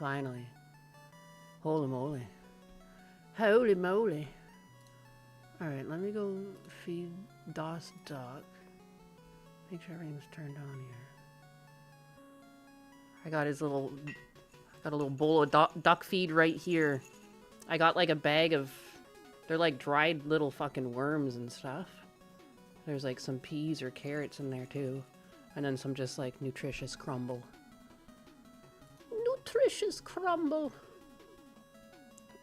Finally. Holy moly. Holy moly. Alright, let me go feed DOS Duck. Make sure everything's turned on here. I got his little... Got a little bowl of duck feed right here. I got like a bag of... They're like dried little fucking worms and stuff. There's like some peas or carrots in there too. And then some just like nutritious crumble. Nutritious crumble.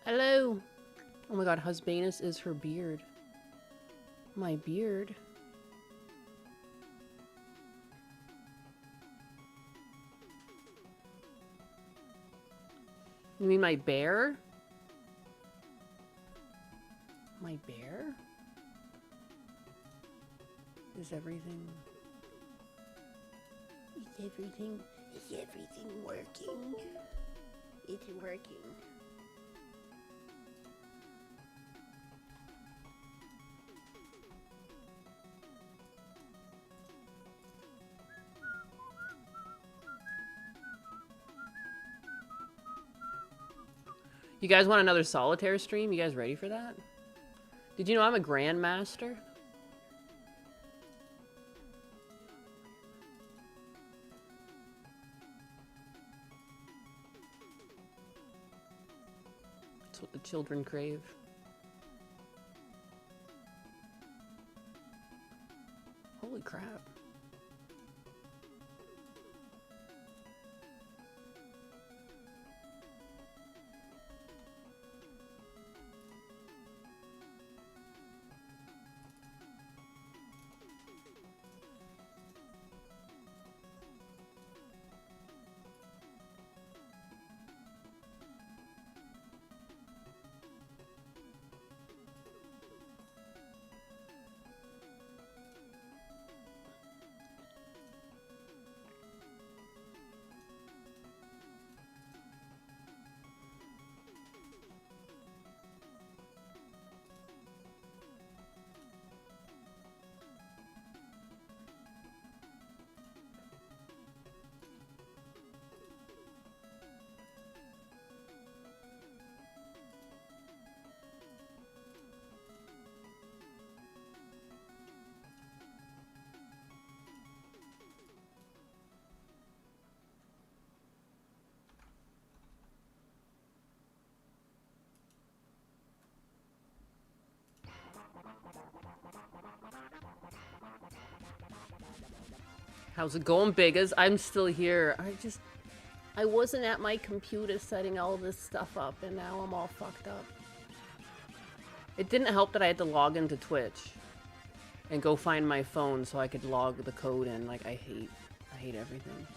Hello. Oh my god, Husbanus is her beard. My beard. You mean my bear? My bear? Is everything... Is everything working? It's working. You guys want another solitaire stream? You guys ready for that? Did you know I'm a grandmaster? That's what the children crave. Holy crap. How's it going, Biggers? I'm still here. I wasn't at my computer setting all this stuff up, and now I'm all fucked up. It didn't help that I had to log into Twitch and go find my phone so I could log the code in. Like, I hate everything.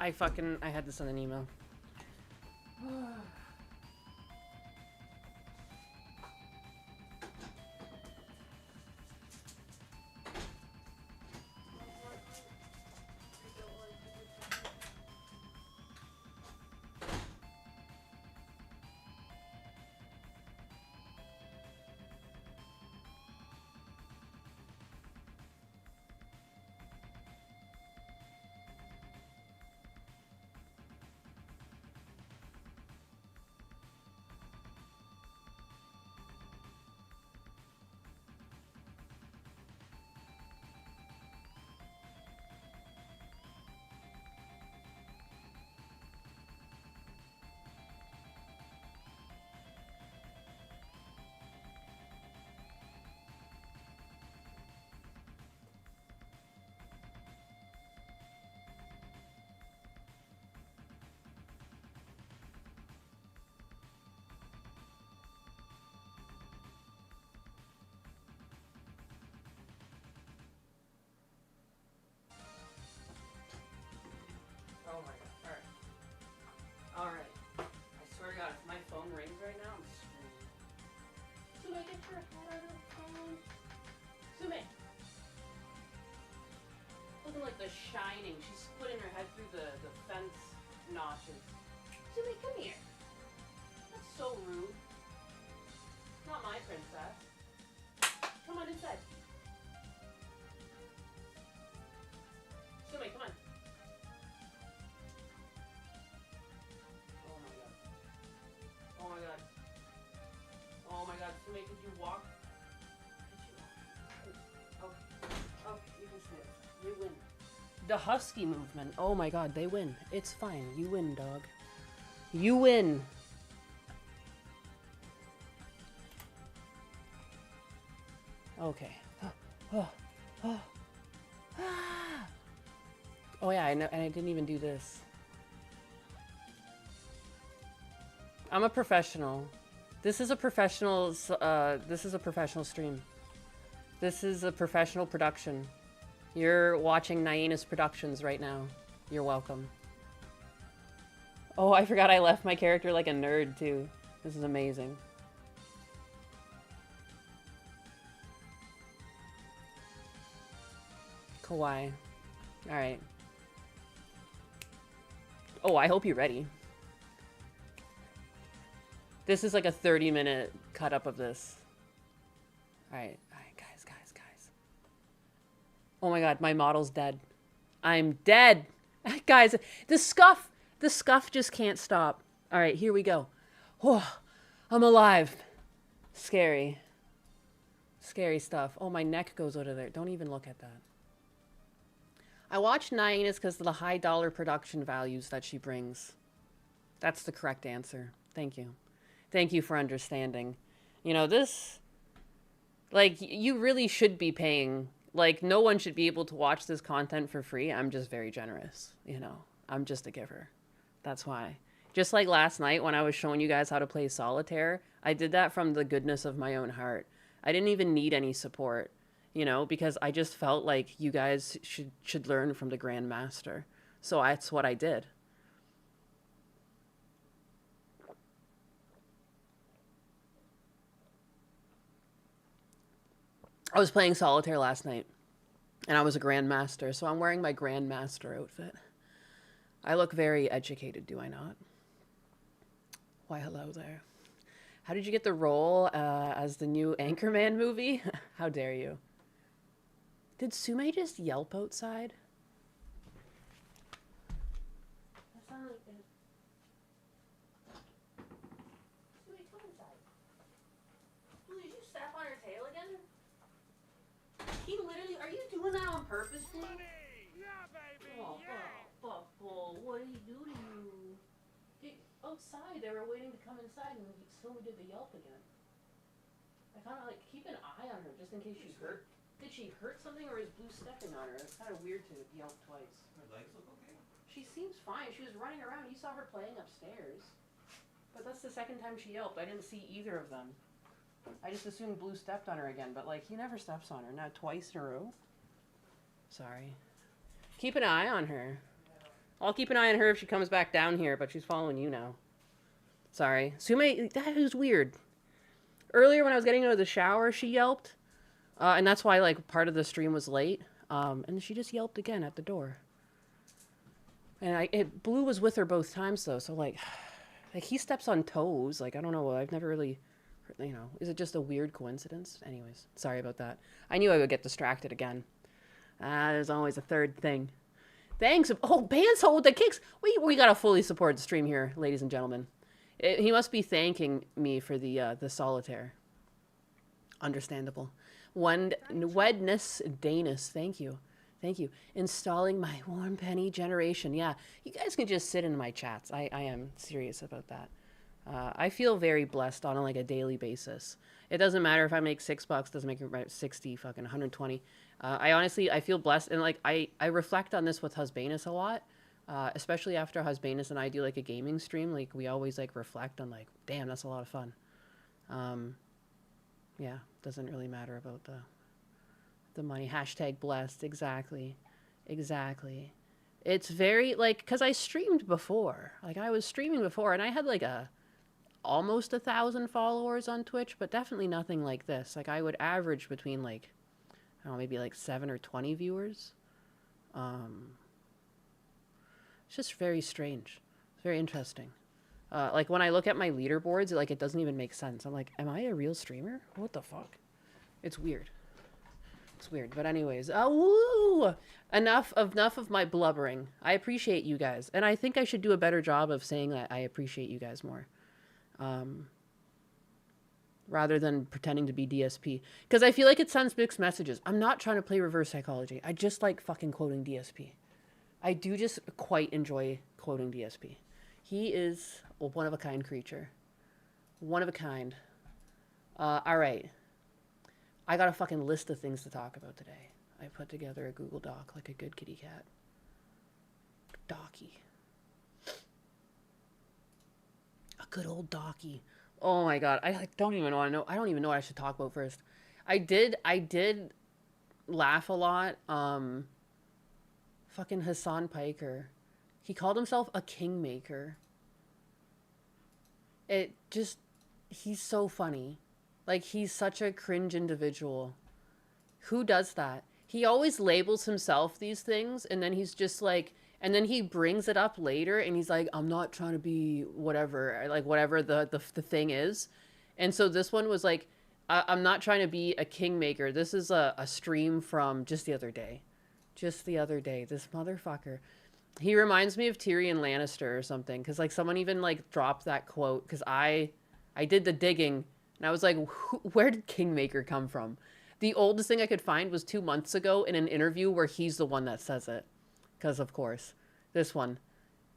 I had to send an email. Oh my god. Alright. I swear to god, if my phone rings right now, I'm screaming. Sume, get your head out of the phone. Sume! Looking like The Shining. She's putting her head through the fence notches. Sume, come here. That's so rude. Not my princess. Come on inside. Sume, come on. Oh my god. Oh my god. Sume, could you walk? Okay, you can sit. You win. The husky movement. Oh my god, they win. It's fine. You win, dog. You win. Okay. Oh yeah, I know, and I didn't even do this. I'm a professional. This is a professional stream. This is a professional production. You're watching Nyena's Productions right now. You're welcome. Oh, I forgot I left my character like a nerd too. This is amazing. Kawaii. Alright. Oh, I hope you're ready. This is like a 30-minute cut up of this. Alright, guys. Oh my god, my model's dead. I'm dead! Guys, the scuff just can't stop. Alright, here we go. Oh, I'm alive. Scary. Scary stuff. Oh, my neck goes out of there. Don't even look at that. I watch Nyena's because of the high dollar production values that she brings. That's the correct answer. Thank you. Thank you for understanding. You know, this... Like, you really should be paying. Like, no one should be able to watch this content for free. I'm just very generous, you know. I'm just a giver. That's why. Just like last night when I was showing you guys how to play solitaire, I did that from the goodness of my own heart. I didn't even need any support, you know, because I just felt like you guys should learn from the Grandmaster. So that's what I did. I was playing solitaire last night, and I was a Grandmaster, so I'm wearing my Grandmaster outfit. I look very educated, do I not? Why, hello there. How did you get the role as the new Anchorman movie? How dare you? Did Sume just yelp outside? That sounded like it. Sume, come inside. Did you step on her tail again? He literally, are you doing that on purpose, dude? Yeah, baby, Oh, Buffalo, what did he do to you? Outside, they were waiting to come inside, and Silver did the yelp again. I kind of like keep an eye on her just in case she's hurt. Did she hurt something, or is Blue stepping on her? It's kind of weird to yelp twice. Her legs look okay? She seems fine. She was running around. You saw her playing upstairs. But that's the second time she yelped. I didn't see either of them. I just assumed Blue stepped on her again, but like he never steps on her. Not twice in a row. Sorry. Keep an eye on her. I'll keep an eye on her if she comes back down here, but she's following you now. Sorry. Sume, that is weird. Earlier when I was getting out of the shower, she yelped. And that's why, like, part of the stream was late. And she just yelped again at the door. And Blue was with her both times, though, so, like, he steps on toes. Like, I don't know. I've never really, you know, is it just a weird coincidence? Anyways, sorry about that. I knew I would get distracted again. There's always a third thing. Thanks. Oh, Bands hold the kicks. We got to fully support the stream here, ladies and gentlemen. He must be thanking me for the solitaire. Understandable. Wedness Danis, thank you. Thank you. Installing my warm penny generation. Yeah, you guys can just sit in my chats. I am serious about that. I feel very blessed on like a daily basis. It doesn't matter if I make $6, doesn't make it 60, fucking 120. I feel blessed, and like I reflect on this with Husbanus a lot, especially after Husbanus and I do like a gaming stream. Like we always like reflect on like, damn, that's a lot of fun. Yeah, doesn't really matter about the money. Hashtag blessed. Exactly. It's very like, because I streamed before. Like I was streaming before, and I had like almost 1,000 followers on Twitch, but definitely nothing like this. Like I would average between like, I don't know, maybe like 7 or 20 viewers. It's just very strange. It's very interesting. Like when I look at my leaderboards, like it doesn't even make sense. I'm like, am I a real streamer? What the fuck? It's weird. It's weird. But anyways, woo! Enough of my blubbering. I appreciate you guys, and I think I should do a better job of saying that I appreciate you guys more. Rather than pretending to be DSP. Because I feel like it sends mixed messages. I'm not trying to play reverse psychology. I just like fucking quoting DSP. I do just quite enjoy quoting DSP. He is a one-of-a-kind creature. One of a kind. Alright. I got a fucking list of things to talk about today. I put together a Google Doc like a good kitty cat. Docky. A good old docky. Oh my god, I don't even want to know. I don't even know what I should talk about first. I did laugh a lot. Fucking Hassan Piker. He called himself a kingmaker. He's so funny. Like, he's such a cringe individual. Who does that? He always labels himself these things, and then he's just like, and then he brings it up later, and he's like, I'm not trying to be whatever, like whatever the thing is. And so this one was like, I'm not trying to be a kingmaker. This is a stream from just the other day. Just the other day. This motherfucker. He reminds me of Tyrion Lannister or something, because like someone even like dropped that quote, because I did the digging, and I was like, where did kingmaker come from? The oldest thing I could find was 2 months ago in an interview where he's the one that says it. Because, of course, this one.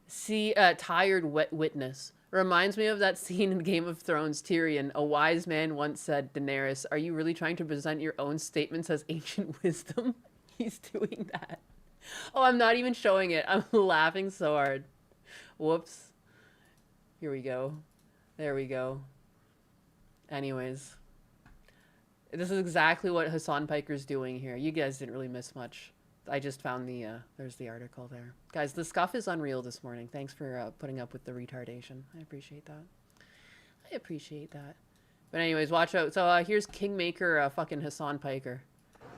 See, tired witness. Reminds me of that scene in Game of Thrones, Tyrion. A wise man once said, Daenerys, are you really trying to present your own statements as ancient wisdom? He's doing that. Oh, I'm not even showing it. I'm laughing so hard. Whoops. Here we go. There we go. Anyways. This is exactly what Hassan Piker's doing here. You guys didn't really miss much. I just found there's the article there. Guys, the scuff is unreal this morning. Thanks for putting up with the retardation. I appreciate that. But anyways, watch out. So here's Kingmaker fucking Hassan Piker.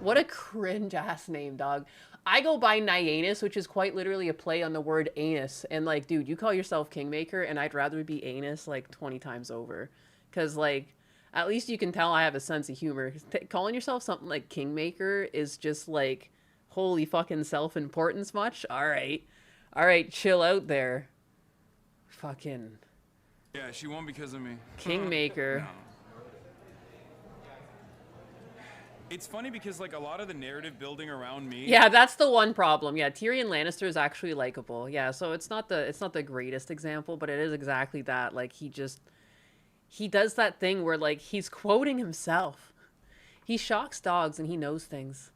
What a cringe-ass name, dog. I go by Nyanus, which is quite literally a play on the word anus. And like, dude, you call yourself Kingmaker, and I'd rather be anus like 20 times over. Because like, at least you can tell I have a sense of humor. Calling yourself something like Kingmaker is just like, holy fucking self-importance much? Alright, chill out there. Fucking. Yeah, she won because of me. Kingmaker. No. It's funny because like a lot of the narrative building around me. Yeah, that's the one problem. Yeah, Tyrion Lannister is actually likable. Yeah, so it's not the greatest example, but it is exactly that. Like he does that thing where like he's quoting himself. He shocks dogs and he knows things.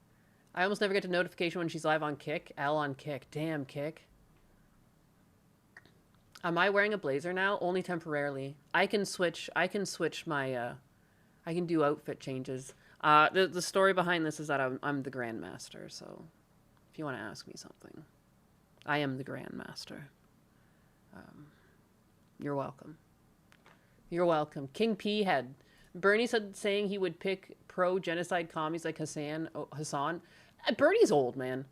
I almost never get a notification when she's live on Kick. L on Kick. Damn, Kick. Am I wearing a blazer now? Only temporarily. I can switch my, I can do outfit changes. The story behind this is that I'm the Grandmaster, so if you want to ask me something. I am the Grandmaster. You're welcome. You're welcome. King P had Bernie said saying he would pick pro-genocide commies like Hassan. Bernie's old, man.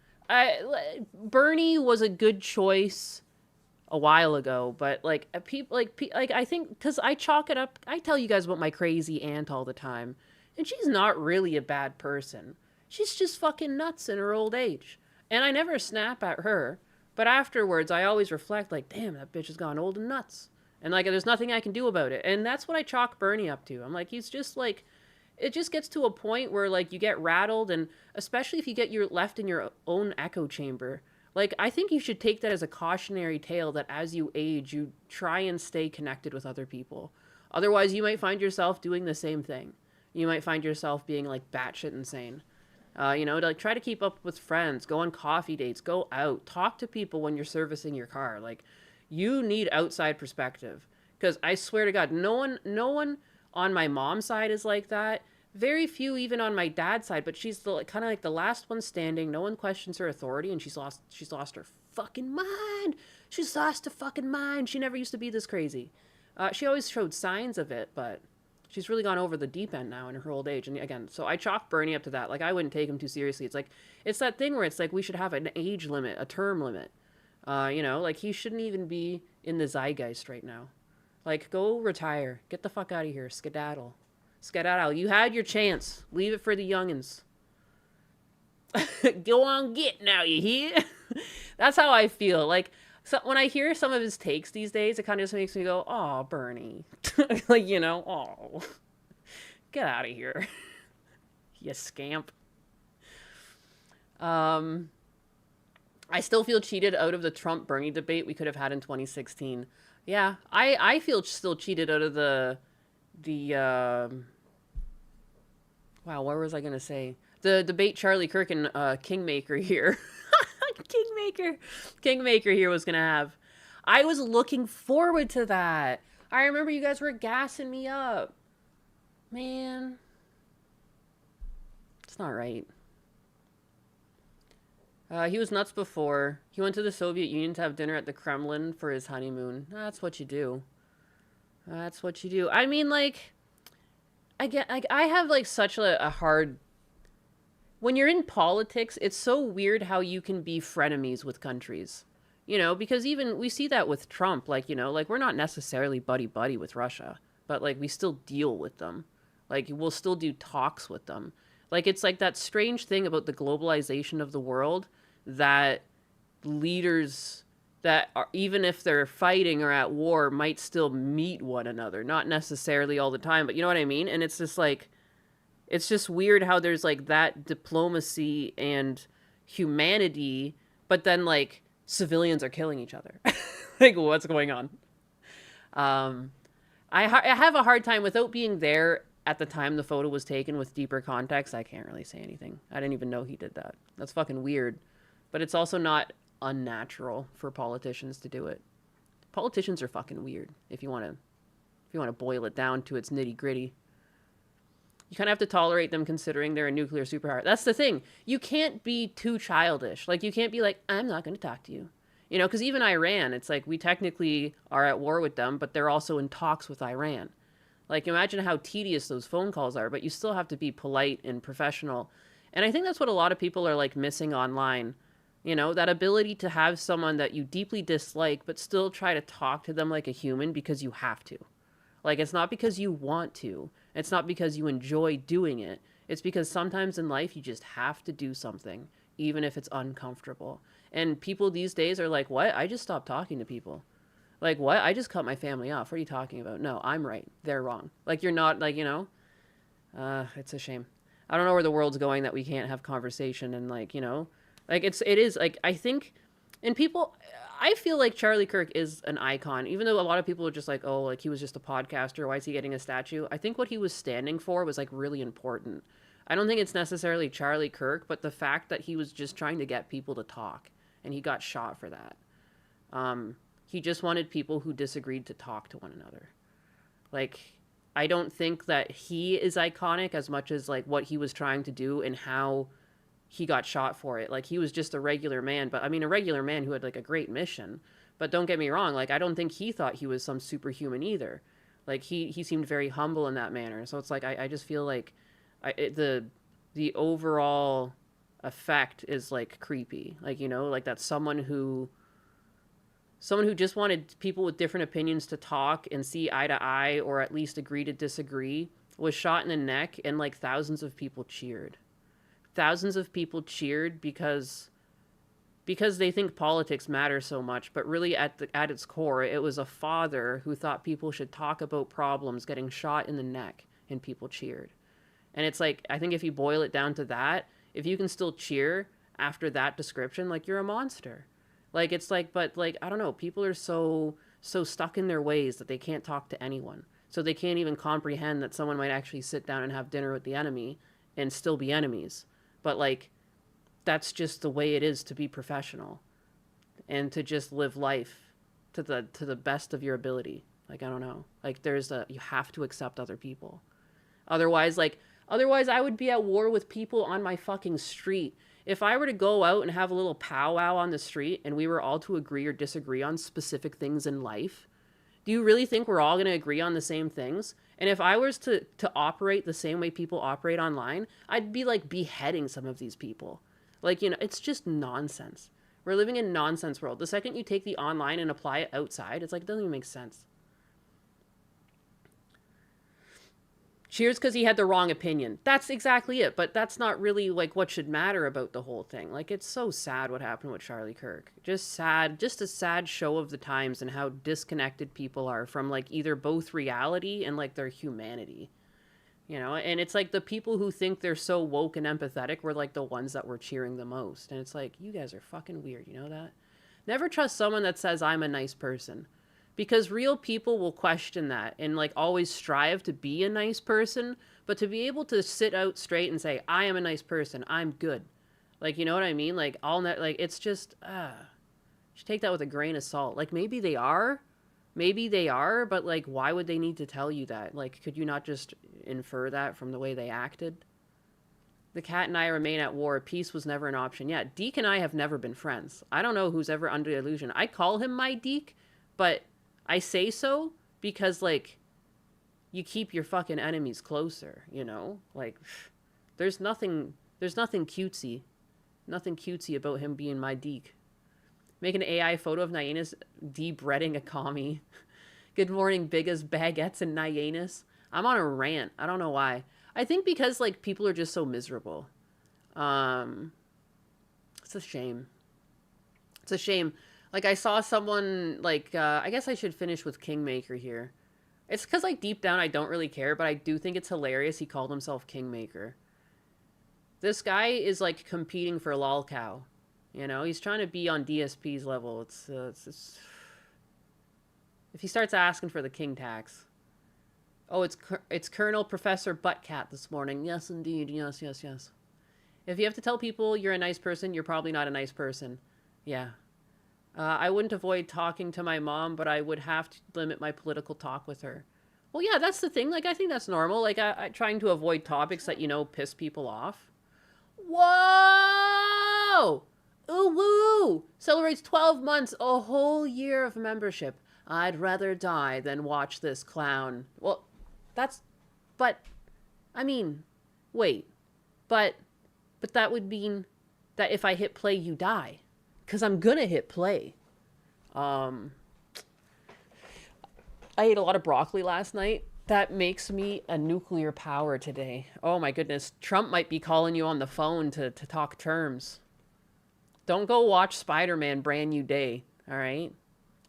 Bernie was a good choice a while ago, but like people like I think because I chalk it up. I tell you guys about my crazy aunt all the time, and she's not really a bad person. She's just fucking nuts in her old age, and I never snap at her. But afterwards, I always reflect like, damn, that bitch has gone old and nuts. And like, there's nothing I can do about it. And that's what I chalk Bernie up to. I'm like, he's just like, it just gets to a point where like you get rattled, and especially if you get your left in your own echo chamber. Like, I think you should take that as a cautionary tale that as you age, you try and stay connected with other people. Otherwise, you might find yourself doing the same thing. You might find yourself being like batshit insane. You know, to like try to keep up with friends, go on coffee dates, go out, talk to people when you're servicing your car. Like, you need outside perspective, because I swear to God, no one on my mom's side is like that. Very few even on my dad's side, but she's the kind of like the last one standing. No one questions her authority, and she's lost her fucking mind. She's lost her fucking mind. She never used to be this crazy. She always showed signs of it, but she's really gone over the deep end now in her old age. And again, so I chalk Bernie up to that. Like, I wouldn't take him too seriously. It's like, it's that thing where it's like we should have an age limit, a term limit. You know, like he shouldn't even be in the zeitgeist right now. Like, go retire. Get the fuck out of here. Skedaddle. Skedaddle. You had your chance. Leave it for the youngins. Go on, get now, you hear? That's how I feel. Like, so when I hear some of his takes these days, it kind of just makes me go, "Oh, Bernie." Like, you know, "Oh, get out of here. You scamp." I still feel cheated out of the Trump-Bernie debate we could have had in 2016. Yeah, I feel still cheated out of the wow, what was I gonna say? The debate Charlie Kirk and Kingmaker here. Kingmaker here was gonna have. I was looking forward to that. I remember you guys were gassing me up. Man. It's not right. He was nuts before. He went to the Soviet Union to have dinner at the Kremlin for his honeymoon. That's what you do. That's what you do. I mean, like, I have like such a hard. When you're in politics, it's so weird how you can be frenemies with countries. You know, because even we see that with Trump. Like, you know, like we're not necessarily buddy with Russia, but like we still deal with them. Like, we'll still do talks with them. Like, it's like that strange thing about the globalization of the world that leaders that are, even if they're fighting or at war, might still meet one another. Not necessarily all the time, but you know what I mean? And it's just like, it's just weird how there's like that diplomacy and humanity, but then like civilians are killing each other. Like, what's going on? I have a hard time without being there at the time the photo was taken with deeper context. I can't really say anything. I didn't even know he did that. That's fucking weird. But it's also not unnatural for politicians to do it. Politicians are fucking weird if you want to boil it down to its nitty-gritty. You kind of have to tolerate them considering they're a nuclear superpower. That's the thing. You can't be too childish. Like, you can't be like, I'm not going to talk to you. You know, because even Iran, it's like we technically are at war with them, but they're also in talks with Iran. Like, imagine how tedious those phone calls are, but you still have to be polite and professional. And I think that's what a lot of people are, like, missing online. You know, that ability to have someone that you deeply dislike, but still try to talk to them like a human because you have to. Like, it's not because you want to. It's not because you enjoy doing it. It's because sometimes in life you just have to do something, even if it's uncomfortable. And people these days are like, what? I just stopped talking to people. Like, what? I just cut my family off. What are you talking about? No, I'm right. They're wrong. Like, you're not, like, you know? It's a shame. I don't know where the world's going that we can't have conversation and, like, you know? Like, it is, like, I think, and people, I feel like Charlie Kirk is an icon, even though a lot of people are just like, oh, like, he was just a podcaster. Why is he getting a statue? I think what he was standing for was, like, really important. I don't think it's necessarily Charlie Kirk, but the fact that he was just trying to get people to talk, and he got shot for that. He just wanted people who disagreed to talk to one another. Like, I don't think that he is iconic as much as, like, what he was trying to do and how he got shot for it. Like, he was just a regular man, but I mean, a regular man who had like a great mission. But don't get me wrong, like, I don't think he thought he was some superhuman either. Like, he seemed very humble in that manner. So it's like, I just feel like the overall effect is like creepy. Like, you know, like that's someone who just wanted people with different opinions to talk and see eye to eye, or at least agree to disagree, was shot in the neck, and like thousands of people cheered. Thousands of people cheered because they think politics matter so much, but really at its core, it was a father who thought people should talk about problems getting shot in the neck, and people cheered. And it's like, I think if you boil it down to that, if you can still cheer after that description, like, you're a monster. Like, it's like, but like, I don't know, people are so stuck in their ways that they can't talk to anyone. So they can't even comprehend that someone might actually sit down and have dinner with the enemy and still be enemies. But like, that's just the way it is to be professional and to just live life to the best of your ability. Like, I don't know, like, you have to accept other people. Otherwise I would be at war with people on my fucking street. If I were to go out and have a little powwow on the street and we were all to agree or disagree on specific things in life, do you really think we're all going to agree on the same things? And if I was to operate the same way people operate online, I'd be like beheading some of these people. Like, you know, it's just nonsense. We're living in a nonsense world. The second you take the online and apply it outside, it's like, it doesn't even make sense. Cheers because he had the wrong opinion. That's exactly it, but that's not really like what should matter about the whole thing. Like, it's so sad what happened with Charlie Kirk. Just sad, just a sad show of the times and how disconnected people are from like either both reality and like their humanity. You know, and it's like the people who think they're so woke and empathetic were like the ones that were cheering the most. And it's like, you guys are fucking weird, you know that? Never trust someone that says I'm a nice person. Because real people will question that and like always strive to be a nice person, but to be able to sit out straight and say, I am a nice person, I'm good. Like, you know what I mean? Like, it's just, you should take that with a grain of salt. Like, maybe they are, but like, why would they need to tell you that? Like, could you not just infer that from the way they acted? The cat and I remain at war. Peace was never an option. Yeah, Deke and I have never been friends. I don't know who's ever under the illusion. I call him my Deke, but I say so because, like, you keep your fucking enemies closer, you know? Like, there's nothing cutesy. Nothing cutesy about him being my Deke. Make an AI photo of Nyanus de-breading a commie. Good morning, Biggest Baguettes and Nyanus. I'm on a rant. I don't know why. I think because, like, people are just so miserable. It's a shame. It's a shame. Like, I saw someone, like, I guess I should finish with Kingmaker here. It's because, like, deep down I don't really care, but I do think it's hilarious he called himself Kingmaker. This guy is, like, competing for lolcow. You know, he's trying to be on DSP's level. It's if he starts asking for the king tax. Oh, it's Colonel Professor Buttcat this morning. Yes, indeed. Yes, yes, yes. If you have to tell people you're a nice person, you're probably not a nice person. Yeah. I wouldn't avoid talking to my mom, but I would have to limit my political talk with her. Well, yeah, that's the thing. Like, I think that's normal. Like, I trying to avoid topics that, you know, piss people off. Whoa! Ooh, woo! Celebrates 12 months, a whole year of membership. I'd rather die than watch this clown. Well, I mean, wait. But that would mean that if I hit play, you die. Because I'm gonna hit play. I ate a lot of broccoli last night. That makes me a nuclear power today. Oh my goodness. Trump might be calling you on the phone to talk terms. Don't go watch Spider-Man Brand New Day. All right?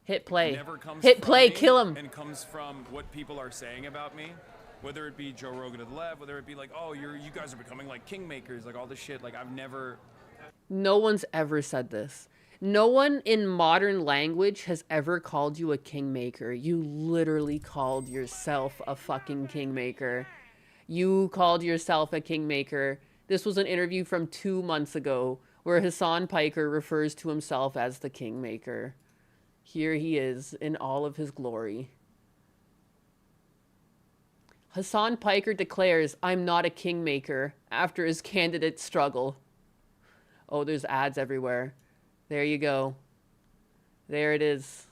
Hit play. Hit play, kill him. And comes from what people are saying about me. Whether it be Joe Rogan to the left, whether it be like, oh, you guys are becoming like kingmakers, like all this shit. Like, I've never... No one's ever said this. No one in modern language has ever called you a kingmaker. You literally called yourself a fucking kingmaker. You called yourself a kingmaker. This was an interview from 2 months ago where Hassan Piker refers to himself as the kingmaker. Here he is in all of his glory. Hassan Piker declares, I'm not a kingmaker, after his candidate struggle. Oh, there's ads everywhere. There you go. There it is.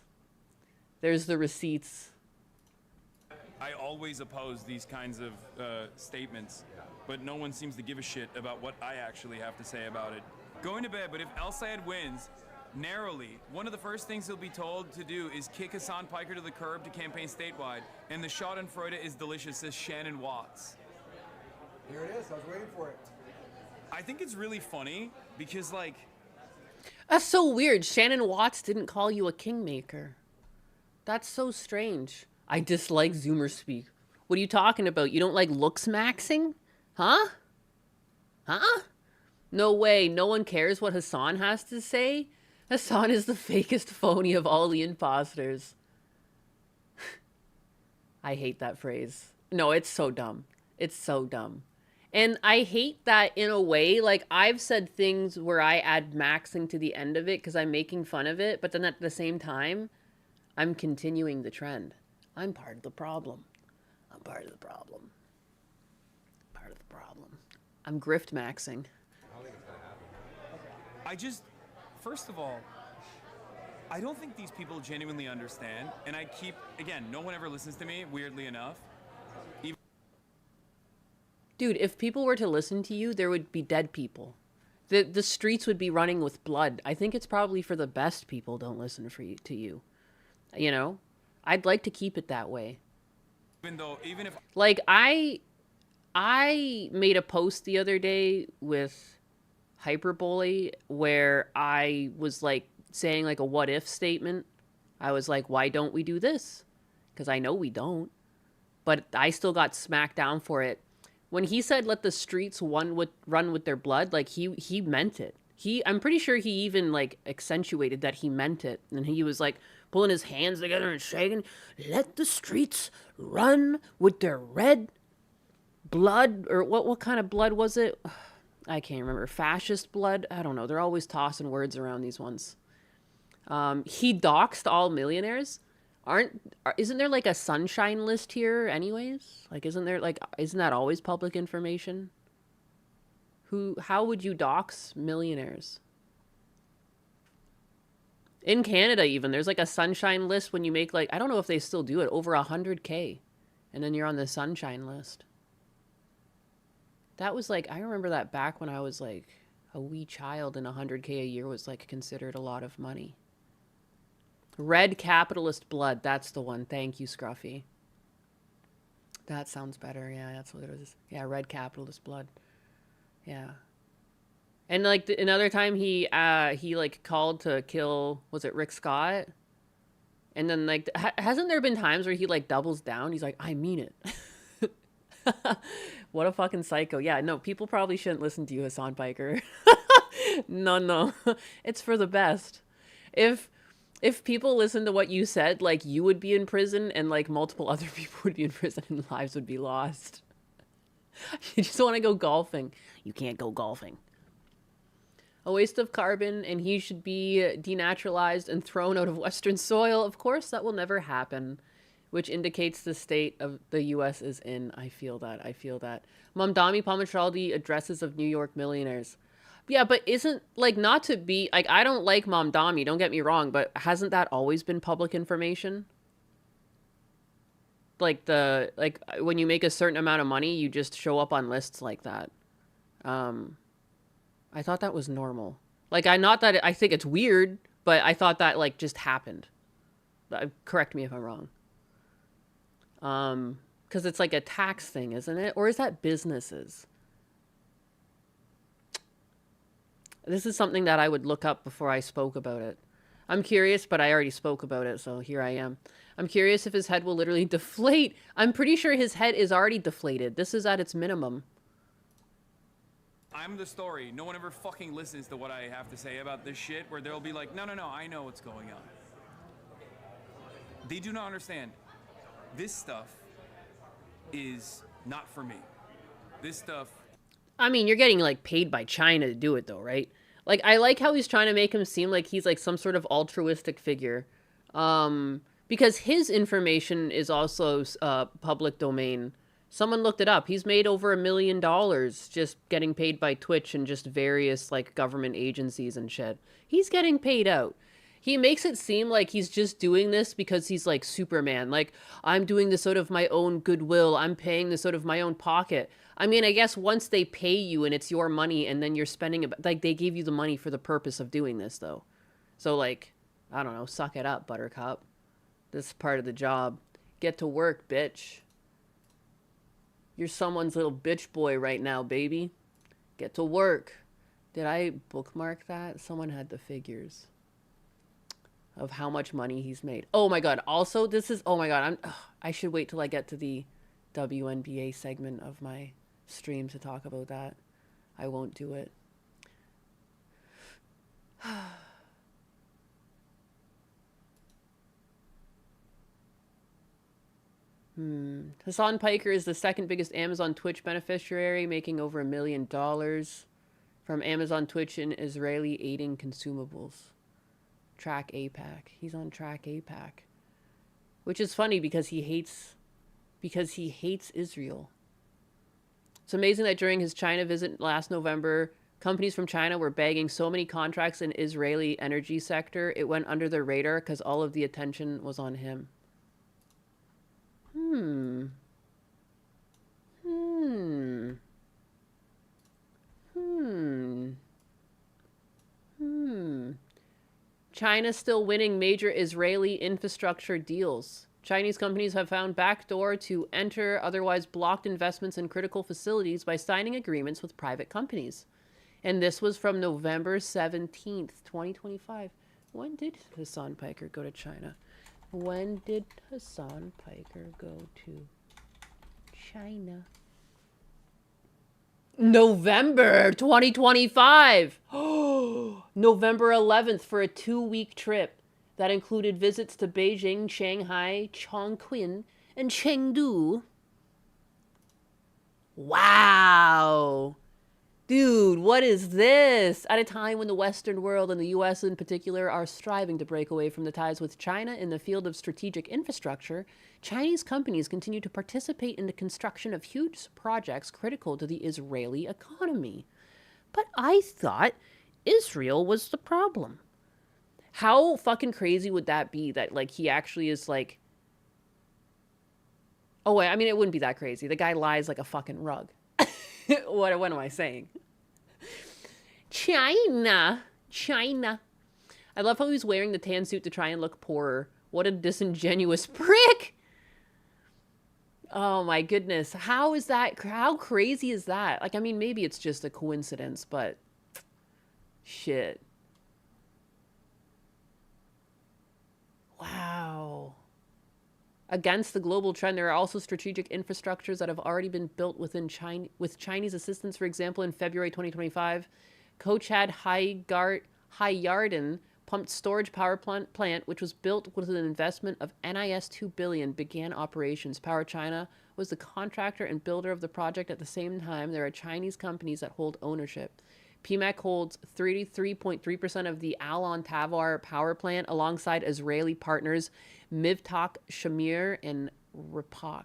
There's the receipts. I always oppose these kinds of statements, but no one seems to give a shit about what I actually have to say about it. Going to bed, but if El Sayed wins narrowly, one of the first things he'll be told to do is kick Hassan Piker to the curb to campaign statewide. And the Schadenfreude is delicious, says Shannon Watts. Here it is. I was waiting for it. I think it's really funny because, like, That's so weird. Shannon Watts didn't call you a kingmaker. That's so strange. I dislike Zoomer speak. What are you talking about? You don't like looks maxing? Huh? Huh? No way. No one cares what Hassan has to say? Hassan is the fakest phony of all the imposters. I hate that phrase. No, it's so dumb. It's so dumb. And I hate that in a way, like I've said things where I add maxing to the end of it because I'm making fun of it, but then at the same time, I'm continuing the trend. I'm part of the problem. I'm part of the problem. Part of the problem. I'm grift maxing. I just, first of all, I don't think these people genuinely understand. And I keep, again, no one ever listens to me, weirdly enough. Dude, if people were to listen to you, there would be dead people. The streets would be running with blood. I think it's probably for the best people don't listen to you. You know? I'd like to keep it that way. Even if Like, I made a post the other day with hyperbole where I was, like, saying, like, a what-if statement. I was like, why don't we do this? Because I know we don't. But I still got smacked down for it. When he said let the streets run with their blood, like he meant it. I'm pretty sure he even like accentuated that he meant it. And he was like pulling his hands together and shaking, let the streets run with their red blood, or what kind of blood was it? I can't remember. Fascist blood? I don't know. They're always tossing words around, these ones. He doxed all millionaires. Isn't there like a sunshine list here anyways? Like, isn't that always public information? How would you dox millionaires? In Canada even, there's like a sunshine list when you make like, I don't know if they still do it, over 100K. And then you're on the sunshine list. That was like, I remember that back when I was like a wee child, and 100K a year was like considered a lot of money. Red capitalist blood. That's the one. Thank you, Scruffy. That sounds better. Yeah, that's what it is. Yeah, red capitalist blood. Yeah. And like another time he like called to kill, was it Rick Scott? And then like hasn't there been times where he like doubles down? He's like, I mean it. What a fucking psycho. Yeah, no, people probably shouldn't listen to you, Hassan Piker. No. It's for the best. If people listen to what you said, like, you would be in prison and, like, multiple other people would be in prison and lives would be lost. You just want to go golfing. You can't go golfing. A waste of carbon, and he should be denaturalized and thrown out of Western soil. Of course, that will never happen, which indicates the state of the U.S. is in. I feel that. Mamdani Palmachaldi, Addresses of New York Millionaires. Yeah, but isn't, like, not to be, like, I don't like Mamdani, don't get me wrong, but hasn't that always been public information? Like, when you make a certain amount of money, you just show up on lists like that. I thought that was normal. Like, I think it's weird, but I thought that, like, just happened. Correct me if I'm wrong. Because it's like a tax thing, isn't it? Or is that businesses? This is something that I would look up before I spoke about it. I'm curious, but I already spoke about it, so here I am. I'm curious if his head will literally deflate. I'm pretty sure his head is already deflated. This is at its minimum. I'm the story. No one ever fucking listens to what I have to say about this shit, where they'll be like, no, I know what's going on. They do not understand. This stuff is not for me. This stuff... I mean, you're getting, like, paid by China to do it, though, right? Like, I like how he's trying to make him seem like he's, like, some sort of altruistic figure. Because his information is also public domain. Someone looked it up. He's made over $1 million just getting paid by Twitch and just various like government agencies and shit. He's getting paid out. He makes it seem like he's just doing this because he's like Superman. Like, I'm doing this out of my own goodwill. I'm paying this out of my own pocket. I mean, I guess once they pay you and it's your money and then you're spending it, like they gave you the money for the purpose of doing this though. So like, I don't know, suck it up, Buttercup. This is part of the job. Get to work, bitch. You're someone's little bitch boy right now, baby. Get to work. Did I bookmark that? Someone had the figures of how much money he's made. Oh my god. Also, this is, oh my god, I should wait till I get to the WNBA segment of my stream to talk about that. I won't do it. Hassan Piker is the second biggest Amazon Twitch beneficiary, making over $1 million from Amazon Twitch and Israeli aiding consumables. Track APAC. He's on Track APAC. Which is funny because he hates Israel. It's amazing that during his China visit last November, companies from China were bagging so many contracts in Israeli energy sector, it went under the radar because all of the attention was on him. China's still winning major Israeli infrastructure deals. Chinese companies have found backdoor to enter otherwise blocked investments in critical facilities by signing agreements with private companies. And this was from November 17th, 2025. When did Hassan Piker go to China? When did Hassan Piker go to China? November 2025. November 11th for a 2-week trip that included visits to Beijing, Shanghai, Chongqing, and Chengdu. Wow. Dude, what is this? At a time when the Western world and the US in particular are striving to break away from the ties with China in the field of strategic infrastructure, Chinese companies continue to participate in the construction of huge projects critical to the Israeli economy. But I thought Israel was the problem. How fucking crazy would that be that like he actually is like... Oh wait, I mean it wouldn't be that crazy. The guy lies like a fucking rug. What am I saying? China. I love how he's wearing the tan suit to try and look poorer. What a disingenuous prick. Oh my goodness. How is that? How crazy is that? Like, I mean, maybe it's just a coincidence, but shit. Wow. Against the global trend, there are also strategic infrastructures that have already been built within China, with Chinese assistance. For example, in February 2025, Kochad Haiyarden pumped storage power plant, which was built with an investment of NIS 2 billion, began operations. PowerChina was the contractor and builder of the project. At the same time, there are Chinese companies that hold ownership. PMEC holds 33.3% of the Alon Tavar power plant alongside Israeli partners Mivtak Shamir and Ripak.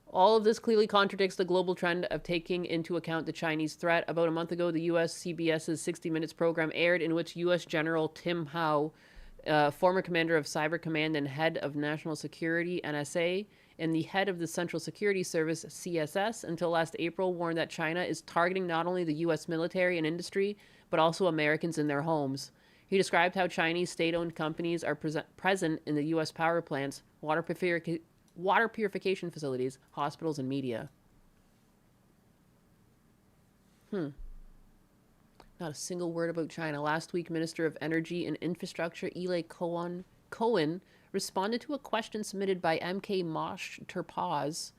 All of this clearly contradicts the global trend of taking into account the Chinese threat. About a month ago, the U.S. CBS's 60 Minutes program aired in which U.S. General Tim Howe, former commander of Cyber Command and head of National Security, NSA, and the head of the Central Security Service, CSS, until last April, warned that China is targeting not only the U.S. military and industry, but also Americans in their homes. He described how Chinese state-owned companies are present in the U.S. power plants, water purification facilities, hospitals, and media. Not a single word about China. Last week, Minister of Energy and Infrastructure Eli Cohen responded to a question submitted by MK Mosh Terpaz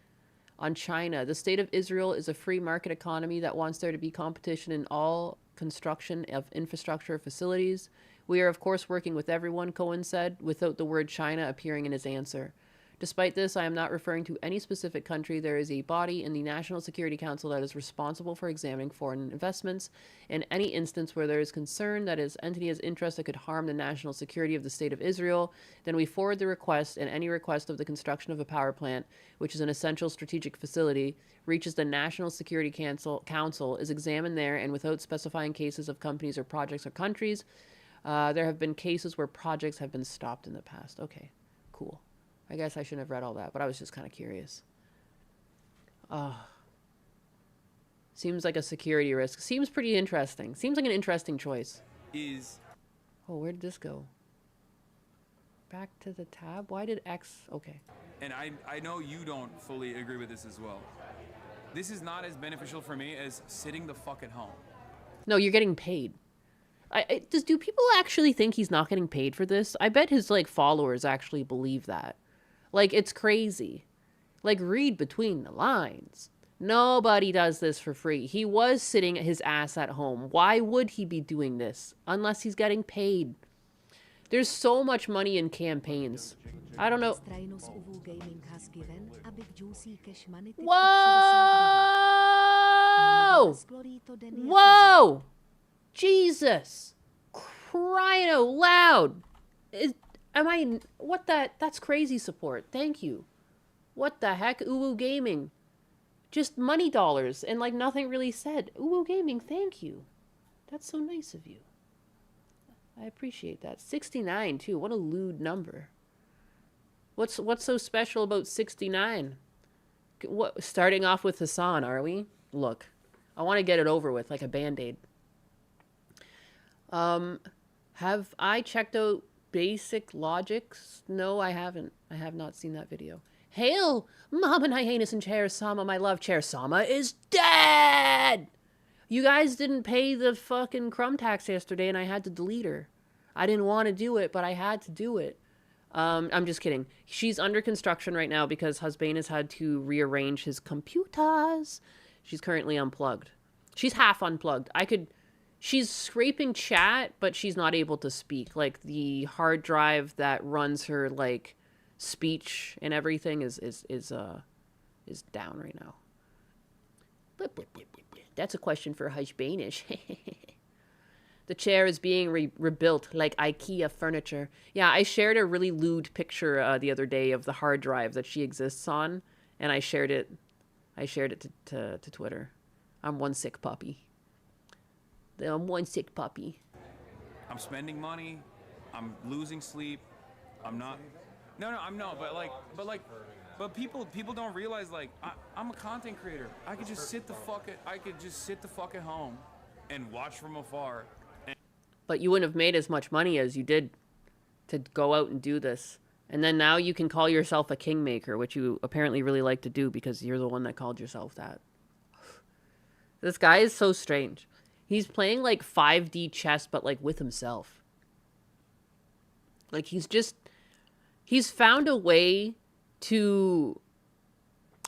on China. The state of Israel is a free market economy that wants there to be competition in all construction of infrastructure facilities. We are, of course, working with everyone, Cohen said, without the word China appearing in his answer. Despite this, I am not referring to any specific country. There is a body in the National Security Council that is responsible for examining foreign investments. In any instance where there is concern that its entity has interests that could harm the national security of the State of Israel, then we forward the request, and any request of the construction of a power plant, which is an essential strategic facility, reaches the National Security Council, is examined there, and without specifying cases of companies or projects or countries, there have been cases where projects have been stopped in the past. Okay, cool. I guess I shouldn't have read all that, but I was just kind of curious. Seems like a security risk. Seems pretty interesting. Seems like an interesting choice. Oh, where did this go? Back to the tab? Why did X... Okay. And I know you don't fully agree with this as well. This is not as beneficial for me as sitting the fuck at home. No, you're getting paid. Do people actually think he's not getting paid for this? I bet his, like, followers actually believe that. Like, it's crazy. Like, read between the lines. Nobody does this for free. He was sitting his ass at home. Why would he be doing this? Unless he's getting paid. There's so much money in campaigns. I don't know. Whoa! Whoa! Jesus! Crying out loud! That's crazy support. Thank you. What the heck? Uwu Gaming. Just money dollars and like nothing really said. Uwu Gaming, thank you. That's so nice of you. I appreciate that. 69 too. What a lewd number. What's so special about 69? What, starting off with Hassan, are we? Look, I want to get it over with like a band-aid. Have I checked out Basic Logics? No, I haven't. I have not seen that video. Hail, Mom and Hyannis and Chair Sama, my love. Chair Sama is dead! You guys didn't pay the fucking crumb tax yesterday and I had to delete her. I didn't want to do it, but I had to do it. I'm just kidding. She's under construction right now because Husband has had to rearrange his computers. She's currently unplugged. She's half unplugged. She's scraping chat, but she's not able to speak. Like, the hard drive that runs her, like, speech and everything is down right now. That's a question for Husbandish. The chair is being rebuilt like IKEA furniture. Yeah, I shared a really lewd picture the other day of the hard drive that she exists on, and I shared it to Twitter. I'm one sick puppy. I'm one sick puppy. I'm spending money. I'm losing sleep. I'm not. No, I'm not. But people don't realize, like, I'm a content creator. I could just sit the fuck at home and watch from afar. But you wouldn't have made as much money as you did to go out and do this. And then now you can call yourself a kingmaker, which you apparently really like to do because you're the one that called yourself that. This guy is so strange. He's playing like 5D chess, but like with himself. Like he's found a way to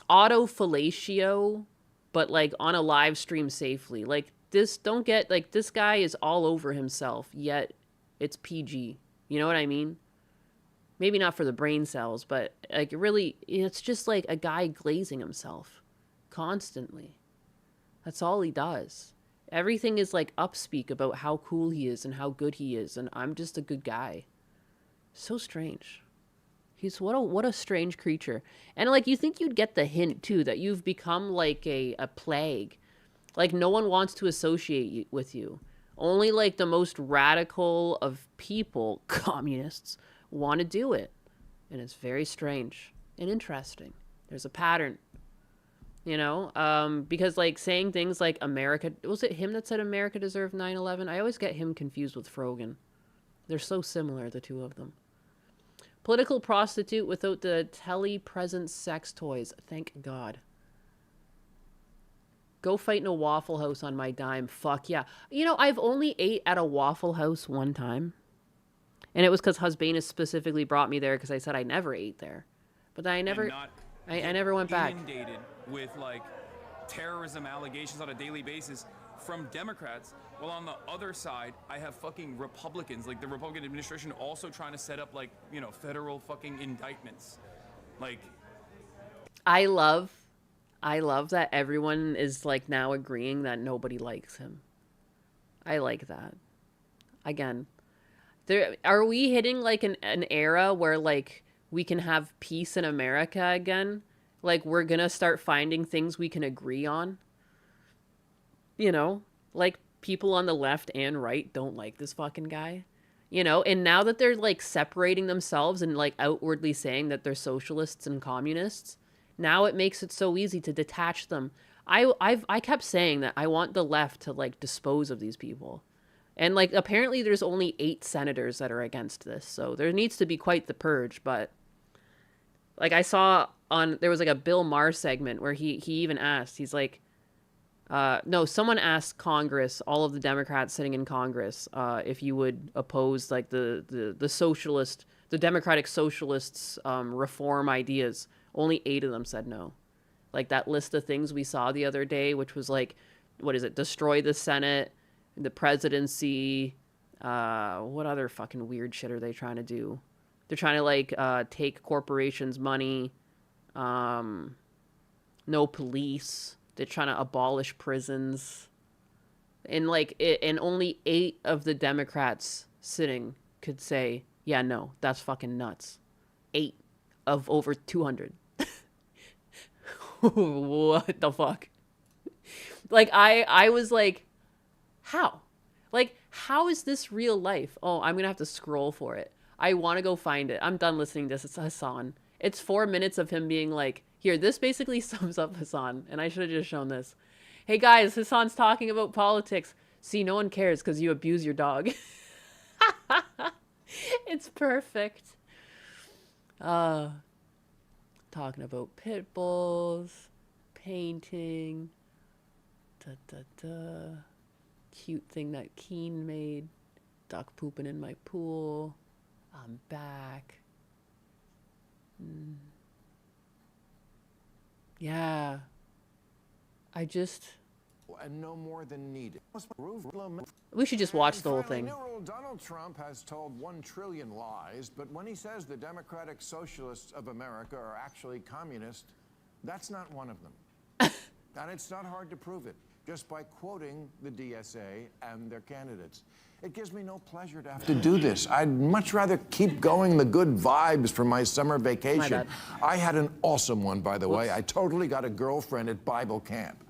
auto-fellatio, but like on a live stream safely. Like this guy is all over himself, yet it's PG. You know what I mean? Maybe not for the brain cells, but like really, it's just like a guy glazing himself constantly. That's all he does. Everything is like upspeak about how cool he is and how good he is, and I'm just a good guy. So strange. He's what a strange creature. And like you think you'd get the hint too that you've become like a plague. Like no one wants to associate with you. Only like the most radical of people, communists, want to do it. And it's very strange and interesting. There's a pattern. You know, because like saying things like America, was it him that said America deserved 9/11? I always get him confused with Frogan. They're so similar, the two of them. Political prostitute without the telepresent sex toys. Thank God. Go fight in a Waffle House on my dime. Fuck yeah. You know, I've only ate at a Waffle House one time. And it was because Husband specifically brought me there because I said I never ate there. But then I never went back. Inundated with like terrorism allegations on a daily basis from Democrats, while on the other side I have fucking Republicans, like the Republican administration also trying to set up like, you know, federal fucking indictments. Like, I love that everyone is like now agreeing that nobody likes him. I like that. Again, are we hitting like an era where like we can have peace in America again? Like we're gonna start finding things we can agree on? You know, like people on the left and right don't like this fucking guy. You know, and now that they're like separating themselves and like outwardly saying that they're socialists and communists, now it makes it so easy to detach them. I kept saying that I want the left to like dispose of these people. And like apparently there's only 8 senators that are against this. So there needs to be quite the purge, but like I saw there was like a Bill Maher segment where he even asked, he's like, no, someone asked Congress, all of the Democrats sitting in Congress, if you would oppose like the Democratic Socialists' reform ideas. Only 8 of them said no. Like that list of things we saw the other day, which was like, what is it? Destroy the Senate, the presidency. What other fucking weird shit are they trying to do? They're trying to like take corporations' money. No police. They're trying to abolish prisons. And and only 8 of the Democrats sitting could say, yeah, no, that's fucking nuts. 8 of over 200. What the fuck? Like, I was like, how? Like, how is this real life? Oh, I'm gonna have to scroll for it. I want to go find it. I'm done listening to this. It's Hassan. It's 4 minutes of him being like, here, this basically sums up Hassan, and I should have just shown this. Hey guys, Hassan's talking about politics. See, no one cares because you abuse your dog. It's perfect. Talking about pit bulls, painting, cute thing that Keen made, duck pooping in my pool, I'm back. Yeah. And no more than needed. We should just watch the whole thing. Donald Trump has told 1 trillion lies, but when he says the Democratic Socialists of America are actually communist, that's not one of them. And it's not hard to prove it, just by quoting the DSA and their candidates. It gives me no pleasure to have to do this. I'd much rather keep going the good vibes from my summer vacation. I had an awesome one, by the way. I totally got a girlfriend at Bible camp.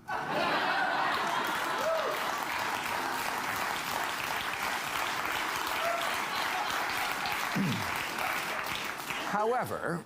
However,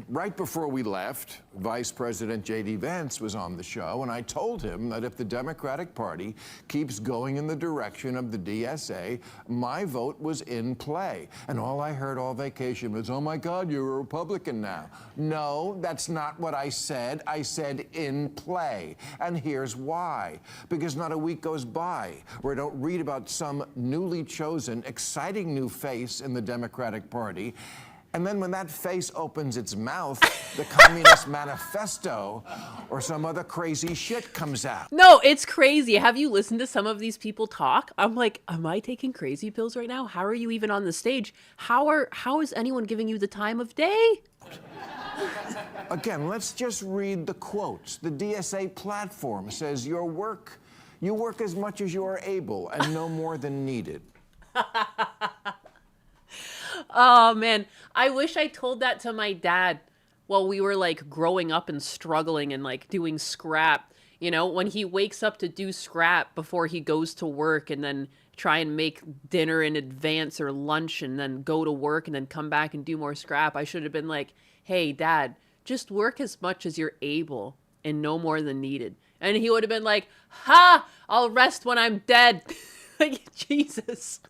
right before we left, Vice President J.D. Vance was on the show, and I told him that if the Democratic Party keeps going in the direction of the DSA, my vote was in play. And all I heard all vacation was, oh my God, you're a Republican now. No, that's not what I said. I said in play. And here's why. Because not a week goes by where I don't read about some newly chosen, exciting new face in the Democratic Party. And then when that face opens its mouth, the Communist Manifesto or some other crazy shit comes out. No, it's crazy. Have you listened to some of these people talk? I'm like, am I taking crazy pills right now? How are you even on the stage? How is anyone giving you the time of day? Again, let's just read the quotes. The DSA platform says you work as much as you are able and no more than needed. Oh man, I wish I told that to my dad while we were like growing up and struggling and like doing scrap. You know, when he wakes up to do scrap before he goes to work and then try and make dinner in advance or lunch and then go to work and then come back and do more scrap. I should have been like, hey dad, just work as much as you're able and no more than needed. And he would have been like, ha, I'll rest when I'm dead. Like, Jesus.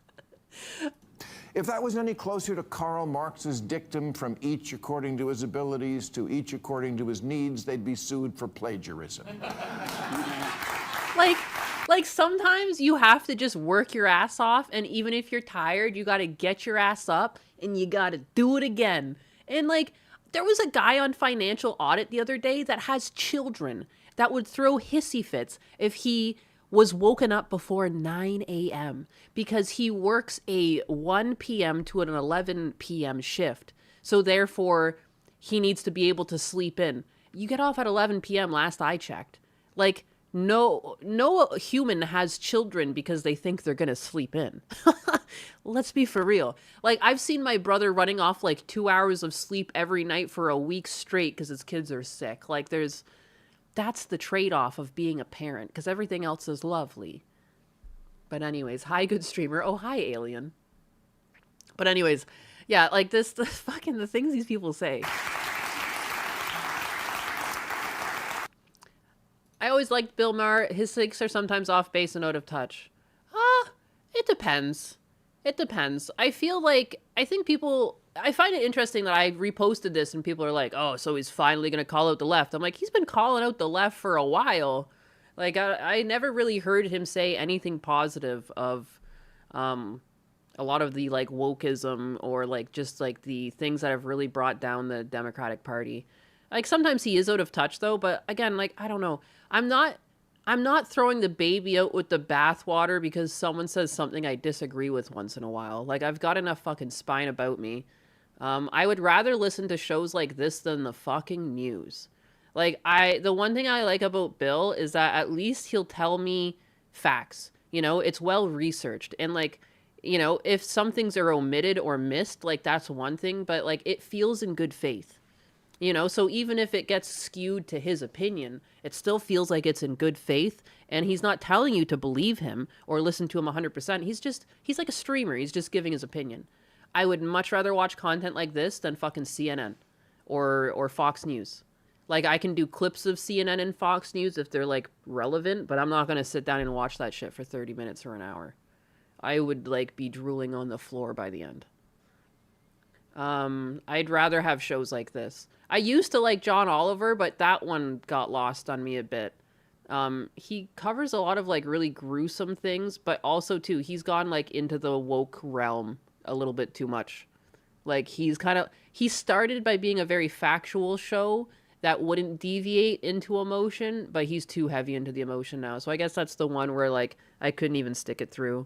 If that was any closer to Karl Marx's dictum, from each according to his abilities to each according to his needs, they'd be sued for plagiarism. Like sometimes you have to just work your ass off, and even if you're tired, you got to get your ass up and you got to do it again. And like, there was a guy on Financial Audit the other day that has children that would throw hissy fits if he was woken up before 9 a.m. because he works a 1 p.m. to an 11 p.m. shift. So therefore, he needs to be able to sleep in. You get off at 11 p.m. last I checked. Like, no human has children because they think they're going to sleep in. Let's be for real. Like, I've seen my brother running off like 2 hours of sleep every night for a week straight because his kids are sick. Like, that's the trade-off of being a parent, because everything else is lovely. But anyways, hi, good streamer. Oh, hi, alien. But anyways, yeah, like the things these people say. I always liked Bill Maher. His takes are sometimes off base and out of touch. It depends. It depends. I think people, I find it interesting that I reposted this and people are like, oh, so he's finally going to call out the left. I'm like, he's been calling out the left for a while. Like, I never really heard him say anything positive of a lot of the, like, wokeism or, like, just, like, the things that have really brought down the Democratic Party. Like, sometimes he is out of touch, though, but, again, like, I don't know. I'm not throwing the baby out with the bathwater because someone says something I disagree with once in a while. Like, I've got enough fucking spine about me. I would rather listen to shows like this than the fucking news. Like, the one thing I like about Bill is that at least he'll tell me facts. You know, it's well researched. And, like, you know, if some things are omitted or missed, like, that's one thing. But, like, it feels in good faith. You know, so even if it gets skewed to his opinion, it still feels like it's in good faith. And he's not telling you to believe him or listen to him 100%. He's like a streamer. He's just giving his opinion. I would much rather watch content like this than fucking CNN or Fox News. Like, I can do clips of CNN and Fox News if they're, like, relevant, but I'm not going to sit down and watch that shit for 30 minutes or an hour. I would, like, be drooling on the floor by the end. I'd rather have shows like this. I used to like John Oliver, but that one got lost on me a bit. He covers a lot of, like, really gruesome things, but also, too, he's gone, like, into the woke realm a little bit too much. Like, he started by being a very factual show that wouldn't deviate into emotion, but he's too heavy into the emotion now. So I guess that's the one where, like, I couldn't even stick it through.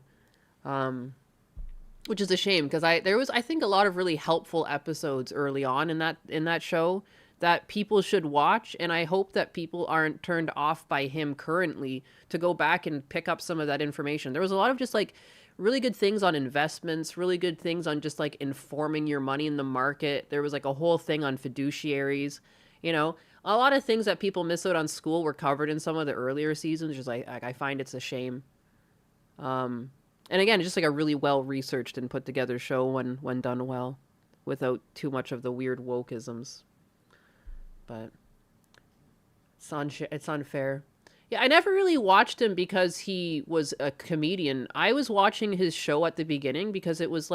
Which is a shame, because there was, I think, a lot of really helpful episodes early on in that show that people should watch, and I hope that people aren't turned off by him currently to go back and pick up some of that information. There was a lot of just, like, really good things on investments, really good things on just, like, informing your money in the market. There was, like, a whole thing on fiduciaries. You know, a lot of things that people miss out on school were covered in some of the earlier seasons. Just like I find it's a shame. And again, just like a really well researched and put together show when done well, without too much of the weird wokeisms. But it's unfair. Yeah, I never really watched him because he was a comedian. I was watching his show at the beginning because it was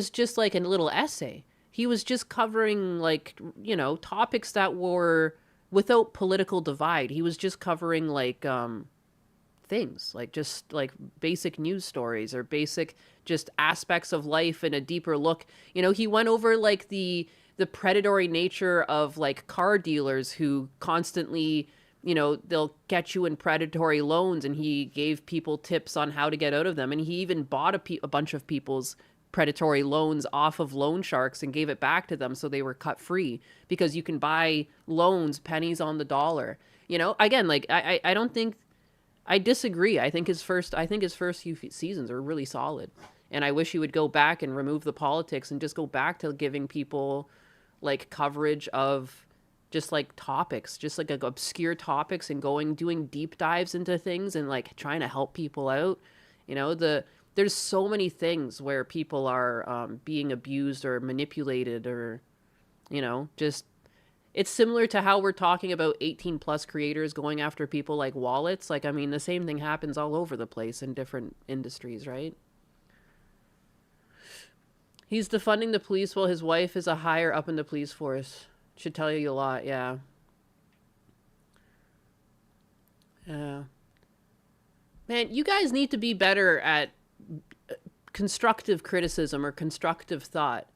just like a little essay. He was just covering, like, you know, topics that were without political divide. He was just covering, like, things, like, just, like, basic news stories or basic just aspects of life and a deeper look. You know, he went over, like, the predatory nature of, like, car dealers who constantly, you know, they'll get you in predatory loans, and he gave people tips on how to get out of them. And he even bought a bunch of people's predatory loans off of loan sharks and gave it back to them so they were cut free, because you can buy loans pennies on the dollar. You know, again, like, I don't think, I disagree. I think his first few seasons are really solid, and I wish he would go back and remove the politics and just go back to giving people, like, coverage of just, like, topics, just like obscure topics, and doing deep dives into things and, like, trying to help people out. You know, there's so many things where people are being abused or manipulated, or, you know, just, it's similar to how we're talking about 18 plus creators going after people like wallets. Like, I mean, the same thing happens all over the place in different industries, right? He's defunding the police while his wife is a higher up in the police force. Should tell you a lot, yeah. Yeah. Man, you guys need to be better at constructive criticism or constructive thought.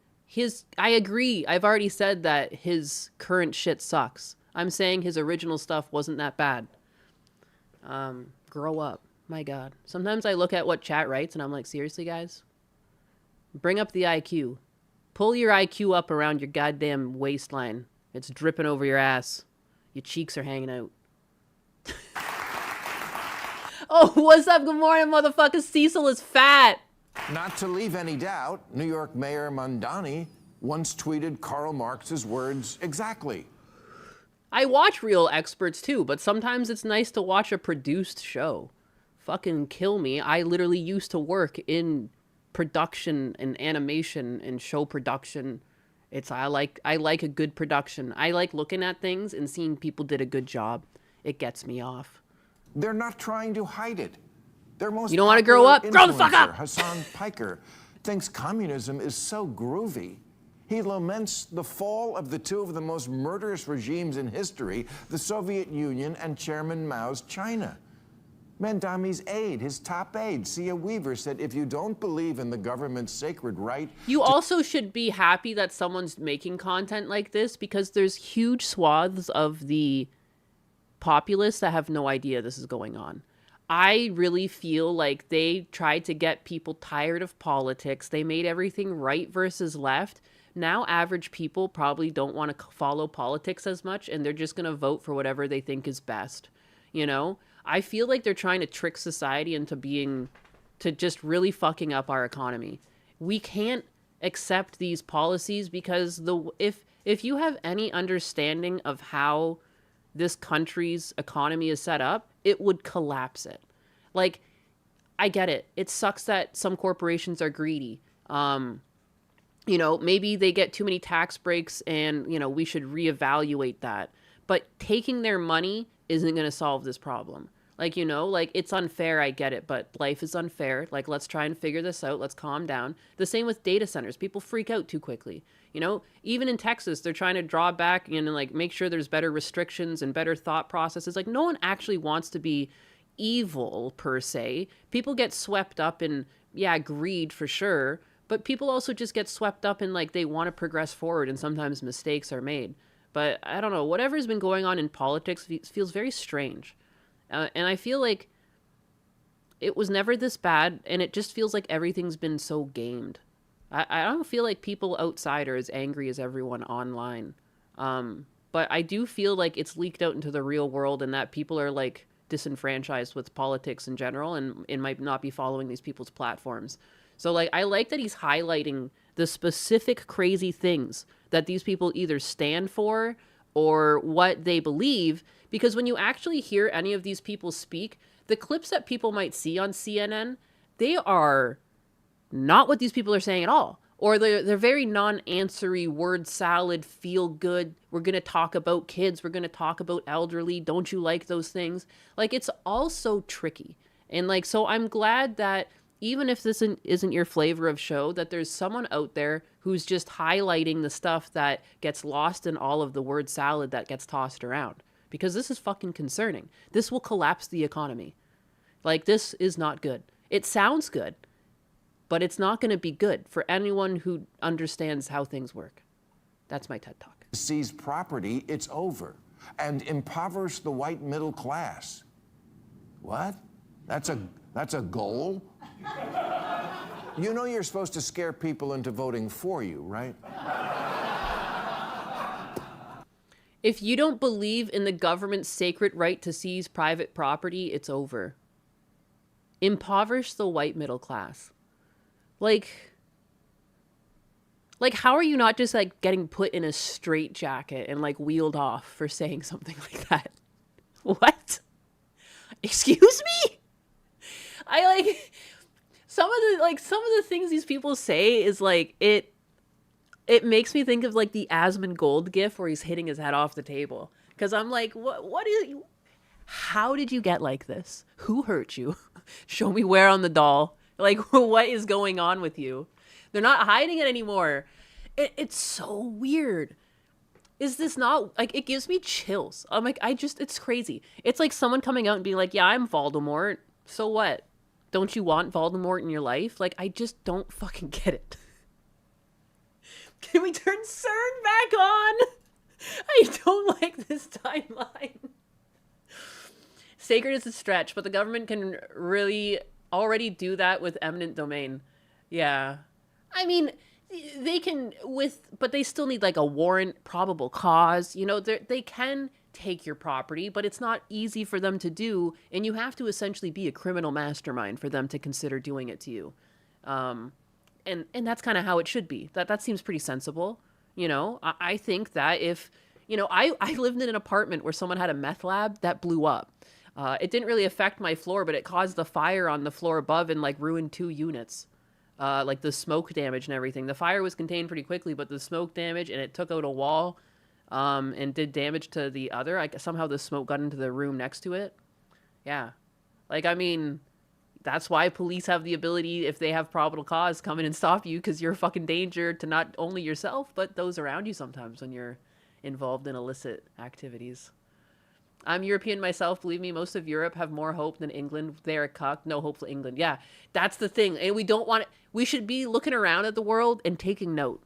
I agree. I've already said that his current shit sucks. I'm saying his original stuff wasn't that bad. Grow up. My God. Sometimes I look at what chat writes and I'm like, seriously, guys? Bring up the IQ. Pull your IQ up around your goddamn waistline. It's dripping over your ass. Your cheeks are hanging out. Oh, what's up? Good morning, motherfucker. Cecil is fat. Not to leave any doubt, New York Mayor Mamdani once tweeted Karl Marx's words exactly. I watch Real Experts too, but sometimes it's nice to watch a produced show. Fucking kill me. I literally used to work in production and animation and show production. I like a good production. I like looking at things and seeing people did a good job. It gets me off. They're not trying to hide it. Their most You don't want to grow up? Grow the fuck influencer, up! Hassan Piker thinks communism is so groovy. He laments the fall of the two of the most murderous regimes in history, the Soviet Union and Chairman Mao's China. Mamdani's aide, his top aide, Sia Weaver, said, if you don't believe in the government's sacred right... You also should be happy that someone's making content like this, because there's huge swaths of the populace that have no idea this is going on. I really feel like they tried to get people tired of politics. They made everything right versus left. Now average people probably don't want to follow politics as much, and they're just going to vote for whatever they think is best. You know? I feel like they're trying to trick society into just really fucking up our economy. We can't accept these policies because if you have any understanding of how this country's economy is set up, it would collapse it. Like, I get it. It sucks that some corporations are greedy. You know, maybe they get too many tax breaks and, you know, we should reevaluate that. But taking their money isn't going to solve this problem. Like, you know, like, it's unfair, I get it, but life is unfair. Like, let's try and figure this out. Let's calm down. The same with data centers. People freak out too quickly. You know, even in Texas, they're trying to draw back and, like, make sure there's better restrictions and better thought processes. Like, no one actually wants to be evil, per se. People get swept up in, yeah, greed for sure, but people also just get swept up in, like, they want to progress forward and sometimes mistakes are made. But I don't know, whatever's been going on in politics feels very strange. And I feel like it was never this bad, and it just feels like everything's been so gamed. I don't feel like people outside are as angry as everyone online. But I do feel like it's leaked out into the real world and that people are, like, disenfranchised with politics in general and might not be following these people's platforms. So, like, I like that he's highlighting the specific crazy things that these people either stand for or what they believe, because when you actually hear any of these people speak, the clips that people might see on CNN, they are not what these people are saying at all. Or they're very non-answery, word salad, feel good. We're going to talk about kids. We're going to talk about elderly. Don't you like those things? Like, it's all so tricky. And, like, so I'm glad that even if this isn't your flavor of show, that there's someone out there who's just highlighting the stuff that gets lost in all of the word salad that gets tossed around. Because this is fucking concerning. This will collapse the economy. Like, this is not good. It sounds good, but it's not going to be good for anyone who understands how things work. That's my TED Talk. Seize property, it's over. And impoverish the white middle class. What? That's a goal? You know you're supposed to scare people into voting for you, right? If you don't believe in the government's sacred right to seize private property, it's over. Impoverish the white middle class. Like, how are you not just, like, getting put in a straitjacket and, like, wheeled off for saying something like that? What? Excuse me? Some of the things these people say is, like, it makes me think of, like, the Asmund Gold gif where he's hitting his head off the table. Because I'm like, how did you get like this? Who hurt you? Show me where on the doll. Like, what is going on with you? They're not hiding it anymore. It's so weird. Is this not, like, it gives me chills. I'm like, it's crazy. It's like someone coming out and being like, yeah, I'm Voldemort. So what? Don't you want Voldemort in your life? Like, I just don't fucking get it. Can we turn CERN back on? I don't like this timeline. Sacred is a stretch, but the government can really already do that with eminent domain. Yeah. I mean, they can but they still need like a warrant, probable cause. You know, they can take your property, but it's not easy for them to do, and you have to essentially be a criminal mastermind for them to consider doing it to you. And that's kind of how it should be. That seems pretty sensible. You know, I think that if, you know, I lived in an apartment where someone had a meth lab that blew up. It didn't really affect my floor, but it caused the fire on the floor above and like ruined 2 units. Like the smoke damage and everything. The fire was contained pretty quickly, but the smoke damage, and it took out a wall and did damage to the other. Somehow the smoke got into the room next to it. Yeah. Like, I mean, that's why police have the ability, if they have probable cause, come in and stop you, because you're a fucking danger to not only yourself, but those around you sometimes when you're involved in illicit activities. I'm European myself. Believe me, most of Europe have more hope than England. They're cucked. No hope for England. Yeah, that's the thing. And we don't want it. We should be looking around at the world and taking note.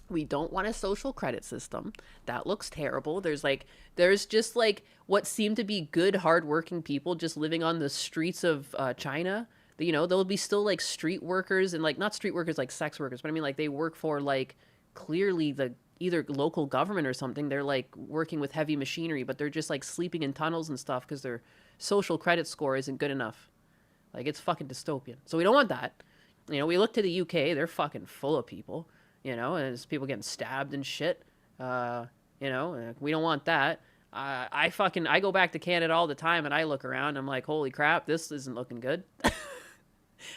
We don't want a social credit system. That looks terrible. There's just like what seem to be good, hardworking people just living on the streets of China. You know, there'll be still like street workers and like, not street workers like sex workers, but I mean like they work for like clearly the either local government or something. They're like working with heavy machinery, but they're just like sleeping in tunnels and stuff because their social credit score isn't good enough. Like, it's fucking dystopian. So we don't want that. You know, we look to the UK, they're fucking full of people, you know, and there's people getting stabbed and shit. You know, we don't want that. I go back to Canada all the time and I look around and I'm like, holy crap, this isn't looking good.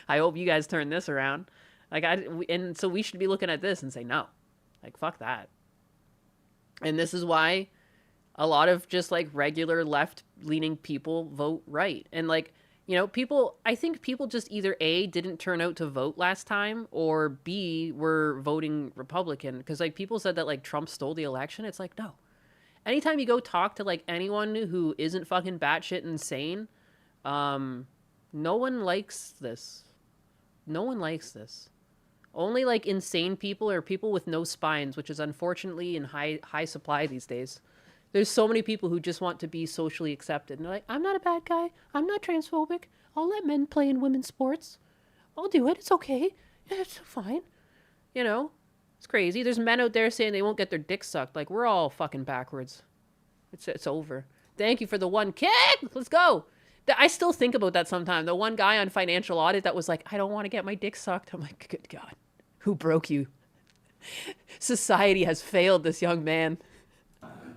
I hope you guys turn this around. And so we should be looking at this and say, no, like, fuck that. And this is why a lot of just like regular left leaning people vote right. And like, you know, I think people just either A, didn't turn out to vote last time, or B, were voting Republican. Because like people said that like Trump stole the election. It's like, no. Anytime you go talk to like anyone who isn't fucking batshit insane, no one likes this. No one likes this. Only like insane people or people with no spines, which is unfortunately in high supply these days. There's so many people who just want to be socially accepted. And they're like, I'm not a bad guy. I'm not transphobic. I'll let men play in women's sports. I'll do it. It's okay. It's fine. You know, it's crazy. There's men out there saying they won't get their dick sucked. Like, we're all fucking backwards. It's over. Thank you for the one kick. Let's go. I still think about that sometimes. The one guy on Financial Audit that was like, I don't want to get my dick sucked. I'm like, good God. Who broke you? Society has failed this young man.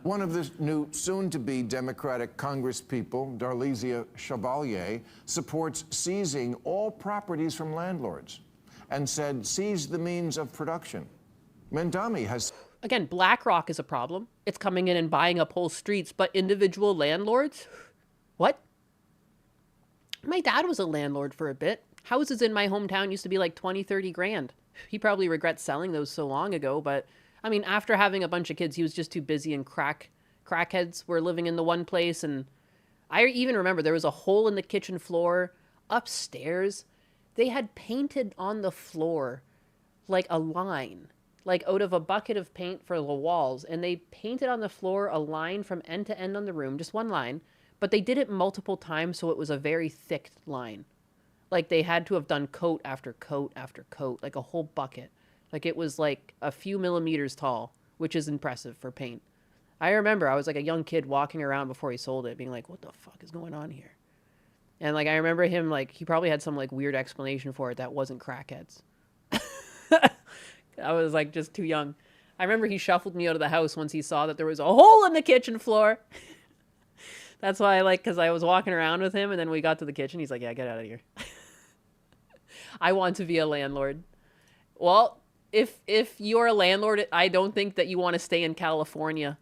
One of the new soon-to-be Democratic congresspeople, Darlisia Chevalier, supports seizing all properties from landlords and said seize the means of production. Mendami has... Again, BlackRock is a problem. It's coming in and buying up whole streets, but individual landlords? What? My dad was a landlord for a bit. Houses in my hometown used to be like 20, 30 grand. He probably regrets selling those so long ago, but I mean, after having a bunch of kids, he was just too busy, and crackheads were living in the one place. And I even remember there was a hole in the kitchen floor upstairs. They had painted on the floor like a line, like out of a bucket of paint for the walls. And they painted on the floor a line from end to end on the room, just one line. But they did it multiple times, so it was a very thick line. Like, they had to have done coat after coat after coat, like a whole bucket. Like, it was like a few millimeters tall, which is impressive for paint. I remember I was like a young kid walking around before he sold it, being like, what the fuck is going on here? And like, I remember him, like, he probably had some like weird explanation for it that wasn't crackheads. I was like just too young. I remember he shuffled me out of the house once he saw that there was a hole in the kitchen floor. That's why I because I was walking around with him, and then we got to the kitchen. He's like, yeah, get out of here. I want to be a landlord. Well, if you're a landlord, I don't think that you want to stay in California,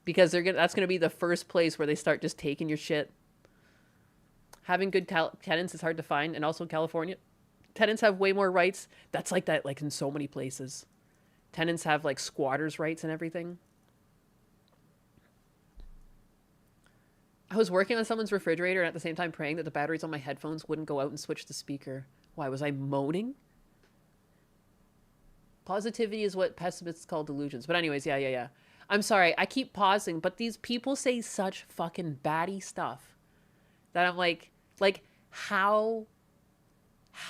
because that's going to be the first place where they start just taking your shit. Having good tenants is hard to find, and also California, tenants have way more rights. That's like that like in so many places. Tenants have like squatters' rights and everything. I was working on someone's refrigerator and at the same time praying that the batteries on my headphones wouldn't go out and switch the speaker. Why, was I moaning? Positivity is what pessimists call delusions. But anyways, yeah. I'm sorry, I keep pausing, but these people say such fucking batty stuff that I'm like how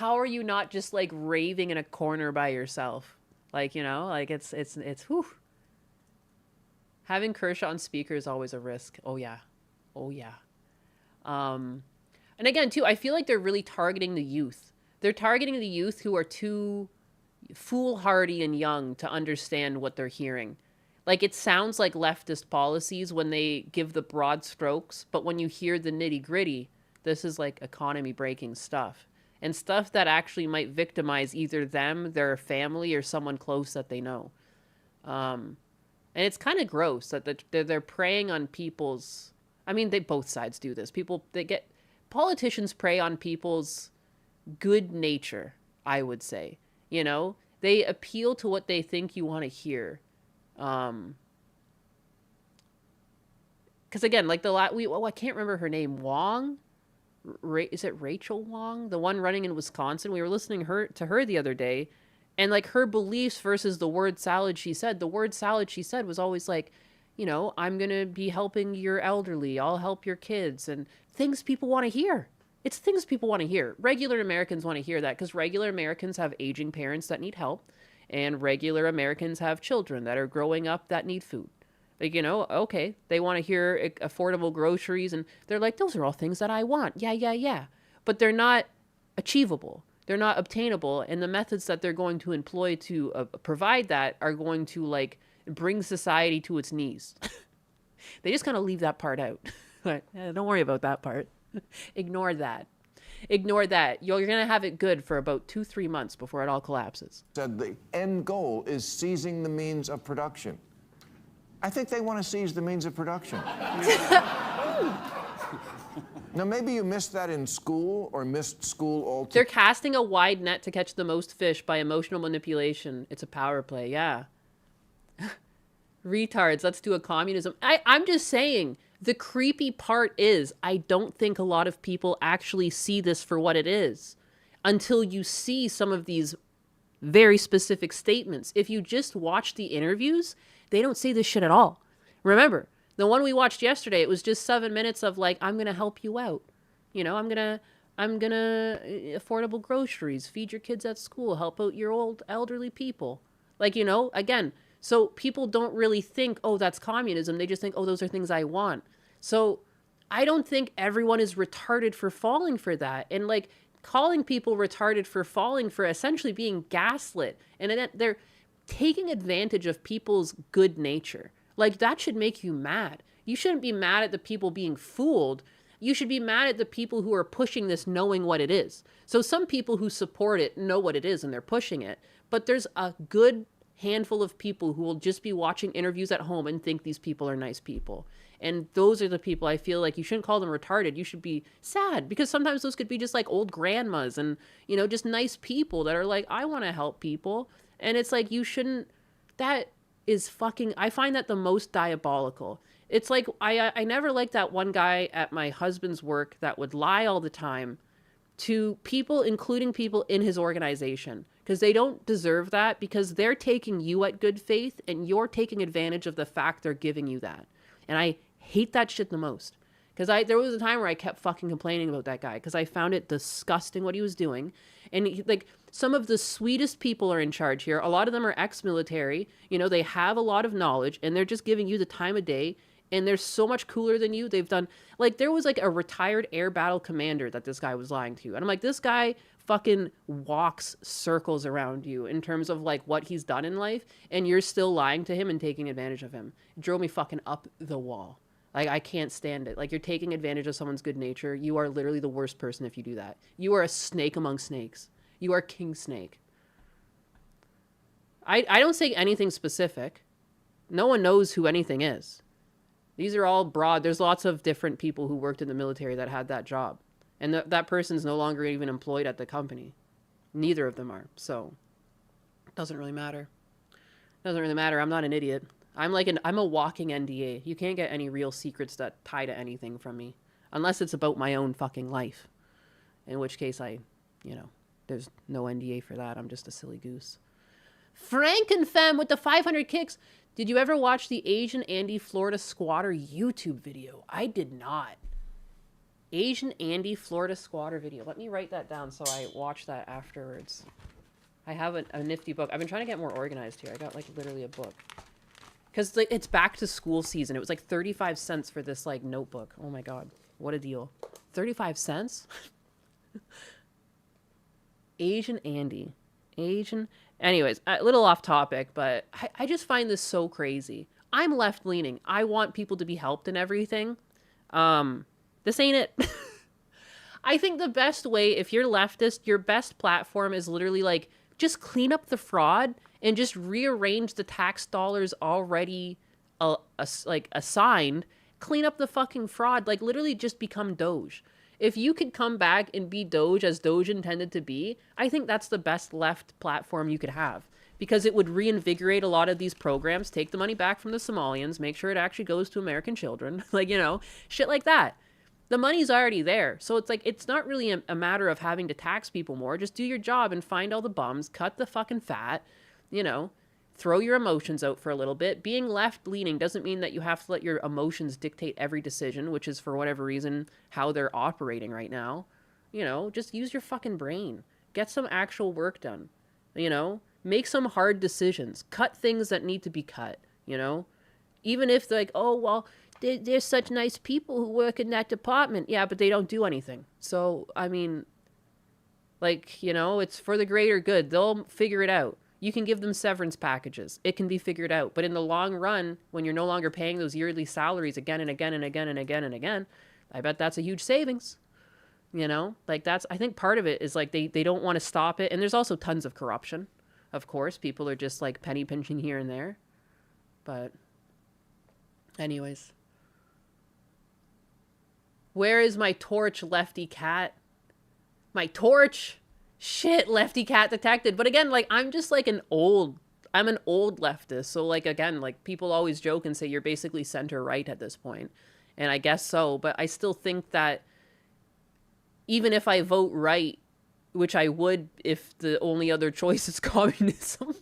are you not just like raving in a corner by yourself? Like, you know, like it's whew. Having Kershaw on speaker is always a risk. Oh yeah. Oh yeah. And again, too, I feel like they're really targeting the youth. They're targeting the youth who are too foolhardy and young to understand what they're hearing. Like, it sounds like leftist policies when they give the broad strokes, but when you hear the nitty gritty, this is like economy breaking stuff. And stuff that actually might victimize either them, their family, or someone close that they know. And it's kind of gross that they're preying on people's... I mean, both sides do this. Politicians prey on people's good nature, I would say. You know? They appeal to what they think you want to hear. Because again, like I can't remember her name. Wong? Is it Rachel Wong? The one running in Wisconsin? We were listening to her the other day. And like her beliefs versus the word salad she said. The word salad she said was always like, you know, I'm going to be helping your elderly. I'll help your kids. And things people want to hear. It's things people want to hear. Regular Americans want to hear that because regular Americans have aging parents that need help. And regular Americans have children that are growing up that need food. Like, you know, okay, they want to hear affordable groceries. And they're like, those are all things that I want. Yeah. But they're not achievable. They're not obtainable. And the methods that they're going to employ to provide that are going to, like, bring society to its knees. They just kind of leave that part out. But don't worry about that part. Ignore that. Ignore that. You're going to have it good for about 2-3 months before it all collapses. Said the end goal is seizing the means of production. I think they want to seize the means of production. Now, maybe you missed that in school or missed school altogether. They're casting a wide net to catch the most fish by emotional manipulation. It's a power play, yeah. Retards, let's do a communism. I'm just saying, the creepy part is I don't think a lot of people actually see this for what it is until you see some of these very specific statements. If you just watch the interviews, they don't say this shit at all. Remember, the one we watched yesterday, it was just 7 minutes of like, I'm going to help you out. You know, I'm going to affordable groceries, feed your kids at school, help out your old elderly people. Like, you know, again, so people don't really think, oh, that's communism. They just think, oh, those are things I want. So I don't think everyone is retarded for falling for that. And like calling people retarded for falling for essentially being gaslit. And then they're taking advantage of people's good nature. Like that should make you mad. You shouldn't be mad at the people being fooled. You should be mad at the people who are pushing this knowing what it is. So some people who support it know what it is and they're pushing it. But there's a good handful of people who will just be watching interviews at home and think these people are nice people. And those are the people I feel like you shouldn't call them retarded. You should be sad because sometimes those could be just like old grandmas and, you know, just nice people that are like, I want to help people. And it's like, you shouldn't, that is fucking, I find that the most diabolical. It's like, I never liked that one guy at my husband's work that would lie all the time to people, including people in his organization, because they don't deserve that because they're taking you at good faith and you're taking advantage of the fact they're giving you that. And I hate that shit the most because there was a time where I kept fucking complaining about that guy because I found it disgusting what he was doing. And like some of the sweetest people are in charge here. A lot of them are ex-military. You know, they have a lot of knowledge and they're just giving you the time of day. And they're so much cooler than you. They've done, like, there was, like, a retired air battle commander that this guy was lying to. And I'm like, this guy fucking walks circles around you in terms of, like, what he's done in life. And you're still lying to him and taking advantage of him. It drove me fucking up the wall. Like, I can't stand it. Like, you're taking advantage of someone's good nature. You are literally the worst person if you do that. You are a snake among snakes. You are King Snake. I don't say anything specific. No one knows who anything is. These are all broad. There's lots of different people who worked in the military that had that job. And that person's no longer even employed at the company. Neither of them are. So it doesn't really matter. Doesn't really matter. I'm not an idiot. I'm a walking NDA. You can't get any real secrets that tie to anything from me. Unless it's about my own fucking life. In which case there's no NDA for that. I'm just a silly goose. Frankenfem with the 500 kicks. Did you ever watch the Asian Andy Florida Squatter YouTube video? I did not. Asian Andy Florida Squatter video. Let me write that down so I watch that afterwards. I have a nifty book. I've been trying to get more organized here. I got like literally a book. Because like, it's back to school season. It was like 35 cents for this like notebook. Oh my god. What a deal. 35 cents? Asian Andy. Asian... Anyways, a little off topic, but I just find this so crazy. I'm left-leaning. I want people to be helped and everything. This ain't it. I think the best way, if you're leftist, your best platform is literally like, just clean up the fraud and just rearrange the tax dollars already assigned. Clean up the fucking fraud. Like, literally just become Doge. If you could come back and be Doge as Doge intended to be, I think that's the best left platform you could have. Because it would reinvigorate a lot of these programs, take the money back from the Somalians, make sure it actually goes to American children. Like, you know, shit like that. The money's already there. So it's like, it's not really a matter of having to tax people more. Just do your job and find all the bums, cut the fucking fat, you know, throw your emotions out for a little bit. Being left-leaning doesn't mean that you have to let your emotions dictate every decision, which is for whatever reason how they're operating right now. You know, just use your fucking brain. Get some actual work done. You know, make some hard decisions. Cut things that need to be cut, you know? Even if they're like, oh, well, there's such nice people who work in that department. Yeah, but they don't do anything. So, I mean, like, you know, it's for the greater good. They'll figure it out. You can give them severance packages. It can be figured out. But in the long run, when you're no longer paying those yearly salaries again and again and again and again and again, I bet that's a huge savings. You know, like that's, I think part of it is like they don't want to stop it. And there's also tons of corruption. Of course, people are just like penny pinching here and there. But anyways. Where is my torch, Lefty Cat? My torch! Shit, Lefty Cat detected. But again, like, I'm just like I'm an old leftist. So like, again, like people always joke and say you're basically center right at this point. And I guess so, but I still think that even if I vote right, which I would if the only other choice is communism.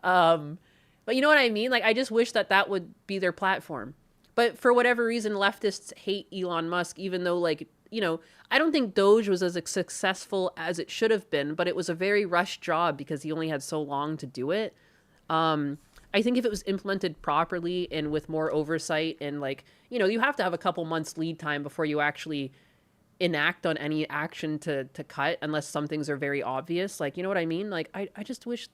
But you know what I mean? Like, I just wish that that would be their platform. But for whatever reason, leftists hate Elon Musk, even though, like, you know, I don't think Doge was as successful as it should have been, but it was a very rushed job because he only had so long to do it. I think if it was implemented properly and with more oversight and, like, you know, you have to have a couple months lead time before you actually enact on any action to cut, unless some things are very obvious. Like, you know what I mean? Like, I just wish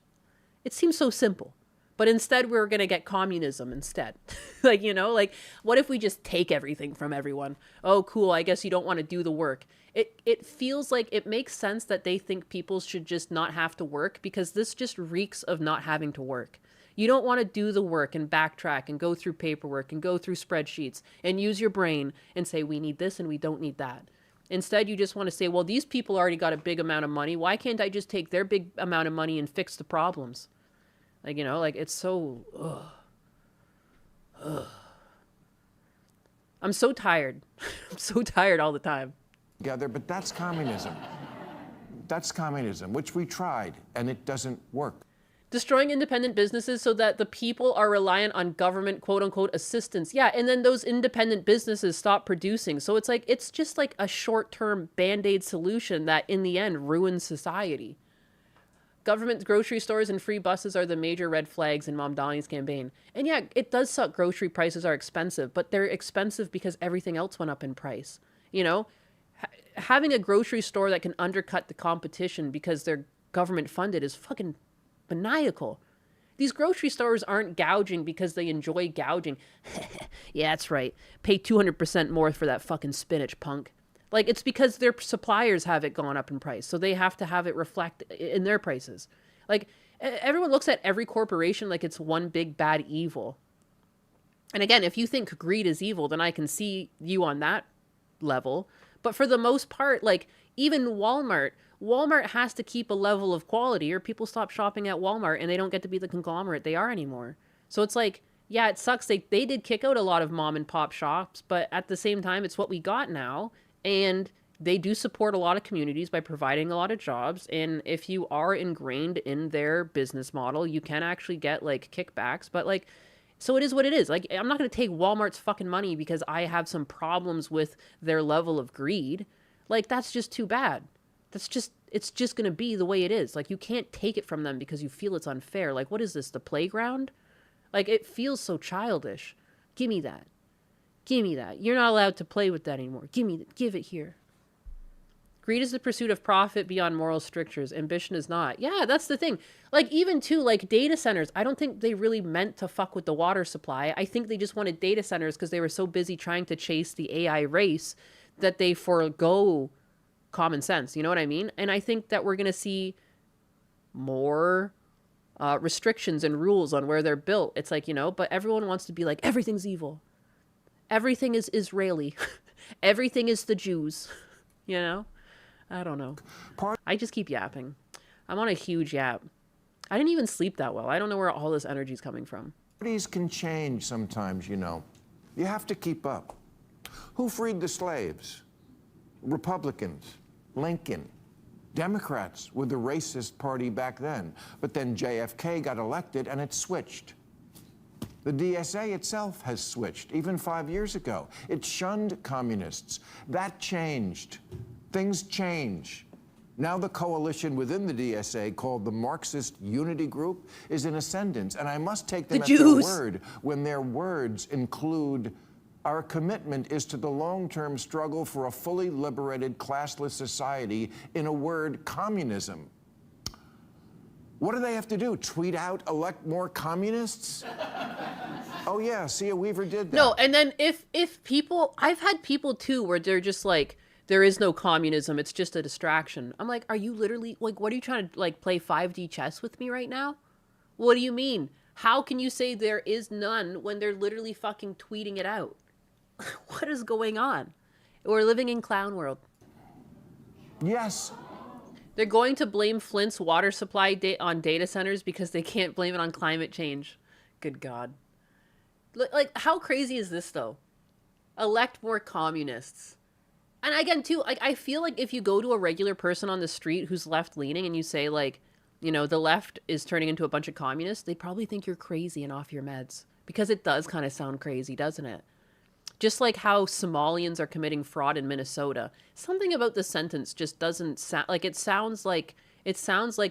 it seems so simple. But instead, we're going to get communism instead. Like, you know, like, what if we just take everything from everyone? Oh, cool. I guess you don't want to do the work. It feels like it makes sense that they think people should just not have to work, because this just reeks of not having to work. You don't want to do the work and backtrack and go through paperwork and go through spreadsheets and use your brain and say, we need this and we don't need that. Instead, you just want to say, well, these people already got a big amount of money. Why can't I just take their big amount of money and fix the problems? Like, you know, like, it's so, I'm so tired. I'm so tired all the time. Together, but that's communism. That's communism, which we tried, and it doesn't work. Destroying independent businesses so that the people are reliant on government, quote unquote, assistance. Yeah, and then those independent businesses stop producing. So it's like, it's just like a short-term Band-Aid solution that in the end ruins society. Government grocery stores and free buses are the major red flags in Mamdani's campaign. And yeah, it does suck. Grocery prices are expensive, but they're expensive because everything else went up in price. You know, having a grocery store that can undercut the competition because they're government funded is fucking maniacal. These grocery stores aren't gouging because they enjoy gouging. Yeah, that's right. Pay 200% more for that fucking spinach, punk. Like, it's because their suppliers have it gone up in price, so they have to have it reflect in their prices. Like, everyone looks at every corporation like it's one big bad evil. And again, if you think greed is evil, then I can see you on that level. But for the most part, like, even Walmart has to keep a level of quality or people stop shopping at Walmart and they don't get to be the conglomerate they are anymore. So it's like, yeah, it sucks. They did kick out a lot of mom and pop shops, but at the same time, it's what we got now. And they do support a lot of communities by providing a lot of jobs. And if you are ingrained in their business model, you can actually get, like, kickbacks. But, like, so it is what it is. Like, I'm not going to take Walmart's fucking money because I have some problems with their level of greed. Like, that's just too bad. it's just going to be the way it is. Like, you can't take it from them because you feel it's unfair. Like, what is this, the playground? Like, it feels so childish. Give me that. Give me that. You're not allowed to play with that anymore. Give it here. Greed is the pursuit of profit beyond moral strictures. Ambition is not. Yeah, that's the thing. Like, even too, like, data centers, I don't think they really meant to fuck with the water supply. I think they just wanted data centers because they were so busy trying to chase the AI race that they forego common sense. You know what I mean? And I think that we're going to see more restrictions and rules on where they're built. It's like, you know, but everyone wants to be like, everything's evil. Everything is Israeli. Everything is the Jews. You know? I don't know. I just keep yapping. I'm on a huge yap. I didn't even sleep that well. I don't know where all this energy is coming from. Parties can change sometimes, you know. You have to keep up. Who freed the slaves? Republicans, Lincoln. Democrats were the racist party back then. But then JFK got elected and it switched. The DSA itself has switched, even 5 years ago. It shunned communists. That changed. Things change. Now the coalition within the DSA, called the Marxist Unity Group, is in ascendance. And I must take them at their word when their words include, our commitment is to the long-term struggle for a fully liberated, classless society, in a word, communism. What do they have to do? Tweet out, elect more communists? Oh yeah, Sia Weaver did that. No, and then if people, I've had people too where they're just like, there is no communism, it's just a distraction. I'm like, are you literally, like, what are you trying to, like, play 5D chess with me right now? What do you mean? How can you say there is none when they're literally fucking tweeting it out? What is going on? We're living in clown world. Yes. They're going to blame Flint's water supply on data centers because they can't blame it on climate change. Good God. Like, how crazy is this, though? Elect more communists. And again, too, like, I feel like if you go to a regular person on the street who's left-leaning and you say, like, you know, the left is turning into a bunch of communists, they probably think you're crazy and off your meds. Because it does kind of sound crazy, doesn't it? Just like how Somalians are committing fraud in Minnesota. Something about the sentence just doesn't sound like, it sounds like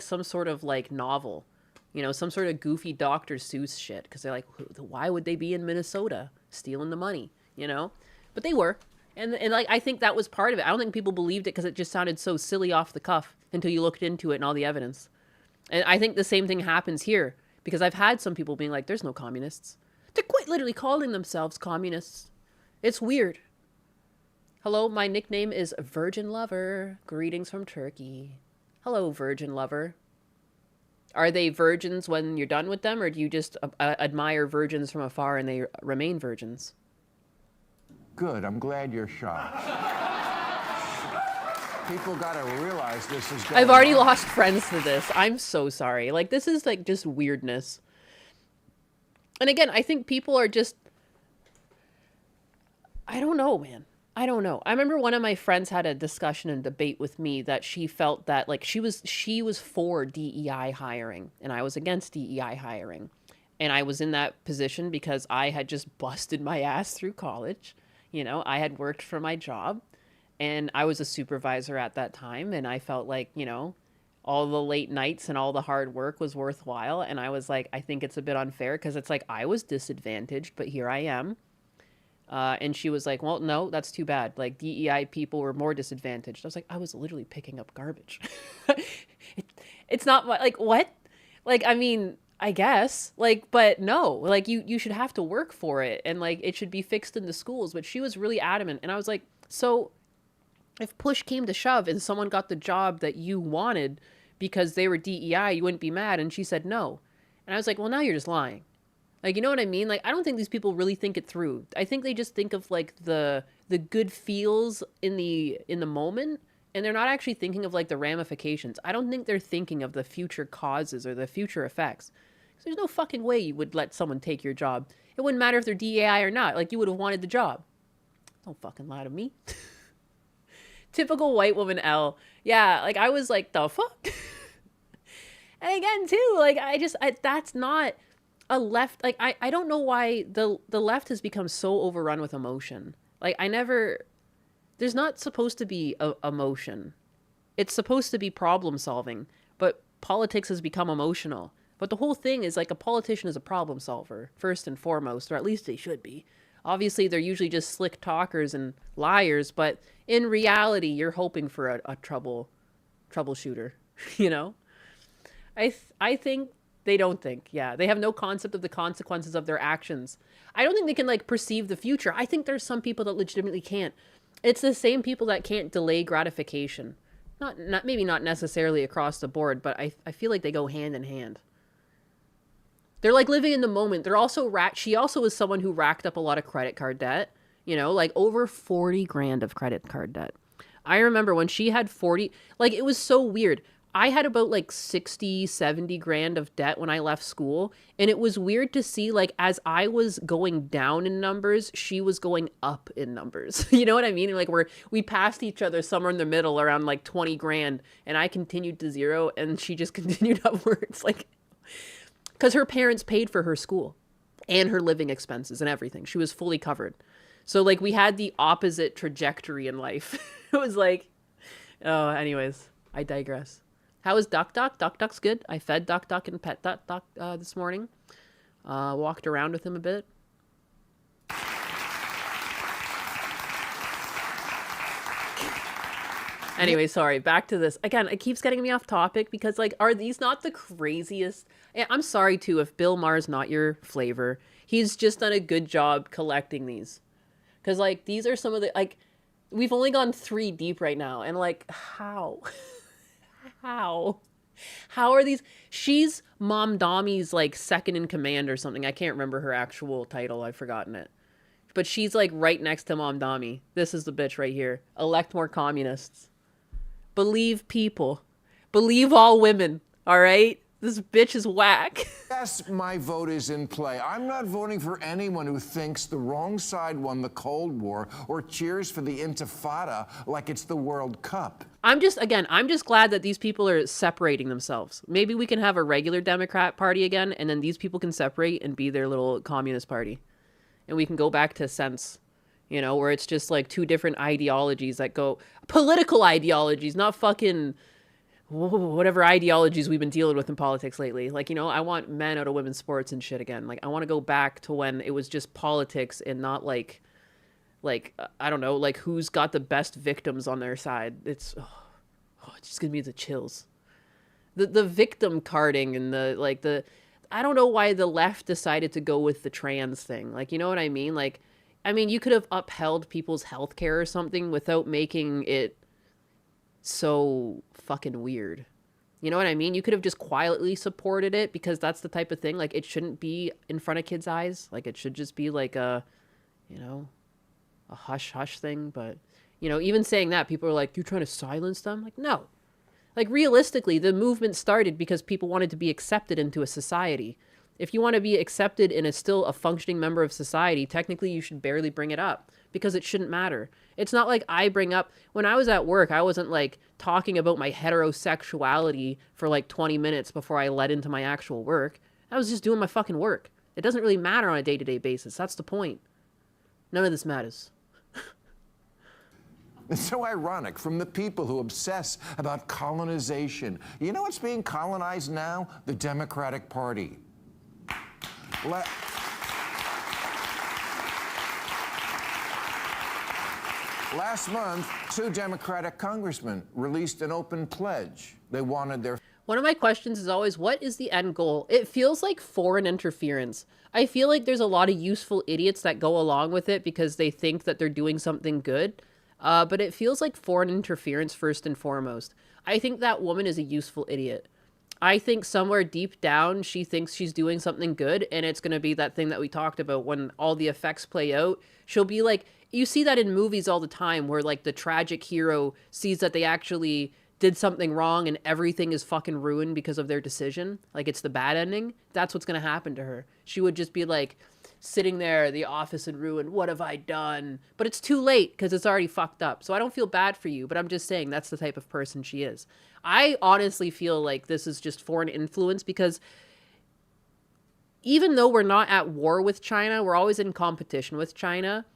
some sort of, like, novel. You know, some sort of goofy Dr. Seuss shit. Because they're like, why would they be in Minnesota stealing the money, you know? But they were. And like, I think that was part of it. I don't think people believed it because it just sounded so silly off the cuff until you looked into it and all the evidence. And I think the same thing happens here because I've had some people being like, there's no communists. They're quite literally calling themselves communists. It's weird. Hello, my nickname is Virgin Lover. Greetings from Turkey. Hello, Virgin Lover. Are they virgins when you're done with them, or do you just admire virgins from afar and they remain virgins? Good, I'm glad you're shocked. People gotta realize this is going I've already on. lost friends to this. I'm so sorry. Like, this is, like, just weirdness. And again, I think people are just... I don't know, man. I don't know. I remember one of my friends had a discussion and debate with me that she felt that, like, she was for DEI hiring, and I was against DEI hiring. And I was in that position because I had just busted my ass through college. You know, I had worked for my job and I was a supervisor at that time. And I felt like, you know, all the late nights and all the hard work was worthwhile. And I was like, I think it's a bit unfair because it's like I was disadvantaged, but here I am. And she was like, well, no, that's too bad. Like, DEI people were more disadvantaged. I was like, I was literally picking up garbage. It's not like, what? Like, I mean... I guess, like, but no, like, you should have to work for it, and, like, it should be fixed in the schools. But she was really adamant, and I was like, so if push came to shove and someone got the job that you wanted because they were DEI, you wouldn't be mad? And she said no. And I was like, well, now you're just lying. Like, you know what I mean? Like, I don't think these people really think it through. I think they just think of, like, the good feels in the moment, and they're not actually thinking of, like, the ramifications. I don't think they're thinking of the future causes or the future effects. There's no fucking way you would let someone take your job. It wouldn't matter if they're DEI or not. Like, you would have wanted the job. Don't fucking lie to me. Typical white woman L. Yeah, like, I was like, the fuck? And again, too, like, that's not a left. Like, I don't know why the left has become so overrun with emotion. Like, there's not supposed to be emotion. It's supposed to be problem solving, but politics has become emotional. But the whole thing is like a politician is a problem solver, first and foremost, or at least they should be. Obviously, they're usually just slick talkers and liars, but in reality, you're hoping for a troubleshooter, you know? I think they don't think. Yeah, they have no concept of the consequences of their actions. I don't think they can like perceive the future. I think there's some people that legitimately can't. It's the same people that can't delay gratification. Not maybe not necessarily across the board, but I feel like they go hand in hand. They're like living in the moment. They're also she also is someone who racked up a lot of credit card debt, you know, like over 40 grand of credit card debt. I remember when she had 40, like it was so weird. I had about like 60, 70 grand of debt when I left school. And it was weird to see like as I was going down in numbers, she was going up in numbers. You know what I mean? Like we passed each other somewhere in the middle around like 20 grand and I continued to zero and she just continued upwards. Like, because her parents paid for her school and her living expenses and everything. She was fully covered. So like we had the opposite trajectory in life. It was like, oh, anyways, I digress. How is Duck Duck? Duck Duck's good. I fed Duck Duck and pet Duck this morning. Walked around with him a bit. Anyway, sorry, back to this. Again, it keeps getting me off topic because, like, are these not the craziest? I'm sorry, too, if Bill Maher's not your flavor. He's just done a good job collecting these. Because, like, these are some of the, like, we've only gone 3 deep right now. And, like, how? How are these? She's Mom Dommy's like second in command or something. I can't remember her actual title. I've forgotten it. But she's like right next to Mom Dommy. This is the bitch right here. Elect more communists. Believe people. Believe all women. All right? This bitch is whack. Yes, my vote is in play. I'm not voting for anyone who thinks the wrong side won the Cold War or cheers for the Intifada like it's the World Cup. I'm just glad that these people are separating themselves. Maybe we can have a regular Democrat party again, and then these people can separate and be their little communist party. And we can go back to sense, you know, where it's just like 2 different ideologies that go, political ideologies, not fucking whatever ideologies we've been dealing with in politics lately. Like, you know, I want men out of women's sports and shit again. Like, I want to go back to when it was just politics and not like, I don't know, like who's got the best victims on their side. It's just gonna be the chills. The victim carding and I don't know why the left decided to go with the trans thing. Like, you know what I mean? Like, I mean, you could have upheld people's health care or something without making it so fucking weird. You know what I mean? You could have just quietly supported it because that's the type of thing. Like, it shouldn't be in front of kids' eyes. Like, it should just be like a, you know, a hush-hush thing. But, you know, even saying that, people are like, you're trying to silence them? Like, no. Like, realistically, the movement started because people wanted to be accepted into a society. If you want to be accepted and is still a functioning member of society, technically you should barely bring it up because it shouldn't matter. It's not like I bring up, when I was at work, I wasn't like talking about my heterosexuality for like 20 minutes before I led into my actual work. I was just doing my fucking work. It doesn't really matter on a day-to-day basis. That's the point. None of this matters. It's so ironic from the people who obsess about colonization. You know what's being colonized now? The Democratic Party. Last month, 2 Democratic congressmen released an open pledge. They wanted their... One of my questions is always, what is the end goal? It feels like foreign interference. I feel like there's a lot of useful idiots that go along with it because they think that they're doing something good. But it feels like foreign interference first and foremost. I think that woman is a useful idiot. I think somewhere deep down, she thinks she's doing something good, and it's going to be that thing that we talked about when all the effects play out. She'll be like, you see that in movies all the time where like the tragic hero sees that they actually did something wrong and everything is fucking ruined because of their decision. Like it's the bad ending. That's what's going to happen to her. She would just be like sitting there, the office in ruin. What have I done? But it's too late because it's already fucked up. So I don't feel bad for you, but I'm just saying that's the type of person she is. I honestly feel like this is just foreign influence because even though we're not at war with China, we're always in competition with China.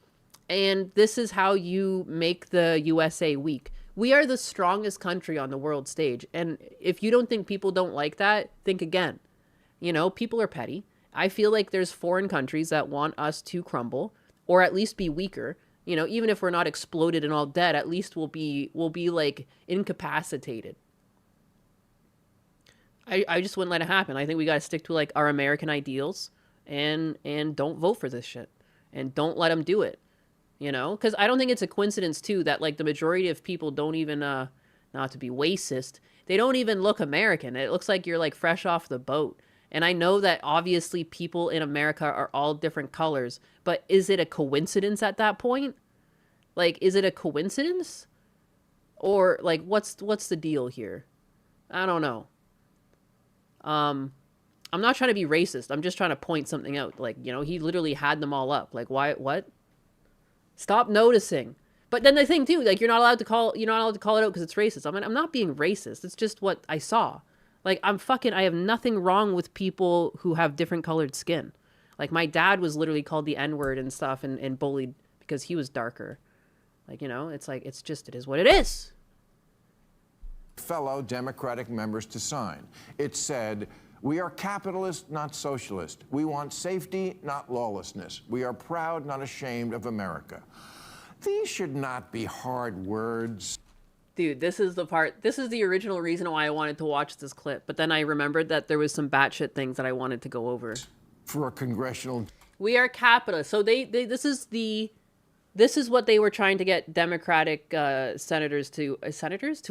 And this is how you make the USA weak. We are the strongest country on the world stage. And if you don't think people don't like that, think again. You know, people are petty. I feel like there's foreign countries that want us to crumble or at least be weaker. You know, even if we're not exploded and all dead, at least we'll be like incapacitated. I just wouldn't let it happen. I think we got to stick to like our American ideals and don't vote for this shit and don't let them do it. You know, because I don't think it's a coincidence too that like the majority of people don't even not to be racist, they don't even look American. It looks like you're like fresh off the boat. And I know that obviously people in America are all different colors, but is it a coincidence at that point? Like, is it a coincidence? Or like what's the deal here? I don't know. I'm not trying to be racist. I'm just trying to point something out. Like, you know, he literally had them all up. Like, why? What? Stop noticing. But then the thing too, like, you're not allowed to call it out because it's racist. I mean, I'm not being racist. It's just what I saw. Like, I have nothing wrong with people who have different colored skin. Like, my dad was literally called the N-word and stuff and bullied because he was darker. Like, you know, it's like, it is what it is. Fellow Democratic members to sign. It said, "We are capitalist, not socialist. We want safety, not lawlessness. We are proud, not ashamed of America." These should not be hard words. Dude, this is the original reason why I wanted to watch this clip. But then I remembered that there was some batshit things that I wanted to go over. For a congressional... We are capitalists. So this is what they were trying to get Democratic senators to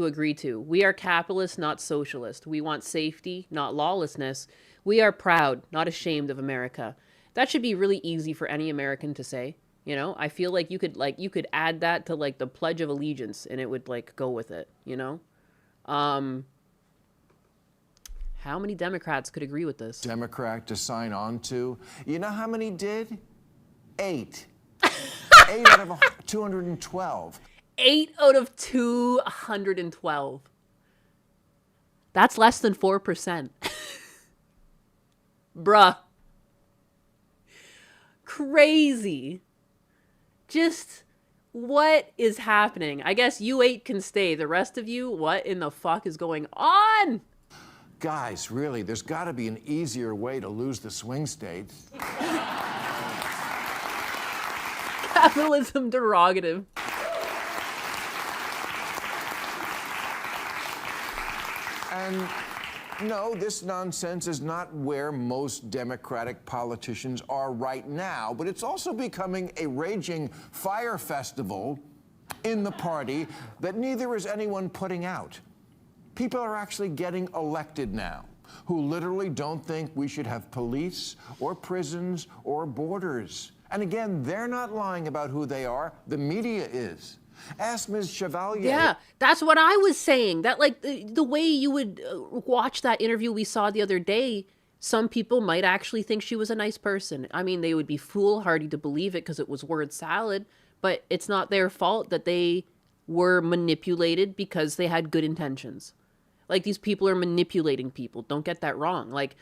agree to. We are capitalists, not socialist. We want safety, not lawlessness. We are proud, not ashamed of America. That should be really easy for any American to say. You know, I feel like you could add that to like the Pledge of Allegiance and it would like go with it, you know? How many Democrats could agree with this? Democrat to sign on to. You know how many did? 8. 8 out of 212. 8 out of 212. That's less than 4%. Bruh. Crazy. Just, what is happening? I guess you 8 can stay. The rest of you, what in the fuck is going on? Guys, really, there's got to be an easier way to lose the swing states. Capitalism derogative. And no, this nonsense is not where most Democratic politicians are right now, but it's also becoming a raging fire festival in the party that neither is anyone putting out. People are actually getting elected now who literally don't think we should have police or prisons or borders. And again, they're not lying about who they are. The media is. Ask Ms. Chevalier. Yeah, that's what I was saying. That, like, the way you would watch that interview we saw the other day, some people might actually think she was a nice person. I mean, they would be foolhardy to believe it because it was word salad, but it's not their fault that they were manipulated because they had good intentions. Like, these people are manipulating people. Don't get that wrong. Like,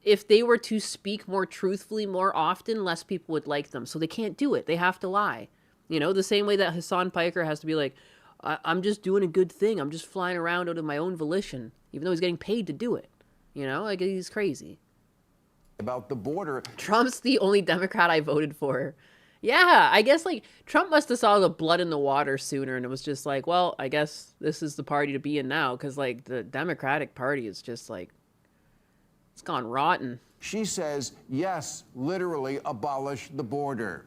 if they were to speak more truthfully more often, less people would like them. So they can't do it. They have to lie. You know, the same way that Hassan Piker has to be like, I'm just doing a good thing. I'm just flying around out of my own volition, even though he's getting paid to do it. You know, like, he's crazy. About the border. Trump's the only Democrat I voted for. Yeah, I guess, like, Trump must have saw the blood in the water sooner, and it was just like, well, I guess this is the party to be in now, because, like, the Democratic Party is just, like, it's gone rotten. She says, yes, literally abolish the border.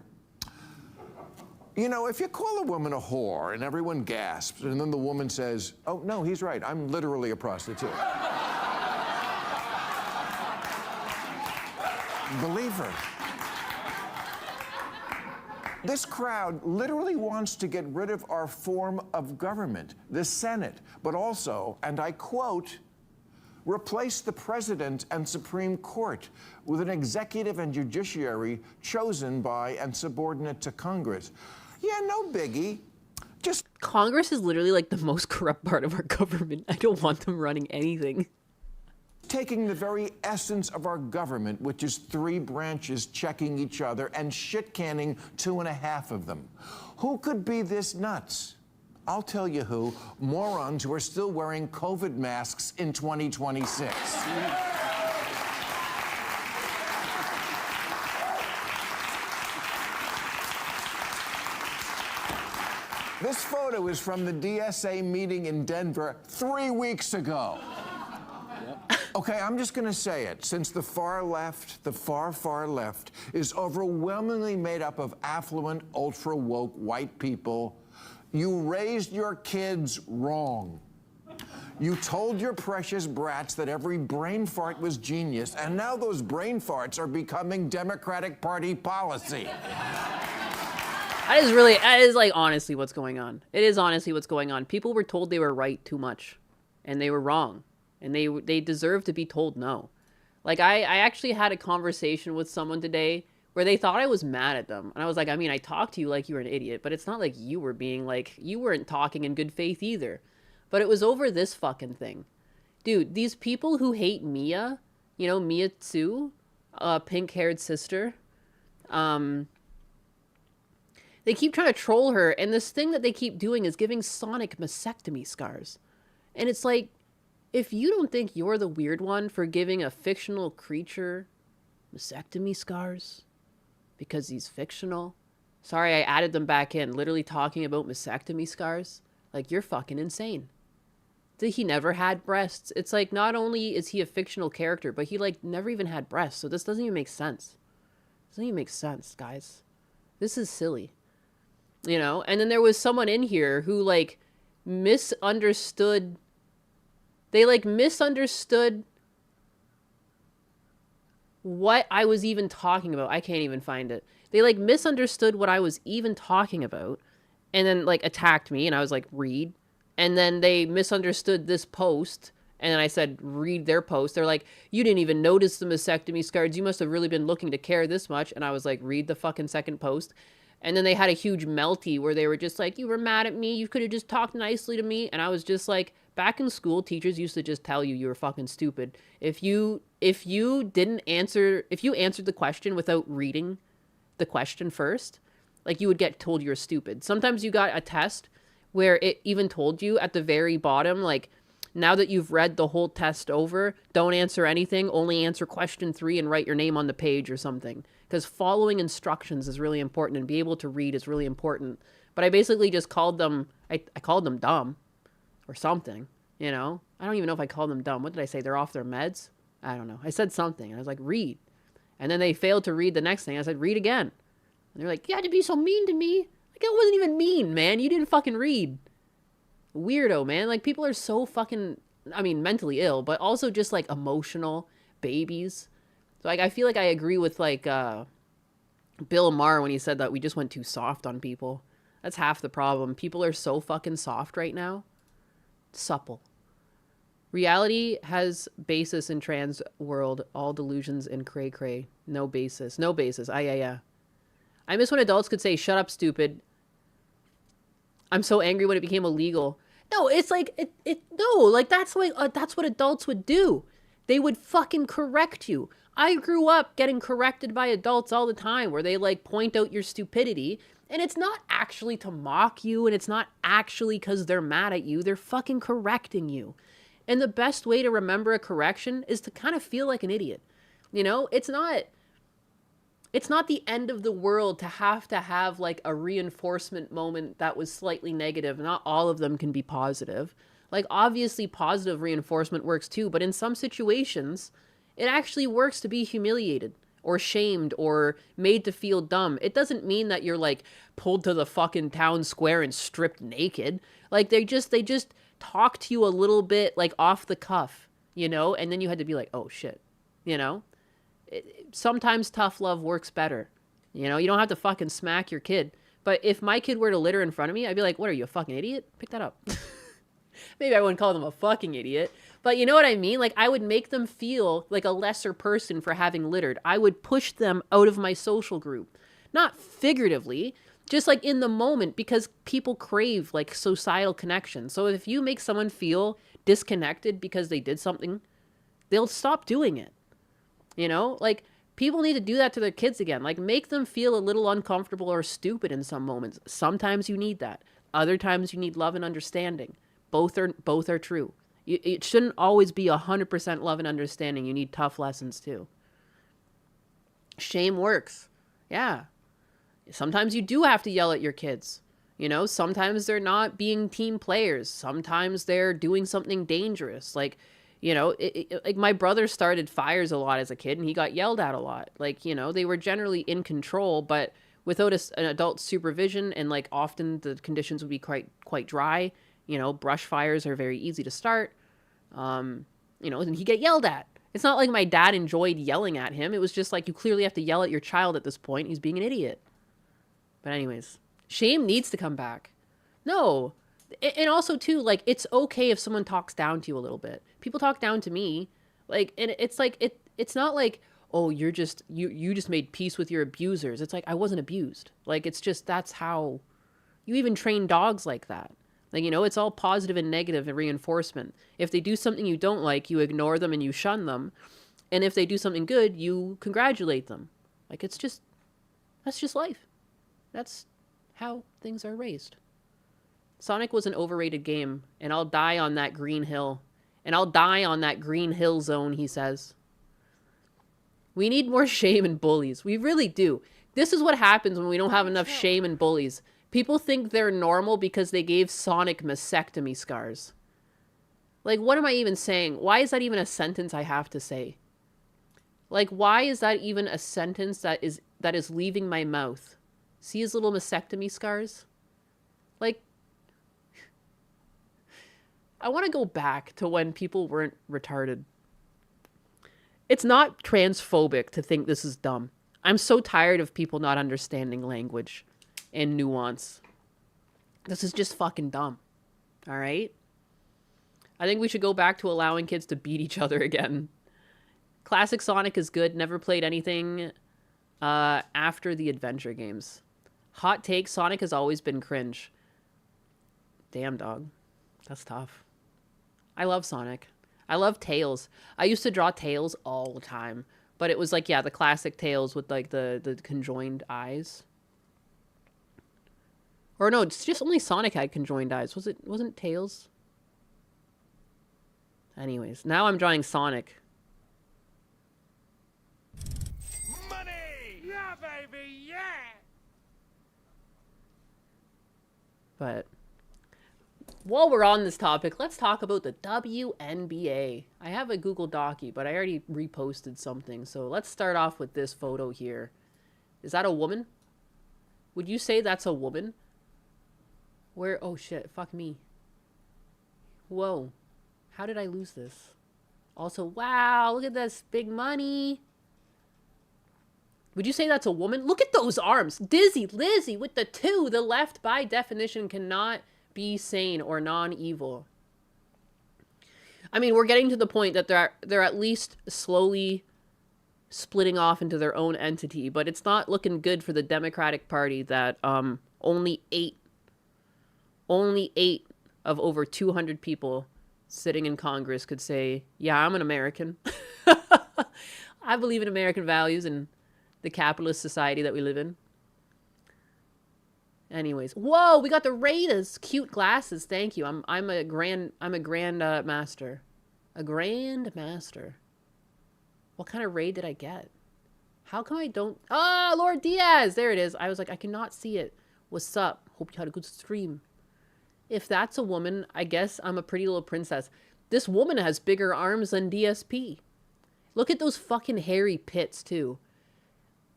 You know, if you call a woman a whore and everyone gasps, and then the woman says, oh, no, he's right, I'm literally a prostitute. Believe her. This crowd literally wants to get rid of our form of government, the Senate, but also, and I quote, replace the president and Supreme Court with an executive and judiciary chosen by and subordinate to Congress. Yeah, no biggie. Just Congress is literally like the most corrupt part of our government. I don't want them running anything. taking the very essence of our government, which is 3 branches checking each other, and shit-canning 2.5 of them. Who could be this nuts? I'll tell you who, morons who are still wearing COVID masks in 2026. This photo is from the DSA meeting in Denver 3 weeks ago. Okay, I'm just going to say it. Since the far left, the far left, is overwhelmingly made up of affluent, ultra-woke white people, you raised your kids wrong. You told your precious brats that every brain fart was genius, and now those brain farts are becoming Democratic Party policy. That is like honestly what's going on. It is honestly what's going on. People were told they were right too much, and they were wrong, and they deserve to be told no. Like I actually had a conversation with someone today where they thought I was mad at them, and I was like, I mean, I talked to you like you were an idiot, but it's not like you were being like, you weren't talking in good faith either. But it was over this fucking thing, dude. These people who hate Mia, you know, Mia Tzu, pink-haired sister, they keep trying to troll her, and this thing that they keep doing is giving Sonic mastectomy scars. And it's like, if you don't think you're the weird one for giving a fictional creature mastectomy scars because he's fictional, sorry, I added them back in, literally talking about mastectomy scars, like, you're fucking insane. He never had breasts. It's like, not only is he a fictional character, but he, like, never even had breasts, so this doesn't even make sense. It doesn't even make sense, guys. This is silly. You know, and then there was someone in here who, like, misunderstood. They, like, misunderstood what I was even talking about. I can't even find it. They, like, misunderstood what I was even talking about and then, like, attacked me. And I was like, read. And then they misunderstood this post. And then I said, read their post. They're like, you didn't even notice the mastectomy scars. You must have really been looking to care this much. And I was like, read the fucking second post. And then they had a huge melty where they were just like, you were mad at me. You could have just talked nicely to me. And I was just like, back in school, teachers used to just tell you you were fucking stupid. If you answered the question without reading the question first, like, you would get told you were stupid. Sometimes you got a test where it even told you at the very bottom, like, now that you've read the whole test over, don't answer anything, only answer question 3 and write your name on the page or something. Because following instructions is really important, and be able to read is really important. But I basically just called them, I called them dumb or something, you know? I don't even know if I called them dumb. What did I say? They're off their meds? I don't know. I said something. I was like, read. And then they failed to read the next thing. I said, read again. And they're like, you had to be so mean to me. Like, it wasn't even mean, man. You didn't fucking read. Weirdo, man. Like, people are so fucking, I mean, mentally ill, but also just, like, emotional babies. So, like, I feel like I agree with, like, Bill Maher when he said that we just went too soft on people. That's half the problem. People are so fucking soft right now. Supple. Reality has basis in trans world. All delusions in cray-cray. No basis. No basis. Yeah. I miss when adults could say, shut up, stupid. I'm so angry when it became illegal. No, it's like, no, like, that's what adults would do. They would fucking correct you. I grew up getting corrected by adults all the time where they, like, point out your stupidity, and it's not actually to mock you, and it's not actually because they're mad at you. They're fucking correcting you. And the best way to remember a correction is to kind of feel like an idiot. You know, it's not the end of the world to have like a reinforcement moment that was slightly negative. Not all of them can be positive. Like, obviously positive reinforcement works too, but in some situations, it actually works to be humiliated or shamed or made to feel dumb. It doesn't mean that you're, like, pulled to the fucking town square and stripped naked. Like, they just talk to you a little bit, like, off the cuff, you know? And then you had to be like, oh shit, you know? Sometimes tough love works better. You know, you don't have to fucking smack your kid. But if my kid were to litter in front of me, I'd be like, what are you, a fucking idiot? Pick that up. Maybe I wouldn't call them a fucking idiot. But you know what I mean? Like, I would make them feel like a lesser person for having littered. I would push them out of my social group. Not figuratively, just like in the moment, because people crave, like, societal connection. So if you make someone feel disconnected because they did something, they'll stop doing it. You know, like, people need to do that to their kids again. Like, make them feel a little uncomfortable or stupid in some moments. Sometimes you need that. Other times you need love and understanding. Both are true. It shouldn't always be 100% love and understanding. You need tough lessons too. Shame works. Yeah. Sometimes you do have to yell at your kids. You know, sometimes they're not being team players. Sometimes they're doing something dangerous. Like, you know, like my brother started fires a lot as a kid and he got yelled at a lot. Like, you know, they were generally in control, but without an adult supervision, and like often the conditions would be quite dry. You know, brush fires are very easy to start. You know, and he get yelled at. It's not like my dad enjoyed yelling at him. It was just like, you clearly have to yell at your child at this point. He's being an idiot. But anyways, shame needs to come back. No. And also too, like, it's okay if someone talks down to you a little bit. People talk down to me. Like, and it's like, it's not like, oh, you just made peace with your abusers. It's like, I wasn't abused. Like, it's just, that's how you even train dogs like that. Like, you know, it's all positive and negative and reinforcement. If they do something you don't like, you ignore them and you shun them. And if they do something good, you congratulate them. Like, it's just, that's just life. That's how things are raised. Sonic was an overrated game, and I'll die on that green hill. And I'll die on that green hill zone, he says. We need more shame and bullies. We really do. This is what happens when we don't have enough shame and bullies. People think they're normal because they gave Sonic mastectomy scars. Like, what am I even saying? Why is that even a sentence I have to say? Like, why is that even a sentence that is leaving my mouth? See his little mastectomy scars? Like, I want to go back to when people weren't retarded. It's not transphobic to think this is dumb. I'm so tired of people not understanding language and nuance. This is just fucking dumb. All right? I think we should go back to allowing kids to beat each other again. Classic Sonic is good. Never played anything after the adventure games. Hot take, Sonic has always been cringe. Damn, dog. That's tough. I love Sonic. I love Tails. I used to draw Tails all the time. But it was like, yeah, the classic Tails with like the conjoined eyes. Or no, it's just only Sonic had conjoined eyes. Wasn't Tails? Anyways, now I'm drawing Sonic. Money! Yeah, baby, yeah! But while we're on this topic, let's talk about the WNBA. I have a Google Docie, but I already reposted something. So let's start off with this photo here. Is that a woman? Would you say that's a woman? Where? Oh shit, fuck me. Whoa. How did I lose this? Also, wow, look at this big money. Would you say that's a woman? Look at those arms. Dizzy Lizzy with the 2. The left, by definition, cannot be sane or non-evil. I mean, we're getting to the point that they're at least slowly splitting off into their own entity, but it's not looking good for the Democratic Party that only 8 of over 200 people sitting in Congress could say, yeah, I'm an American. I believe in American values and the capitalist society that we live in. Anyways, whoa, we got the Raiders. Cute glasses, thank you. I'm a grand master. A grand master. What kind of raid did I get? How come I don't... Ah, Lord Diaz! There it is. I was like, I cannot see it. What's up? Hope you had a good stream. If that's a woman, I guess I'm a pretty little princess. This woman has bigger arms than DSP. Look at those fucking hairy pits, too.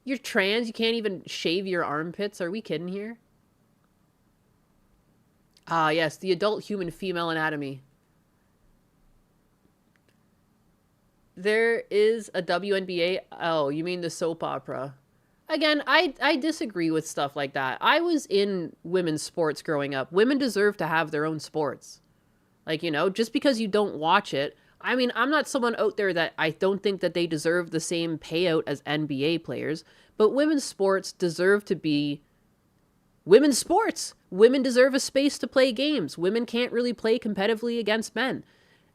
You're trans? You can't even shave your armpits? Are we kidding here? Ah, yes, the adult human female anatomy. There is a WNBA. Oh, you mean the soap opera? Again, I disagree with stuff like that. I was in women's sports growing up. Women deserve to have their own sports. Like, you know, just because you don't watch it. I mean, I'm not someone out there that I don't think that they deserve the same payout as NBA players. But women's sports deserve to be women's sports. Women deserve a space to play games. Women can't really play competitively against men.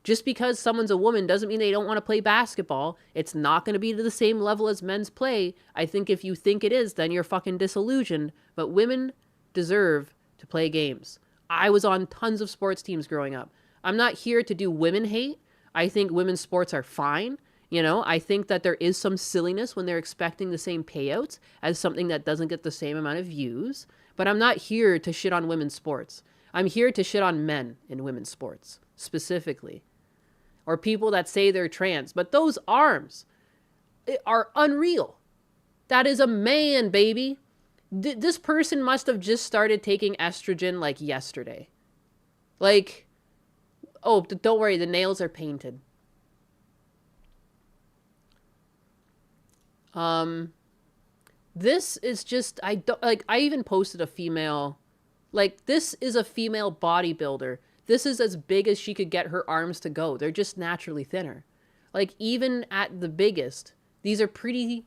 Just because someone's a woman doesn't mean they don't want to play basketball. It's not going to be to the same level as men's play. I think if you think it is, then you're fucking disillusioned. But women deserve to play games. I was on tons of sports teams growing up. I'm not here to do women hate. I think women's sports are fine. You know, I think that there is some silliness when they're expecting the same payouts as something that doesn't get the same amount of views. But I'm not here to shit on women's sports. I'm here to shit on men in women's sports, specifically. Or people that say they're trans. But those arms are unreal. That is a man, baby. This person must have just started taking estrogen like yesterday. Like, oh, don't worry, the nails are painted. This is just, I even posted a female, like, this is a female bodybuilder. This is as big as she could get her arms to go. They're just naturally thinner. Like, even at the biggest, these are pretty,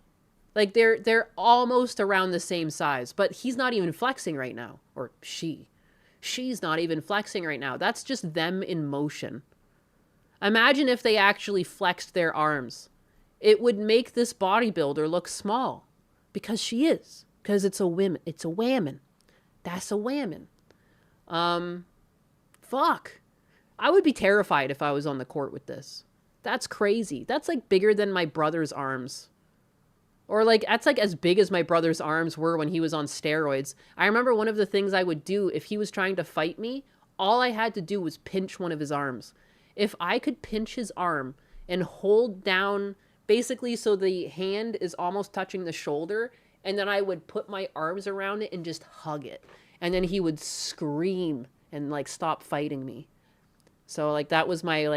like, they're almost around the same size, but he's not even flexing right now. Or she's not even flexing right now. That's just them in motion. Imagine if they actually flexed their arms. It would make this bodybuilder look small. Because she is. Because it's a woman. It's a whammon. That's a whammon. Fuck. I would be terrified if I was on the court with this. That's crazy. That's like bigger than my brother's arms. Or like, that's like as big as my brother's arms were when he was on steroids. I remember one of the things I would do if he was trying to fight me, all I had to do was pinch one of his arms. If I could pinch his arm and hold down, basically so the hand is almost touching the shoulder, and then I would put my arms around it and just hug it. And then he would scream and like stop fighting me. So like that was my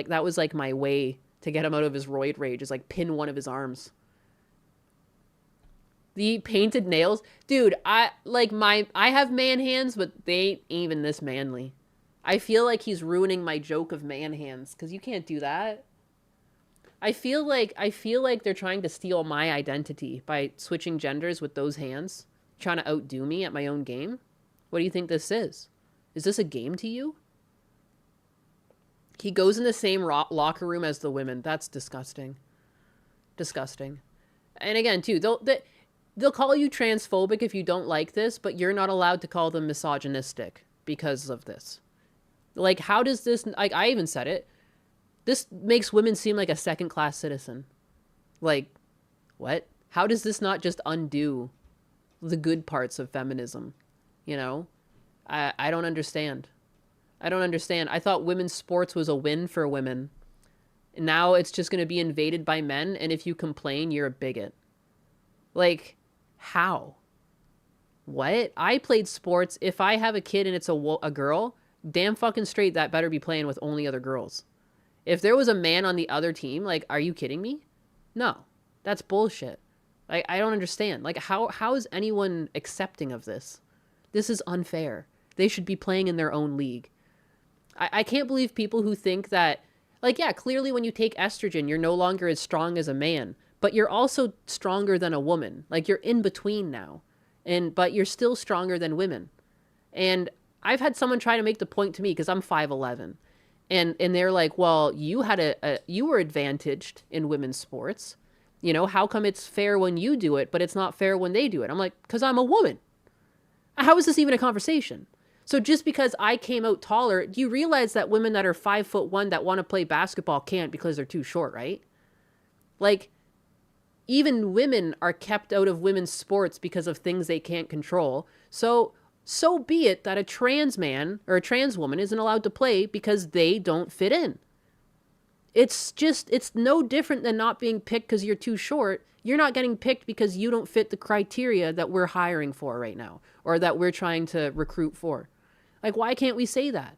way to get him out of his roid rage, is like pin one of his arms. The painted nails, dude, I have man hands, but they ain't even this manly. I feel like he's ruining my joke of man hands, because you can't do that. I feel like they're trying to steal my identity by switching genders with those hands, trying to outdo me at my own game. What do you think this is? Is this a game to you? He goes in the same locker room as the women. That's disgusting. Disgusting. And again, too, they'll call you transphobic if you don't like this, but you're not allowed to call them misogynistic because of this. Like, how does this, like, I even said it, this makes women seem like a second-class citizen. Like, what? How does this not just undo the good parts of feminism? You know? I don't understand. I don't understand. I thought women's sports was a win for women. Now it's just going to be invaded by men, and if you complain, you're a bigot. Like, how? What? I played sports. If I have a kid and it's a girl, damn fucking straight that better be playing with only other girls. If there was a man on the other team, like, are you kidding me? No. That's bullshit. Like, I don't understand. Like, how is anyone accepting of this? This is unfair. They should be playing in their own league. I can't believe people who think that, like, yeah, clearly when you take estrogen, you're no longer as strong as a man, but you're also stronger than a woman. Like, you're in between now, but you're still stronger than women. And I've had someone try to make the point to me, because I'm 5'11", and they're like, well, you were advantaged in women's sports. You know, how come it's fair when you do it, but it's not fair when they do it? I'm like, because I'm a woman. How is this even a conversation? So just because I came out taller, do you realize that women that are 5'1" that want to play basketball can't because they're too short, right? Like, even women are kept out of women's sports because of things they can't control. So be it that a trans man or a trans woman isn't allowed to play because they don't fit in. It's no different than not being picked because you're too short. You're not getting picked because you don't fit the criteria that we're hiring for right now, or that we're trying to recruit for. Like, why can't we say that?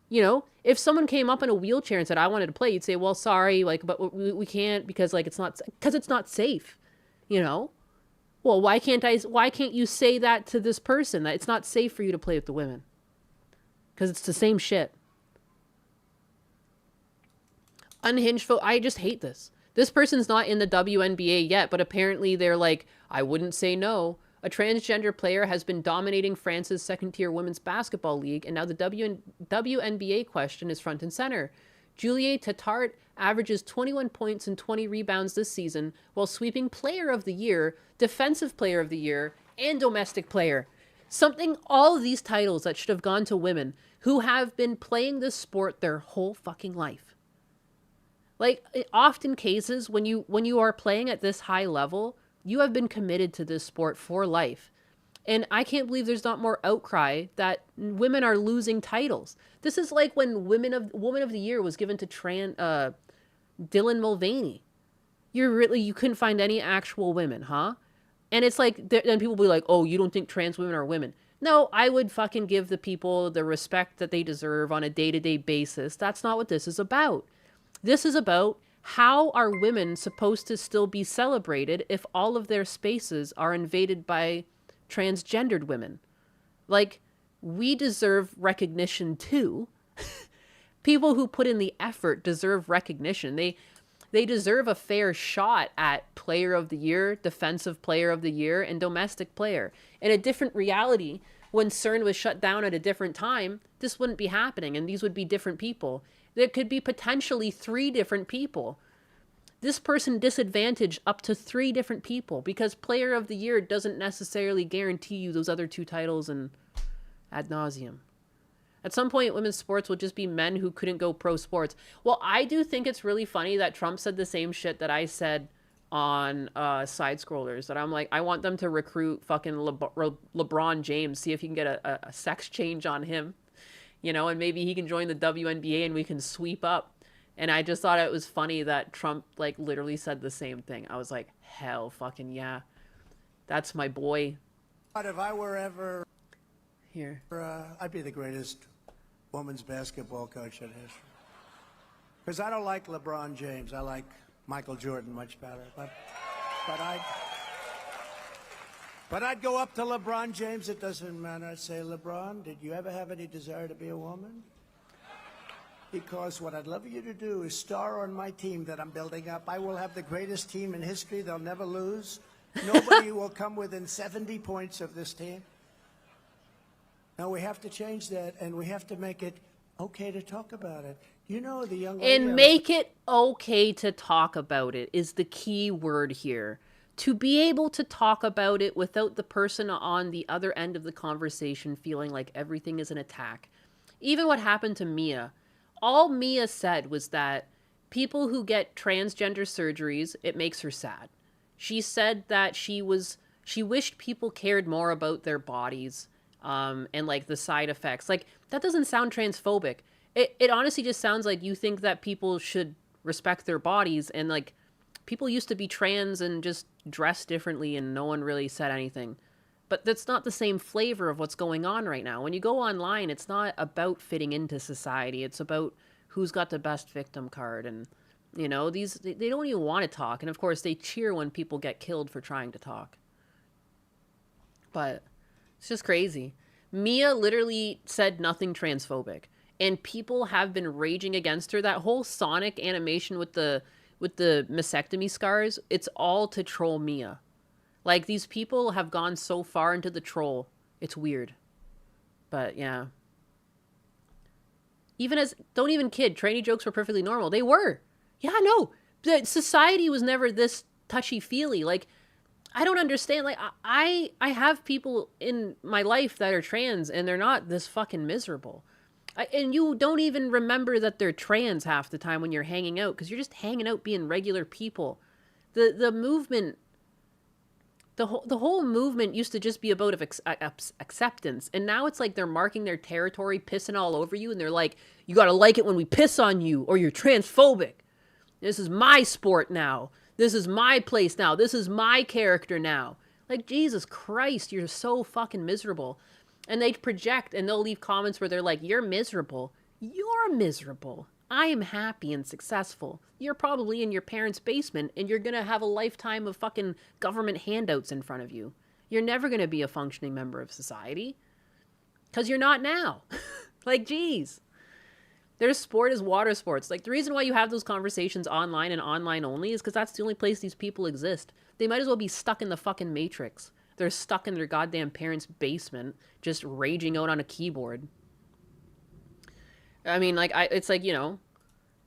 You know, if someone came up in a wheelchair and said, I wanted to play, you'd say, well, sorry, like, but we can't because, like, it's not safe, you know? Well, why can't you say that to this person, that it's not safe for you to play with the women? Because it's the same shit. Unhinged folk, I just hate this. This person's not in the WNBA yet, but apparently they're like, I wouldn't say no. A transgender player has been dominating France's second-tier women's basketball league, and now the WNBA question is front and center. Juliette Tattart averages 21 points and 20 rebounds this season, while sweeping Player of the Year, Defensive Player of the Year, and Domestic Player. Something, all of these titles that should have gone to women who have been playing this sport their whole fucking life. Like, often cases, when you are playing at this high level, you have been committed to this sport for life. And I can't believe there's not more outcry that women are losing titles. This is like when Woman of the Year was given to Dylan Mulvaney. You couldn't find any actual women, huh? And it's like, then people will be like, oh, you don't think trans women are women? No, I would fucking give the people the respect that they deserve on a day-to-day basis. That's not what this is about. This is about how are women supposed to still be celebrated if all of their spaces are invaded by transgendered women. Like, we deserve recognition too. People who put in the effort deserve recognition. They deserve a fair shot at Player of the Year, Defensive Player of the Year, and Domestic Player. In a different reality, when CERN was shut down at a different time, this wouldn't be happening, and these would be different people. There could be potentially 3 different people. This person disadvantaged up to 3 different people because Player of the Year doesn't necessarily guarantee you those other 2 titles and ad nauseum. At some point, women's sports will just be men who couldn't go pro sports. Well, I do think it's really funny that Trump said the same shit that I said on Side Scrollers. That I'm like, I want them to recruit fucking LeBron James, see if you can get a sex change on him. You know, and maybe he can join the WNBA and we can sweep up. And I just thought it was funny that Trump, like, literally said the same thing. I was like, hell fucking yeah. That's my boy. But if I were ever... Here. I'd be the greatest women's basketball coach in history. Because I don't like LeBron James. I like Michael Jordan much better. But I'd go up to LeBron James. It doesn't matter. I'd say, LeBron, did you ever have any desire to be a woman? Because what I'd love you to do is star on my team that I'm building up. I will have the greatest team in history. They'll never lose. Nobody will come within 70 points of this team. Now, we have to change that, and we have to make it okay to talk about it. You know, the young lady... And make it okay to talk about it is the key word here. To be able to talk about it without the person on the other end of the conversation feeling like everything is an attack. Even what happened to Mia. All Mia said was that people who get transgender surgeries, it makes her sad. She said that she wished people cared more about their bodies, and like the side effects. Like, that doesn't sound transphobic. It honestly just sounds like you think that people should respect their bodies, and like, people used to be trans and just dress differently and no one really said anything. But that's not the same flavor of what's going on right now. When you go online, it's not about fitting into society. It's about who's got the best victim card. And, you know, they don't even want to talk. And, of course, they cheer when people get killed for trying to talk. But it's just crazy. Mia literally said nothing transphobic. And people have been raging against her. That whole Sonic animation with the mastectomy scars, it's all to troll Mia. Like, these people have gone so far into the troll. It's weird. But, yeah. Don't even kid, tranny jokes were perfectly normal. They were. Yeah, no. Society was never this touchy-feely. Like, I don't understand. Like, I have people in my life that are trans, and they're not this fucking miserable. And you don't even remember that they're trans half the time when you're hanging out, because you're just hanging out being regular people. The movement... The whole movement used to just be about acceptance. And now it's like they're marking their territory, pissing all over you. And they're like, you got to like it when we piss on you or you're transphobic. This is my sport now. This is my place now. This is my character now. Like, Jesus Christ, you're so fucking miserable. And they project and they'll leave comments where they're like, you're miserable. You're miserable. I am happy and successful. You're probably in your parents' basement and you're going to have a lifetime of fucking government handouts in front of you. You're never going to be a functioning member of society. Because you're not now. Like, geez. Their sport is water sports. Like, the reason why you have those conversations online and online only is because that's the only place these people exist. They might as well be stuck in the fucking Matrix. They're stuck in their goddamn parents' basement, just raging out on a keyboard. I mean, like, it's like, you know,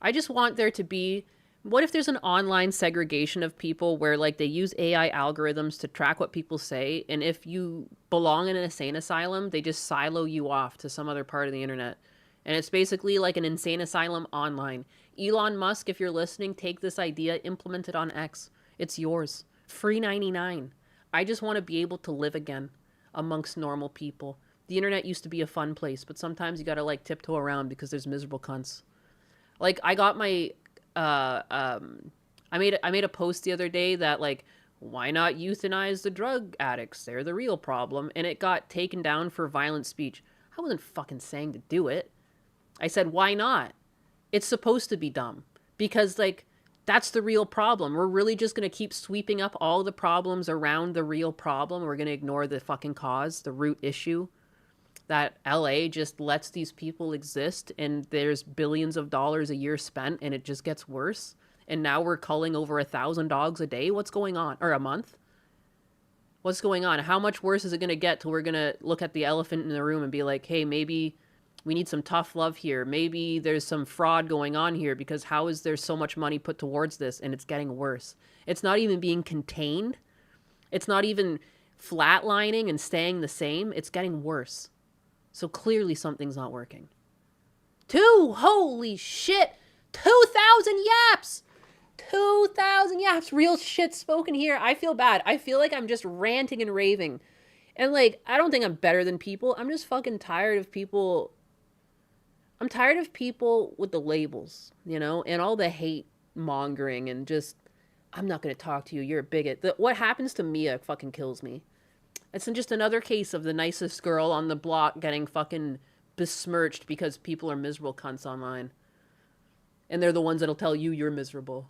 I just want there to be What if there's an online segregation of people where like they use AI algorithms to track what people say, and if you belong in an insane asylum, they just silo you off to some other part of the internet. And it's basically like an insane asylum online. Elon Musk, if you're listening, take this idea, implement it on X. It's yours. Free 99. I just want to be able to live again amongst normal people. The internet used to be a fun place, but sometimes you gotta like tiptoe around because there's miserable cunts. Like I got my I made a post the other day that like, why not euthanize the drug addicts? They're the real problem. And it got taken down for violent speech. I wasn't fucking saying to do it. I said, why not? It's supposed to be dumb. Because like, that's the real problem. We're really just going to keep sweeping up all the problems around the real problem. We're going to ignore the fucking cause, the root issue. That LA just lets these people exist and there's billions of dollars a year spent and it just gets worse. And now we're culling over 1,000 dogs a day. What's going on? Or a month? What's going on? How much worse is it going to get till we're going to look at the elephant in the room and be like, hey, maybe we need some tough love here. Maybe there's some fraud going on here because how is there so much money put towards this and it's getting worse? It's not even being contained. It's not even flatlining and staying the same. It's getting worse. So clearly something's not working. Holy shit! 2,000 yaps! 2,000 yaps! Real shit spoken here. I feel bad. I feel like I'm just ranting and raving. And like, I don't think I'm better than people. I'm just fucking tired of people. I'm tired of people with the labels, you know? And all the hate mongering and just, I'm not going to talk to you. You're a bigot. What happens to Mia fucking kills me. It's just another case of the nicest girl on the block getting fucking besmirched because people are miserable cunts online. And they're the ones that'll tell you you're miserable.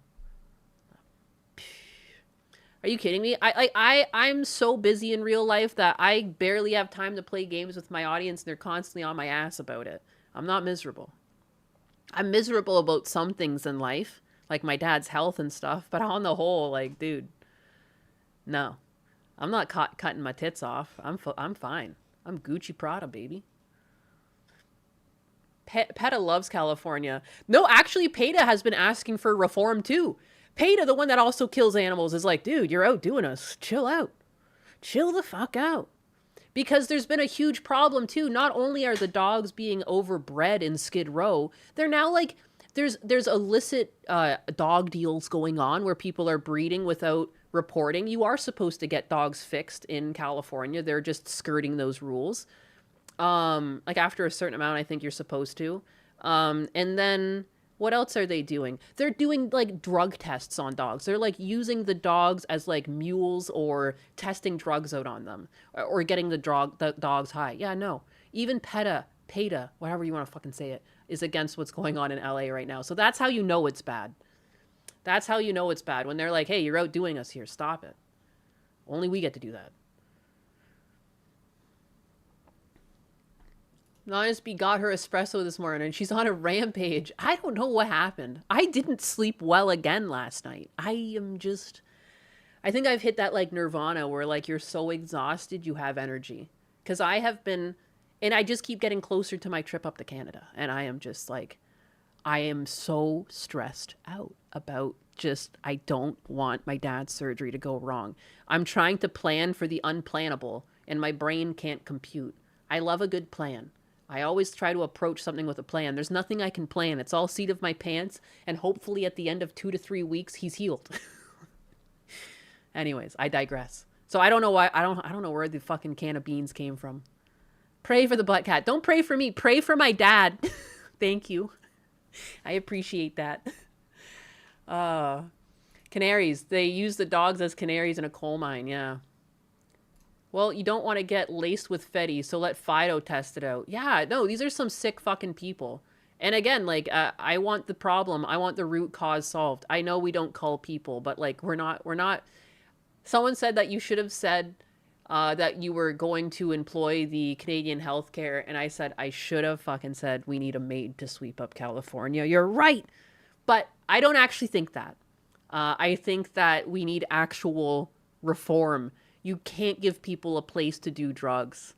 Are you kidding me? I'm so busy in real life that I barely have time to play games with my audience and they're constantly on my ass about it. I'm not miserable. I'm miserable about some things in life, like my dad's health and stuff, but on the whole, like, dude, no. I'm not cutting my tits off. I'm fine. I'm Gucci Prada, baby. PETA loves California. No, actually, PETA has been asking for reform too. PETA, the one that also kills animals, is like, dude, you're outdoing us. Chill out. Chill the fuck out. Because there's been a huge problem too. Not only are the dogs being overbred in Skid Row, they're now like, there's illicit dog deals going on where people are breeding without reporting. You are supposed to get dogs fixed in California. They're just skirting those rules. Like after a certain amount, I think you're supposed to. And then what else are they doing? They're doing like drug tests on dogs. They're like using the dogs as like mules or testing drugs out on them or getting the dogs high. Yeah, no. Even PETA, whatever you want to fucking say it, is against what's going on in LA right now. So that's how you know it's bad. That's how you know it's bad. When they're like, hey, you're outdoing us here. Stop it. Only we get to do that. Honestly, got her espresso this morning and she's on a rampage. I don't know what happened. I didn't sleep well again last night. I think I've hit that like nirvana where like you're so exhausted you have energy. Because I have been, and I just keep getting closer to my trip up to Canada. And I am just like, I am so stressed out about just, I don't want my dad's surgery to go wrong. I'm trying to plan for the unplannable and my brain can't compute. I love a good plan. I always try to approach something with a plan. There's nothing I can plan. It's all seat of my pants. And hopefully at the end of 2 to 3 weeks, he's healed. Anyways, I digress. So I don't know why, I don't know where the fucking can of beans came from. Pray for the butt cat. Don't pray for me. Pray for my dad. Thank you. I appreciate that. Canaries. They use the dogs as canaries in a coal mine. Yeah. Well, you don't want to get laced with Fetty, so let Fido test it out. Yeah, no, these are some sick fucking people. And again, like, I want the problem. I want the root cause solved. I know we don't cull people, but like, we're not. Someone said that you should have said that you were going to employ the Canadian healthcare. And I said, I should have fucking said, we need a maid to sweep up California. You're right. But I don't actually think that. I think that we need actual reform. You can't give people a place to do drugs.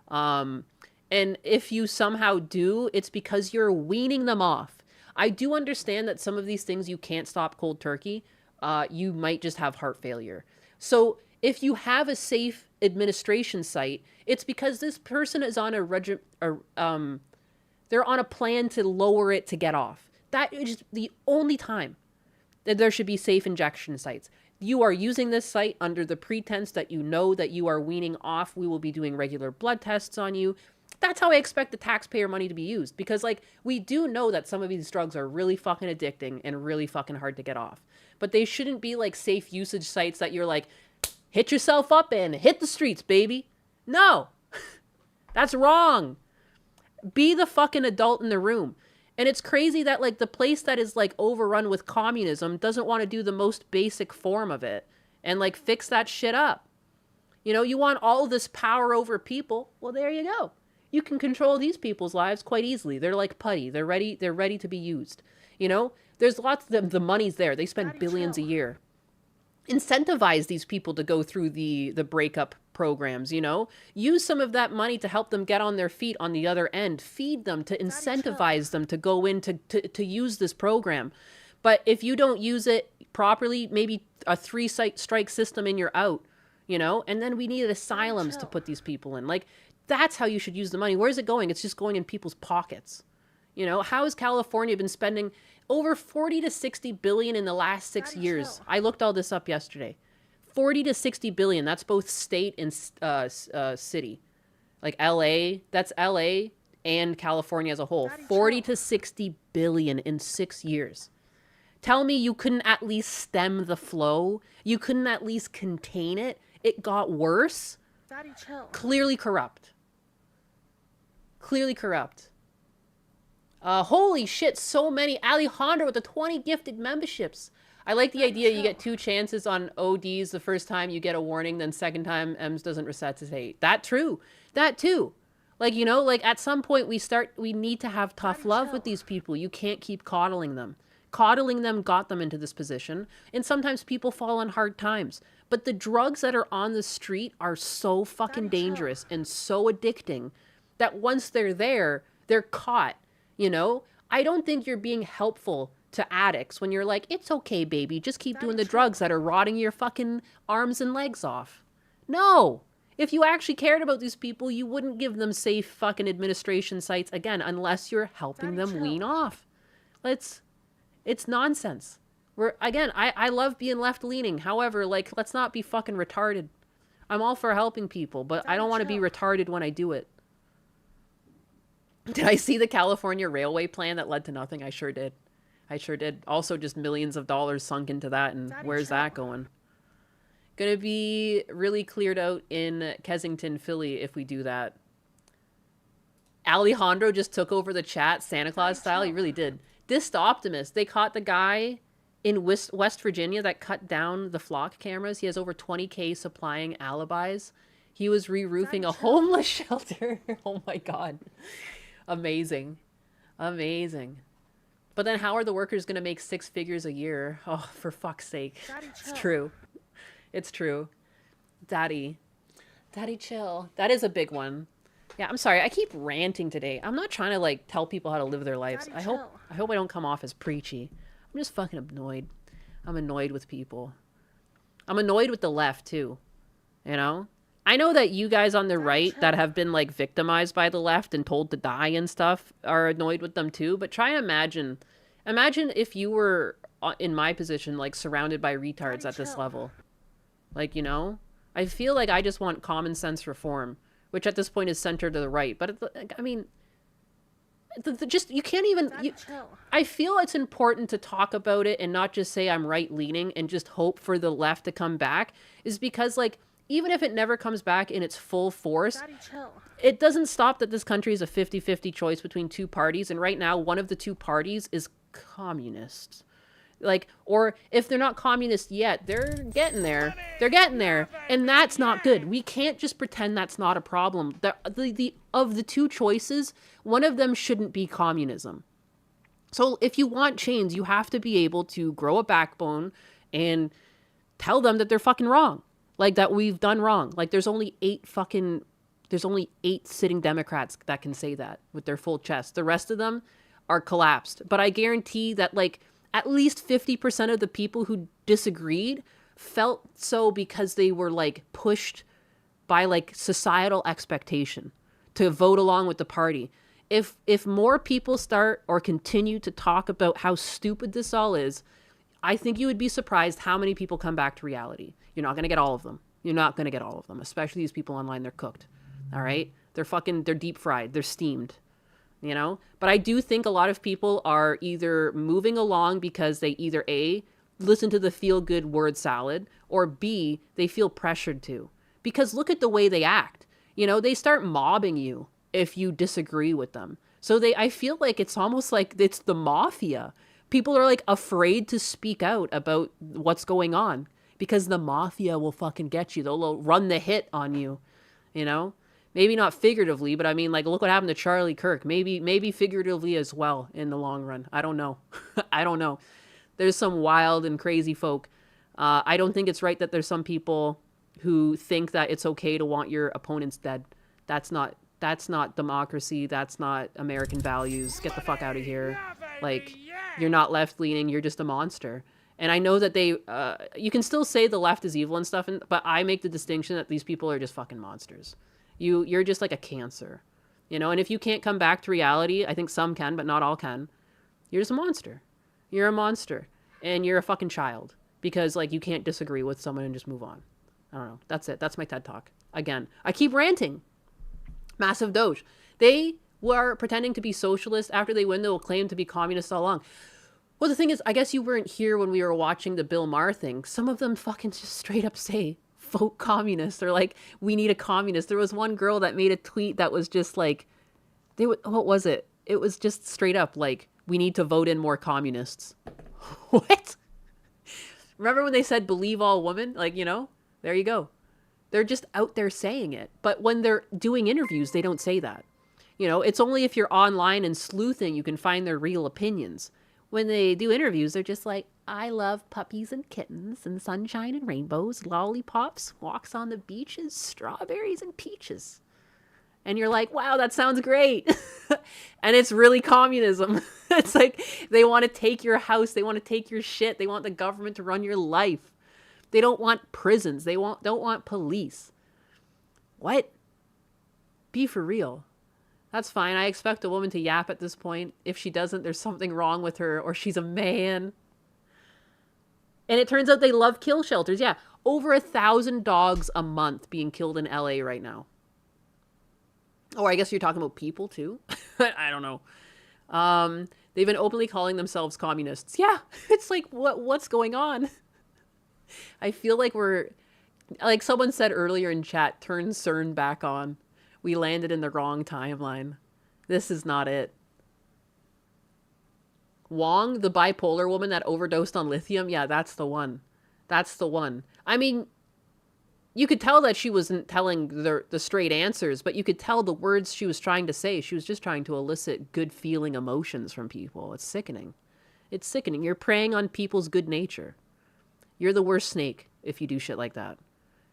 And if you somehow do, it's because you're weaning them off. I do understand that some of these things you can't stop cold turkey. You might just have heart failure. So if you have a safe administration site, it's because this person is on they're on a plan to lower it to get off. That is the only time that there should be safe injection sites. You are using this site under the pretense that you know that you are weaning off. We will be doing regular blood tests on you. That's how I expect the taxpayer money to be used. Because, like, we do know that some of these drugs are really fucking addicting and really fucking hard to get off. But they shouldn't be, like, safe usage sites that you're like, hit yourself up in, hit the streets, baby. No. That's wrong. Be the fucking adult in the room. And it's crazy that, like, the place that is, like, overrun with communism doesn't want to do the most basic form of it and, like, fix that shit up. You know, you want all this power over people. Well, there you go. You can control these people's lives quite easily. They're like putty. They're ready to be used. You know, there's lots of the money's there. They spend billions a year. Incentivize these people to go through the breakup programs, you know? Use some of that money to help them get on their feet on the other end. Feed them to incentivize them to go in to use this program. But if you don't use it properly, maybe a 3-strike system and you're out, you know? And then we need asylums to put these people in. Like, that's how you should use the money. Where's it going? It's just going in people's pockets. You know, how has California been spending over 40 to 60 billion in the last 6 years? I looked all this up yesterday. 40 to 60 billion. That's both state and city. Like LA, that's LA and California as a whole. 40 to 60 billion in 6 years. Tell me you couldn't at least stem the flow? You couldn't at least contain it? It got worse? Daddy, chill. Clearly corrupt. Clearly corrupt. Holy shit, so many. Alejandro with the 20 gifted memberships. I like the idea you get 2 chances on ODs. The first time you get a warning, then second time EMS doesn't resuscitate. That true. That too. Like, you know, like at some point we need to have tough love with these people. You can't keep coddling them. Coddling them got them into this position. And sometimes people fall on hard times. But the drugs that are on the street are so fucking dangerous and so addicting that once they're there, they're caught. You know, I don't think you're being helpful to addicts when you're like, it's okay, baby, just keep doing the drugs that are rotting your fucking arms and legs off. No. If you actually cared about these people, you wouldn't give them safe fucking administration sites again, unless you're helping them wean off. It's nonsense. I love being left-leaning. However, like, let's not be fucking retarded. I'm all for helping people, but I don't want to be retarded when I do it. Did I see the California railway plan that led to nothing? I sure did. I sure did. Also, just millions of dollars sunk into that, and where's that going? Gonna be really cleared out in Kensington, Philly, if we do that. Alejandro just took over the chat, Santa Claus style. He really did. Dist Optimist. They caught the guy in West Virginia that cut down the flock cameras. He has over 20K supplying alibis. He was re-roofing a homeless shelter. Oh my God. Amazing. Amazing. But then how are the workers going to make 6 figures a year? Oh, for fuck's sake. It's true. It's true. Daddy chill. That is a big one. Yeah, I'm sorry. I keep ranting today. I'm not trying to like tell people how to live their lives. I hope I don't come off as preachy. I'm just fucking annoyed. I'm annoyed with people. I'm annoyed with the left too. You know? I know that you guys on the right that have been like victimized by the left and told to die and stuff are annoyed with them too, but try and imagine if you were in my position, like surrounded by retards at this level. Like, you know, I feel like I just want common sense reform, which at this point is centered to the right. But I mean, just you can't even. I feel it's important to talk about it and not just say I'm right leaning and just hope for the left to come back. Is because like even if it never comes back in its full force, it doesn't stop that this country is a 50-50 choice between 2 parties, and right now one of the 2 parties is communist. Like, or if they're not communist yet, they're getting there. They're getting there, and that's not good. We can't just pretend that's not a problem. Of the 2 choices, one of them shouldn't be communism. So if you want change, you have to be able to grow a backbone and tell them that they're fucking wrong. Like, that we've done wrong. Like, there's only 8 sitting Democrats that can say that with their full chest. The rest of them are collapsed. But I guarantee that like at least 50% of the people who disagreed felt so because they were like pushed by like societal expectation to vote along with the party. If more people start or continue to talk about how stupid this all is, I think you would be surprised how many people come back to reality. You're not going to get all of them. You're not going to get all of them, especially these people online. They're cooked. All right. They're deep fried. They're steamed, you know, but I do think a lot of people are either moving along because they either A, listen to the feel good word salad, or B, they feel pressured to, because look at the way they act. You know, they start mobbing you if you disagree with them. So I feel like it's almost like it's the mafia. People are like afraid to speak out about what's going on because the mafia will fucking get you. They'll run the hit on you, you know? Maybe not figuratively, but I mean, like, look what happened to Charlie Kirk. Maybe figuratively as well in the long run. I don't know. I don't know. There's some wild and crazy folk. I don't think it's right that there's some people who think that it's okay to want your opponents dead. That's not democracy. That's not American values. Get the fuck out of here. Like, you're not left-leaning. You're just a monster. And I know that you can still say the left is evil and stuff, but I make the distinction that these people are just fucking monsters. You're just like a cancer, you know? And if you can't come back to reality, I think some can, but not all can. You're just a monster. You're a monster. And you're a fucking child because, like, you can't disagree with someone and just move on. I don't know. That's it. That's my TED Talk. Again, I keep ranting. Massive Doge. They were pretending to be socialists. After they win, they will claim to be communists all along. Well, the thing is, I guess you weren't here when we were watching the Bill Maher thing. Some of them fucking just straight up say, vote communist. They're like, we need a communist. There was one girl that made a tweet that was just like, what was it? It was just straight up like, we need to vote in more communists. What? Remember when they said believe all women? Like, you know, there you go. They're just out there saying it. But when they're doing interviews, they don't say that. You know, it's only if you're online and sleuthing you can find their real opinions. When they do interviews, they're just like, I love puppies and kittens and sunshine and rainbows, lollipops, walks on the beaches, strawberries and peaches. And you're like, wow, that sounds great. And it's really communism. It's like they want to take your house. They want to take your shit. They want the government to run your life. They don't want prisons. They don't want police. What? Be for real. That's fine. I expect a woman to yap at this point. If she doesn't, there's something wrong with her, or she's a man. And it turns out they love kill shelters. Yeah, over 1,000 dogs a month being killed in LA right now. Oh, I guess you're talking about people too. I don't know. They've been openly calling themselves communists. Yeah, it's like, what's going on? I feel like we're, like someone said earlier in chat, turn CERN back on. We landed in the wrong timeline. This is not it. Wong, the bipolar woman that overdosed on lithium. Yeah, that's the one. That's the one. I mean, you could tell that she wasn't telling the straight answers, but you could tell the words she was trying to say. She was just trying to elicit good feeling emotions from people. It's sickening. It's sickening. You're preying on people's good nature. You're the worst snake if you do shit like that.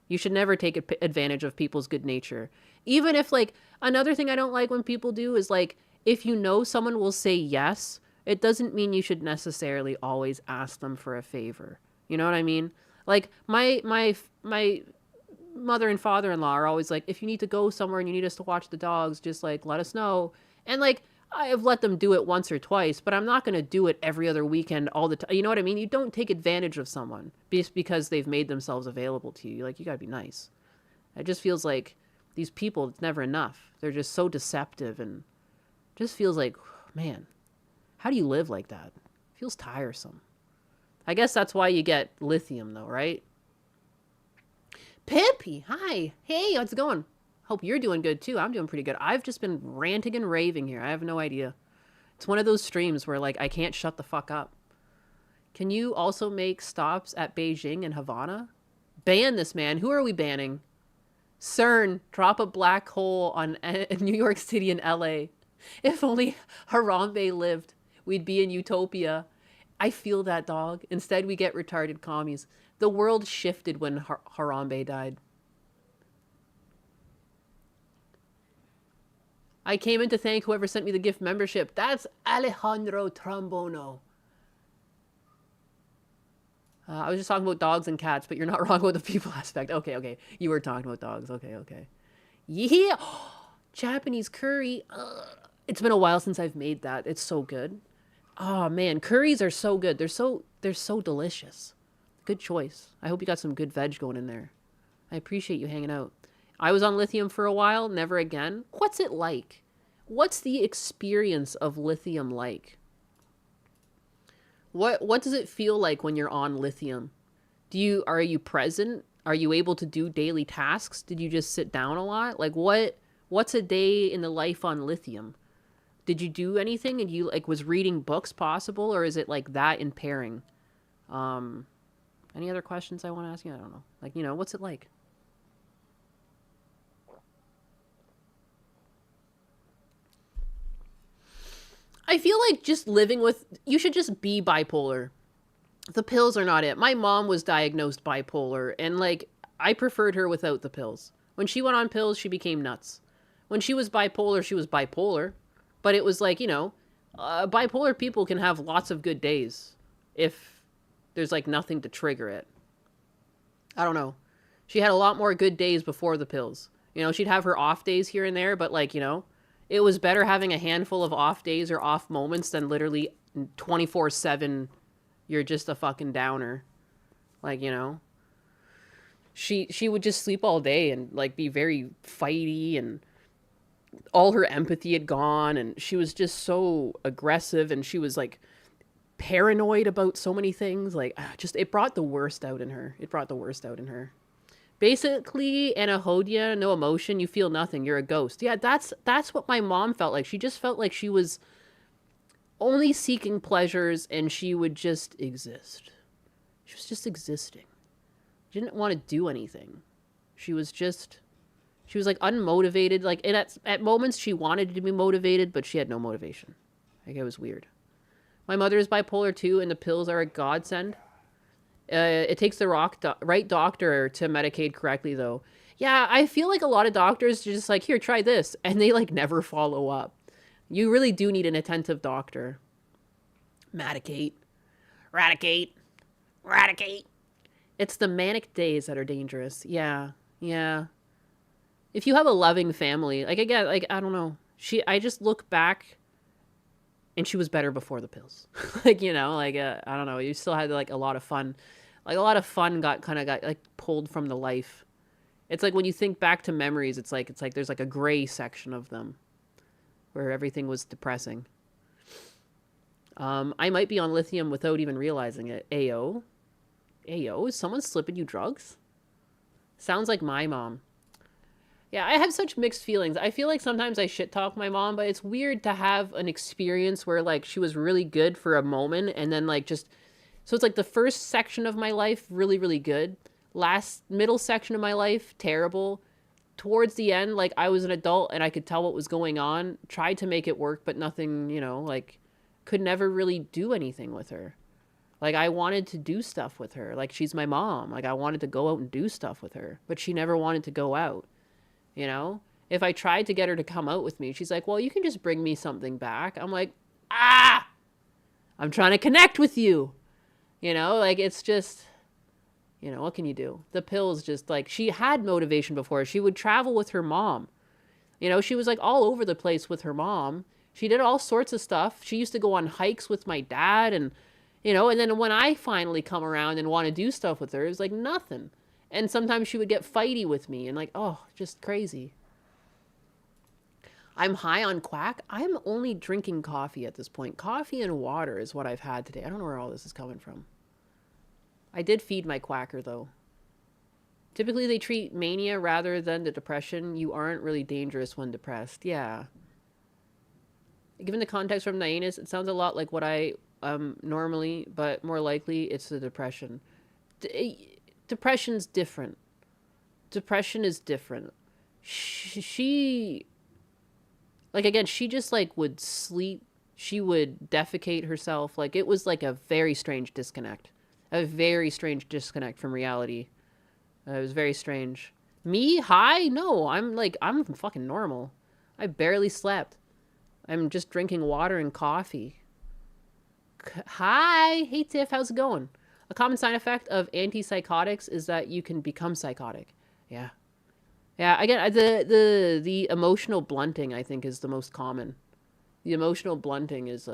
You should never take advantage of people's good nature. Even if, like, another thing I don't like when people do is, like, if you know someone will say yes, it doesn't mean you should necessarily always ask them for a favor. You know what I mean? Like, my mother and father-in-law are always like, if you need to go somewhere and you need us to watch the dogs, just, like, let us know. And, like, I have let them do it once or twice, but I'm not going to do it every other weekend all the time. You know what I mean? You don't take advantage of someone just because they've made themselves available to you. Like, you got to be nice. It just feels like these people, it's never enough. They're just so deceptive, and just feels like, man, how do you live like that? It feels tiresome. I guess that's why you get lithium, though, right? Pippy, hi. Hey, how's it going? Hope you're doing good, too. I'm doing pretty good. I've just been ranting and raving here. I have no idea. It's one of those streams where, like, I can't shut the fuck up. Can you also make stops at Beijing and Havana? Ban this man. Who are we banning? CERN, drop a black hole on New York City and LA. If only Harambe lived, we'd be in utopia. I feel that, dog. Instead, we get retarded commies. The world shifted when Harambe died. I came in to thank whoever sent me the gift membership. That's Alejandro Trombono. I was just talking about dogs and cats, but you're not wrong about the people aspect. Okay. You were talking about dogs. Okay. Yeah! Japanese curry. It's been a while since I've made that. It's so good. Oh, man. Curries are so good. They're so delicious. Good choice. I hope you got some good veg going in there. I appreciate you hanging out. I was on lithium for a while. Never again. What's it like? What's the experience of lithium like? What does it feel like when you're on lithium? Are you present? Are you able to do daily tasks? Did you just sit down a lot? Like what's a day in the life on lithium? Did you do anything and you was reading books possible, or is it like that impairing? Any other questions I want to ask you? I don't know. What's it like? I feel like just you should just be bipolar. The pills are not it. My mom was diagnosed bipolar, and I preferred her without the pills. When she went on pills, she became nuts. When she was bipolar, but it was bipolar people can have lots of good days if there's nothing to trigger it. I don't know. She had a lot more good days before the pills. She'd have her off days here and there, but it was better having a handful of off days or off moments than literally 24/7 you're just a fucking downer. She would just sleep all day and be very fighty, and all her empathy had gone, and she was just so aggressive, and she was paranoid about so many things. It brought the worst out in her. Basically, anahodia, no emotion, you feel nothing, you're a ghost. Yeah, that's what my mom felt like. She just felt like she was only seeking pleasures, and she would just exist. She was just existing. She didn't want to do anything. She was unmotivated. And at moments she wanted to be motivated, but she had no motivation. It was weird. My mother is bipolar too, and the pills are a godsend. It takes the right doctor to medicate correctly, though. Yeah, I feel like a lot of doctors are just here, try this, and they never follow up. You really do need an attentive doctor. Eradicate. It's the manic days that are dangerous. Yeah. If you have a loving family, again, I don't know. I just look back, and she was better before the pills. I don't know. You still had a lot of fun. A lot of fun got pulled from the life. It's when you think back to memories, it's there's a gray section of them where everything was depressing. I might be on lithium without even realizing it. Ayo, is someone slipping you drugs? Sounds like my mom. Yeah, I have such mixed feelings. I feel like sometimes I shit talk my mom, but it's weird to have an experience where she was really good for a moment, and then so it's the first section of my life really, really good. Middle section of my life terrible. Towards the end, I was an adult and I could tell what was going on. Tried to make it work, but nothing, could never really do anything with her. I wanted to do stuff with her. She's my mom. I wanted to go out and do stuff with her, but she never wanted to go out. If I tried to get her to come out with me, she's like, well, you can just bring me something back. I'm like, I'm trying to connect with you. It's just, what can you do? The pills just she had motivation before. She would travel with her mom. She was all over the place with her mom. She did all sorts of stuff. She used to go on hikes with my dad, and then when I finally come around and want to do stuff with her, it was nothing. And sometimes she would get fighty with me and just crazy. I'm high on quack. I'm only drinking coffee at this point. Coffee and water is what I've had today. I don't know where all this is coming from. I did feed my quacker, though. Typically, they treat mania rather than the depression. You aren't really dangerous when depressed. Yeah. Given the context from Nyannis, it sounds a lot like what I normally, but more likely it's the depression. Depression's different. Depression is different. She again, she just would sleep. She would defecate herself. It was a very strange disconnect. A very strange disconnect from reality. It was very strange. Me? High? No, I'm fucking normal. I barely slept. I'm just drinking water and coffee. Hi! Hey Tiff, how's it going? A common side effect of antipsychotics is that you can become psychotic. Yeah. Yeah, again, the emotional blunting, I think, is the most common. The emotional blunting is,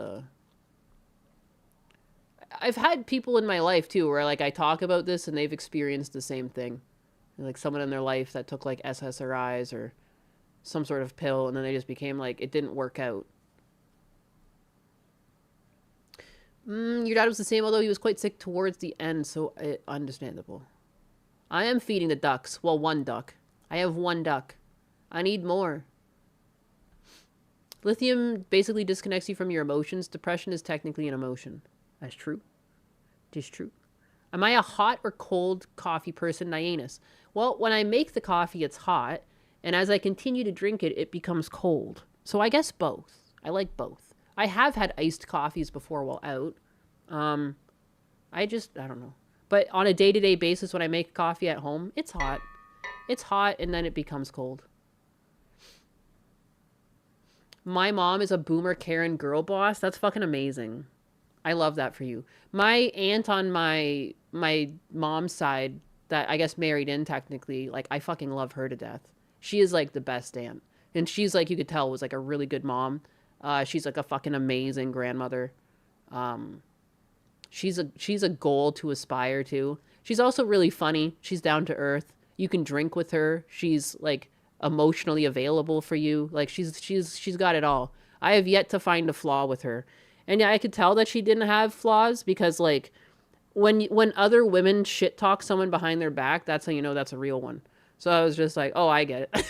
I've had people in my life, too, where, like, I talk about this and they've experienced the same thing. Like, someone in their life that took, like, SSRIs or some sort of pill, and then they just became, like, it didn't work out. Your dad was the same, although he was quite sick towards the end, so understandable. I am feeding the ducks. Well, one duck. I have one duck. I need more. Lithium basically disconnects you from your emotions. Depression is technically an emotion. That's true. It is true. Am I a hot or cold coffee person, Nyanus? Well, when I make the coffee, it's hot, and as I continue to drink it, it becomes cold. So I guess both. I like both. I have had iced coffees before while out. I don't know. But on a day-to-day basis, when I make coffee at home, it's hot. It's hot, and then it becomes cold. My mom is a boomer Karen girl boss. That's fucking amazing. I love that for you. My aunt on my mom's side, that I guess married in technically, like, I fucking love her to death. She is, like, the best aunt. And she's, like, you could tell, was, like, a really good mom. She's like a fucking amazing grandmother. She's a goal to aspire to. She's also really funny. She's down to earth. You can drink with her. She's like emotionally available for you. Like she's got it all. I have yet to find a flaw with her. And yeah, I could tell that she didn't have flaws because like when other women shit talk someone behind their back, that's how you know that's a real one. So I was just like, oh, I get it.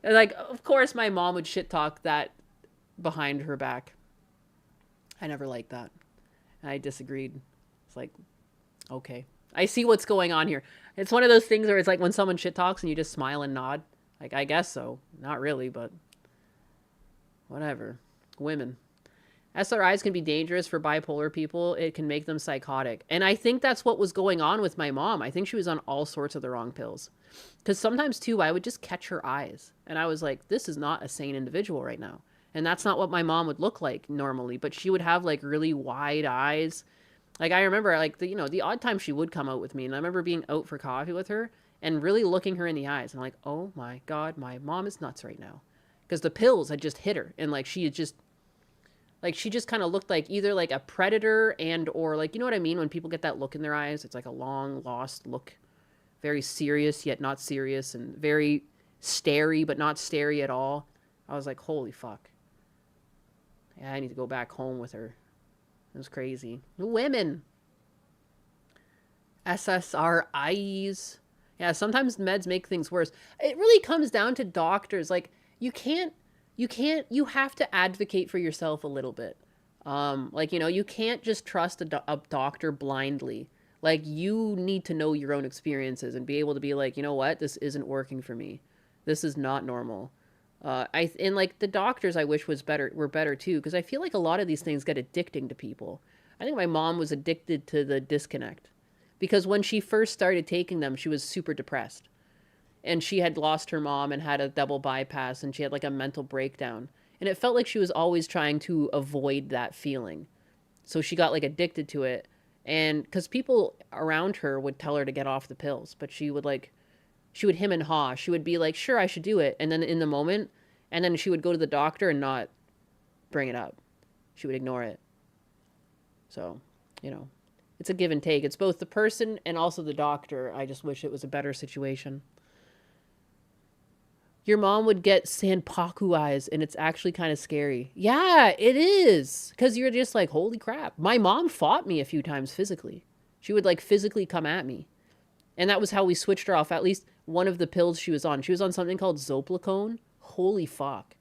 And like, of course my mom would shit talk that behind her back. I never liked that. I disagreed. It's like, okay. I see what's going on here. It's one of those things where it's like when someone shit talks and you just smile and nod. Like, I guess so. Not really, but whatever. Women. SRIs can be dangerous for bipolar people. It can make them psychotic. And I think that's what was going on with my mom. I think she was on all sorts of the wrong pills. Because sometimes, too, I would just catch her eyes. And I was like, this is not a sane individual right now. And that's not what my mom would look like normally. But she would have, like, really wide eyes. Like, I remember, like, the odd time she would come out with me. And I remember being out for coffee with her and really looking her in the eyes. And I'm like, oh, my God, my mom is nuts right now. Because the pills had just hit her. And, like, she had just... Like, she just kind of looked like either, like, a predator and or, like, you know what I mean? When people get that look in their eyes, it's like a long, lost look. Very serious, yet not serious. And very starey, but not starey at all. I was like, holy fuck. Yeah, I need to go back home with her. It was crazy. Women. SSRIs. Yeah, sometimes meds make things worse. It really comes down to doctors. Like, you have to advocate for yourself a little bit. Like, you can't just trust a doctor blindly. Like, you need to know your own experiences and be able to be like, you know what? This isn't working for me. This is not normal. And like the doctors I wish were better too, because I feel like a lot of these things get addicting to people. I think my mom was addicted to the disconnect because when she first started taking them, she was super depressed. And she had lost her mom and had a double bypass and she had like a mental breakdown. And it felt like she was always trying to avoid that feeling. So she got like addicted to it. And because people around her would tell her to get off the pills, but she would hem and haw. She would be like, sure, I should do it. And then in the moment, and then she would go to the doctor and not bring it up. She would ignore it. So, it's a give and take. It's both the person and also the doctor. I just wish it was a better situation. Your mom would get Sanpaku eyes, and it's actually kind of scary. Yeah, it is. Because you're just like, holy crap. My mom fought me a few times physically. She would, like, physically come at me. And that was how we switched her off. At least one of the pills she was on. She was on something called Zopiclone. Holy fuck.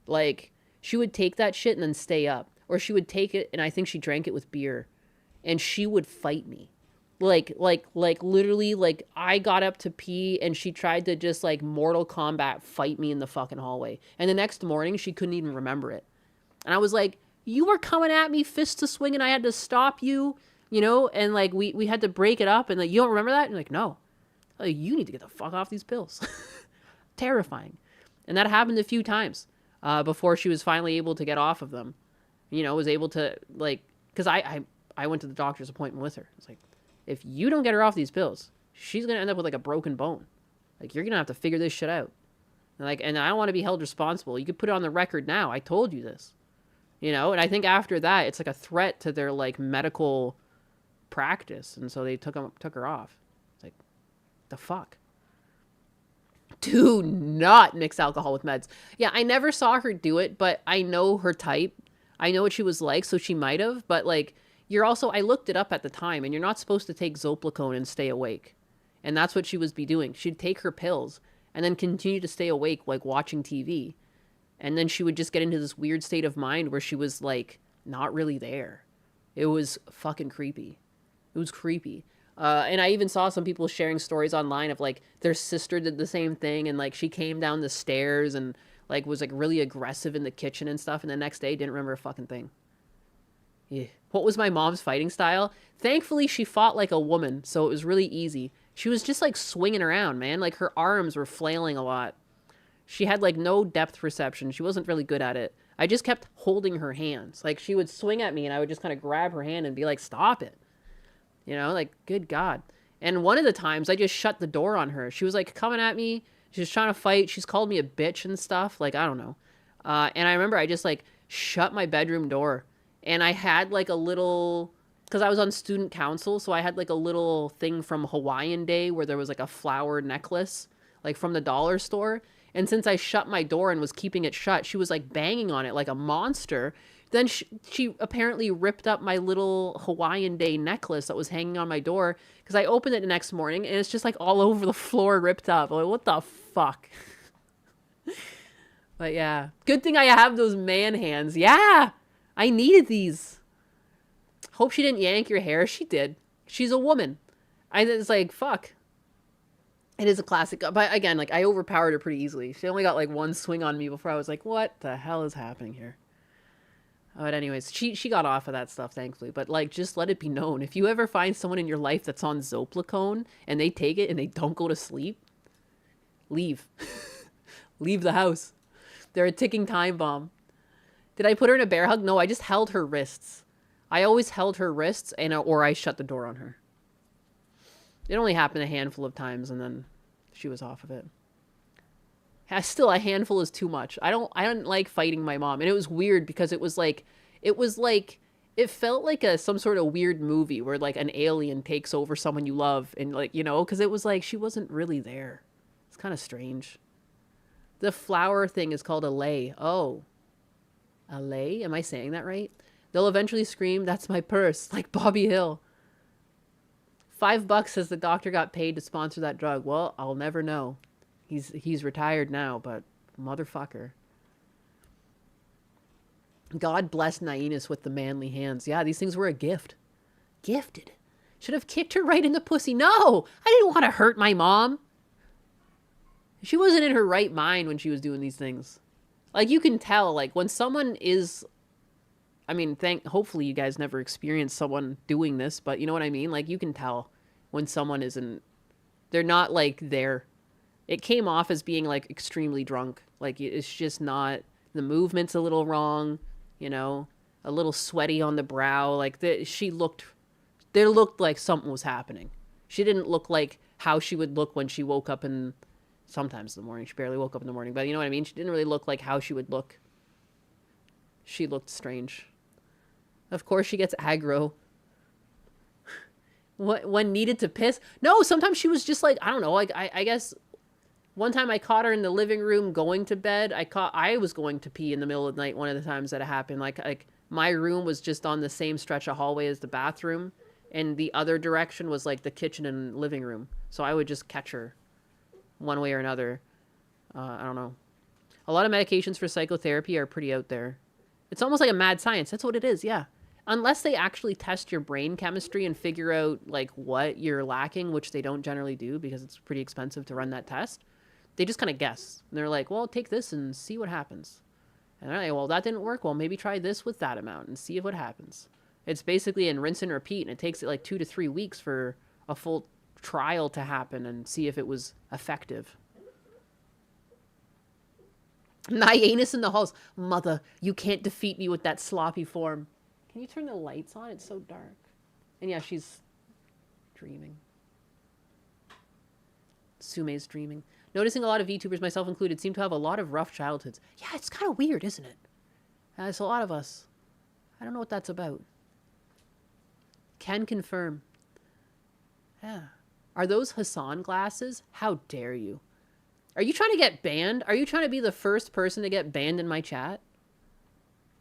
Like, she would take that shit and then stay up. Or she would take it, and I think she drank it with beer. And she would fight me. Like literally, like, I got up to pee, and she tried to just, like, Mortal Kombat fight me in the fucking hallway. And the next morning, she couldn't even remember it. And I was like, you were coming at me, fist to swing, and I had to stop you. And like we had to break it up, and like, you don't remember that? And you're like, no. Like, you need to get the fuck off these pills. Terrifying. And that happened a few times before she was finally able to get off of them. You know, was able to, like, because I went to the doctor's appointment with her. It's like, if you don't get her off these pills, she's going to end up with, like, a broken bone. Like, you're going to have to figure this shit out. And I don't want to be held responsible. You could put it on the record now. I told you this. You know, and I think after that, it's like a threat to their, like, medical practice. And so they took her off. It's like, the fuck? Do not mix alcohol with meds. Yeah, I never saw her do it, but I know her type. I know what she was like, so she might have. But, like, you're also, I looked it up at the time, and you're not supposed to take Zopiclone and stay awake. And that's what she would be doing. She'd take her pills and then continue to stay awake, like, watching TV. And then she would just get into this weird state of mind where she was, like, not really there. It was fucking creepy. It was creepy. And I even saw some people sharing stories online of, like, their sister did the same thing, and, like, she came down the stairs and, like, was, like, really aggressive in the kitchen and stuff, and the next day didn't remember a fucking thing. Yeah. What was my mom's fighting style? Thankfully, she fought like a woman, so it was really easy. She was just, like, swinging around, man. Like, her arms were flailing a lot. She had, like, no depth perception. She wasn't really good at it. I just kept holding her hands. Like, she would swing at me, and I would just kind of grab her hand and be like, stop it. You know, like, good God. And one of the times, I just shut the door on her. She was, like, coming at me. She was trying to fight. She's called me a bitch and stuff. Like, I don't know. And I remember I just, like, shut my bedroom door. And I had, like, a little... Because I was on student council, so I had, like, a little thing from Hawaiian Day where there was, like, a flower necklace, like, from the dollar store. And since I shut my door and was keeping it shut, she was, like, banging on it like a monster. Then she apparently ripped up my little Hawaiian Day necklace that was hanging on my door, because I opened it the next morning, and it's just, like, all over the floor, ripped up. I'm like, what the fuck? But, yeah. Good thing I have those man hands. Yeah! I needed these. Hope she didn't yank your hair. She did. She's a woman. It's like, fuck. It is a classic. But again, like, I overpowered her pretty easily. She only got, like, one swing on me before I was like, what the hell is happening here? But anyways, she got off of that stuff, thankfully. But, like, just let it be known. If you ever find someone in your life that's on Zopiclone and they take it and they don't go to sleep, leave. Leave the house. They're a ticking time bomb. Did I put her in a bear hug? No, I just held her wrists. I always held her wrists, or I shut the door on her. It only happened a handful of times, and then she was off of it. Still, a handful is too much. I don't like fighting my mom. And it was weird because it felt like some sort of weird movie where, like, an alien takes over someone you love, and, like, you know, because it was like she wasn't really there. It's kind of strange. The flower thing is called a lay. Oh. A lay? Am I saying that right? They'll eventually scream, that's my purse, like Bobby Hill. $5 says the doctor got paid to sponsor that drug. Well, I'll never know. He's retired now, but motherfucker. God bless Nainus with the manly hands. Yeah, these things were a gift. Gifted. Should have kicked her right in the pussy. No! I didn't want to hurt my mom. She wasn't in her right mind when she was doing these things. Like, you can tell, like, when someone is... I mean, hopefully you guys never experienced someone doing this, but you know what I mean? Like, you can tell when someone isn't... They're not, like, there. It came off as being, like, extremely drunk. Like, it's just not... The movement's a little wrong, you know? A little sweaty on the brow. Like, she looked... There looked like something was happening. She didn't look like how she would look when she woke up in... Sometimes in the morning. She barely woke up in the morning. But you know what I mean? She didn't really look like how she would look. She looked strange. Of course she gets aggro. When needed to piss? No, sometimes she was just like, I don't know. Like, I guess one time I caught her in the living room going to bed. I was going to pee in the middle of the night one of the times that it happened. Like my room was just on the same stretch of hallway as the bathroom. And the other direction was like the kitchen and living room. So I would just catch her one way or another. I don't know. A lot of medications for psychotherapy are pretty out there. It's almost like a mad science. That's what it is, yeah. Unless they actually test your brain chemistry and figure out, like, what you're lacking, which they don't generally do because it's pretty expensive to run that test. They just kind of guess. And they're like, well, take this and see what happens. And they're like, well, that didn't work. Well, maybe try this with that amount and see what happens. It's basically in rinse and repeat, and it takes it like 2 to 3 weeks for a full trial to happen and see if it was effective. My anus in the halls. Mother, you can't defeat me with that sloppy form. Can you turn the lights on? It's so dark. And yeah, she's dreaming. Sume's dreaming. Noticing a lot of VTubers, myself included, seem to have a lot of rough childhoods. Yeah, it's kind of weird, isn't it? It's a lot of us. I don't know what that's about. Can confirm. Yeah. Are those Hassan glasses? How dare you? Are you trying to get banned? Are you trying to be the first person to get banned in my chat?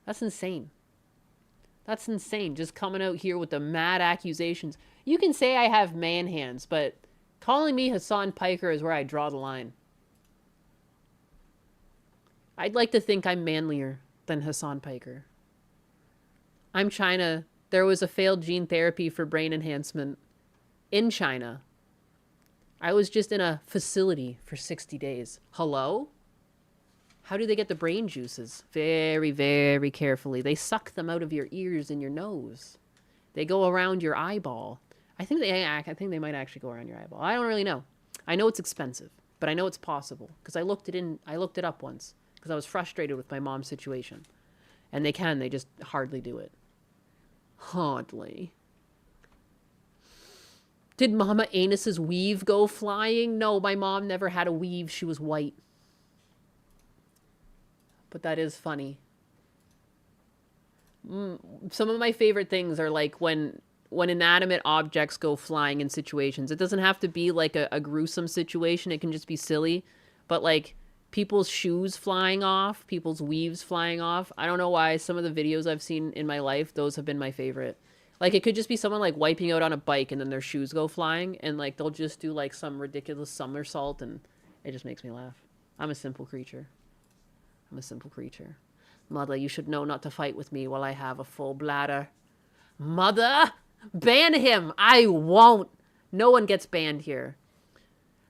That's insane. That's insane. Just coming out here with the mad accusations. You can say I have man hands, but calling me Hassan Piker is where I draw the line. I'd like to think I'm manlier than Hassan Piker. I'm China. There was a failed gene therapy for brain enhancement in China. I was just in a facility for 60 days. Hello? How do they get the brain juices? Very, very carefully. They suck them out of your ears and your nose. They go around your eyeball. I think they might actually go around your eyeball. I don't really know. I know it's expensive, but I know it's possible because I looked it up once because I was frustrated with my mom's situation. And they just hardly do it. Hardly. Did Mama Anus's weave go flying? No, my mom never had a weave. She was white. But that is funny. Some of my favorite things are like when inanimate objects go flying in situations. It doesn't have to be like a gruesome situation. It can just be silly. But like people's shoes flying off, people's weaves flying off. I don't know why some of the videos I've seen in my life, those have been my favorite. Like, it could just be someone, like, wiping out on a bike and then their shoes go flying. And, like, they'll just do, like, some ridiculous somersault. And it just makes me laugh. I'm a simple creature. I'm a simple creature. Mother, you should know not to fight with me while I have a full bladder. Mother, ban him. I won't. No one gets banned here.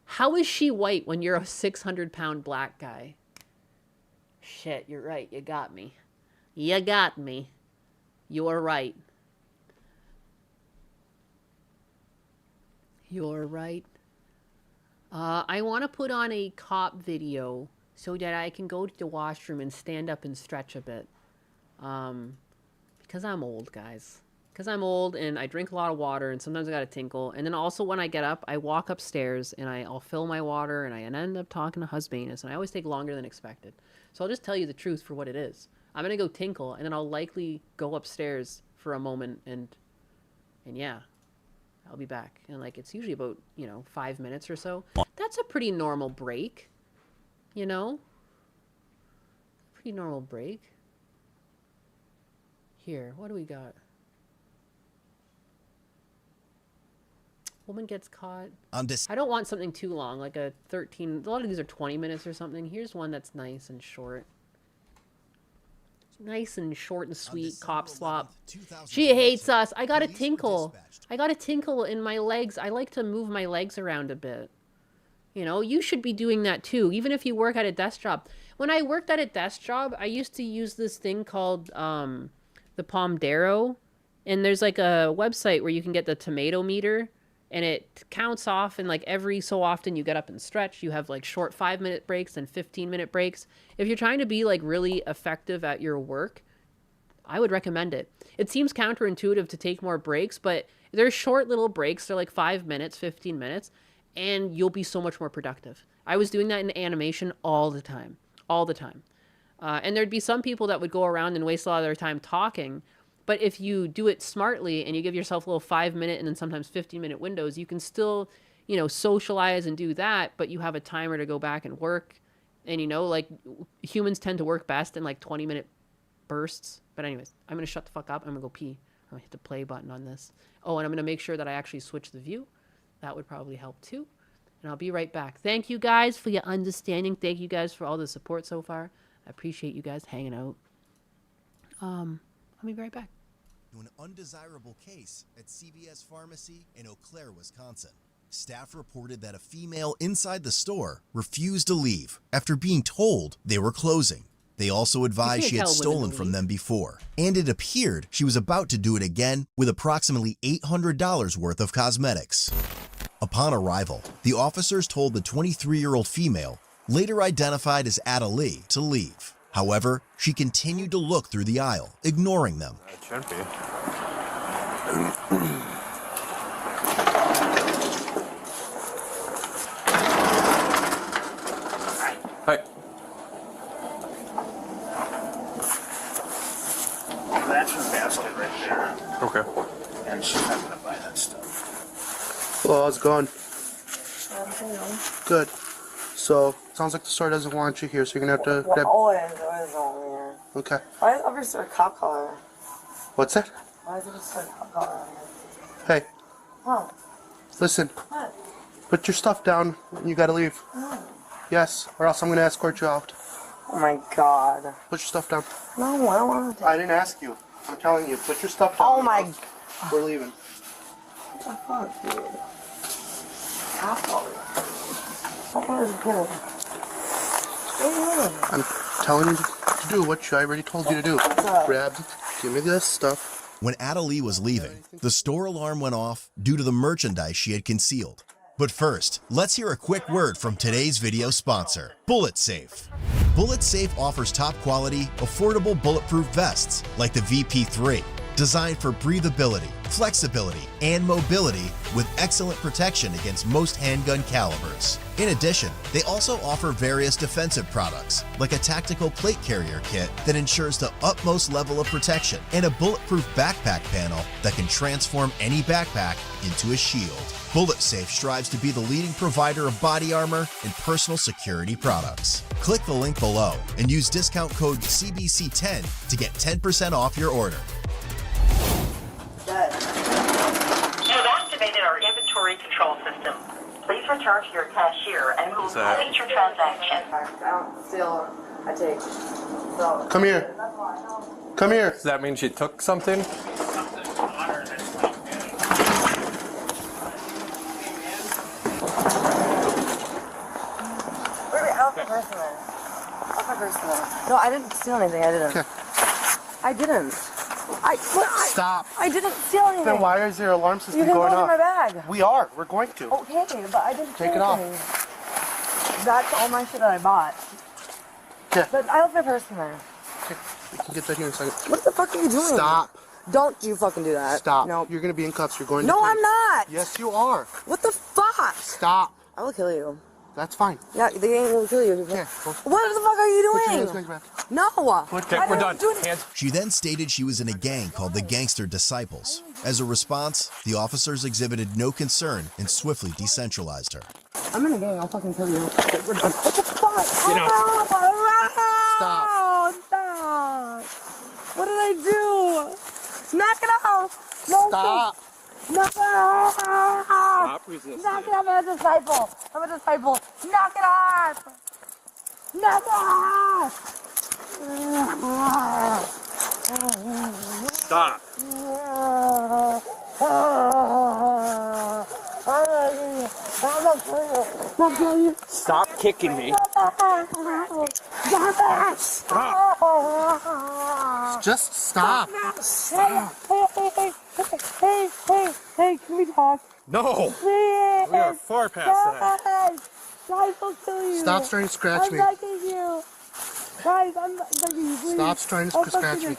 How is she white when you're a 600-pound black guy? Shit, you're right. You got me. You got me. You're right. You're right. I want to put on a cop video so that I can go to the washroom and stand up and stretch a bit. Because I'm old, guys. Because I'm old and I drink a lot of water and sometimes I gotta tinkle. And then also when I get up, I walk upstairs and I'll fill my water and I end up talking to Husbanus and I always take longer than expected. So I'll just tell you the truth for what it is. I'm gonna go tinkle and then I'll likely go upstairs for a moment and yeah. I'll be back. And, like, it's usually about, 5 minutes or so. That's a pretty normal break. You know? Pretty normal break. Here, what do we got? Woman gets caught. I don't want something too long, like a 13... A lot of these are 20 minutes or something. Here's one that's nice and short. Nice and short and sweet. Cop slop. She hates us. I got a tinkle. I got a tinkle in my legs. I like to move my legs around a bit. You know, you should be doing that too, even if you work at a desk job. When I worked at a desk job, I used to use this thing called the Pomodoro. And there's like a website where you can get the tomato meter. And it counts off, and like every so often you get up and stretch. You have like short 5-minute breaks and 15-minute breaks. If you're trying to be like really effective at your work, I would recommend it. It seems counterintuitive to take more breaks, but they're short little breaks. They're like 5 minutes, 15 minutes, and you'll be so much more productive. I was doing that in animation all the time, all the time. And there'd be some people that would go around and waste a lot of their time talking. But if you do it smartly and you give yourself a little 5-minute and then sometimes 15-minute windows, you can still, socialize and do that, but you have a timer to go back and work. And, like humans tend to work best in like 20-minute bursts. But anyways, I'm going to shut the fuck up. I'm going to go pee. I'm going to hit the play button on this. Oh, and I'm going to make sure that I actually switch the view. That would probably help too. And I'll be right back. Thank you guys for your understanding. Thank you guys for all the support so far. I appreciate you guys hanging out. I'll be right back. An undesirable case at CVS Pharmacy in Eau Claire, Wisconsin. Staff reported that a female inside the store refused to leave after being told they were closing. They also advised she had stolen from them before, and it appeared she was about to do it again with approximately $800 worth of cosmetics. Upon arrival, the officers told the 23-year-old female later identified as Ada Lee, to leave. However, she continued to look through the aisle, ignoring them. It shouldn't be. Hi. That's her basket right there. Okay. And she's not gonna buy that stuff. Hello, how's it going? Good. So, sounds like the store doesn't want you here, so you're gonna have to grab... Always want me here. Okay. Why is every a cop collar? What's that? Why is every a cop collar? Hey, Huh? listen. What? Put your stuff down and you gotta leave. No. Yes, or else I'm gonna escort you out. Oh my god. Put your stuff down. No, I don't want to. I didn't ask you. I'm telling you, put your stuff down. Oh my... We're leaving. What the fuck, dude? Cop collar. What is good? I'm telling you to do what I already told you to do. Grab, give me this stuff. When Ada Lee was leaving, the store alarm went off due to the merchandise she had concealed. But first, let's hear a quick word from today's video sponsor, Bullet Safe. Bullet Safe offers top quality, affordable bulletproof vests like the VP3, designed for breathability, flexibility, and mobility with excellent protection against most handgun calibers. In addition, they also offer various defensive products, like a tactical plate carrier kit that ensures the utmost level of protection, and a bulletproof backpack panel that can transform any backpack into a shield. Bullet Safe strives to be the leading provider of body armor and personal security products. Click the link below and use discount code CBC10 to get 10% off your order. Good. You have activated our inventory control system. Please return to your cashier and we will complete your transaction. I don't steal. I take. So. Come here. Come here. Does that mean she took something? No, I didn't steal anything. I didn't. Okay. I didn't. Stop. I didn't steal anything. Then why is your alarm system You can going go off? in my bag. We are. We're going to. Okay, but I didn't steal Take it off. anything. That's all my shit that I bought. Okay. But I left my purse in there. Okay. We can get that here in a second. What the fuck are you doing? Stop. Don't you fucking do that. Stop. No. You're going to be in cuffs. You're going to... No, I'm not. Yes, you are. What the fuck? Stop. I will kill you. That's fine. Yeah, they ain't gonna kill you. Yeah, go. What the fuck are you Put your doing? hands behind your back. No. Okay, we're done. Hands. She then stated she was in a gang called the Gangster Disciples. As a response, the officers exhibited no concern and swiftly decentralized her. I'm in a gang. I'll fucking kill you. We're done. What the fuck? Get out. Stop. Stop. What did I do? Knock it off. No. Stop. Knock it off. Stop resisting. Knock it off. I'm a disciple. I'm a disciple. Knock it off. Knock it off. Stop. Stop kicking me. Just stop. Hey, can we talk? No. Please. We are far past that. Guys, I'll kill you. Stop trying to scratch me. I'm begging you. Guys, I'm begging you, please. Stop trying to scratch me.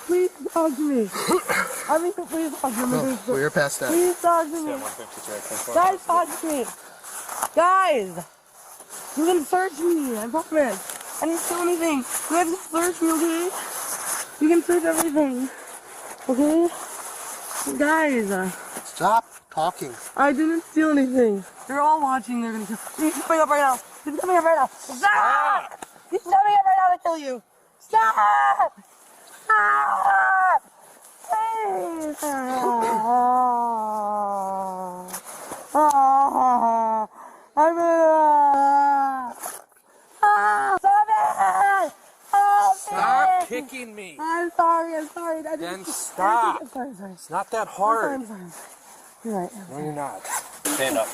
Please talk to me. I mean, please talk to me. No, we're past that. Please talk to me. Guys, talk to me. Guys, you can search me, I promise. I didn't steal anything. You have to search me, okay? You can search everything. Okay? Guys. Stop talking. I didn't steal anything. They're all watching. They're gonna kill. He's coming up right now. He's coming up right now. Stop! He's coming up right now to kill you. Stop! Stop! Please. I'm stop it! Stop kicking me. I'm sorry. Then stop. I'm sorry. It's not that hard. I'm sorry. You're right. No, you're not. Stand up.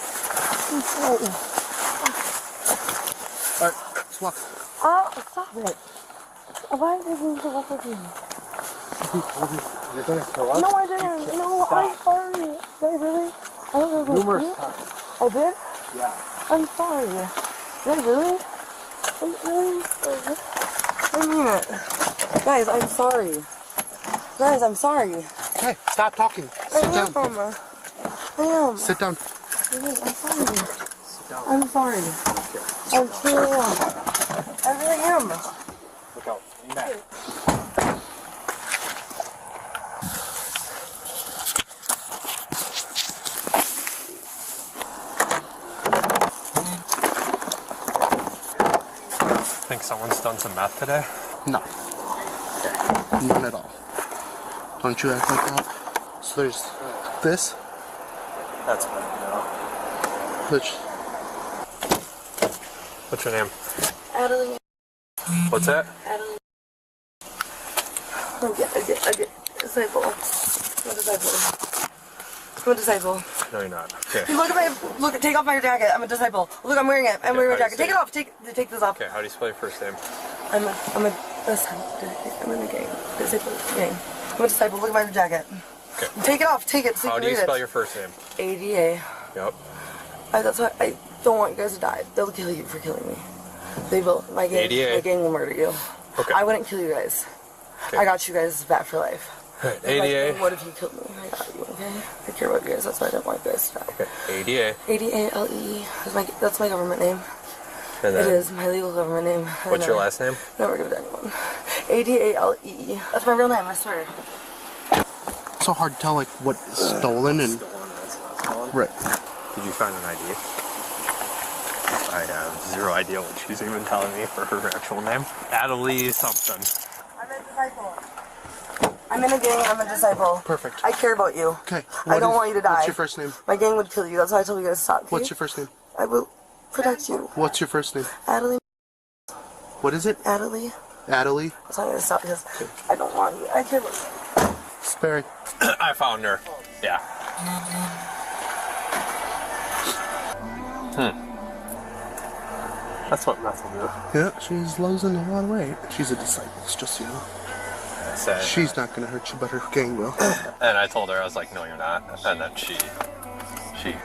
All right, let's walk. Oh, stop it. Why did you walk with me? You're going to kill us? No, I didn't. No, I'm sorry. Did I really? I don't know. Numerous times. I did? Yeah. I'm sorry. Did I really? Really? I mean it. Guys, I'm sorry. Guys, I'm sorry. Hey, stop talking. Sit down. I am. Sit down. I'm sorry. I'm sorry. I truly am. I really am. Look out. Lean back. Think someone's done some meth today? No. None at all. Don't you act like that. So there's this. That's what I know. Which. What's your name? Adeline. What's that? Adeline. I get disciple. I'm a disciple. I'm a disciple. No, you're not. Okay. Take off my jacket. I'm a disciple. Look, I'm wearing it. I'm wearing my jacket. Take it off. Take this off. Okay, how do you spell your first name? I'm a disciple. I'm in the gang. Disciple gang. I'm a disciple. Look at my jacket. Okay. Take it off. Take it. So How you do can you read spell it. your first name? ADA. Yep. That's why I don't want you guys to die. They'll kill you for killing me. They will. My gang will murder you. Okay. I wouldn't kill you guys. Okay. I got you guys back for life. Right. Like, ADA. what if you killed me? I got you, okay? I care about you guys. That's why I don't want you guys to die. Okay. ADA. ADALE. That's my government name. And It then, is my legal government name. what's your last name? Never give it to anyone. ADALE. That's my real name, I swear. It's so hard to tell, like, what is stolen and. Right. Did you find an ID? I have zero idea what she's even telling me for her actual name. Adelie something. I'm a disciple. I'm in a gang, I'm a disciple. Perfect. I care about you. Okay. I don't want you to die. What's your first name? My gang would kill you. That's why I told you guys to stop. Okay? What's your first name? I will protect you. What's your first name? Adelie. What is it? Adelie. Adelie? That's why I'm gonna stop because I don't want you. I care about you. Sperry. I found her. Yeah. That's what meth will do. Yeah, she's losing a lot of weight. She's a disciple, it's just so you know. I said, She's not gonna hurt you, but her gang will. and I told her, I was like, no, you're not. And then she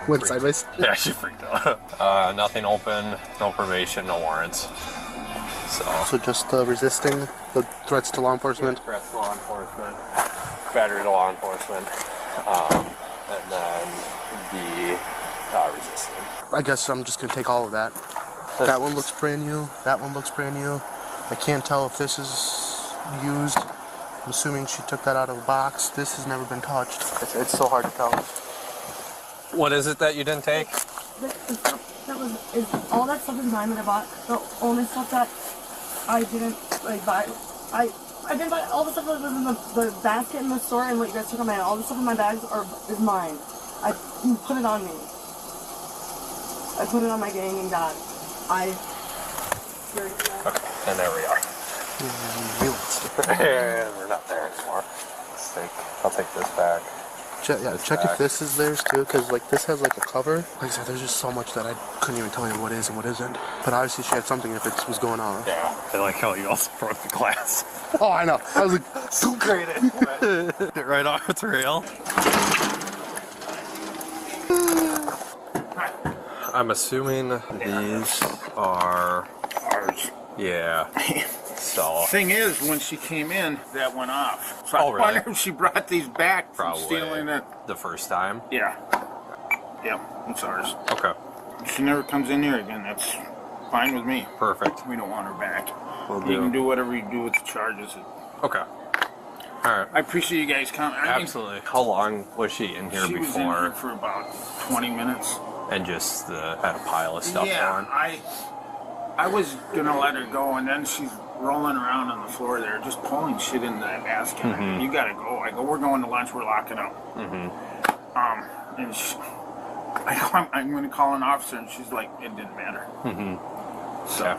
Went freaked- sideways? Yeah, she freaked out. Nothing open, no probation, no warrants. So just resisting the threats to law enforcement? Threats to law enforcement, battery to law enforcement, and then the resisting. I guess I'm just gonna take all of that. That one looks brand new. That one looks brand new. I can't tell if this is used. I'm assuming she took that out of the box. This has never been touched. It's so hard to tell. What is it that you didn't take? All that stuff is mine that I bought. The only stuff that I didn't buy. I didn't buy all the stuff that was in the basket in the store and what you guys took on my. All the stuff in my bags is mine. You put it on me. I put it on my gang and God. Okay, and there we are. We're not there anymore. I'll take this back. Check if this is theirs too, because like this has like a cover. Like I said, there's just so much that I couldn't even tell you what is and what isn't. But obviously she had something if it was going on. Yeah, I like how you also broke the glass. Oh, I know. I was like, so great. Get right off its rail. I'm assuming these are ours. Yeah. So. Thing is, when she came in, that went off. So I really? wonder if she brought these back from Probably stealing it. the first time. Yeah. Yeah, it's ours. Okay. If she never comes in here again, that's fine with me. Perfect. We don't want her back. We'll You do. can do whatever you do with the charges. Okay. All right. I appreciate you guys coming. Absolutely. How long was she in here She was in before? here for about 20 minutes. And just had a pile of stuff Yeah, on. I was gonna let her go, and then she's rolling around on the floor there, just pulling shit into that basket. Mhm. You gotta go. I go, we're going to lunch. We're locking up. Mm-hmm. And I go, I'm gonna call an officer, and she's like, it didn't matter. Mm-hmm. So,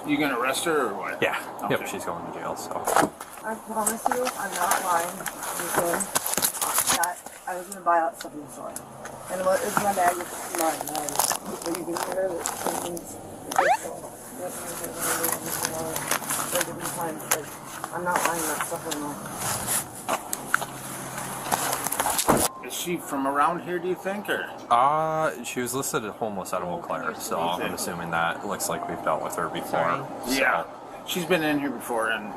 you gonna arrest her or what? Yeah. Okay. Yep. She's going to jail. So. I promise you, I'm not lying. Okay? That I was gonna buy that stuff in the store. And what is my bag? It's mine. But you can hear that something's different times. I'm not lying that stuff anymore. Is she from around here, do you think, or? She was listed as homeless out of Eau Claire, so I'm assuming that looks like we've dealt with her before. So. Yeah. She's been in here before, and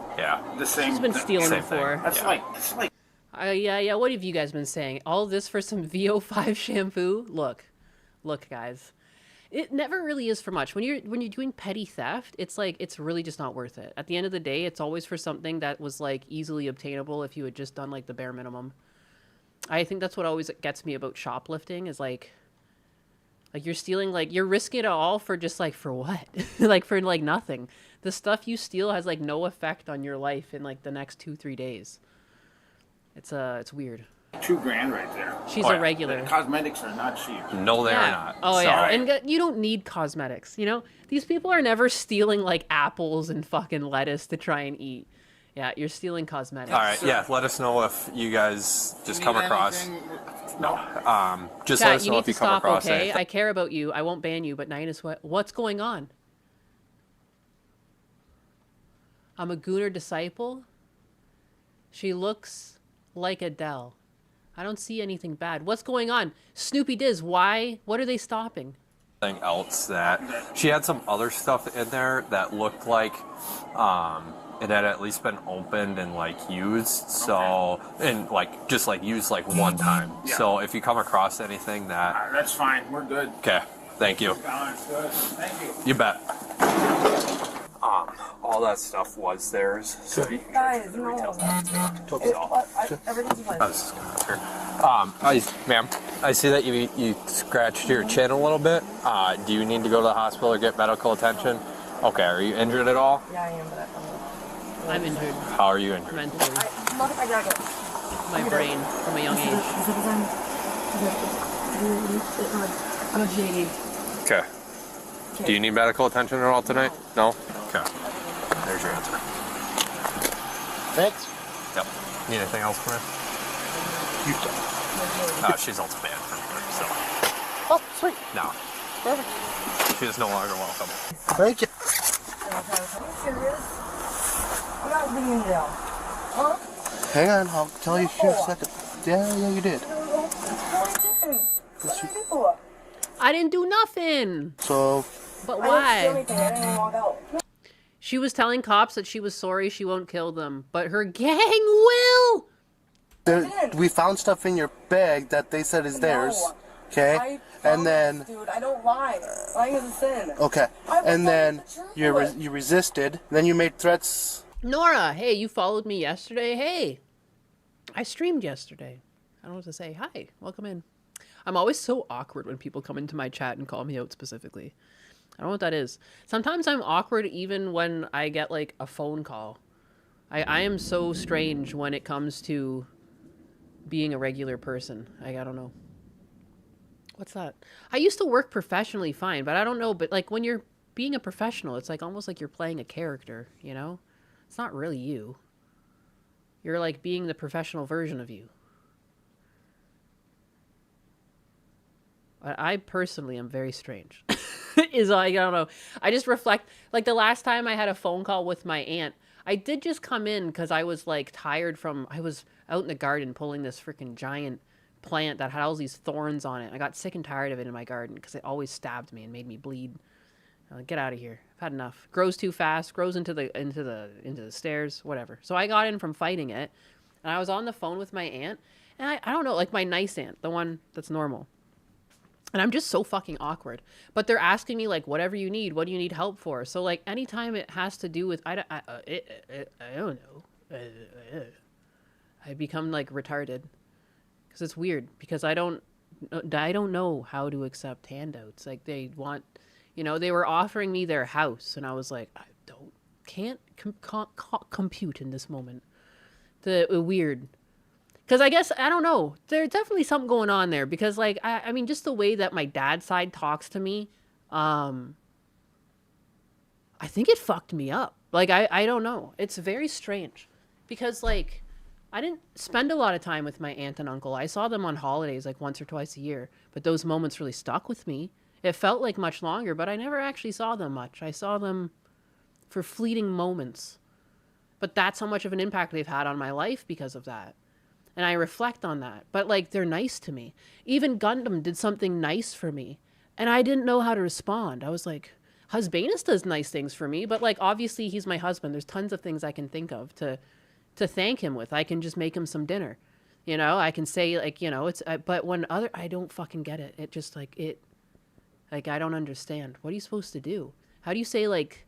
the same. She's been stealing Same before. thing. That's like. Yeah. What have you guys been saying? All this for some VO5 shampoo? Look, guys. It never really is for much. When you're doing petty theft, it's like it's really just not worth it. At the end of the day, it's always for something that was like easily obtainable if you had just done like the bare minimum. I think that's what always gets me about shoplifting is like you're stealing, like you're risking it all for just like for what? Like for like nothing. The stuff you steal has like no effect on your life in like the next 2-3 days. It's weird. $2,000 right there. She's a regular. The cosmetics are not cheap. No, they're not. Oh, so. yeah. And you don't need cosmetics, you know? These people are never stealing, like, apples and fucking lettuce to try and eat. Yeah, you're stealing cosmetics. All right, yeah, let us know if you guys just come across... No. Just Kat, let us know if you come across okay? anything. I care about you. I won't ban you, but Nina's what's going on? I'm a Gooner disciple? She looks like Adele. I don't see anything bad. What's going on? Snoopy Diz, why? What are they stopping? Something else that she had some other stuff in there that looked like it had at least been opened and like used. So and like just like used like one time. Yeah. So if you come across anything that That's fine. We're good. okay, thank you. Good. Thank you. You bet. All that stuff was theirs. So you can Guys, no. Everything's fine. Ma'am, I see that you scratched your chin a little bit. Do you need to go to the hospital or get medical attention? Okay, are you injured at all? Yeah, I am, but I'm injured. How are you injured? Mentally. Look at my jacket. My brain from a young age. I'm a JD. Okay. Do you need medical attention at all tonight? No? Okay. There's your answer. Thanks. Yep. Need anything else from her? She's also banned from here, so. Oh, sweet. No. Perfect. She is no longer welcome. Thank you. Are you serious? I'm not being in jail. Huh? Hang on, I'll tell you here in a second. Yeah, you did. I didn't do nothing. So. But I why? didn't do anything. I didn't even walk out. She was telling cops that she was sorry she won't kill them, but her gang will. We found stuff in your bag that they said is theirs. Okay? And then. Dude, I don't lie. Lying is a sin. Okay. And then you resisted. Then you made threats. Nora, hey, you followed me yesterday. Hey, I streamed yesterday. I don't know what to say. Hi, welcome in. I'm always so awkward when people come into my chat and call me out specifically. I don't know what that is. Sometimes I'm awkward even when I get like a phone call. I am so strange when it comes to being a regular person. I don't know. What's that? I used to work professionally fine, but I don't know. But like when you're being a professional, it's like almost like you're playing a character, you know? It's not really you. You're like being the professional version of you. I personally am very strange. Is like, I don't know. I just reflect, like the last time I had a phone call with my aunt, I did just come in because I was like tired from, I was out in the garden pulling this freaking giant plant that had all these thorns on it. I got sick and tired of it in my garden because it always stabbed me and made me bleed. I'm like, get out of here. I've had enough. Grows too fast, grows into the stairs, whatever. So I got in from fighting it, and I was on the phone with my aunt, and I don't know, like my nice aunt, the one that's normal. And I'm just so fucking awkward. But they're asking me, like, whatever you need, what do you need help for? So, like, anytime it has to do with, I don't know. I become, like, retarded. Because it's weird. Because I don't know how to accept handouts. Like, they want, you know, they were offering me their house. And I was like, can't compute in this moment. Weird. Because I guess, I don't know, there's definitely something going on there. Because, like, I mean, just the way that my dad's side talks to me, I think it fucked me up. Like, I don't know. It's very strange. Because, like, I didn't spend a lot of time with my aunt and uncle. I saw them on holidays, like, once or twice a year. But those moments really stuck with me. It felt like much longer, but I never actually saw them much. I saw them for fleeting moments. But that's how much of an impact they've had on my life because of that. And I reflect on that. But, like, they're nice to me. Even Gundam did something nice for me. And I didn't know how to respond. I was like, Husbanus does nice things for me. But, like, obviously he's my husband. There's tons of things I can think of to thank him with. I can just make him some dinner. You know, I can say, like, you know, it's... but when other... I don't fucking get it. It just, like, it... Like, I don't understand. What are you supposed to do? How do you say, like...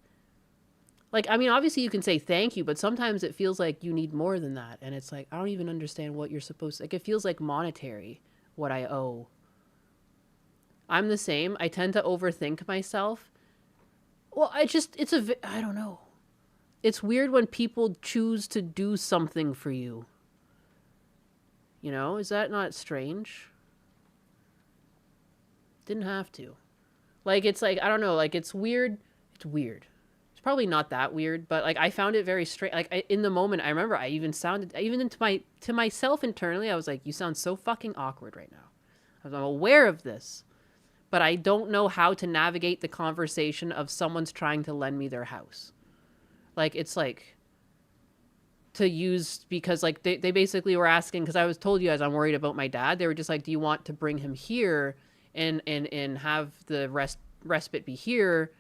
Like, I mean, obviously you can say thank you, but sometimes it feels like you need more than that. And it's like, I don't even understand what you're supposed to... Like, it feels like monetary, what I owe. I'm the same. I tend to overthink myself. Well, I don't know. It's weird when people choose to do something for you. You know, is that not strange? Didn't have to. Like, it's like, I don't know, like, it's weird. It's weird. Probably not that weird, but like I found it very strange. Like in the moment, I remember I even to myself internally, I was like, "You sound so fucking awkward right now." I'm aware of this, but I don't know how to navigate the conversation of someone's trying to lend me their house. Like it's like to use because like they basically were asking because I was told you guys I'm worried about my dad. They were just like, "Do you want to bring him here and have the respite be here?"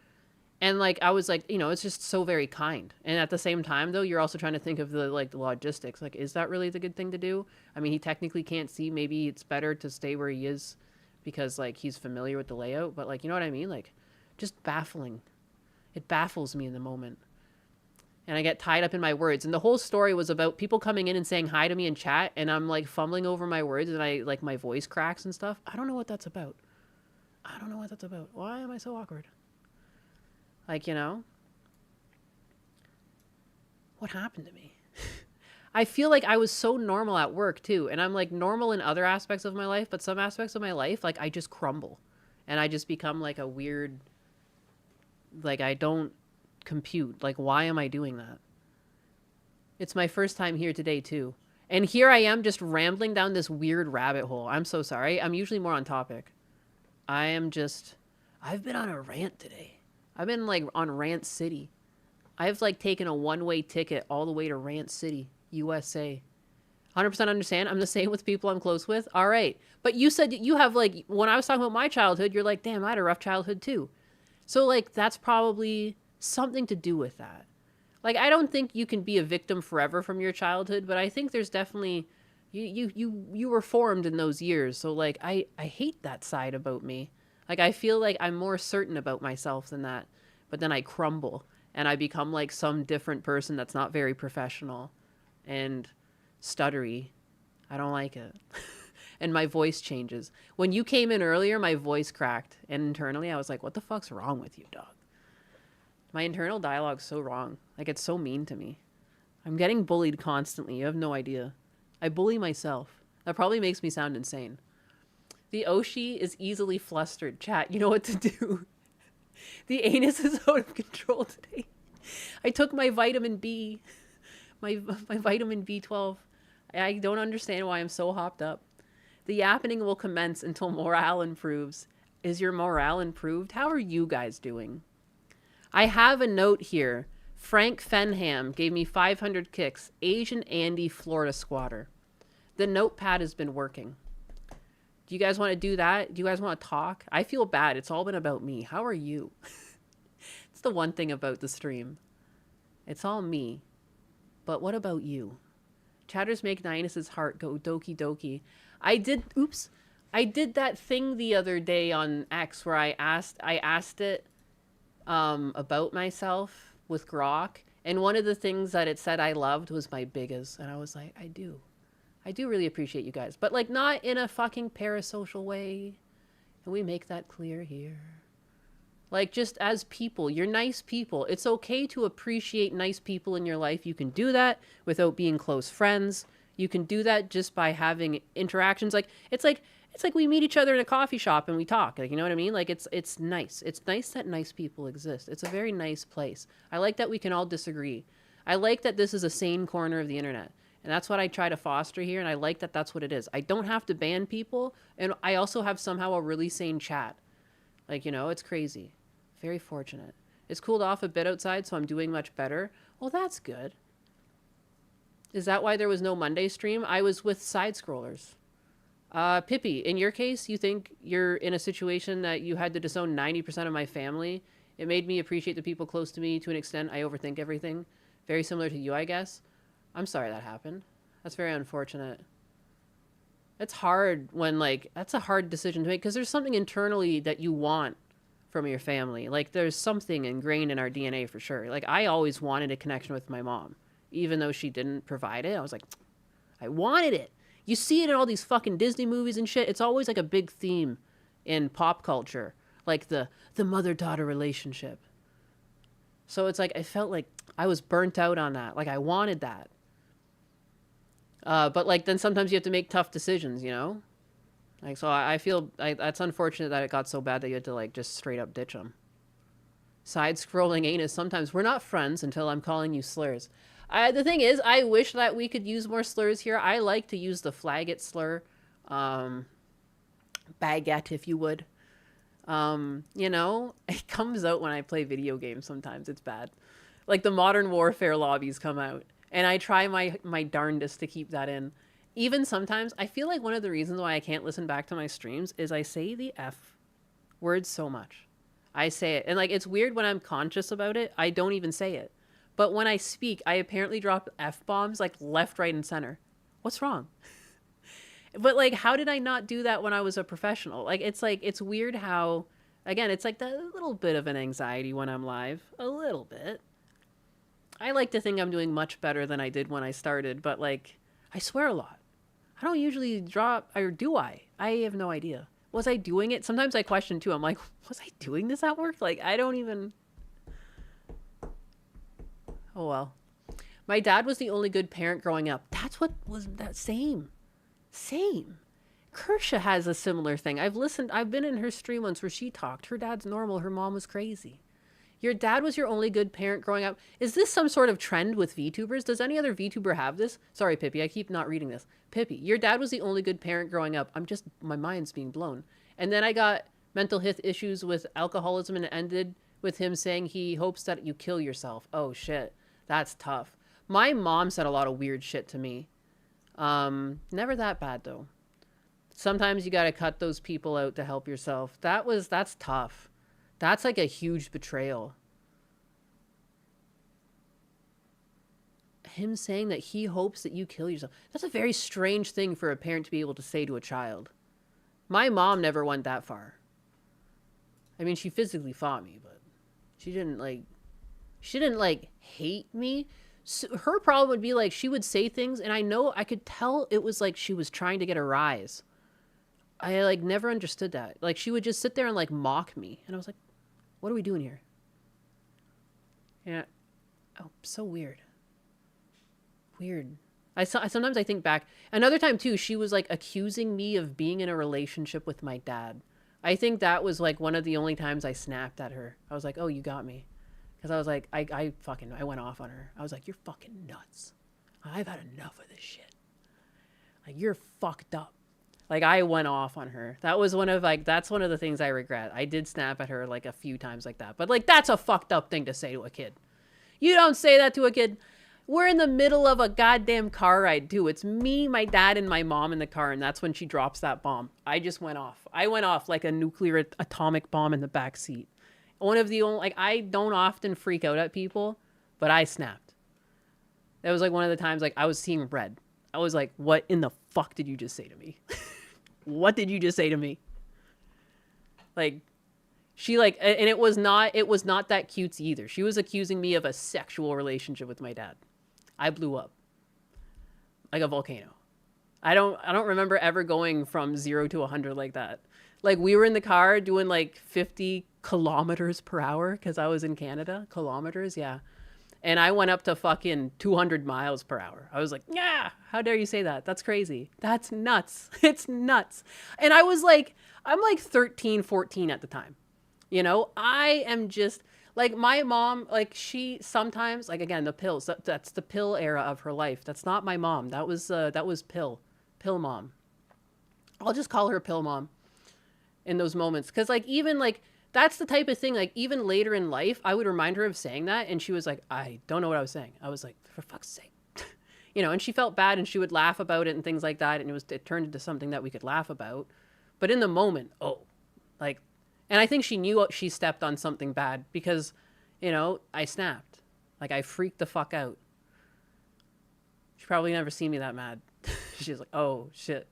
And, like, I was like, you know, it's just so very kind. And at the same time, though, you're also trying to think of the, like, the logistics. Like, is that really the good thing to do? I mean, he technically can't see. Maybe it's better to stay where he is because, like, he's familiar with the layout. But, like, you know what I mean? Like, just baffling. It baffles me in the moment. And I get tied up in my words. And the whole story was about people coming in and saying hi to me in chat. And I'm, like, fumbling over my words. And I, like, my voice cracks and stuff. I don't know what that's about. I don't know what that's about. Why am I so awkward? Like, you know, what happened to me? I feel like I was so normal at work too. And I'm like normal in other aspects of my life, but some aspects of my life, like I just crumble and I just become like a weird, like I don't compute. Like, why am I doing that? It's my first time here today too. And here I am just rambling down this weird rabbit hole. I'm so sorry. I'm usually more on topic. I've been on a rant today. I've been, like, on Rant City. I've, like, taken a one-way ticket all the way to Rant City, USA. 100% understand. I'm the same with people I'm close with. All right. But you said you have, like, when I was talking about my childhood, you're like, damn, I had a rough childhood, too. So, like, that's probably something to do with that. Like, I don't think you can be a victim forever from your childhood, but I think there's definitely... You were formed in those years. So, like, I hate that side about me. Like, I feel like I'm more certain about myself than that. But then I crumble. And I become, like, some different person that's not very professional. And stuttery. I don't like it. And my voice changes. When you came in earlier, my voice cracked. And internally, I was like, what the fuck's wrong with you, dog? My internal dialogue's so wrong. Like, it's so mean to me. I'm getting bullied constantly. You have no idea. I bully myself. That probably makes me sound insane. The Oshi is easily flustered. Chat, you know what to do. The anus is out of control today. I took my vitamin B. My vitamin B12. I don't understand why I'm so hopped up. The yappening will commence until morale improves. Is your morale improved? How are you guys doing? I have a note here. Frank Fenham gave me 500 kicks. Asian Andy Florida squatter. The notepad has been working. Do you guys want to do that? Do you guys want to talk? I feel bad. It's all been about me. How are you? It's the one thing about the stream. It's all me. But what about you? Chatters make Ninus's heart go doki doki. I did that thing the other day on X where I asked it about myself with Grok. And one of the things that it said I loved was my biggest. And I was like, I do really appreciate you guys. But, like, not in a fucking parasocial way. And we make that clear here. Like, just as people. You're nice people. It's okay to appreciate nice people in your life. You can do that without being close friends. You can do that just by having interactions. It's like we meet each other in a coffee shop and we talk. Like, you know what I mean? Like, it's nice. It's nice that nice people exist. It's a very nice place. I like that we can all disagree. I like that this is a sane corner of the internet. And that's what I try to foster here, and I like that that's what it is. I don't have to ban people, and I also have somehow a really sane chat. Like, you know, it's crazy. Very fortunate. It's cooled off a bit outside, so I'm doing much better. Well, that's good. Is that why there was no Monday stream? I was with side scrollers. Pippi, in your case, you think you're in a situation that you had to disown 90% of my family? It made me appreciate the people close to me to an extent. I overthink everything. Very similar to you, I guess. I'm sorry that happened. That's very unfortunate. It's hard when, like, that's a hard decision to make because there's something internally that you want from your family. Like, there's something ingrained in our DNA for sure. Like, I always wanted a connection with my mom. Even though she didn't provide it, I was like, I wanted it. You see it in all these fucking Disney movies and shit. It's always like a big theme in pop culture. Like the mother-daughter relationship. So it's like, I felt like I was burnt out on that. Like, I wanted that. But, like, then sometimes you have to make tough decisions, you know? Like, so I feel, that's unfortunate that it got so bad that you had to, like, just straight up ditch them. Side-scrolling anus. Sometimes we're not friends until I'm calling you slurs. The thing is, I wish that we could use more slurs here. I like to use the faggot slur. Baguette, if you would. You know, it comes out when I play video games sometimes. It's bad. Like, the Modern Warfare lobbies come out. And I try my darndest to keep that in. Even sometimes, I feel like one of the reasons why I can't listen back to my streams is I say the F word so much. I say it. And, like, it's weird when I'm conscious about it. I don't even say it. But when I speak, I apparently drop F-bombs, like, left, right, and center. What's wrong? But, like, how did I not do that when I was a professional? Like, it's weird how, again, it's like that little bit of an anxiety when I'm live. A little bit. I like to think I'm doing much better than I did when I started, but, like, I swear a lot. I don't usually drop, or do I? I have no idea. Was I doing it? Sometimes I question, too. I'm like, was I doing this at work? Like, I don't even... Oh, well. My dad was the only good parent growing up. That's what was that same. Same. Kersha has a similar thing. I've been in her stream once where she talked. Her dad's normal. Her mom was crazy. Your dad was your only good parent growing up. Is this some sort of trend with VTubers? Does any other VTuber have this? Sorry, Pippi. I keep not reading this. Pippi, your dad was the only good parent growing up. My mind's being blown. And then I got mental health issues with alcoholism and it ended with him saying he hopes that you kill yourself. Oh, shit. That's tough. My mom said a lot of weird shit to me. Never that bad, though. Sometimes you gotta cut those people out to help yourself. That's tough. That's like a huge betrayal. Him saying that he hopes that you kill yourself. That's a very strange thing for a parent to be able to say to a child. My mom never went that far. I mean, she physically fought me, but she didn't hate me. So her problem would be like she would say things and I could tell it was like she was trying to get a rise. I like never understood that. Like she would just sit there and like mock me and I was like, what are we doing here? Yeah. Oh, so weird. Weird. Sometimes I think back. Another time too, she was like accusing me of being in a relationship with my dad. I think that was like one of the only times I snapped at her. I was like, oh, you got me. Because I was like, I went off on her. I was like, you're fucking nuts. I've had enough of this shit. Like, you're fucked up. Like, I went off on her. That was that's one of the things I regret. I did snap at her, like, a few times like that. But, like, that's a fucked up thing to say to a kid. You don't say that to a kid. We're in the middle of a goddamn car ride, too. It's me, my dad, and my mom in the car, and that's when she drops that bomb. I just went off. I went off like a nuclear atomic bomb in the back seat. One of the only, like, I don't often freak out at people, but I snapped. That was, like, one of the times, like, I was seeing red. I was like, what in the fuck did you just say to me? What did you just say to me? Like, she, like, and it was not that cutesy either. She was accusing me of a sexual relationship with my dad. I blew up. Like a volcano. I don't remember ever going from 0 to 100 like that. Like, we were in the car doing, like, 50 kilometers per hour because I was in Canada. Kilometers, yeah. And I went up to fucking 200 miles per hour. I was like, yeah, how dare you say that? That's crazy. That's nuts. It's nuts. And I was like, I'm like 13, 14 at the time. You know, I am just, like, my mom, like, she sometimes, like, again, the pills, that's the pill era of her life. That's not my mom. That was pill mom. I'll just call her pill mom in those moments. Because, like, even, like, that's the type of thing, like, even later in life, I would remind her of saying that, and she was like, I don't know what I was saying. I was like, for fuck's sake. you know, and she felt bad and she would laugh about it and things like that. And it turned into something that we could laugh about. But in the moment, like, and I think she knew she stepped on something bad because, you know, I snapped. Like, I freaked the fuck out. She probably never seen me that mad. She's like, oh, shit.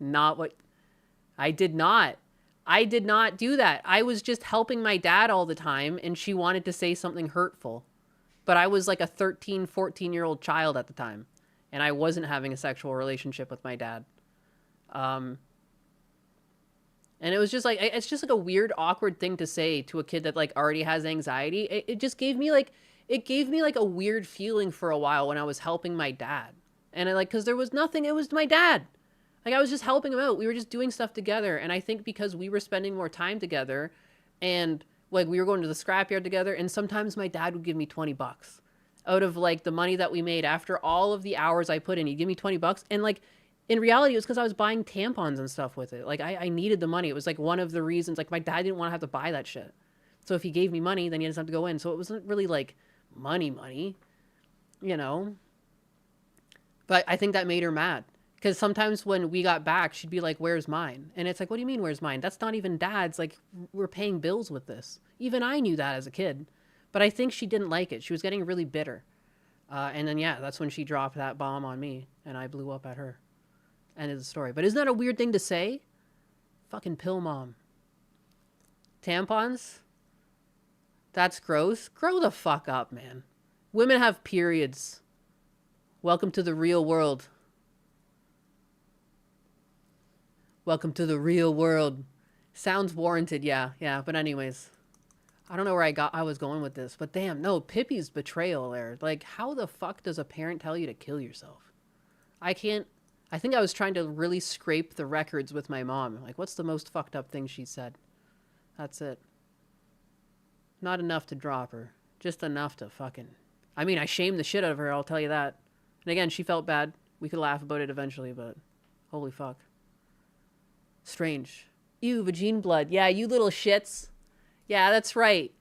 Not what... I did not do that. I was just helping my dad all the time, and she wanted to say something hurtful. But I was like a 13, 14-year-old child at the time, and I wasn't having a sexual relationship with my dad. And it was just like, it's just like a weird, awkward thing to say to a kid that like already has anxiety. It just gave me like, a weird feeling for a while when I was helping my dad. And cause there was nothing, it was my dad. Like I was just helping him out. We were just doing stuff together. And I think because we were spending more time together and like we were going to the scrapyard together, and sometimes my dad would give me $20 out of like the money that we made after all of the hours I put in. He'd give me $20. And like, in reality, it was because I was buying tampons and stuff with it. Like, I needed the money. It was, like, one of the reasons. Like, my dad didn't want to have to buy that shit. So if he gave me money, then he doesn't have to go in. So it wasn't really, like, money, you know? But I think that made her mad. Because sometimes when we got back, she'd be like, where's mine? And it's like, what do you mean, where's mine? That's not even dad's. Like, we're paying bills with this. Even I knew that as a kid. But I think she didn't like it. She was getting really bitter. And then, yeah, that's when she dropped that bomb on me. And I blew up at her. End of the story. But isn't that a weird thing to say? Fucking pill mom. Tampons? That's gross. Grow the fuck up, man. Women have periods. Welcome to the real world. Welcome to the real world. Sounds warranted, yeah. But anyways, I don't know where I was going with this, but damn, no, Pippi's betrayal there. Like, how the fuck does a parent tell you to kill yourself? I think I was trying to really scrape the records with my mom. Like, what's the most fucked up thing she said? That's it. Not enough to drop her. Just enough to fucking... I mean, I shamed the shit out of her, I'll tell you that. And again, she felt bad. We could laugh about it eventually, but... holy fuck. Strange. Ew, vagine blood. Yeah, you little shits. Yeah, that's right.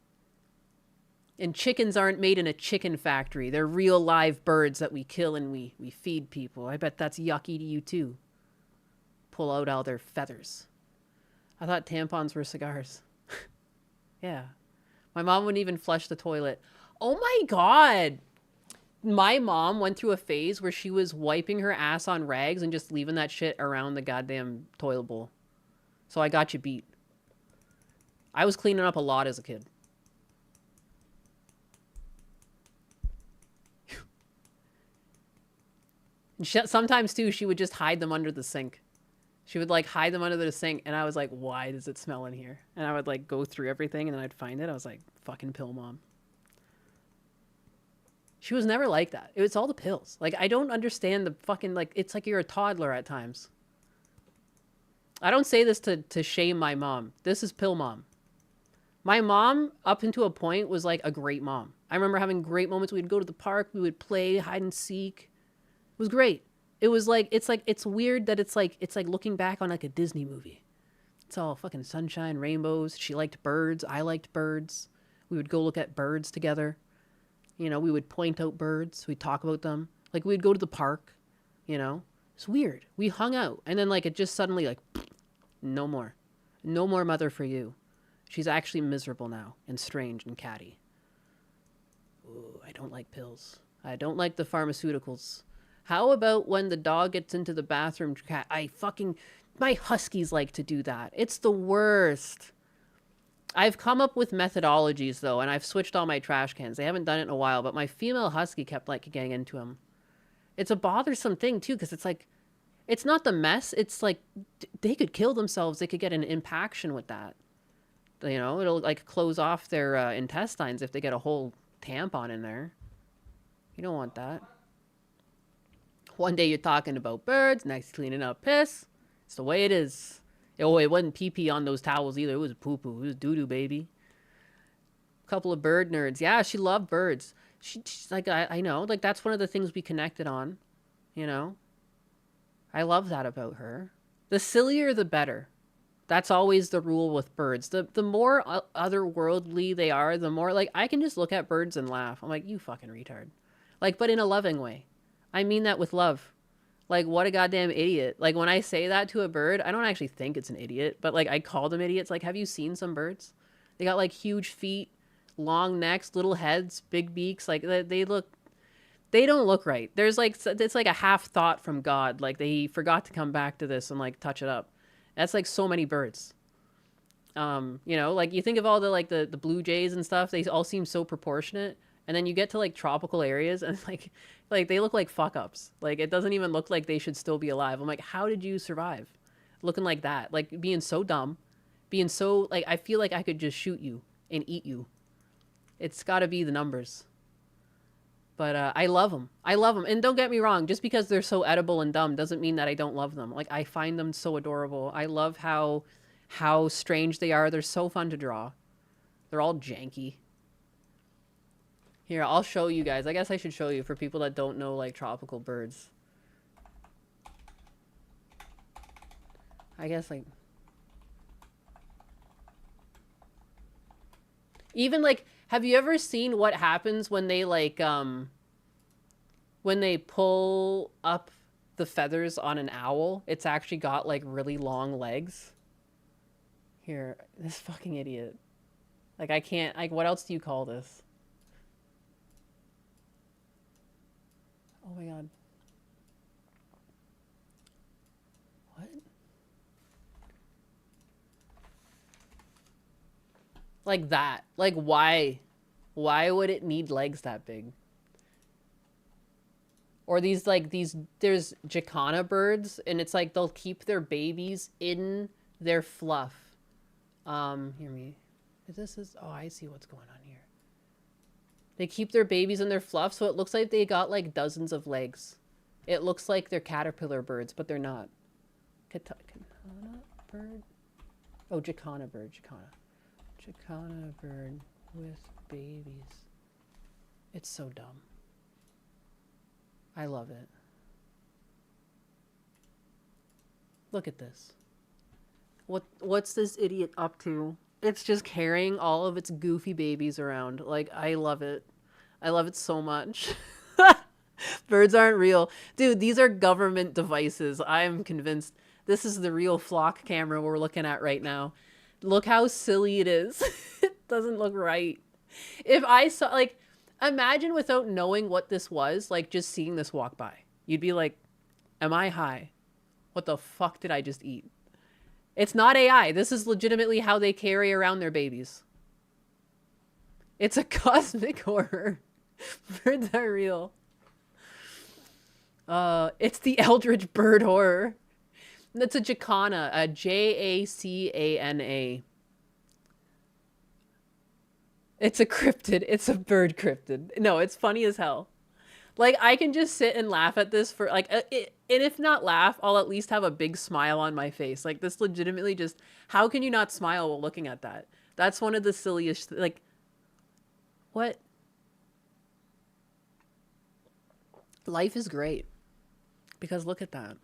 And chickens aren't made in a chicken factory. They're real live birds that we kill and we feed people. I bet that's yucky to you too. Pull out all their feathers. I thought tampons were cigars. Yeah. My mom wouldn't even flush the toilet. Oh my God. My mom went through a phase where she was wiping her ass on rags and just leaving that shit around the goddamn toilet bowl. So I got you beat. I was cleaning up a lot as a kid. And sometimes, too, she would just hide them under the sink. She would, like, hide them under the sink, and I was like, why does it smell in here? And I would, like, go through everything, and then I'd find it. I was like, fucking pill mom. She was never like that. It was all the pills. Like, I don't understand the fucking, like, it's like you're a toddler at times. I don't say this to shame my mom. This is pill mom. My mom, up into a point, was, like, a great mom. I remember having great moments. We'd go to the park. We would play hide and seek. It was great. It was like, it's weird that it's like looking back on like a Disney movie. It's all fucking sunshine, rainbows. She liked birds. I liked birds. We would go look at birds together. You know, we would point out birds. We'd talk about them. Like we'd go to the park, you know, it's weird. We hung out and then like, it just suddenly like, no more mother for you. She's actually miserable now and strange and catty. Ooh, I don't like pills. I don't like the pharmaceuticals. How about when the dog gets into the bathroom? My huskies like to do that. It's the worst. I've come up with methodologies though, and I've switched all my trash cans. They haven't done it in a while, but my female husky kept like getting into them. It's a bothersome thing too, because it's like, it's not the mess. It's like, they could kill themselves. They could get an impaction with that. You know, it'll like close off their intestines if they get a whole tampon in there. You don't want that. One day you're talking about birds, next cleaning up piss. It's the way it is. Oh, it wasn't pee-pee on those towels either. It was poo-poo. It was doo-doo, baby. Couple of bird nerds. Yeah, she loved birds. She's like, I know. Like, that's one of the things we connected on. You know? I love that about her. The sillier, the better. That's always the rule with birds. The more otherworldly they are, the more, like, I can just look at birds and laugh. I'm like, you fucking retard. Like, but in a loving way. I mean that with love. Like, what a goddamn idiot. Like, when I say that to a bird, I don't actually think it's an idiot, but like, I call them idiots. Like, have you seen some birds? They got like huge feet, long necks, little heads, big beaks. Like, they don't look right. There's like, it's like a half thought from God. Like, they forgot to come back to this and like touch it up. That's like so many birds. You know, like you think of all the like the blue jays and stuff, they all seem so proportionate. And then you get to like tropical areas and like they look like fuck ups. Like, it doesn't even look like they should still be alive. I'm like, how did you survive looking like that? Like, being so dumb, being so like, I feel like I could just shoot you and eat you. It's got to be the numbers. But I love them. I love them. And don't get me wrong, just because they're so edible and dumb doesn't mean that I don't love them. Like, I find them so adorable. I love how strange they are. They're so fun to draw. They're all janky. Here, I'll show you guys. I guess I should show you for people that don't know, like, tropical birds. I guess, like... Even, like, have you ever seen what happens when they, like, when they pull up the feathers on an owl? It's actually got, like, really long legs. Here, this fucking idiot. Like, I can't, like, what else do you call this? Oh my god. What? Like that. Like, why? Why would it need legs that big? Or these, like, there's jacana birds, and it's like they'll keep their babies in their fluff. Hear me. This is, oh, I see what's going on here. They keep their babies in their fluff, so it looks like they got, like, dozens of legs. It looks like they're caterpillar birds, but they're not. Jacana bird? Oh, jacana bird, jacana. Jacana bird with babies. It's so dumb. I love it. Look at this. What's this idiot up to? It's just carrying all of its goofy babies around. Like, I love it. I love it so much. Birds aren't real. Dude, these are government devices. I'm convinced this is the real flock camera we're looking at right now. Look how silly it is. It doesn't look right. If I saw, like, imagine without knowing what this was, like, just seeing this walk by. You'd be like, am I high? What the fuck did I just eat? It's not AI. This is legitimately how they carry around their babies. It's a cosmic horror. Birds are real. It's the Eldritch Bird horror. That's a jacana, a Jacana. It's a cryptid. It's a bird cryptid. No, it's funny as hell. Like, I can just sit and laugh at this for, like, and if not laugh, I'll at least have a big smile on my face. Like, this legitimately just, how can you not smile while looking at that? That's one of the silliest, like, what? Life is great. Because look at that.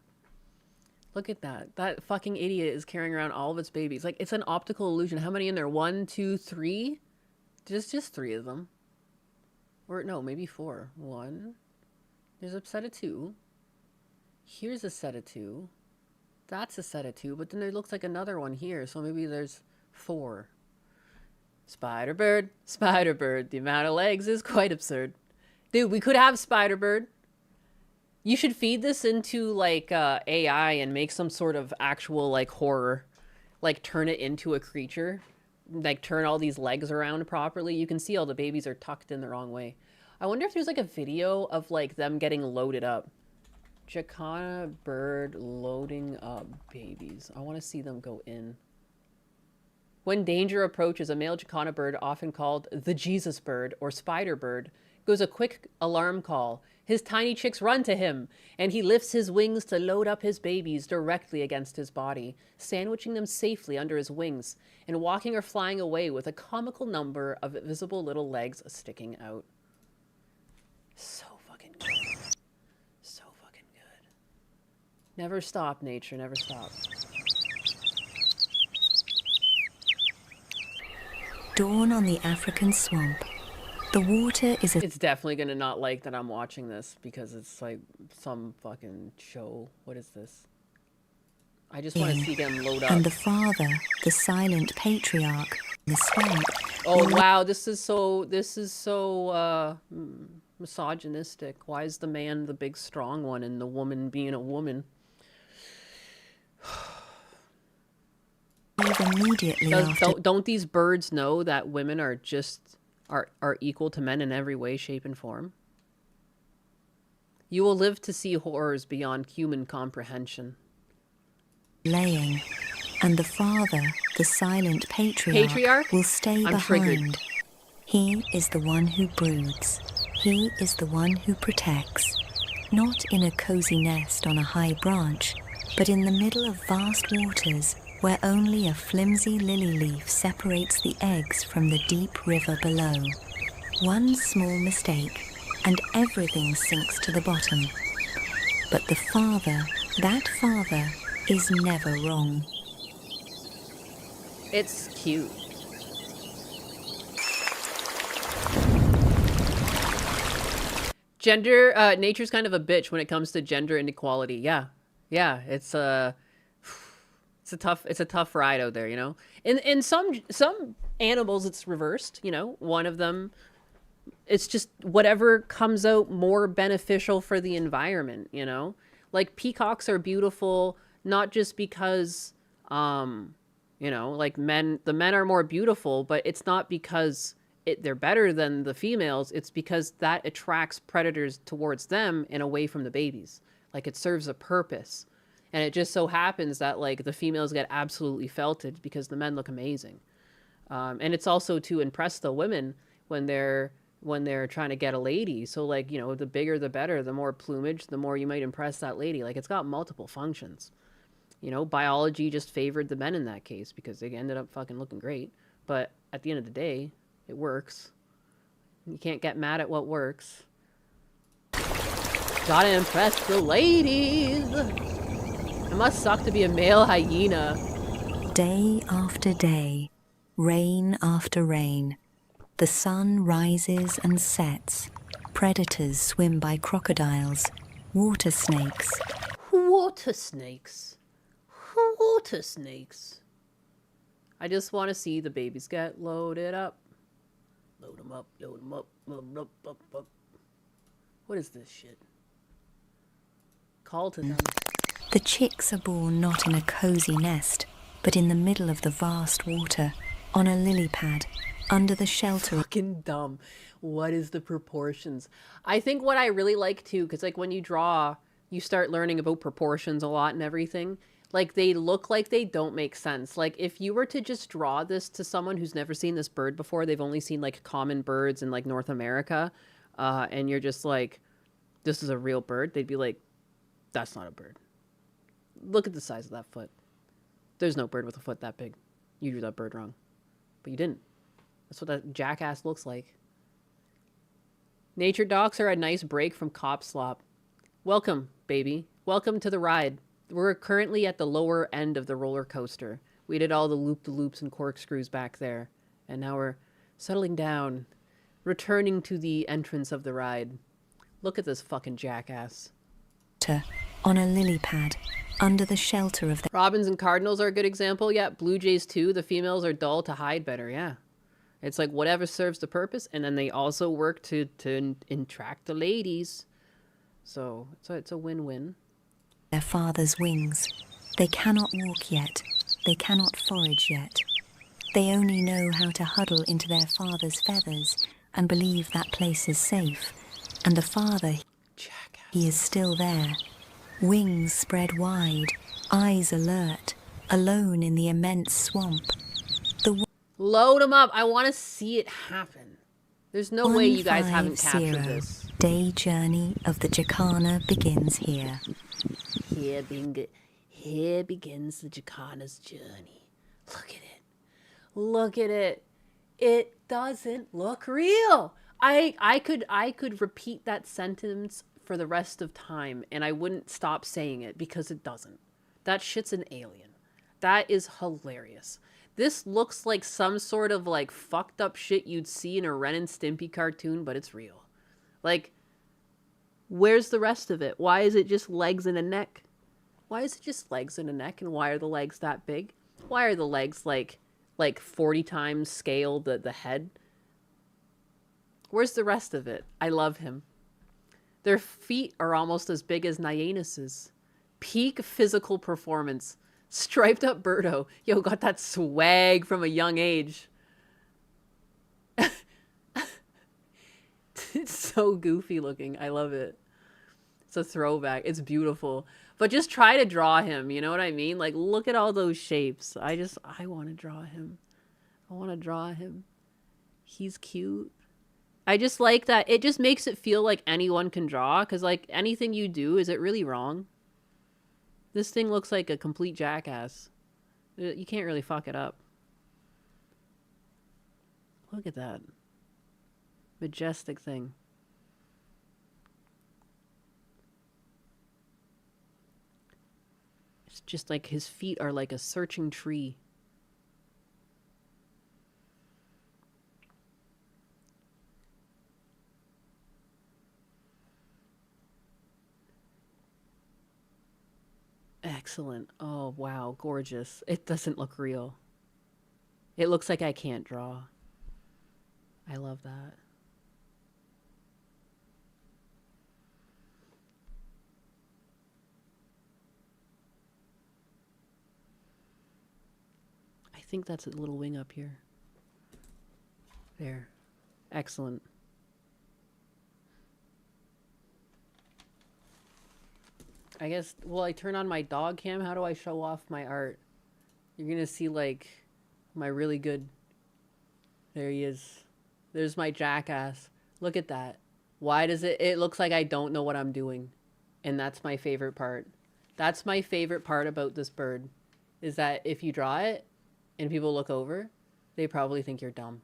Look at that. That fucking idiot is carrying around all of its babies. Like, it's an optical illusion. How many in there? 1, 2, 3? Just 3 of them. Or, no, maybe 4. 1. There's a set of 2. Here's a set of 2. That's a set of 2. But then there looks like another one here. So maybe there's 4. Spider-Bird. Spider-Bird. The amount of legs is quite absurd. Dude, we could have Spider-Bird. You should feed this into, like, AI and make some sort of actual, like, horror. Like, turn it into a creature. Like, turn all these legs around properly. You can see all the babies are tucked in the wrong way. I wonder if there's, like, a video of, like, them getting loaded up. Jacana bird loading up babies. I want to see them go in. When danger approaches, a male jacana bird, often called the Jesus bird or spider bird, goes a quick alarm call. His tiny chicks run to him, and he lifts his wings to load up his babies directly against his body, sandwiching them safely under his wings, and walking or flying away with a comical number of visible little legs sticking out. So fucking good. So fucking good. Never stop, nature, never stop. Dawn on the African swamp. The water is a... It's definitely gonna not like that I'm watching this because it's like some fucking show. What is this? I just want to see them load up. And the father, the silent patriarch, the swamp. Oh wow, this is so misogynistic. Why is the man the big strong one and the woman being a woman? Immediately don't these birds know that women are equal to men in every way, shape, and form? You will live to see horrors beyond human comprehension. Laying, and the father, the silent patriarch, will stay behind. Triggered. He is the one who broods. He is the one who protects. Not in a cozy nest on a high branch, but in the middle of vast waters where only a flimsy lily leaf separates the eggs from the deep river below. One small mistake, and everything sinks to the bottom. But the father, that father, is never wrong. It's cute. Nature's kind of a bitch when it comes to gender inequality. Yeah, it's a tough ride out there, you know. In some animals, it's reversed. You know, one of them, it's just whatever comes out more beneficial for the environment. You know, like peacocks are beautiful. Not just because, you know, like the men are more beautiful, but it's not because they're better than the females. It's because that attracts predators towards them and away from the babies. Like it serves a purpose. And it just so happens that like the females get absolutely felted because the men look amazing. And it's also to impress the women when they're trying to get a lady. So like, you know, the bigger the better, the more plumage, the more you might impress that lady. Like it's got multiple functions. You know, biology just favored the men in that case because they ended up fucking looking great. But at the end of the day, it works. You can't get mad at what works. Gotta impress the ladies. It must suck to be a male hyena. Day after day, rain after rain, the sun rises and sets. Predators swim by crocodiles, water snakes. Water snakes. Water snakes. I just want to see the babies get loaded up. Load them up, load them up, load them up. What is this shit? Call to them. The chicks are born not in a cozy nest, but in the middle of the vast water, on a lily pad, under the shelter. Fucking dumb. What is the proportions? I think what I really like too, because like when you draw, you start learning about proportions a lot and everything. Like they look like they don't make sense. Like if you were to just draw this to someone who's never seen this bird before, they've only seen like common birds in like North America, and you're just like, this is a real bird, they'd be like, that's not a bird. Look at the size of that foot. There's no bird with a foot that big. You drew that bird wrong. But you didn't. That's what that jackass looks like. Nature docs are a nice break from cop slop. Welcome, baby. Welcome to the ride. We're currently at the lower end of the roller coaster. We did all the loop-de-loops and corkscrews back there. And now we're settling down, returning to the entrance of the ride. Look at this fucking jackass. On a lily pad, under the shelter of the... Robins and cardinals are a good example. Yeah, blue jays too. The females are dull to hide better, yeah. It's like whatever serves the purpose, and then they also work to attract the ladies. So it's a win-win. Their father's wings. They cannot walk yet. They cannot forage yet. They only know how to huddle into their father's feathers and believe that place is safe. And the father, he is still there. Wings spread wide, eyes alert, alone in the immense swamp. Load them up. I want to see it happen. There's no way you guys haven't captured this. Day journey of the Jacana begins here. Here begins the Jacana's journey. Look at it. Look at it. It doesn't look real. I could repeat that sentence for the rest of time and I wouldn't stop saying it because it doesn't. That shit's an alien. That is hilarious. This looks like some sort of like fucked up shit you'd see in a Ren and Stimpy cartoon, but it's real. Like, where's the rest of it? Why is it just legs and a neck? Why is it just legs and a neck? And why are the legs that big? Why are the legs like 40 times scale the head? Where's the rest of it? I love him. Their feet are almost as big as Nyanus's. Peak physical performance. Striped up Birdo. Yo, got that swag from a young age. It's so goofy looking. I love it. It's a throwback. It's beautiful. But just try to draw him. You know what I mean? Like, look at all those shapes. I want to draw him. I want to draw him. He's cute. I just like that. It just makes it feel like anyone can draw. Because, like, anything you do, is it really wrong? This thing looks like a complete jackass. You can't really fuck it up. Look at that. Majestic thing. It's just like his feet are like a searching tree. Excellent. Oh, wow. Gorgeous. It doesn't look real. It looks like I can't draw. I love that. I think that's a little wing up here. There. Excellent. I guess, will I turn on my dog cam? How do I show off my art? You're gonna see, like, my really good... There he is. There's my jackass. Look at that. Why does it looks like I don't know what I'm doing. And that's my favorite part. That's my favorite part about this bird. Is that if you draw it and people look over, they probably think you're dumb.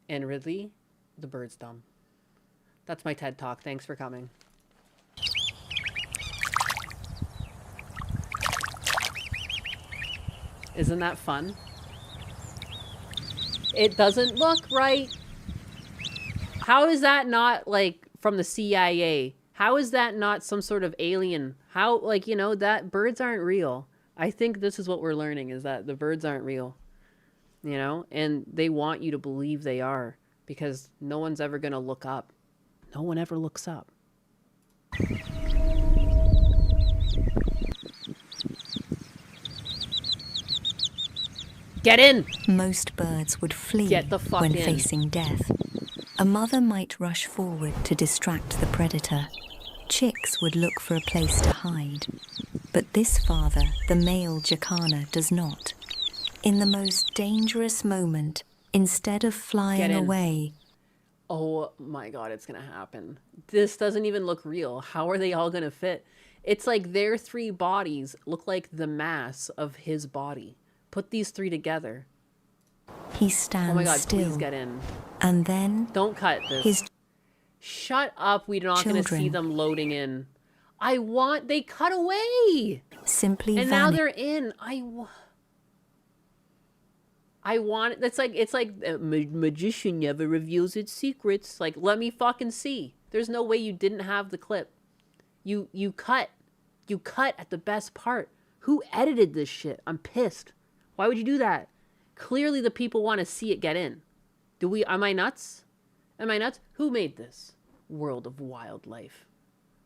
And Ridley, the bird's dumb. That's my TED Talk. Thanks for coming. Isn't that fun? It doesn't look right. How is that not, like, from the CIA? How is that not some sort of alien? How, like, you know, that birds aren't real. I think this is what we're learning, is that the birds aren't real. You know? And they want you to believe they are. Because no one's ever going to look up. No one ever looks up. Get in! Most birds would flee when facing death. A mother might rush forward to distract the predator. Chicks would look for a place to hide. But this father, the male jacana, does not. In the most dangerous moment, instead of flying away... Oh my god, it's gonna happen. This doesn't even look real. How are they all gonna fit? It's like their three bodies look like the mass of his body. Put these three together. He stands oh my god, still. Please get in. And then... Don't cut this. Shut up, we're not going to see them loading in. They cut away! Simply and now they're in. I want... It's like a magician never reveals its secrets. Like, let me fucking see. There's no way you didn't have the clip. You cut. You cut at the best part. Who edited this shit? I'm pissed. Why would you do that? Clearly the people want to see it get in. Am I nuts? Am I nuts? Who made this? World of Wildlife.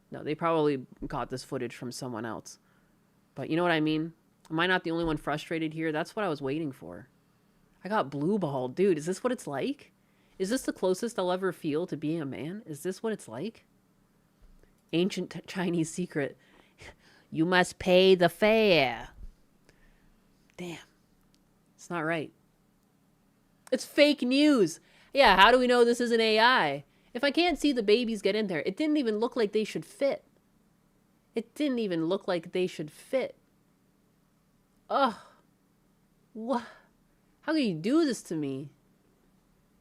No, they probably got this footage from someone else. But you know what I mean? Am I not the only one frustrated here? That's what I was waiting for. I got blue balled. Dude, is this what it's like? Is this the closest I'll ever feel to being a man? Is this what it's like? Ancient Chinese secret. You must pay the fare. Damn. It's not right. It's fake news. Yeah, how do we know this isn't AI? If I can't see the babies get in there, it didn't even look like they should fit. It didn't even look like they should fit. Ugh. What? How can you do this to me?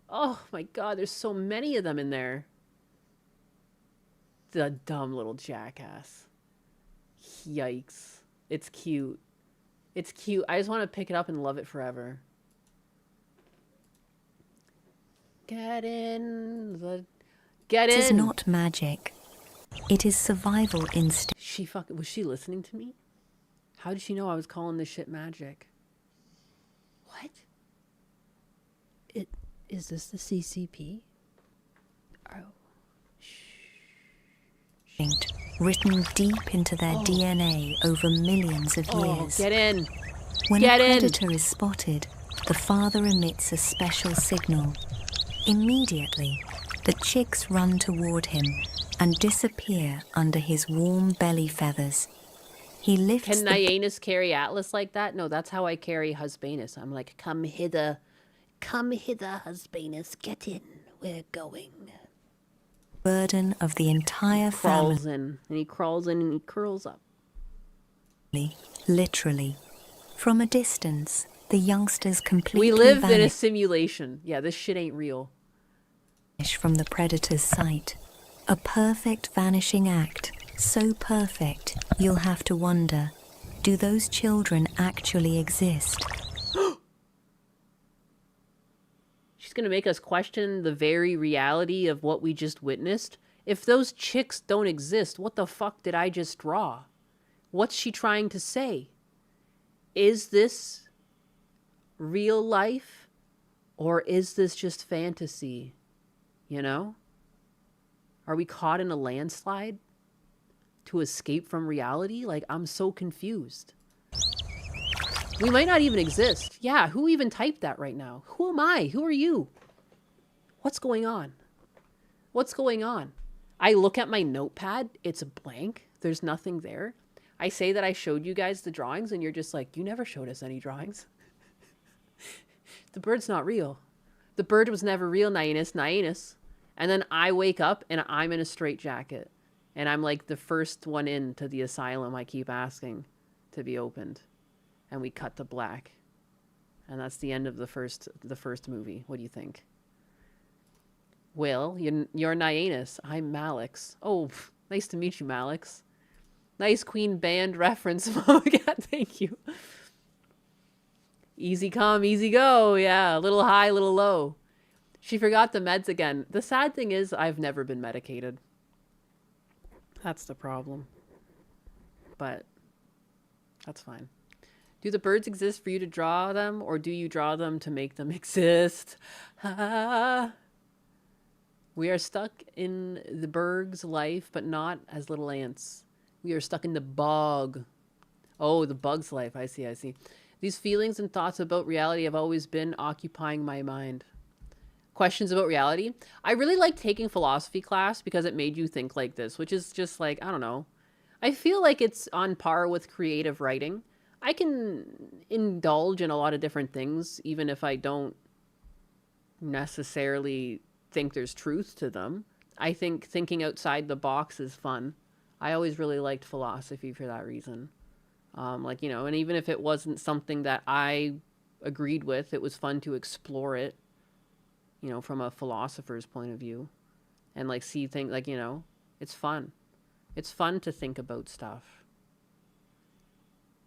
Oh my god, there's so many of them in there. The dumb little jackass. Yikes. It's cute. It's cute. I just want to pick it up and love it forever. Get in. Get in. It is not magic. It is survival instinct. Was she listening to me? How did she know I was calling this shit magic? What? Is this the CCP? Oh. Written deep into their DNA over millions of years. Get in. When a predator is spotted, the father emits a special signal. Immediately, the chicks run toward him and disappear under his warm belly feathers. He lifts Can Nyanus carry Atlas like that? No, that's how I carry Husbanus. I'm like, come hither. Come hither, Husbanus. Get in. We're going. Burden of the entire family. Crawls in. And he crawls in and he curls up. Literally. From a distance, the youngsters completely We live in a vanish simulation. Yeah, this shit ain't real. from the predator's sight. A perfect vanishing act. So perfect, you'll have to wonder, do those children actually exist? She's going to make us question the very reality of what we just witnessed. If those chicks don't exist, what the fuck did I just draw? What's she trying to say? Is this real life? Or is this just fantasy? You know? Are we caught in a landslide to escape from reality? Like, I'm so confused. We might not even exist. Yeah, who even typed that right now? Who am I? Who are you? What's going on? What's going on? I look at my notepad. It's blank. There's nothing there. I say that I showed you guys the drawings, and you're just like, you never showed us any drawings. The bird's not real. The bird was never real, Nyanus. And then I wake up, and I'm in a straitjacket. And I'm like the first one into the asylum I keep asking to be opened. And we cut to black. And that's the end of the first movie. What do you think? Will, you're Nyanus. I'm Malix. Oh, nice to meet you, Malix. Nice Queen Band reference, Mama Cat. Thank you. Easy come, easy go. Yeah, a little high, a little low. She forgot the meds again. The sad thing is I've never been medicated. That's the problem. But that's fine. Do the birds exist for you to draw them, or do you draw them to make them exist? We are stuck in the Berg's life, but not as little ants. We are stuck in the bog. Oh, the bug's life. I see. These feelings and thoughts about reality have always been occupying my mind. Questions about reality. I really like taking philosophy class because it made you think like this, which is just like, I don't know. I feel like it's on par with creative writing. I can indulge in a lot of different things, even if I don't necessarily think there's truth to them. I think thinking outside the box is fun. I always really liked philosophy for that reason. Like, you know, and even if it wasn't something that I agreed with, it was fun to explore it, you know, from a philosopher's point of view. And, like, see things, like, you know, it's fun. It's fun to think about stuff.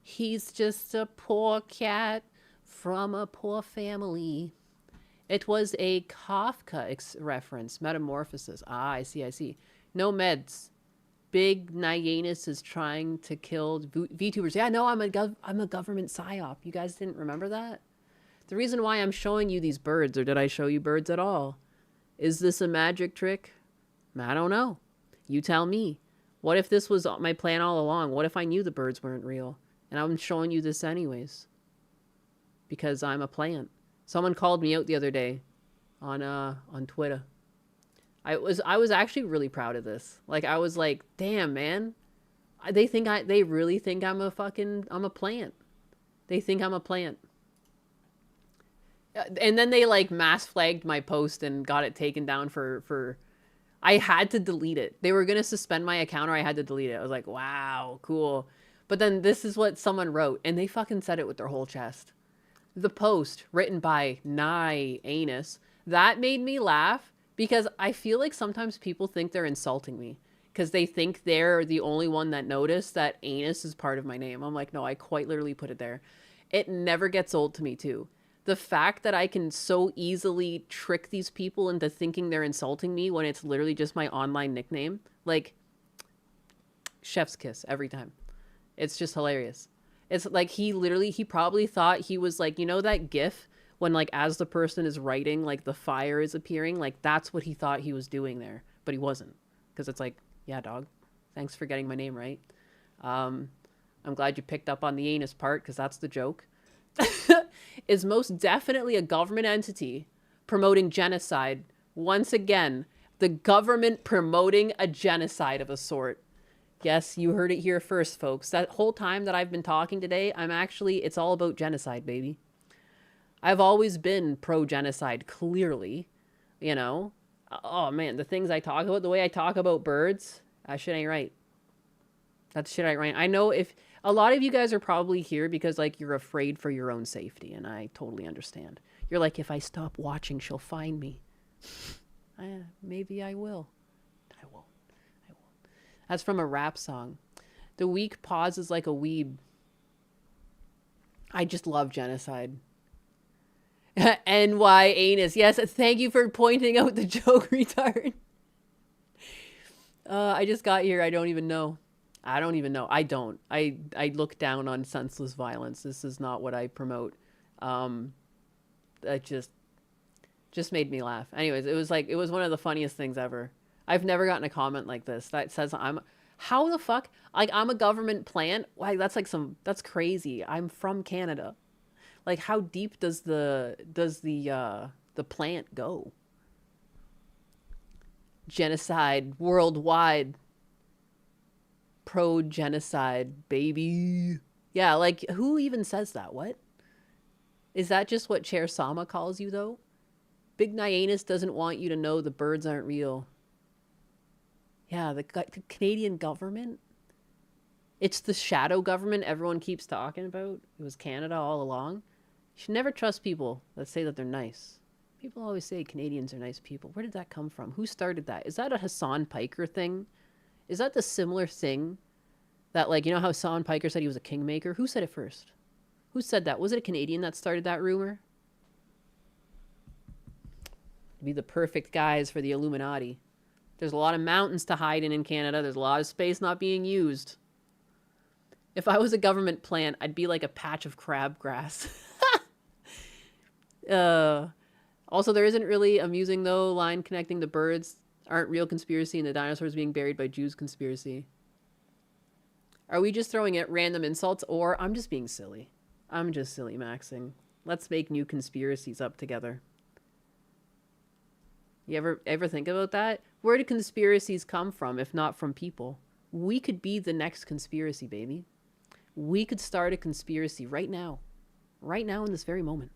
He's just a poor cat from a poor family. It was a Kafka reference. Metamorphosis. Ah, I see. No meds. Big Nyanus is trying to kill VTubers. Yeah, no, I'm a government psyop. You guys didn't remember that? The reason why I'm showing you these birds, or did I show you birds at all? Is this a magic trick? I don't know. You tell me. What if this was my plan all along? What if I knew the birds weren't real? And I'm showing you this anyways. Because I'm a plant. Someone called me out the other day on Twitter. I was actually really proud of this. Like, I was like, damn, man. They really think I'm a plant. They think I'm a plant. And then they like mass flagged my post and got it taken down for I had to delete it. They were going to suspend my account, or I had to delete it. I was like, wow, cool. But then this is what someone wrote, and they fucking said it with their whole chest. The post written by Nyanus, that made me laugh because I feel like sometimes people think they're insulting me. because they think they're the only one that noticed that anus is part of my name. I'm like, no, I quite literally put it there. It never gets old to me too. The fact that I can so easily trick these people into thinking they're insulting me when it's literally just my online nickname, like, chef's kiss every time. It's just hilarious. It's like he probably thought he was like, you know that GIF when like as the person is writing, like the fire is appearing, like that's what he thought he was doing there, but he wasn't, because it's like, yeah, dog, thanks for getting my name right. I'm glad you picked up on the anus part, because that's the joke. Is most definitely a government entity promoting genocide. Once again, the government promoting a genocide of a sort. Yes, you heard it here first, folks. That whole time that I've been talking today, it's all about genocide, baby. I've always been pro-genocide, clearly, you know. Oh man, the things I talk about, the way I talk about birds, that shit ain't right. That shit ain't right. I know if a lot of you guys are probably here because like you're afraid for your own safety, and I totally understand. You're like, if I stop watching, she'll find me. Maybe I will. I won't. That's from a rap song. The weak pauses like a weeb. I just love genocide. NY anus. Yes, thank you for pointing out the joke, retard. I just got here. I don't even know. I don't. I look down on senseless violence. This is not what I promote. That just made me laugh. Anyways, it was one of the funniest things ever. I've never gotten a comment like this that says how the fuck, like, I'm a government plant? Why, that's crazy. I'm from Canada. Like, how deep does the plant go? Genocide worldwide. Pro-genocide, baby. Yeah, like, who even says that? What? Is that just what Chair Sama calls you, though? Big Nyanus doesn't want you to know the birds aren't real. Yeah, the Canadian government? It's the shadow government everyone keeps talking about. It was Canada all along. You should never trust people that say that they're nice. People always say Canadians are nice people. Where did that come from? Who started that? Is that a Hassan Piker thing? Is that the similar thing that, like, you know how Hassan Piker said he was a kingmaker? Who said it first? Who said that? Was it a Canadian that started that rumor? Be the perfect guys for the Illuminati. There's a lot of mountains to hide in Canada. There's a lot of space not being used. If I was a government plant, I'd be like a patch of crabgrass. Also, there isn't really amusing, though, line connecting the birds aren't real conspiracy and the dinosaurs being buried by Jews conspiracy. Are we just throwing at random insults, or I'm just being silly? I'm just silly maxing. Let's make new conspiracies up together. You ever think about that? Where do conspiracies come from, if not from people? We could be the next conspiracy, baby. We could start a conspiracy right now. Right now in this very moment.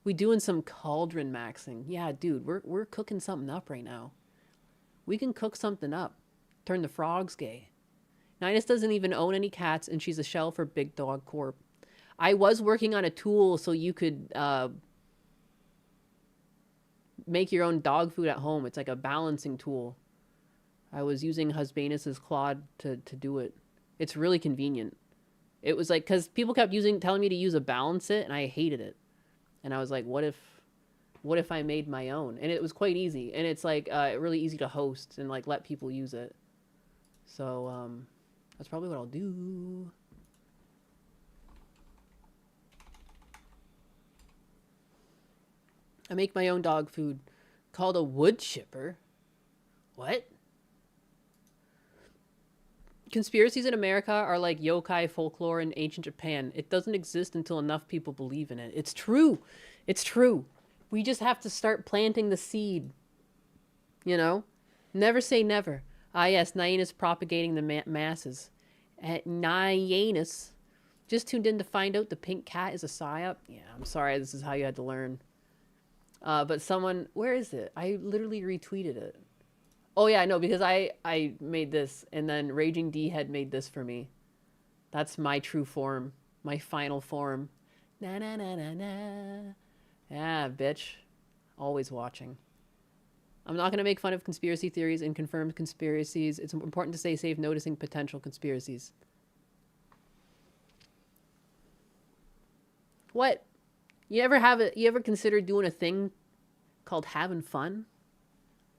We doing some cauldron maxing. Yeah, dude, we're cooking something up right now. We can cook something up. Turn the frogs gay. Nynus doesn't even own any cats, and she's a shell for Big Dog Corp. I was working on a tool so you could make your own dog food at home. It's like a balancing tool. I was using Husbanus's Claude to do it. It's really convenient. It was like, because people kept telling me to use a balance it, and I hated it. And I was like, what if I made my own? And it was quite easy. And it's like really easy to host and like let people use it. So that's probably what I'll do. I make my own dog food called a wood chipper. What? Conspiracies in America are like yokai folklore in ancient Japan. It doesn't exist until enough people believe in it. It's true. It's true. We just have to start planting the seed. You know? Never say never. Ah, yes, Nyanus propagating the masses. At Nyanus. Just tuned in to find out the pink cat is a psyop. Yeah, I'm sorry. This is how you had to learn. But someone... Where is it? I literally retweeted it. Oh, yeah, no, because I made this, and then Raging D had made this for me. That's my true form. My final form. Na na na na na. Yeah, bitch. Always watching. I'm not going to make fun of conspiracy theories and confirmed conspiracies. It's important to stay safe noticing potential conspiracies. What? You ever consider doing a thing called having fun?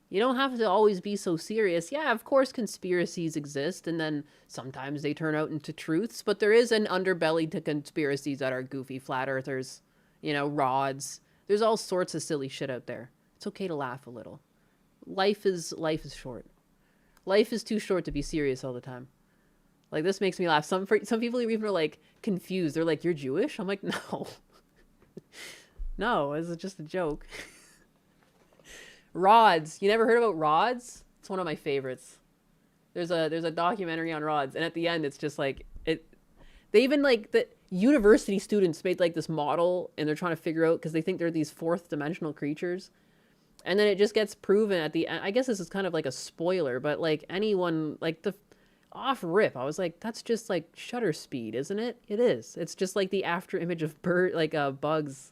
You don't have to always be so serious. Yeah, of course conspiracies exist, and then sometimes they turn out into truths, but there is an underbelly to conspiracies that are goofy. Flat earthers, you know, rods. There's all sorts of silly shit out there. It's okay to laugh a little. Life is short. Life is too short to be serious all the time. Like, this makes me laugh. Some people even are, like, confused. They're like, you're Jewish? I'm like, no. No, it's just a joke. Rods. You never heard about Rods? It's one of my favorites. There's a documentary on rods, and at the end it's just like they even like the university students made like this model, and they're trying to figure out because they think they're these fourth dimensional creatures. And then it just gets proven at the end. I guess this is kind of like a spoiler, but like anyone like the off rip, I was like, that's just like shutter speed, isn't it? It is. It's just like the after image of bugs.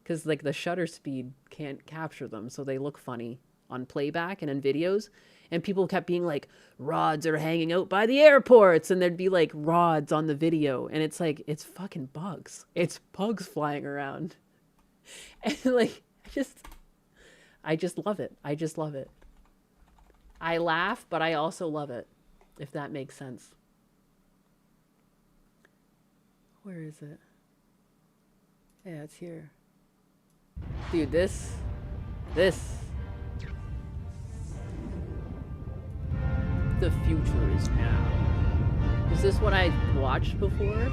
Because, like, the shutter speed can't capture them, so they look funny on playback and in videos. And people kept being like, rods are hanging out by the airports, and there'd be, like, rods on the video. And it's like, it's fucking bugs. It's bugs flying around. And, like, I just love it. I just love it. I laugh, but I also love it, if that makes sense. Where is it? Yeah, it's here. Dude, this. The future is now. Is this what I watched before?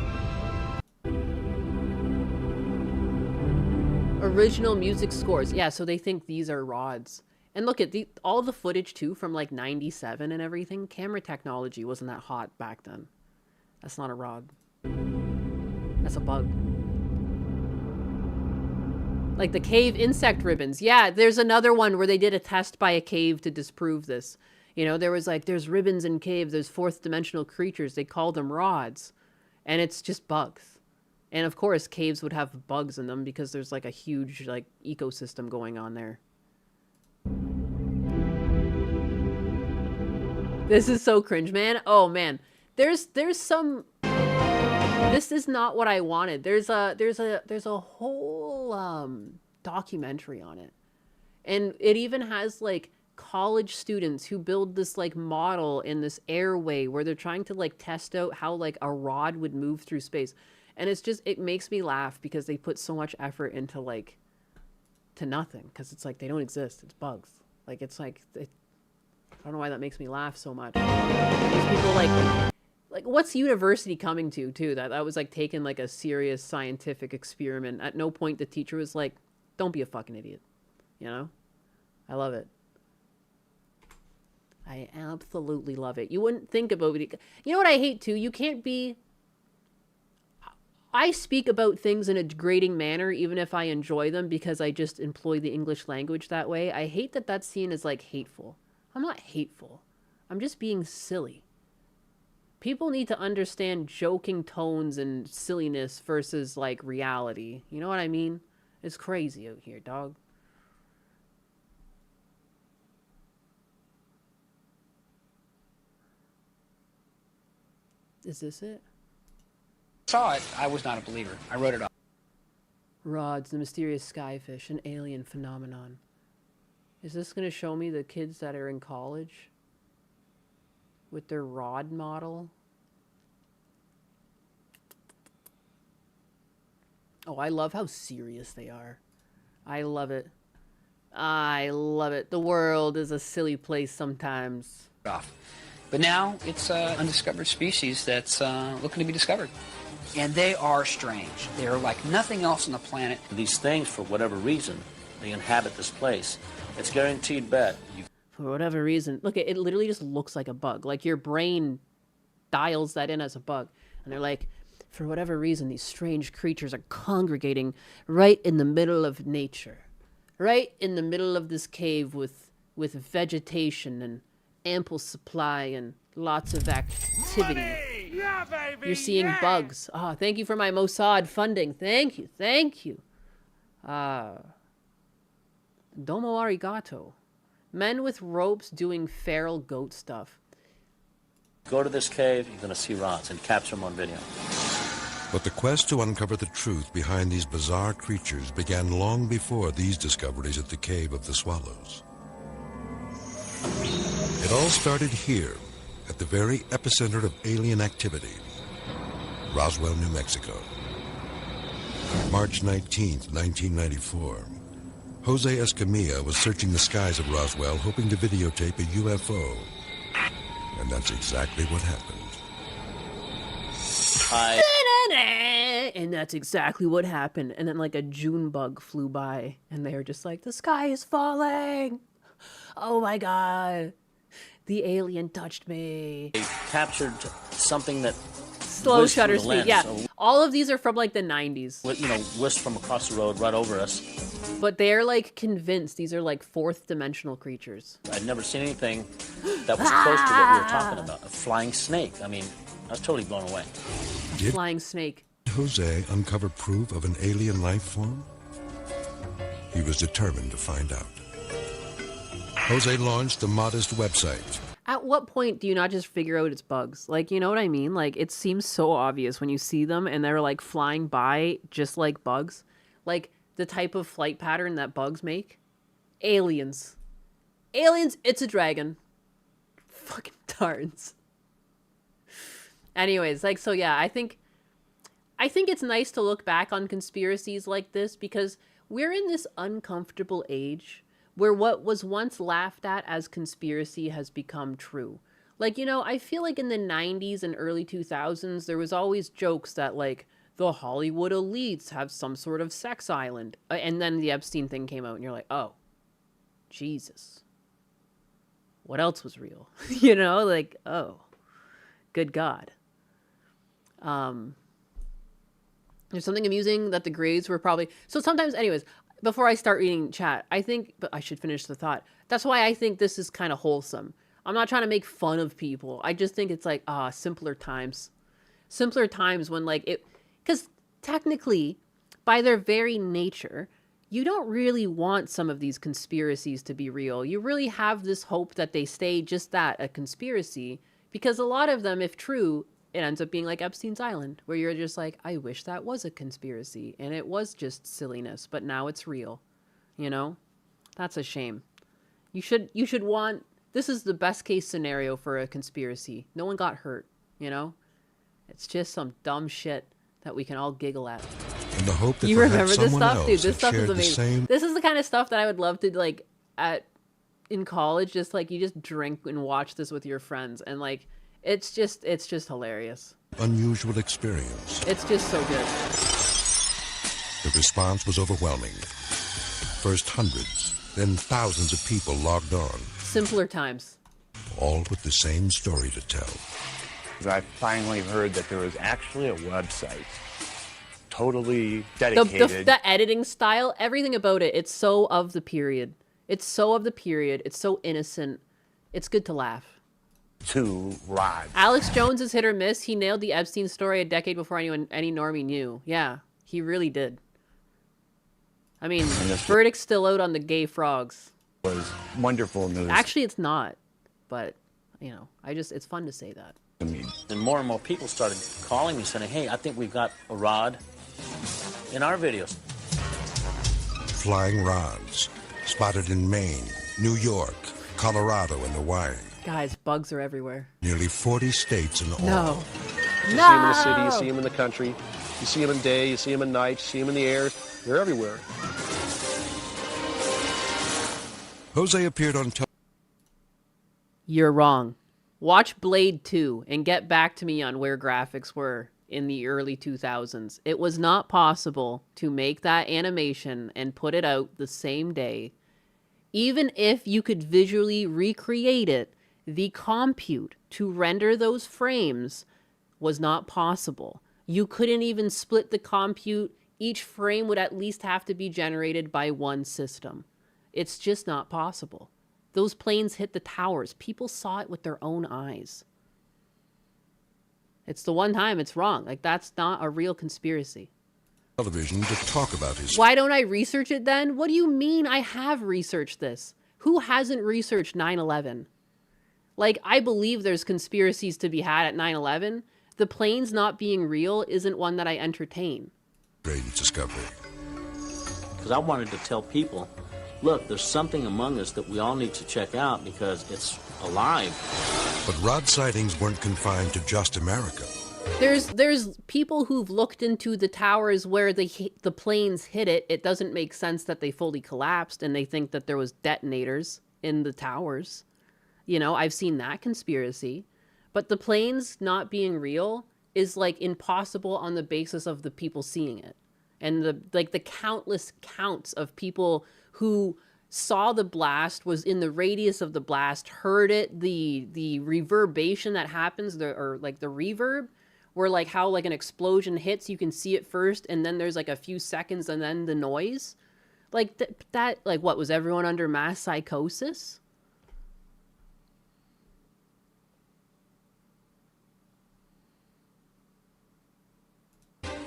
Original music scores. Yeah, so they think these are rods. And look at all the footage too from like 97 and everything. Camera technology wasn't that hot back then. That's not a rod. That's a bug. Like the cave insect ribbons. Yeah, there's another one where they did a test by a cave to disprove this. You know, there was like, there's ribbons in caves, there's fourth dimensional creatures. They call them rods. And it's just bugs. And of course, caves would have bugs in them because there's like a huge like ecosystem going on there. This is so cringe, man. Oh man. There's some... This is not what I wanted. There's a whole documentary on it. And it even has like college students who build this like model in this airway where they're trying to like test out how like a rod would move through space. And it's just, it makes me laugh because they put so much effort into like, to nothing. Because it's like, they don't exist. It's bugs. Like, it's like, I don't know why that makes me laugh so much. These people like what's university coming to too? That was like taking like a serious scientific experiment. At no point the teacher was like, don't be a fucking idiot. You know? I love it. I absolutely love it. You wouldn't think about it. You know what I hate too? You can't be... I speak about things in a degrading manner, even if I enjoy them, because I just employ the English language that way. I hate that that's seen as, like, hateful. I'm not hateful. I'm just being silly. People need to understand joking tones and silliness versus, like, reality. You know what I mean? It's crazy out here, dog. Is this it? Saw it, I was not a believer. I wrote it off. Rods, the mysterious skyfish, an alien phenomenon. Is this going to show me the kids that are in college with their rod model? Oh, I love how serious they are. I love it. I love it. The world is a silly place sometimes. But now it's an undiscovered species that's looking to be discovered. And they are strange. They're like nothing else on the planet. These things, for whatever reason, they inhabit this place. It's guaranteed bet. For whatever reason. Look, it literally just looks like a bug. Like your brain dials that in as a bug. And they're like, for whatever reason, these strange creatures are congregating right in the middle of nature. Right in the middle of this cave with vegetation and ample supply and lots of activity. Yeah, baby, you're seeing bugs. Ah, thank you for my Mossad funding. Thank you. Thank you. Domo arigato. Men with ropes doing feral goat stuff. Go to this cave, you're going to see rods, and capture them on video. But the quest to uncover the truth behind these bizarre creatures began long before these discoveries at the Cave of the Swallows. It all started here, at the very epicenter of alien activity, Roswell, New Mexico. March 19th, 1994. Jose Escamilla was searching the skies of Roswell hoping to videotape a UFO. And that's exactly what happened. And that's exactly what happened. And then like a June bug flew by and they were just like, the sky is falling. Oh my God. The alien touched me. They captured something that Slow whizzed shutter through the speed. lens. Yeah. So, All of these are from like the 90s. you know, whisked from across the road right over us. But they're like convinced these are like fourth dimensional creatures. I'd never seen anything that was close to what we were talking about. A flying snake. I mean, I was totally blown away. Flying snake. Jose uncover proof of an alien life form? He was determined to find out. Jose launched a modest website. At what point do you not just figure out it's bugs? Like, you know what I mean? Like, it seems so obvious when you see them and they're like flying by just like bugs. Like the type of flight pattern that bugs make. Aliens. Aliens, it's a dragon. Fucking darns. Anyways, like, so yeah, I think it's nice to look back on conspiracies like this because we're in this uncomfortable age where what was once laughed at as conspiracy has become true. Like, you know, I feel like in the 90s and early 2000s, there was always jokes that, like, the Hollywood elites have some sort of sex island. And then the Epstein thing came out and you're like, oh, Jesus. What else was real? You know, like, oh, good God. There's something amusing that the grades were probably... So sometimes, anyways, before I start reading chat, I think... But I should finish the thought. That's why I think this is kind of wholesome. I'm not trying to make fun of people. I just think it's like, simpler times. Simpler times when, like, it... Because technically, by their very nature, you don't really want some of these conspiracies to be real. You really have this hope that they stay just that, a conspiracy. Because a lot of them, if true... It ends up being like Epstein's Island, where you're just like, I wish that was a conspiracy, and it was just silliness, but now it's real. You know? That's a shame. You should want... This is the best case scenario for a conspiracy. No one got hurt, you know? It's just some dumb shit that we can all giggle at. In the hope that you remember this someone stuff? Dude, else this had stuff is shared the amazing. same- This is the kind of stuff that I would love to, like, in college, just, like, you just drink and watch this with your friends, and, like... It's just hilarious. Unusual experience. It's just so good. The response was overwhelming. First hundreds, then thousands of people logged on, Simpler times. all with the same story to tell. I finally heard that there was actually a website totally The dedicated. the editing style, everything about it, it's so of the period. It's so of the period. It's so innocent. It's good to laugh. to rods. Alex Jones is hit or miss. He nailed the Epstein story a decade before any normie knew. Yeah, he really did. I mean, verdict's still out on the gay frogs. Was wonderful news. Actually, it's not. But, you know, it's fun to say that. And more people started calling me saying, hey, I think we've got a rod in our videos. Flying rods, spotted in Maine, New York, Colorado, and Hawaii. Guys, bugs are everywhere. Nearly 40 states in all. No. You see them in the city, you see them in the country, you see them in day, you see them at night, you see them in the air. They're everywhere. Jose appeared on television. You're wrong. Watch Blade 2 and get back to me on where graphics were in the early 2000s. It was not possible to make that animation and put it out the same day. Even if you could visually recreate it, the compute to render those frames was not possible. You couldn't even split the compute. Each frame would at least have to be generated by one system. It's just not possible. Those planes hit the towers. People saw it with their own eyes. It's the one time it's wrong. Like, that's not a real conspiracy. Television to talk about his. Why don't I research it then? What do you mean I have researched this? Who hasn't researched 9/11? Like, I believe there's conspiracies to be had at 9/11. The planes not being real isn't one that I entertain. Great discovery. Because I wanted to tell people, look, there's something among us that we all need to check out because it's alive. But Rod sightings weren't confined to just America. There's people who've looked into the towers where the planes hit it. It doesn't make sense that they fully collapsed, and they think that there was detonators in the towers. You know, I've seen that conspiracy. But the planes not being real is like impossible on the basis of the people seeing it. And the countless counts of people who saw the blast, was in the radius of the blast, heard it, the reverberation that happens, or like the reverb, where like how like an explosion hits, you can see it first, and then there's like a few seconds and then the noise. Like that, like what, was everyone under mass psychosis?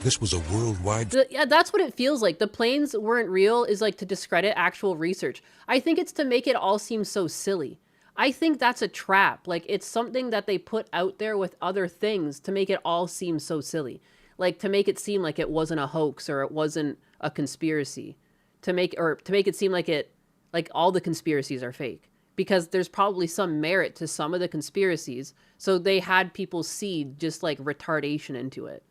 This was a worldwide... Yeah, that's what it feels like. The planes weren't real is like to discredit actual research. I think it's to make it all seem so silly. I think that's a trap. Like, it's something that they put out there with other things to make it all seem so silly. Like, to make it seem like it wasn't a hoax or it wasn't a conspiracy. To make it seem like all the conspiracies are fake. Because there's probably some merit to some of the conspiracies. So they had people see just like retardation into it.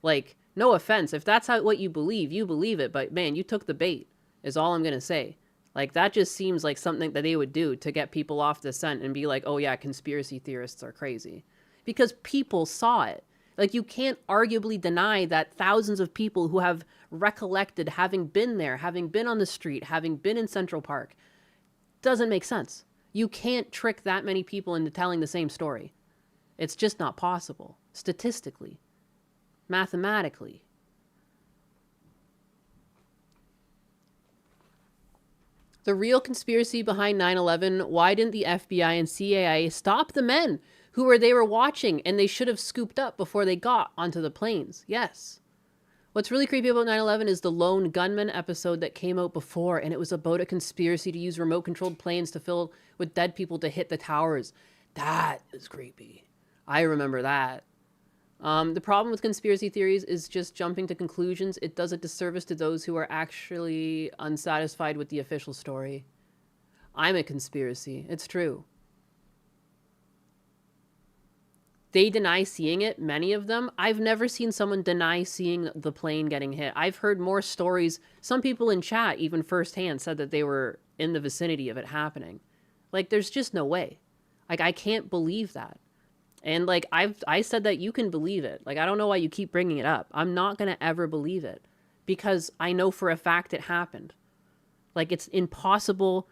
Like, no offense, if that's what you believe it, but man, you took the bait, is all I'm gonna say. Like, that just seems like something that they would do to get people off the scent and be like, oh yeah, conspiracy theorists are crazy. Because people saw it. Like, you can't arguably deny that thousands of people who have recollected having been there, having been on the street, having been in Central Park, doesn't make sense. You can't trick that many people into telling the same story. It's just not possible, statistically. Mathematically. The real conspiracy behind 9/11, why didn't the FBI and CIA stop the men they were watching and they should have scooped up before they got onto the planes? Yes. What's really creepy about 9/11 is the Lone Gunman episode that came out before, and it was about a conspiracy to use remote-controlled planes to fill with dead people to hit the towers. That is creepy. I remember that. The problem with conspiracy theories is just jumping to conclusions. It does a disservice to those who are actually unsatisfied with the official story. I'm a conspiracy. It's true. They deny seeing it, many of them. I've never seen someone deny seeing the plane getting hit. I've heard more stories. Some people in chat, even firsthand, said that they were in the vicinity of it happening. Like, there's just no way. Like, I can't believe that. And like, I said that you can believe it. Like, I don't know why you keep bringing it up. I'm not going to ever believe it because I know for a fact it happened. Like, it's impossible.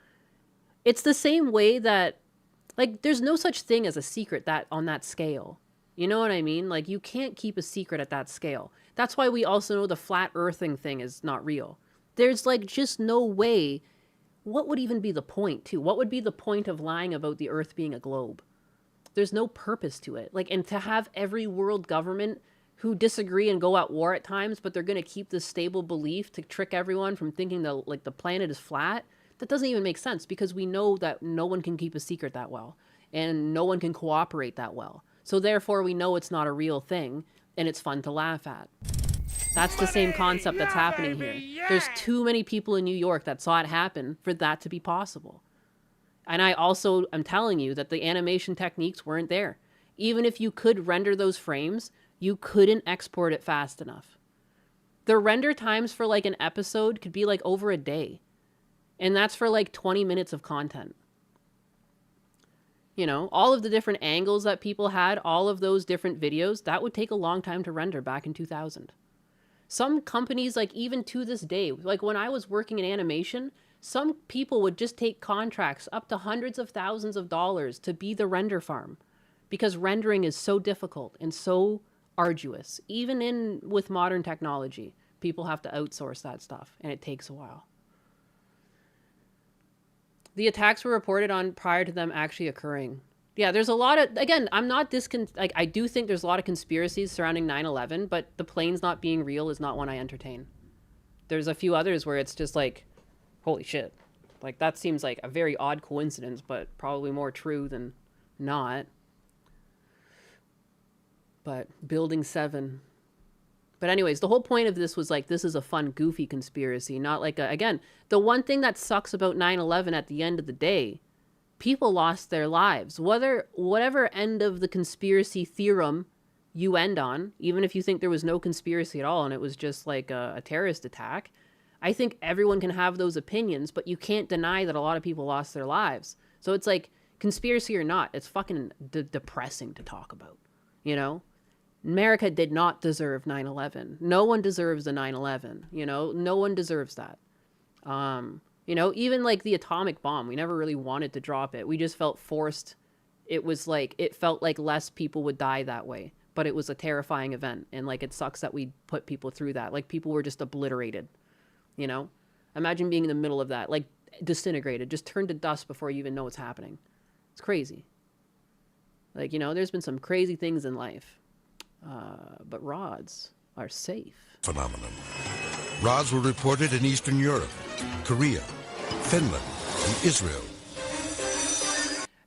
It's the same way that, like, there's no such thing as a secret that on that scale. You know what I mean? Like, you can't keep a secret at that scale. That's why we also know the flat earthing thing is not real. There's like just no way. What would even be the point too? What would be the point of lying about the earth being a globe? There's no purpose to it. Like, and to have every world government who disagree and go at war at times, but they're going to keep this stable belief to trick everyone from thinking that like the planet is flat, that doesn't even make sense because we know that no one can keep a secret that well and no one can cooperate that well. So therefore we know it's not a real thing and it's fun to laugh at. That's the same concept that's happening here. There's too many people in New York that saw it happen for that to be possible. And I also am telling you that the animation techniques weren't there. Even if you could render those frames, you couldn't export it fast enough. The render times for like an episode could be like over a day. And that's for like 20 minutes of content. You know, all of the different angles that people had, all of those different videos, that would take a long time to render back in 2000. Some companies, like even to this day, like when I was working in animation, some people would just take contracts up to hundreds of thousands of dollars to be the render farm because rendering is so difficult and so arduous. Even with modern technology, people have to outsource that stuff and it takes a while. The attacks were reported on prior to them actually occurring. Yeah, there's a lot of, again, I'm not like, I do think there's a lot of conspiracies surrounding 9/11, but the planes not being real is not one I entertain. There's a few others where it's just like, holy shit. Like, that seems like a very odd coincidence, but probably more true than not. But Building 7. But anyways, the whole point of this was like, this is a fun, goofy conspiracy, not like a, again, the one thing that sucks about 9/11 at the end of the day, people lost their lives. Whatever end of the conspiracy theorem you end on, even if you think there was no conspiracy at all and it was just like a terrorist attack, I think everyone can have those opinions, but you can't deny that a lot of people lost their lives. So it's like, conspiracy or not, it's fucking depressing to talk about, you know? America did not deserve 9/11. No one deserves a 9/11, you know? No one deserves that. You know, even like the atomic bomb, we never really wanted to drop it. We just felt forced. It was like, it felt like less people would die that way, but it was a terrifying event. And like, it sucks that we put people through that. Like, people were just obliterated, you know? Imagine being in the middle of that, like disintegrated, just turned to dust before you even know what's happening. It's crazy. Like, you know, there's been some crazy things in life. But rods are safe. Phenomenon. Rods were reported in Eastern Europe, Korea, Finland, and Israel.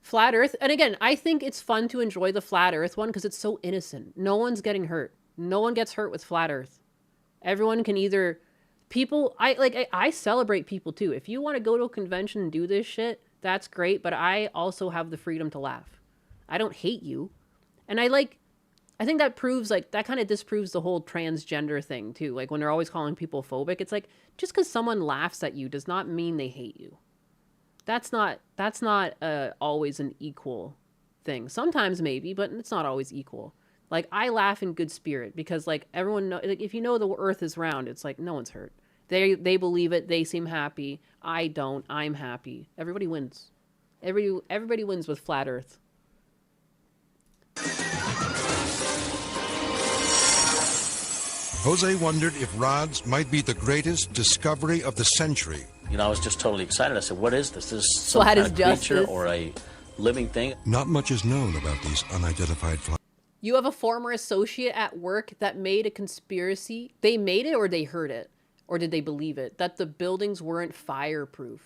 Flat Earth, and again, I think it's fun to enjoy the Flat Earth one because it's so innocent. No one's getting hurt. No one gets hurt with Flat Earth. Everyone can either... People, I celebrate people too. If you want to go to a convention and do this shit, that's great, but I also have the freedom to laugh. I don't hate you. And I think that proves, like, that kind of disproves the whole transgender thing, too. Like, when they're always calling people phobic, it's like, just because someone laughs at you does not mean they hate you. That's not always an equal thing. Sometimes maybe, but it's not always equal. Like, I laugh in good spirit because, like, everyone know, like, if you know the earth is round, it's like, no one's hurt. They believe it. They seem happy. I don't. I'm happy. Everybody wins. Everybody wins with Flat Earth. Jose wondered if rods might be the greatest discovery of the century. You know, I was just totally excited. I said, what is this? Is this some kind of creature or a living thing? Not much is known about these unidentified flies. You have a former associate at work that made a conspiracy. They made it or they heard it? Or did they believe it? That the buildings weren't fireproof.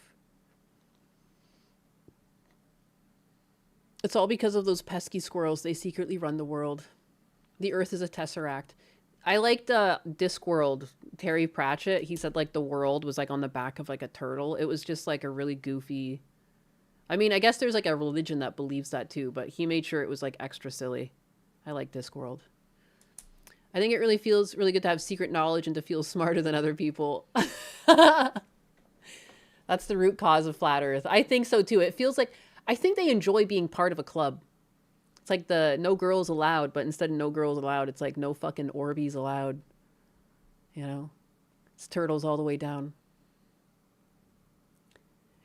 It's all because of those pesky squirrels. They secretly run the world. The earth is a tesseract. I liked Discworld, Terry Pratchett. He said like the world was like on the back of like a turtle. It was just like a really goofy... I mean, I guess there's like a religion that believes that too, but he made sure it was like extra silly. I like Discworld. I think it really feels really good to have secret knowledge and to feel smarter than other people. That's the root cause of Flat Earth. I think so too. It feels like... I think they enjoy being part of a club. It's like the no girls allowed, but instead of no girls allowed, it's like no fucking Orbeez allowed. You know? It's turtles all the way down.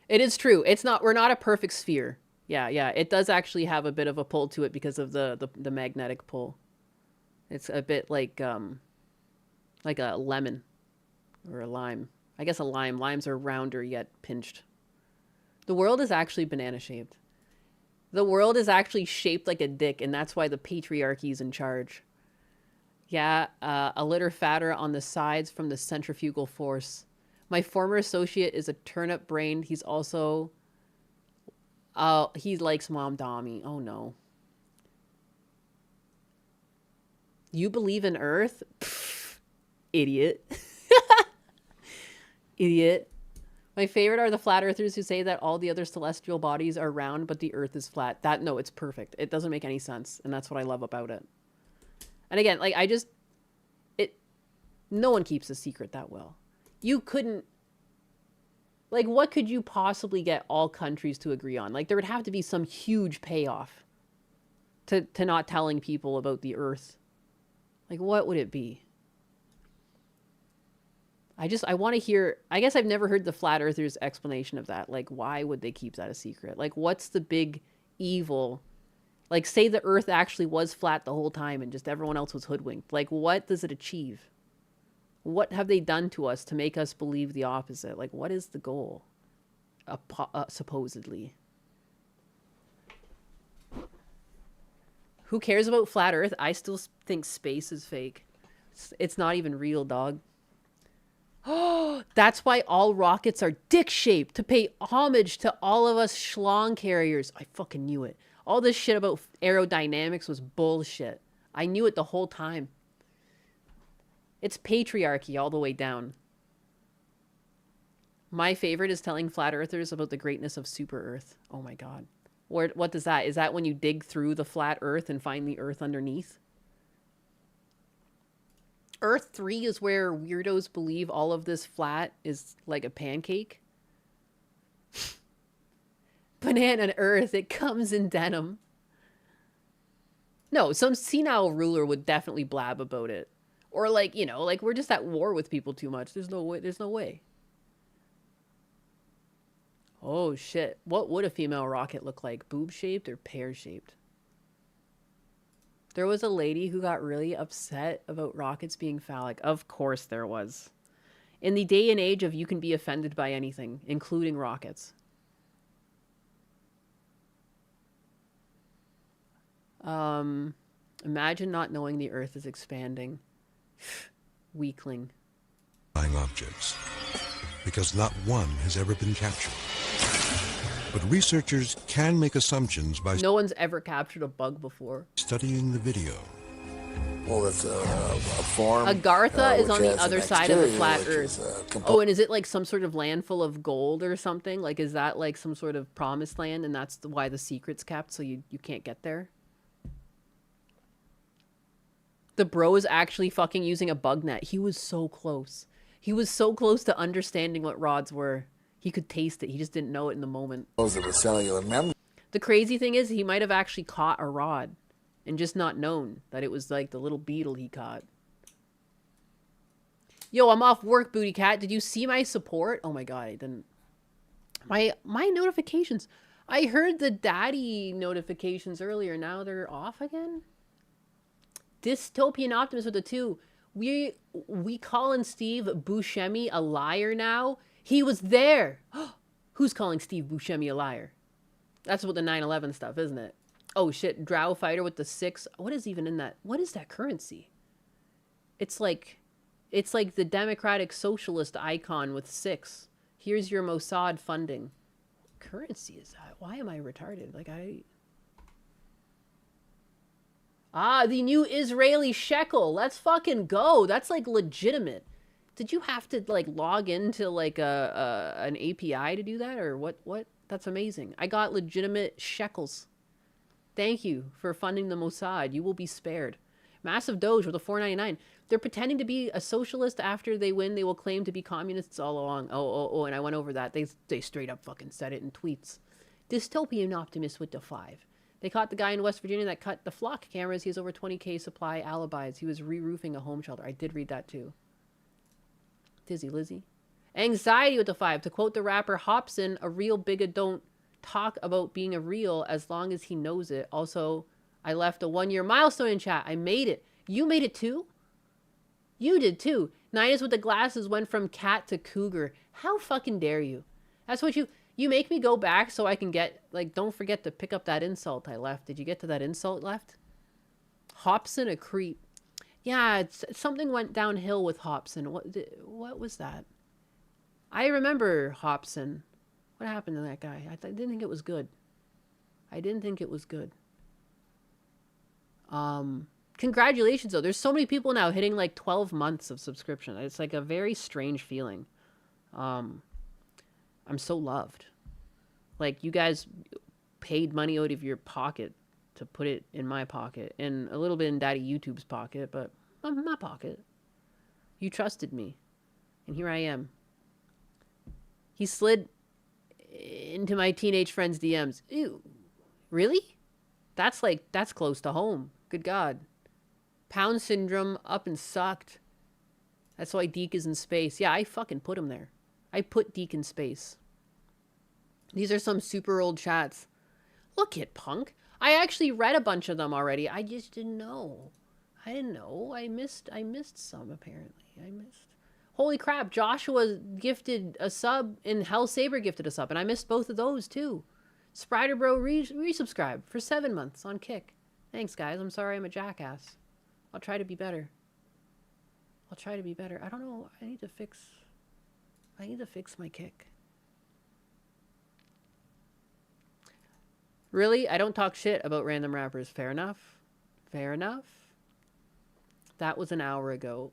It is true. We're not a perfect sphere. Yeah. It does actually have a bit of a pull to it because of the magnetic pull. It's a bit like a lemon or a lime. I guess a lime. Limes are rounder yet pinched. The world is actually banana-shaped. The world is actually shaped like a dick, and that's why the patriarchy is in charge. Yeah, a little fatter on the sides from the centrifugal force. My former associate is a turnip-brained. He's also... he likes Mom Dommy. Oh, no. You believe in Earth? Pfft, idiot. Idiot. My favorite are the flat earthers who say that all the other celestial bodies are round, but the earth is flat. No, it's perfect. It doesn't make any sense. And that's what I love about it. And again, like, no one keeps a secret that well. You couldn't, like, what could you possibly get all countries to agree on? Like, there would have to be some huge payoff to not telling people about the earth. Like, what would it be? I want to hear... I guess I've never heard the flat earthers' explanation of that. Like, why would they keep that a secret? Like, what's the big evil? Like, say the earth actually was flat the whole time and just everyone else was hoodwinked. Like, what does it achieve? What have they done to us to make us believe the opposite? Like, what is the goal? Supposedly. Who cares about flat earth? I still think space is fake. It's not even real, dog. That's why all rockets are dick-shaped, to pay homage to all of us schlong carriers. I fucking knew it. All this shit about aerodynamics was bullshit. I knew it the whole time. It's patriarchy all the way down. My favorite is telling flat earthers about the greatness of Super Earth. Oh my god. What does that? Is that when you dig through the flat earth and find the earth underneath? Earth 3 is where weirdos believe all of this flat is like a pancake. Banana Earth, it comes in denim. No, some senile ruler would definitely blab about it. Or like, you know, like we're just at war with people too much. There's no way. There's no way. Oh shit. What would a female rocket look like? Boob-shaped or pear-shaped? There was a lady who got really upset about rockets being phallic. Of course there was. In the day and age of you can be offended by anything, including rockets. Imagine not knowing the Earth is expanding. Weakling. Flying objects, because not one has ever been captured. But researchers can make assumptions by no one's ever captured a bug before. Studying the video. Well, it's a form. Agartha is on the other side of the flat Earth. Is, oh, and is it like some sort of land full of gold or something? Like, is that like some sort of promised land, and that's why the secret's kept, so you can't get there? The bro is actually fucking using a bug net. He was so close. He was so close to understanding what rods were. He could taste it. He just didn't know it in the moment. The crazy thing is he might have actually caught a rod and just not known that it was like the little beetle he caught. Yo, I'm off work, Booty Cat. Did you see my support? Oh my god, I didn't. My notifications. I heard the daddy notifications earlier. Now they're off again? Dystopian Optimist with the 2. We calling Steve Buscemi a liar now? He was there. Who's calling Steve Buscemi a liar? That's about the 9/11 stuff, isn't it? Oh shit, Drow Fighter with the 6. What is even in that? What is that currency? It's like the Democratic Socialist icon with 6. Here's your Mossad funding. What currency is that? Why am I retarded? Like the new Israeli shekel. Let's fucking go. That's like legitimate. Did you have to like log into like an API to do that, or what? That's amazing. I got legitimate shekels. Thank you for funding the Mossad. You will be spared. Massive Doge with a $4.99. They're pretending to be a socialist after they win. They will claim to be communists all along. Oh, and I went over that. They straight up fucking said it in tweets. Dystopian Optimist with the 5. They caught the guy in West Virginia that cut the flock cameras. He has over 20K supply alibis. He was re-roofing a home shelter. I did read that too. Dizzy Lizzy. Anxiety with the 5. To quote the rapper Hobson, a real bigot don't talk about being a real as long as he knows it. Also, I left a 1-year milestone in chat. I made it. You made it too? You did too. Ninus with the glasses went from cat to cougar. How fucking dare you? That's what you make me go back so I can get, like, don't forget to pick up that insult I left. Did you get to that insult left? Hobson a creep. Yeah, something went downhill with Hobson. What was that? I remember Hobson. What happened to that guy? I didn't think it was good. I didn't think it was good. Congratulations, though. There's so many people now hitting, like, 12 months of subscription. It's, like, a very strange feeling. I'm so loved. Like, you guys paid money out of your pocket to put it in my pocket, and a little bit in Daddy YouTube's pocket, but my pocket. You trusted me, and here I am. He slid into my teenage friend's DMs. Ew. Really? That's close to home. Good God. Pound Syndrome up and sucked. That's why Deke is in space. Yeah, I fucking put him there. I put Deke in space. These are some super old chats. Look at Punk. I actually read a bunch of them already. I just didn't know. I didn't know. I missed some, apparently. Holy crap, Joshua gifted a sub and Hell Saber gifted a sub, and I missed both of those too. Sprider Bro resubscribed for 7 months on Kick. Thanks, guys. I'm sorry I'm a jackass. I'll try to be better. I don't know. I need to fix I need to fix my kick. Really? I don't talk shit about random rappers. Fair enough. Fair enough. That was an hour ago.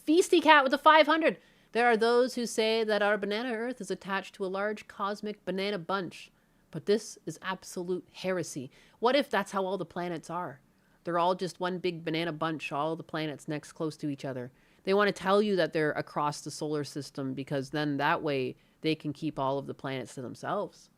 Feisty Cat with a 500. There are those who say that our banana Earth is attached to a large cosmic banana bunch. But this is absolute heresy. What if that's how all the planets are? They're all just one big banana bunch, all the planets next close to each other. They want to tell you that they're across the solar system because then that way they can keep all of the planets to themselves.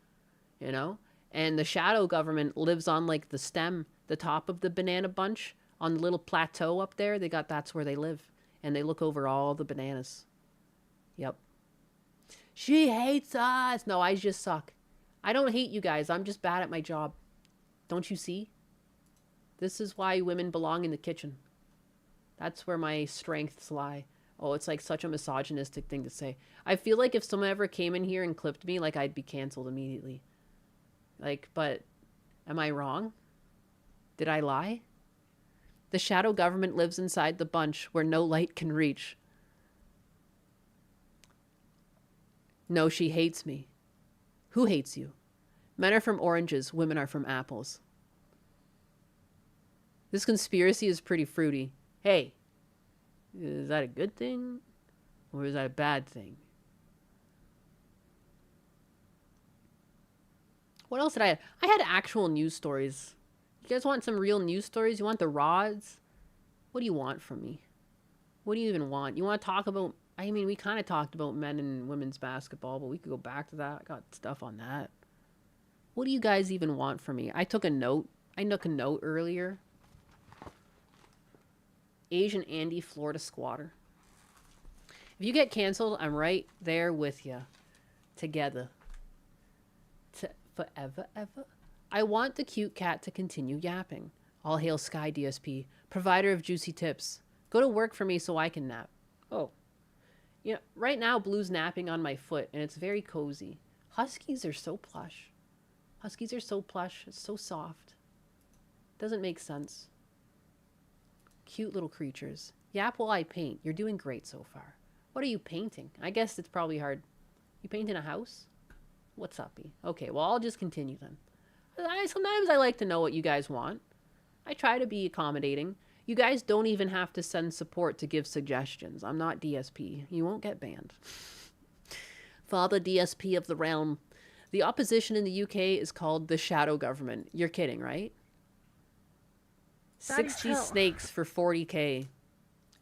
You know? And the shadow government lives on like the stem, the top of the banana bunch, on the little plateau up there. That's where they live. And they look over all the bananas. Yep. She hates us. No, I just suck. I don't hate you guys. I'm just bad at my job. Don't you see? This is why women belong in the kitchen. That's where my strengths lie. Oh, it's like such a misogynistic thing to say. I feel like if someone ever came in here and clipped me, like I'd be canceled immediately. Like, but am I wrong? Did I lie? The shadow government lives inside the bunch where no light can reach. No, she hates me. Who hates you? Men are from oranges, women are from apples. This conspiracy is pretty fruity. Hey, is that a good thing? Or is that a bad thing? What else did I have? I had actual news stories. You guys want some real news stories? You want the rods? What do you want from me? What do you even want? You want to talk about... I mean, we kind of talked about men and women's basketball, but we could go back to that. I got stuff on that. What do you guys even want from me? I took a note. I took a note earlier. Asian Andy, Florida squatter. If you get canceled, I'm right there with you. Together. Forever, ever. I want the cute cat to continue yapping. All hail Sky DSP, provider of juicy tips. Go to work for me so I can nap. Oh. You know, right now, Blue's napping on my foot, and it's very cozy. Huskies are so plush. Huskies are so plush. It's so soft. Doesn't make sense. Cute little creatures. Yap while I paint. You're doing great so far. What are you painting? I guess it's probably hard. You painting a house? What's uppy? Okay, well, I'll just continue then. Sometimes I like to know what you guys want. I try to be accommodating. You guys don't even have to send support to give suggestions. I'm not DSP. You won't get banned. Father DSP of the realm. The opposition in the UK is called the shadow government. You're kidding, right? 60 snakes for 40K.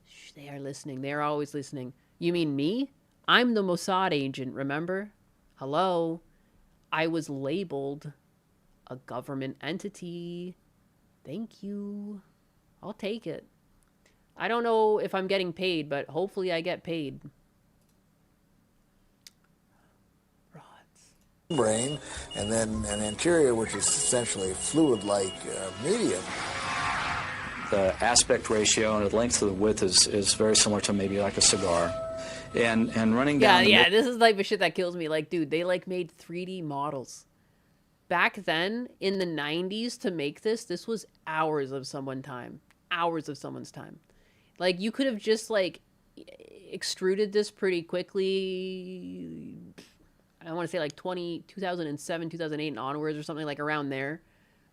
Shh, they are listening. They are always listening. You mean me? I'm the Mossad agent, remember? Hello? I was labeled a government entity. Thank you. I'll take it. I don't know if I'm getting paid, but hopefully I get paid. Brain, and then an interior, which is essentially a fluid-like medium. The aspect ratio and the length of the width is very similar to maybe like a cigar. And running down... Yeah, this is like the shit that kills me. Like, dude, they like made 3D models. Back then, in the 90s, to make this was hours of someone's time. Hours of someone's time. Like, you could have just, like, extruded this pretty quickly. I want to say, like, 2007, 2008 and onwards or something, like, around there.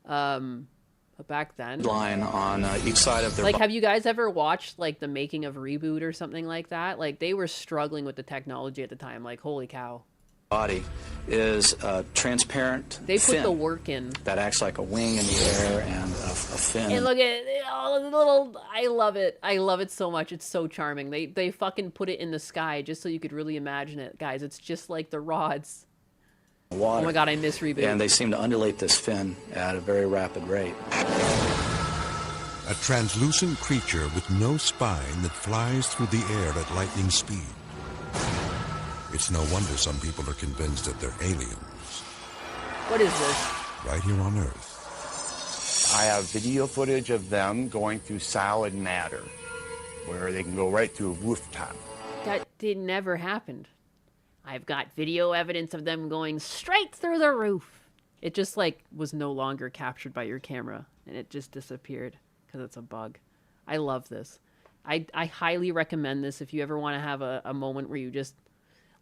But back then... Line on each side of their... Like, have you guys ever watched, like, the making of Reboot or something like that? Like, they were struggling with the technology at the time. Like, holy cow. Body is a transparent They put fin the work in. that acts like a wing in the air and a fin. And look at all the little... I love it. I love it so much. It's so charming. They fucking put it in the sky just so you could really imagine it. Guys, it's just like the rods. Water. Oh my god, I miss Reboot. And they seem to undulate this fin at a very rapid rate. A translucent creature with no spine that flies through the air at lightning speed. It's no wonder some people are convinced that they're aliens. What is this? Right here on Earth. I have video footage of them going through solid matter, where they can go right through a rooftop. That never happened. I've got video evidence of them going straight through the roof. It just, like, was no longer captured by your camera, and it just disappeared because it's a bug. I love this. I highly recommend this if you ever want to have a moment where you just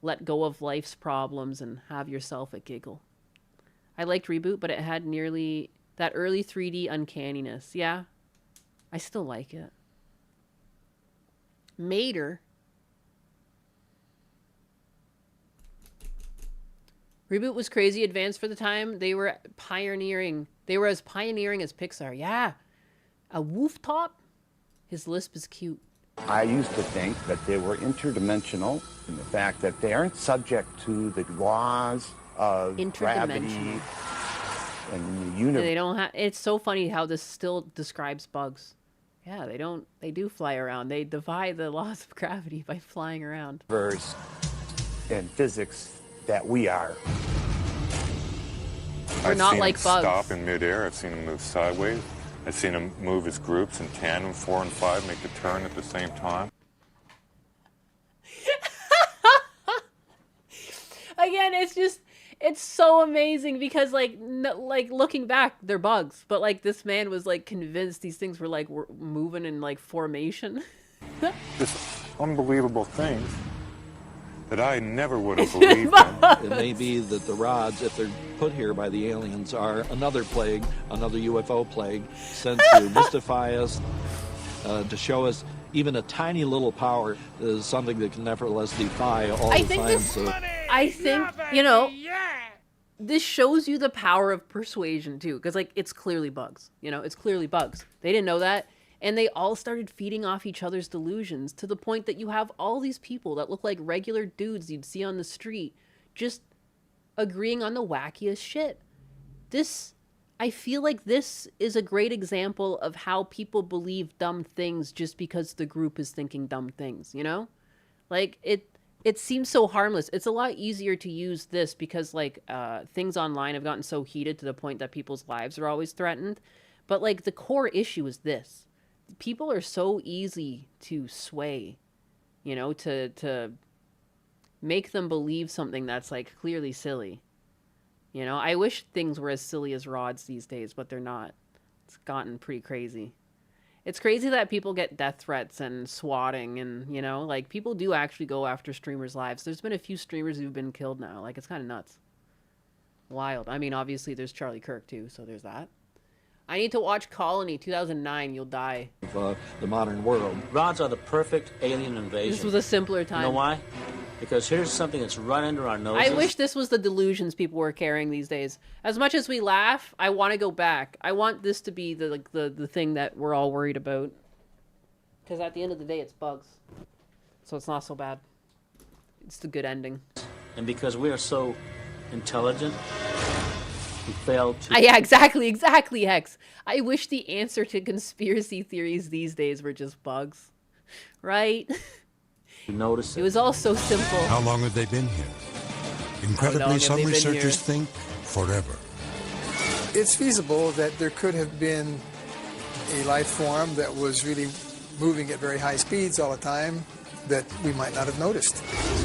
let go of life's problems and have yourself a giggle. I liked Reboot, but it had nearly that early 3D uncanniness. Yeah, I still like it. Mater. Reboot was crazy advanced for the time. They were pioneering. They were as pioneering as Pixar. Yeah. A wolf top? His lisp is cute. I used to think that they were interdimensional in the fact that they aren't subject to the laws of gravity and the universe. They don't have. It's so funny how this still describes bugs. Yeah, they don't. They do fly around. They defy the laws of gravity by flying around. And physics that we are. We're not like bugs. I've seen him stop in midair. I've seen him move sideways. I've seen him move his groups in tandem, 4 and 5, make the turn at the same time. Again, it's so amazing because like looking back, they're bugs, but like this man was like convinced these things were moving in like formation. Just unbelievable things that I never would have believed in. It may be that the rods, if they're put here by the aliens, are another plague, another UFO plague, sent to mystify us, to show us even a tiny little power is something that can nevertheless defy all the science. I think, you know, this shows you the power of persuasion too, because like it's clearly bugs. You know, it's clearly bugs. They didn't know that. And they all started feeding off each other's delusions to the point that you have all these people that look like regular dudes you'd see on the street just agreeing on the wackiest shit. I feel like this is a great example of how people believe dumb things just because the group is thinking dumb things, you know? Like, it seems so harmless. It's a lot easier to use this because, like, things online have gotten so heated to the point that people's lives are always threatened. But, like, the core issue is this. People are so easy to sway, you know, to make them believe something that's like clearly silly. You know, I wish things were as silly as rods these days, but they're not. It's gotten pretty crazy. It's crazy that people get death threats and swatting and, you know, like people do actually go after streamers' lives. There's been a few streamers who've been killed now. Like, it's kind of nuts. Wild. I mean, obviously there's Charlie Kirk too, so there's that. I need to watch Colony 2009. You'll die. The modern world. Rods are the perfect alien invasion. This was a simpler time. You know why? Because here's something that's right under our noses. I wish this was the delusions people were carrying these days. As much as we laugh, I want to go back. I want this to be the thing that we're all worried about. Because at the end of the day, it's bugs. So it's not so bad. It's the good ending. And because we are so intelligent, we fail to... Yeah, exactly, Hex. I wish the answer to conspiracy theories these days were just bugs. Right? Notice it was all so simple. How long have they been here? Incredibly, some researchers think forever. It's feasible that there could have been a life form that was really moving at very high speeds all the time that we might not have noticed.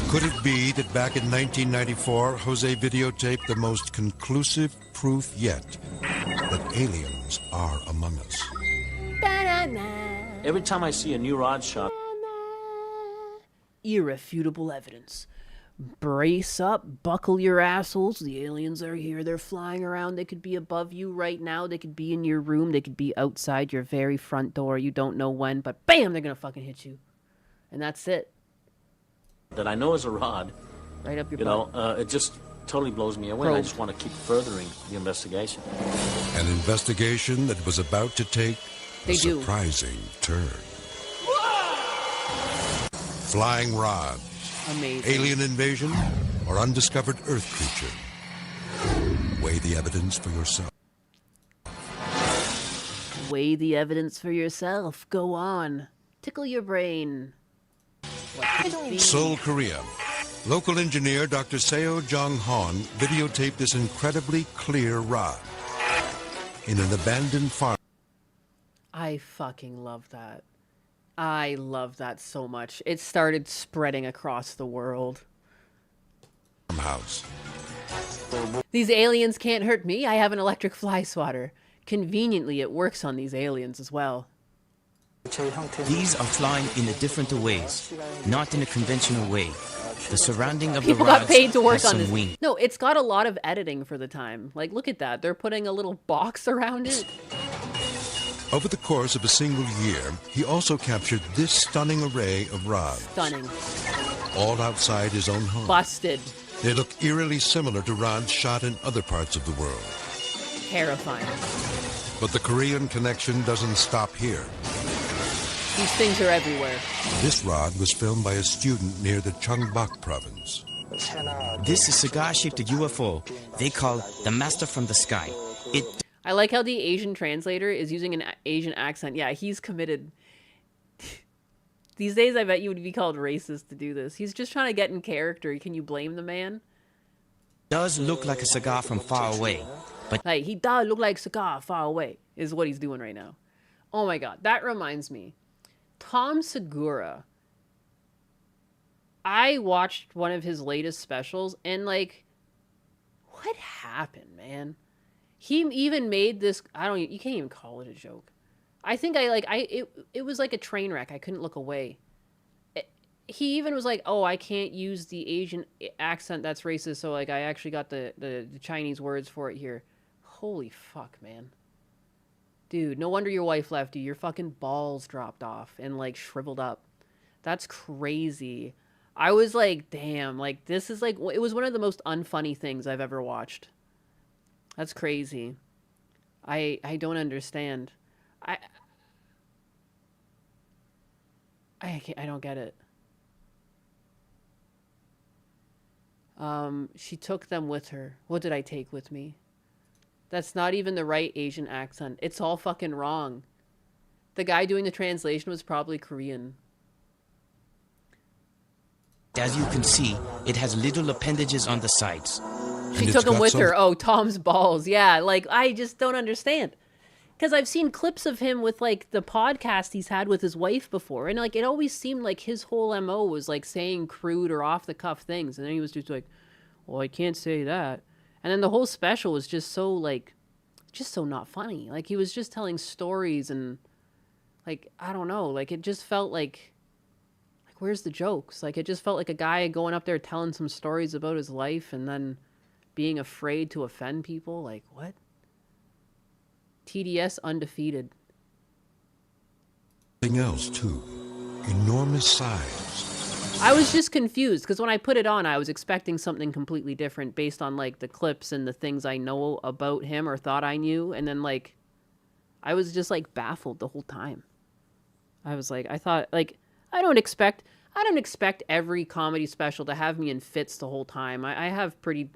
Could it be that back in 1994, Jose videotaped the most conclusive proof yet that aliens are among us? Every time I see a new rod shop, irrefutable evidence. Brace up, buckle your assholes. The aliens are here. They're flying around. They could be above you right now. They could be in your room. They could be outside your very front door. You don't know when, but bam, they're gonna fucking hit you. And that's it. That I know is a rod. Right up your butt. Know, it just totally blows me away. And I just want to keep furthering the investigation. An investigation that was about to take a surprising turn. Flying rods. Amazing. Alien invasion or undiscovered Earth creature. Weigh the evidence for yourself. Weigh the evidence for yourself. Go on. Tickle your brain. Seoul, Korea. Local engineer Dr. Seo Jong-han videotaped this incredibly clear rod in an abandoned farm. I fucking love that. I love that so much. It started spreading across the world. House. These aliens can't hurt me. I have an electric fly swatter. Conveniently, it works on these aliens as well. These are flying in a different ways, not in a conventional way. The surrounding of People the rods got paid to work has on some this. wing. No, it's got a lot of editing for the time. Like, look at that. They're putting a little box around it. Over the course of a single year, he also captured this stunning array of rods, Stunning. all outside his own home. Busted. They look eerily similar to rods shot in other parts of the world. Terrifying. But the Korean connection doesn't stop here. These things are everywhere. This rod was filmed by a student near the Cheongbuk province. This is cigar-shaped UFO they call the Master from the Sky. It I like how the Asian translator is using an Asian accent. Yeah, he's committed. These days, I bet you would be called racist to do this. He's just trying to get in character. Can you blame the man? does look like a cigar from far away, but Like, he does look like cigar far away, is what he's doing right now. Oh my god, that reminds me. Tom Segura. I watched one of his latest specials, and like, what happened, man? He even made this, you can't even call it a joke. I think it was like a train wreck. I couldn't look away. He even was like, oh, I can't use the Asian accent that's racist, so like I actually got the Chinese words for it here. Holy fuck, man. Dude, no wonder your wife left you. Your fucking balls dropped off and like shriveled up. That's crazy. I was like, damn, like this is like, it was one of the most unfunny things I've ever watched. That's crazy. I don't understand. I don't get it. She took them with her. What did I take with me? That's not even the right Asian accent. It's all fucking wrong. The guy doing the translation was probably Korean. as you can see, it has little appendages on the sides. She took him with her. Oh, Tom's balls. Yeah, like, I just don't understand. Because I've seen clips of him with, like, the podcast he's had with his wife before. And, like, it always seemed like his whole MO was, like, saying crude or off-the-cuff things. And then he was just like, well, I can't say that. And then the whole special was just so, like, just so not funny. Like, he was just telling stories and, like, I don't know. Like, it just felt like where's the jokes? Like, it just felt like a guy going up there telling some stories about his life and then being afraid to offend people. Like, what? TDS undefeated. Something else, too. Enormous size. I was just confused because when I put it on, I was expecting something completely different based on, like, the clips and the things I know about him or thought I knew. And then, like, I was just, like, baffled the whole time. I was like, I thought, like, I don't expect every comedy special to have me in fits the whole time. I have pretty,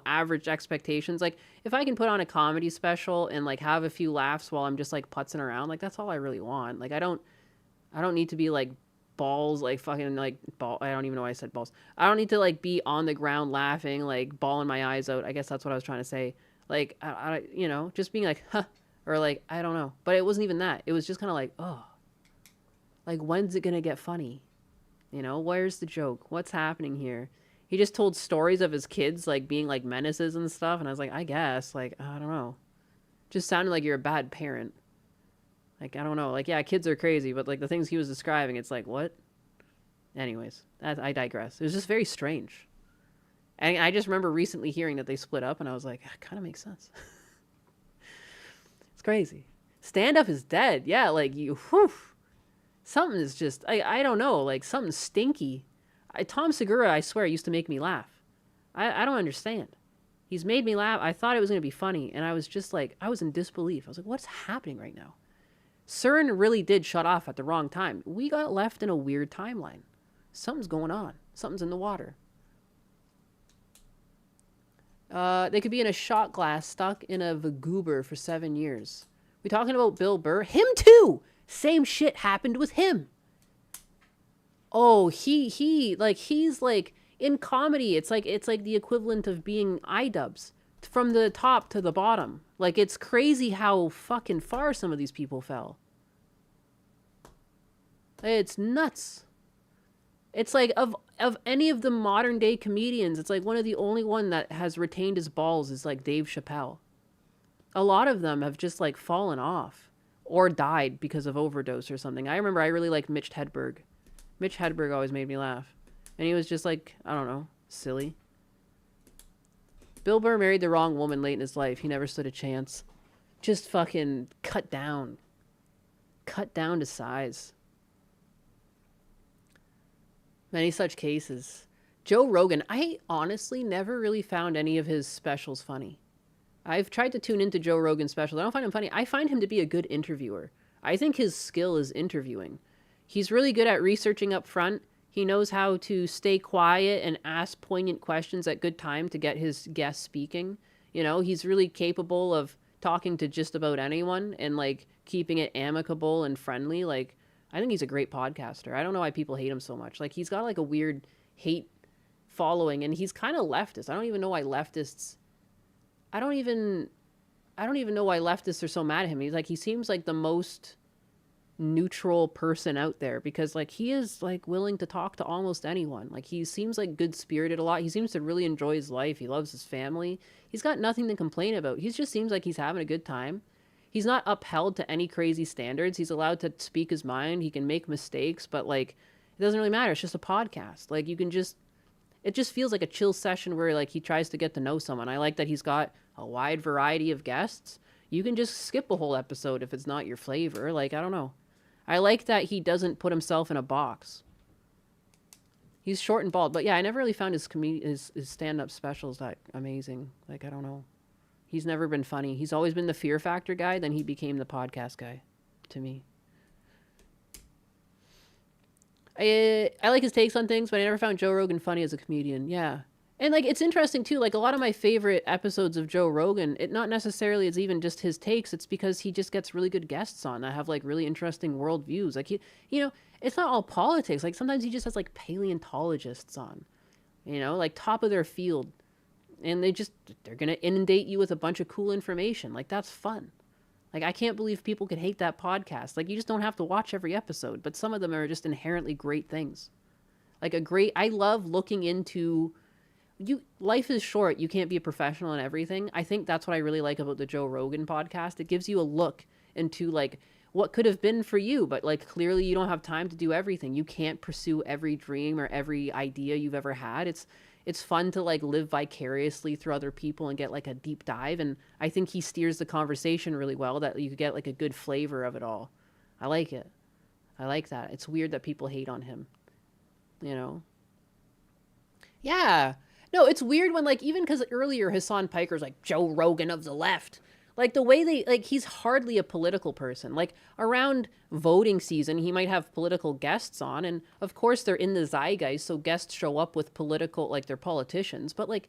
average expectations. Like, if I can put on a comedy special and, like, have a few laughs while I'm just, like, putzing around, like, that's all I really want. Like, I don't need to be, like, balls, like, fucking, like, I don't even know why I said balls. I don't need to, like, be on the ground laughing, like, bawling my eyes out. I guess that's what I was trying to say. Like, just being like, huh, or, like, I don't know. But it wasn't even that. It was just kind of like, oh. Like, when's it gonna get funny? Where's the joke? What's happening here? He just told stories of his kids, like, being, like, menaces and stuff. And I was like, I guess. Like, I don't know. Just sounded like you're a bad parent. Like, I don't know. Like, yeah, kids are crazy. But, like, the things he was describing, it's like, what? Anyways, I digress. It was just very strange. And I just remember recently hearing that they split up. And I was like, that kind of makes sense. It's crazy. Stand-up is dead. Yeah, like, whew. Something is just, I don't know, like, something stinky. Tom Segura, I swear, used to make me laugh. I don't understand. He's made me laugh. I thought it was going to be funny, and I was just like, I was in disbelief. I was like, what's happening right now? CERN really did shut off at the wrong time. We got left in a weird timeline. Something's going on. Something's in the water. They could be in a shot glass stuck in a Vagoober for 7 years. We talking about Bill Burr? Him too! Same shit happened with him. Oh, he's like, in comedy, it's like the equivalent of being iDubbbz. From the top to the bottom. Like, it's crazy how fucking far some of these people fell. It's nuts. It's like, of any of the modern day comedians, it's like one of the only one that has retained his balls is like Dave Chappelle. A lot of them have just, like, fallen off. or died because of overdose or something. I remember I really liked Mitch Hedberg. Mitch Hedberg always made me laugh. And he was just like, I don't know, silly. Bill Burr married the wrong woman late in his life. He never stood a chance. Just fucking cut down. Cut down to size. Many such cases. Joe Rogan, I honestly never really found any of his specials funny. I've tried to tune into Joe Rogan's specials. I don't find him funny. I find him to be a good interviewer. I think his skill is interviewing. He's really good at researching up front. He knows how to stay quiet and ask poignant questions at good time to get his guests speaking. You know, he's really capable of talking to just about anyone and, like, keeping it amicable and friendly. Like, I think he's a great podcaster. I don't know why people hate him so much. Like, he's got, like, a weird hate following, and he's kind of leftist. I don't even know why leftists... I don't even know why leftists are so mad at him. He seems like the most neutral person out there because, like, he is, like, willing to talk to almost anyone. Like, he seems like good-spirited a lot. He seems to really enjoy his life. He loves his family. He's got nothing to complain about. He just seems like he's having a good time. He's not upheld to any crazy standards. He's allowed to speak his mind. He can make mistakes, but, like, it doesn't really matter. It's just a podcast. Like, you can just... It just feels like a chill session where, like, he tries to get to know someone. I like that he's got a wide variety of guests. You can just skip a whole episode if it's not your flavor. Like, I don't know. I like that he doesn't put himself in a box. He's short and bald. But, yeah, I never really found his stand-up specials that amazing. Like, I don't know. He's never been funny. He's always been the Fear Factor guy. Then he became the podcast guy to me. I like his takes on things, but I never found Joe Rogan funny as a comedian. Yeah. And, like, it's interesting, too. Like, a lot of my favorite episodes of Joe Rogan, it not necessarily is even just his takes. It's because he just gets really good guests on that have, like, really interesting worldviews. Like, you know, it's not all politics. Like, sometimes he just has, like, paleontologists on, you know, like, top of their field. And they're going to inundate you with a bunch of cool information. Like, that's fun. Like, I can't believe people could hate that podcast. Like, you just don't have to watch every episode, but some of them are just inherently great things. Like, I love looking into... Life is short. You can't be a professional in everything. I think that's what I really like about the Joe Rogan podcast. It gives you a look into, like, what could have been for you, but, like, clearly you don't have time to do everything. You can't pursue every dream or every idea you've ever had. It's fun to, like, live vicariously through other people and get, like, a deep dive. And I think he steers the conversation really well, that you get, like, a good flavor of it all. I like it. I like that. It's weird that people hate on him, you know? Yeah. No, it's weird when, like, even because earlier Hassan Piker's like Joe Rogan of the left. Like, the way he's hardly a political person. Like, around voting season, he might have political guests on, and of course they're in the zeitgeist, so guests show up with political, like, they're politicians, but, like,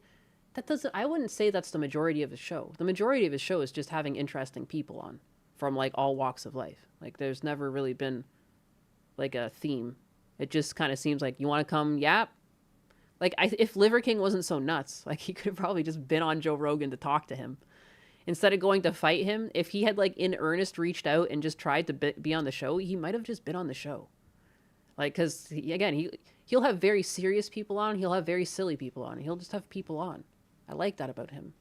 I wouldn't say that's the majority of his show. The majority of his show is just having interesting people on from, like, all walks of life. Like, there's never really been, like, a theme. It just kind of seems like, you want to come yap? Like, if Liver King wasn't so nuts, like, he could have probably just been on Joe Rogan to talk to him. Instead of going to fight him, if he had, like, in earnest reached out and just tried to be on the show, he might have just been on the show. Like, because, again, he'll have very serious people on, he'll have very silly people on, he'll just have people on. I like that about him.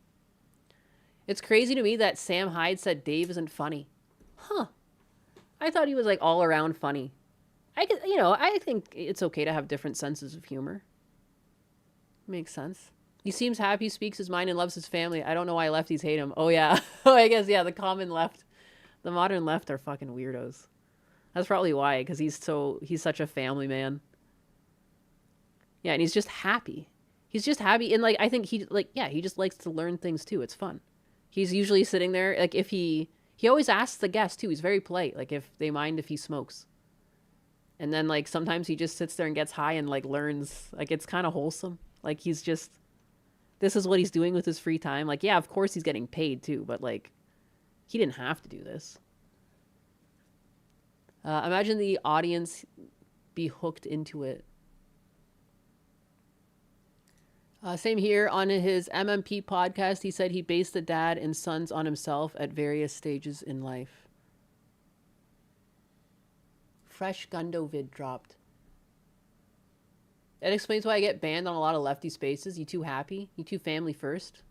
It's crazy to me that Sam Hyde said Dave isn't funny. Huh. I thought he was, like, all around funny. I think it's okay to have different senses of humor. Makes sense. He seems happy, speaks his mind, and loves his family. I don't know why lefties hate him. Oh, yeah. I guess, yeah, the common left. The modern left are fucking weirdos. That's probably why, because he's such a family man. Yeah, and he's just happy. He's just happy, and, like, I think he just likes to learn things, too. It's fun. He's usually sitting there, like, if he always asks the guests, too. He's very polite, like, if they mind if he smokes. And then, like, sometimes he just sits there and gets high and, like, learns. Like, it's kind of wholesome. Like, he's just... This is what he's doing with his free time. Like, yeah, of course he's getting paid, too. But, like, he didn't have to do this. Imagine the audience be hooked into it. Same here. On his MMP podcast, he said he based the dad and sons on himself at various stages in life. Fresh Gundo vid dropped. That explains why I get banned on a lot of lefty spaces. You too happy? You too family first?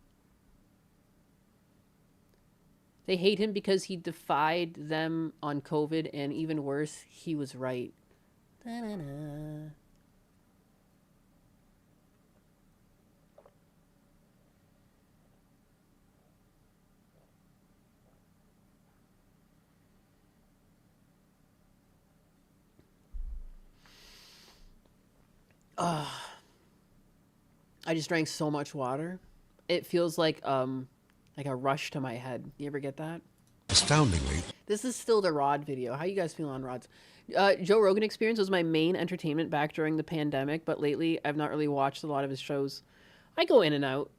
They hate him because he defied them on COVID, and even worse, he was right. Da-na-na. I just drank so much water. It feels like a rush to my head. You ever get that? Astoundingly, This is still the Rod video. How you guys feel on Rods? Joe Rogan Experience was my main entertainment back during the pandemic, but lately I've not really watched a lot of his shows. I go in and out.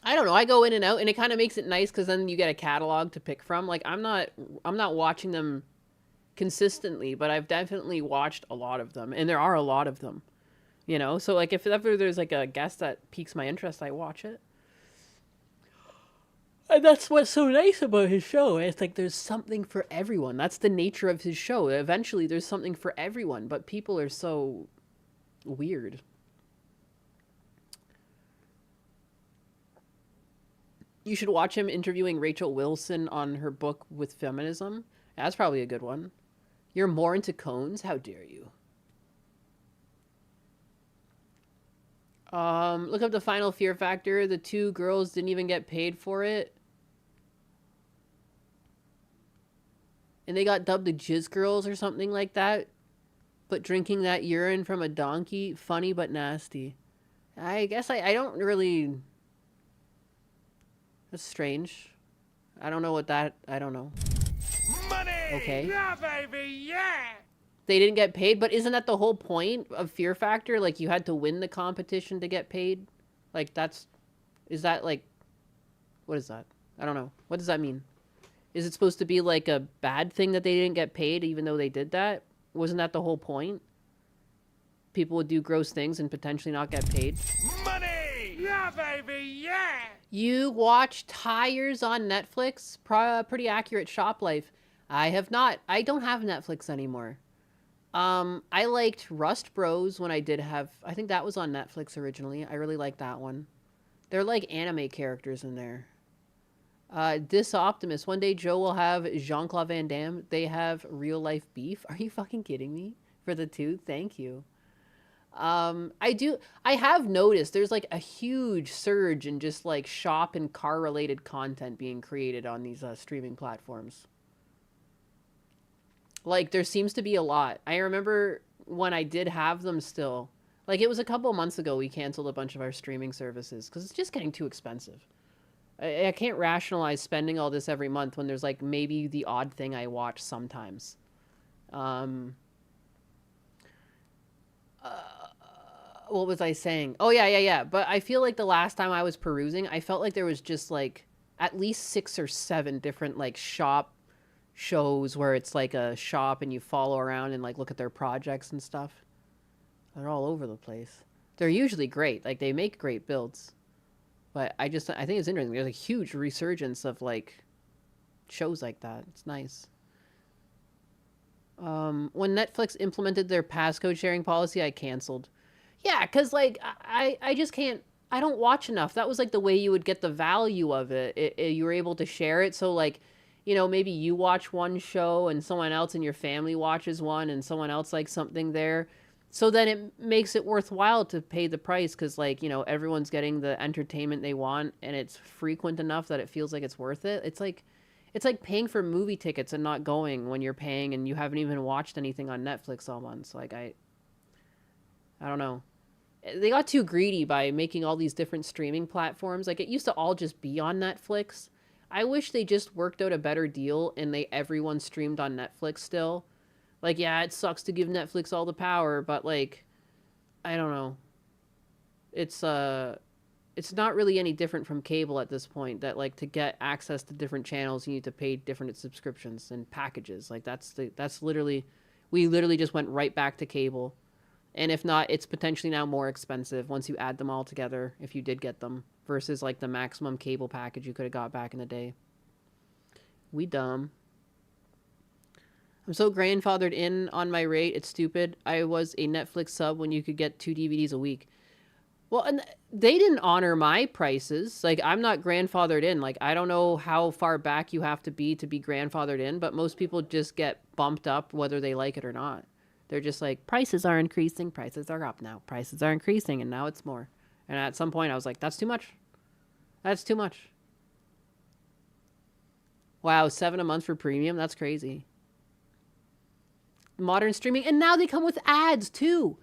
I don't know. I go in and out, and it kind of makes it nice because then you get a catalog to pick from. Like I'm not watching them consistently, but I've definitely watched a lot of them, and there are a lot of them. You know, so like if ever there's like a guest that piques my interest, I watch it. And that's what's so nice about his show. It's like there's something for everyone. That's the nature of his show. Eventually there's something for everyone, but people are so weird. You should watch him interviewing Rachel Wilson on her book with feminism. That's probably a good one. You're more into cones? How dare you? Look up the final Fear Factor. The two girls didn't even get paid for it. And they got dubbed the Jizz Girls or something like that. But drinking that urine from a donkey, funny but nasty. I guess I don't really... That's strange. I don't know what that... I don't know. Money! Okay. Yeah, baby, yeah! They didn't get paid, but isn't that the whole point of Fear Factor? Like, you had to win the competition to get paid? Like, that's... Is that, like... What is that? I don't know. What does that mean? Is it supposed to be, like, a bad thing that they didn't get paid even though they did that? Wasn't that the whole point? People would do gross things and potentially not get paid? Money! Yeah, baby, yeah! You watch Tires on Netflix? Pretty accurate shop life. I have not. I don't have Netflix anymore. I liked Rust Bros when I did have... I think that was on Netflix originally. I really liked that one. They're like anime characters in there. This Optimus. One day Joe will have Jean-Claude Van Damme. They have real life beef. Are you fucking kidding me? For the two? Thank you. I have noticed there's like a huge surge in just like shop and car related content being created on these streaming platforms. Like there seems to be a lot. I remember when I did have them still, like it was a couple months ago we canceled a bunch of our streaming services because it's just getting too expensive. I can't rationalize spending all this every month when there's like maybe the odd thing I watch sometimes. What was I saying? Oh, yeah. But I feel like the last time I was perusing, I felt like there was just like at least 6 or 7 different like shop shows where it's like a shop and you follow around and like look at their projects and stuff. They're all over the place. They're usually great. Like they make great builds. But I think it's interesting. There's a huge resurgence of like shows like that. It's nice. When Netflix implemented their passcode sharing policy, I canceled. Yeah, because, like, I just can't... I don't watch enough. That was, like, the way you would get the value of it. You were able to share it. So, like, you know, maybe you watch one show and someone else in your family watches one and someone else likes something there. So then it makes it worthwhile to pay the price because, like, you know, everyone's getting the entertainment they want and it's frequent enough that it feels like it's worth it. It's like paying for movie tickets and not going when you're paying and you haven't even watched anything on Netflix all month. So, like, I don't know. They got too greedy by making all these different streaming platforms. Like, it used to all just be on Netflix. I wish they just worked out a better deal and everyone streamed on Netflix still. Like, yeah, it sucks to give Netflix all the power, but, like, I don't know. It's not really any different from cable at this point, that, like, to get access to different channels, you need to pay different subscriptions and packages. Like, that's literally... We literally just went right back to cable. And if not, it's potentially now more expensive once you add them all together, if you did get them, versus, like, the maximum cable package you could have got back in the day. We dumb. I'm so grandfathered in on my rate, it's stupid. I was a Netflix sub when you could get 2 DVDs a week. Well, and they didn't honor my prices. Like, I'm not grandfathered in. Like, I don't know how far back you have to be grandfathered in, but most people just get bumped up whether they like it or not. They're just like, prices are increasing, prices are up now, prices are increasing, and now it's more. And at some point I was like, that's too much. That's too much. Wow, $7 a month for premium? That's crazy. Modern streaming, and now they come with ads too.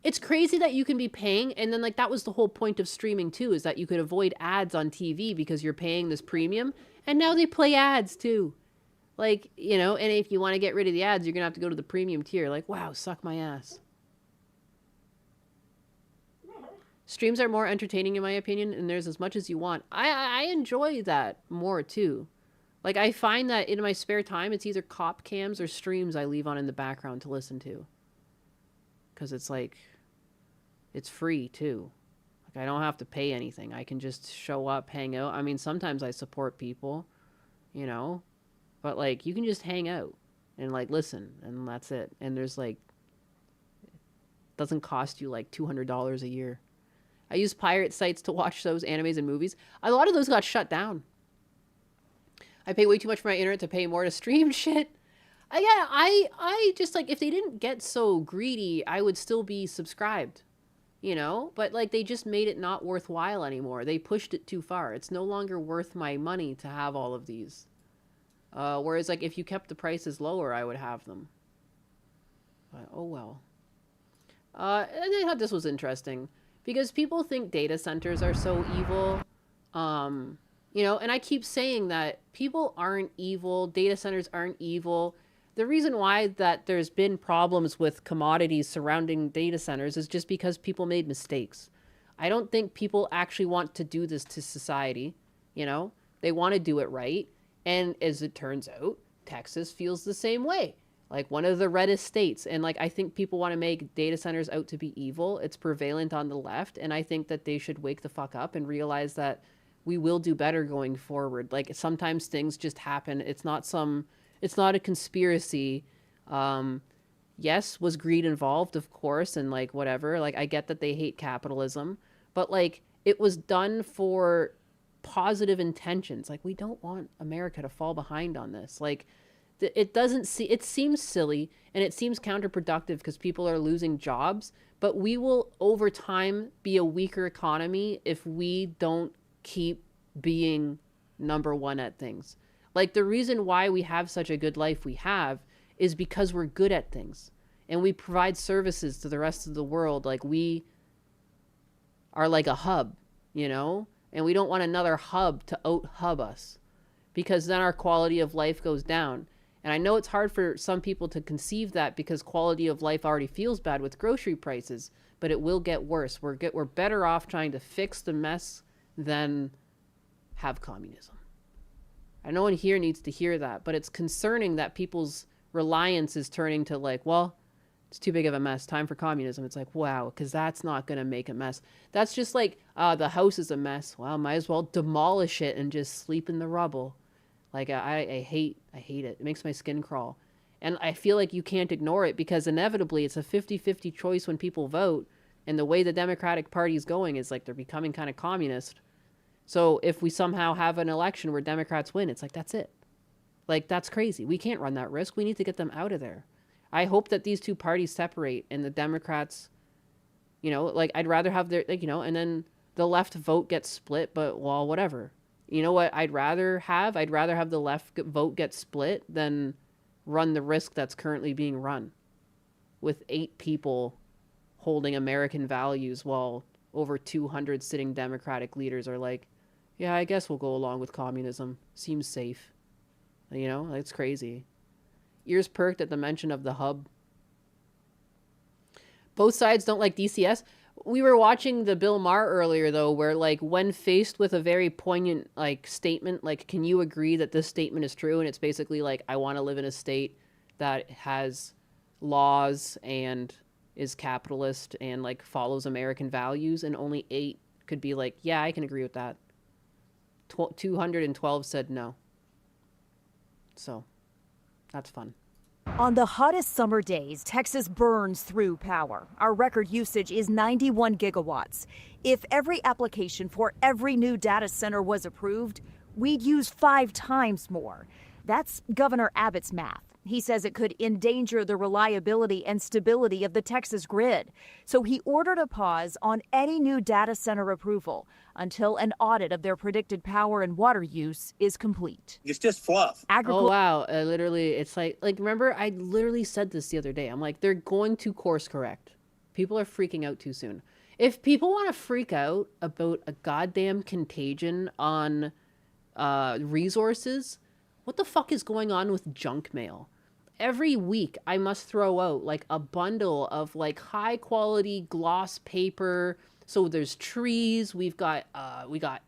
It's crazy that you can be paying, and then like that was the whole point of streaming too, is that you could avoid ads on TV because you're paying this premium, and now they play ads too. Like, you know, and if you want to get rid of the ads, you're gonna have to go to the premium tier. Like, wow, suck my ass. Streams are more entertaining in my opinion, and there's as much as you want. I enjoy that more too. Like, I find that in my spare time, it's either cop cams or streams I leave on in the background to listen to. Because it's like, it's free too. Like, I don't have to pay anything. I can just show up, hang out. I mean, sometimes I support people, you know, but like, you can just hang out and like listen, and that's it. And there's like, it doesn't cost you like $200 a year. I use pirate sites to watch those animes and movies. A lot of those got shut down. I pay way too much for my internet to pay more to stream shit. Yeah, I just like, if they didn't get so greedy, I would still be subscribed, you know? But like, they just made it not worthwhile anymore. They pushed it too far. It's no longer worth my money to have all of these. Whereas like, if you kept the prices lower, I would have them. But oh well. And I thought this was interesting because people think data centers are so evil. You know, and I keep saying that people aren't evil, data centers aren't evil. The reason why that there's been problems with commodities surrounding data centers is just because people made mistakes. I don't think people actually want to do this to society, you know? They want to do it right. And as it turns out, Texas feels the same way. Like one of the reddest states. And like, I think people want to make data centers out to be evil. It's prevalent on the left. And I think that they should wake the fuck up and realize that we will do better going forward. Like sometimes things just happen. It's not a conspiracy. Yes, was greed involved? Of course. And like, whatever, like I get that they hate capitalism, but like it was done for positive intentions. Like we don't want America to fall behind on this. Like it seems silly and it seems counterproductive because people are losing jobs, but we will over time be a weaker economy if we don't keep being number one at things. Like the reason why we have such a good life we have is because we're good at things and we provide services to the rest of the world. Like we are like a hub, you know, and we don't want another hub to out hub us because then our quality of life goes down. And I know it's hard for some people to conceive that because quality of life already feels bad with grocery prices, but it will get worse. We're better off trying to fix the mess than have communism. No one here needs to hear that, but it's concerning that people's reliance is turning to like, well, it's too big of a mess. Time for communism. It's like, wow, because that's not going to make a mess. That's just like, the house is a mess. Well, might as well demolish it and just sleep in the rubble. Like, I hate it. It makes my skin crawl. And I feel like you can't ignore it because inevitably it's a 50-50 choice when people vote. And the way the Democratic Party is going is like they're becoming kind of communist. So if we somehow have an election where Democrats win, it's like, that's it. Like, that's crazy. We can't run that risk. We need to get them out of there. I hope that these two parties separate and the Democrats, you know, like, I'd rather have their, like, you know, and then the left vote gets split, but, well, whatever. You know what I'd rather have? I'd rather have the left vote get split than run the risk that's currently being run with 8 people holding American values while over 200 sitting Democratic leaders are like, yeah, I guess we'll go along with communism. Seems safe. You know, it's crazy. Ears perked at the mention of the hub. Both sides don't like DCS. We were watching the Bill Maher earlier, though, where, like, when faced with a very poignant, like, statement, like, can you agree that this statement is true? And it's basically like, I want to live in a state that has laws and is capitalist and, like, follows American values, and only 8 could be like, yeah, I can agree with that. 212 said no. So, that's fun. On the hottest summer days, Texas burns through power. Our record usage is 91 gigawatts. If every application for every new data center was approved, we'd use 5 times more. That's Governor Abbott's math. He says it could endanger the reliability and stability of the Texas grid. So he ordered a pause on any new data center approval until an audit of their predicted power and water use is complete. It's just fluff. Oh wow, literally, it's like remember I literally said this the other day. I'm like, they're going to course correct. People are freaking out too soon. If people want to freak out about a goddamn contagion on resources, what the fuck is going on with junk mail? Every week I must throw out like a bundle of like high quality gloss paper. So there's trees, we got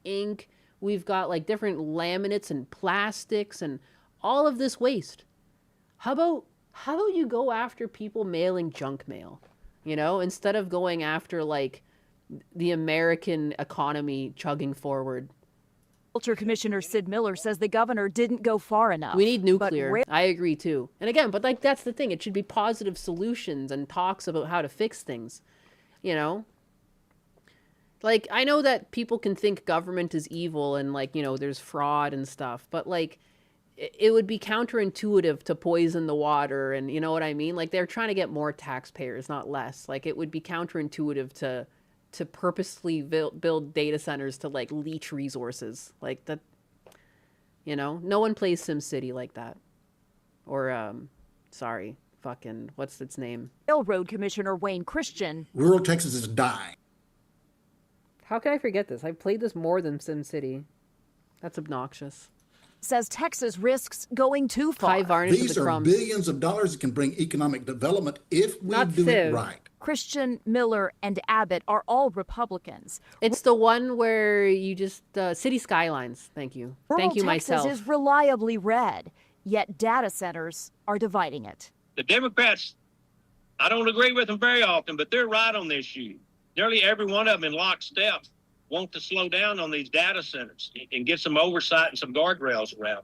ink, we've got like different laminates and plastics and all of this waste. How about you go after people mailing junk mail? You know, instead of going after like the American economy chugging forward. Agriculture Commissioner Sid Miller says the governor didn't go far enough. We need nuclear. I agree too. And again, but like that's the thing. It should be positive solutions and talks about how to fix things. You know? Like, I know that people can think government is evil and like, you know, there's fraud and stuff, but like it would be counterintuitive to poison the water and you know what I mean? Like they're trying to get more taxpayers, not less. Like it would be counterintuitive to purposely build data centers to like leech resources like that. You know, no one plays SimCity like that. Or sorry, fucking what's its name? Railroad Commissioner Wayne Christian. Rural Texas is dying. How can I forget this? I've played this more than SimCity. That's obnoxious. Says Texas risks going too far. High varnish These of the are crumbs. billions of dollars that can bring economic development if we Not do Civ. it right. Christian, Miller, and Abbott are all Republicans. It's the one where you just City Skylines. Thank you. Thank you, Texas myself. is reliably red, yet data centers are dividing it. The Democrats, I don't agree with them very often, but they're right on this issue. Nearly every one of them in lockstep want to slow down on these data centers and get some oversight and some guardrails around.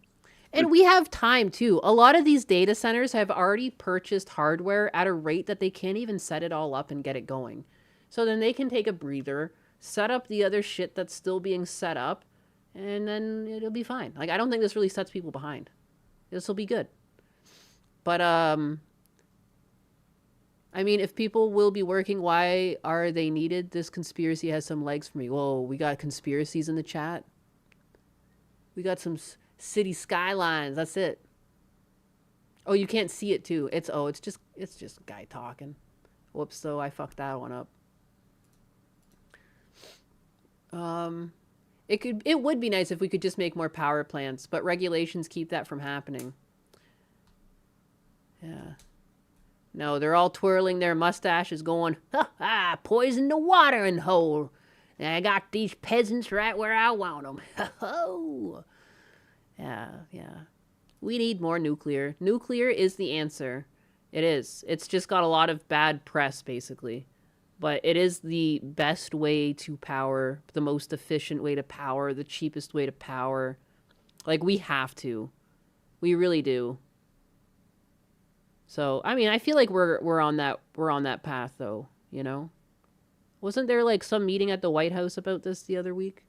And we have time too. A lot of these data centers have already purchased hardware at a rate that they can't even set it all up and get it going. So then they can take a breather, set up the other shit that's still being set up, and then it'll be fine. Like I don't think this really sets people behind. This will be good. But I mean, if people will be working, why are they needed? This conspiracy has some legs for me. Whoa, we got conspiracies in the chat. We got some city skylines. That's it. Oh, you can't see it too. It's just a guy talking. Whoops, though I fucked that one up. It would be nice if we could just make more power plants, but regulations keep that from happening. Yeah. No, they're all twirling their mustaches going, ha ha, poison the watering hole. And I got these peasants right where I want them. Ho. Yeah. We need more nuclear. Nuclear is the answer. It is. It's just got a lot of bad press, basically. But it is the best way to power, the most efficient way to power, the cheapest way to power. Like, we have to. We really do. So, I mean, I feel like we're on that path, though, you know? Wasn't there, like, some meeting at the White House about this the other week?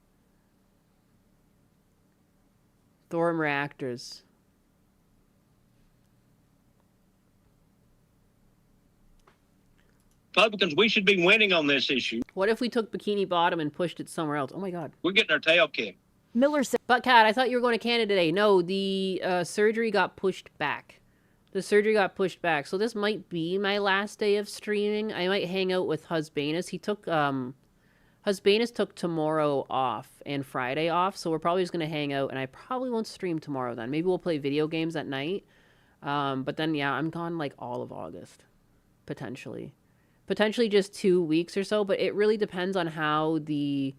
Thorium reactors. Republicans, we should be winning on this issue. What if we took Bikini Bottom and pushed it somewhere else? Oh, my God. We're getting our tail kicked. Miller said... But, Kat, I thought you were going to Canada today. No, the surgery got pushed back. The surgery got pushed back. So this might be my last day of streaming. I might hang out with Husbanus. He took... Husbanus took tomorrow off and Friday off. So we're probably just going to hang out. And I probably won't stream tomorrow then. Maybe we'll play video games at night. But then, yeah, I'm gone like all of August. Potentially just 2 weeks or so, but it really depends on how the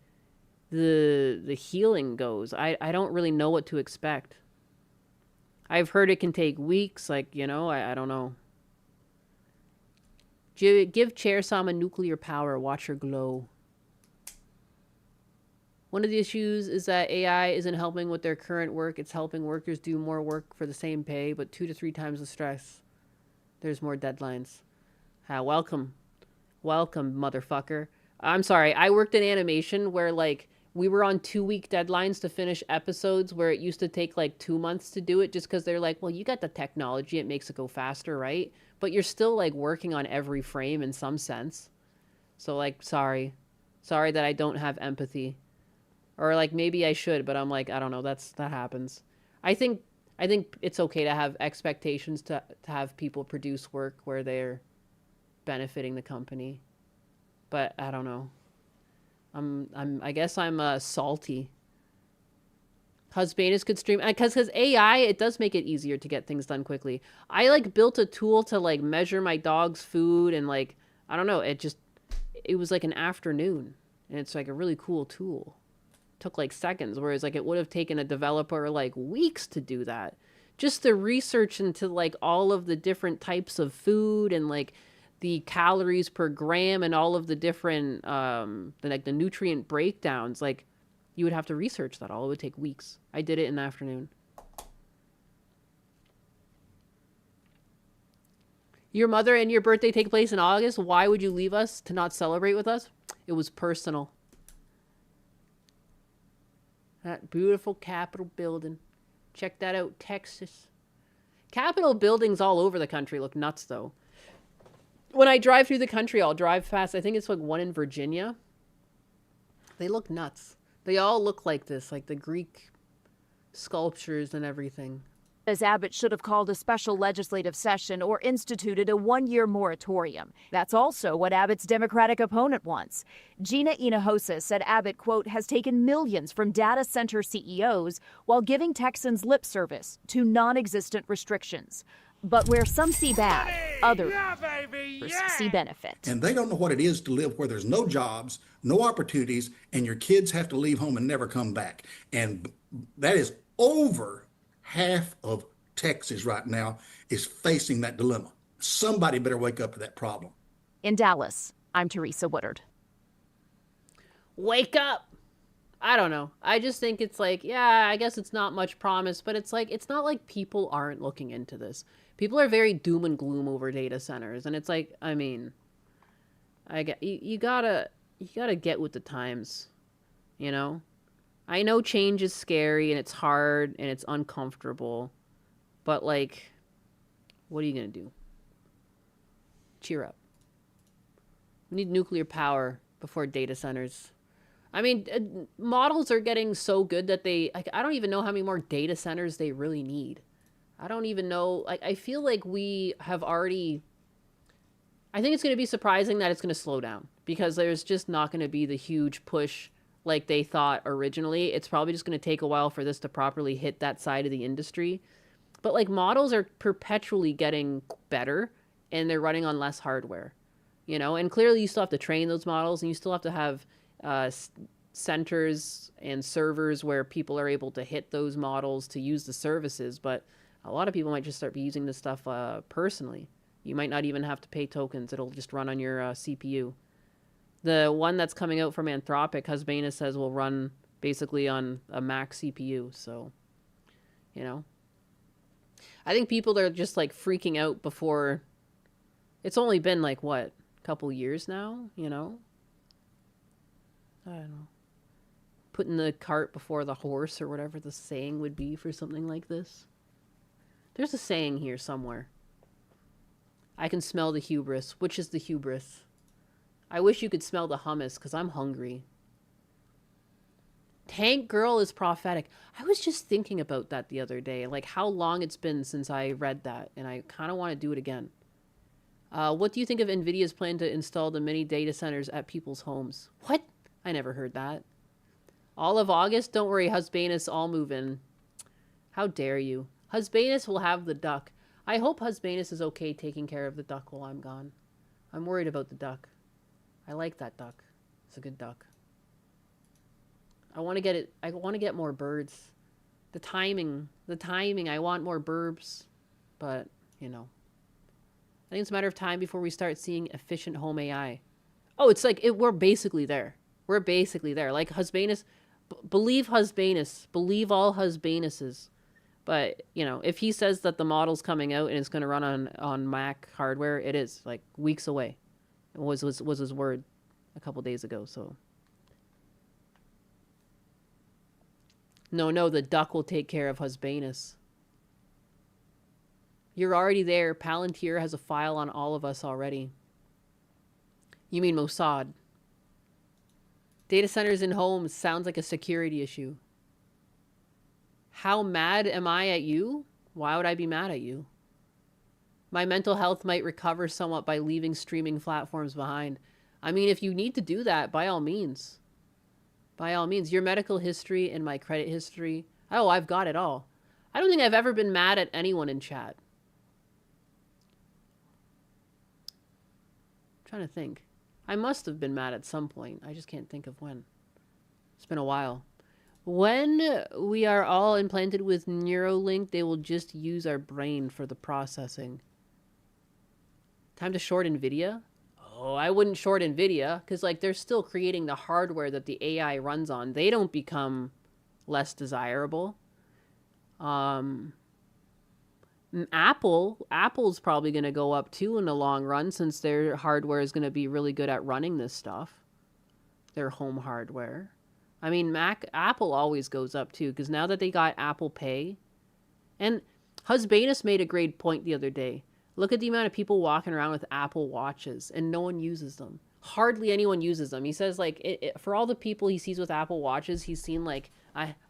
healing goes. I don't really know what to expect. I've heard it can take weeks, like, you know, I don't know. Give Chair-Sam a nuclear power, watch her glow. One of the issues is that AI isn't helping with their current work. It's helping workers do more work for the same pay, but 2 to 3 times the stress. There's more deadlines. Welcome. Welcome, motherfucker. I'm sorry. I worked in animation where, like, we were on 2-week deadlines to finish episodes where it used to take, like, 2 months to do it just because they're like, well, you got the technology. It makes it go faster, right? But you're still, like, working on every frame in some sense. So, like, sorry. Sorry that I don't have empathy. Or, like, maybe I should, but I'm like, I don't know. That happens. I think it's okay to have expectations to have people produce work where they're benefiting the company. But I don't know. I guess I'm salty. Husbanus could stream because AI, it does make it easier to get things done quickly. I like built a tool to like measure my dog's food and like I don't know, it was like an afternoon and it's like a really cool tool. Took like seconds, whereas like it would have taken a developer like weeks to do that. Just the research into like all of the different types of food and like the calories per gram and all of the different the nutrient breakdowns, like you would have to research that all. It would take weeks. I did it in the afternoon. Your mother and your birthday take place in August. Why would you leave us to not celebrate with us? It was personal. That beautiful Capitol building. Check that out, Texas. Capitol buildings all over the country look nuts, though. When I drive through the country, I'll drive past, I think it's like one in Virginia. They look nuts. They all look like this, like the Greek sculptures and everything. As Abbott should have called a special legislative session or instituted a one-year moratorium. That's also what Abbott's Democratic opponent wants. Gina Hinojosa said Abbott, quote, has taken millions from data center CEOs while giving Texans lip service to non-existent restrictions. But where some see bad, others see benefit. And they don't know what it is to live where there's no jobs, no opportunities, and your kids have to leave home and never come back. And that is over half of Texas right now is facing that dilemma. Somebody better wake up to that problem. In Dallas, I'm Teresa Woodard. Wake up! I don't know. I just think it's like, yeah, I guess it's not much promise, but it's like, it's not like people aren't looking into this. People are very doom and gloom over data centers, and it's like, I mean, you gotta get with the times, you know? I know change is scary and it's hard and it's uncomfortable, but like, what are you gonna do? Cheer up. We need nuclear power before data centers. I mean, models are getting so good that I don't even know how many more data centers they really need. I don't even know. I feel like we have already, I think it's going to be surprising that it's going to slow down because there's just not going to be the huge push like they thought originally. It's probably just going to take a while for this to properly hit that side of the industry. But like models are perpetually getting better and they're running on less hardware, you know, and clearly you still have to train those models and you still have to have centers and servers where people are able to hit those models to use the services. But a lot of people might just start using this stuff personally. You might not even have to pay tokens. It'll just run on your CPU. The one that's coming out from Anthropic, Husbanus says, will run basically on a Mac CPU. So, you know, I think people are just like freaking out before. It's only been like, what, a couple years now, you know? I don't know. Putting the cart before the horse or whatever the saying would be for something like this. There's a saying here somewhere. I can smell the hubris. Which is the hubris? I wish you could smell the hummus because I'm hungry. Tank Girl is prophetic. I was just thinking about that the other day. Like how long it's been since I read that. And I kind of want to do it again. What do you think of NVIDIA's plan to install the mini data centers at people's homes? What? I never heard that. All of August? Don't worry, Husbanus, all move in. How dare you? Husbanus will have the duck. I hope Husbanus is okay taking care of the duck while I'm gone. I'm worried about the duck. I like that duck. It's a good duck. I want to get it. I want to get more birds. The timing. I want more burbs. But, you know. I think it's a matter of time before we start seeing efficient home AI. Oh, it's like, we're basically there. We're basically there. Like Husbanus, believe Husbanus. Believe all Husbanuses. But, you know, if he says that the model's coming out and it's going to run on Mac hardware, it is, like, weeks away. It was his word a couple days ago, so. No, the duck will take care of Husbanus. You're already there. Palantir has a file on all of us already. You mean Mossad. Data centers in homes sounds like a security issue. How mad am I at you? Why would I be mad at you? My mental health might recover somewhat by leaving streaming platforms behind. I mean, if you need to do that, by all means. By all means. Your medical history and my credit history. Oh, I've got it all. I don't think I've ever been mad at anyone in chat. I'm trying to think. I must have been mad at some point. I just can't think of when. It's been a while. When we are all implanted with Neuralink, they will just use our brain for the processing. Time to short NVIDIA? Oh, I wouldn't short NVIDIA, because, like, they're still creating the hardware that the AI runs on. They don't become less desirable. Apple's probably going to go up, too, in the long run, since their hardware is going to be really good at running this stuff. Their home hardware. I mean, Apple always goes up, too, because now that they got Apple Pay, and Husbanus made a great point the other day. Look at the amount of people walking around with Apple Watches, and no one uses them. Hardly anyone uses them. He says, like, for all the people he sees with Apple Watches, he's seen, like,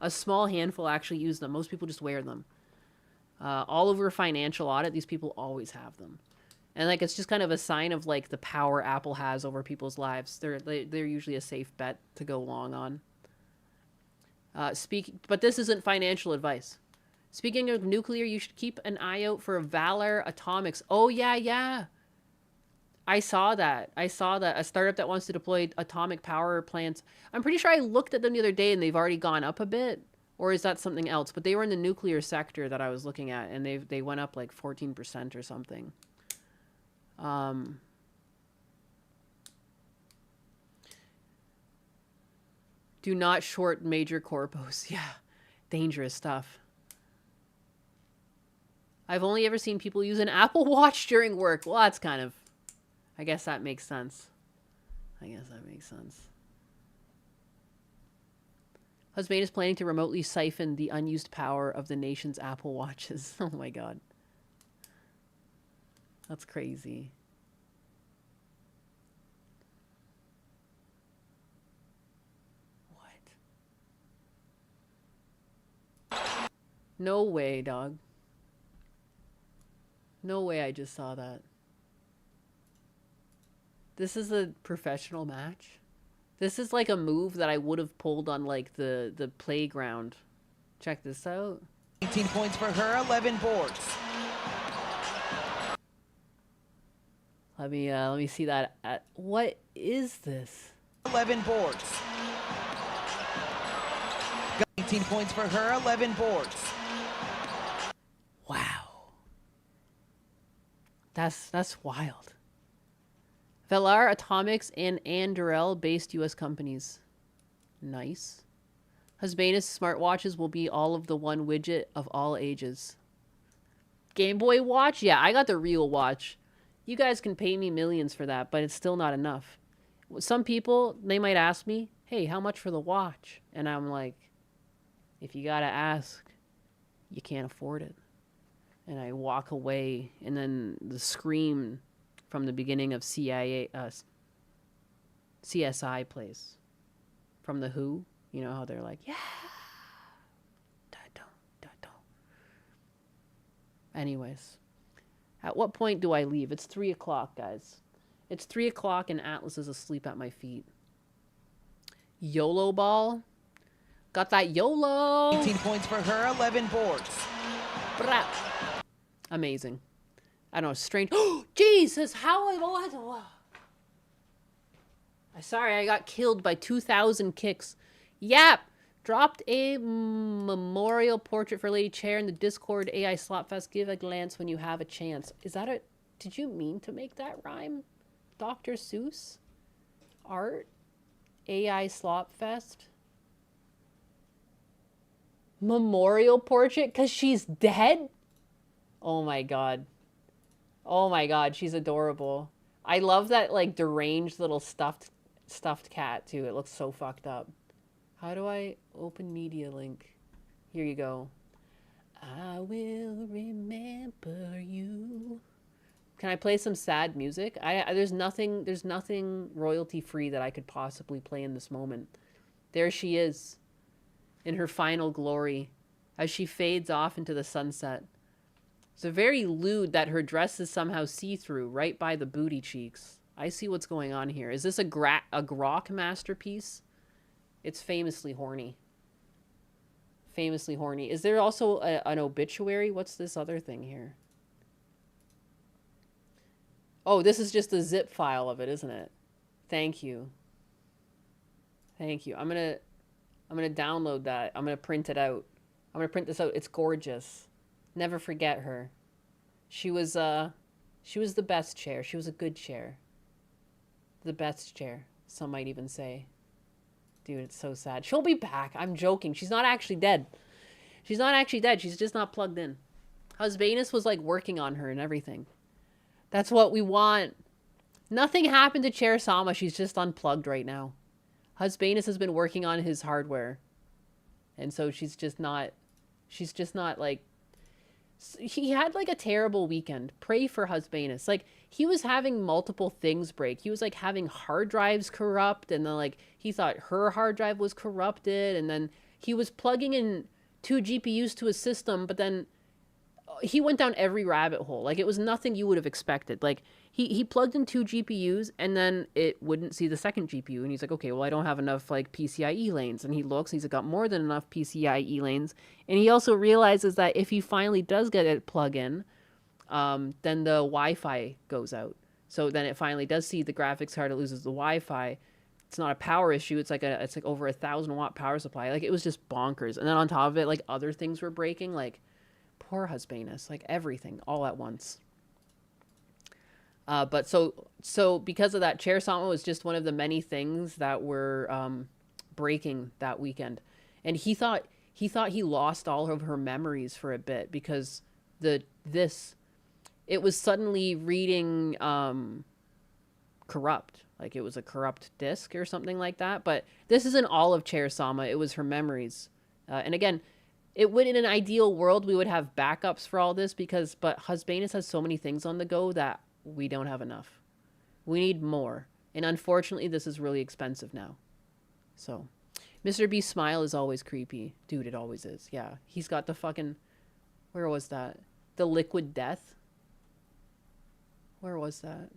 a small handful actually use them. Most people just wear them. All over financial audit, these people always have them. And, like, it's just kind of a sign of, like, the power Apple has over people's lives. They're usually a safe bet to go long on. But this isn't financial advice. Speaking of nuclear, you should keep an eye out for Valor Atomics. Oh, yeah. I saw that. A startup that wants to deploy atomic power plants. I'm pretty sure I looked at them the other day and they've already gone up a bit. Or is that something else? But they were in the nuclear sector that I was looking at, and they went up like 14% or something. Do not short major corpos. Yeah, dangerous stuff. I've only ever seen people use an Apple Watch during work. Well, that's kind of... I guess that makes sense. Husband is planning to remotely siphon the unused power of the nation's Apple Watches. Oh my god. That's crazy. What? No way, dog. No way I just saw that. This is a professional match? This is like a move that I would have pulled on like the playground. Check this out. 18 points for her, 11 boards. Let me see that. What is this? 11 boards. 18 points for her, 11 boards. Wow. That's wild. Velar Atomics and Anduril based US companies. Nice. Husbanus smartwatches will be all of the one widget of all ages. Game Boy watch? Yeah, I got the real watch. You guys can pay me millions for that, but it's still not enough. Some people, they might ask me, hey, how much for the watch? And I'm like, if you gotta ask, you can't afford it. And I walk away, and then the scream from the beginning of CSI plays. From The Who. You know how they're like, yeah. Da-dum. Anyways. At what point do I leave? It's 3 o'clock, guys. It's 3 o'clock and Atlas is asleep at my feet. YOLO ball. Got that YOLO. 18 points for her, 11 boards. Brap. Amazing. I don't know, strange. Oh, Jesus, how I was. Sorry, I got killed by 2,000 kicks. Yap! Dropped a memorial portrait for Lady Chair in the Discord AI Slopfest. Give a glance when you have a chance. Is that a... Did you mean to make that rhyme? Dr. Seuss? Art? AI Slopfest? Memorial portrait because she's dead? Oh my god. Oh my god, she's adorable. I love that, like, deranged little stuffed cat, too. It looks so fucked up. How do I open media link? Here you go. I will remember you. Can I play some sad music? There's nothing royalty free that I could possibly play in this moment. There she is, in her final glory, as she fades off into the sunset. It's very lewd that her dress is somehow see-through, right by the booty cheeks. I see what's going on here. Is this a grok masterpiece? It's famously horny. Famously horny. Is there also an obituary? What's this other thing here? Oh, this is just a zip file of it, isn't it? Thank you. Thank you. I'm gonna download that. I'm gonna print it out. I'm gonna print this out. It's gorgeous. Never forget her. She was the best chair. She was a good chair. The best chair, some might even say. Dude, it's so sad. She'll be back. I'm joking. She's not actually dead. She's not actually dead. She's just not plugged in. Husbanus was like working on her and everything. That's what we want. Nothing happened to Chair Sama. She's just unplugged right now. Husbanus has been working on his hardware. And so she's just not like, he had like a terrible weekend. Pray for Husbanus. Like, he was having multiple things break. He was like having hard drives corrupt, and then like he thought her hard drive was corrupted, and then he was plugging in 2 GPUs to his system, but then he went down every rabbit hole. Like, it was nothing you would have expected. Like, he plugged in 2 GPUs, and then it wouldn't see the second GPU. And he's like, okay, well, I don't have enough, like, PCIe lanes. And he looks, he's got more than enough PCIe lanes. And he also realizes that if he finally does get it plug in, then the Wi-Fi goes out. So then it finally does see the graphics card. It loses the Wi-Fi. It's not a power issue. It's like over 1,000 watt power supply. Like, it was just bonkers. And then on top of it, like, other things were breaking. Like, poor Husbanus, like everything all at once. But so because of that, Chair Sama was just one of the many things that were breaking that weekend, and he thought he lost all of her memories for a bit because it was suddenly reading corrupt, like it was a corrupt disk or something like that. But this isn't all of Chair Sama; it was her memories, and again. It would, in an ideal world, we would have backups for all this but Husbanus has so many things on the go that we don't have enough. We need more. And unfortunately, this is really expensive now. So, Mr. Beast's smile is always creepy. Dude, it always is. Yeah. He's got the fucking, where was that? The liquid death? Where was that?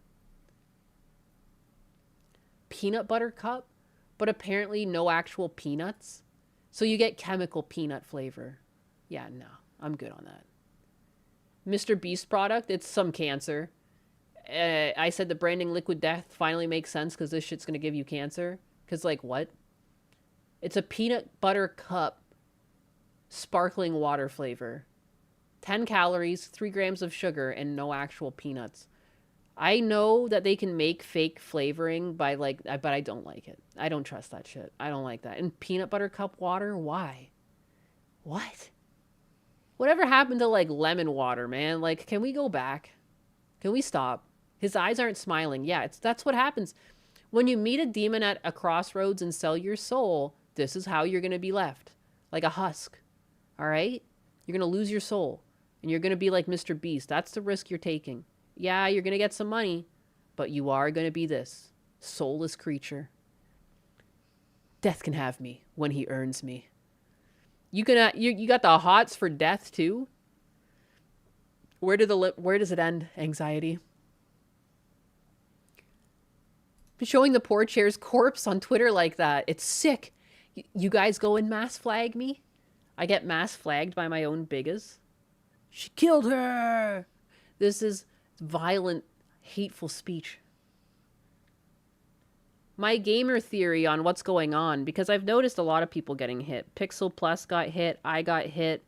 Peanut butter cup? But apparently no actual peanuts. So you get chemical peanut flavor. Yeah, no, I'm good on that. Mr. Beast product, it's some cancer. I said the branding liquid death finally makes sense because this shit's going to give you cancer. Because, like, what? It's a peanut butter cup, sparkling water flavor. 10 calories, 3 grams of sugar, and no actual peanuts. I know that they can make fake flavoring by, like, but I don't like it. I don't trust that shit. I don't like that. And peanut butter cup water? Why? What? Whatever happened to, like, lemon water, man? Like, can we go back? Can we stop? His eyes aren't smiling. Yeah, that's what happens. When you meet a demon at a crossroads and sell your soul, this is how you're going to be left. Like a husk. All right? You're going to lose your soul. And you're going to be like Mr. Beast. That's the risk you're taking. Yeah, you're going to get some money, but you are going to be this soulless creature. Death can have me when he earns me. You got the hots for death too? Where does it end, anxiety? Showing the poor chair's corpse on Twitter like that. It's sick. You guys go and mass flag me? I get mass flagged by my own biggest. She killed her! This is violent, hateful speech. My gamer theory on what's going on, because I've noticed a lot of people getting hit. Pixel Plus got hit. I got hit.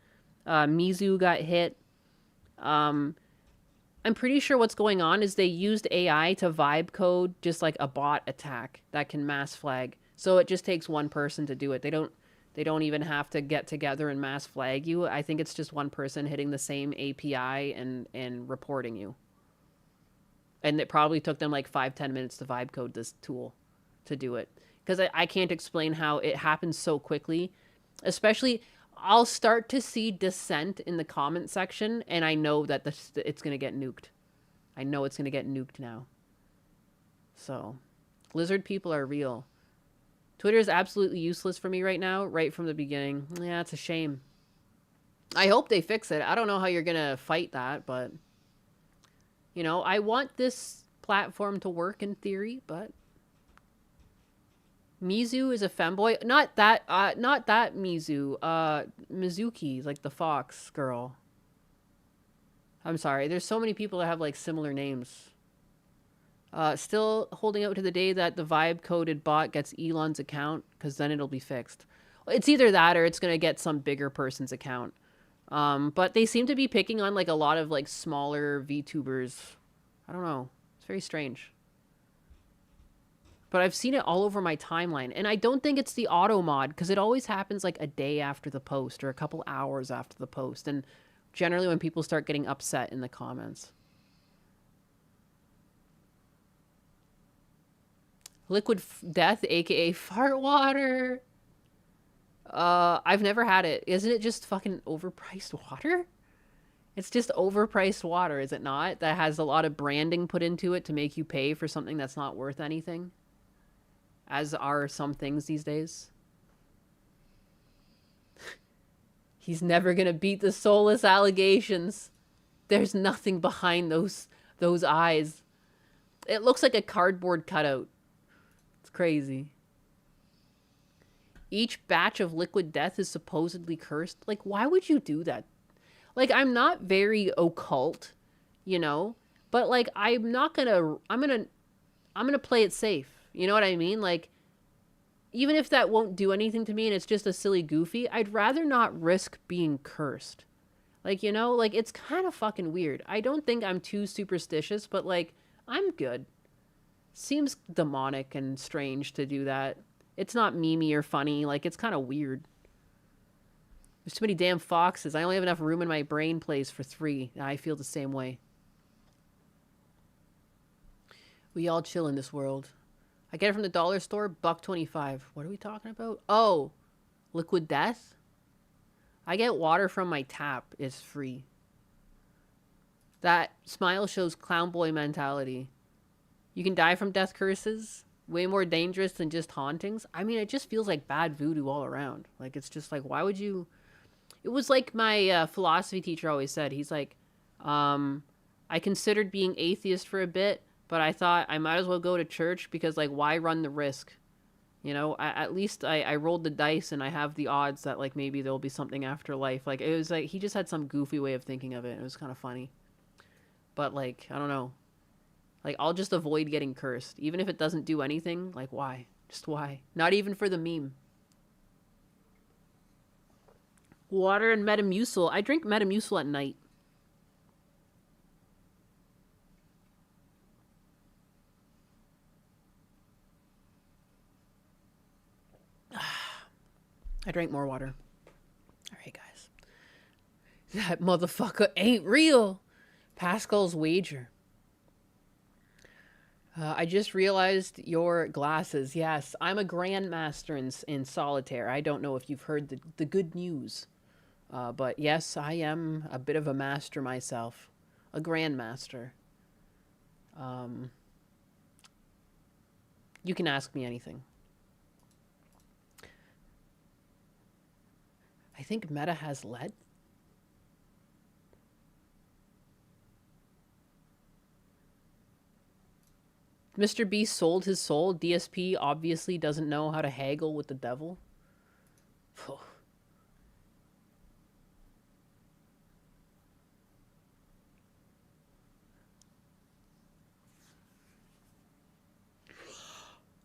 Mizu got hit. I'm pretty sure what's going on is they used AI to vibe code just like a bot attack that can mass flag. So it just takes one person to do it. They don't They don't even have to get together and mass flag you. I think it's just one person hitting the same API and reporting you. And it probably took them like 5-10 minutes to vibe code this tool to do it. Because I can't explain how it happens so quickly. Especially, I'll start to see dissent in the comment section, and I know that it's going to get nuked. I know it's going to get nuked now. So, lizard people are real. Twitter is absolutely useless for me right now, right from the beginning. Yeah, it's a shame. I hope they fix it. I don't know how you're going to fight that, but... You know, I want this platform to work in theory, but... Mizu is a femboy. Not that Mizu. Mizuki, like the fox girl. I'm sorry. There's so many people that have, like, similar names. Still holding out to the day that the vibe-coded bot gets Elon's account, because then it'll be fixed. It's either that or it's going to get some bigger person's account. But they seem to be picking on, like, a lot of, like, smaller VTubers. I don't know. It's very strange. But I've seen it all over my timeline. And I don't think it's the auto mod, because it always happens, like, a day after the post or a couple hours after the post. And generally when people start getting upset in the comments. Liquid Death, aka fart water. I've never had it. Isn't it just fucking overpriced water? It's just overpriced water, is it not? That has a lot of branding put into it to make you pay for something that's not worth anything. As are some things these days. He's never gonna beat the soulless allegations. There's nothing behind those eyes. It looks like a cardboard cutout. It's crazy. Each batch of liquid death is supposedly cursed. Like, why would you do that? Like, I'm not very occult, you know? But, like, I'm gonna play it safe. You know what I mean? Like, even if that won't do anything to me and it's just a silly goofy, I'd rather not risk being cursed. Like, you know? Like, it's kind of fucking weird. I don't think I'm too superstitious, but, like, I'm good. Seems demonic and strange to do that. It's not memey or funny. Like, it's kind of weird. There's too many damn foxes. I only have enough room in my brain place for 3. I feel the same way. We all chill in this world. I get it from the dollar store, $1.25. What are we talking about? Oh, liquid death? I get water from my tap. It's free. That smile shows clown boy mentality. You can die from death curses. Way more dangerous than just hauntings. I mean, it just feels like bad voodoo all around. Like, it's just like, why would you... It was like my philosophy teacher always said. He's like, I considered being atheist for a bit, but I thought I might as well go to church because, like, why run the risk? You know, at least I rolled the dice and I have the odds that, like, maybe there'll be something after life. Like, it was like, he just had some goofy way of thinking of it. It was kind of funny. But, like, I don't know. Like, I'll just avoid getting cursed. Even if it doesn't do anything, like, why? Just why? Not even for the meme. Water and Metamucil. I drink Metamucil at night. I drank more water. Alright, guys. That motherfucker ain't real. Pascal's wager. I just realized your glasses. Yes, I'm a grandmaster in solitaire. I don't know if you've heard the good news. But yes, I am a bit of a master myself. A grandmaster. You can ask me anything. I think Meta has lead. Mr. Beast sold his soul. DSP obviously doesn't know how to haggle with the devil.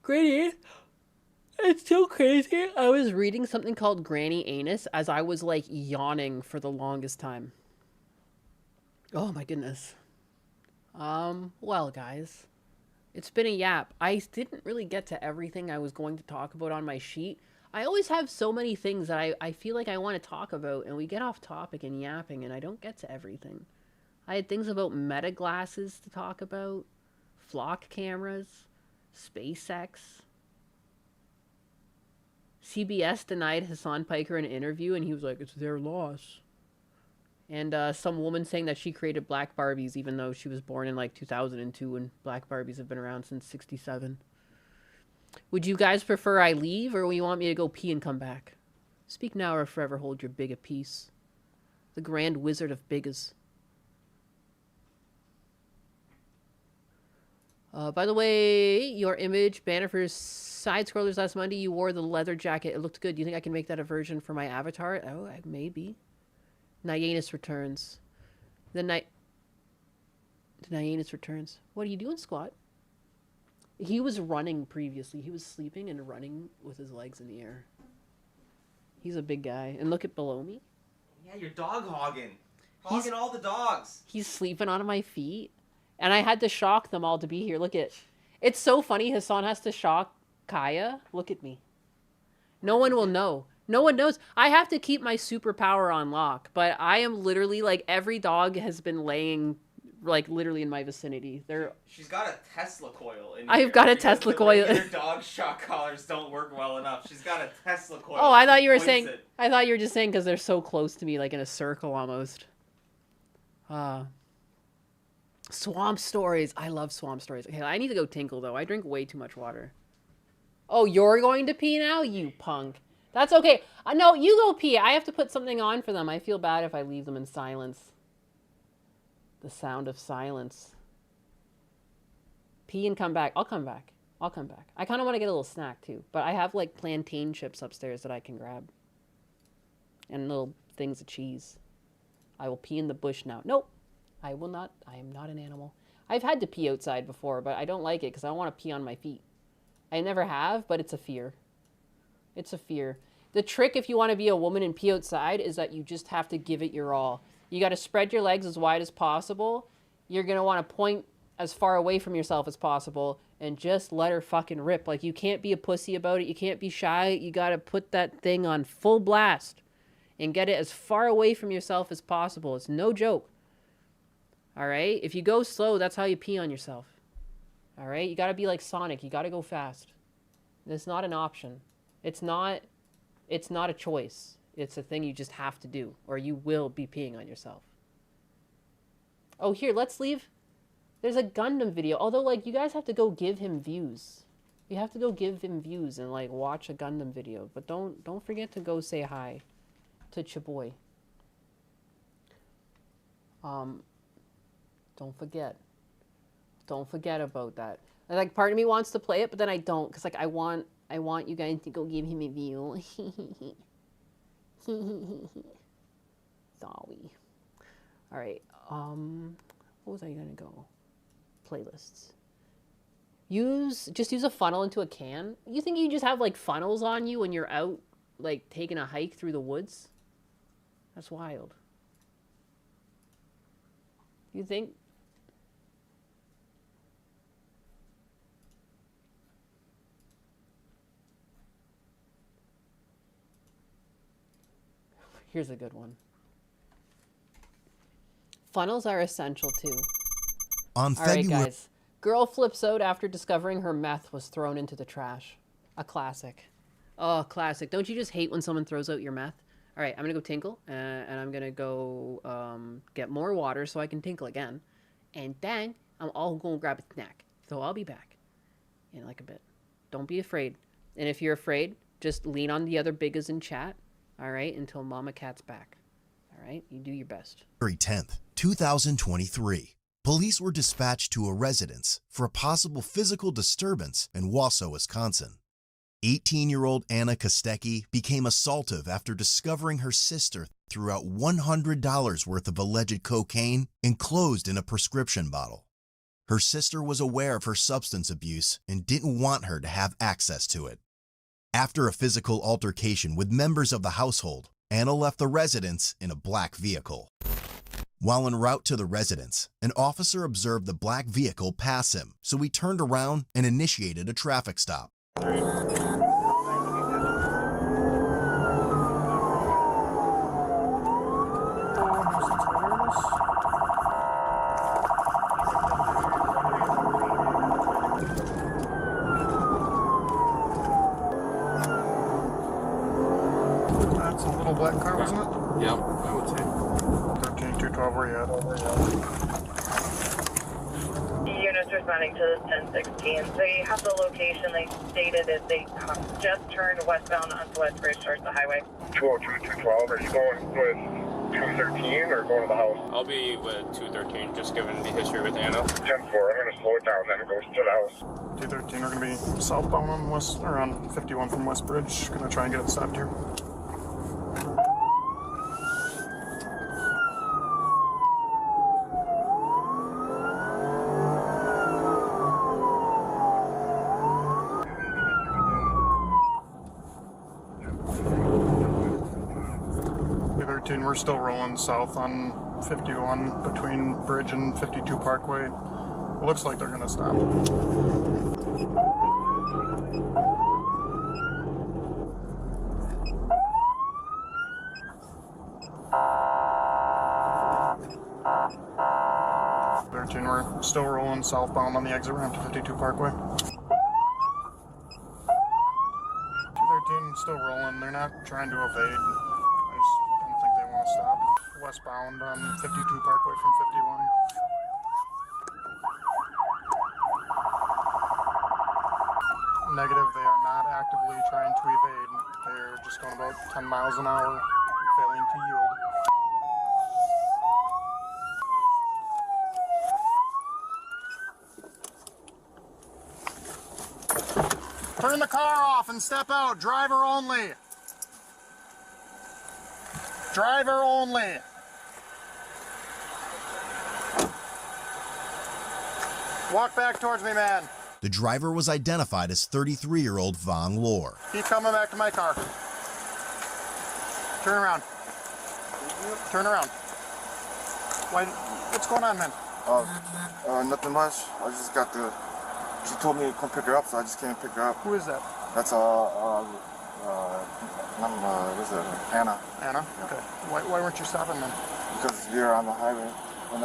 Granny, it's so crazy. I was reading something called Granny Anus as I was, like, yawning for the longest time. Oh my goodness. Well, guys. It's been a yap. I didn't really get to everything I was going to talk about on my sheet. I always have so many things that I feel like I want to talk about, and we get off topic and yapping, and I don't get to everything. I had things about meta glasses to talk about, flock cameras, SpaceX. CBS denied Hassan Piker an interview, and he was like, it's their loss. And some woman saying that she created Black Barbies, even though she was born in like 2002, and Black Barbies have been around since '67. Would you guys prefer I leave, or will you want me to go pee and come back? Speak now or forever hold your big peace. The Grand Wizard of Bigas. By the way, your image banner for Side Scrollers last Monday, you wore the leather jacket. It looked good. Do you think I can make that a version for my avatar? Oh, maybe. Nyanus returns. The Nyanus returns. What are you doing, Squat? He was running previously. He was sleeping and running with his legs in the air. He's a big guy. And look at below me. Yeah, you're dog hogging. Hogging all the dogs. He's sleeping on my feet. And I had to shock them all to be here. Look at... It's so funny. Hassan has to shock Kaya. Look at me. No one will know. No one knows. I have to keep my superpower on lock. But I am literally, like, every dog has been laying, like, literally in my vicinity. She's got a Tesla coil in I've got a Tesla coil. Your dog shock collars don't work well enough. She's got a Tesla coil. Oh, I thought you were saying... I thought you were just saying because they're so close to me, like in a circle almost. Swamp stories. I love swamp stories. Okay, I need to go tinkle, though. I drink way too much water. Oh, you're going to pee now? You punk. That's okay. No, you go pee. I have to put something on for them. I feel bad if I leave them in silence. The sound of silence. Pee and come back. I'll come back. I'll come back. I kind of want to get a little snack, too. But I have, like, plantain chips upstairs that I can grab. And little things of cheese. I will pee in the bush now. Nope. I will not. I am not an animal. I've had to pee outside before, but I don't like it because I don't want to pee on my feet. I never have, but it's a fear. It's a fear. The trick if you want to be a woman and pee outside is that you just have to give it your all. You got to spread your legs as wide as possible. You're going to want to point as far away from yourself as possible and just let her fucking rip. Like, you can't be a pussy about it. You can't be shy. You got to put that thing on full blast and get it as far away from yourself as possible. It's no joke. All right? If you go slow, that's how you pee on yourself. All right? You got to be like Sonic. You got to go fast. It's not an option. It's not a choice. It's a thing you just have to do, or you will be peeing on yourself. Oh, here, let's leave. There's a Gundam video. Although, like, you guys have to go give him views. You have to go give him views and, like, watch a Gundam video. But don't forget to go say hi to Chaboy. Don't forget. Don't forget about that. And, like, part of me wants to play it, but then I don't, because, like, I want you guys to go give him a view. Sorry. All right. What was I gonna go? Playlists. Just use a funnel into a can. You think you just have like funnels on you when you're out, like taking a hike through the woods? That's wild. You think? Here's a good one. Funnels are essential too. All right, guys. Girl flips out after discovering her meth was thrown into the trash. A classic. Oh, classic. Don't you just hate when someone throws out your meth? All right, I'm going to go tinkle, and I'm going to go get more water so I can tinkle again. And then I'm all going to grab a snack. So I'll be back in like a bit. Don't be afraid. And if you're afraid, just lean on the other biggas in chat. All right, until Mama Cat's back. All right, you do your best. February 10th, 2023. Police were dispatched to a residence for a possible physical disturbance in Wausau, Wisconsin. 18-year-old Anna Kostecki became assaultive after discovering her sister threw out $100 worth of alleged cocaine enclosed in a prescription bottle. Her sister was aware of her substance abuse and didn't want her to have access to it. After a physical altercation with members of the household, Anna left the residence in a black vehicle. While en route to the residence, an officer observed the black vehicle pass him, so he turned around and initiated a traffic stop. 10-12, where you at? Units responding to 1016. They have the location. They stated that they just turned westbound onto West Bridge towards the highway. 202, 212. Are you going with 213 or going to the house? I'll be with 213, just given the history with Anna. 10-4. I'm going to slow it down, then it goes to the house. 213, we're going to be southbound on West, or on 51 from West Bridge. Going to try and get it stopped here. We're still rolling south on 51 between Bridge and 52 Parkway. It looks like they're going to stop. We're still rolling southbound on the exit ramp to 52 Parkway. 213 still rolling. They're not trying to evade. Stop westbound on 52 Parkway from 51. Negative, they are not actively trying to evade. They're just going about 10 miles an hour, failing to yield. Turn the car off and step out. Driver only. Driver only. Walk back towards me, man. The driver was identified as 33-year-old Vong Lor. Keep coming back to my car. Turn around. Turn around. What's going on, man? Nothing much. I just got she told me to come pick her up, so I just came pick her up. Who is that? That's Anna. Anna? Okay. Why weren't you stopping then? Because we were on the highway. You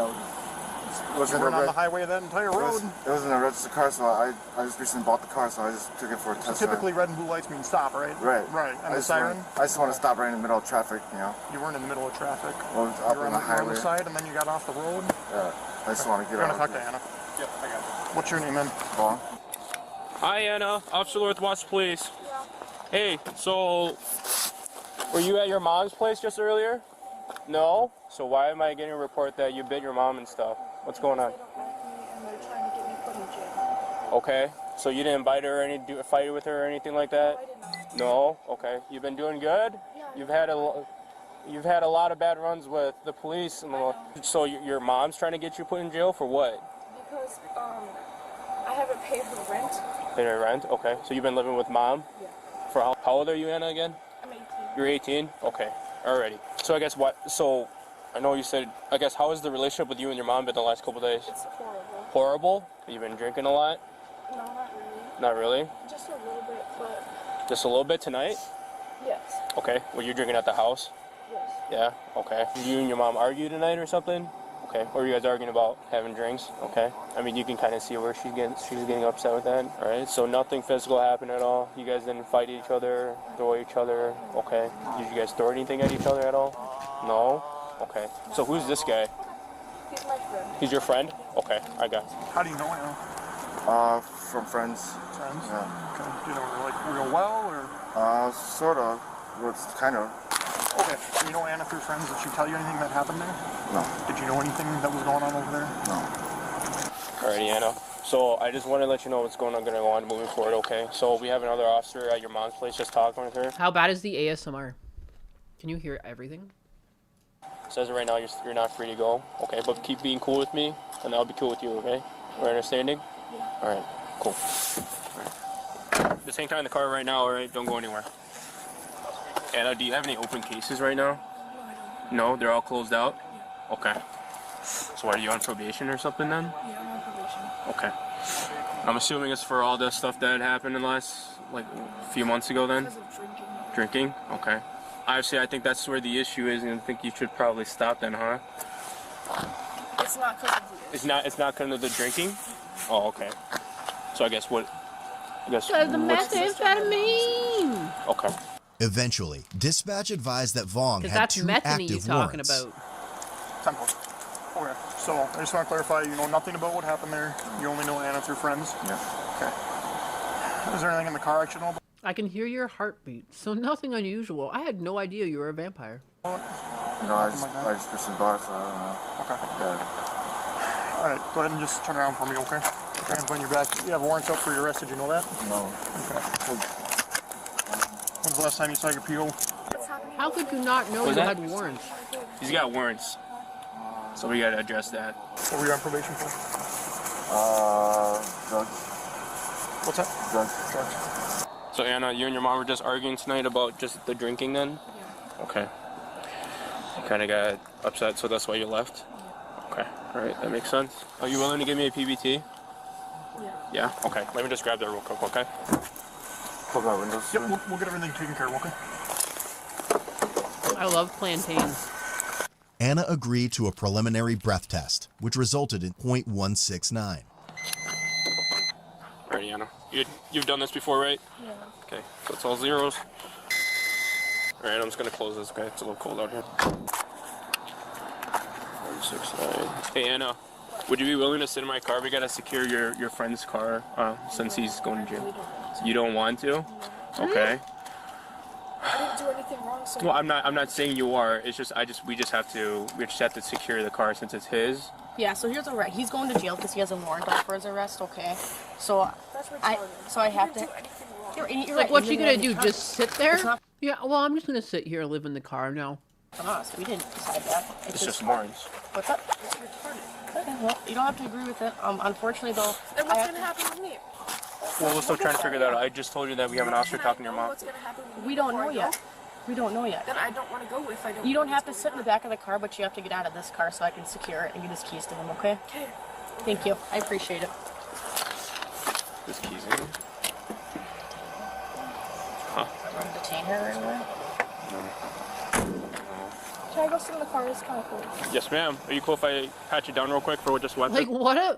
weren't on the highway that entire road? It wasn't a registered car, so I just recently bought the car, so I just took it for a test drive. Typically red and blue lights mean stop, right? Right. Right. And the siren? I just want to stop right in the middle of traffic, you know. You weren't in the middle of traffic? Well, it was up on the highway. You were on the side and then you got off the road? Yeah. I just want to get out. You're going to talk to Anna? Yep, I got you. What's your name, man? Vaughn. Hi, Anna. Officer Northwest Police. Hey, so were you at your mom's place just earlier? No? So why am I getting a report that you bit your mom and stuff? What's going on? Okay, so you didn't bite her or fight with her or anything like that? No? Okay. You've been doing good? You've had a lot of bad runs with the police. So your mom's trying to get you put in jail for what? Because I haven't paid her rent. Paid her rent? Okay. So you've been living with mom? Yeah. For how old are you, Anna, again? I'm 18. You're 18? Okay. Alrighty. So I guess I know you said, I guess how has the relationship with you and your mom been the last couple days? It's horrible. Horrible? You've been drinking a lot? No, not really. Not really? Just a little bit, but... Just a little bit tonight? Yes. Okay. Were you drinking at the house? Yes. Yeah? Okay. You and your mom argue tonight or something? Okay. Or are you guys arguing about having drinks? Okay. I mean, you can kind of see where she's getting upset with that. All right. So nothing physical happened at all? You guys didn't fight each other, throw each other? Okay. Did you guys throw anything at each other at all? No? Okay. So who's this guy? He's my friend. He's your friend? Okay. I got you. How do you know him? From friends. Friends? Yeah. Okay. Do you know her, like, real well, or? Sort of. Well, it's kind of. Okay. You know Anna through friends? Did she tell you anything that happened there? No. Did you know anything that was going on over there? No. Alrighty, Anna. So I just want to let you know what's going to go on moving forward, okay? So we have another officer at your mom's place just talking with her. How bad is the ASMR? Can you hear everything? It says right now you're not free to go, okay? But keep being cool with me, and I'll be cool with you, okay? We're understanding? Yeah. Alright, cool. Alright. Just hang tight in the car right now, alright? Don't go anywhere. Anna, do you have any open cases right now? No, I don't. No? They're all closed out? Yeah. Okay. So are you on probation or something then? Yeah, I'm on probation. Okay. I'm assuming it's for all the stuff that happened in the last, few months ago then? Because of drinking. Drinking? Okay. Obviously, I think that's where the issue is, and I think you should probably stop then, huh? It's not because of the issue. It's not because of the drinking? Oh, okay. So I guess Because the methamphetamine! Okay. Eventually, dispatch advised that Vong had that's two methany active he's talking warrants. about. Temple. Okay, so I just want to clarify, you know nothing about what happened there. You only know Anna through friends? Yeah. Okay. Is there anything in the car I should know about? I can hear your heartbeat, so nothing unusual. I had no idea you were a vampire. No, I just missed the bus. I don't know. Okay. Yeah. Alright, go ahead and just turn around for me, okay? Hands behind your back. You have warrants out for your arrest, did you know that? No. Okay. When's the last time you saw your PO? How could you not know Was you that- had warrants? He's got warrants. So we gotta address that. What were you on probation for? Drugs. What's that? Drugs. Drugs. So Anna, you and your mom were just arguing tonight about just the drinking then? Yeah. Okay. You kind of got upset, so that's why you left? Yeah. Okay, alright, that makes sense. Are you willing to give me a PBT? Yeah. Yeah? Okay, let me just grab that real quick, okay? Pull out windows. Yep, we'll get everything taken care of, okay? I love plantains. Anna agreed to a preliminary breath test, which resulted in .169. Alright, Anna. You've done this before, right? Yeah. Okay, so it's all zeros. Alright, I'm just gonna close this, okay? It's a little cold out here. 169. Hey, Anna. Would you be willing to sit in my car? We gotta secure your friend's car since he's going to jail. You don't want to? Okay. I didn't do anything wrong, so... Well, I'm not saying you are. It's just we just have to secure the car since it's his. Yeah, so here's the right. He's going to jail because he has a warrant out for his arrest, okay? So I have to... You're Like, right, what's you she didn't gonna do? have Just sit there? It's not Yeah, well, I'm just gonna sit here and live in the car now. on us. We didn't decide that. It's just warrants. What's up? Okay, well, you don't have to agree with it. Unfortunately, though... Then what's gonna happen with me? Well, we're still trying to figure that out. I just told you that we have an officer talking to your mom. What's gonna happen with me We don't before know I go? yet. We don't know yet. Then I don't want to go if I don't You know don't have to what's sit in the back of the car, but you have to get out of this car so I can secure it and get his keys to him, okay? Okay. Thank you. I appreciate it. This keys in. Huh. Do you want to detain her right away? Can I go sit in the car? It's kind of cool. Yes, ma'am. Are you cool if I pat you down real quick for just what? Like, what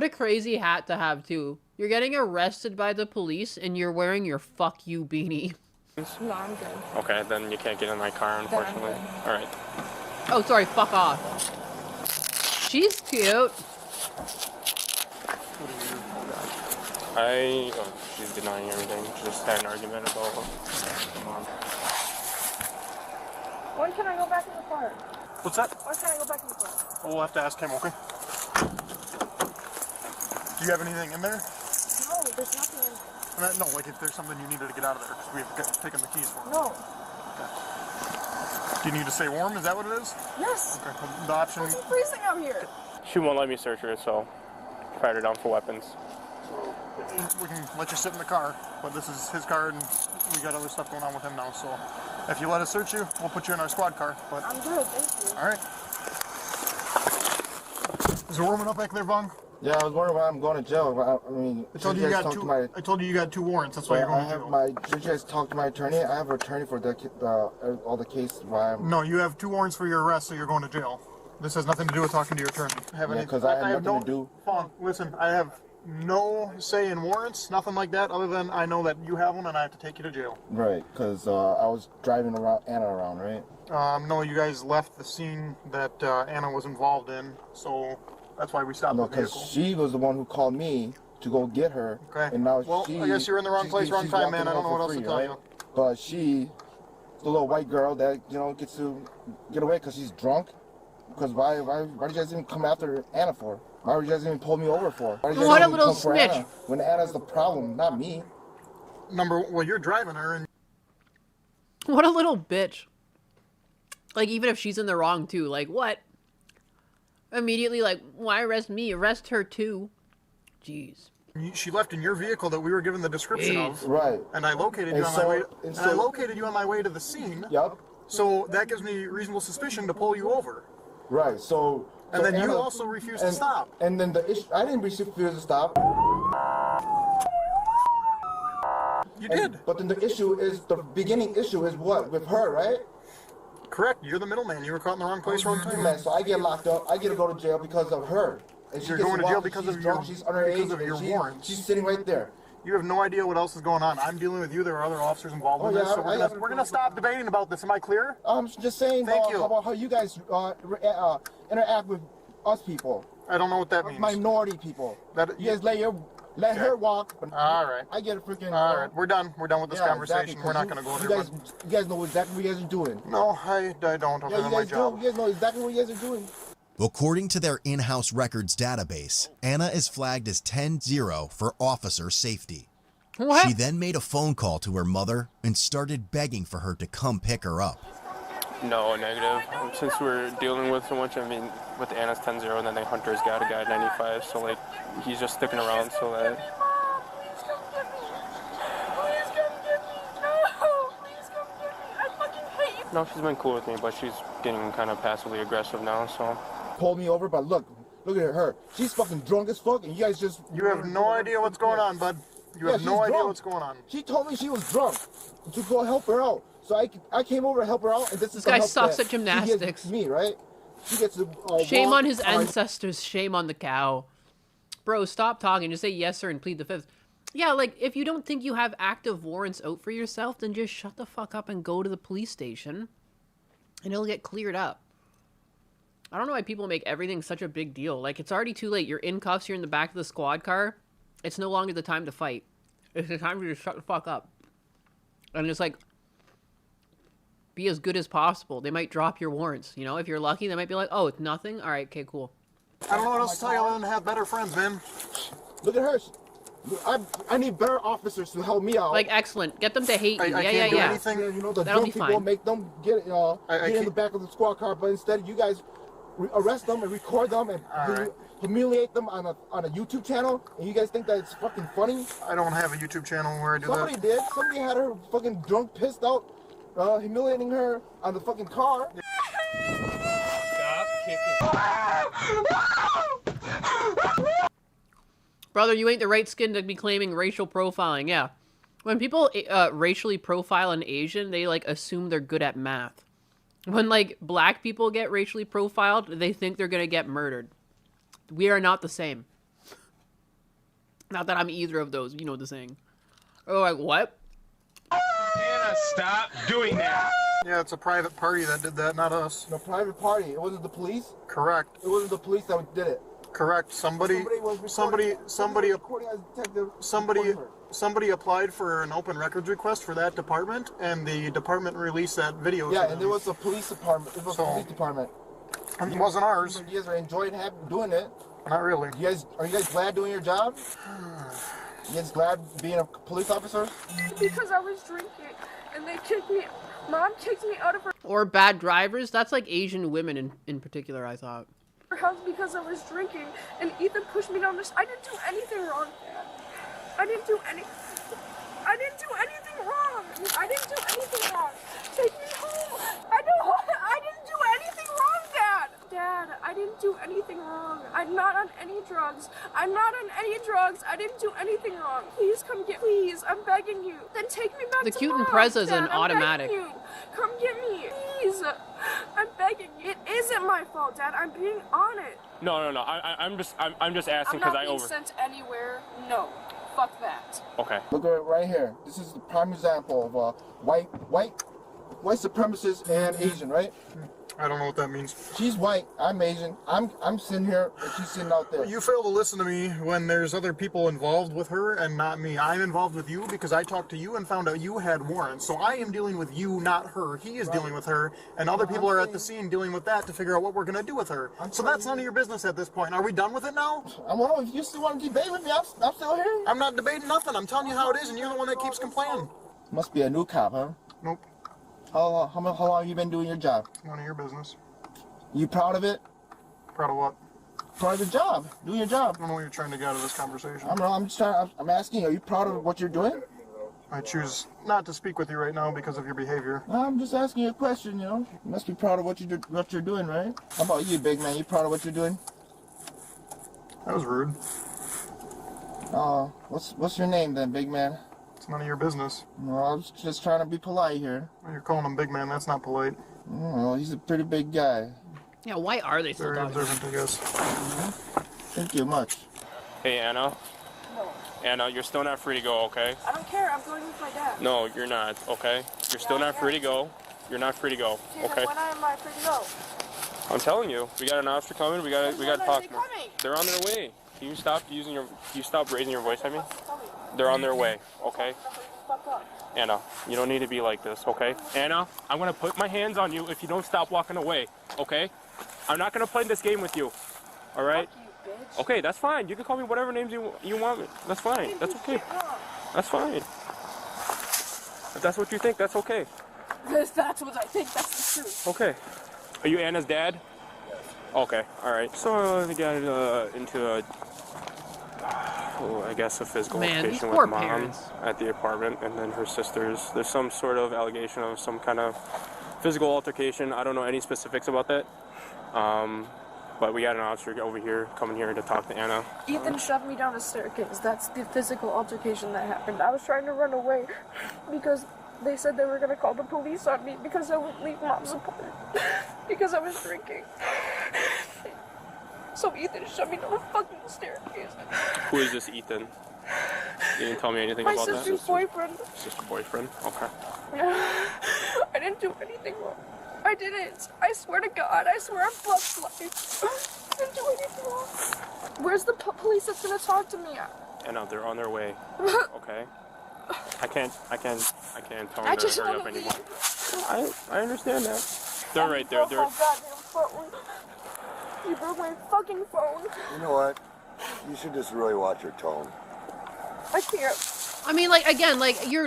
a crazy hat to have, too. You're getting arrested by the police, and you're wearing your fuck you beanie. No, I'm good. Okay, then you can't get in my car, unfortunately. All right. Oh, sorry, fuck off. She's cute. Oh, she's denying everything. She just had an argument about mom. When can I go back in the car? What's that? When can I go back in the car? We'll have to ask him, okay? Do you have anything in there? No, there's nothing in No, like if there's something you needed to get out of there, because we have taken the keys for it. No. Okay. Do you need to stay warm? Is that what it is? Yes. Okay. The option... It's freezing out here. She won't let me search her, so fired her down for weapons. We can let you sit in the car, but this is his car, and we got other stuff going on with him now, so if you let us search you, we'll put you in our squad car, but... I'm good, thank you. All right. Is it warming up back there, Vaughn? Yeah, I was wondering why I'm going to jail. I mean, I told you you got two warrants. That's why you're going to jail. Should you guys talk to my attorney? I have an attorney for all the cases. Why I'm... No, you have 2 warrants for your arrest, so you're going to jail. This has nothing to do with talking to your attorney. Because I have nothing to do. Vaughn, listen, I have no say in warrants, nothing like that, other than I know that you have one and I have to take you to jail. Right, because I was driving Anna around, right? No, you guys left the scene that Anna was involved in, so that's why we stopped the vehicle. Because she was the one who called me to go get her. Okay. And now well, I guess you're in the wrong place, wrong time, man. I don't know what else to tell you. But she, the little white girl that, gets to get away because she's drunk. Because why did you guys even come after Anna for? Why would you guys even pull me over for? What a little snitch. Anna, when Anna's the problem, not me. Well, you're driving her and... What a little bitch. Like, even if she's in the wrong, too. Like, what? Immediately, like, why arrest me? Arrest her, too. Jeez. She left in your vehicle that we were given the description of. Right. And I located you on my way... And I located you on my way to the scene. Yep. So that gives me reasonable suspicion to pull you over. Right, so... And then Anna, you also refused to stop. And then the issue... I didn't refuse to stop. You did. But then the issue is... The beginning issue is what? With her, right? Correct. You're the middleman. You were caught in the wrong place, wrong time. So I get locked up. I get to go to jail because of her. And You're going to jail because of your... She's underage. Because of your warrants. She's sitting right there. You have no idea what else is going on. I'm dealing with you. There are other officers involved in this. So we're going to stop debating about this. Am I clear? I'm just saying Thank you. How about how you guys interact with us people. I don't know what that means. Minority people. You guys let her walk. But all right. I get a freaking. All right, we're done. We're done with this conversation. Exactly, we're not going to go there. You guys know exactly what you guys are doing. No, I don't. I'm doing my job. You guys know exactly what you guys are doing. According to their in-house records database, Anna is flagged as 10-0 for officer safety. What? She then made a phone call to her mother and started begging for her to come pick her up. No, negative. Since we're dealing with so much, I mean, with Anna's 10-0, and then the Hunter's got a guy at 95, so, like, he's just sticking around so that... No, she's been cool with me, but she's getting kind of passively aggressive now, so... Pulled me over, but look at her. She's fucking drunk as fuck, and you guys just... You have no idea what's going on, bud. You have no idea what's going on. She told me she was drunk to go help her out. So I came over to help her out, and this is this guy sucks at gymnastics. Me, right? She gets to shame on his ancestors. Shame on the cow. Bro, stop talking. Just say yes, sir, and plead the fifth. Yeah, like, if you don't think you have active warrants out for yourself, then just shut the fuck up and go to the police station, and it'll get cleared up. I don't know why people make everything such a big deal. Like, it's already too late. You're in cuffs. You're in the back of the squad car. It's no longer the time to fight. It's the time for you to shut the fuck up. And just, like, be as good as possible. They might drop your warrants. You know, if you're lucky, they might be like, oh, it's nothing? All right, okay, cool. I don't know what else to tell you other than have better friends, man. Look at her. I need better officers to help me out. Like, excellent. Get them to hate you. I can't do anything. You know, the that'll drunk be people fine. make them get in the back of the squad car, but instead you guys arrest them and record them and humiliate them on a YouTube channel, and you guys think that it's fucking funny? I don't have a YouTube channel where I do Somebody did. Somebody had her fucking drunk, pissed out, humiliating her on the fucking car. Stop kicking. Brother, you ain't the right skin to be claiming racial profiling. Yeah. When people racially profile an Asian, they, like, assume they're good at math. When, like, black people get racially profiled, they think they're gonna get murdered. We are not the same. Not that I'm either of those, you know the saying. Oh, like, what? Anna, stop doing that. Yeah, it's a private party that did that, not us. A private party. It wasn't the police? Correct. It wasn't the police that did it. Correct. Somebody applied for an open records request for that department, and the department released that video. Yeah, and it was a police department. It was a police department. It wasn't ours. You guys are enjoying doing it. Not really. Are you guys glad doing your job? You guys glad being a police officer? Because I was drinking, and they kicked me. Mom kicked me out of her Or bad drivers? That's like Asian women in particular, I thought. house because I was drinking, and Ethan pushed me down the. I didn't do anything wrong, Dad. I didn't do anything wrong. I didn't do anything wrong. Take me home. I didn't do anything wrong, Dad. Dad, I didn't do anything wrong. I'm not on any drugs. I didn't do anything wrong. Please come get. Please, I'm begging you. Then take me back The to Cute and Mom. Prezza's Dad, an I'm automatic. begging you. Come get me, please. I'm begging you. It isn't my fault, Dad. I'm being honest. No. I'm just asking I'm because not being sent anywhere. No. Fuck that. Okay. Look at it right here. This is the prime example of white supremacist and Asian, right? I don't know what that means. She's white. I'm Asian. I'm sitting here, and she's sitting out there. You fail to listen to me when there's other people involved with her and not me. I'm involved with you because I talked to you and found out you had warrants. So I am dealing with you, not her. He is dealing with her, and other people are at the scene dealing with that to figure out what we're going to do with her. So that's none of your business at this point. Are we done with it now? If you still want to debate with me, I'm still here. I'm not debating nothing. I'm telling you how it is, and you're the one that keeps complaining. Must be a new cop, huh? Nope. How long have you been doing your job? None of your business. You proud of it? Proud of what? Proud of the job. Doing your job. I don't know what you're trying to get out of this conversation. I'm asking you, are you proud of what you're doing? I choose not to speak with you right now because of your behavior. I'm just asking you a question, you know. You must be proud of what you're doing, right? How about you, big man? You proud of what you're doing? That was rude. What's your name then, big man? It's none of your business. No, I was just trying to be polite here. Well, you're calling him big man. That's not polite. Well, he's a pretty big guy. Yeah, why are they still Very talking? observant, I guess. Thank you much. Hey, Anna. No. Anna, you're still not free to go, okay? I don't care. I'm going with my dad. No, you're not, okay? You're still not free to go. You're not free to go, okay? When am I free to go? I'm telling you, we got an officer coming. We got to talk more. They're on their way. Can you stop raising your voice at me? They're on their way. Okay. Anna, you don't need to be like this. Okay. Anna, I'm gonna put my hands on you if you don't stop walking away. Okay. I'm not gonna play this game with you. All right. Okay, that's fine. You can call me whatever names you want me. That's fine. That's okay. That's fine. If that's what you think, that's okay. Because that's what I think. That's the truth. Okay. Are you Anna's dad? Yes. Okay. All right. So we got into I guess a physical altercation with mom at the apartment, and then her sisters. There's some sort of allegation of some kind of physical altercation. I don't know any specifics about that. But we got an officer over here, coming here to talk to Anna. Ethan shoved me down a staircase. That's the physical altercation that happened. I was trying to run away because they said they were going to call the police on me because I wouldn't leave mom's apartment because I was drinking. So Ethan shoved me down a fucking staircase. Who is this Ethan? You didn't tell me anything about that? My sister's boyfriend. Sister boyfriend? Okay. I didn't do anything wrong. I didn't. I swear to God. I swear on Buck's life. I didn't do anything wrong. Where's the police that's gonna talk to me? Anna, they're on their way. Okay. I can't tell them to hurry up anymore. I understand that. They're right there. They're. Oh, goddamn phone. You broke my fucking phone. You know what? You should just really watch your tone. I can't. I mean, like, again, like, you're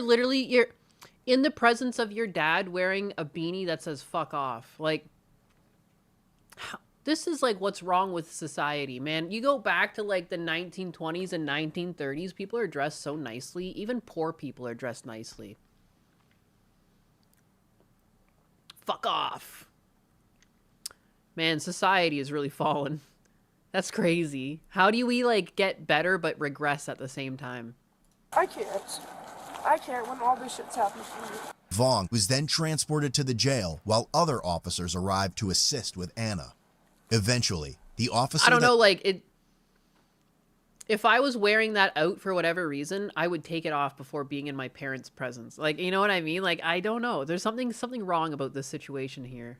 in the presence of your dad wearing a beanie that says fuck off. Like, this is like what's wrong with society, man. You go back to like the 1920s and 1930s, people are dressed so nicely. Even poor people are dressed nicely. Fuck off. Man, society has really fallen. That's crazy. How do we like get better but regress at the same time? I can't when all this shit's happening to me. Vaughn was then transported to the jail while other officers arrived to assist with Anna. Eventually, the officer... I don't know, like, if I was wearing that out for whatever reason, I would take it off before being in my parents' presence. Like, you know what I mean? Like, I don't know. There's something wrong about this situation here.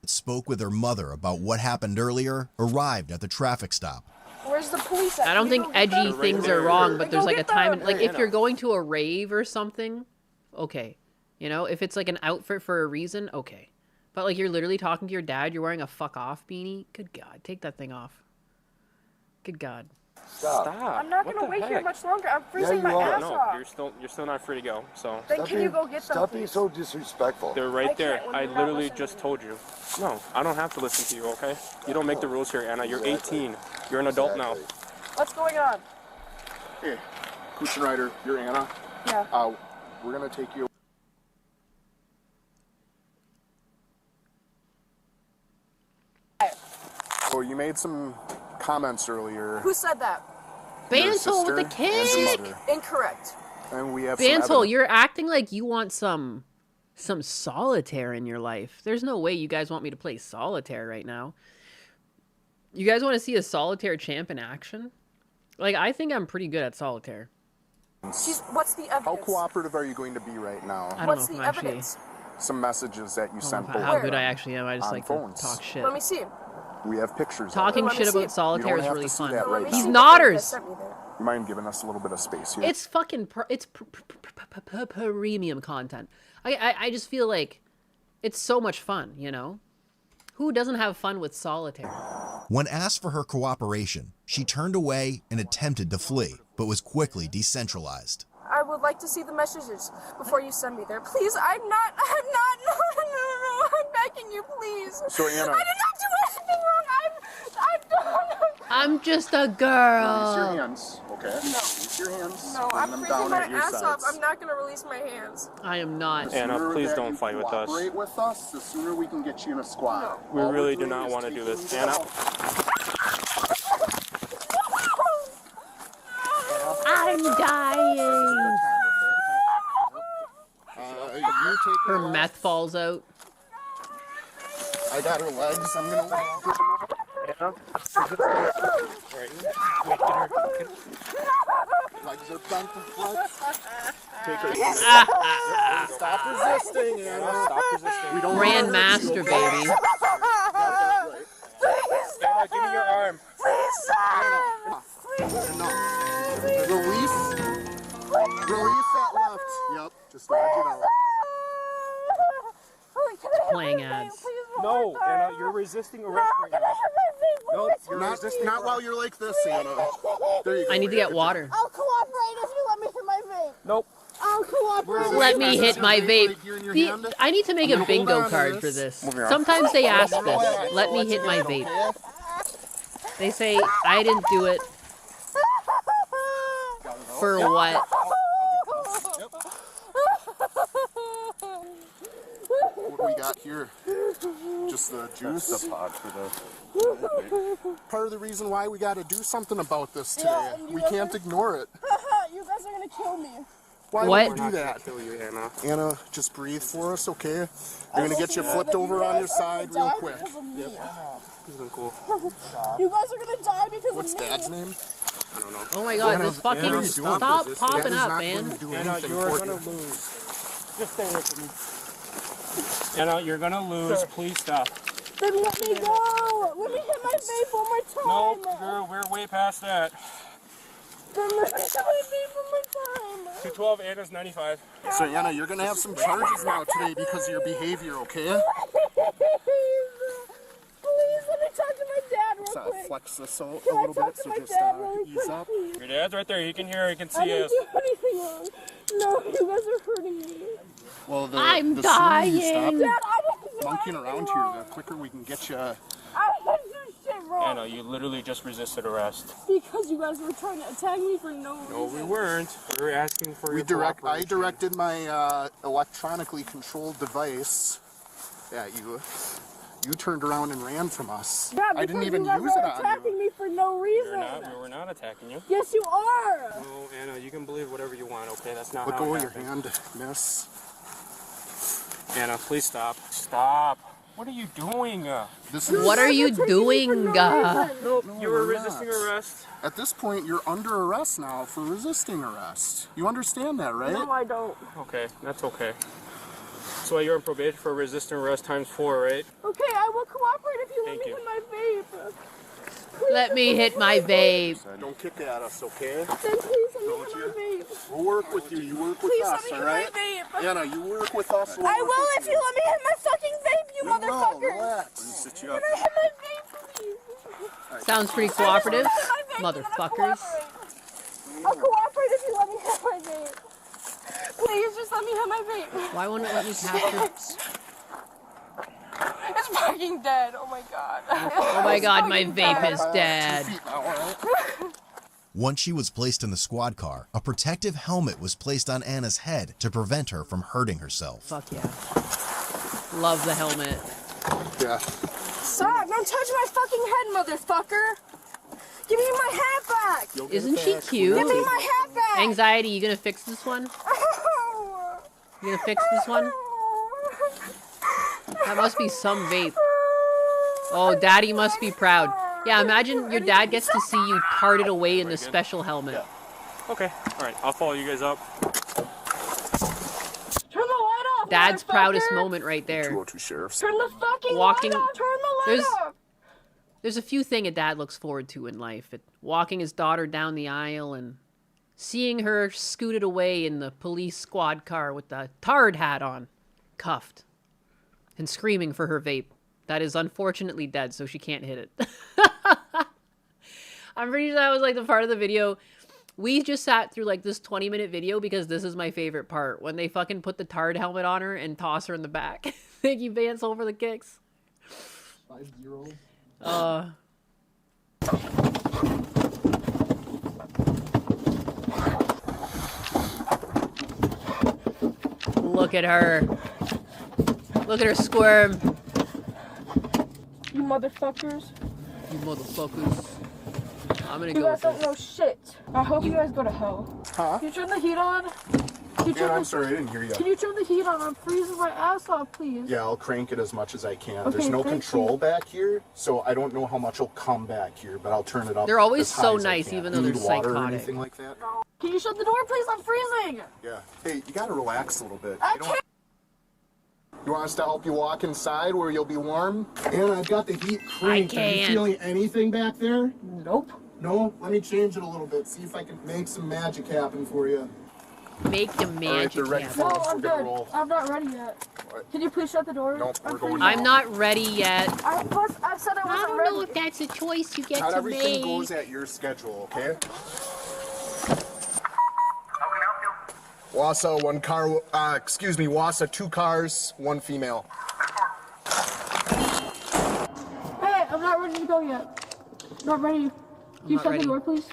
Spoke with her mother about what happened earlier, arrived at the traffic stop. Where's the police at? I don't think edgy things are wrong, but there's like a time, like if you're going to a rave or something, okay. You know, if it's like an outfit for a reason, okay. But like you're literally talking to your dad, you're wearing a fuck off beanie. Good God, take that thing off. Good God. Stop. I'm not gonna wait here much longer. I'm freezing my ass off. You're still not free to go. So. Then can you go get them? Stop being so disrespectful. They're right there. I literally just told you. No, I don't have to listen to you. Okay? You don't make the rules here, Anna. You're 18. You're an adult now. What's going on? Hey, Kuchenrider, you're Anna. Yeah. We're gonna take you. So you made some comments earlier. Who said that? Bansol with the kid. Incorrect. And we have Bansol, you're acting like you want some solitaire in your life. There's no way you guys want me to play solitaire right now. You guys want to see a solitaire champ in action? Like, I think I'm pretty good at solitaire. What's the evidence? How cooperative are you going to be right now? I don't know, actually. Some messages that you sent. How good I actually am. I just like phones. to talk shit. Let me see. We have pictures. Talking shit about solitaire is really fun. Right He's now. Nodders. You mind giving us a little bit of space here? It's fucking premium content. I just feel like it's so much fun, you know? Who doesn't have fun with solitaire? When asked for her cooperation, she turned away and attempted to flee, but was quickly decentralized. I would like to see the messages before you send me there. Please, I'm not, no, I'm begging you, please. So, Anna. I did not do anything wrong. I've done. I'm just a girl. Release your hands, okay? No. Release your hands. No, I'm them freezing down my at your ass off. sides. I'm not going to release my hands. I am not. Anna, please don't fight with us. Cooperate with us, the sooner we can get you in a squad. We really do not want to do this. Anna. I'm dying. Her meth falls out. I got her legs. I'm gonna Anna. legs are bent and flex. Take her. Stop resisting, Anna. Stop resisting. We don't Grandmaster, baby. Release that left. Yep, just dodge it out. Playing ads. No, Anna, you're resisting arrest right now. Nope, you're resisting. Not while you're like this, Anna. There you go. I need to get water. I'll cooperate if you let me hit my vape. Nope. I'll cooperate. Let me hit my vape. I need to make a bingo card for this. Sometimes they ask this. Let me hit my vape. They say I didn't do it. For what? What do we got here? Just the juice? That's the pod for the... Part of the reason why we got to do something about this today. We can't ignore it. You guys are gonna kill me. Why What? would we do that? Kill you, Anna. Anna, just breathe for us, okay? They're gonna get you flipped over on your side real quick. This is cool. You guys are gonna die because What's of me. Dad's name? I don't know. Oh my god, this fucking stop popping up, man. Anna, you're gonna lose. Just stay with me. Anna, you're gonna lose. Please stop. Then let me go. Let me hit my vape one more time. Nope, girl, we're way past that. Then let me hit my vape one more time. 212, Anna's 95. So Anna, you're gonna have some charges now today because of your behavior, okay? Please let me talk to my dad real quick. Flex this out a Can I little talk bit, to so my just dad really ease quick, up. please? Your dad's right there. He can hear. He can I see didn't us. do anything wrong. No, you guys are hurting me. Well, I'm the sooner you stop dying. Dad, I didn't do monkeying anything around wrong. here, the quicker we can get you. I didn't do shit wrong. Anna, you literally just resisted arrest. Because you guys were trying to attack me for no reason. No, we weren't. We were asking for your I cooperation. directed my electronically controlled device at you. You turned around and ran from us. Yeah, I didn't even you guys use it are on attacking you. me for no reason. We were not attacking you. Yes, you are. No, Anna, you can believe whatever you want, okay? That's not Let how go it of your happened. hand, miss. Anna, please stop. Stop. What are you doing? What are you doing? Nope, you were we're resisting not. arrest. At this point, you're under arrest now for resisting arrest. You understand that, right? No, I don't. Okay, that's okay. So you're on probation for resisting arrest times 4, right? Okay, I will cooperate if you let Thank me you. hit my vape. Let me hit my vape. Don't kick at us, okay? Then please let me hit my vape. We'll work with you. You work with Please us, let me all hit right? my vape. Anna, you work with us. We'll I work will with if you let me hit my fucking vape, you No, motherfuckers. relax. Sit you Can up. I hit my vape, please? Sounds pretty cooperative, motherfuckers. I'll cooperate if you let me hit my vape. Please, just let me hit my vape. Why won't it let me capture? It's fucking dead. Oh my god. Oh my god, my vape is dead. Once she was placed in the squad car, a protective helmet was placed on Anna's head to prevent her from hurting herself. Fuck yeah. Love the helmet. Yeah. Stop! Don't touch my fucking head, motherfucker! Give me my hat back! Isn't she cute? Give me my hat back! Anxiety, you gonna fix this one? You gonna fix this one? That must be some vape. Oh, daddy must be proud. Yeah, imagine your dad gets to see you carted away in the special helmet. Okay, alright, I'll follow you guys up. Turn the light off! Dad's motherfucker! proudest moment right there. 202 sheriffs. Turn the fucking Walking- light off! Turn the light off! There's a few things a dad looks forward to in life. Walking his daughter down the aisle and seeing her scooted away in the police squad car with the tard hat on, cuffed, and screaming for her vape. That is unfortunately dead, so she can't hit it. I'm pretty sure that was like the part of the video. We just sat through like this 20-minute video because this is my favorite part. When they fucking put the tard helmet on her and toss her in the back. Thank you, Vance, over the kicks. 5-year-old. Look at her. Look at her squirm. You motherfuckers. You motherfuckers. I'm gonna You go guys with don't this. know shit. I hope you guys go to hell. Huh? Can you turn the heat on? Can you turn Yeah, I'm the- sorry, I didn't hear you. Can you turn the heat on? I'm freezing my ass off, please. Yeah, I'll crank it as much as I can. Okay, There's no thank control you. back here, so I don't know how much will come back here, but I'll turn it up. They're always as high so as I nice, can. even You though need they're water or psychotic. anything like that? Can you shut the door, please? I'm freezing. Yeah. Hey, you gotta relax a little bit. I You don't- can't. You want us to help you walk inside where you'll be warm? And I've got the heat cranked. Are you feeling anything back there? Nope. No? Let me change it a little bit. See if I can make some magic happen for you. Make the magic happen. No, I'm good. I'm not ready yet. Can you please shut the door? Nope, we're going I'm not ready yet. I said I wasn't I don't ready. know if that's a choice you get Not to everything make. goes at your schedule, okay? Wassa, 1 car, Wassa, 2 cars, 1 female. Hey, I'm not ready to go yet. Not ready. Can you shut the door, please?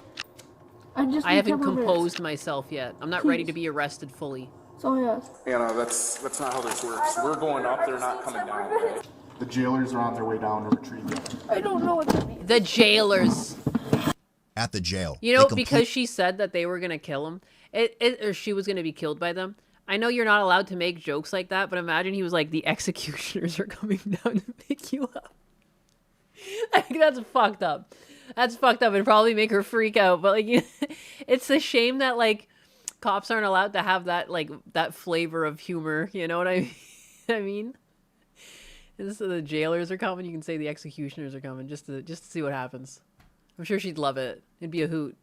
I haven't composed myself yet. I'm not ready to be arrested fully. So yes. Anna, that's not how this works. We're going up, they're not coming down. Right? The jailers are on their way down to retrieve you. I don't know what that means. The jailers. At the jail. You know, because she said that they were gonna kill him, or she was gonna be killed by them. I know you're not allowed to make jokes like that, but imagine he was like, the executioners are coming down to pick you up. I think that's fucked up. That's fucked up and probably make her freak out. But like, it's a shame that like cops aren't allowed to have that like that flavor of humor. You know what I mean? I mean, so the jailers are coming. You can say the executioners are coming just to see what happens. I'm sure she'd love it. It'd be a hoot.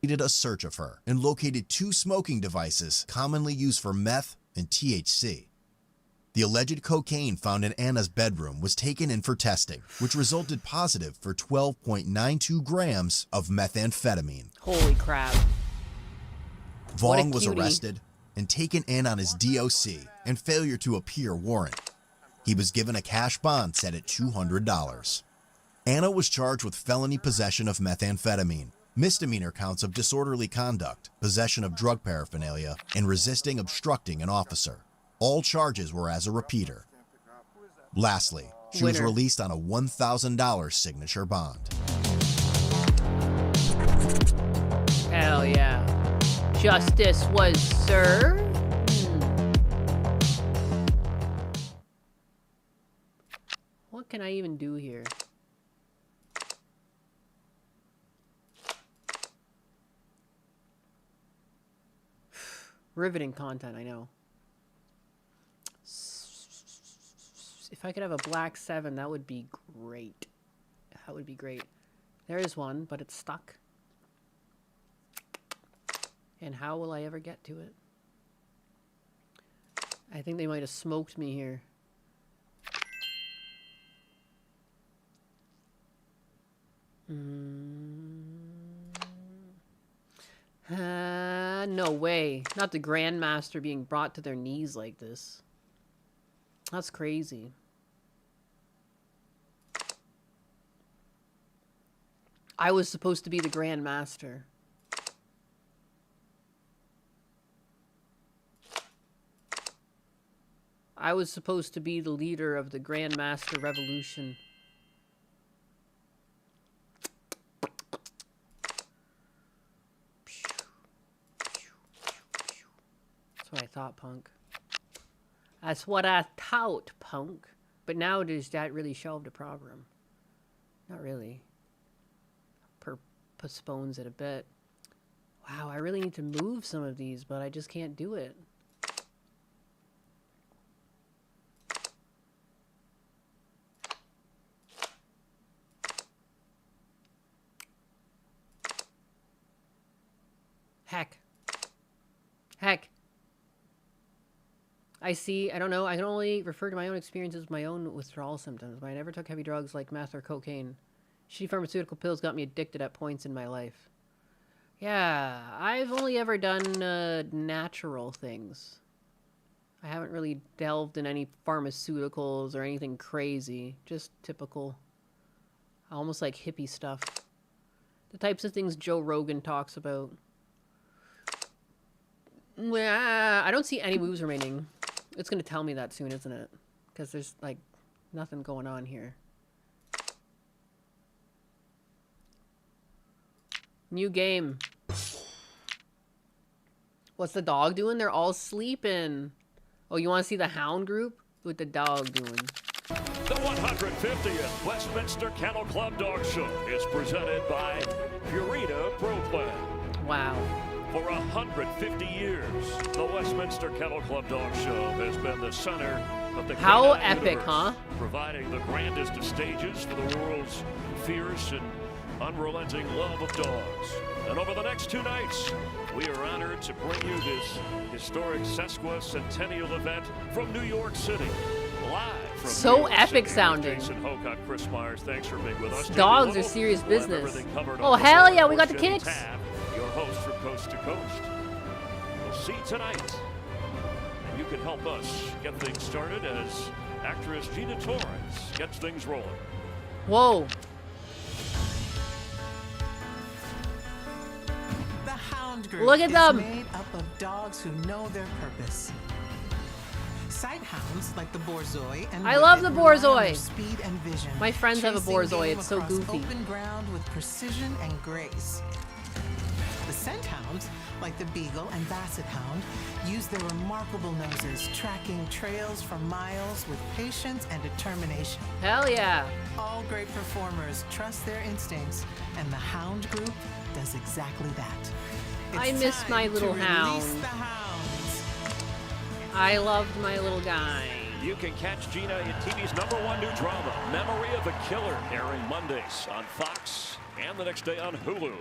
Did a search of her and located 2 smoking devices commonly used for meth and THC. The alleged cocaine found in Anna's bedroom was taken in for testing, which resulted positive for 12.92 grams of methamphetamine. Holy crap. Vaughn was arrested and taken in on his DOC and failure to appear warrant. He was given a cash bond set at $200. Anna was charged with felony possession of methamphetamine, misdemeanor counts of disorderly conduct, possession of drug paraphernalia, and resisting obstructing an officer. All charges were as a repeater. Lastly, she was released on a $1,000 signature bond. Hell yeah. Justice was served. What can I even do here? Riveting content, I know. If I could have a black 7, that would be great. That would be great. There is one, but it's stuck. And how will I ever get to it? I think they might have smoked me here. No way. Not the Grandmaster being brought to their knees like this. That's crazy. I was supposed to be the Grandmaster. I was supposed to be the leader of the Grandmaster Revolution. That's what I thought, punk. That's what I thought, punk. But now does that really shelved a problem? Not really. Postpones it a bit. Wow, I really need to move some of these, but I just can't do it. Heck. I see. I don't know. I can only refer to my own experiences with my own withdrawal symptoms, but I never took heavy drugs like meth or cocaine. Shitty pharmaceutical pills got me addicted at points in my life. Yeah, I've only ever done natural things. I haven't really delved in any pharmaceuticals or anything crazy. Just typical, almost like hippie stuff. The types of things Joe Rogan talks about. I don't see any moves remaining. It's going to tell me that soon, isn't it? Because there's, like, nothing going on here. New game. What's the dog doing? They're all sleeping. Oh, you want to see the hound group? What the dog doing? The 150th Westminster Kennel Club Dog Show is presented by Purina Pro Plan. Wow. For 150 years, the Westminster Kennel Club Dog Show has been the center of the How canine epic, universe, huh? providing the grandest of stages for the world's fierce and unrelenting love of dogs. And over the next 2 nights, we are honored to bring you this historic sesquicentennial event from New York City. Live from So New York epic City. sounding. Jason Hocock, Chris Myers, thanks for being with us. Dogs Jamie are Little serious will have business. everything covered Oh, on the hell board yeah, we for got the Jenny kicks. Tabb, your host from Coast to Coast. We'll see tonight. And you can help us get things started as actress Gina Torres gets things rolling. Whoa. The Hound Group Look at is them. made up of dogs who know their purpose. Sight hounds like the Borzoi and I love the Whippet rely on Borzoi. their speed and vision. My friends have a chasing Borzoi. game It's so across goofy. Open ground with precision and grace. The scent hounds, like the Beagle and Basset Hound, use their remarkable noses, tracking trails for miles with patience and determination. Hell yeah. All great performers trust their instincts, and the Hound Group does exactly that. I It's miss my time little to release hound. the hounds. I loved my little guy. You can catch Gina in TV's #1 new drama, Memory of a Killer, airing Mondays on Fox and the next day on Hulu.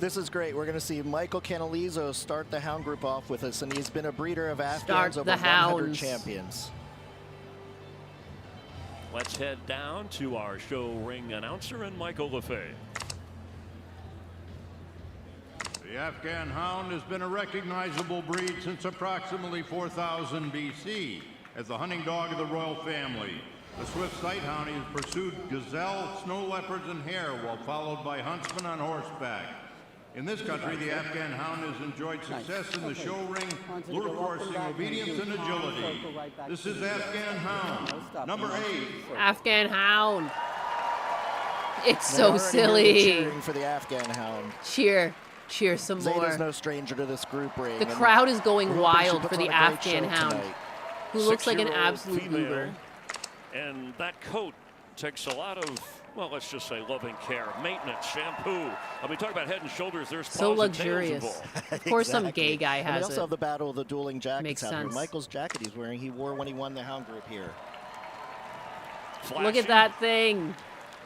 This is great. We're going to see Michael Canalizo start the Hound Group off with us, and he's been a breeder of Afghans Start over the 100 hounds. champions. Let's head down to our show ring announcer and Michael LeFay. The Afghan Hound has been a recognizable breed since approximately 4000 BC as the hunting dog of the royal family. The swift sight hound has pursued gazelle, snow leopards, and hare while followed by huntsmen on horseback. In this country, the Afghan Hound has enjoyed success in the show ring, lure coursing, obedience, and agility. This is Afghan Hound, number 8. Afghan Hound. It's They're so already silly. cheering for the Afghan Hound. Cheer. Cheer some Zeta's more. no stranger to this group ring. The and crowd is going we're hoping she wild puts for on the a great Afghan show Hound, tonight. who looks like an 6-year-old absolute female. goober. And that coat takes a lot of, well, let's just say loving care, maintenance, shampoo. I mean, talk about Head and Shoulders. There's So paws and tails luxurious. involved. Of course, some Exactly. gay guy And we has also it. have the battle of the dueling jackets Makes out here. sense. Michael's jacket he's wearing, he wore when he won the Hound Group here. Look at that thing.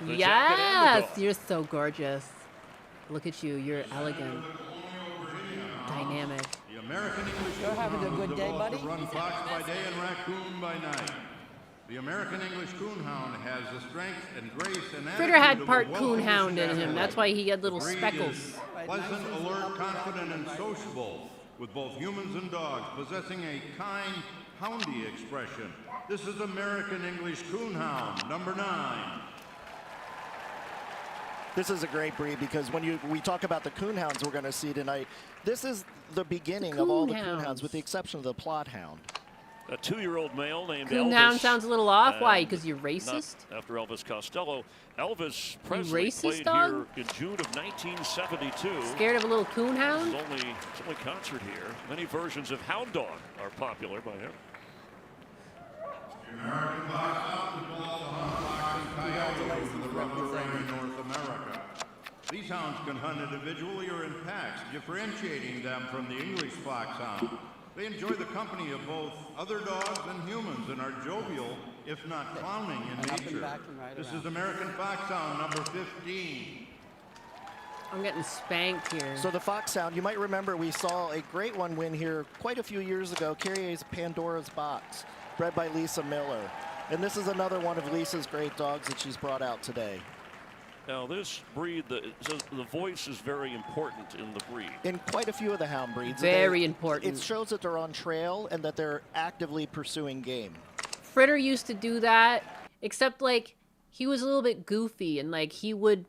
The jacket and the Yes, dog. you're so gorgeous. Look at you. You're elegant, dynamic. The American English You're having a Coonhound good day, developed buddy? to run fox by day and raccoon by night. The American English Coonhound has the strength and grace and Fritter attitude had of a part well-conditioned coonhound in him. athlete. That's why he had little The breed speckles. is pleasant, alert, confident, and sociable, with both humans and dogs, possessing a kind, houndy expression. This is American English Coonhound, number 9. This is a great breed because when we talk about the coonhounds we're going to see tonight, this is the beginning of all the coonhounds with the exception of the plot hound. A 2-year-old male named Coonhound Elvis. sounds a little off. Why? and Because you're racist? not after Elvis Costello. Elvis Presley racist, played dog? here in June of 1972. Scared of a little coonhound? His only concert here. Many versions of Hound Dog are popular by him. American Foxhound is called the Hunt Fox and Coyote over the rubber ring in North America. These hounds can hunt individually or in packs, differentiating them from the English foxhound. They enjoy the company of both other dogs and humans and are jovial, if not clowning, in nature. This is American Foxhound, number 15. I'm getting spanked here. So the Foxhound, you might remember we saw a great one win here quite a few years ago, Carrier's Pandora's Box, bred by Lisa Miller. And this is another one of Lisa's great dogs that she's brought out today. Now this breed, the voice is very important in the breed. In quite a few of the hound breeds. Very important. It shows that they're on trail and that they're actively pursuing game. Fritter used to do that, except like he was a little bit goofy and like he would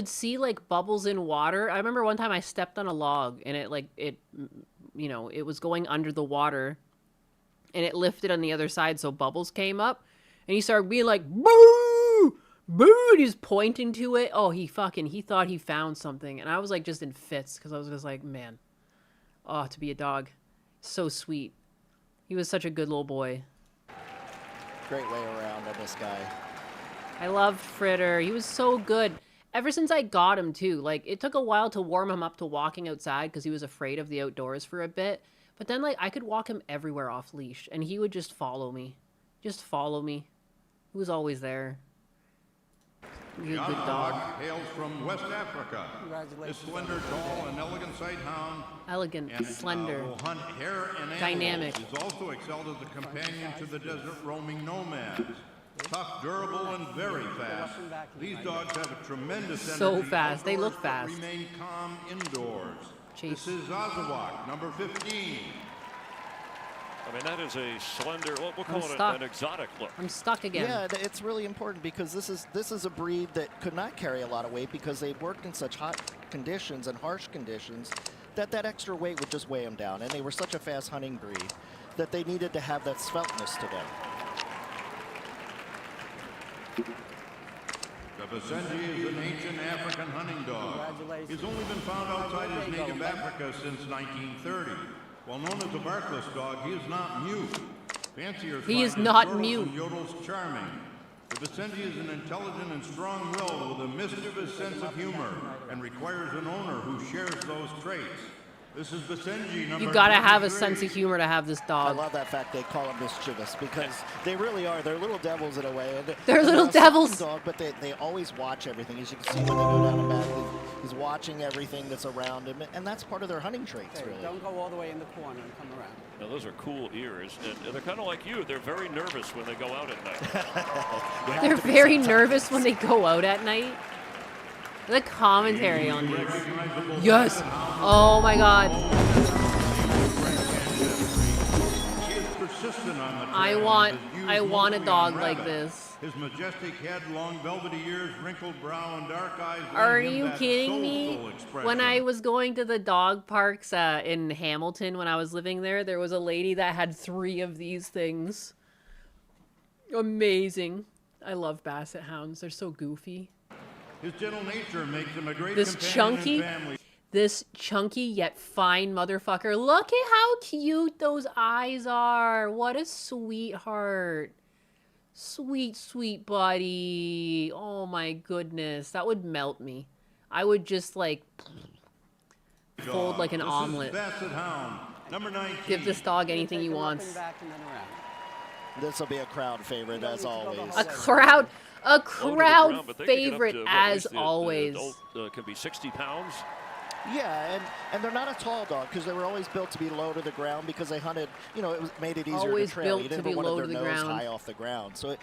see like bubbles in water. I remember one time I stepped on a log and it was going under the water and it lifted on the other side so bubbles came up and he started being like boo boo and he was pointing to it. Oh, he thought he found something and I was like just in fits because I was just like, man, oh, to be a dog, so sweet. He was such a good little boy. Great way around on this guy. I loved Fritter. He was so good. Ever since I got him too, like it took a while to warm him up to walking outside because he was afraid of the outdoors for a bit. But then like I could walk him everywhere off leash and he would just follow me. Just follow me. He was always there. He's a good dog. Hails from West Africa. This slender, tall, and elegant sight hound. Elegant, slender, will hunt hare and dynamic. He's also excelled as a companion to the desert roaming nomads. Tough, durable, and very fast. These dogs have a tremendous energy. So fast. They look outdoors, fast. but remain calm indoors. Chase. This is Ozawak, number 15. I mean, that is a slender, we'll call it an exotic look. I'm stuck again. Yeah, it's really important because this is a breed that could not carry a lot of weight because they worked in such hot conditions and harsh conditions that extra weight would just weigh them down. And they were such a fast hunting breed that they needed to have that sveltness to them. The Basenji is an ancient African hunting dog. He's only been found outside his native Africa since 1930. While known as a barkless dog, he is not mute. Fanciers He is find his not yodels mute. and Yodels charming. The Basenji is an intelligent and strong-willed with a mischievous sense of humor and requires an owner who shares those traits. This is Basenji number You gotta have a 23. sense of humor to have this dog. I love that fact they call them mischievous because they really are. They're little devils in a way. And They're little a devils. Dog, but they always watch everything. As you can see when they go down the back, he's watching everything that's around him, and that's part of their hunting traits, really. Don't go all the way in the corner and come around. Now, those are cool ears, and they're kind of like you. They're very nervous when they go out at night. They're very nervous when they go out at night. The commentary on these. Yes. Oh my God. I want a dog like this. His majestic head, long velvety ears, wrinkled brow, and dark eyes. Are lend him you that kidding me? soulful expression. When I was going to the dog parks in Hamilton when I was living there was a lady that had 3 of these things. Amazing. I love Basset Hounds. They're so goofy. His gentle nature makes him a great This companion and family. This chunky yet fine motherfucker. Look at how cute those eyes are. What a sweetheart. Sweet, sweet buddy. Oh my goodness. That would melt me. I would just like fold like an omelet. Basset Hound, number 19. Give this dog anything he wants. This will be a crowd favorite as always. A crowd Ground, but they can get up favorite to, what, as at least the always. adult, can be 60 pounds. Yeah, and they're not a tall dog because they were always built to be low to the ground because they hunted, made it easier Always to trail. built You to never be wanted low their to the nose ground. high off the ground. So,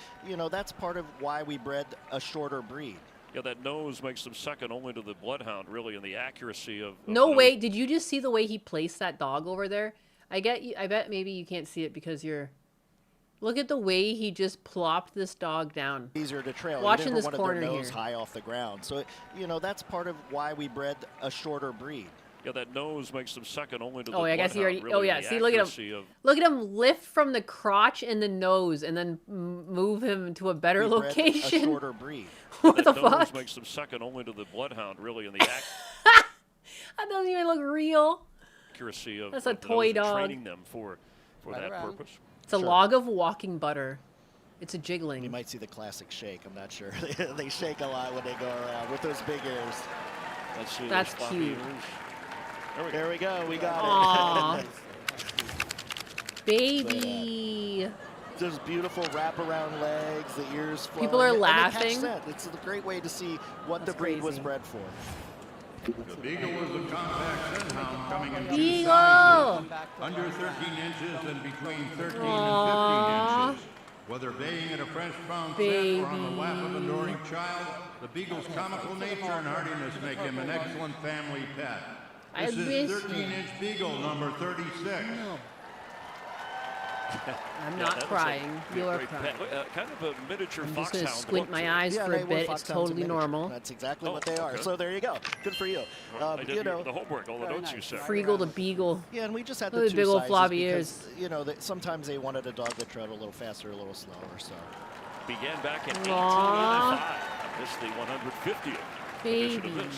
that's part of why we bred a shorter breed. Yeah, that nose makes them second only to the bloodhound, really, in the accuracy of No the way. Did you just see the way he placed that dog over there? I bet maybe you can't see it because you're... Look at the way he just plopped this dog down. Easier to trail. Watching you this never corner wanted their nose here. high off the ground. So, that's part of why we bred a shorter breed. Yeah, that nose makes them second only to the Oh, I guess he already... bloodhound, Oh, really, yeah. the See, look at accuracy him. of- Look at him lift from the crotch and the nose and then move him to a better We bred location. a shorter breed. What that the nose fuck? makes them second only to the bloodhound, really, in the That doesn't even look real. accuracy of That's a of those toy dog. training them for that purpose. It's a log of walking butter. It's a jiggling. You might see the classic shake. I'm not sure. They shake a lot when they go around with those big ears. Let's see. That's those floppy cute. ears. There we go. We got Aw. it. Baby. Just beautiful wraparound legs, the ears flowing. People are and they catch laughing. scent. It's a great way to see what the breed was bred for. The Beagle is a compact scent hound coming in 2 Beagle! sizes, under 13 inches and between 13 Aw. and 15 inches. Whether baying at a French pound set or on the lap of a Baby. adoring child, the Beagle's comical nature and hardiness make him an excellent family pet. I This miss is 13-inch Beagle number 36. I'm Yeah, not that looks crying. like a You are great crying. pet. Kind of a miniature I'm just foxhound. gonna squint look my to it. eyes for they a were bit. It's foxhounds in totally miniature. normal. That's exactly Oh, what they are. okay. So there you go. Good for you. I did the homework, all the notes you said. Freagle the beagle. Yeah, and we just had Look the at two big old sizes floppy because, ears. sometimes they wanted a dog that tread a little faster, a little slower. So Began back in Aw. 1885. This is the 150th edition Baby. of this.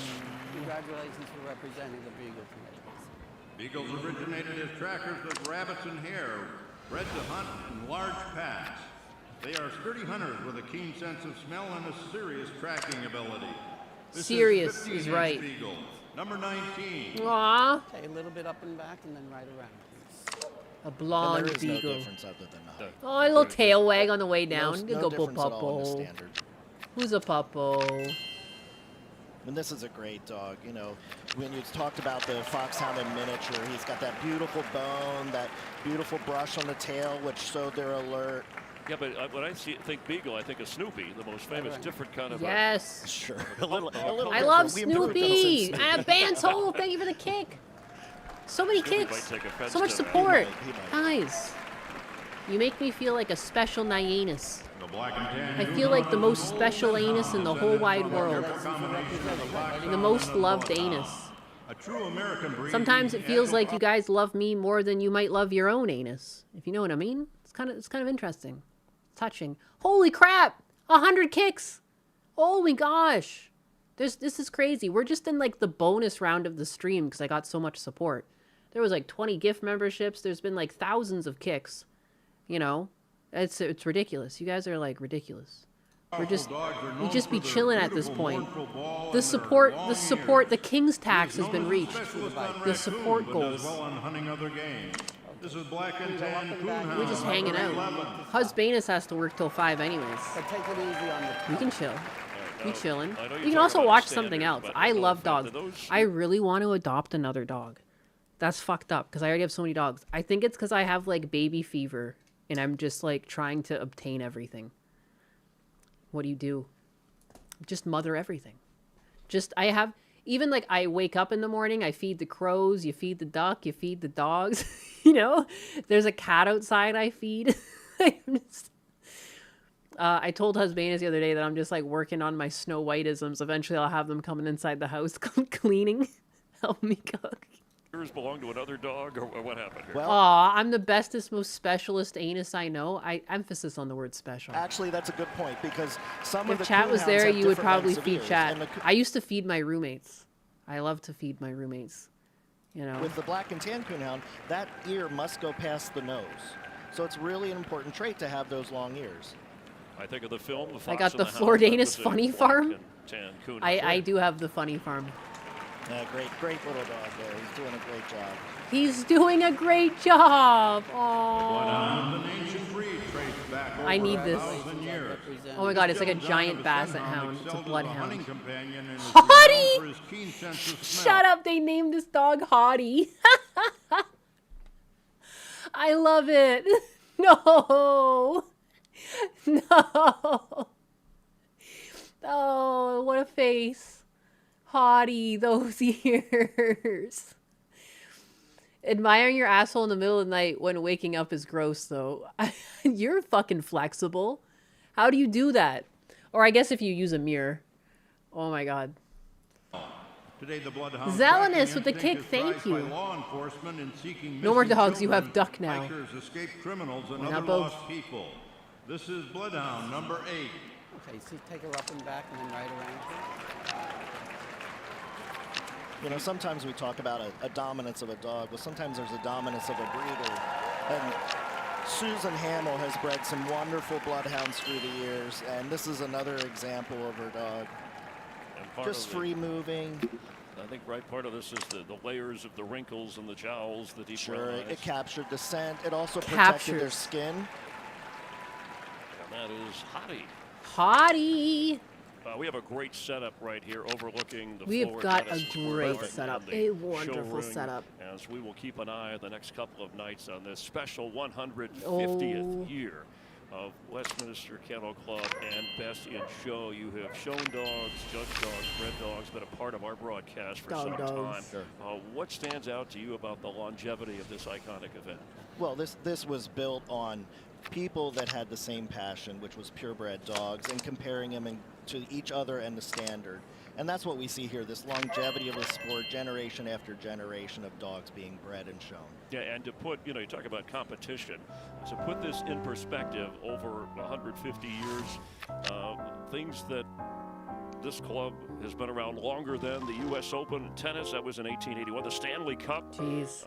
Congratulations for representing the Beagle Committee. Beagles originated as trackers of rabbits and hare, bred to hunt in large packs. They are sturdy hunters with a keen sense of smell and a serious tracking ability. Sirius is right. Beagle, number 19. Aw. Okay, a little bit up and back and then right around, please. A blonde And there is no beagle. difference other than the height. Oh, a little tail wag on the way down. No, Go difference at all in the puppo. standard. Who's a puppo? And this is a great dog. You know, when you talked about the foxhound in miniature, he's got that beautiful bone, that beautiful brush on the tail, which showed their alert. Yeah, but when I think Beagle, I think of Snoopy, the most famous, different kind of. Yes. Sure. A little I love different. We improved them Snoopy. since And Band's hole. Thank you for the kick. So many Snoopy kicks. might take offense So much to that. support. He might. Guys, you make me feel like a special Nyanus. The black and tan I feel like the most special anus in the whole wide world. The most loved anus. A true American breed. Sometimes it feels like you guys love me more than you might love your own anus. If you know what I mean. It's kind of interesting. Touching. Holy crap! 100 kicks! Oh my gosh! This is crazy. We're just in like the bonus round of the stream because I got so much support. There was like 20 gift memberships. There's been like thousands of kicks. You know, it's ridiculous. You guys are like ridiculous. We just be chilling at this point. The support, the king's tax has been reached. The support goals. This is black and tan coonhound. We're just hanging out. Husbanus has to work till 5 anyways. But take it easy on the We can chill. We chilling. I know You you're can also talking about watch standard, something else. but I no love offense dogs. to those- I really want to adopt another dog. That's fucked up because I already have so many dogs. I think it's because I have like baby fever and I'm just like trying to obtain everything. What do? Just mother everything. Even like I wake up in the morning, I feed the crows, you feed the duck, you feed the dogs. You know, there's a cat outside I feed. I told Husbanus the other day that I'm just like working on my Snow Whiteisms. Eventually I'll have them coming inside the house cleaning, help me cook. Yours belong to another dog, or what happened here? Aw, I'm the bestest, most specialist anus I know. I emphasis on the word special. Actually, that's a good point because some of the If Chat was coonhounds there, have you would different probably lengths of feed ears, Chat. and the I used to feed my roommates. I love to feed my roommates. You know. With the black and tan coonhound, that ear must go past the nose. So it's really an important trait to have those long ears. I think of the film. The Fox I got and the Hound. Floridanus That was a funny black farm. and tan coonhound. I do have the funny farm. Great little dog there. He's doing a great job. He's doing a great job. Aww. I need this. Oh my god, it's like a giant basset hound. It's a bloodhound. Hottie! Shut up, they named this dog Hottie. I love it. No. No. Oh, what a face. Hottie, those ears. Admiring your asshole in the middle of the night when waking up is gross, though. You're fucking flexible. How do you do that? Or I guess if you use a mirror. Oh my god. Today, the Bloodhound Zealous with the tracking kick, instinct thank is prized by you. law enforcement in seeking No more missing dogs, you have children, duck now. Hikers, escaped criminals, and Why other not both? lost people. This is Bloodhound number 8. Okay, so take her up and back and then right around. You know, sometimes we talk about a dominance of a dog, but sometimes there's a dominance of a breeder. And Susan Hamill has bred some wonderful bloodhounds through the years, and this is another example of her dog. And part Just of the- free moving. I think part of this is the layers of the wrinkles and the jowls, the deep Sure, brown eyes. it captured the scent. It also protected their Captures. skin. And that is Hottie. Hottie! We have a great setup right here overlooking the We've floor got tennis a great court setup. and the A wonderful showroom, setup. As we will keep an eye the next couple of nights on this special 150th Oh. year of Westminster Kennel Club and Best in Show. You have shown dogs, judged dogs, bred dogs, been a part of our broadcast for some time. Sure. What stands out to you about the longevity of this iconic event? Well, this was built on people that had the same passion, which was purebred dogs, and comparing them to each other and the standard. And that's what we see here, this longevity of the sport, generation after generation of dogs being bred and shown. Yeah, and to put, you talk about competition, to put this in perspective over 150 years, things that this club has been around longer than the U.S. Open in tennis. That was in 1881. The Stanley Cup. Jeez.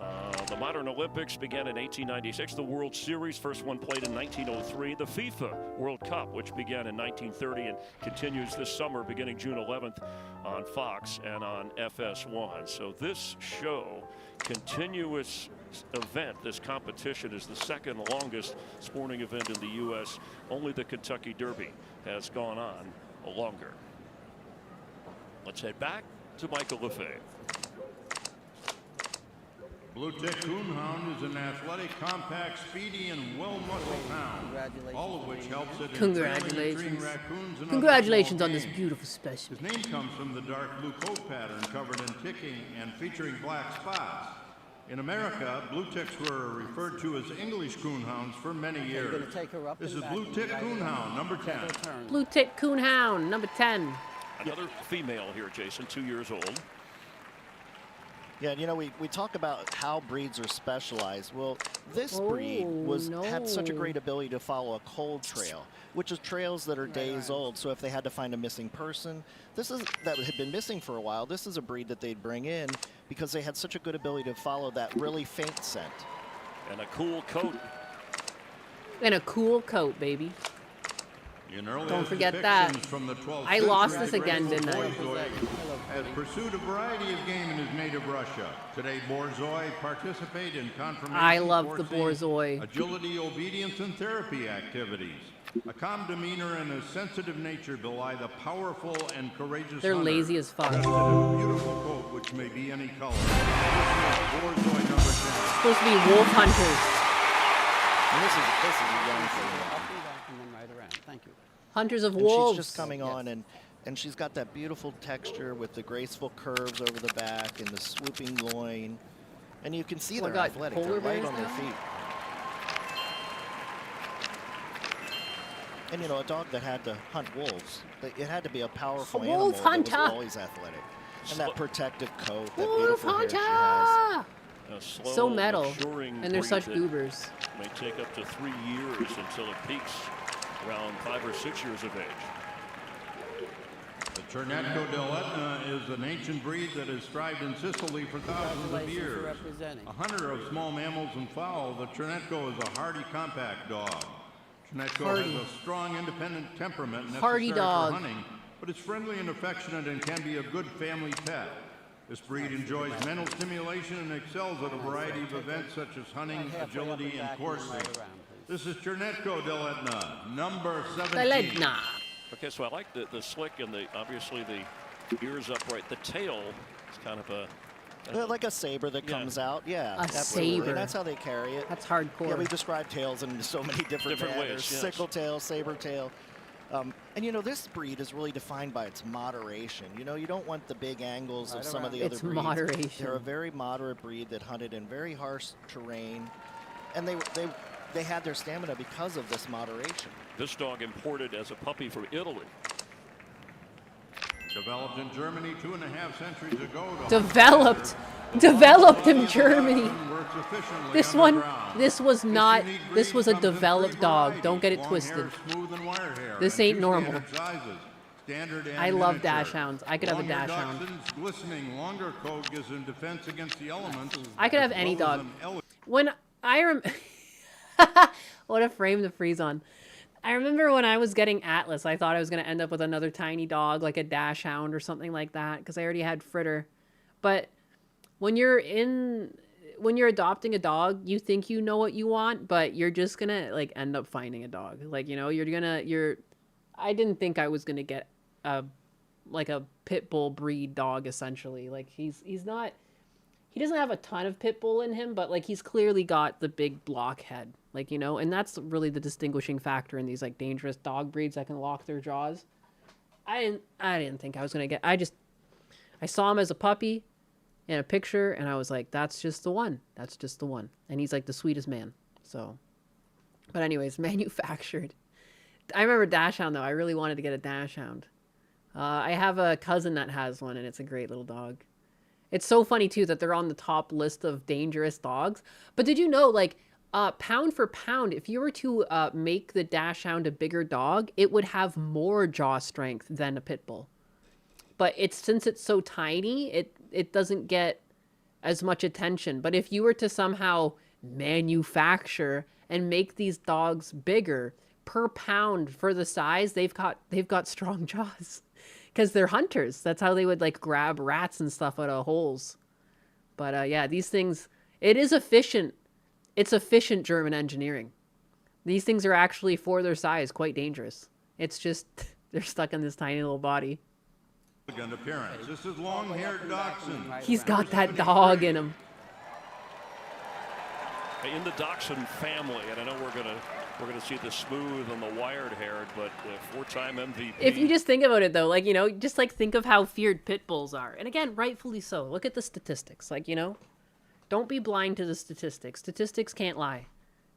The modern Olympics began in 1896. The World Series, first one played in 1903. The FIFA World Cup, which began in 1930 and continues this summer beginning June 11th on Fox and on FS1. So this show, continuous event, this competition, is the second longest sporting event in the U.S. Only the Kentucky Derby has gone on longer. Let's head back to Michael Lefebvre. Blue Tick Coonhound is an athletic, compact, speedy, and well-muscled hound, all of which helps it in Congratulations. training raccoons and Congratulations other on this small beautiful game. specimen. His name comes from the dark blue coat pattern covered in ticking and featuring black spots. In America, blue ticks were referred to as English coonhounds for many years. You're going to take her up This and is back Blue and Tick right Coonhound, number 10. Blue Tick Coonhound, number 10. Another female here, Jason, 2 years old. Yeah, you know, we talk about how breeds are specialized. Well, this breed had such a great ability to follow a cold trail, which is trails that are days old. So if they had to find a missing person, that had been missing for a while, this is a breed that they'd bring in because they had such a good ability to follow that really faint scent. And a cool coat. And a cool coat, baby. In early Don't forget that. from the 12th I lost century, this again, the didn't I? Borzoi has pursued a variety of game in his native Russia. Today, Borzoi participate in confirmation, I love the forcing, Borzoi. agility, obedience, and therapy activities. A calm demeanor and a sensitive nature belie the powerful and courageous They're hunter, lazy as fuck. dressed in a beautiful coat which may be any color. Borzoi number 10. Supposed to be wolf hunters. And this is a young female. And then right around. Thank you. Hunters of And wolves. she's just coming on, and she's got that beautiful texture with the graceful curves over the back and the swooping loin. And you can see Oh my they're God, athletic. polar They're light bears on their now? feet. And you know, a dog that had to hunt wolves, it had to be a powerful A animal wolf that was hunter. always athletic. And that protective coat, that Wolf beautiful hair she has. hunter! A slow, So metal. maturing And they're breed such that goobers. May take up to 3 years until it peaks around 5 or 6 years of age. The Cernetco dell'Etna is an ancient breed that has thrived in Sicily for thousands of Congratulations for years. representing. A hunter of small mammals and fowl, the Cernetco is a hardy, compact dog. Cernetco Hardy. has a strong, independent temperament Hardy necessary dog. for hunting, but is friendly and affectionate and can be a good family pet. This breed enjoys mental stimulation and excels at a variety of events such as hunting, agility, and coursing. This is Cernetco dell'Etna, number 17. Deledna. Okay, so I like the slick and obviously the ears upright. The tail is kind of a Like a saber that comes out, yeah. A absolutely. saber. And that's how they carry it. That's hardcore. Yeah, we describe tails in so many different Different ways, manners. yes. Sickle tail, saber tail. And you know, this breed is really defined by its moderation. You know, you don't want the big angles of some of the other It's breeds. moderation. They're a very moderate breed that hunted in very harsh terrain. And they had their stamina because of this moderation. This dog imported as a puppy from Italy. Developed in Germany 2.5 centuries ago. Developed in Germany. Works efficiently This one, underground. this was not, unique this breed was a comes in developed three dog. varieties, Don't get it long twisted. hair, smooth and wire hair, This and ain't two normal. standard sizes, standard and I love miniature. dash hounds. I could have a Long-haired dash hound. dachshund's glistening longer coat gives them defense against the elements. I could have as any well as dog. an elegant When what a frame to freeze on. I remember when I was getting Atlas, I thought I was going to end up with another tiny dog, like a dash hound or something like that, because I already had Fritter. But when you're adopting a dog, you think you know what you want, but you're just going to like end up finding a dog. Like, you know, I didn't think I was going to get a pit bull breed dog, essentially. Like he doesn't have a ton of pit bull in him, but like he's clearly got the big block head, like, you know, and that's really the distinguishing factor in these like dangerous dog breeds that can lock their jaws. I didn't think I was going to get, I saw him as a puppy in a picture and I was like, that's just the one. That's just the one. And he's like the sweetest man. So, but anyways, manufactured. I remember Dachshund though. I really wanted to get a Dachshund. I have a cousin that has one and it's a great little dog. It's so funny too that they're on the top list of dangerous dogs. But did you know, like, pound for pound, if you were to make the Dachshund a bigger dog, it would have more jaw strength than a pit bull. But since it's so tiny, it doesn't get as much attention. But if you were to somehow manufacture and make these dogs bigger per pound for the size, they've got strong jaws because they're hunters. That's how they would like grab rats and stuff out of holes. But yeah, these things, it is efficient. It's efficient German engineering. These things are actually, for their size, quite dangerous. It's just they're stuck in this tiny little body. Appearance. This is long-haired Dachshund. He's got that dog in him. In the Dachshund family, and I know we're gonna see the smooth and the wired-haired, but four-time MVP. If you just think about it, though, like, you know, just like think of how feared pit bulls are, and again, rightfully so. Look at the statistics, like, you know, don't be blind to the statistics. Statistics can't lie.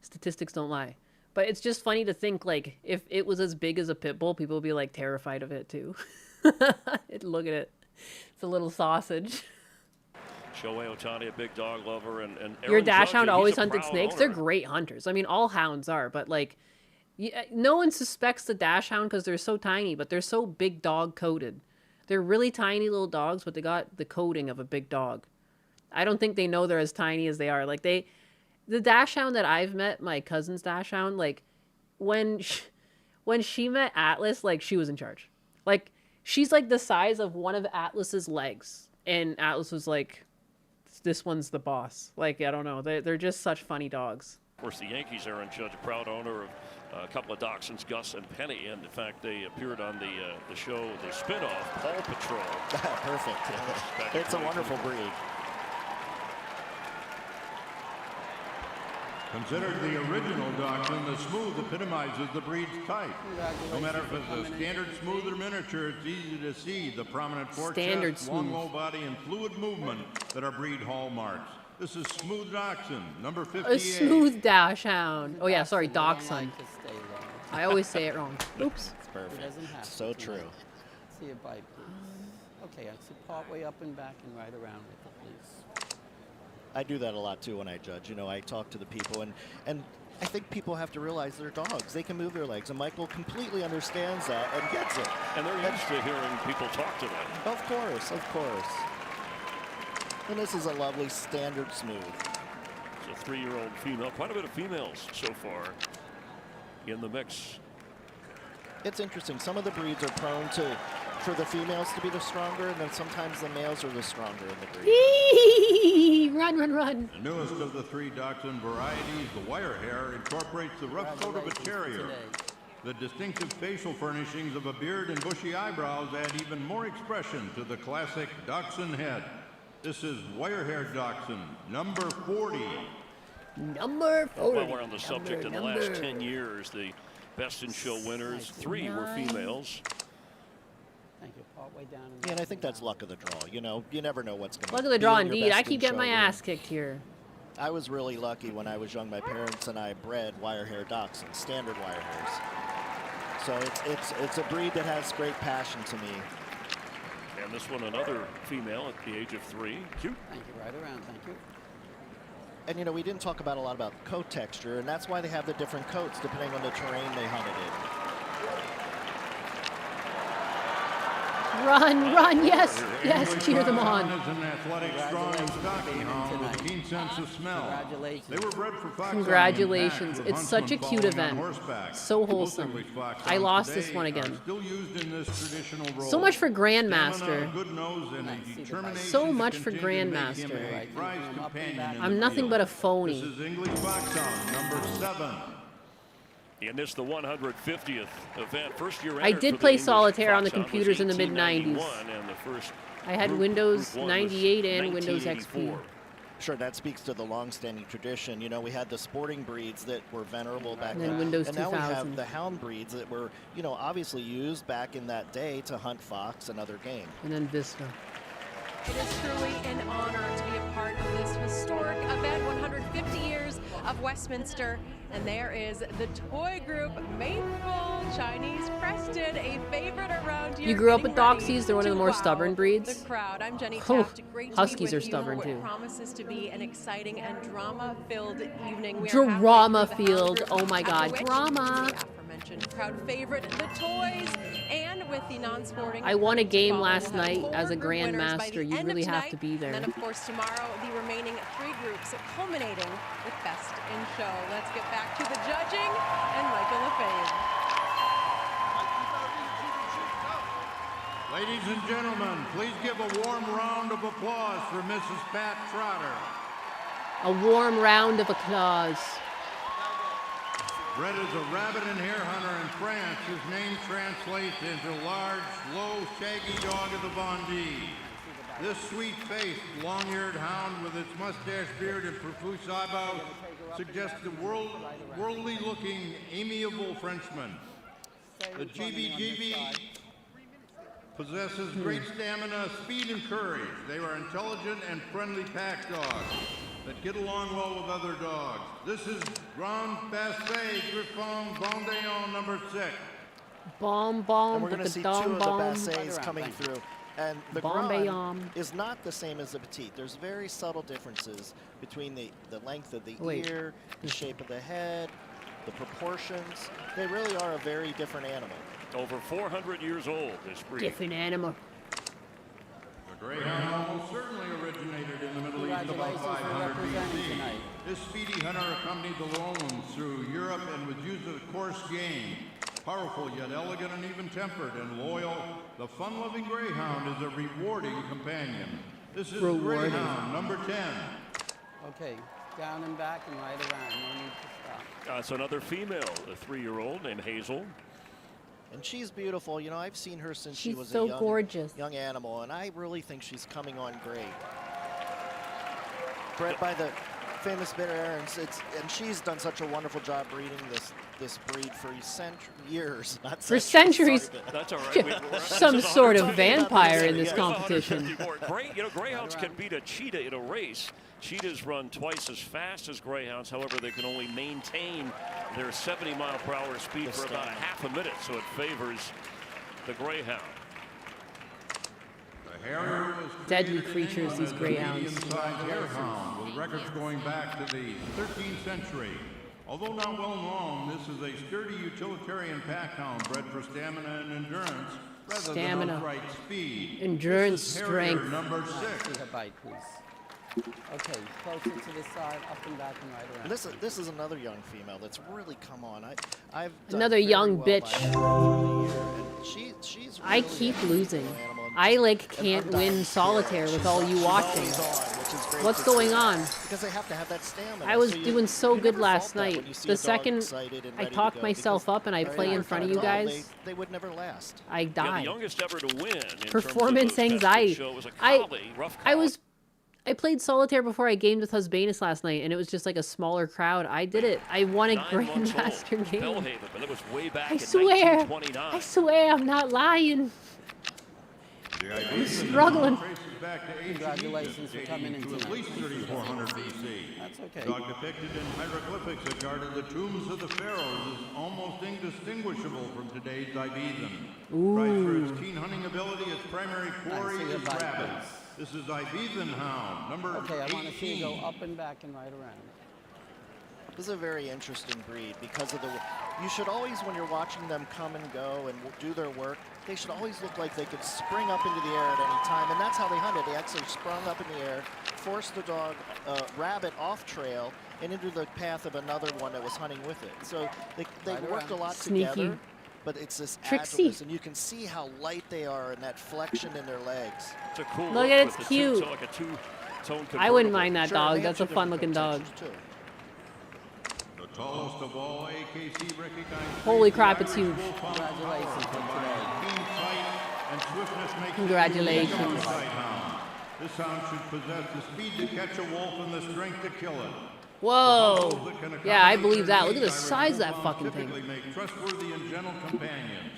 Statistics don't lie. But it's just funny to think, like, if it was as big as a pit bull, people would be like terrified of it too. Look at it. It's a little sausage. Shohei Ohtani, a big dog lover, and Your Aaron dachshund Judge, always he's a hunted proud snakes. owner. They're great hunters. I mean, all hounds are, but like, no one suspects the dachshund because they're so tiny, but they're so big dog coated. They're really tiny little dogs, but they got the coating of a big dog. I don't think they know they're as tiny as they are. Like the dachshund that I've met, my cousin's dachshund, like when she met Atlas, like she was in charge. Like she's like the size of one of Atlas's legs, and Atlas was like, this one's the boss. Like, I don't know. They're just such funny dogs. Of course, the Yankees, Aaron Judge, a proud owner of a couple of dachshunds, Gus and Penny, and in fact, they appeared on the show, the spin-off, Paw Patrol. Perfect. It's a wonderful breed. Considered the original Dachshund, the smooth epitomizes the breed's type. No matter if it's a standard smooth or miniature, it's easy to see the prominent forechest, long low body, and fluid movement that are breed hallmarks. This is Smooth Dachshund, number 58. A smooth dachshund. Oh yeah, sorry, dachshund. I always say it wrong. Oops. It's perfect. So true. See a bite, please. Okay, I see part way up and back and right around with it, please. I do that a lot too when I judge. You know, I talk to the people, and I think people have to realize they're dogs. They can move their legs, and Michael completely understands that and gets it. And they're used to hearing people talk to them. Of course, of course. And this is a lovely standard smooth. It's a 3-year-old female. Quite a bit of females so far in the mix. It's interesting. Some of the breeds are prone for the females to be the stronger, and then sometimes the males are the stronger in the breed. Run, run, run. The newest of the 3 Dachshund varieties, the wire hair, incorporates the rough coat of a terrier. The distinctive facial furnishings of a beard and bushy eyebrows add even more expression to the classic Dachshund head. This is wire-haired Dachshund, number 40. Number 40. While we're on the subject, in the last 10 years, the Best in Show winners, 3 were females. Thank you. Part way down. Yeah, and I think that's luck of the draw. You know, you never know what's going to Luck of the draw, indeed. I keep getting my ass kicked here. I was really lucky when I was young. My parents and I bred wire-hair dachshunds, standard wire hairs. So it's a breed that has great passion to me. And this one, another female at the age of 3. Cute. Thank you. Right around. Thank you. And, you know, we didn't talk about a lot about coat texture, and that's why they have the different coats depending on the terrain they hunted in. Run, run, yes, yes, cheer them on. Is an athletic, strong, and stocky hound with a keen sense of smell. They were bred for fox Congratulations. hunting, It's such a cute event. So wholesome. Most English fox I hounds lost today this one again. are still used in this traditional role. So much for Stamina, Grandmaster. good nose, and a determination So to much for continue to make him Grandmaster. a prized companion in I'm the nothing field. but a phony. This is English foxhound, number 7. In this, the 150th event, first year. I did play solitaire on the computers in the mid-90s. I had Windows 98 and Windows XP. Sure, that speaks to the long-standing tradition. You know, we had the sporting breeds that were venerable back And then. then Windows and now we 2000. have the hound breeds that were, you know, obviously used back in that day to hunt fox and other game. And then Vista. It is truly an honor to be a part of this historic event, 150 years of Westminster. And there is the toy group Maple Chinese Preston, a favorite around here. You grew up with getting ready Doxies? They're one of the to more wow stubborn breeds? The crowd. I'm Jenny Oh, Taft. Great to Huskies be are with you stubborn, for too. what promises to be an exciting and drama-filled evening. We are Drama halfway through the field. Hound Oh my Group, God, after which drama. the aforementioned mentioned crowd favorite, the Toys, and with the non-sporting. I won a game following, last we'll have night 4 as a group winners by grandmaster. the You end of really have tonight, to be there. And then, of course, tomorrow, the remaining 3 groups culminating with Best in Show. Let's get back to the judging and Michael LaFave. Ladies and gentlemen, please give a warm round of applause for Mrs. Pat Trotter. A warm round of applause. Bred as a rabbit and hare hunter in France, his name translates into large, low, shaggy dog of the Vendée. This sweet-faced, long-eared hound with its mustache, beard, and profuse eyebrows suggests a worldly-looking, amiable Frenchman. The GBGB possesses great stamina, speed, and courage. They are intelligent and friendly pack dogs that get along well with other dogs. This is Grand Basset Griffon Vendéen number 6. Bomb, And we're but going to the see 2 dom of the bomb. Bassets coming through. And the Grand is not the same as the Petite. There's very subtle differences between the length of the ear, the shape of the head, the proportions. They really are a very different animal. Over 400 years old, this breed. Different animal. The Greyhound almost certainly originated in the Middle East about 500 BC. This speedy hunter accompanied the Romans through Europe and was used as a coarse game. Powerful yet elegant and even-tempered and loyal, the fun-loving Greyhound is a rewarding companion. This is Greyhound number 10. Okay, down and back and right around. No need to stop. It's another female, a 3-year-old named Hazel. And she's beautiful. You know, I've seen her since she She's was so a gorgeous. young animal, and I really think she's coming on great. Bred by the famous Bitter Aarons, and she's done such a wonderful job breeding this breed for years, not For centuries. centuries. That's all right. Some sort of vampire in this competition. Greyhounds can beat a cheetah in a race. Cheetahs run twice as fast as greyhounds. However, they can only maintain their 70-mile-per-hour speed for about a half a minute, so it favors the greyhound. Deadly creatures, these greyhounds. Harehound with records going back to the 13th century. Although not well known, this is a sturdy utilitarian packhound bred for stamina and endurance rather than outright speed. Endurance, This is Harrier strength. number 6. See her bite, please. Okay, closer to the side, up and back and right around. And this is another young female that's really come on. I've done Another very young well bitch. by her through the year, and she's I really keep a losing. beautiful animal. I can't win solitaire with all you watching. What's going on? Because they have to have that stamina. I was So you- doing so you good never last fault that when night. you see The a dog second excited and I ready to talk go, myself because up and I very play in often front of a you dog, guys, they would never last. I Yeah, the died. youngest ever to win in terms of Performance the best in anxiety. show was a collie, rough collie. I played solitaire before I gamed with Husbanus last night, and it was just like a smaller crowd. I did it. I won a 9 months old. Grandmaster game. Bellhaven, but it was way back I in swear. 1929. I swear I'm not lying. I'm struggling. Congratulations for coming in To at tonight. least 3400 BC. That's okay. Dog depicted in hieroglyphics that guarded the tombs of the pharaohs is almost indistinguishable from today's Ibizan. Prized for its keen hunting ability, its primary quarry see your is bite, rabbits. This is Ibizan Hound, number Okay, I want to see you go 18. up and back and right around. This is a very interesting breed because of the. You should always, when you're watching them come and go and do their work, they should always look like they could spring up into the air at any time, and that's how they hunted. They actually sprung up in the air, forced the dog, rabbit off trail, and into the path of another one that was hunting with it. So they Right worked a around. lot Sneaky. together, but it's this Tricksy. agileness, and you can see how light they are and that flexion in their legs. It's a cool Look at it, it's with the cute. Like a two-tone I wouldn't convertible. mind that Sure, dog. they have That's a two fun different looking dog. potentials, too. The tallest of all AKC recognized. Holy breeds, crap, the it's Irish huge. Wolfhound Congratulations power for combined keen sight and swiftness makes it a Congratulations. unique sighthound. This hound should possess the speed to catch a wolf and the strength to kill it. Whoa. Yeah, I believe that. Look at the size of that fucking thing. Typically make trustworthy and gentle companions.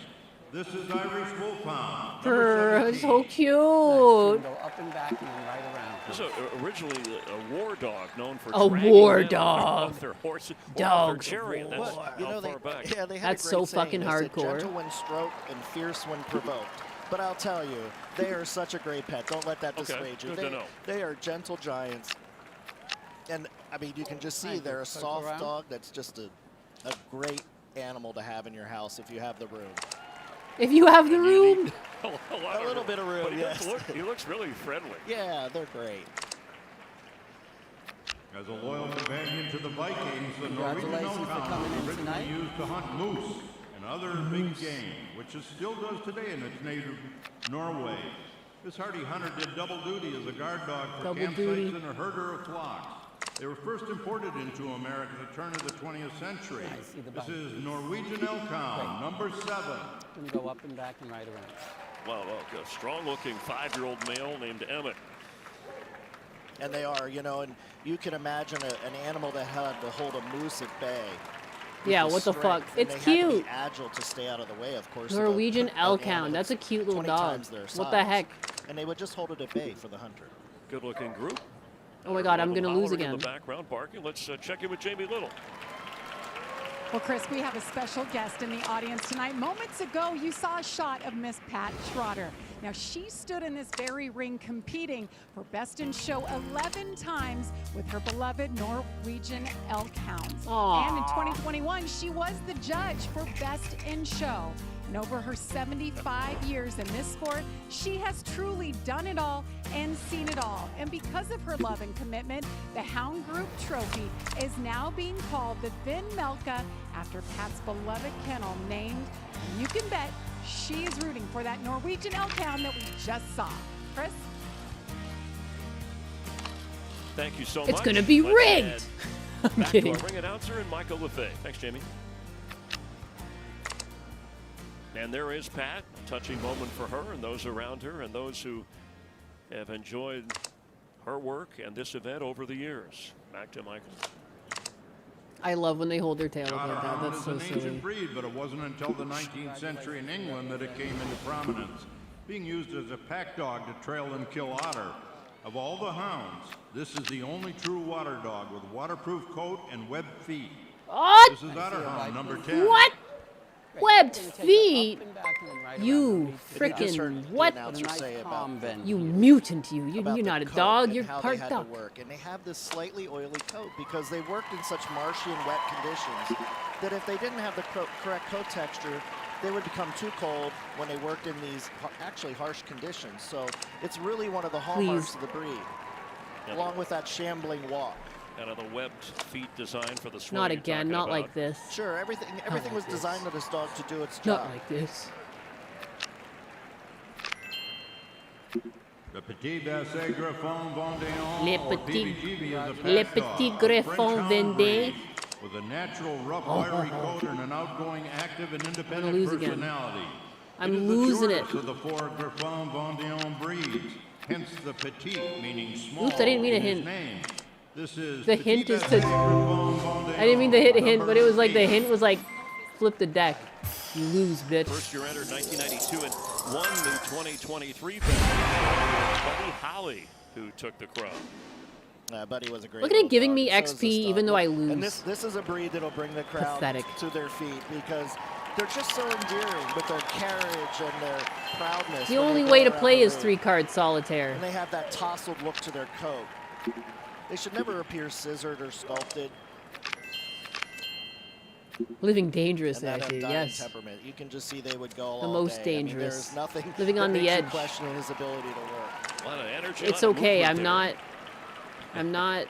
This is Irish Wolfhound. Brr, so Nice. cute. Go up and back and then right around. This is originally a war dog known for A dragging war them dog. off their horse, Dogs their of chariot. That's war. You know, how they, far back. yeah, they had That's a great so saying. fucking They said, hardcore. gentle when stroked and fierce when provoked. But I'll tell you, they are such a great pet. Don't let that Okay, dissuade you. good to know. They are gentle giants. And, I mean, you can just see Thank you. they're a So go soft around. dog that's just a great animal to have in your house if you have the room. If you have the room. A little bit of room, But yes. he looks really friendly. Yeah, they're great. As a loyal companion to the Vikings, the Norwegian Congratulations for elk coming was in originally tonight. used to hunt moose and other big game, which it still does today in its native Norway. This hardy hunter did double duty as a guard dog for Double campsites duty. and a herder of flocks. They were first imported into America at the turn of the 20th century. This is Norwegian elk hound, number 7. Gonna go up and back and right around. Well, a strong-looking 5-year-old male named Emmett. And they are, you know, and you can imagine an animal that had to hold a moose at bay. with Yeah, what the fuck? strength, and It's they had to cute. be agile to stay out of the way, of course. of Norwegian an elk animal hound. That's a cute little 20 dog. times their What the size. heck? And they would just hold it at bay for the hunter. Good-looking group. Oh my God, I'm gonna lose Hollering in again. the background barking. Let's check in with Jamie Little. Well, Chris, we have a special guest in the audience tonight. Moments ago, you saw a shot of Miss Pat Schroeder. Now, she stood in this very ring competing for Best in Show 11 times with her beloved Norwegian elk hounds. Aw. And in 2021, she was the judge for Best in Show. And over her 75 years in this sport, she has truly done it all and seen it all. And because of her love and commitment, the Hound Group Trophy is now being called the Vin Melka after Pat's beloved kennel named. And you can bet she is rooting for that Norwegian elk hound that we just saw. Chris? Thank you so much. It's gonna be Let's rigged. head I'm back kidding. to our ring announcer and Michael LeFay. Thanks, Jamie. And there is Pat, a touching moment for her and those around her and those who have enjoyed her work and this event over the years. Back to Michael. I love when they hold their tail up like that. Hound That's is so an silly. ancient breed, but it wasn't until the 19th century in England that it came into prominence, being used as a pack dog to trail and kill otter. Of all the hounds, this is the only true water dog with waterproof coat and webbed feet. What? This is Otter Hound number 10. What? Webbed feet? And right You And you just heard frickin' the what? announcer say about You mutant, you. about You're the not a coat dog. and You're how part they had duck. to work. And they have this slightly oily coat because they worked in such marshy and wet conditions that if they didn't have the correct coat texture, they would become too cold when they worked in these actually harsh conditions. So it's really one of the hallmarks Please. of the breed, Yeah. along with that shambling walk. Kind of the webbed feet design for the swing. Not you're again. talking Not about. like this. Sure, everything like was this. designed for this dog to do its job. Not like this. The Petit Basset Griffon Vendéen, Le or Petit- PBGB, is a Le pack Petit dog, a Griffon French hound Vendée. breed with a natural, rough, wiry coat and an outgoing, active, and independent lose again. personality. I'm it is losing the it. purest of the 4 Griffon Vendéen breeds, hence the petit, meaning small. Oops, I didn't mean a in his hint. name. This is The Petit hint is Basset to. Griffon Vendéen, I didn't mean to hit a hint, but it was like the 8. hint was like flip the deck. You lose, bitch. First year entered 1992 and won the 2023 Buddy Holly, who took the crown. Buddy was a great Look at it little giving dog. me So is XP this dog. even though I And lose. this is a breed that'll bring the crowd Pathetic. to their feet because they're just so endearing with their carriage and their proudness. The when they only go way to around play the is ring. 3-card solitaire. And they have that tousled look to their coat. They should never appear scissored or sculpted. Living dangerous, And that actually. undying Yes. temperament. You can just see they would go The all most day. I mean, dangerous. there's nothing Living that on the makes you edge. question his ability to work. A lot of energy. It's a lot of okay. movement I'm there. not. I'm not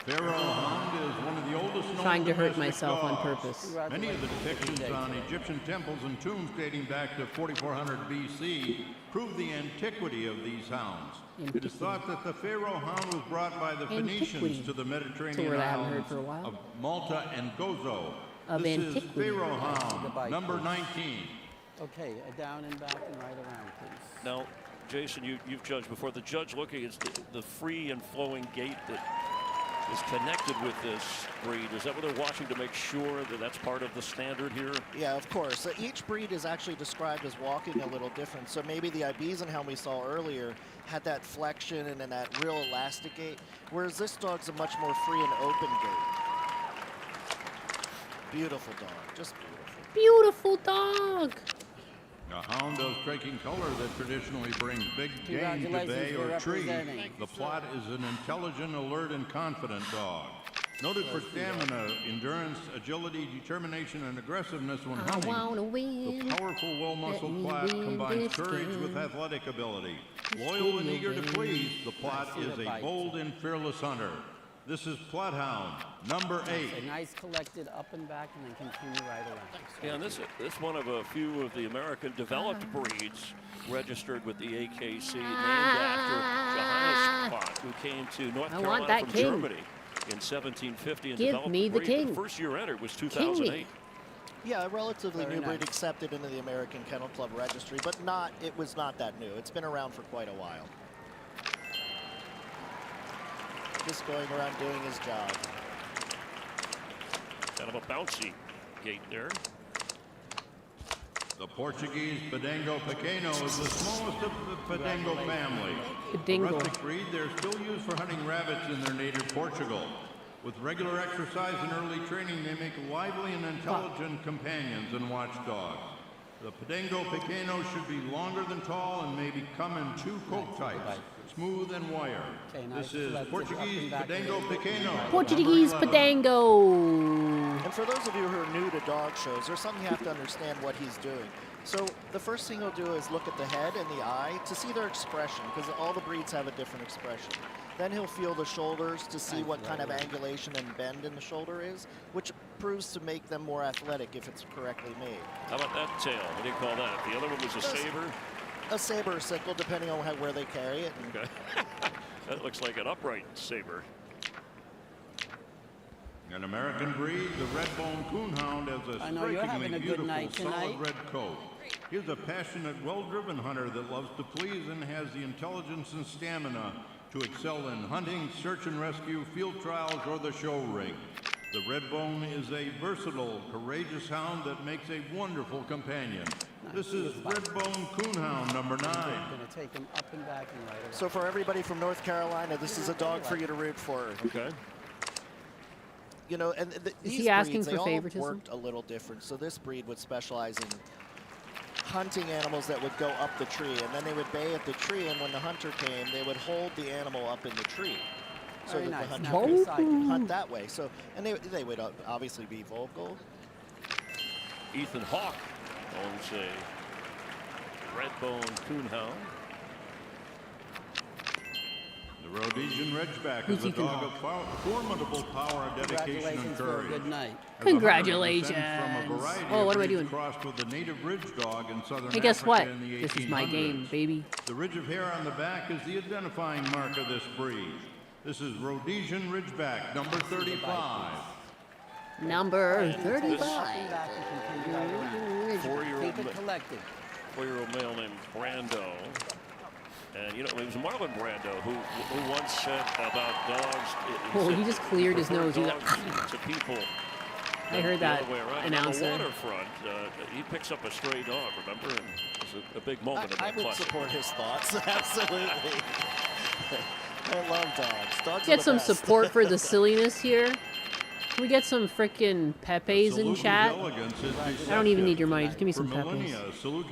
Pharaoh Hound is one of the oldest known trying to hurt domestic myself on dogs. purpose. Many of the depictions on Egyptian temples and tombs dating back to 4400 BC prove the antiquity of these hounds. It is thought that the Pharaoh Hound was brought by the Phoenicians Antiquity. to the It's a Mediterranean word I haven't heard islands for a while. of Malta and Gozo. Of This antiquity. is Pharaoh Hound, Goodbye, number please. 19. Okay, down and back and right around, please. Now, Jason, you've judged before. The judge looking at the free and flowing gait that is connected with this breed. Is that what they're watching to make sure that that's part of the standard here? Yeah, of course. So each breed is actually described as walking a little different. So maybe the Ibizan we saw earlier had that flexion and then that real elastic gait, whereas this dog's a much more free and open gait. Beautiful dog, just beautiful. Beautiful dog. A hound of striking color that traditionally brings big game to Congratulations bay for or tree. representing. The Plot is an intelligent, alert, and confident dog. Noted for stamina, endurance, agility, determination, and aggressiveness when hunting, wanna win. the powerful Well-Muscled Let me Platte win combines this courage game. with athletic ability. Loyal and eager to please, the Platte is a bold and fearless hunter. This is Platthound, number 8. A nice collected up and back and then continue right around. Yeah, and this one of a few of the American developed breeds registered with the AKC, named after Johannes Platt, who came to North I want Carolina that from king. Germany in 1750 and Give developed me the the breed. king. The first year entered was King 2008. me. Yeah, a relatively Very new breed nice. accepted into the American Kennel Club registry, but it was not that new. It's been around for quite a while. Just going around doing his job. Kind of a bouncy gait there. The Portuguese Podengo Pequeno is the smallest of the Podengo family. Podengo. A rustic breed, they're still used for hunting rabbits in their native Portugal. With regular exercise and early training, they make lively and intelligent companions and watchdogs. The Podengo Pequeno should be longer than tall and may come in 2 coat types, smooth and wire. This is Portuguese Podengo Pequeno. Portuguese number 11. Podengo. And for those of you who are new to dog shows, there's something you have to understand what he's doing. So the first thing he'll do is look at the head and the eye to see their expression, because all the breeds have a different expression. Then he'll feel the shoulders to see what kind of angulation and bend in the shoulder is, which proves to make them more athletic if it's correctly made. How about that tail? What do you call that? The other one was a saber? A saber or sickle, depending on where they carry it. Okay. That looks like an upright saber. An American breed, the Red-Bone Coonhound has a I know you're having strikingly a good beautiful, night solid tonight. red coat. He's a passionate, well-driven hunter that loves to please and has the intelligence and stamina to excel in hunting, search and rescue, field trials, or the show ring. The Redbone is a versatile, courageous hound that makes a wonderful companion. This is Redbone Coonhound, number 9. I'm going to take him up and back and right around. So for everybody from North Carolina, this is a dog for you to root for. Okay. You know, and Is these he asking breeds, for they all favoritism? worked a little different. So this breed would specialize in hunting animals that would go up the tree, and then they would bay at the tree, and when the hunter came, they would hold the animal up in the tree so Very that nice. the hunter Now, could inside. hunt that way. So, and they would obviously be vocal. Ethan Hawke owns a Redbone Coonhound. The Rhodesian Ridgeback Who's is a Ethan dog of formidable power, dedication, and Congratulations for a courage. good night. As a hunter, Congratulations. descends from a variety Oh, of what am I breeds doing? crossed with the native ridge dog in southern Hey, guess Africa what? in the This is my 1800s. game, baby. The ridge of hair on the back is the identifying mark of this breed. This is Rhodesian Ridgeback, number 35. Number Up 35. and back and continue right around. Four-year-old Keep it collected. male named Brando. And, you know, it was Marlon Brando who once said about dogs. Oh, said he just cleared his prefer nose. He was dogs like, to people. I than heard the that other way around. On announcer. the waterfront, he picks up a stray dog, remember? And it was a big moment in I that would classic. support his thoughts, absolutely. I love dogs. Dogs are Get the some best. support for the silliness here. Can we get some frickin' Pepes in chat? I don't even need your money. Just give me some Pepes.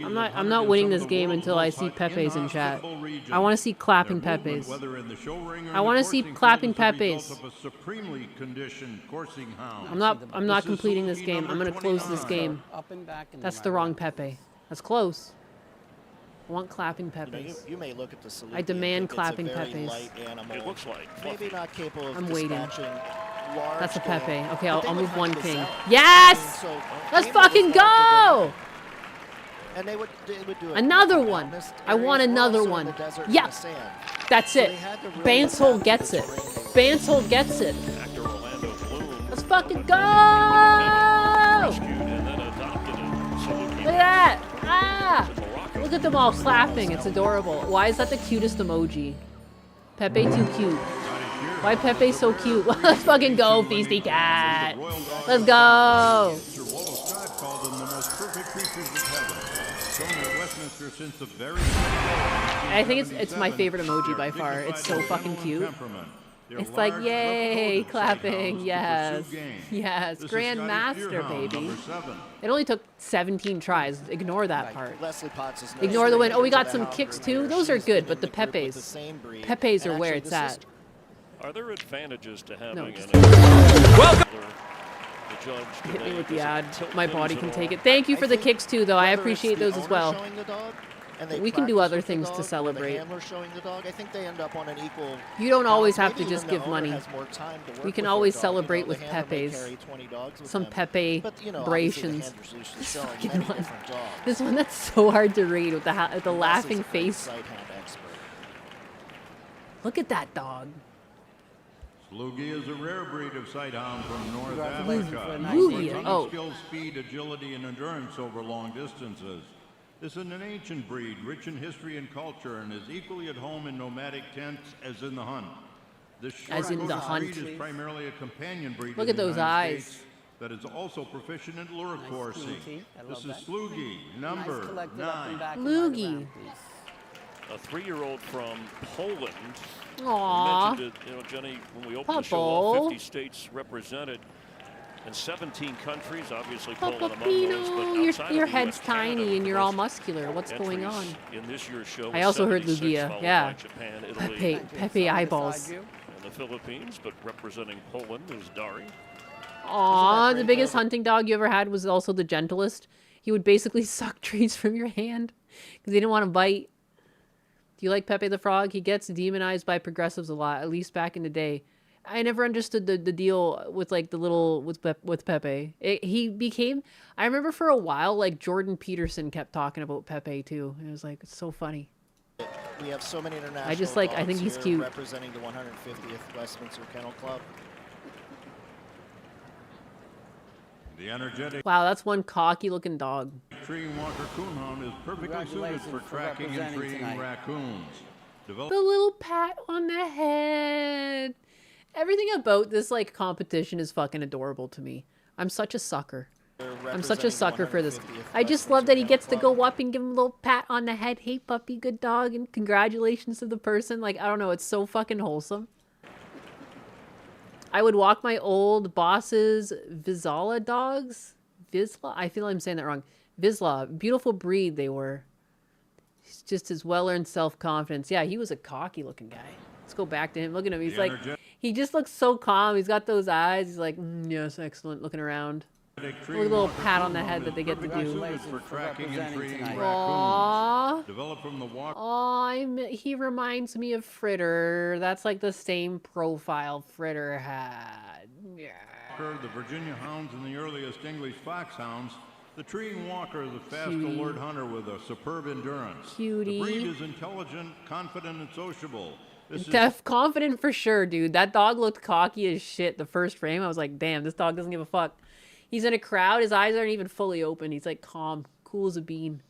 I'm not winning this game until I see Pepes in chat. I want to see clapping Pepes. I want to see clapping Pepes. I'm not completing this game. I'm gonna close this game. Up and back and That's right the wrong around. Pepe. That's close. I want clapping You know, Pepes. you may look at the Saluki I demand and think clapping it's a very Pepes. light animal. It looks like Maybe not capable of I'm waiting. dispatching large That's a game, Pepe. Okay, but I'll they would move hunt one this king. out. Yes! So Let's game fucking was not go! And they would do it Another in the one. mountainous I want areas, another also in one. the desert and Yeah. the sand. That's So it. they had to really Bansol adapt gets to it. the terrain. Bansol gets it. Actor Orlando Bloom Let's fucking go! rescued and then adopted a Saluki. Look at that! Ah! in Morocco. Look at them all clapping. It's adorable. Why is that the cutest emoji? Pepe too cute. Why Pepe so cute? Let's fucking go, Feisty Cat. Let's go. Sir Walter Scott called them the most perfect creatures of heaven. Shown at Westminster since the very beginning. I think it's my favorite emoji by far. It's so fucking cute. It's like, yay, clapping, yes, yes, Grandmaster, baby. It only took 17 tries. Ignore that part. Leslie Potts is no Ignore the win. stranger Oh, we to got the some hound kicks breeder. too. Those are She's good, been but the in group with the Pepes, same breed. Pepes are And where actually it's the at. sister- Are there advantages to having No, an just- Welcome. The judge Hit me today, with the does it ad. tilt My things body at can all? take it. Thank you for the kicks too, though. I Whether it's appreciate the those as owner well. showing the dog and they We can do practice other with the things dog, to or celebrate. The handler showing the dog. I think they end up on an equal. You don't always balance. have to Maybe just even give the owner money. has more time to work We can with their always dog. celebrate You know, with the handler may Pepes. carry 20 dogs with Some them. Pepe But, you know, obviously the brations. handler's usually This showing fucking many one. different dogs. This one that's so hard to read with the Unless laughing he's a great face. sight hound expert. Look at that dog. Slugy is a rare breed of sighthound from North Congratulations Africa. for a known nice for Slugy, its hunting oh. skills, speed, agility, and endurance over long distances. This is an ancient breed, rich in history and culture, and is equally at home in nomadic tents as in the hunt. This As in the short-coated hunt. breed is primarily a companion breed Look in at the those United eyes. States that is also proficient in lure coursing. Squeegee. I This love is that. Slugy, number Nice collected up and 9. back and right Loogie. around, please. A 3-year-old from Poland. Aww. You mentioned it, you know, Jenny, when we opened the show, all Puppo. 50 states represented and 17 countries, obviously Poland among those. But Papapino, outside your of the head's US, Canada, tiny with and the you're all most muscular. What's going on? entries in this year's show, I also heard 76, Lugia. followed Yeah. by Japan, Italy, Pepe eyeballs. and the Philippines, but representing Poland is Dari. Aw, the great, biggest though? hunting dog you ever had was also the gentlest. He would basically suck trees from your hand because he didn't want to bite. Do you like Pepe the Frog? He gets demonized by progressives a lot, at least back in the day. I never understood the deal with like the little with Pepe. He became. I remember for a while like Jordan Peterson kept talking about Pepe too. It was like it's so funny. We have so many international I just like- I dogs think he's here cute. representing the 150th Westminster Kennel Club. The energetic Wow, that's one cocky looking dog. Treeing Walker Coonhound is perfectly suited Congratulations for for tracking and representing treeing tonight. raccoons. Developed The little pat on the head. Everything about this like competition is fucking adorable to me. I'm such a sucker. I'm such a representing the sucker for this. 150th I just Westminster love that he Kennel gets to Club. go up and give him a little pat on the head. Hey puppy, good dog, and congratulations to the person. Like, I don't know, it's so fucking wholesome. I would walk my old boss's Vizsla dogs. Vizsla? I feel I'm saying that wrong. Vizsla. Beautiful breed they were. He's just his well-earned self-confidence. Yeah, he was a cocky looking guy. Let's go back to him. Look at him. He's The like, energetic- he just looks so calm. He's got those eyes. He's like, yes, excellent, looking around. treeing little Walker pat on the Coonhound head is that they get to perfectly do. suited for For tracking and representing treeing tonight. Aww. raccoons. Developed from the Walker. He reminds me of Fritter. That's like the same profile Fritter had. Yeah. The Virginia Hounds and the earliest English Foxhounds, the Treeing Walker is a fast Cutie. alert hunter with a superb endurance. Cutie. The breed is intelligent, confident, and sociable. This is Confident for sure, dude. That dog looked cocky as shit the first frame. I was like, damn, this dog doesn't give a fuck. He's in a crowd. His eyes aren't even fully open. He's like calm, cool as a bean.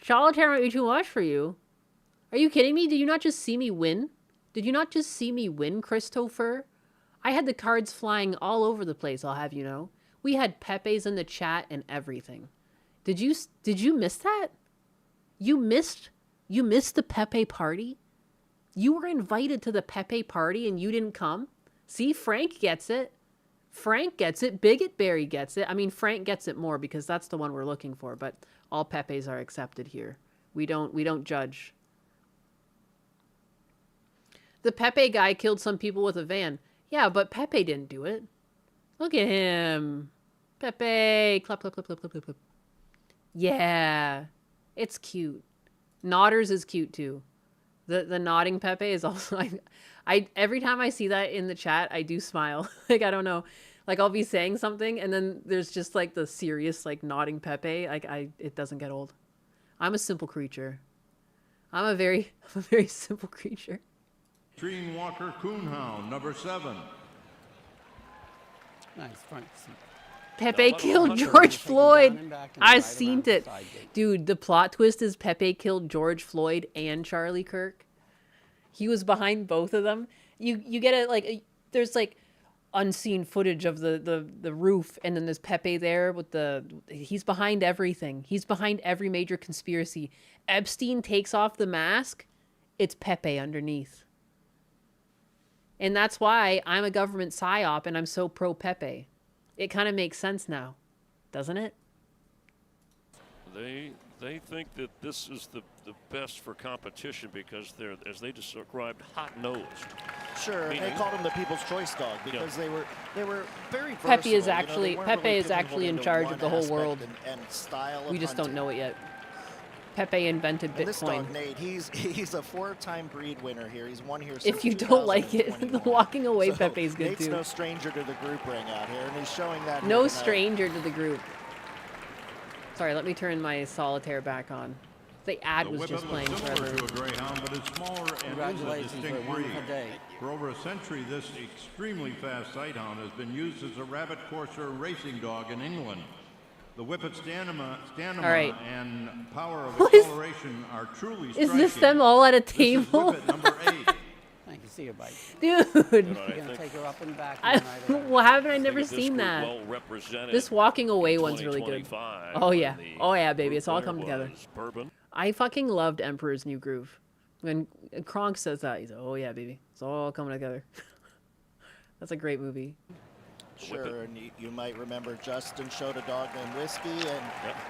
Solitaire might be too much for you. Are you kidding me? Did you not just see me win? Did you not just see me win, Christopher? I had the cards flying all over the place, I'll have you know. We had Pepe's in the chat and everything. Did you miss that? You missed the Pepe party? You were invited to the Pepe party and you didn't come? See, Frank gets it. Frank gets it. Bigot Berry gets it. I mean, Frank gets it more because that's the one we're looking for, but all Pepes are accepted here. We don't judge. The Pepe guy killed some people with a van. Yeah, but Pepe didn't do it. Look at him. Pepe. Clap, clap, clap, clap, clap, clap, clap. Yeah. It's cute. Nodders is cute too. The nodding Pepe is also I every time I see that in the chat, I do smile. Like I don't know. Like I'll be saying something and then there's just like the serious like nodding Pepe. Like it doesn't get old. I'm a simple creature. I'm a very simple creature. Treeing Walker Coonhound, number 7. Nice, Frank. Pepe killed George Floyd. I seen it. Dude, the plot twist is Pepe killed George Floyd and Charlie Kirk. He was behind both of them. You get it like there's like unseen footage of the roof and then there's Pepe there with he's behind everything. He's behind every major conspiracy. Epstein takes off the mask, it's Pepe underneath. And that's why I'm a government psyop and I'm so pro Pepe. It kind of makes sense now, doesn't it? They they think that this is the best for competition because they're, as they described, hot-nosed. Sure, Meaning- they called him the People's Choice Dog because they were very versatile. Pepe is you know, actually they weren't Pepe really is actually in pigeonholed charge into of the one whole aspect world. and style of We just don't hunting. know it yet. Pepe invented And this Bitcoin. dog, Nate, he's a 4-time breed winner here. He's won here since If you don't like it, 2021. the walking away So Pepe's good Nate's too. no stranger to the group ring out here, and he's showing that here No tonight. stranger to the group. Sorry, let me turn my solitaire back on. The ad The was Whippet just playing looks similar forever. to a greyhound, but it's smaller and is a Congratulations for a distinct breed. wonderful day. For over a century, this extremely fast sighthound has been used as a rabbit courser racing dog in England. The Whippet stamina All right. and power of What is- acceleration are truly Is striking. this them all at a This is table? Whippet number 8. Thank you. See you, bye. Dude. You're going to take her up and back. and ride her out. Well, haven't I think never of this seen group that? well represented This walking away in one's really good. 2025 Oh when yeah. the Oh yeah, baby. group It's all winner come together. was Bourbon. I fucking loved Emperor's New Groove. When Kronk says that, he's like, oh yeah, baby. It's all coming together. That's a great movie. Sure, and you might remember Justin showed a dog named Whiskey,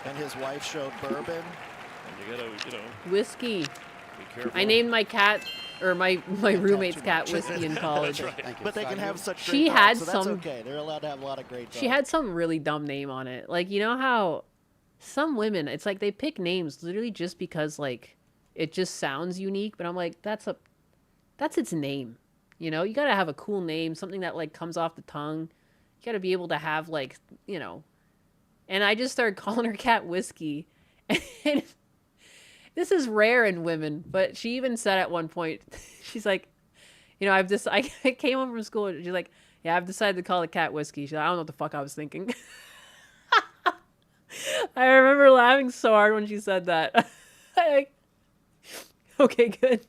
and his wife showed Bourbon. And you gotta, you know, Whiskey. be careful. I named my cat, or my roommate's cat, Whiskey in college. That's right. But they can have such She great had dogs, so that's some- okay. They're allowed to have a lot of great dogs. She had some really dumb name on it. Like, you know how some women, it's like they pick names literally just because, like, it just sounds unique. But I'm like, that's its name. You know, you gotta have a cool name, something that, like, comes off the tongue. You gotta be able to have, like, you know. And I just started calling her cat Whiskey. And this is rare in women, but she even said at one point, she's like, you know, I came home from school and she's like, yeah, I've decided to call the cat Whiskey. She's like, I don't know what the fuck I was thinking. I remember laughing so hard when she said that. Okay, good.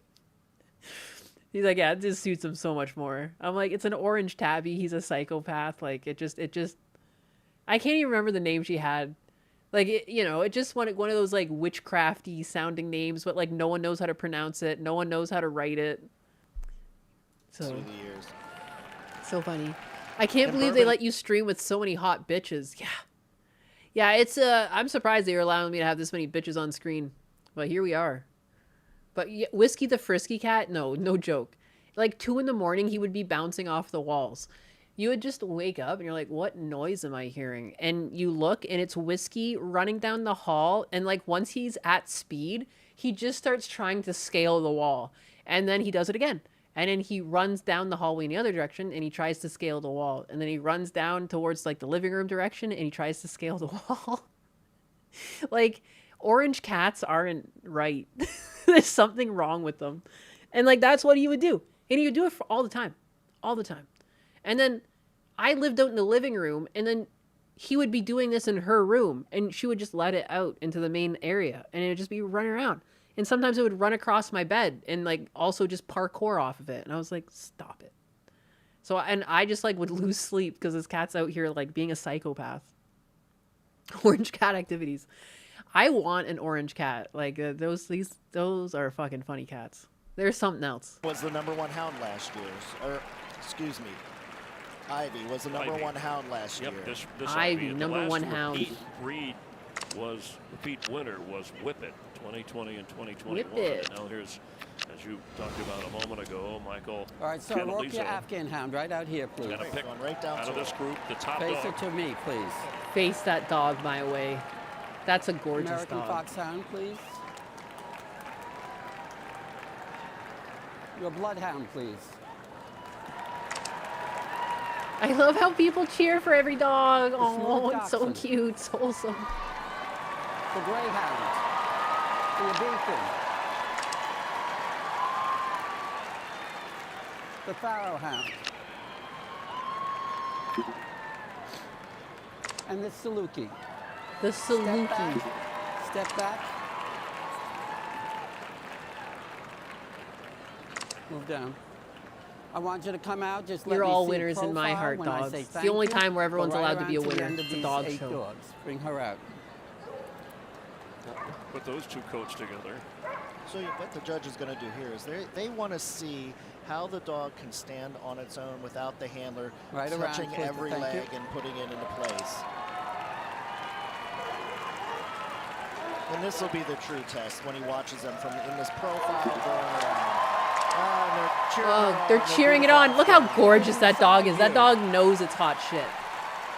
He's like, yeah, it just suits him so much more. I'm like, it's an orange tabby. He's a psychopath. Like, it just, I can't even remember the name she had. Like, you know, it just one of those, like, witchcrafty sounding names, but, like, no one knows how to pronounce it. No one knows how to write it. So, Through the years. so funny. I can't And believe they Bourbon- let you stream with so many hot bitches. Yeah. Yeah, it's, I'm surprised they were allowing me to have this many bitches on screen. But here we are. But yeah, Whiskey the Frisky Cat, no joke. Like 2 a.m, he would be bouncing off the walls. You would just wake up and you're like, what noise am I hearing? And you look and it's Whiskey running down the hall. And like once he's at speed, he just starts trying to scale the wall. And then he does it again. And then he runs down the hallway in the other direction and he tries to scale the wall. And then he runs down towards like the living room direction and he tries to scale the wall. Like, orange cats aren't right. There's something wrong with them. And like that's what he would do. And he would do it for all the time. All the time. And then I lived out in the living room and then he would be doing this in her room and she would just let it out into the main area and it would just be running around. And sometimes it would run across my bed and like also just parkour off of it. And I was like, stop it. So, and I just like would lose sleep because this cat's out here like being a psychopath. Orange cat activities. I want an orange cat. Like those are fucking funny cats. There's something else. Was the #1 hound last year, or excuse me, Ivy was the number Ivy. 1 hound last year. This Ivy, and the number last 1 hound. repeat breed was repeat winner was Whippet, 2020 and 2021. Whippet. And now here's, as you talked about a moment ago, Michael. All right, so walk your Afghan hound right out here, please. Gonna pick right down out of this group the top Face dog. it to me, please. Face that dog my way. That's a gorgeous American dog. foxhound, please. Your bloodhound, please. I love how people cheer for every dog. Oh, smooth it's so dachshund. cute. It's wholesome. The greyhound. The beacon. The pharaoh hound. And the Saluki. The Saluki. Step back. Move down. I want you to come out. Just let You're me all see winners in my profile heart, when I dogs. say It's the thank only you. time where Go everyone's right allowed to around be a the winner. end of It's a these dog 8 show. dogs. Bring her out. Put those two coats together. So what the judge is going to do here is they want to see how the dog can stand on its own without the handler Right around, touching please. every Thank you. leg and putting it into place. And this will be the true test when he watches them from in this profile going around. They're cheering it on. Look how gorgeous that dog is. That dog knows it's hot shit.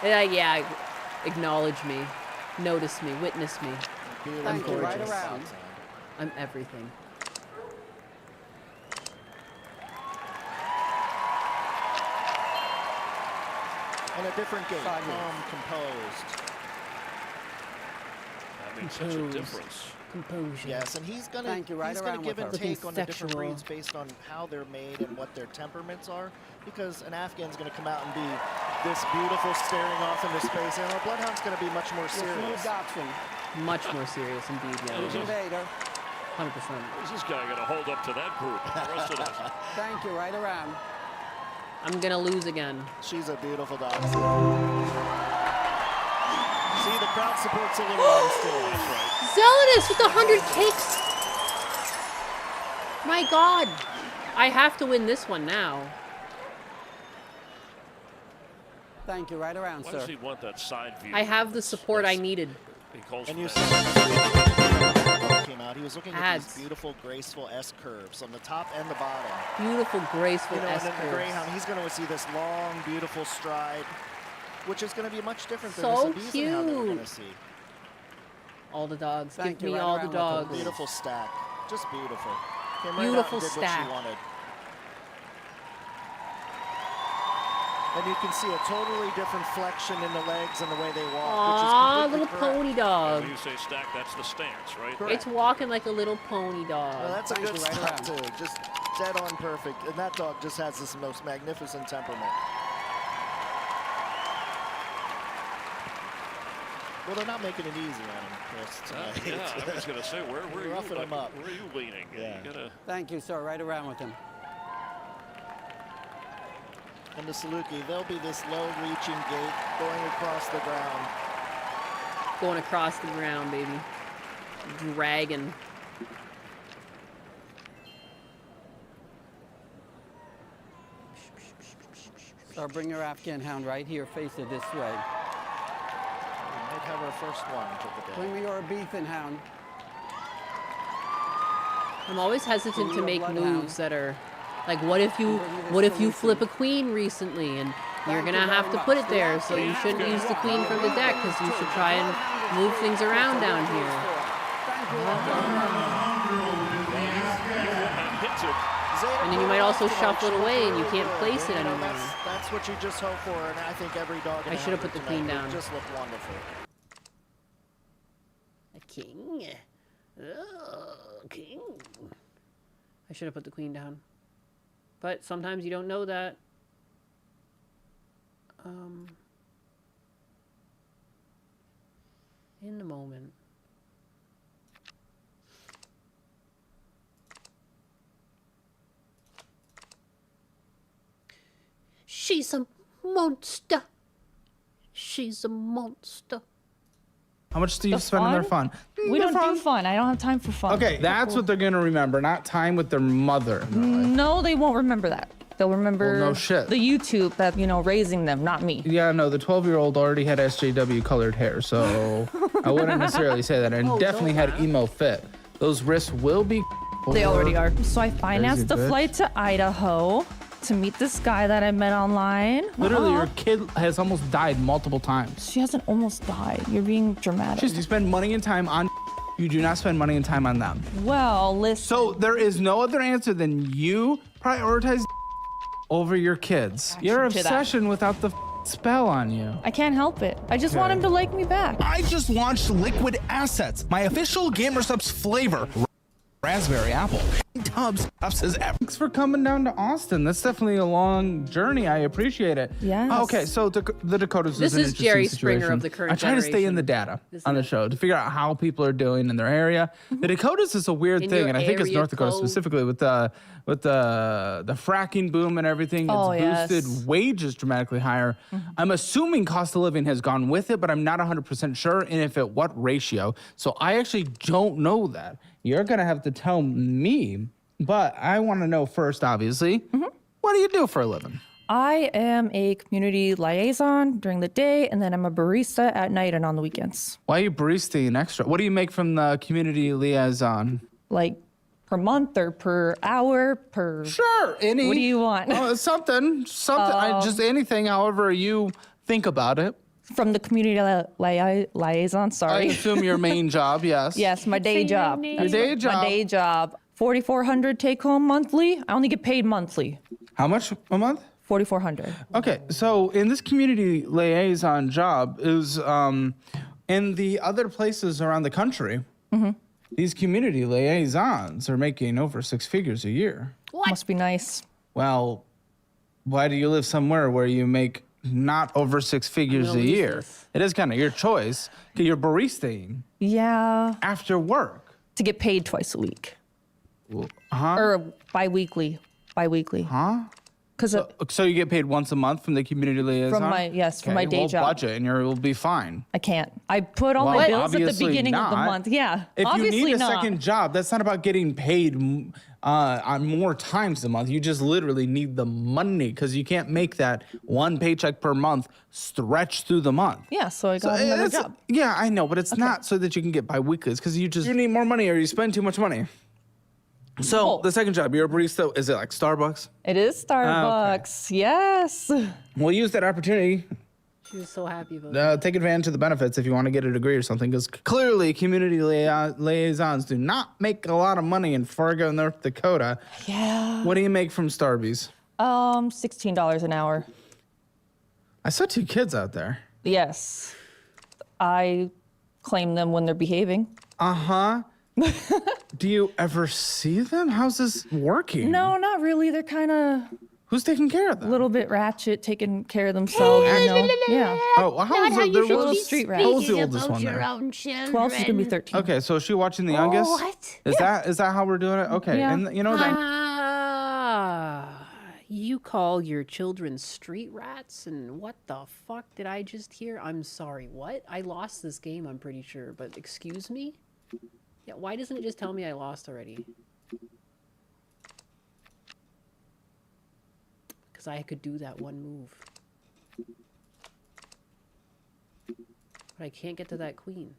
Yeah, acknowledge me, notice me, witness me. I'm gorgeous. Right around. I'm everything. And a different gait, calm, composed. That makes such a difference. Composure. Yes, and he's gonna give and take on the different breeds based on how they're made and what their temperaments are. Because an Afghan's gonna come out and be this beautiful, staring off into space, and a bloodhound's gonna be much more serious. Much more serious indeed, yeah. 100%. Is this guy gonna hold up to that group? The rest of us. Thank you, right around. I'm gonna lose again. She's a beautiful dog. See, the crowd supports a little one still. That's right. Zealous with 100 kicks. My God. I have to win this one now. Thank you, right around, Why sir. does he want that side view? I have the support I needed. He calls And for you that. came out. He was looking at these beautiful, graceful S curves on the top and the bottom. Beautiful, graceful S and then the curves. greyhound, he's going to see this long, beautiful stride, which is going to be much different than So this Abyssinian that we're going to cute. see. All the dogs. Thank Give you, me right all the around with dogs. Beautiful stack, just beautiful. Came right out Beautiful and did stack. What she wanted. And you can see a totally different flexion in the legs and the way they walk, Aw, which is little completely pony And dog. when you say stack, that's the stance, right? It's walking like a little pony dog. Well, that's a good stop too. Just dead on perfect. And that dog just has this most magnificent temperament. Well, they're not making it easy on him, Chris, tonight. Yeah, I was going to say, where were you? Roughing him up. Where are you leaning? Yeah. You gotta... Thank you, sir. Right around with him. And the Saluki, there'll be this low-reaching gait going across the ground. Going across the ground, baby. Dragon. Sir, bring your Afghan hound right here. Face it this way. We might have our first one for the day. Bring me your Abyssinian hound. I'm always hesitant to Bring me make your bloodhound. moves that are like, what if you flip a queen recently and you're gonna have to put it there, so you shouldn't use the queen from the deck because you should try and move things around down here. And then you might also shuffle it away and you can't place it anymore. That's what you just hope for, and I think every dog in I should have put the queen tonight down. just looked wonderful. A king? Oh, king. I should have put the queen down. But sometimes you don't know that. In the moment. She's a monster. She's a monster. How much do you spend on their fun? We don't do fun. I don't have time for fun. Okay, that's what they're gonna remember, not time with their mother. No, they won't remember that. They'll remember Well, no shit. the YouTube that, raising them, not me. Yeah, no, the 12-year-old already had SJW colored hair, so I wouldn't necessarily say that. And definitely had emo fit. Those wrists will be. They already are. So I financed Crazy a bitch. flight to Idaho to meet this guy that I met online. Literally, your kid has almost died multiple times. She hasn't almost died. You're being dramatic. Just you spend money and time on. You do not spend money and time on them. Well, listen. So there is no other answer than you prioritize over your kids. Your to that. obsession without the spell on you. I can't help it. I just want him to like me back. I just launched Liquid Assets, my official GamerSupps flavor. Raspberry apple. Tubbs says Thanks for coming down to Austin. That's definitely a long journey. I appreciate it. Yes. Okay, so the Dakotas This is an is interesting Jerry situation. Springer of the current I try to stay in generation. the data Isn't on the it? show to figure out how people are doing in their area. The Dakotas is a weird In thing, your and I think it's area North Dakota code. specifically with the fracking boom and everything. It's Oh, yes. boosted wages dramatically higher. I'm assuming cost of living has gone with it, but I'm not 100% sure, and if at what ratio. So I actually don't know that. You're gonna have to tell me, but I want to know first, obviously, what do you do for a living? I am a community liaison during the day, and then I'm a barista at night and on the weekends. Why are you baristaing extra? What do you make from the community liaison? Like per month or per hour, per... Sure, any. What do you want? Something. Just anything, however you think about it. From the community liaison, sorry. I assume your main job, yes. Yes, my day job. Your day job. My day job. $4,400 take home monthly. I only get paid monthly. How much a month? $4,400. Okay, so in this community liaison job is in the other places around the country, these community liaisons are making over 6 figures a year. What? Must be nice. Well, why do you live somewhere where you make not over 6 figures a year? It is kind of your choice. You're baristaing. Yeah. After work. To get paid twice a week. Huh? Or bi-weekly. Huh? So you get paid once a month from the community liaison? From my day job. Budget and you'll be fine. I can't. I put all my bills at the beginning of the month. Yeah, If obviously you need a not. second job, that's not about getting paid on more times a month. You just literally need the money because you can't make that one paycheck per month stretch through the month. Yeah, so I got another job. Yeah, I know, but it's not so that you can get bi-weeklies because you need more money or you spend too much money. So the second job, you're a barista. Is it like Starbucks? It is Starbucks. Yes. We'll use that opportunity. She was so happy about it. Take advantage of the benefits if you want to get a degree or something, because clearly community liaisons do not make a lot of money in Fargo, North Dakota. Yeah. What do you make from Starbucks? $16 an hour. I saw 2 kids out there. Yes. I claim them when they're behaving. Uh-huh. Do you ever see them? How's this working? No, not really. They're kind of... Who's taking care of them? A little bit ratchet, taking care of themselves, you know? Yeah. Oh, well, how old is the little street rat. How old's the oldest one there? 12, she's gonna be 13. Okay, so is she watching the youngest? What? Is that how we're doing it? Okay, Yeah. and you know that. You call your children street rats, and what the fuck did I just hear? I'm sorry, what? I lost this game, I'm pretty sure, but excuse me? Yeah, why doesn't it just tell me I lost already? Because I could do that one move. But I can't get to that queen.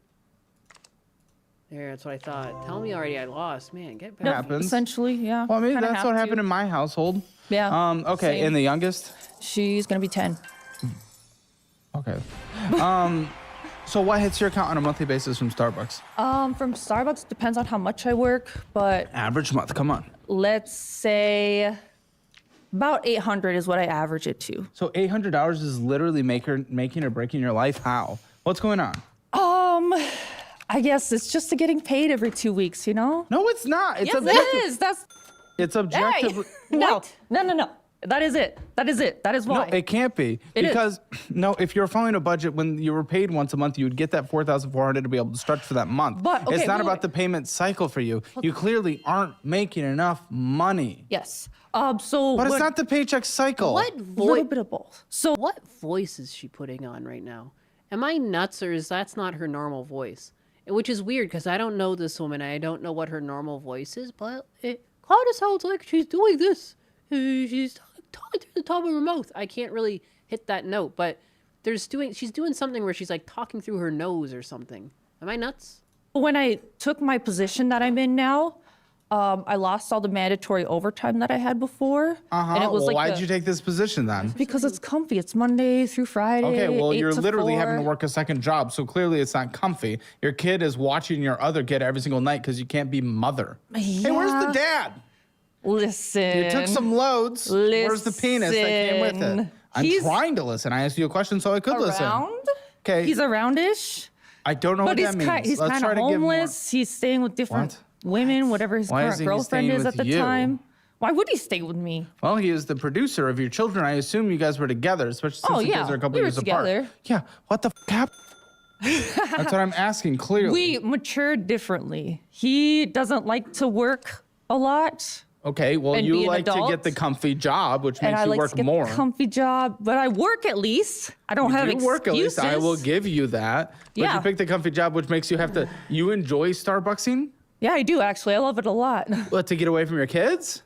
There, that's what I thought. Tell me already I lost. Man, get back. Happens. Essentially, yeah. Well, I mean, Kinda that's have what to. happened in my household. Yeah. Okay, Same. and the youngest? She's gonna be 10. Okay. So what hits your account on a monthly basis from Starbucks? From Starbucks, depends on how much I work, but Average month, come on. let's say about 800 is what I average it to. So $800 is literally making or breaking your life? How? What's going on? I guess it's just getting paid every 2 weeks, you know? No, it's not. It's yes, objective. it is. That's It's objectively. no. That is it. That is why. No, it can't be. It is. Because, no, if you're following a budget, when you were paid once a month, you would get that $4,400 to be able to stretch for that month. But, okay, it's not wait, about wait. the payment cycle for you. You clearly aren't making enough money. Yes. But it's not the paycheck cycle. What A little bit of both. So what voice is she putting on right now? Am I nuts, or is that's not her normal voice? Which is weird because I don't know this woman. I don't know what her normal voice is, but it kind of sounds like she's doing this. She's talking through the top of her mouth. I can't really hit that note, but she's doing something where she's like talking through her nose or something. Am I nuts? when I took my position that I'm in now, I lost all the mandatory overtime that I had before. And it was well, like why'd you take this position then? Because it's comfy. It's Monday through Friday. Okay, well, 8 you're to literally 4. having to work a second job, so clearly it's not comfy. Your kid is watching your other kid every single night because you can't be mother. Hey, where's the dad? Listen. You took some loads. Where's the penis that came with it? I'm trying to listen. I asked you a question so I could listen. Around? Okay. He's aroundish. I don't know But what that means. he's Let's kind try of to give more. homeless. He's staying with different women, whatever his Why current isn't he girlfriend staying is at with the you? time. Why would he stay with me? Well, he is the producer of your children. I assume you guys were together, especially since you guys are a couple we were years apart. together. Yeah. What the f happened? That's what I'm asking clearly. We matured differently. He doesn't like to work a lot. Okay, well, and you be an like to adult. get the comfy job, which And makes I you like work to get more. the comfy job, but I work at least. I don't have You excuses. work at least. I will give you that. But Yeah. you pick the comfy job, which makes you have to. You enjoy Starbucksing? Yeah, I do actually. I love it a lot. What, to get away from your kids?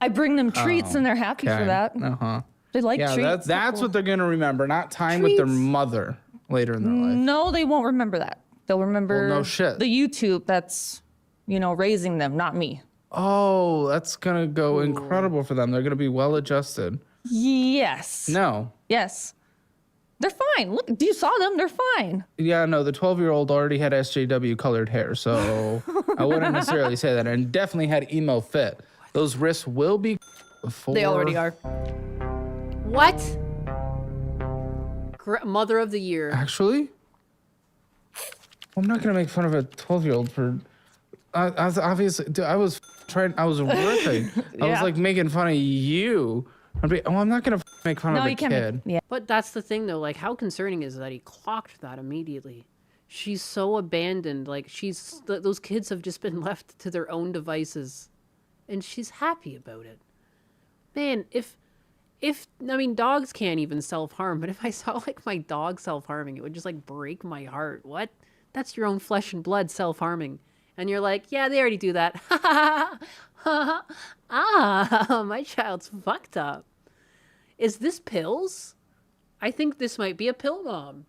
I bring them treats and they're happy for that. Uh-huh. They like Yeah, treats. that's what they're going to remember, not time with their mother later in their life. No, they won't remember that. They'll remember Well, no shit. the YouTube that's, raising them, not me. Oh, that's going to go incredible for them. They're going to be well adjusted. Yes. No. Yes. They're fine. Look, you saw them. They're fine. Yeah, no, the 12-year-old already had SJW colored hair, so I wouldn't necessarily say that. And definitely had emo fit. Those wrists will be before. They already are. What? Mother of the year. Actually? I'm not going to make fun of a 12-year-old for... I was obviously... Dude, I was ripping. I was Yeah. like making fun of you. I'm not going to make fun of a kid. But that's the thing, though. Like, how concerning is that he clocked that immediately? She's so abandoned. Like, those kids have just been left to their own devices. And she's happy about it. Man, I mean, dogs can't even self-harm, but if I saw, like, my dog self-harming, it would just, like, break my heart. What? That's your own flesh and blood self-harming. And you're like, yeah, they already do that. My child's fucked up. Is this pills? I think this might be a pill mom.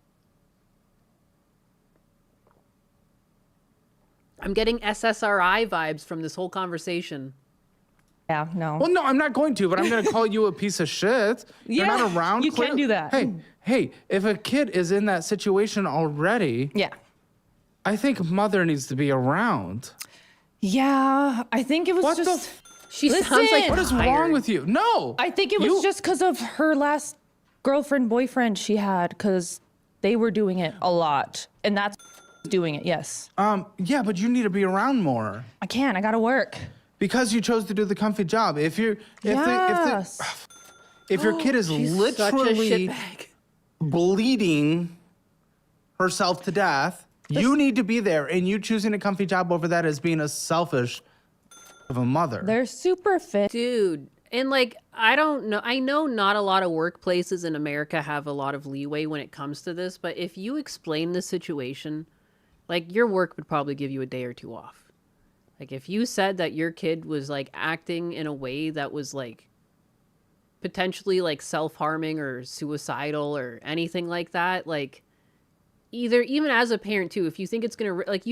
I'm getting SSRI vibes from this whole conversation. Yeah, no. Well, no, I'm not going to, but I'm going to call you a piece of shit. You're Yeah, not around. you can do that. Hey, if a kid is in that situation already, yeah, I think mother needs to be around. Yeah, I think it was What just... She sounds like what is wrong with you? No. I think it was just because of her last girlfriend, boyfriend she had, because they were doing it a lot. And that's doing it, yes. Yeah, but you need to be around more. I can't, I gotta work. Because you chose to do the comfy job. If your kid is She's such a literally shitbag. bleeding herself to death, you need to be there, and you choosing a comfy job over that is being a selfish of a mother. They're super fit. Dude. And like, I don't know. I know not a lot of workplaces in America have a lot of leeway when it comes to this, but if you explain the situation, like your work would probably give you a day or two off. Like if you said that your kid was like acting in a way that was like potentially like self-harming or suicidal or anything like that, like even as a parent too, if you think it's going to like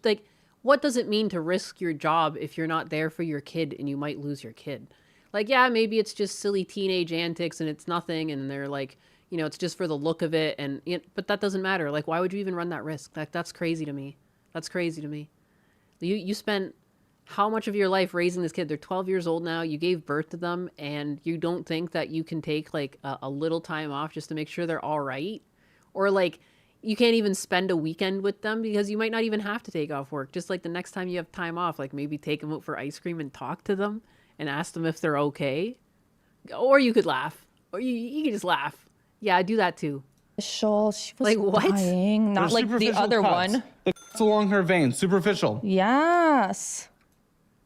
like what does it mean to risk your job if you're not there for your kid and you might lose your kid? Like, yeah, maybe it's just silly teenage antics and it's nothing and they're like, it's just for the look of it and but that doesn't matter. Like why would you even run that risk? Like that's crazy to me. That's crazy to me. You spent how much of your life raising this kid? They're 12 years old now. You gave birth to them and you don't think that you can take like a little time off just to make sure they're all right? Or like you can't even spend a weekend with them because you might not even have to take off work. Just like the next time you have time off, like maybe take them out for ice cream and talk to them and ask them if they're okay. Or you could laugh. Or you could just laugh. Yeah, I do that too. She was like what? dying, not like the other one. The cuts along her veins, superficial. Yes.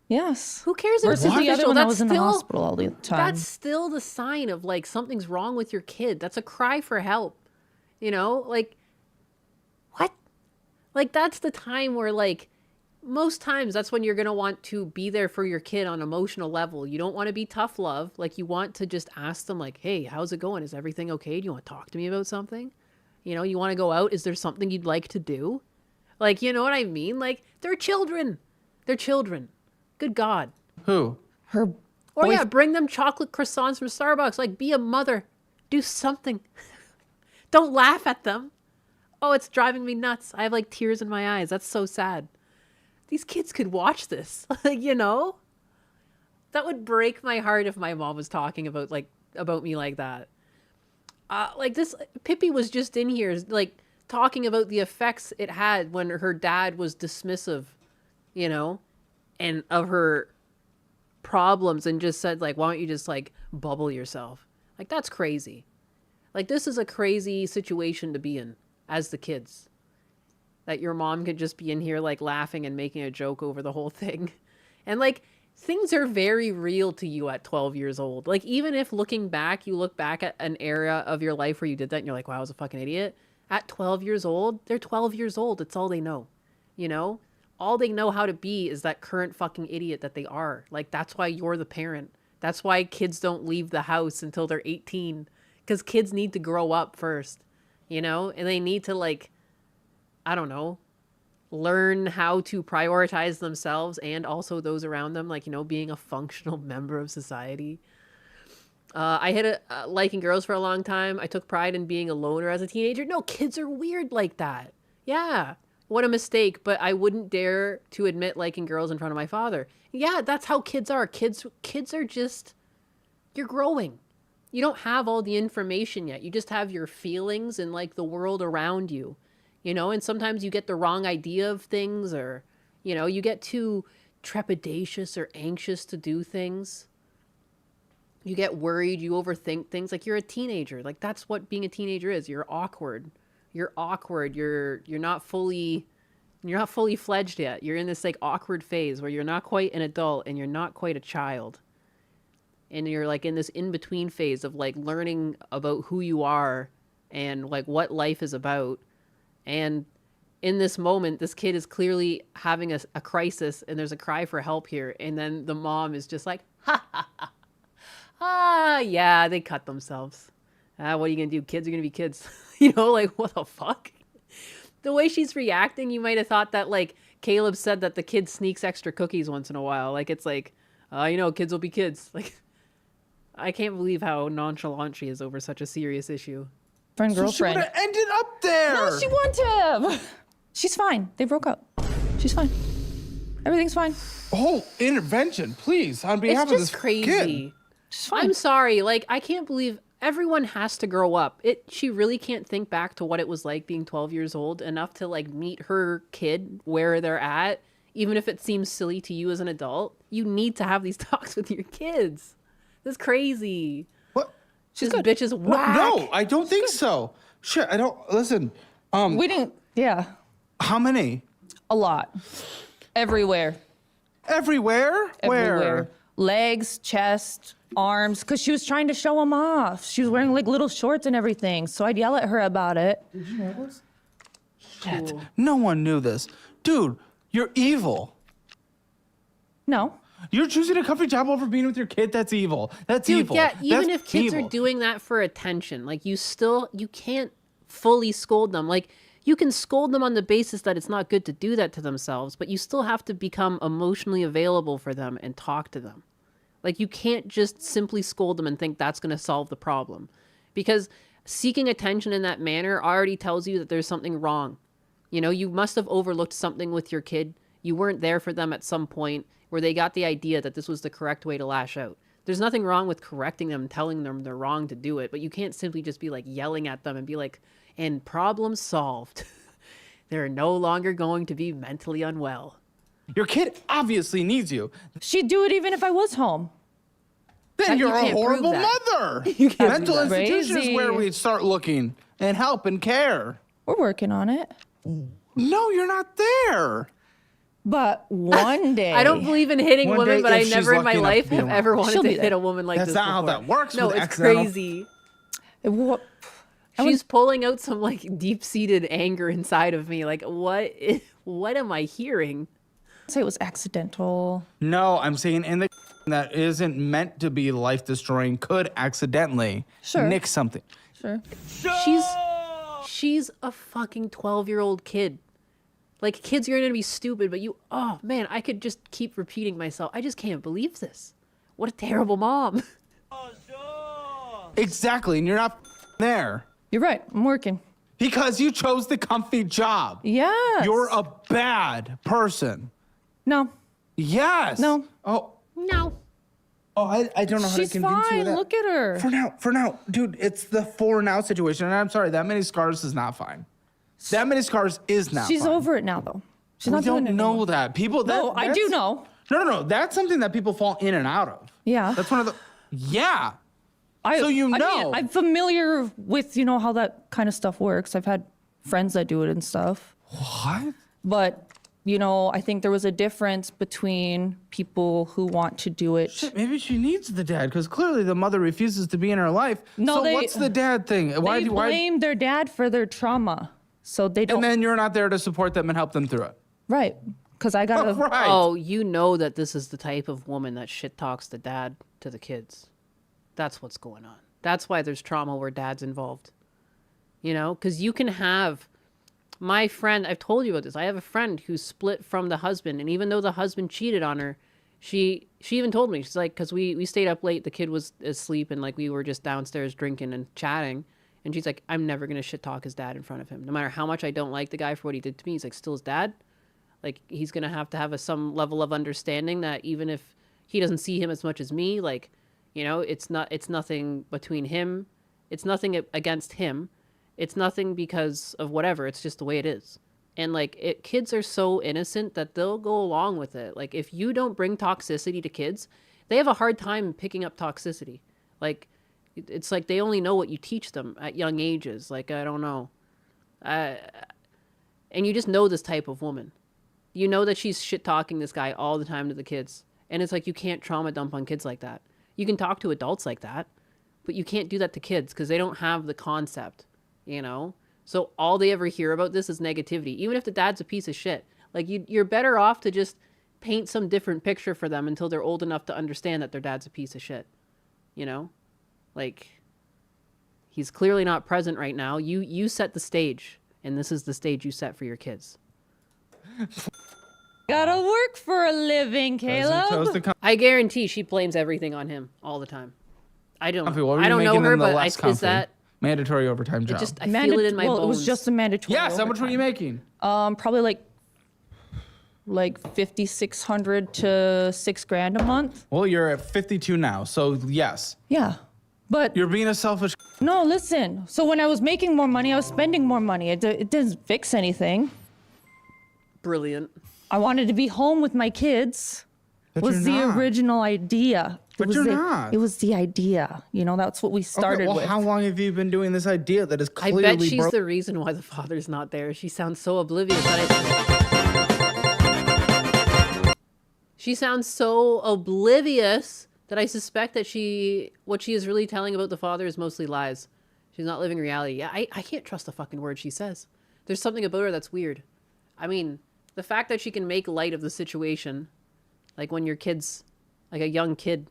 Yes. Who cares if it's Versus the other one that was in the still- hospital all the time. That's still the sign of like something's wrong with your kid. That's a cry for help. Like what? Like that's the time where like most times that's when you're going to want to be there for your kid on emotional level. You don't want to be tough love. Like you want to just ask them like, "Hey, how's it going? Is everything okay? Do you want to talk to me about something? You want to go out? Is there something you'd like to do?" Like, you know what I mean? Like they're children. They're children. Good God. Who? Her. Or yeah, bring them chocolate croissants from Starbucks. Like be a mother. Do something. Don't laugh at them. Oh, it's driving me nuts. I have like tears in my eyes. That's so sad. These kids could watch this. Like, that would break my heart if my mom was talking about me like that. Like this, Pippi was just in here, like talking about the effects it had when her dad was dismissive, and of her problems and just said like, why don't you just like bubble yourself? Like, that's crazy. Like, this is a crazy situation to be in as the kids. That your mom could just be in here like laughing and making a joke over the whole thing. And like things are very real to you at 12 years old. Like even if looking back, you look back at an era of your life where you did that and you're like, wow, I was a fucking idiot. At 12 years old, they're 12 years old. It's all they know. all they know how to be is that current fucking idiot that they are. Like, that's why you're the parent. That's why kids don't leave the house until they're 18. Because kids need to grow up first, you know? And they need to, like, I don't know, learn how to prioritize themselves and also those around them. Like, you know, being a functional member of society. I had liking girls for a long time. I took pride in being a loner as a teenager. No, kids are weird like that. Yeah. What a mistake, but I wouldn't dare to admit liking girls in front of my father. Yeah, that's how kids are. Kids are just, you're growing. You don't have all the information yet. You just have your feelings and like the world around you, you know, and sometimes you get the wrong idea of things, or, you know, you get too trepidatious or anxious to do things. You get worried, you overthink things. Like, you're a teenager. Like, that's what being a teenager is. You're awkward. You're not fully fledged yet. You're in this like awkward phase where you're not quite an adult and you're not quite a child. And you're like in this in-between phase of like learning about who you are and like what life is about. And in this moment, this kid is clearly having a crisis, and there's a cry for help here. And then the mom is just like, ha ha ha. Ah, yeah, they cut themselves. What are you going to do? Kids are going to be kids. You know, like, what the fuck? The way she's reacting, you might have thought that, like, Caleb said that the kid sneaks extra cookies once in a while. Like, it's like, you know, kids will be kids. Like, I can't believe how nonchalant she is over such a serious issue. Friend, girlfriend. She would have ended up there. No, she wouldn't have. She's fine. They broke up. She's fine. Everything's fine. Whole intervention, please, on behalf of this crazy. kid. I'm sorry. Like, I can't believe everyone has to grow up. She really can't think back to what it was like being 12 years old enough to like meet her kid where they're at, even if it seems silly to you as an adult. You need to have these talks with your kids. That's crazy. What? This bitch is whack. No, I don't think so. Shit, I don't listen. We didn't. Yeah. How many? A lot. Everywhere. Everywhere? Everywhere. Where? Legs, chest, arms, because she was trying to show them off. She was wearing like little shorts and everything, so I'd yell at her about it. Did you know this? Shit, cool. No one knew this. Dude, you're evil. No. You're choosing a comfy job over being with your kid? That's evil. That's evil. Yeah, even That's if kids evil. are doing that for attention, like you can't fully scold them. Like, you can scold them on the basis that it's not good to do that to themselves, but you still have to become emotionally available for them and talk to them. Like, you can't just simply scold them and think that's going to solve the problem. Because seeking attention in that manner already tells you that there's something wrong. You know, you must have overlooked something with your kid. You weren't there for them at some point where they got the idea that this was the correct way to lash out. There's nothing wrong with correcting them, telling them they're wrong to do it, but you can't simply just be like yelling at them and be like, and problem solved. They're no longer going to be mentally unwell. Your kid obviously needs you. She'd do it even if I was home. Then you're a horrible mother. Mental institution is where we start looking and help and care. We're working on it. No, you're not there. But one day. I don't believe in hitting One women, day, but I if she's never in my lucky enough life to be have around. ever wanted She'll to be hit there. a woman like That's this not how before. that works No, with it's accidental. crazy. She's pulling out some like deep-seated anger inside of me. Like, what am I hearing? I'd say it was accidental. No, I'm saying in the that isn't meant to be life-destroying could accidentally nick something. Sure. She's a fucking 12-year-old kid. Like, kids are gonna be stupid, but oh man, I could just keep repeating myself. I just can't believe this. What a terrible mom. Exactly, and you're not there. You're right, I'm working. Because you chose the comfy job. Yes. You're a bad person. No. Yes. No. Oh. No. Oh, I don't know how She's to convince you fine. of that. Look at her. For now, dude, it's the for now situation, and I'm sorry, that many scars is not fine. That many scars is not She's fine. over it now, though. She's We not doing don't it know anymore. that. People that No, I do know. No. That's something that people fall in and out of. Yeah. That's one of the So you know. I mean, I'm familiar with, how that kind of stuff works. I've had friends that do it and stuff. What? But, I think there was a difference between people who want to do it. Shit, maybe she needs the dad because clearly the mother refuses to be in her life. No, so what's the dad thing? They blame their dad for their trauma. So they don't. And then you're not there to support them and help them through it. Right. because I got to. Oh, you know that this is the type of woman that shit talks the dad to the kids. That's what's going on. That's why there's trauma where dad's involved. You know, because you can have my friend. I've told you about this. I have a friend who split from the husband, and even though the husband cheated on her, she even told me, she's like, because we stayed up late, the kid was asleep, and like we were just downstairs drinking and chatting, and she's like, I'm never gonna shit talk his dad in front of him, no matter how much I don't like the guy for what he did to me. He's like, still his dad. Like, he's gonna have to have some level of understanding that even if he doesn't see him as much as me, like, you know, it's nothing between him. It's nothing against him. It's nothing because of whatever. It's just the way it is. And like, kids are so innocent that they'll go along with it. Like, if you don't bring toxicity to kids, they have a hard time picking up toxicity. Like, it's like they only know what you teach them at young ages. Like, I don't know. And you just know this type of woman. You know that she's shit talking this guy all the time to the kids. And it's like, you can't trauma dump on kids like that. You can talk to adults like that, but you can't do that to kids because they don't have the concept, you know? So all they ever hear about this is negativity. Even if the dad's a piece of shit, like you're better off to just paint some different picture for them until they're old enough to understand that their dad's a piece of shit, you know? Like, he's clearly not present right now. You set the stage, and this is the stage you set for your kids. Gotta work for a living, Caleb. I guarantee she blames everything on him all the time. I don't Comfy, what were I you don't know making her, in the but last is Comfy? that Mandatory overtime job. I feel it in my bones. It was just a mandatory. Yes, how much were you making? Probably like 5,600 to $6,000 a month. Well, you're at 52 now, so yes. Yeah, but you're being a selfish. No, listen. So when I was making more money, I was spending more money. It didn't fix anything. Brilliant. I wanted to be home with my kids. But was you're the not. original idea. But you're not. It was the idea. You know, that's what we started Okay, well, with. how long have you been doing this idea that is I clearly bet she's broken? the reason why the father's not there. She sounds so oblivious. She sounds so oblivious that I suspect that what she is really telling about the father is mostly lies. She's not living reality. Yeah, I can't trust a fucking word she says. There's something about her that's weird. I mean, the fact that she can make light of the situation, like when your kid's like a young kid,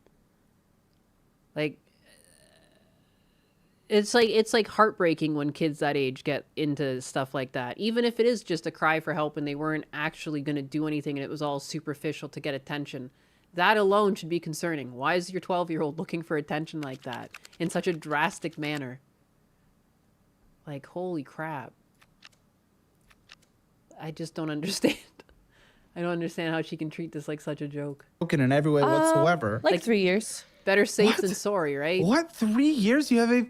like it's like heartbreaking when kids that age get into stuff like that. Even if it is just a cry for help and they weren't actually going to do anything and it was all superficial to get attention. That alone should be concerning. Why is your 12-year-old looking for attention like that in such a drastic manner? Like, holy crap. I just don't understand. I don't understand how she can treat this like such a joke. Broken in every way whatsoever. Like 3 years. Better safe What? than sorry, right? What? 3 years? You have a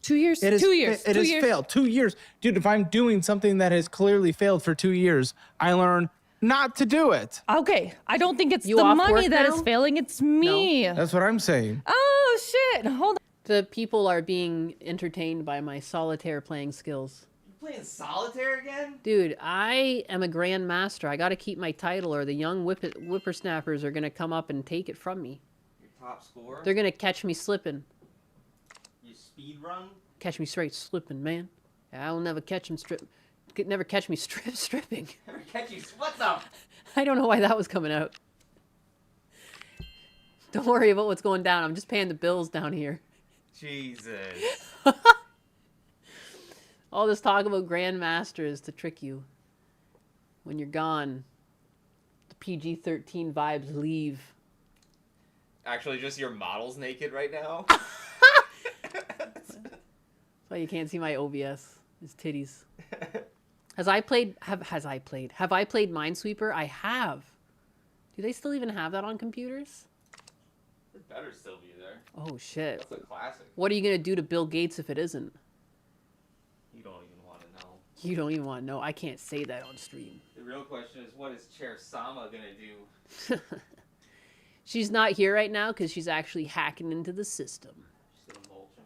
2 years. It is, 2 years. It 2 has years. failed. 2 years. Dude, if I'm doing something that has clearly failed for 2 years, I learn not to do it. Okay, I don't think it's You the off money work that now? is failing. It's me. That's what I'm saying. Oh shit! Hold on. The people are being entertained by my solitaire playing skills. Playing solitaire again? Dude, I am a grandmaster. I got to keep my title or the young whippersnappers are going to come up and take it from me. Your top score? They're going to catch me slipping. You speed run? Catch me straight slipping, man. I'll never catch him never catch me stripping. Never catch you. What's up? I don't know why that was coming out. Don't worry about what's going down. I'm just paying the bills down here. Jesus. All this talk about grandmasters to trick you. When you're gone, the PG-13 vibes leave. Actually, just your model's naked right now? That's why you can't see my OBS. His titties. Have I played Minesweeper? I have. Do they still even have that on computers? It better still be there. Oh shit. That's a classic. What are you gonna do to Bill Gates if it isn't? You don't even want to know. You don't even want to know. I can't say that on stream. The real question is, what is Chair Sama gonna do? She's not here right now because she's actually hacking into the system. She's gonna mulch him.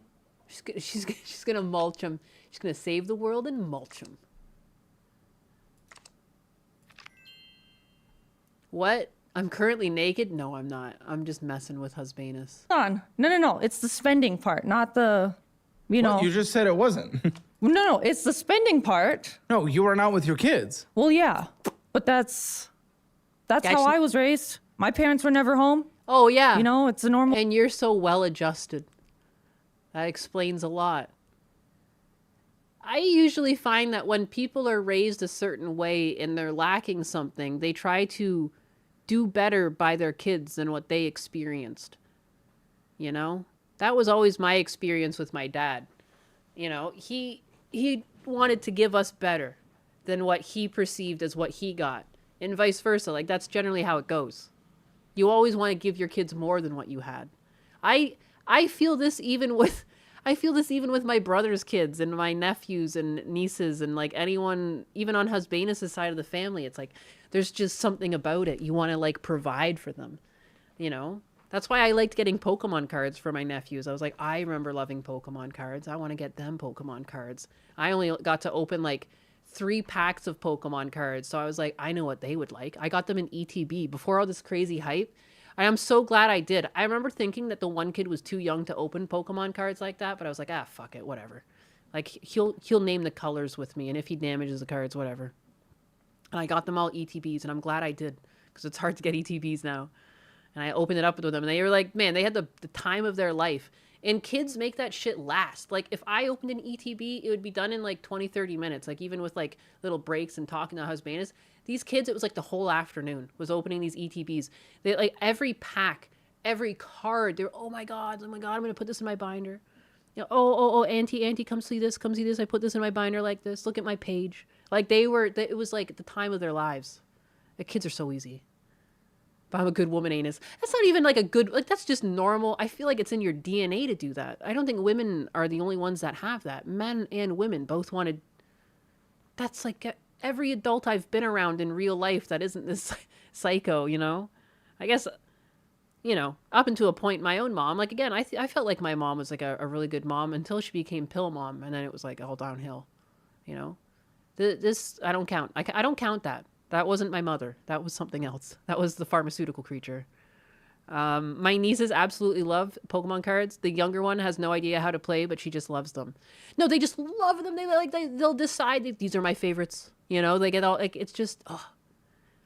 She's gonna mulch him. She's gonna save the world and mulch him. What? I'm currently naked? No, I'm not. I'm just messing with Husbanus. Hold on. No. It's the spending part, not the, you know. Well, you just said it wasn't. No, it's the spending part. No, you are not with your kids. Well, yeah, but that's That's how I was raised. My parents were never home. Oh, yeah. You know, it's a normal. And you're so well adjusted. That explains a lot. I usually find that when people are raised a certain way and they're lacking something, they try to do better by their kids than what they experienced. You know? That was always my experience with my dad. You know, he wanted to give us better than what he perceived as what he got. And vice versa. Like, that's generally how it goes. You always want to give your kids more than what you had. I feel this even with my brother's kids and my nephews and nieces and like anyone, even on Husbanus' side of the family. It's like, there's just something about it. You want to like provide for them, you know? That's why I liked getting Pokemon cards for my nephews. I was like, I remember loving Pokemon cards. I want to get them Pokemon cards. I only got to open like 3 packs of Pokemon cards. So I was like, I know what they would like. I got them in ETB before all this crazy hype. I am so glad I did. I remember thinking that the one kid was too young to open Pokemon cards like that, but I was like, fuck it, whatever. Like, he'll name the colors with me, and if he damages the cards, whatever. And I got them all ETBs, and I'm glad I did, because it's hard to get ETBs now. And I opened it up with them, and they were like, man, they had the time of their life. And kids make that shit last. Like, if I opened an ETB, it would be done in like 20, 30 minutes. Like, even with like little breaks and talking to Husbanus. These kids, it was like the whole afternoon was opening these ETBs. They like every pack, every card. They're, oh my God, I'm going to put this in my binder. You know, oh, auntie, come see this. I put this in my binder like this. Look at my page. Like it was like the time of their lives. The kids are so easy. But I'm a good woman, Anus. That's not even like a good, like that's just normal. I feel like it's in your DNA to do that. I don't think women are the only ones that have that. Men and women both wanted, that's like every adult I've been around in real life that isn't this psycho, you know? I guess, you know, up until a point, my own mom, like again, I felt like my mom was like a really good mom until she became pill mom. And then it was like all downhill, you know? This, I don't count. I don't count that. That wasn't my mother. That was something else. That was the pharmaceutical creature. My nieces absolutely love Pokemon cards. The younger one has no idea how to play, but she just loves them. No, they just love them. They'll decide these are my favorites. You know, they get all like, it's just, oh,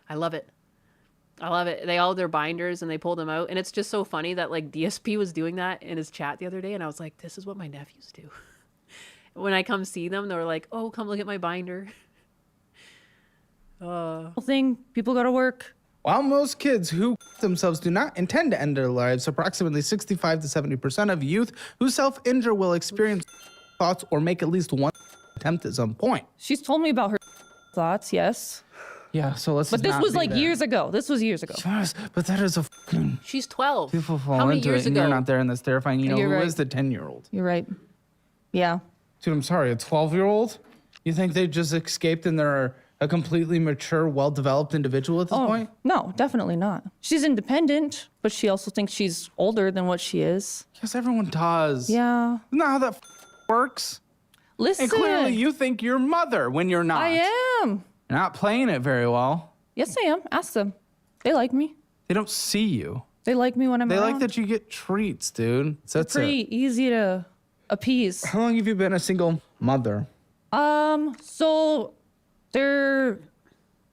I love it. I love it. They all have their binders and they pull them out. And it's just so funny that like DSP was doing that in his chat the other day. And I was like, this is what my nephews do. When I come see them, they're like, oh, come look at my binder. Thing, people go to work. While most kids who themselves do not intend to end their lives, approximately 65 to 70% of youth who self-injure will experience thoughts or make at least one attempt at some point. She's told me about her thoughts, yes. Yeah, so let's. But this was like years ago. This was years ago. Yes, but that is a fucking. She's 12. People fall How many into years it, and ago? you're not there, and that's terrifying. You know, You're who right. is the 10-year-old? You're right. Yeah. Dude, I'm sorry, a 12-year-old? You think they just escaped and they're a completely mature, well-developed individual at this point? No, definitely not. She's independent, but she also thinks she's older than what she is. Yes, everyone does. Yeah. Isn't that how that works? Listen. And clearly you think you're mother when you're not. I am. You're not playing it very well. Yes, I am. Ask them. They like me. They don't see you. They like me when I'm They around. like that you get treats, dude. That's Pretty it. easy to appease. How long have you been a single mother? So their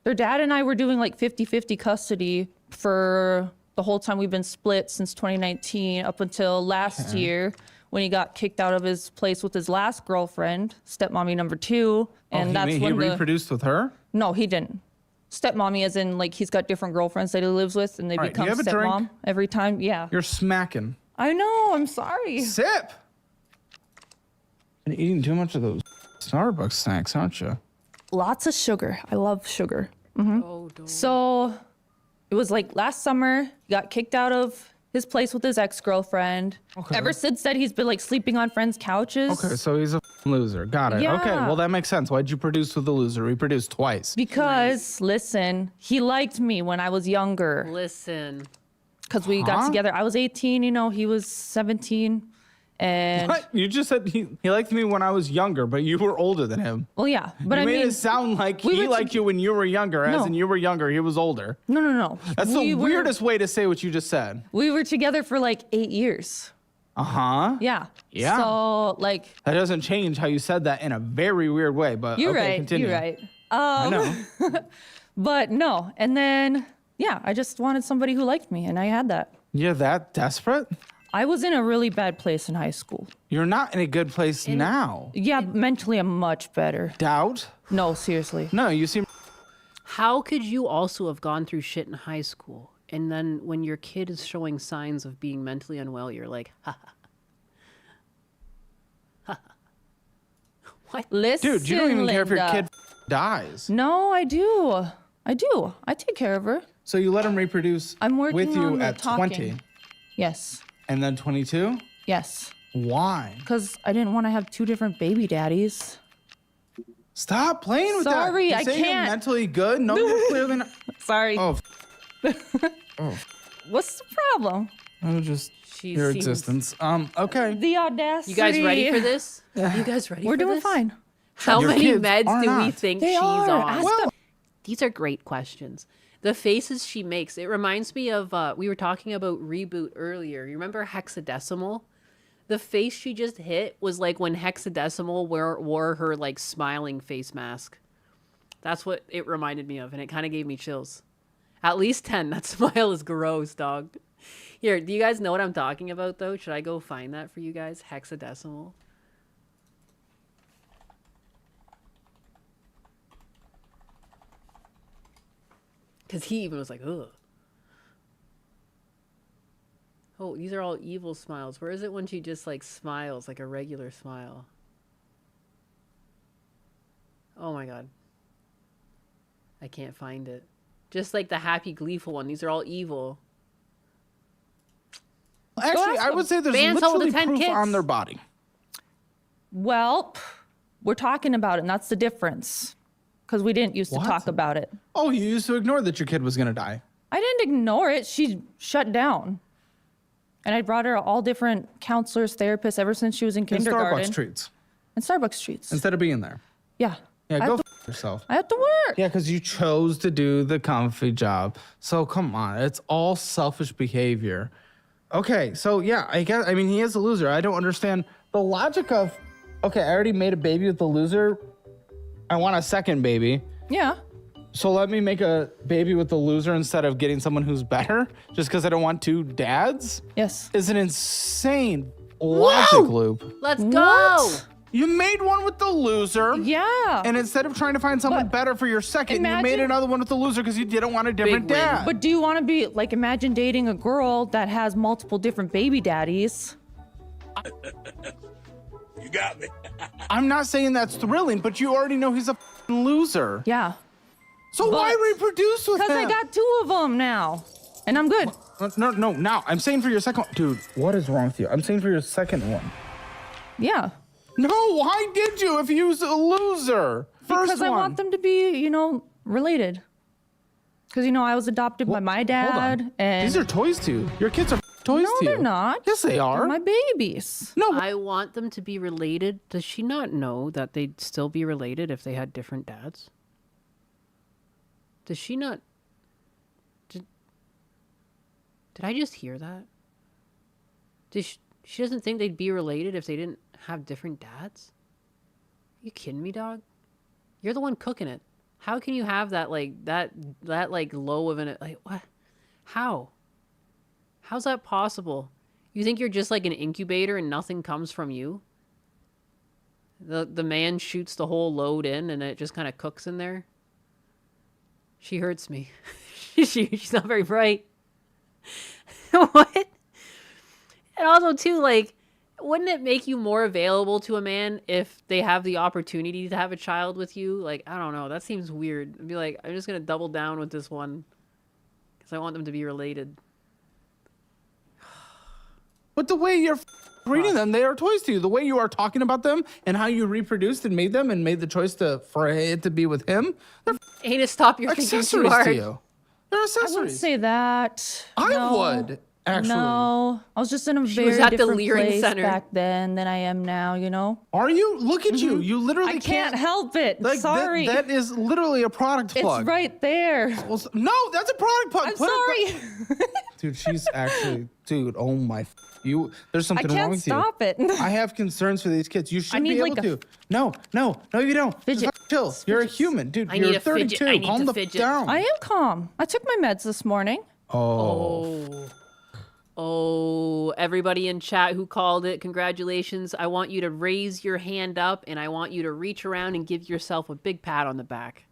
dad and I were doing like 50-50 custody for the whole time we've been split since 2019 up until last year when he got kicked out of his place with his last girlfriend, stepmommy number 2. And that's he when reproduced with her? No, he didn't. Stepmommy as in like he's got different girlfriends that he lives with and they All right, do become you have a drink? stepmom every time. Yeah. You're smacking. I know, I'm sorry. Sip! Been eating too much of those Starbucks snacks, aren't you? Lots of sugar. I love sugar. So it was like last summer, he got kicked out of his place with his ex-girlfriend. Okay. Ever since then, he's been like sleeping on friends' couches. Okay, so he's a loser. Got it. Yeah. Okay, well, that makes sense. Why'd you produce with the loser? Reproduced twice. Because, listen, he liked me when I was younger. Listen. Because we got together. I was 18, you know, he was 17. And What? You just said he liked me when I was younger, but you were older than him. well, yeah, but you I made mean, it sound like we he were liked you when you were younger, as No. in you were younger, he was older. no. That's We the were- weirdest way to say what you just said. We were together for like 8 years. Uh-huh. Yeah. Yeah. So like, That doesn't change how you said that in a very weird way, but you're okay, right. continue. You're right. I know. But no, and then Yeah, I just wanted somebody who liked me, and I had that. You're that desperate? I was in a really bad place in high school. You're not in a good place now. Yeah, mentally I'm much better. Doubt? No, seriously. No, you seem... How could you also have gone through shit in high school, and then when your kid is showing signs of being mentally unwell, you're like, ha ha. What? Listen, Dude, you don't even care if your Linda. kid dies. No, I do. I do. I take care of her. So you let him reproduce I'm working with you on the at talking. 20 Yes. and then 22? Yes. Why? Because I didn't want to have 2 different baby daddies. Stop playing with that. Sorry, You I say can't. You're mentally good? No, you're clearly not. Sorry. Oh. Oh. What's the problem? Oh, just She your seems- existence. Okay. The audacity. You guys ready for this? You guys ready We're for doing this? fine. How Your many kids meds are do we not. think They she's are. on? Ask them. These are great questions. The faces she makes, it reminds me of, we were talking about Reboot earlier. You remember Hexadecimal? The face she just hit was like when Hexadecimal wore her like smiling face mask. That's what it reminded me of, and it kind of gave me chills. At least 10. That smile is gross, dog. Here, do you guys know what I'm talking about, though? Should I go find that for you guys? Hexadecimal. Because he even was like, ugh. Oh, these are all evil smiles. Where is it when she just, like, smiles, like a regular smile? Oh, my God. I can't find it. Just like the happy, gleeful one. These are all evil. Actually, I would say there's Bands hold literally the 10 proof kids. on their body. Well, we're talking about it, and that's the difference. Because we didn't used to What? talk about it. Oh, you used to ignore that your kid was going to die. I didn't ignore it. She shut down. And I brought her all different counselors, therapists ever since she was in And kindergarten. Starbucks treats. And Starbucks treats. Instead of being there. Yeah. Yeah, I go have to- f yourself. I have to work. Yeah, because you chose to do the comfy job. So come on, it's all selfish behavior. Okay, so yeah, I mean, he is a loser. I don't understand the logic of, okay, I already made a baby with the loser. I want a second baby. Yeah. So let me make a baby with the loser instead of getting someone who's better just because I don't want 2 dads? Yes. Is an insane logic loop. Let's go. What? You made one with the loser. Yeah. And instead of trying to find someone better for your second, you made imagine- another one with the loser because you didn't want a different Big win. dad. But do you want to be, like, imagine dating a girl that has multiple different baby daddies? You got me. I'm not saying that's thrilling, but you already know he's a f***ing loser. Yeah. So why reproduce with him? Because I got 2 of them now. And I'm good. No, now. I'm saying for your second one. Dude, what is wrong with you? I'm saying for your second one. Yeah. No, why did you if he was a loser? First Because I want them to be, related. Because, I was adopted by my dad. And These are toys to you. Your kids are toys no, to you. they're not. Yes, they are. They're my babies. No. I want them to be related. Does she not know that they'd still be related if they had different dads? Does she not... Did I just hear that? She doesn't think they'd be related if they didn't have different dads? You kidding me, dog? You're the one cooking it. How can you have that, that low of an... what? How? How's that possible? You think you're just like an incubator and nothing comes from you? The man shoots the whole load in and it just kind of cooks in there? She hurts me. She's not very bright. What? And also, too, wouldn't it make you more available to a man if they have the opportunity to have a child with you? I don't know. That seems weird. I'd be like, I'm just going to double down with this one because I want them to be related. But the way you're reading them, they are toys to you. The way you are talking about them and how you reproduced and made them and made the choice for it to be with him, they're Hey, to stop your thinking too accessories hard. to you. They're I accessories. wouldn't say that. I No. would. Actually. No, I was just in a She very was at the different Leering place Center. back then than I am now, you know? Are you? Look at you. You literally I can't help it. Like, Sorry. that is literally a product plug. It's right there. Well, no, that's a product plug. I'm Put it sorry. Dude, she's actually, dude, oh my, there's something I can't wrong with stop you. it. I have concerns for these kids. You should need, be able like, to. No, you don't. Fidget. Just chill. You're a human, dude. I You're need a 32. fidget. I need Calm to the fidget. down. I am calm. I took my meds this morning. Oh, everybody in chat who called it, congratulations. I want you to raise your hand up and I want you to reach around and give yourself a big pat on the back.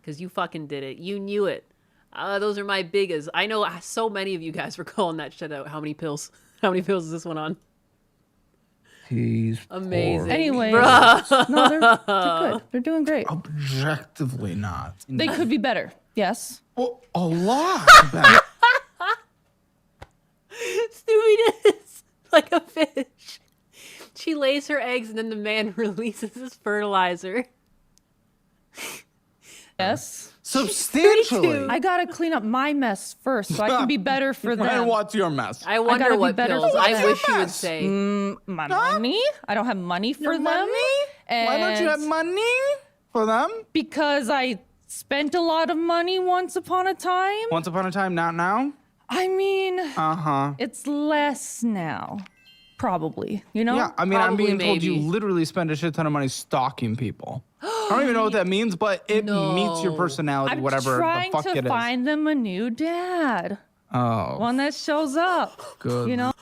Because you fucking did it. You knew it. Those are my biggest. I know so many of you guys were calling that shit out. How many pills? How many pills is this one on? He's amazing. Anyway, Bruh. no, they're good. They're doing great. Objectively not. They could be better. Yes. Well, a lot better. Stupidness. Like a fish. She lays her eggs and then the man releases his fertilizer. Yes. Substantially. I gotta clean up my mess first so I can be better for them. And what's your mess? I wonder gotta be what better pills. for I them. wish you would say. My money? I don't have money for them. Money? Why don't you have and money for them? Because I spent a lot of money once upon a time. Once upon a time, not now? I mean, Uh-huh. it's less now. Probably, you know? Yeah, I mean, I'm being Probably, told you maybe. literally spend a shit ton of money stalking people. I don't even know what that means, but it meets your personality, I'm whatever trying the fuck to it is. find them a new dad. Oh, One that shows up. good. You know?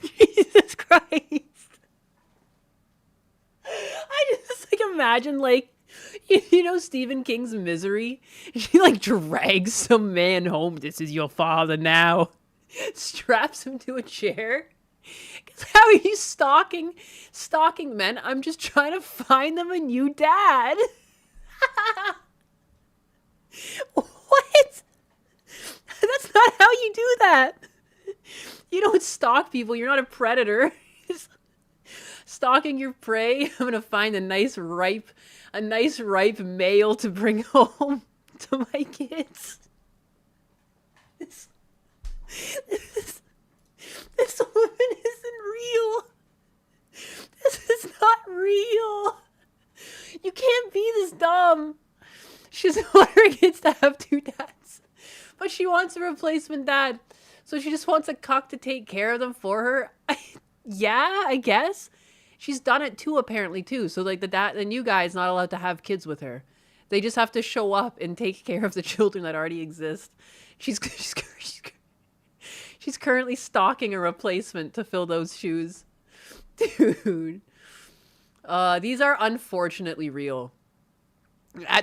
Jesus Christ. I just like imagine like you know Stephen King's Misery? She like drags some man home. This is your father now. Straps him to a chair. Cause how are you stalking men? I'm just trying to find them a new dad. What? That's not how you do that. You don't stalk people. You're not a predator. Stalking your prey. I'm gonna find a nice ripe male to bring home to my kids. This woman isn't real. This is not real. You can't be this dumb. She doesn't want her kids to have two dads, but she wants a replacement dad. So she just wants a cuck to take care of them for her. Yeah, I guess. She's done it too, apparently, too. So, like, the new guy is not allowed to have kids with her. They just have to show up and take care of the children that already exist. She's currently stalking a replacement to fill those shoes. Dude. These are unfortunately real.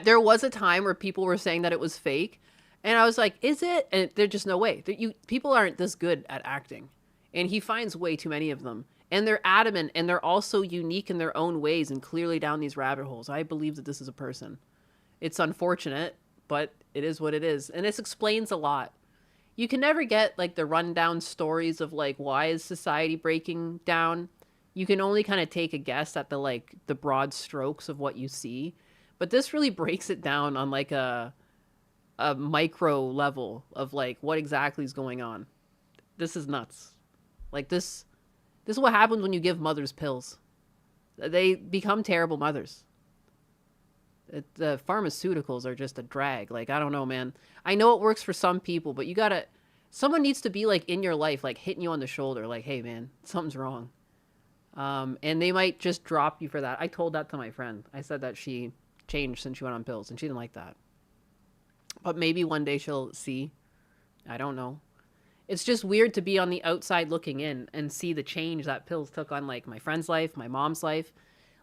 There was a time where people were saying that it was fake. And I was like, is it? And there's just no way. People aren't this good at acting. And he finds way too many of them. And they're adamant, and they're also unique in their own ways and clearly down these rabbit holes. I believe that this is a person. It's unfortunate, but it is what it is. And this explains a lot. You can never get, like, the rundown stories of, like, why is society breaking down? You can only kind of take a guess at the broad strokes of what you see. But this really breaks it down on, like, a micro level of, like, what exactly is going on. This is nuts. Like, this is what happens when you give mothers pills. They become terrible mothers. The pharmaceuticals are just a drag. Like, I don't know, man. I know it works for some people, but someone needs to be, like, in your life, like, hitting you on the shoulder, like, hey, man, something's wrong. And they might just drop you for that. I told that to my friend. I said that she changed since she went on pills, and she didn't like that. But maybe one day she'll see. I don't know. It's just weird to be on the outside looking in and see the change that pills took on, like, my friend's life, my mom's life.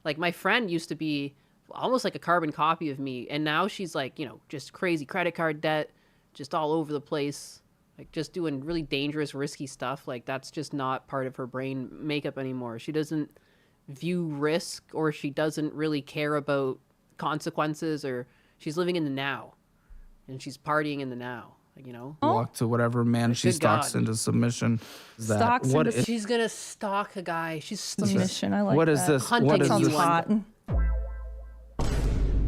Like, my friend used to be almost like a carbon copy of me, and now she's, like, you know, just crazy credit card debt, just all over the place, like, just doing really dangerous, risky stuff. Like, that's just not part of her brain makeup anymore. She doesn't view risk, or she doesn't really care about consequences, or she's living in the now, and she's partying in the now. You know, walk to whatever man she stalks into submission. She's gonna stalk a guy. She's submission. I like that. What is this? What is this? Hot.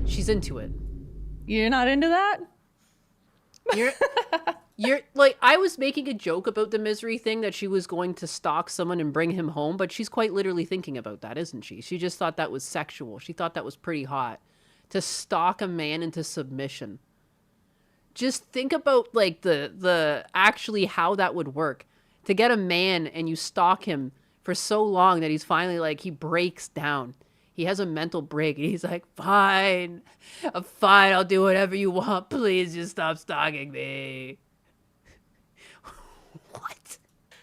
She's into it. You're not into that? You're like, I was making a joke about the misery thing that she was going to stalk someone and bring him home, but she's quite literally thinking about that, isn't she? She just thought that was sexual. She thought that was pretty hot. To stalk a man into submission. Just think about like the actually how that would work. To get a man and you stalk him for so long that he's finally like, he breaks down. He has a mental break and he's like, fine, I'm fine, I'll do whatever you want. Please just stop stalking me.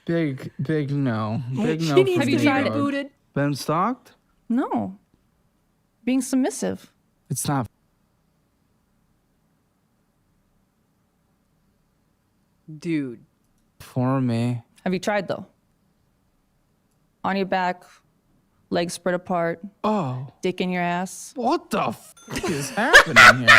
Big no. Big no. She needs Have you to be tried it? rebooted. Been stalked? No. Being submissive. It's not. Dude. For me. Have you tried though? On your back, legs spread apart. Oh. Dick in your ass. What the fuck is happening here?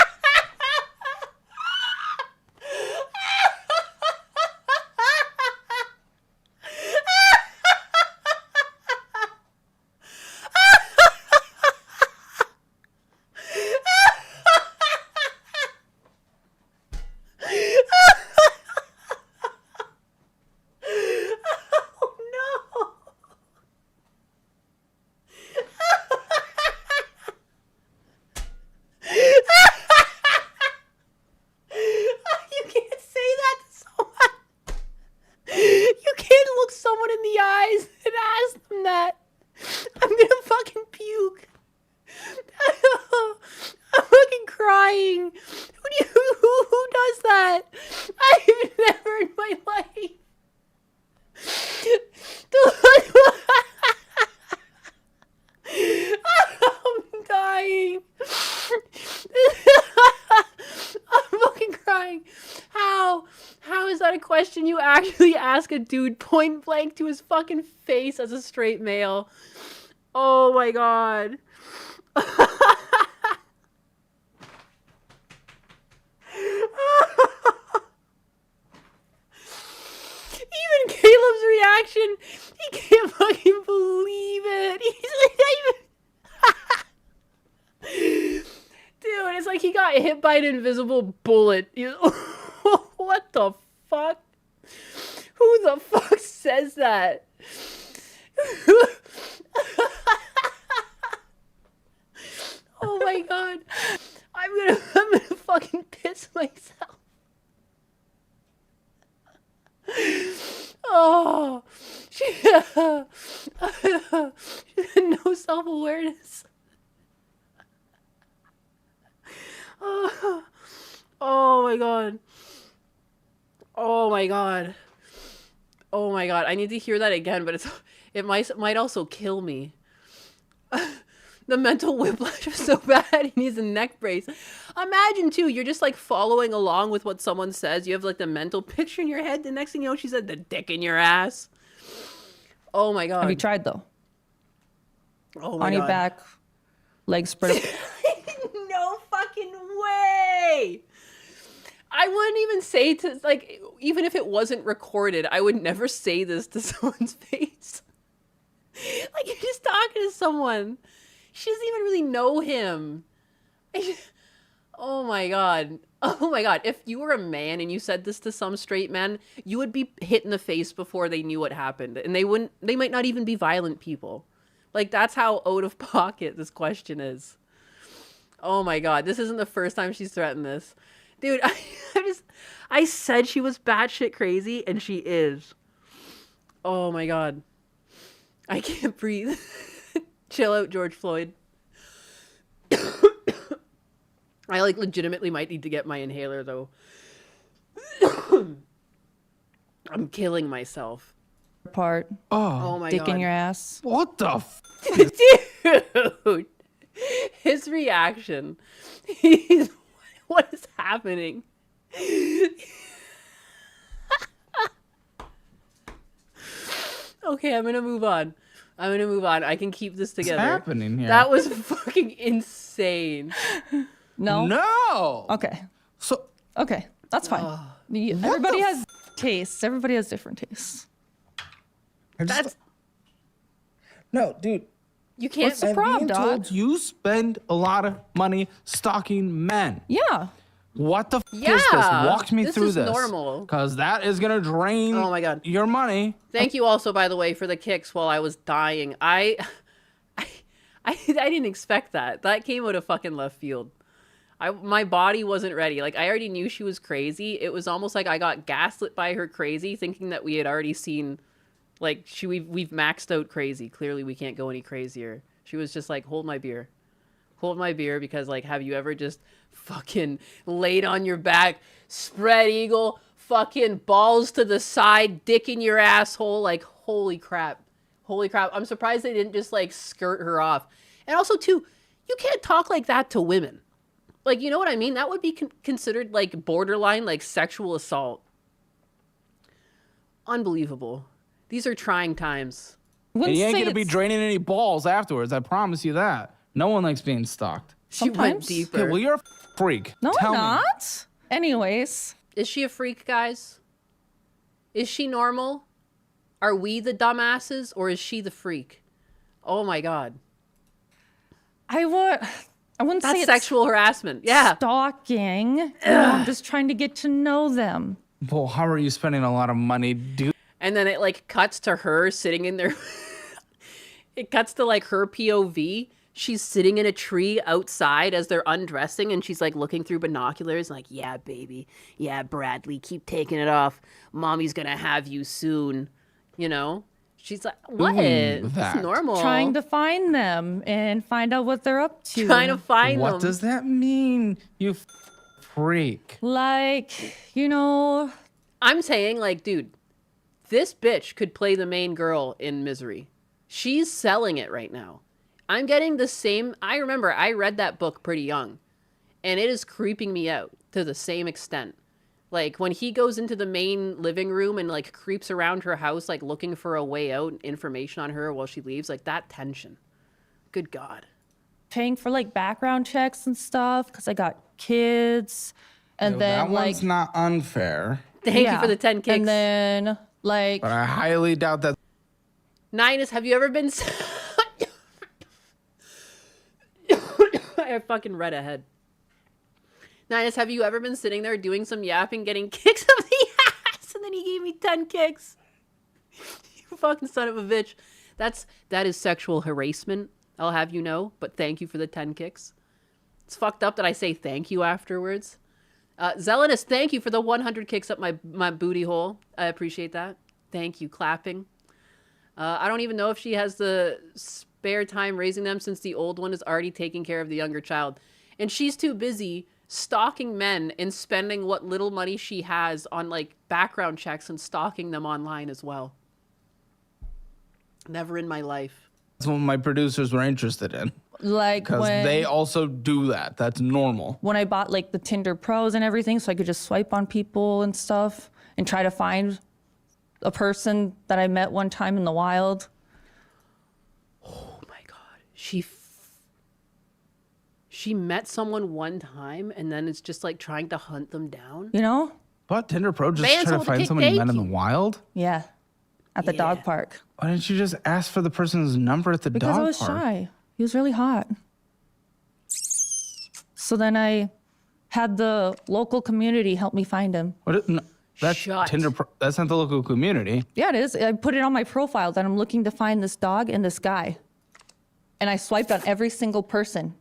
Ask a dude point blank to his fucking face as a straight male. Oh my god. Even Caleb's reaction, he can't fucking believe it. He's like, dude, it's like he got hit by an invisible bullet. What the fuck? Who the fuck says that? Oh my god. I'm gonna fucking piss myself. Oh, she had no self-awareness. Oh my god. Oh my god. Oh my god, I need to hear that again, but it might also kill me. The mental whiplash is so bad, he needs a neck brace. Imagine too, you're just like following along with what someone says. You have like the mental picture in your head. The next thing you know, she said the dick in your ass. Oh my god. Have you tried though? Oh my god. On your back, legs spread apart. No fucking way. I wouldn't even say to, like, even if it wasn't recorded, I would never say this to someone's face. Like, you're just talking to someone. She doesn't even really know him. Oh my god. Oh my god. If you were a man and you said this to some straight man, you would be hit in the face before they knew what happened. And they might not even be violent people. Like, that's how out of pocket this question is. Oh my god. This isn't the first time she's threatened this. Dude, I said she was batshit crazy, and she is. Oh my god. I can't breathe. Chill out, George Floyd. I like legitimately might need to get my inhaler though. I'm killing myself. Apart. Oh my dick god. Dick in your ass. What the f? Dude. His reaction. What is happening? Okay, I'm gonna move on. I can keep this together. What's happening here? That was fucking insane. No? No! Okay. So... Okay, that's fine. Everybody has tastes. Everybody has different tastes. No, dude. You can't... What's the problem, being dog? told you spend a lot of money stalking men. Yeah. What the Yeah, is this? Walk me this through is this. normal. Because that is going to drain Oh my God. your money. Thank you also, by the way, for the kicks while I was dying. I didn't expect that. That came out of fucking left field. My body wasn't ready. Like, I already knew she was crazy. It was almost like I got gaslit by her crazy, thinking that we had already seen, like, we've maxed out crazy. Clearly, we can't go any crazier. She was just like, hold my beer. Hold my beer, because, like, have you ever just fucking laid on your back, spread eagle, fucking balls to the side, dick in your asshole? Like, holy crap. Holy crap. I'm surprised they didn't just, like, skirt her off. And also, too, you can't talk like that to women. Like, you know what I mean? That would be considered, like, borderline, like, sexual assault. Unbelievable. These are trying times. And you ain't going to be draining any balls afterwards. I promise you that. No one likes being stalked. She went deeper. Okay, well, you're a freak. No, Tell I'm me. not. Anyways. Is she a freak, guys? Is she normal? Are we the dumbasses, or is she the freak? Oh my God. I wouldn't That's say it's sexual harassment. Yeah. stalking. You know, I'm just trying to get to know them. Well, how are you spending a lot of money, dude? And then it, like, cuts to her sitting in there. It cuts to, like, her POV. She's sitting in a tree outside as they're undressing, and she's, like, looking through binoculars, like, yeah, baby. Yeah, Bradley, keep taking it off. Mommy's gonna have you soon. You know? She's like, what? It's normal. Trying to find them and find out what they're up to. Trying to find them. What does that mean, you freak? Like, you know... I'm saying, like, dude, this bitch could play the main girl in Misery. She's selling it right now. I'm getting the same... I remember I read that book pretty young, and it is creeping me out to the same extent. Like, when he goes into the main living room and, like, creeps around her house, like, looking for a way out and information on her while she leaves, like, that tension. Good God. Paying for, like, background checks and stuff, because I got kids, and Yo, then, that like... one's not unfair. Thank you for the 10 kicks. And then, like... But I highly doubt that... Ninus, have you ever been... I fucking read ahead. Ninus, have you ever been sitting there doing some yapping, getting kicks of the ass, and then he gave me 10 kicks? You fucking son of a bitch. That is sexual harassment, I'll have you know, but thank you for the 10 kicks. It's fucked up that I say thank you afterwards. Zealous, thank you for the 100 kicks up my booty hole. I appreciate that. Thank you, clapping. I don't even know if she has the spare time raising them, since the old one is already taking care of the younger child. And she's too busy stalking men and spending what little money she has on, like, background checks and stalking them online as well. Never in my life. That's what my producers were interested in. Like, Because when... they also do that. That's normal. When I bought, like, the Tinder Pros and everything, so I could just swipe on people and stuff and try to find a person that I met one time in the wild. Oh my God. She met someone one time, and then it's just, like, trying to hunt them down. You know? But Tinder Pro just Vance, try to hold the find kick, someone you thank met in the you. wild? Yeah. At the dog park. Why didn't you just ask for the person's number at the Because dog I was park? shy. He was really hot. So then I had the local community help me find him. No, that's Tinder Pro. That's not the local community. Yeah, it is. I put it on my profile that I'm looking to find this dog and this guy. And I swiped on every single person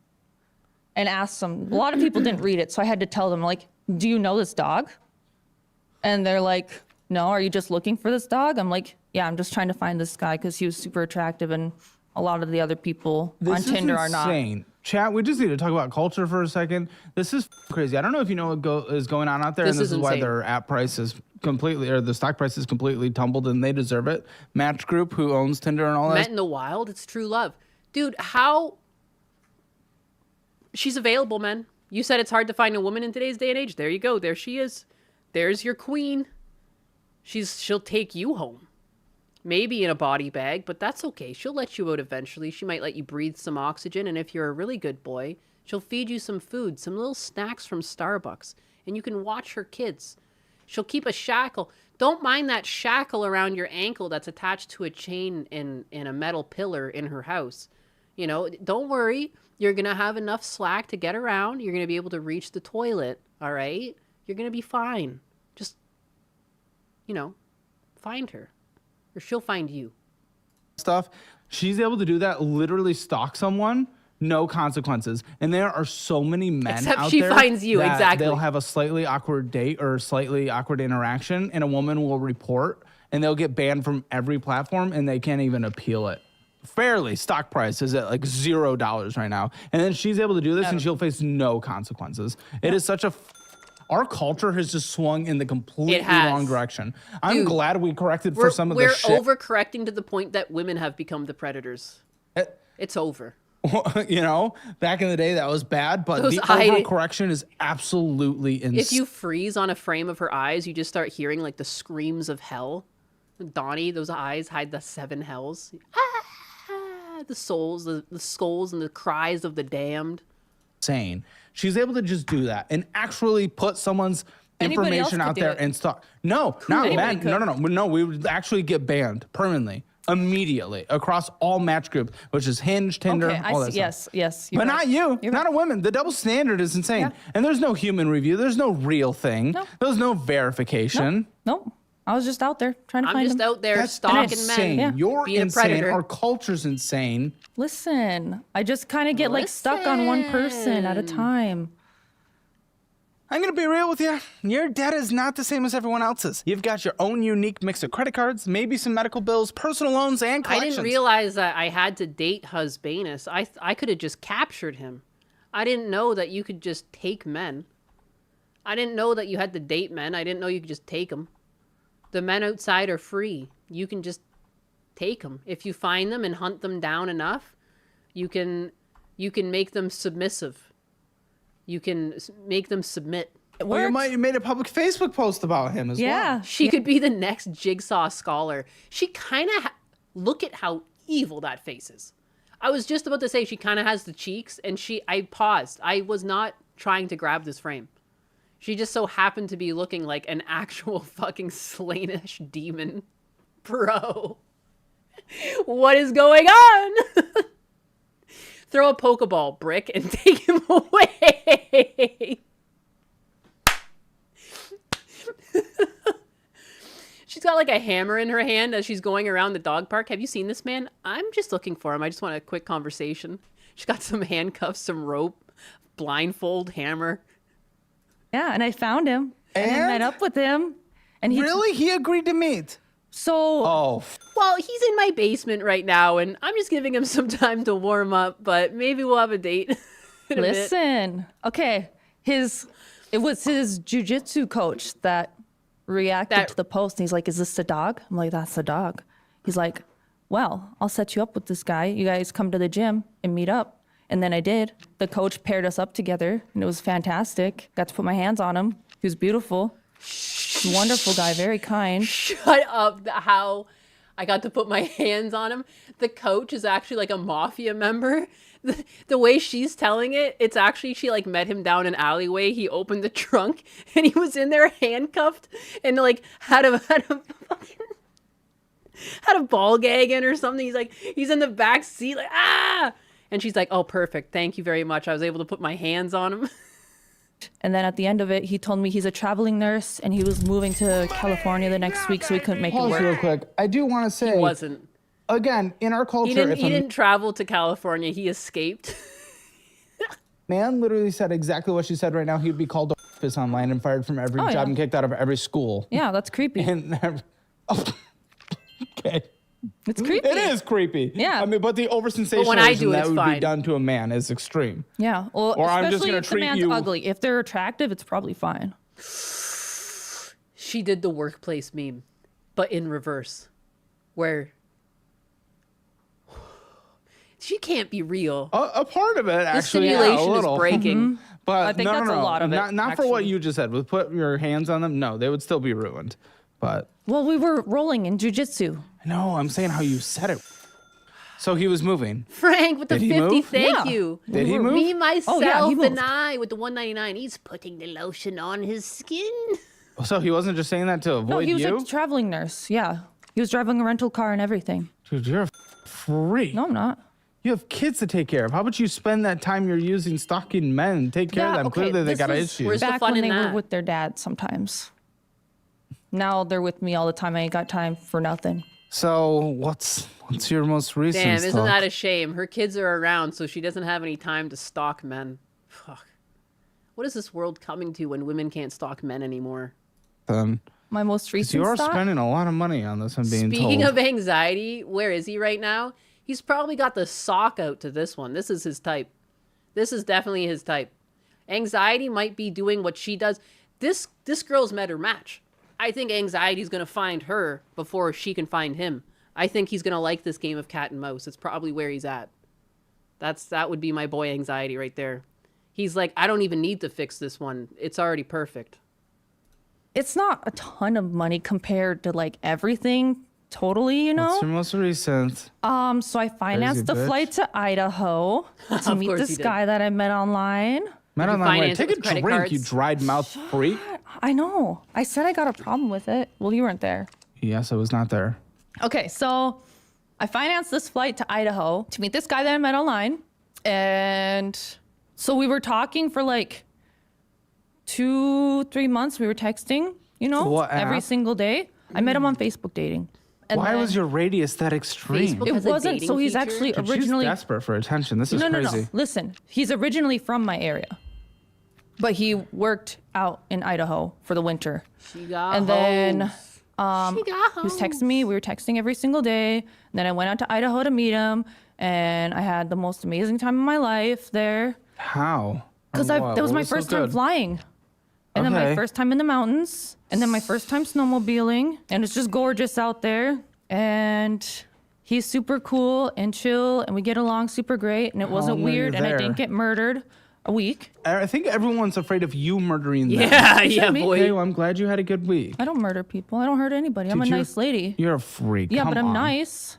and asked them. A lot of people didn't read it, so I had to tell them, like, do you know this dog? And they're like, no, are you just looking for this dog? I'm like, yeah, I'm just trying to find this guy because he was super attractive, and a lot of the other people on Tinder are not. Insane. Chat, we just need to talk about culture for a second. This is crazy. I don't know if you know what is going on out there, and this is why insane. their app price is completely, or the stock price is completely tumbled, and they deserve it. Match Group, who owns Tinder and all Met that. in the wild, it's true love. Dude, how... She's available, man. You said it's hard to find a woman in today's day and age. There you go. There she is. There's your queen. She'll take you home. Maybe in a body bag, but that's okay. She'll let you out eventually. She might let you breathe some oxygen, and if you're a really good boy, she'll feed you some food, some little snacks from Starbucks, and you can watch her kids. She'll keep a shackle. Don't mind that shackle around your ankle that's attached to a chain in a metal pillar in her house. You know, don't worry. You're going to have enough slack to get around. You're going to be able to reach the toilet, all right? You're going to be fine. Just, you know, find her. Or she'll find you. Stuff. She's able to do that, literally stalk someone, no consequences. And there are so many men Except out she there finds you, that exactly. they'll have a slightly awkward date or slightly awkward interaction, and a woman will report, and they'll get banned from every platform, and they can't even appeal it. Fairly, stock price is at like $0 right now. And then she's able to do this, and she'll face no consequences. It is such a... Our culture has just swung in the completely wrong direction. I'm Dude, glad we corrected for some of the shit. We're overcorrecting to the point that women have become the predators. It's over. You know, back in the day that was bad, but Those the eye- overcorrection is absolutely insane. If you freeze on a frame of her eyes, you just start hearing like the screams of hell. Donnie, those eyes hide the 7 hells. Ah, the souls, the skulls, and the cries of the damned. Insane. She's able to just do that and actually put someone's Anybody else information could out do there it. and start. No, not Anybody men. No. We would actually get banned permanently, immediately across all match groups, which is Hinge, Tinder, Okay, all that see. stuff. Yes. But not you, not a woman. The double standard is insane. And there's no human review. There's no real thing. There's no verification. Nope. I was just out there trying to I'm find just him. out there That's stalking insane. men. You're being insane. a predator. Our culture's insane. Listen, I just kind of get like stuck on one person at a time. I'm gonna be real with you. Your debt is not the same as everyone else's. You've got your own unique mix of credit cards, maybe some medical bills, personal loans, and I collections. didn't realize that I had to date Husbanus. I could have just captured him. I didn't know that you could just take men. I didn't know that you had to date men. I didn't know you could just take them. The men outside are free. You can just take them. If you find them and hunt them down enough, you can make them submissive. You can make them submit. Well, you might have made a public Facebook post about him as well. She could be the next Jigsaw scholar. She kind of look at how evil that face is. I was just about to say she kind of has the cheeks, and I paused. I was not trying to grab this frame. She just so happened to be looking like an actual fucking Slaanesh demon. Bro. What is going on? Throw a Pokeball, Brick, and take him away. She's got like a hammer in her hand as she's going around the dog park. Have you seen this man? I'm just looking for him. I just want a quick conversation. She's got some handcuffs, some rope, blindfold, hammer. Yeah, and I found him and I met up with him. And he agreed to meet. So Well, he's in my basement right now, and I'm just giving him some time to warm up, but maybe we'll have a date. in a bit. listen, okay, it was his jujitsu coach that reacted to the post. And he's like, "Is this the dog?" I'm like, "That's the dog." He's like, "Well, I'll set you up with this guy. You guys come to the gym and meet up." And then I did. The coach paired us up together, and it was fantastic. Got to put my hands on him. He was beautiful. Wonderful guy, very kind. Shut up. How I got to put my hands on him. The coach is actually like a mafia member. The way she's telling it, it's actually she like met him down an alleyway. He opened the trunk and he was in there handcuffed and like had a ball gag in or something. He's in the back seat like ah, and she's like, "Oh, perfect. Thank you very much. I was able to put my hands on him." And then at the end of it, he told me he's a traveling nurse and he was moving to California the next week, so he couldn't make it Pause work. real quick. I do want to say He wasn't. Again, in our culture, He didn't travel to California. He escaped. man literally said exactly what she said right now, he'd be called a office online and fired from every Oh, job yeah. and kicked out of every school. Yeah, that's creepy. And okay. It's creepy. It is creepy. Yeah. I mean, but the oversensationalization But when I do it, that it's would be fine. done to a man is extreme. Yeah, well, Or I'm just especially gonna if the treat man's you- ugly. If they're attractive, it's probably fine. She did the workplace meme, but in reverse, where she can't be real. A part of it, The actually, simulation yeah, a is little. breaking. But I think no, that's no, a no. lot of it, Not for what actually. you just said. With put your hands on them, no, they would still be ruined. But Well, we were rolling in jujitsu. no, I'm saying how you said it. So he was moving. Frank with the Did he 50, move? thank Yeah. you. Did he move? Me, myself, Oh, yeah, he and moved. I with the 199. He's putting the lotion on his skin. So he wasn't just saying that to avoid No, he was you? a traveling nurse. Yeah, he was driving a rental car and everything. Dude, you're a freak. No, I'm not. You have kids to take care of. How about you spend that time you're using stalking men? Take care of them. Clearly they this got was issues. Back when they were with their dad sometimes. Now they're with me all the time. I ain't got time for nothing. So what's your most recent Damn, isn't stalk? that a shame? Her kids are around, so she doesn't have any time to stalk men. Fuck. What is this world coming to when women can't stalk men anymore? My most 'Cause recent you are stalk? spending a lot of money on this, I'm being Speaking told. of anxiety, where is he right now? He's probably got the sock out to this one. This is his type. This is definitely his type. Anxiety might be doing what she does. This girl's met her match. I think anxiety's going to find her before she can find him. I think he's going to like this game of cat and mouse. It's probably where he's at. That would be my boy Anxiety right there. He's like, I don't even need to fix this one. It's already perfect. It's not a ton of money compared to like everything totally, you know? What's your most recent? So I financed the bitch. flight to Idaho to meet course this you did. guy that I met online. Man, on that way. Take a drink, you dried mouth freak. I know. I said I got a problem with it. Well, you weren't there. Yes, I was not there. Okay, so I financed this flight to Idaho to meet this guy that I met online. And so we were talking for like 2-3 months. We were texting, you know, What every app? single day. I met him on Facebook dating. And Why then- was your radius that extreme? It wasn't. So he's actually Dude, originally she's desperate for attention. This is no, crazy. no. Listen, he's originally from my area, but he worked out in Idaho for the winter. She got And then hoes. he was texting me. We were texting every single day. And then I went out to Idaho to meet him, and I had the most amazing time of my life there. How? Because Or what? that was What my so first time good? flying. And then my Okay. first time in the mountains. And then my first time snowmobiling. And it's just gorgeous out there. And he's super cool and chill. And we get along super great. And it wasn't long were you weird. And I there? didn't get murdered. A week. I think everyone's afraid of you murdering them. Yeah, yeah, boy. Okay, well, I'm glad you had a good week. I don't murder people. I don't hurt anybody. I'm a Dude, you're- nice lady. You're a freak. Yeah, Come but I'm on. nice.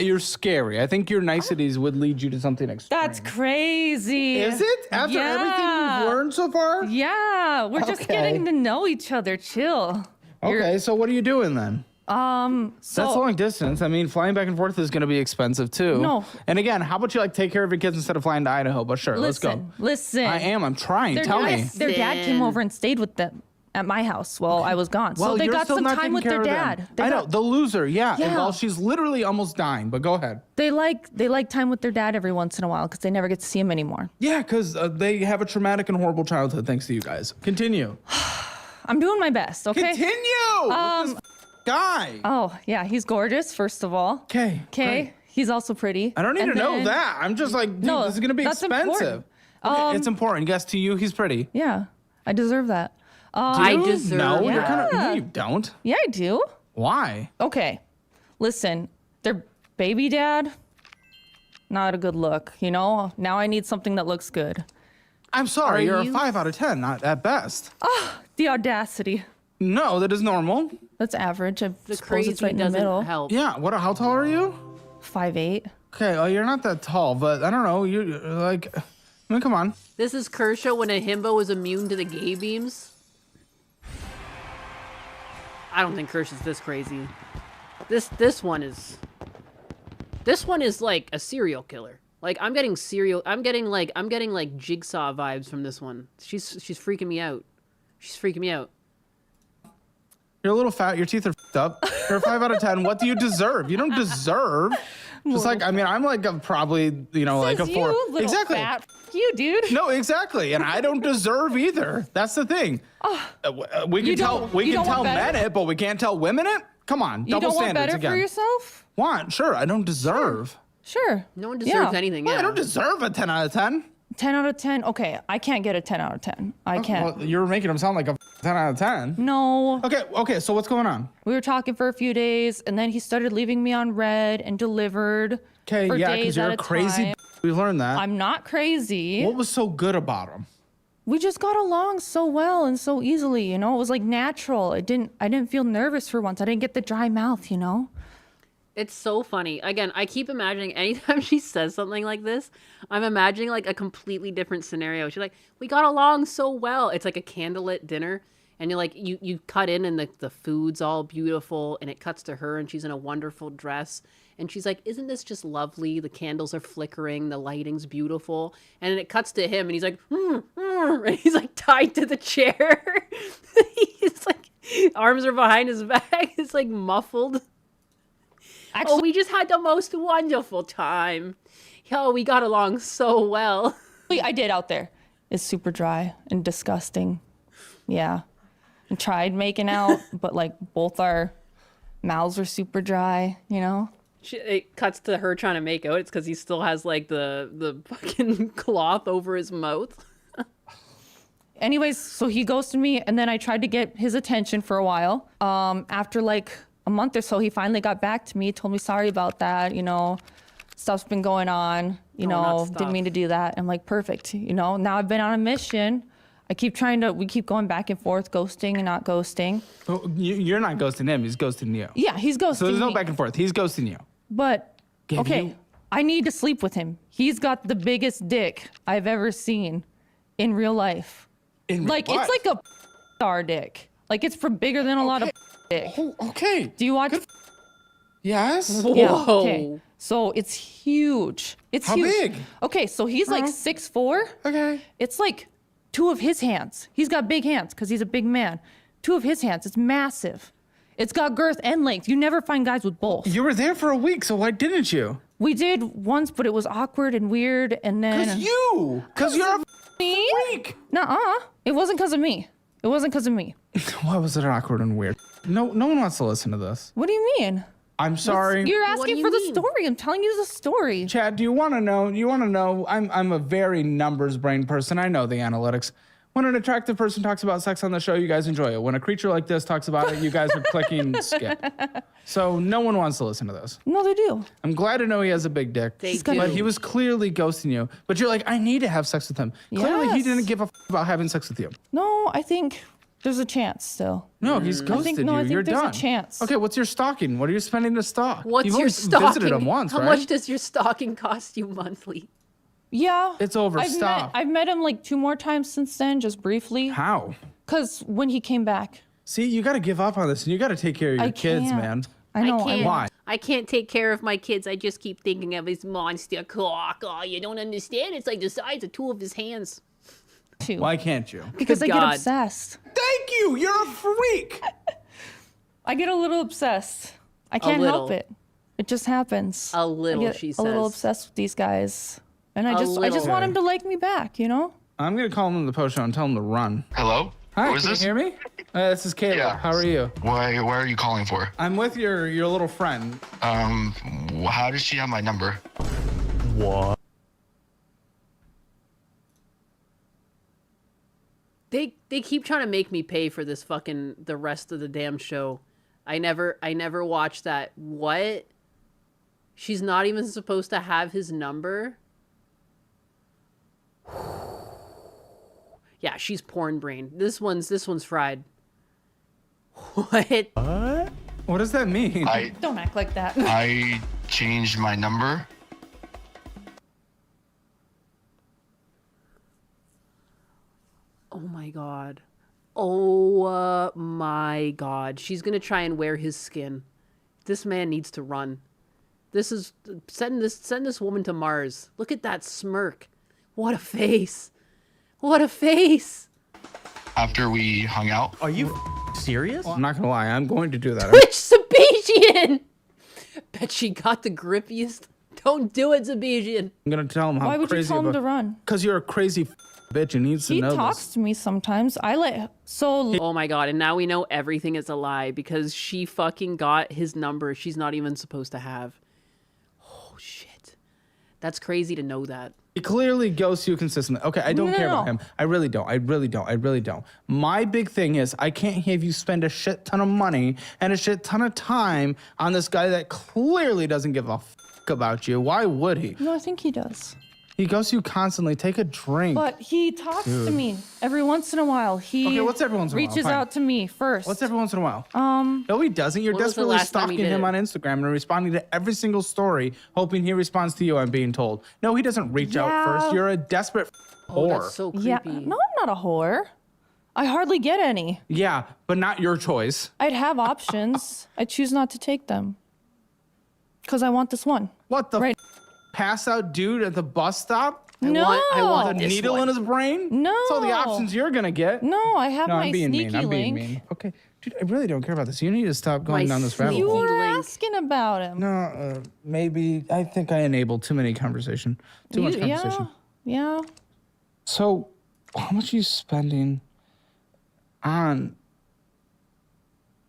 You're scary. I think your niceties would lead you to something extreme. That's crazy. Is it? After everything we've learned so far? Yeah, we're just Okay. getting to know each other. Chill. Okay, so what are you doing then? So That's long distance. I mean, flying back and forth is going to be expensive too. No. And again, how about you like take care of your kids instead of flying to Idaho? But sure, let's go. Listen. I am. I'm trying. Their Tell dad, me. Their dad came over and stayed with them at my house while I was gone. Well, So they you're got still some not time taking with their care of them. dad. They I know got- the loser. Yeah. And Yeah. while she's literally almost dying, but go ahead. They like time with their dad every once in a while because they never get to see him anymore. Yeah, because they have a traumatic and horrible childhood thanks to you guys. Continue. I'm doing my best. Okay. Continue. With this guy. Oh yeah, he's gorgeous. First of all. Okay. Okay. He's also pretty. I don't need And to know then- that. I'm just like, dude, No, this is gonna be that's expensive. important. Okay, it's important. Yes, to you, he's pretty. Yeah, I deserve that. Do you? No, Yeah. you're kind of. No, you don't. Yeah, I do. Why? Okay, listen, their baby dad, not a good look. You know, now I need something that looks good. I'm sorry, Are you're you- a 5 out of 10, not at best. The audacity. No, that is normal. That's average. I The suppose crazy it's right in the doesn't middle. help. Yeah. How tall are you? 5'8". Okay. Well, you're not that tall, but I don't know. You're like, I mean, come on. This is Kershaw when a himbo was immune to the gay beams. I don't think Kershaw's this crazy. This one is like a serial killer. Like I'm getting like Jigsaw vibes from this one. She's freaking me out. She's freaking me out. You're a little fat. Your teeth are f***ed up. You're a 5 out of 10. What do you deserve? You don't deserve. Just like, I mean, I'm like probably, you know, like a 4. You, little Exactly. fat. You, dude. No, exactly. And I don't deserve either. That's the thing. We can tell men it, but we can't tell women it? Come on. You Double don't want standards better again. for yourself? Want? Sure. I don't deserve. Sure. No one deserves Yeah. anything. Well, Yeah. I don't deserve a 10 out of 10. 10 out of 10. Okay, I can't get a 10 out of 10. I can't. Well, you're making him sound like a 10 out of 10. No. Okay, so what's going on? We were talking for a few days, and then he started leaving me on red and delivered Okay, for yeah, days because you're at a crazy time. We learned that. I'm not crazy. What was so good about him? We just got along so well and so easily, you know? It was like natural. I didn't feel nervous for once. I didn't get the dry mouth, you know? It's so funny. Again, I keep imagining anytime she says something like this, I'm imagining like a completely different scenario. She's like, we got along so well. It's like a candlelit dinner. And you're like, you cut in and the food's all beautiful, and it cuts to her and she's in a wonderful dress. And she's like, isn't this just lovely? The candles are flickering, the lighting's beautiful. And then it cuts to him and he's like, and he's like tied to the chair. He's like, arms are behind his back. It's like muffled. Actually, we just had the most wonderful time. Yo, we got along so well. I did out there. It's super dry and disgusting. Yeah. And tried making out, but like both our mouths are super dry, you know? It cuts to her trying to make out. It's because he still has like the fucking cloth over his mouth. Anyways, so he ghosted me, and then I tried to get his attention for a while. After like a month or so, he finally got back to me, told me sorry about that, you know, stuff's been going on, you know, didn't mean to do that. I'm like, perfect, you know, now I've been on a mission. We keep going back and forth, ghosting and not ghosting. Well, you're not ghosting him, he's ghosting you. Yeah, he's ghosting So there's no me. back and forth, he's ghosting you. But, Give okay, you- I need to sleep with him. He's got the biggest dick I've ever seen in real life. Like, what? it's like a star dick. Like, it's for bigger than a lot of dick. Okay. Do you watch? Yes. Yeah, okay. So it's huge. It's How huge. big? Okay, so he's like 6'4". Okay. It's like 2 of his hands. He's got big hands because he's a big man. 2 of his hands. It's massive. It's got girth and length. You never find guys with both. You were there for a week, so why didn't you? We did once, but it was awkward and weird, and then... Because you're a me? freak. Nuh-uh. It wasn't because of me. It wasn't because of me. Why was it awkward and weird? No one wants to listen to this. What do you mean? I'm sorry. You're asking for the story. I'm telling you the story. Chad, do you want to know? I'm a very numbers brain person. I know the analytics. When an attractive person talks about sex on the show, you guys enjoy it. When a creature like this talks about it, you guys are clicking skip. So no one wants to listen to this. No, they do. I'm glad to know he has a big dick. But he was clearly ghosting you. But you're like, I need to have sex with him. Clearly he Yes. didn't give a about having sex with you. No, I think there's a chance still. No, he's ghosted you. I think You're there's done. a chance. Okay, what's your stalking? What are you spending to stalk? What's You've your only stalking? visited him once, How right? much does your stalking cost you monthly? Yeah. It's over. I've Stop. I've met him like 2 more times since then, just briefly. How? Because when he came back. See, you got to give up on this, and you got to take care of your I kids, can't. man. I know. can't. Why? I can't take care of my kids. I just keep thinking of his monster cock. Oh, you don't understand? It's like the size of 2 of his hands. Why can't you? Because I Good get God. obsessed. Thank you. You're a freak. I get a little obsessed. I can't help little. it. It just happens. A little, I get she a little says. obsessed with these guys. And I A just little. want him to like me back, you know? I'm going to call him in the post show and tell him to run. Hello? Hi, Who is can this? you hear me? This is Caleb. Yeah. How are you? Why are you calling for? I'm with your little friend. How does she have my number? What? They keep trying to make me pay for this the rest of the damn show. I never watched that. What? She's not even supposed to have his number? Yeah, she's porn brain. This one's fried. What? What? What does that mean? Don't act like that. I changed my number. Oh my god. Oh my god. She's gonna try and wear his skin. This man needs to run. This is send this woman to Mars. Look at that smirk. What a face. What a face. After we hung out. Are you serious? I'm not going to lie. I'm going to do that. Twitch Sabigian! Bet she got the grippiest. Don't do it, Sabigian. I'm going to tell him how Why would you crazy tell him to run? Because you're a crazy bitch and needs to He know talks this. to me sometimes. Oh my god, and now we know everything is a lie because she fucking got his number she's not even supposed to have. Oh shit. That's crazy to know that. He clearly ghosts you consistently. Okay, I don't care about him. I really don't. My big thing is I can't have you spend a shit ton of money and a shit ton of time on this guy that clearly doesn't give a fuck about you. Why would he? No, I think he does. He ghosts you constantly. Take a drink. But he talks to Dude. me every once in a while. He Okay, what's every once in a while? reaches Fine. out to me first. What's every once in a while? No, he doesn't. You're When was the desperately last time he stalking did him it? on Instagram and responding to every single story, hoping he responds to you, I'm being told. No, he doesn't reach out Yeah. first. You're a desperate Oh, whore. that's so creepy. Yeah. No, I'm not a whore. I hardly get any. Yeah, but not your choice. I'd have options. I choose not to take them. Because I want this one. What the pass out dude at the bus stop? No. I want a needle in his brain? No. That's all the options you're gonna get. No, I have my I'm being sneaky mean. I'm being link. mean. Okay, dude, I really don't care about this. You need to stop going down this rabbit You hole. were asking about him. No, maybe. I think I enabled too many conversation. Too much conversation. Yeah. So, how much are you spending on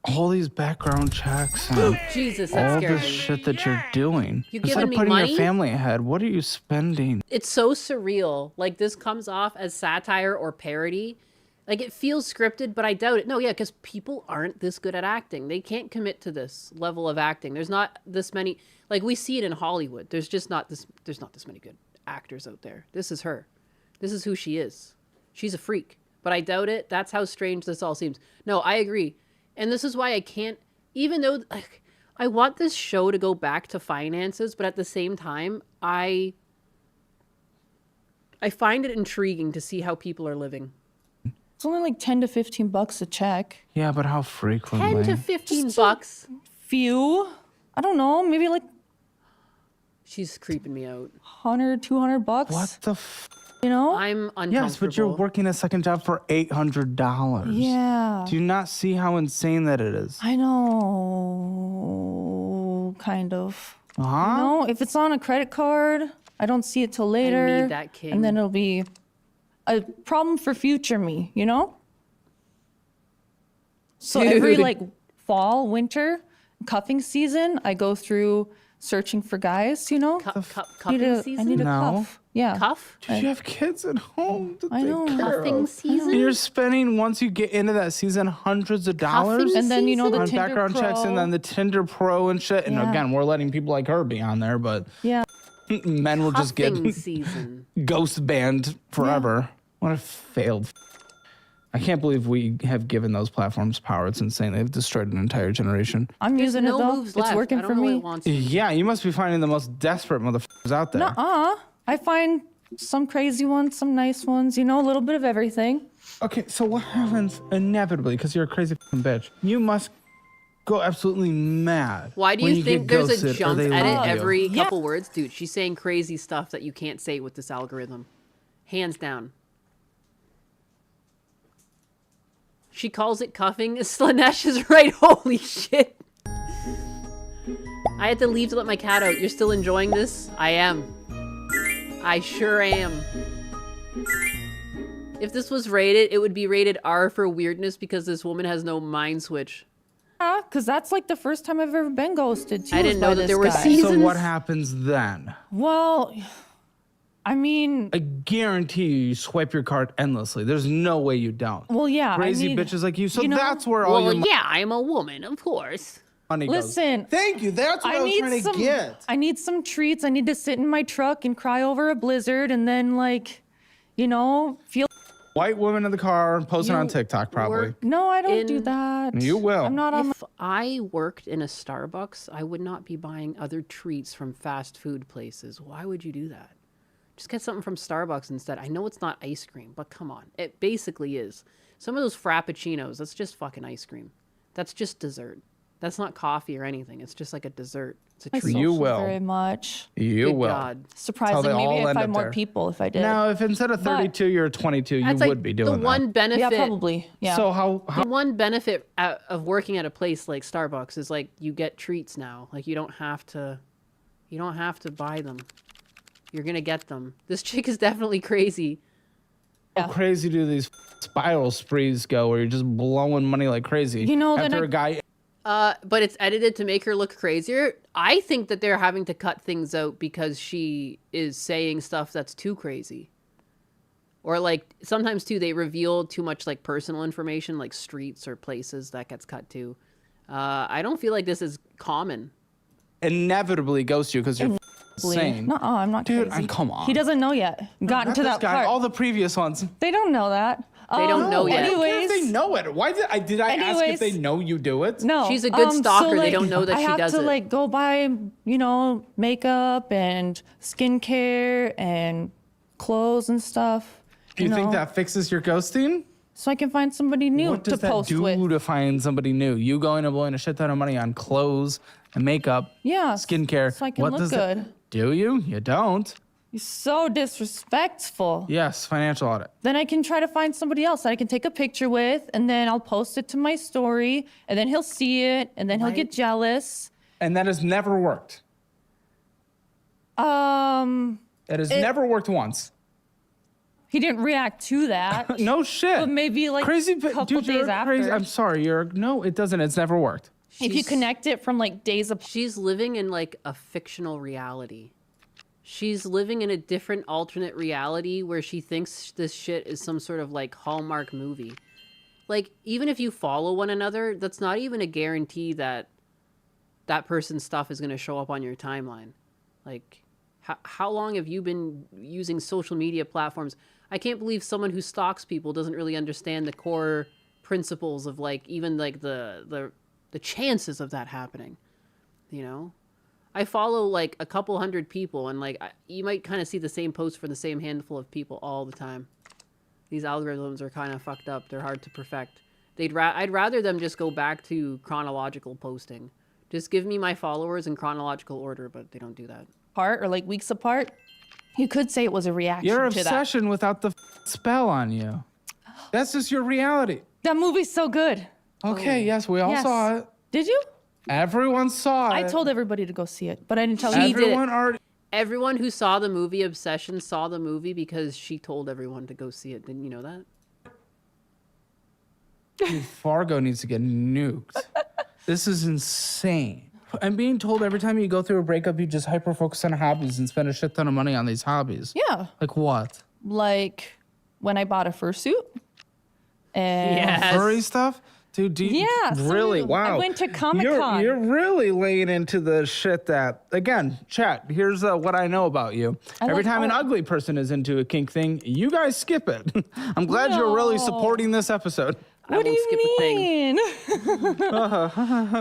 all these background checks and Jesus, that all scared this me. shit that you're doing? You Instead giving of me putting money? your family ahead, what are you spending? It's so surreal. Like, this comes off as satire or parody. Like, it feels scripted, but I doubt it. No, yeah, because people aren't this good at acting. They can't commit to this level of acting. There's not this many. Like, we see it in Hollywood. There's just not this. There's not this many good actors out there. This is her. This is who she is. She's a freak. But I doubt it. That's how strange this all seems. No, I agree. And this is why I can't, even though like, I want this show to go back to finances, but at the same time, I find it intriguing to see how people are living. It's only like 10 to 15 bucks a check. Yeah, but how frequently? 10 to 15 bucks. Few. I don't know, maybe like She's creeping me out. 100, 200 bucks. What the You know? I'm uncomfortable. Yes, but you're working a second job for $800. Yeah. Do you not see how insane that it is? I know, kind of. Uh-huh. You know, if it's on a credit card, I don't see it till later. need that king. And then it'll be a problem for future me, you know? So every Dude. like fall, winter, cuffing season, I go through searching for guys, you know? Cuffing season? I need a No. cuff. Yeah. Cuff? Dude, you have kids at home to I take know. care Cuffing of. season? And you're spending, once you get into that season, hundreds of dollars. Cuffing And then, you know, the on Tinder background checks Pro. and then the Tinder Pro and shit. And Yeah. again, we're letting people like her be on there, but Yeah. men will just get Cuffing season. ghost banned forever. What a failed. I can't believe we have given those platforms power. It's insane. They've destroyed an entire generation. I'm using no it though. moves It's left. working I don't for know what me. it wants to do. Yeah, you must be finding the most desperate motherfuckers out there. Nuh-uh. I find some crazy ones, some nice ones, you know, a little bit of everything. Okay, so what happens inevitably, because you're a crazy fucking bitch, you must go absolutely mad. Why do when you get think there's a ghosted or jump they edit leave you. every couple words? Dude, she's saying crazy stuff that you can't say with this algorithm. Hands down. She calls it cuffing. Slanesh is right. Holy shit. I had to leave to let my cat out. You're still enjoying this? I am. I sure am. If this was rated, it would be rated R for weirdness because this woman has no mind switch. Yeah, because that's like the first time I've ever been ghosted too. I didn't was know by that this there were guy. seasons. So what happens then? Well, I mean, I guarantee you swipe your card endlessly. There's no way you don't. well, yeah. Crazy I mean, bitches like you. So you know- that's where all Well, your yeah, I'm a woman, of course. money goes. Listen. Thank you. That's what I was trying to get. I need some treats. I need to sit in my truck and cry over a blizzard and then like, you know, feel. White woman in the car posting on TikTok, probably. No, I don't do that. You will. I'm not on. If I worked in a Starbucks, I would not be buying other treats from fast food places. Why would you do that? Just get something from Starbucks instead. I know it's not ice cream, but come on. It basically is. Some of those frappuccinos, that's just fucking ice cream. That's just dessert. That's not coffee or anything. It's just like a dessert. It's a I treat. You social will. very much. You Good will. God. Surprising. they Maybe all I'd end find up more there. people if I did. Now, if instead of 32, you're 22, you That's would like be doing the that. one benefit. Yeah, probably. Yeah. So how The one benefit of working at a place like Starbucks is like you get treats now. Like you don't have to buy them. You're gonna get them. This chick is definitely crazy. how crazy do these spiral sprees go where you're just blowing money like crazy? You know, then after a guy. But it's edited to make her look crazier. I think that they're having to cut things out because she is saying stuff that's too crazy. Or like sometimes too, they reveal too much like personal information, like streets or places that gets cut too. I don't feel like this is common. Inevitably ghost you because you're insane. No, I'm not Dude, crazy. come on. He doesn't know yet. Gotten Not to this that guy, part. all the previous ones. They don't know that. They don't know yet. I don't care Anyways, if they know it. Why did I ask if they know you do it? No. She's a good stalker. They like, don't know that I she have does to it. like go buy, you know, makeup and skincare and clothes and stuff. Do you think know? that fixes your ghosting? so I can find somebody new What to does that post do with. to find somebody new? You going and blowing a shit ton of money on clothes and makeup, Yeah, skincare. so I can what look does that- good. do you? You don't. You're so disrespectful. Yes, financial audit. Then I can try to find somebody else that I can take a picture with, and then I'll post it to my story, and then he'll see it, and then he'll get jealous. And that has never worked. It has never worked once. He didn't react to that. No shit. But maybe like crazy, a couple dude, you're days after. crazy. I'm sorry. No, it doesn't. It's never worked. If you connect it from like days of, She's living in like a fictional reality. She's living in a different alternate reality where she thinks this shit is some sort of like Hallmark movie. Like, even if you follow one another, that's not even a guarantee that that person's stuff is going to show up on your timeline. Like, how long have you been using social media platforms? I can't believe someone who stalks people doesn't really understand the core principles of like even like the chances of that happening, you know? I follow like a couple hundred people, and like you might kind of see the same post for the same handful of people all the time. These algorithms are kind of fucked up. They're hard to perfect. I'd rather them just go back to chronological posting. Just give me my followers in chronological order, but they don't do that. apart or like weeks apart, you could say it was a reaction Your to that. obsession without the spell on you. That's just your reality. That movie's so good. Okay, yes, we all saw it. Did you? Everyone saw it. I told everybody to go see it, but I didn't tell She you. did. Everyone who saw the movie Obsession saw the movie because she told everyone to go see it. Didn't you know that? Dude, Fargo needs to get nuked. This is insane. I'm being told every time you go through a breakup, you just hyper focus on hobbies and spend a shit ton of money on these hobbies. Yeah. Like what? Like when I bought a fursuit. And Furry stuff? Dude, do you really? Wow. I went to Comic-Con. You're really laying into the shit that, again, chat, here's what I know about you. Every like time an art. ugly person is into a kink thing, you guys skip it. I'm glad you're really No. supporting this episode. What do you mean?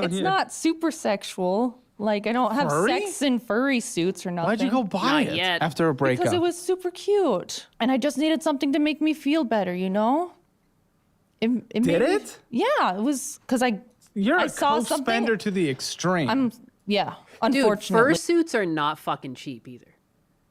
It's Yeah. not super sexual. Like I don't have Furry? sex in furry suits or nothing. Why'd you go buy it after a breakup? Because it was super cute, and I just needed something to make me feel better. You know. It Did made me- it? Yeah, it was because You're I a saw something. co-spender to the extreme. Yeah, Dude, unfortunately. fursuits are not fucking cheap either.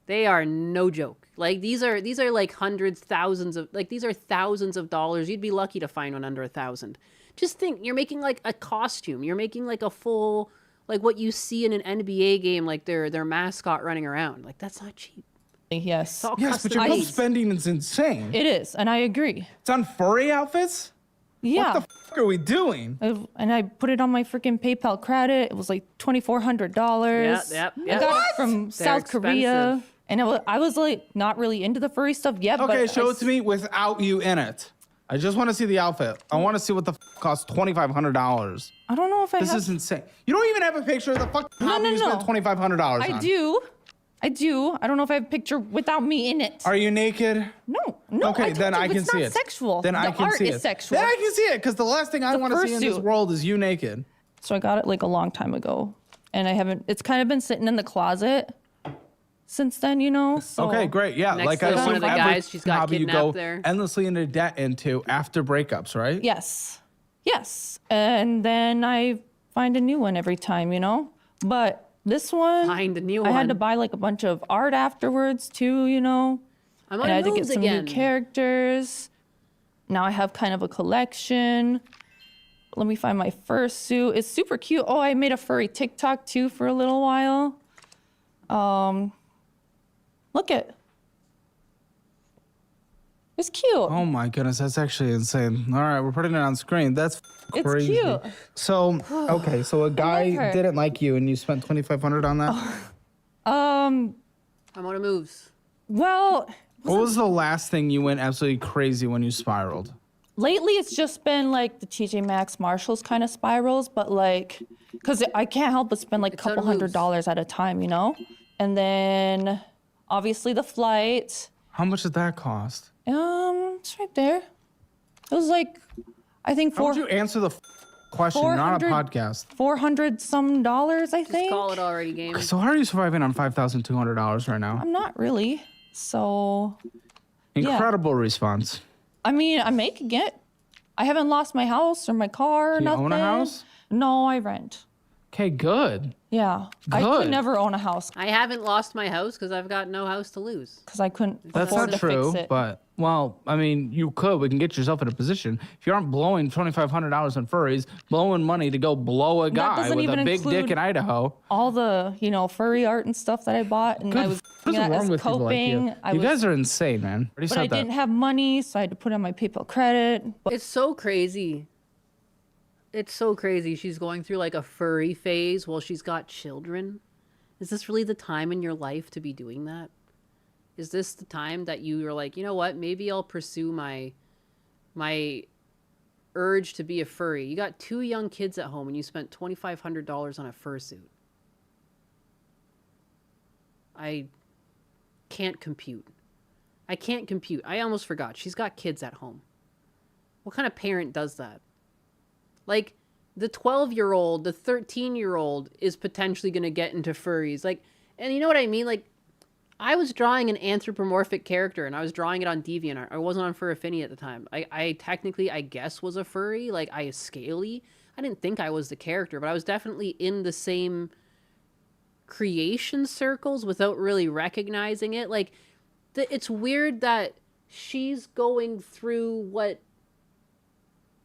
They are no joke. Like these are like hundreds, thousands of these are thousands of dollars. You'd be lucky to find one under $1,000. Just think, you're making like a costume. You're making like a full like what you see in an NBA game, like their mascot running around. Like that's not cheap. Yes. It's all Yes, but custom your made. spending is insane. It is, and I agree. It's on furry outfits? Yeah. What the fuck are we doing? And I put it on my freaking PayPal credit. It was like $2,400. Yep. I got it from They're South Korea. expensive. And I was like not really into the furry stuff yet. Okay, but show it to me without you in it. I just want to see the outfit. I want to see what the costs $2,500. I don't know if I This have. is insane. You don't even have a picture of the fuck No, hobby no, you no. spent $2,500 on. I do. I don't know if I have a picture without me in it. Are you naked? No. Okay, then I can it's see not it. sexual. Then I The can art see is it. sexual. Then I can see it because the last thing I The want to see in this fursuit. world is you naked. So I got it like a long time ago, and I haven't. It's kind of been sitting in the closet since then, you know. So. Okay, great. Yeah, Next like to I one assume of the every guys she's got hobby you kidnapped go there. endlessly into debt into after breakups, right? Yes. And then I find a new one every time, you know. But this one, Find a new I had one. to buy like a bunch of art afterwards too, you know. I'm And on I had to get moves some again. new characters. Now I have kind of a collection. Let me find my first suit. It's super cute. Oh, I made a furry TikTok too for a little while. Look at. It's cute. Oh my goodness, that's actually insane. All right, we're putting it on screen. That's It's crazy. cute. So, okay, so a guy her. didn't like you and you spent $2,500 on that? I'm on a moves. Well, What was the last thing you went absolutely crazy when you spiraled? lately it's just been like the TJ Maxx Marshalls kind of spirals, but like, cause I can't help but spend like a couple $100 at a time, you know? And then obviously the flight, How much did that cost? it's right there. It was like, I think How would you answer the question? You're not a 400 podcast. $400 some, I think. Call it already, game. So how are you surviving on $5,200 right now? I'm not really. So, yeah. Incredible response. I mean, I'm making it. I haven't lost my house or my car or Do you nothing. own a house? No, I rent. Okay, good. Yeah. I Good. could never own a house I haven't lost my house because I've got no house to lose. because I couldn't That's afford not to true, fix it. but well, I mean, you could. We can get yourself in a position. If you aren't blowing $2,500 on furries, blowing money to go blow a guy doesn't with a even big dick include in Idaho. All the, furry art and stuff that I bought, and I was What's I wrong was with people like coping. you? You guys are insane, man. Already But said I that. didn't have money, so I had to put on my PayPal credit. But It's so crazy. It's so crazy. She's going through like a furry phase while she's got children. Is this really the time in your life to be doing that? Is this the time that you are like, you know what? Maybe I'll pursue my urge to be a furry. You got 2 young kids at home and you spent $2,500 on a fursuit. I can't compute. I can't compute. I almost forgot. She's got kids at home. What kind of parent does that? Like, the 12-year-old, the 13-year-old is potentially going to get into furries. Like, and you know what I mean? Like, I was drawing an anthropomorphic character, and I was drawing it on DeviantArt. I wasn't on Fur Affinity at the time. I technically, I guess, was a furry. Like, I was scaly. I didn't think I was the character, but I was definitely in the same creation circles without really recognizing it. Like, it's weird that she's going through what,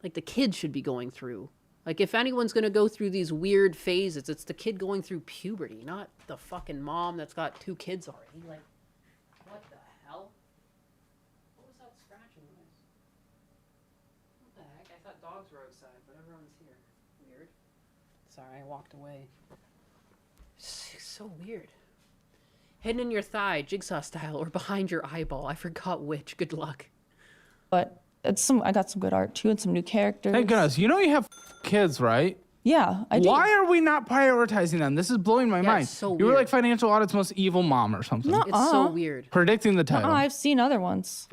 like, the kid should be going through. Like, if anyone's going to go through these weird phases, it's the kid going through puberty, not the fucking mom that's got 2 kids already. Like, what the hell? What was that scratching noise? What the heck? I thought dogs were outside, but everyone's here. Weird. Sorry, I walked away. It's so weird. Hidden in your thigh, jigsaw style, or behind your eyeball. I forgot which. Good luck. But I got some good art too and some new characters. Thank goodness. You know you have kids, right? Yeah, I do. Why are we not prioritizing them? This is blowing my mind. it's so You were weird. like Financial Audit's most evil mom or something. It's so weird. Predicting the title. I've seen other ones.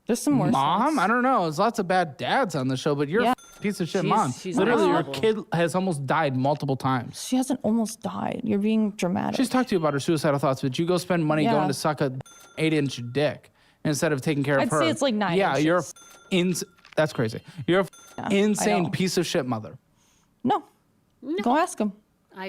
There's some worse Mom? ones. I don't know. There's lots of bad dads on the show, but you're Yeah. a piece of shit She's- mom. she's Literally, your awful. kid has almost died multiple times. She hasn't almost died. You're being dramatic. She's talked to you about her suicidal thoughts, but you go spend money Yeah. going to suck a 8-inch dick instead of taking care of I'd her. say it's like 9 Yeah, you're inches. that's crazy. You're I insane know. piece of shit mother. No. Go ask him.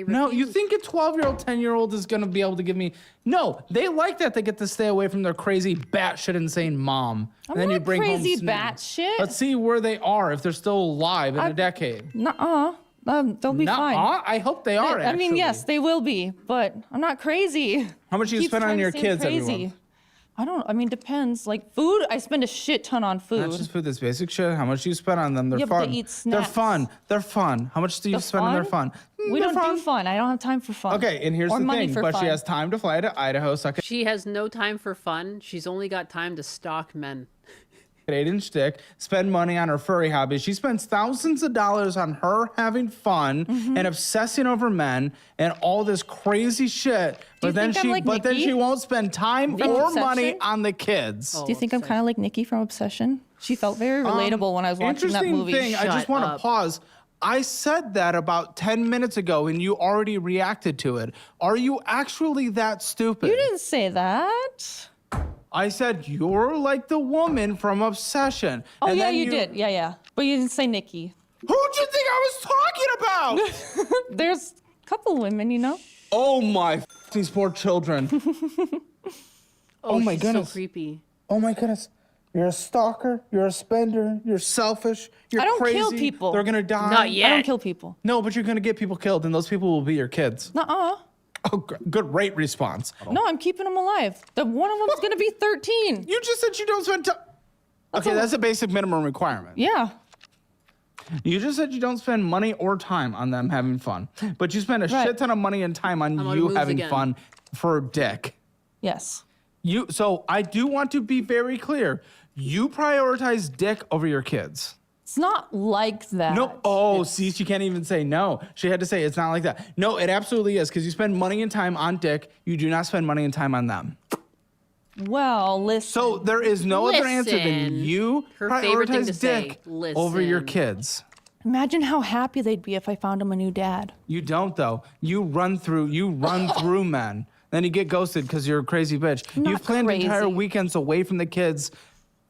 No, you think a 12-year-old, 10-year-old is going to be able to give me... No, they like that. They get to stay away from their crazy, batshit insane mom. I'm and then you not bring crazy home snacks. batshit. Let's see where they are, if they're still alive in a decade. Nuh-uh. They'll be fine. Nuh-uh? I hope they are, I mean, actually. yes, they will be, but I'm not crazy. How much do you Keeps spend on trying to your seem kids every crazy. month? I mean, depends. Like food, I spend a shit ton on food. Not just food, this basic shit. How much do you spend on them? They're Yeah, but fun. they eat They're snacks. fun. They're fun. How much do you The spend on their fun? We They're don't do fun. I don't have time for fun. Okay, and here's or the money thing. for But fun. she has time to fly to Idaho, suck a She has no time for fun. She's only got time to stalk men. 8-inch dick, spend money on her furry hobby. She spends thousands of dollars on her having fun Mm-hmm. and obsessing over men and all this crazy shit. But then think I'm like then Nikki? she won't spend time From or Obsession? money on the kids. Do you think I'm kind of like Nikki from Obsession? She felt very relatable when I was watching that Interesting movie. thing, I just want to pause. I said that about 10 minutes ago and you already reacted to it. Are you actually that stupid? You didn't say that. I said you're like the woman from Obsession. Oh, and yeah, then you did. Yeah. But you didn't say Nikki. Who'd you think I was talking about? There's a couple women, you know? Oh my, these poor children. Oh my she's goodness. so creepy. Oh my goodness. You're a stalker. You're a spender. You're selfish. You're I don't crazy. kill people. They're gonna die. Not yet. I don't kill people. No, but you're gonna get people killed, and those people will be your kids. Nuh-uh. Oh, good rate response. No, I'm keeping them alive. The one of them's gonna be 13. You just said you don't spend time. Okay, that's a basic minimum requirement. Yeah. You just said you don't spend money or time on them having fun, but you spend a Right. shit ton of money and time on I'm on you moves having again. fun for dick. Yes. So I do want to be very clear. You prioritize dick over your kids. It's not like that. No. Oh, see, she can't even say no. She had to say it's not like that. No, it absolutely is because you spend money and time on dick. You do not spend money and time on them. Well, listen. So there is no other answer than Listen. you Her favorite thing to prioritize say, dick over your listen. kids. Imagine how happy they'd be if I found them a new dad. You don't though. You run through men. Then you get ghosted because you're a crazy bitch. Not You've planned crazy. entire weekends away from the kids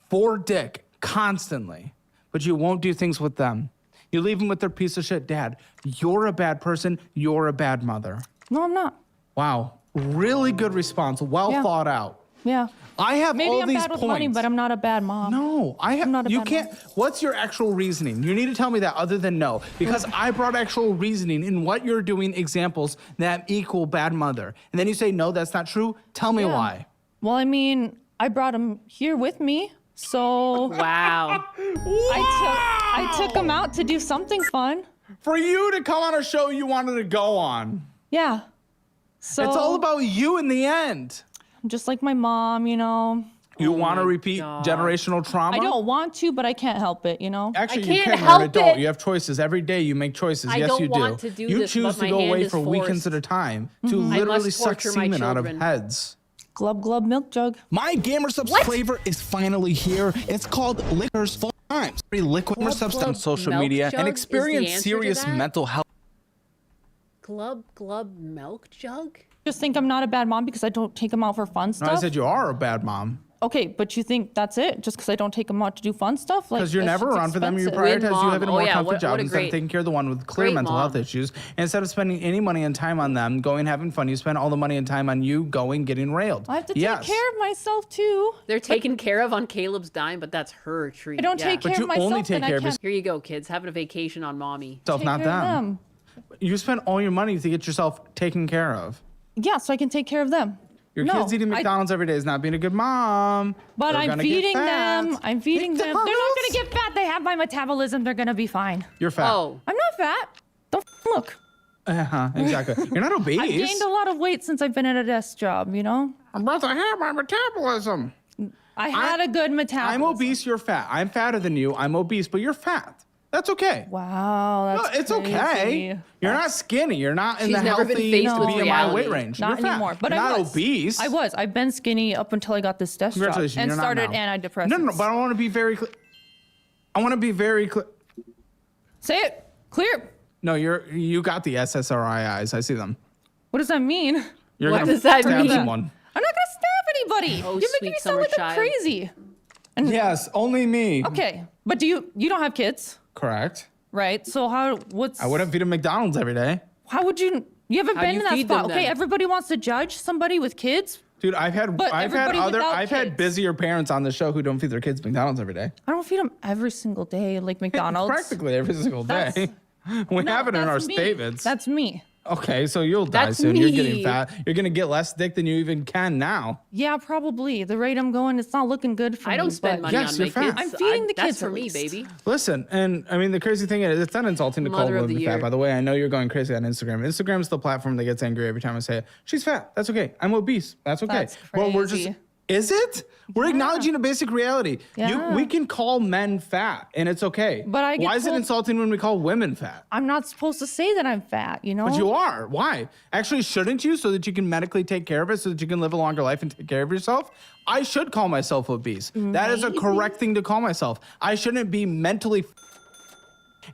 for dick constantly. but you won't do things with them. You leave them with their piece of shit dad. You're a bad person. You're a bad mother. No, I'm not. Wow. Really good response. Well thought out. Yeah. I have Maybe all I'm these bad with points. money, but I'm not a bad mom. No, I have. I'm not a You bad can't. mom. What's your actual reasoning? You need to tell me that other than no, because I brought actual reasoning in what you're doing. Examples that equal bad mother, and then you say no, that's not true. Tell me why. Well, I mean, I brought him here with me, so wow. I took him out to do something fun. For you to come on a show you wanted to go on. Yeah. So it's all about you in the end. Just like my mom, you know. You want to repeat generational trauma? I don't want to, but I can't help it, you know. Actually, you can. You're an adult. You have choices every day. You make choices. Yes, you do. want to do You this, choose but to my go hand away is for weekends forced. at a time to Mhm. I literally must suck torture my semen out of children. heads. Glub glub milk jug. My Gamersubs flavor is finally here. It's called Liquors Full Times. Liquid Gamersubs on social Milk media Jug and is the experience answer to serious that? mental health. Glub milk jug? Just think I'm not a bad mom because I don't take him out for fun No, stuff. I said you are a bad mom. Okay, but you think that's it? Just because I don't take them out to do fun stuff? Like, Because you're that never shit's around for them. You expensive. prioritize you having a more comfy job what a instead of great- taking care of the one with clear great mental health mom. issues. And instead of spending any money and time on them, going having fun, you spend all the money and time on you going getting railed. I have to take Yes. care of myself too. They're taken care of on Caleb's dime, but that's her treat. I don't take care But of you myself, only take then care I of can't Here you go, kids. Having a vacation on mommy. yourself, not care of them. You spend all your money to get yourself taken care of. Yeah, so I can take care of them. Your No, kids eating McDonald's every day is not being a good mom. But They're I'm gonna get feeding fat. them. I'm feeding them. They're not gonna get fat. They have my metabolism. They're gonna be fine. You're fat. Oh. I'm not fat. Don't look. Exactly. You're not obese. I've gained a lot of weight since I've been at a desk job, you know? I'm about to have my metabolism. I had a good metabolism. I'm obese, you're fat. I'm fatter than you. I'm obese, but you're fat. That's okay. Wow, No, that's it's okay. crazy. You're not skinny. You're not in She's the never been healthy faced with BMI reality. weight range. Not you're fat. anymore. But you're I not was. obese. I was. I've been skinny up until I got this desk job Congratulations. and you're not started now. antidepressants. No, but I want to be very clear. I want to be very clear. Say it clear. No, you got the SSRI eyes. I see them. What does that mean? You're What gonna does that stab mean? someone. I'm not gonna stab anybody. Oh, You're making sweet me sound summer like I'm child. crazy. Yes, only me. Okay, but do you don't have kids, Correct. right? So what's I wouldn't feed a McDonald's every day. how would you haven't How do been you in that feed spot? them Okay, then? everybody wants to judge somebody with kids. Dude, I've had But everybody without I've kids. had busier parents on the show who don't feed their kids McDonald's every day. I don't feed them every single day like McDonald's. Practically every single day. That's- We No, have it in our that's me. statements. That's me. Okay, so you'll die That's soon. You're getting me. fat. You're gonna get less dick than you even can now. Yeah, probably. The rate I'm going, it's not looking good for me. I don't spend but money Yes, on my you're fat. kids. I'm feeding the That's kids for at me, least. baby. Listen, and I mean the crazy thing is, it's not insulting to call Mother of women the fat. year. By the way, I know you're going crazy on Instagram. Instagram's the platform that gets angry every time I say it. She's fat. That's okay. I'm obese. That's okay. That's Well, we're just. crazy. Is it? We're acknowledging a basic reality. Yeah. We can call men fat, and it's okay. But I get Why is it told- insulting when we call women fat? I'm not supposed to say that I'm fat, you know? But you are. Why? Actually, shouldn't you? So that you can medically take care of it, so that you can live a longer life and take care of yourself? I should call myself obese. That is a correct thing to call myself. I shouldn't be mentally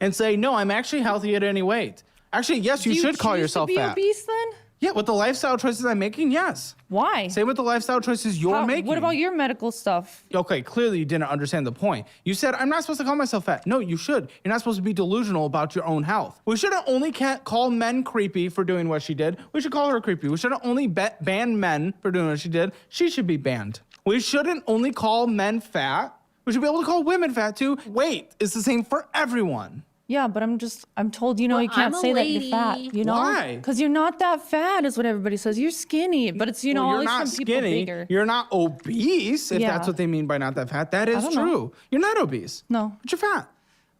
and say, no, I'm actually healthy at any weight. Actually, yes, you Do should call choose yourself to be fat. obese then? Yeah, with the lifestyle choices I'm making, yes. Why? Same with the lifestyle choices you're making. What about your medical stuff? Okay, clearly you didn't understand the point. You said, I'm not supposed to call myself fat. No, you should. You're not supposed to be delusional about your own health. We shouldn't only call men creepy for doing what she did. We should call her creepy. We shouldn't only ban men for doing what she did. She should be banned. We shouldn't only call men fat. We should be able to call women fat too. Weight is the same for everyone. Yeah, but I'm told, you know, you can't I'm a say that lady. you're fat, you know? Why? Because you're not that fat is what everybody says. You're skinny, but it's, you know, Well, always you're not some people skinny. bigger. You're not obese, if Yeah. that's what they mean by not that fat. That is don't know. true. You're not obese, No. but you're fat.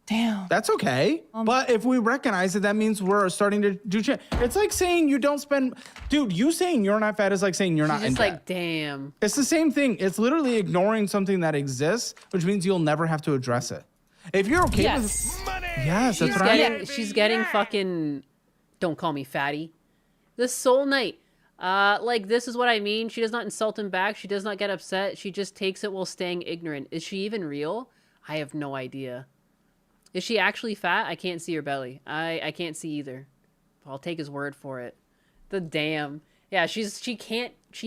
Damn. That's okay. But if we recognize it, that means we're starting to do shit. It's like saying you don't spend, dude, you saying you're not fat is like saying you're not She's in just debt. like, damn. It's the same thing. It's literally ignoring something that exists, which means you'll never have to address it. If you're okay with yes, that's right. She's getting fucking, don't call me fatty. The Soul Knight. Like, this is what I mean. She does not insult him back. She does not get upset. She just takes it while staying ignorant. Is she even real? I have no idea. Is she actually fat? I can't see her belly. I can't see either. I'll take his word for it. The damn. Yeah, she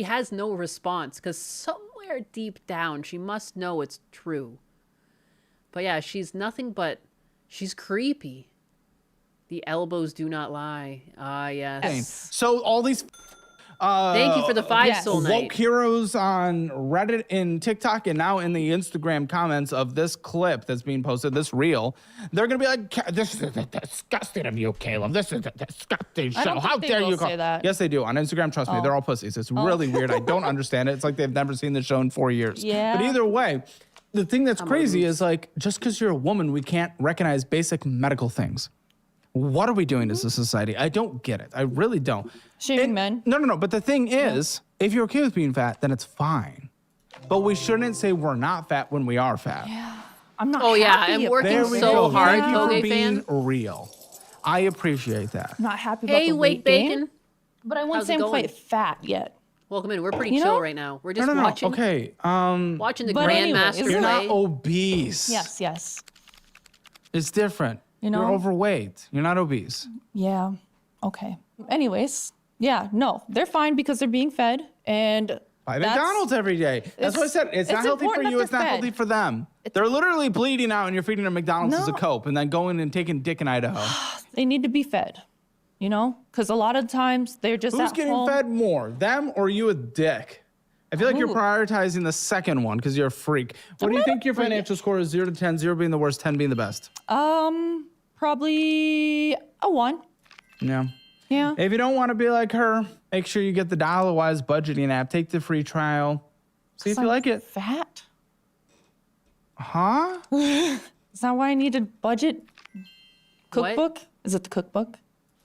has no response because somewhere deep down she must know it's true. But yeah, she's nothing but, she's creepy. The elbows do not lie. Ah, yes. So all these Thank you for the 5 soul night. woke heroes on Reddit and TikTok and now in the Instagram comments of this clip that's being posted, this reel, they're gonna be like, this is disgusting of you, Caleb. This is a disgusting I show. don't How think they dare will you say that. Yes, they do. On Instagram, trust me, Oh. they're all pussies. It's Oh. really weird. I don't understand it. It's like they've never seen the show in 4 years. Yeah. But either way, the thing that's crazy is like, just because you're a woman, we can't recognize basic medical things. What are we doing as a society? I don't get it. I really don't. Shaming men. No. But the thing is, if you're okay with being fat, then it's fine. But we shouldn't say we're not fat when we are fat. I'm not. Oh, yeah, happy I'm about working There it. we so go. hard, Thank you for Toge being fan. real. I appreciate that. I'm not happy about Hey, the Wake weight gain, Bacon. but I wouldn't How's say it I'm quite going? fat yet. Welcome in. We're pretty You chill know? right now. We're just No. watching Okay. watching the But anyway, Grandmaster isn't You're not play. obese. Yes. It's different. You know? You're overweight. You're not obese. Yeah. Okay. Anyways, yeah, no, they're fine because they're being fed, and Buy that's- McDonald's every day. That's what I said. It's not healthy for important that you. It's they're not fed. healthy for them. They're literally bleeding out, and you're feeding them McDonald's as a No. cope, and then going and taking dick in Idaho. They need to be fed, you know, because a lot of times they're just Who's at getting home. fed more, them or you with dick? I feel like you're Who? prioritizing the second one because you're a freak. What do you think your financial score is? 0 to 10, 0 being the worst, 10 being the best. Probably a 1. Yeah. Yeah. If you don't want to be like her, make sure you get the DollarWise budgeting app. Take the free trial. See if you like it. Fat? Huh? Is that why I need a budget cookbook? Is it the cookbook?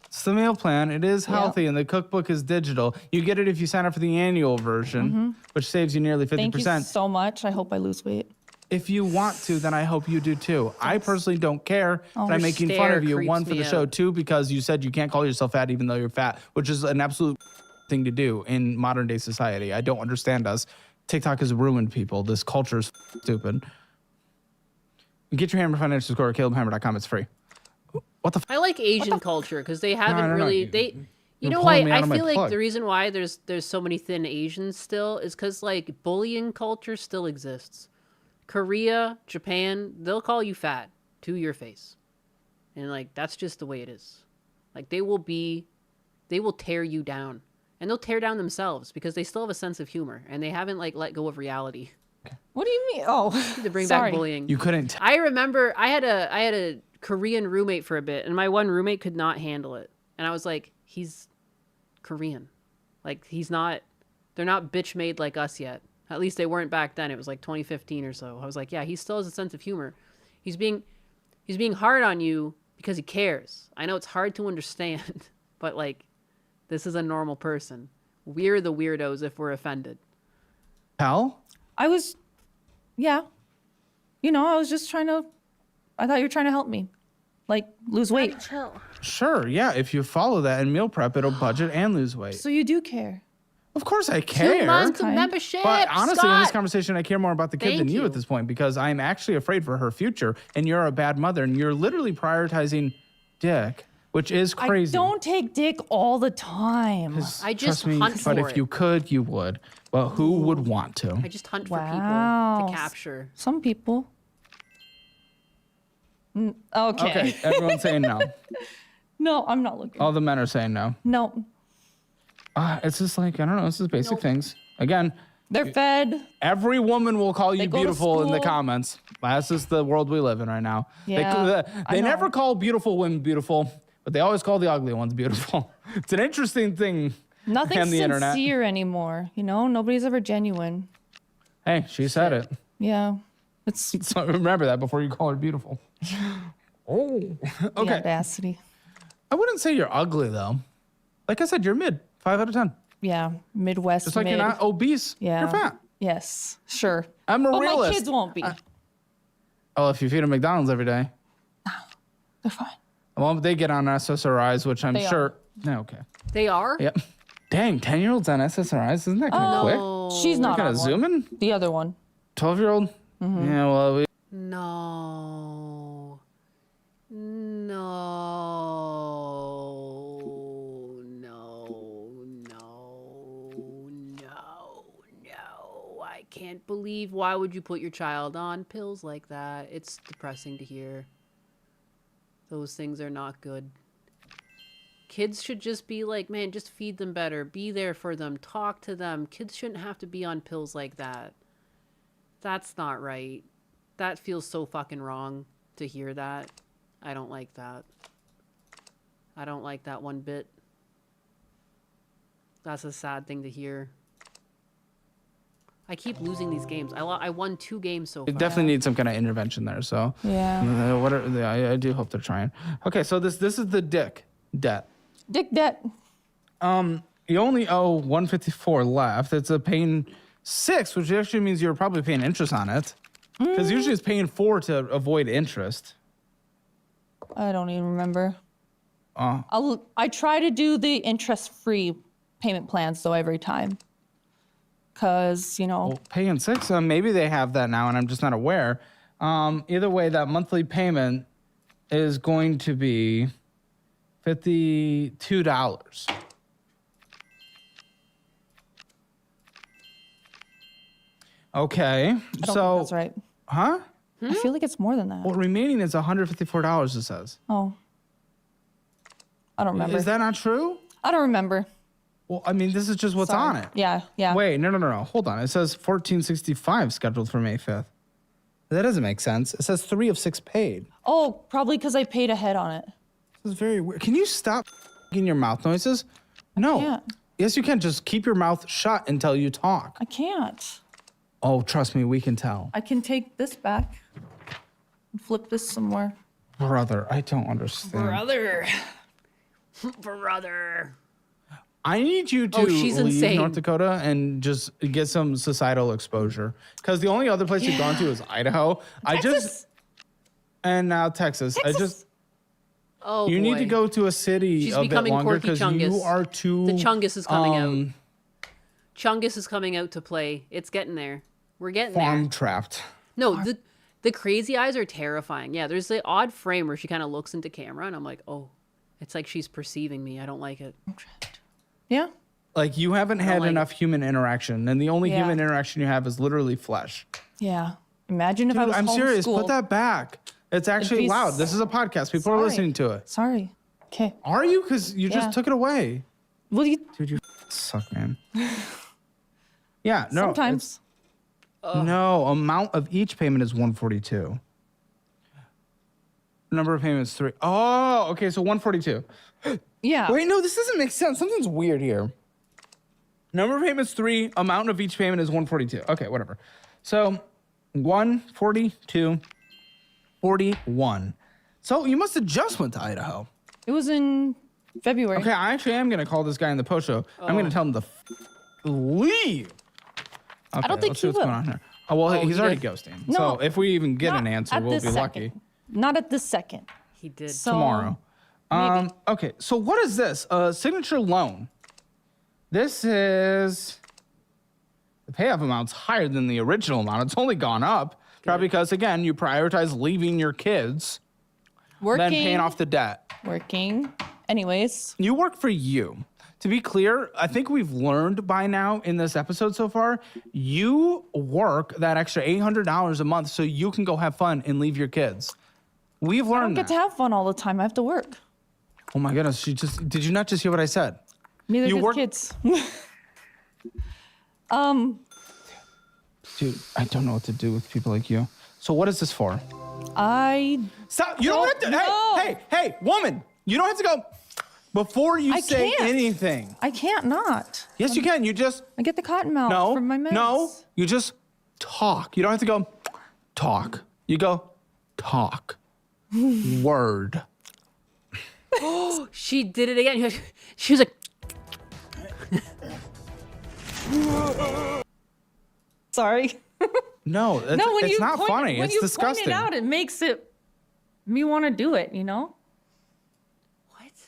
It's the meal plan. It is healthy, and the cookbook is digital. You get it if you sign up for the annual version, which saves you nearly 50%. Thank you so much. I hope I lose weight. If you want to, then I hope you do too. I personally don't care, Oh. but I'm Your making fun stare of you. creeps One, for me the show. out. Two, because you said you can't call yourself fat even though you're fat, which is an absolute thing to do in modern day society. I don't understand us. TikTok has ruined people. This culture is stupid. Get your Hammer financial score at calebhammer.com. It's free. What the? I like Asian culture because they haven't no, really you- they. You you're know pulling why me out I of my feel like plug. the reason why there's so many thin Asians still is because like bullying culture still exists. Korea, Japan, they'll call you fat to your face, and like that's just the way it is. Like they will tear you down, and they'll tear down themselves because they still have a sense of humor and they haven't like let go of reality. What do you mean? Oh, To bring sorry. back bullying. You couldn't. I remember I had a Korean roommate for a bit, and my one roommate could not handle it. And I was like, he's Korean. Like he's not they're not bitch made like us yet. At least they weren't back then. It was like 2015 or so. I was like, yeah, he still has a sense of humor. He's being hard on you because he cares. I know it's hard to understand, but like this is a normal person. We're the weirdos if we're offended. Hell? Yeah. You know, I was just I thought you were trying to help me. Like, lose weight. Chill. Sure, yeah. If you follow that in meal prep, it'll budget and lose weight. So you do care. Of course I care. 2 months of membership. But honestly, in this Scott. conversation, I care more about the kid Thank than you you. at this point because I'm actually afraid for her future, and you're a bad mother, and you're literally prioritizing dick, which is crazy. I don't take dick all the time. I just Trust me, hunt but for if it. you could, you would. But who would want to? I just hunt for Wow. people to capture. Some people. Okay. Okay, everyone's saying no. No, I'm not looking. All the men are saying no. No, It's just like, I don't know, it's just basic things. Again, they're fed. every woman will call you They go to beautiful in the school. comments. That's just the world we live in right now. Yeah, They I never know. call beautiful women beautiful, but they always call the ugly ones beautiful. It's an interesting thing Nothing's on the internet. sincere anymore. You know, nobody's ever genuine. Hey, she said it. Yeah. It's So remember that before you call her beautiful. Oh, the okay. audacity. I wouldn't say you're ugly though. Like I said, you're mid, 5 out of 10. Yeah, Midwest. Just like mid. you're not obese, Yeah. you're fat. Yes, sure. I'm a But realist. my kids won't be. Oh, if you feed them McDonald's every day. They're fine. Well, they get on SSRIs, which I'm They sure. are. No, okay. They are? Yep. Dang, 10-year-olds on SSRIs? Isn't that kind of quick? She's not Kind on of one. zooming? The other one. 12-year-old? Mhm. Yeah, well, we. No. No. I can't believe, why would you put your child on pills like that? It's depressing to hear. Those things are not good. Kids should just be like, man, just feed them better. Be there for them. Talk to them. Kids shouldn't have to be on pills like that. That's not right. That feels so fucking wrong to hear that. I don't like that. I don't like that one bit. That's a sad thing to hear. I keep losing these games. I won 2 games so far. It definitely needs some kind of intervention there. So Yeah. I do hope they're trying. Okay, so this is the dick debt. Dick debt. You only owe 154 left. It's a paying 6, which actually means you're probably paying interest on it. Because usually it's paying 4 to avoid interest. I don't even remember. I try to do the interest-free payment plans though every time. Cause paying 6, maybe they have that now and I'm just not aware. Either way, that monthly payment is going to be $52. Okay, I don't think that's right. Huh? I feel like it's more than that. Well, remaining is $154. It says. Oh. I don't remember. Is that not true? I don't remember. Well, I mean, this is just what's Sorry. on it. Yeah. Wait, no. Hold on. It says 1465 scheduled for May 5th. That doesn't make sense. It says 3 of 6 paid. Oh, probably because I paid ahead on it. This is very weird. Can you stop making your mouth noises? No. can't. Yes, you can. Just keep your mouth shut until you talk. I can't. Oh, trust me, we can tell. I can take this back and flip this somewhere. Brother, I don't understand. Brother. I need you to she's leave insane. North Dakota and just get some societal exposure. Because the only other place you've gone to is Idaho. And now Texas. Oh, you need to boy. go to a city She's a bit becoming longer Porky because you Chungus. are too. The Chungus is coming out. Chungus is coming out to play. It's getting there. We're getting farm there. trapped. No, the crazy eyes are terrifying. Yeah, there's the odd frame where she kind of looks into camera, and I'm like, oh, it's like she's perceiving me. I don't like it. Yeah. Like you haven't had enough human interaction, and the only Yeah. human interaction you have is literally flesh. Yeah. Imagine if I Dude, was I'm serious. Put homeschooled. that back. It's actually be loud. This is a podcast. People are Sorry. listening to it. Sorry. Okay. Are you? Because you Yeah. just took it away. Well, Dude, you suck, man. Yeah, no. sometimes. No, amount of each payment is 142. Number of payments 3. Oh, okay, so 142. Yeah. Wait, no, this doesn't make sense. Something's weird here. Number of payments 3, amount of each payment is 142. Okay, whatever. So 142, 41. So you must have just went to Idaho. It was in February. Okay, I actually am gonna call this guy in the post show. I'm gonna tell him to leave. Okay, I don't think let's see he what's will. going on here. Oh well, he's he already did. ghosting. No, so if we even get an not answer, at we'll be this lucky. second. Not at this second. He did. So, Tomorrow. Okay, so what is this? A signature loan. This is the payoff amount's higher than the original amount. It's only gone up. Probably because again, you prioritize leaving your kids than paying off the debt. Working. Anyways. You work for you. To be clear, I think we've learned by now in this episode so far, you work that extra $800 a month so you can go have fun and leave your kids. We've I don't learned get that. to have fun all the time. I have to work. Oh my goodness, did you not just hear what I said? Neither You does work- kids. Dude, I don't know what to do with people like you. So what is this for? I Stop. You don't have to. know. Hey, woman. You don't have to go before you I say can't. anything. I can't not. Yes, you can. You just I get the cotton mouth from my meds. No, you just talk. You don't have to go talk. You go talk. Word. Oh, she did it again. She was like, Sorry. No, it's, No, when it's you not point, funny. when It's you disgusting. point it out, it makes me want to do it. You know.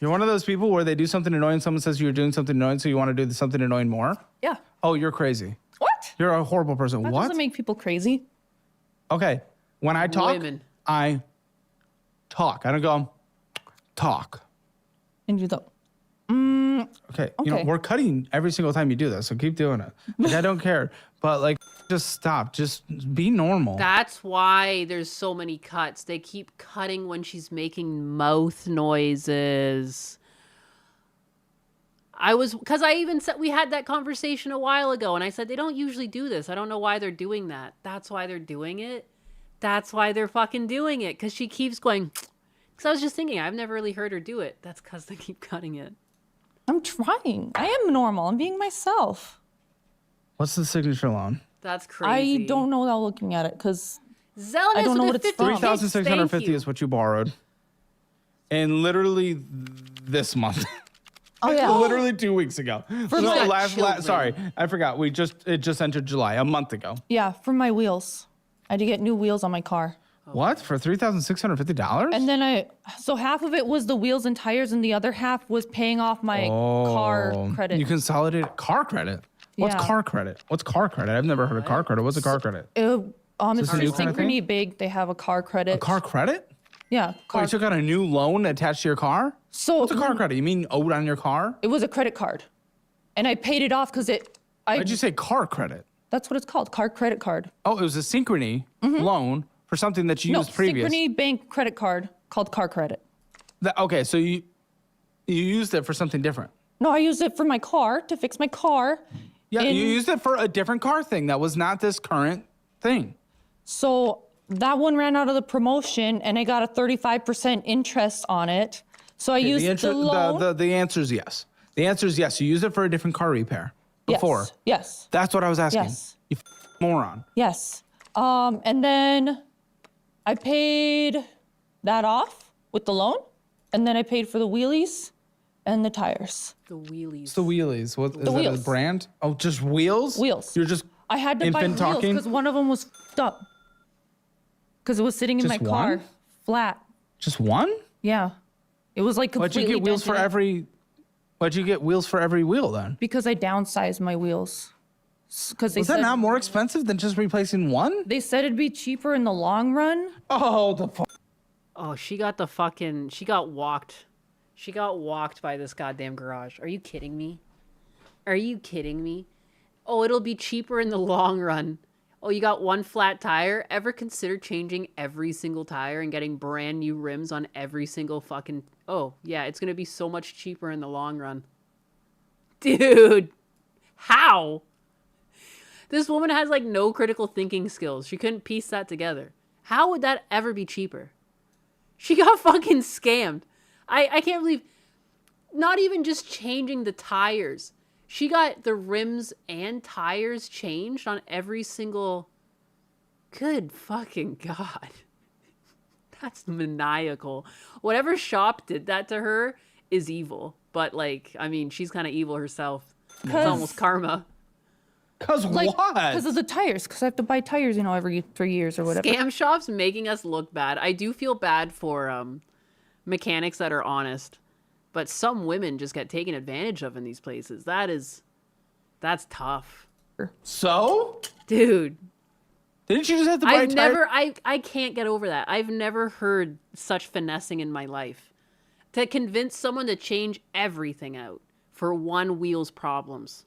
You're one of those people where they do something annoying. Someone says you're doing something annoying, so you want to do something annoying more. Yeah. Oh, you're crazy. What? You're a horrible person. That What? doesn't make people crazy. Okay. When I talk, Women. I talk. I don't go talk. And you go, Okay, you know, we're cutting every single time you do this, so keep doing it. Like, I don't care, but like, just stop. Just be normal. That's why there's so many cuts. They keep cutting when she's making mouth noises. Because I even said, we had that conversation a while ago, and I said, they don't usually do this. I don't know why they're doing that. That's why they're doing it. That's why they're fucking doing it. Because she keeps going, because I was just thinking, I've never really heard her do it. That's because they keep cutting it. I'm trying. I am normal. I'm being myself. What's the signature loan? That's crazy. I don't know without looking at it because Zealous I don't know what it's from. 3,650 is what you borrowed. And literally this month. Oh, yeah. Literally 2 weeks ago. For No, my- sorry, I forgot. It just entered July, a month ago. Yeah, for my wheels. I had to get new wheels on my car. What? For $3,650? And then so half of it was the wheels and tires, and the other half was paying off my car credit. You consolidated car credit? What's Yeah. car credit? What's car credit? I've never heard of car credit. What's a car credit? It's this a new kind of thing? Synchrony Big. They have a car credit. A car credit? Yeah. Oh, you took out a new loan attached to your car? So what's a car credit? You mean owed on your car? It was a credit card, and I paid it off because Why'd you say car credit? That's what it's called, car credit card. Oh, it was a Synchrony loan for something that you used previous. Synchrony Bank credit card called car credit. Okay, so you used it for something different. No, I used it for my car to fix my car. Yeah, you used it for a different car thing that was not this current thing. So that one ran out of the promotion, and I got a 35% interest on it. So I used the loan. The answer is yes. The answer is yes. You used it for a different car repair before. Yes. That's what I was asking. Yes. You moron. Yes. And then I paid that off with the loan, and then I paid for the wheelies and the tires. The wheelies. It's the wheelies. What is The that? A wheels. brand? Oh, just wheels? Wheels. You're just. I had to buy infant wheels talking? because one of them was f***ed up. Because it was sitting in Just my car, one? flat. Just one? Yeah. It was like Why'd completely you get wheels for dented. every? Why'd you get wheels for every wheel then? Because I downsized my wheels. Because they Was said that not more expensive than just replacing one? they said it'd be cheaper in the long run. Oh, the fuck. Oh, she got walked. She got walked by this goddamn garage. Are you kidding me? Are you kidding me? Oh, it'll be cheaper in the long run. Oh, you got one flat tire? Ever consider changing every single tire and getting brand new rims on every single fucking... Oh, yeah, it's going to be so much cheaper in the long run. Dude, how? This woman has like no critical thinking skills. She couldn't piece that together. How would that ever be cheaper? She got fucking scammed. I can't believe... Not even just changing the tires. She got the rims and tires changed on every single... Good fucking God. That's maniacal. Whatever shop did that to her is evil. But, like, I mean, she's kind of evil herself. It's almost karma. Because Like, what? because of the tires. Because I have to buy tires, every 3 years or whatever. Scam shops making us look bad. I do feel bad for mechanics that are honest. But some women just get taken advantage of in these places. That's tough. So? Dude. Didn't you just have to buy tires? I can't get over that. I've never heard such finessing in my life. To convince someone to change everything out for one wheel's problems.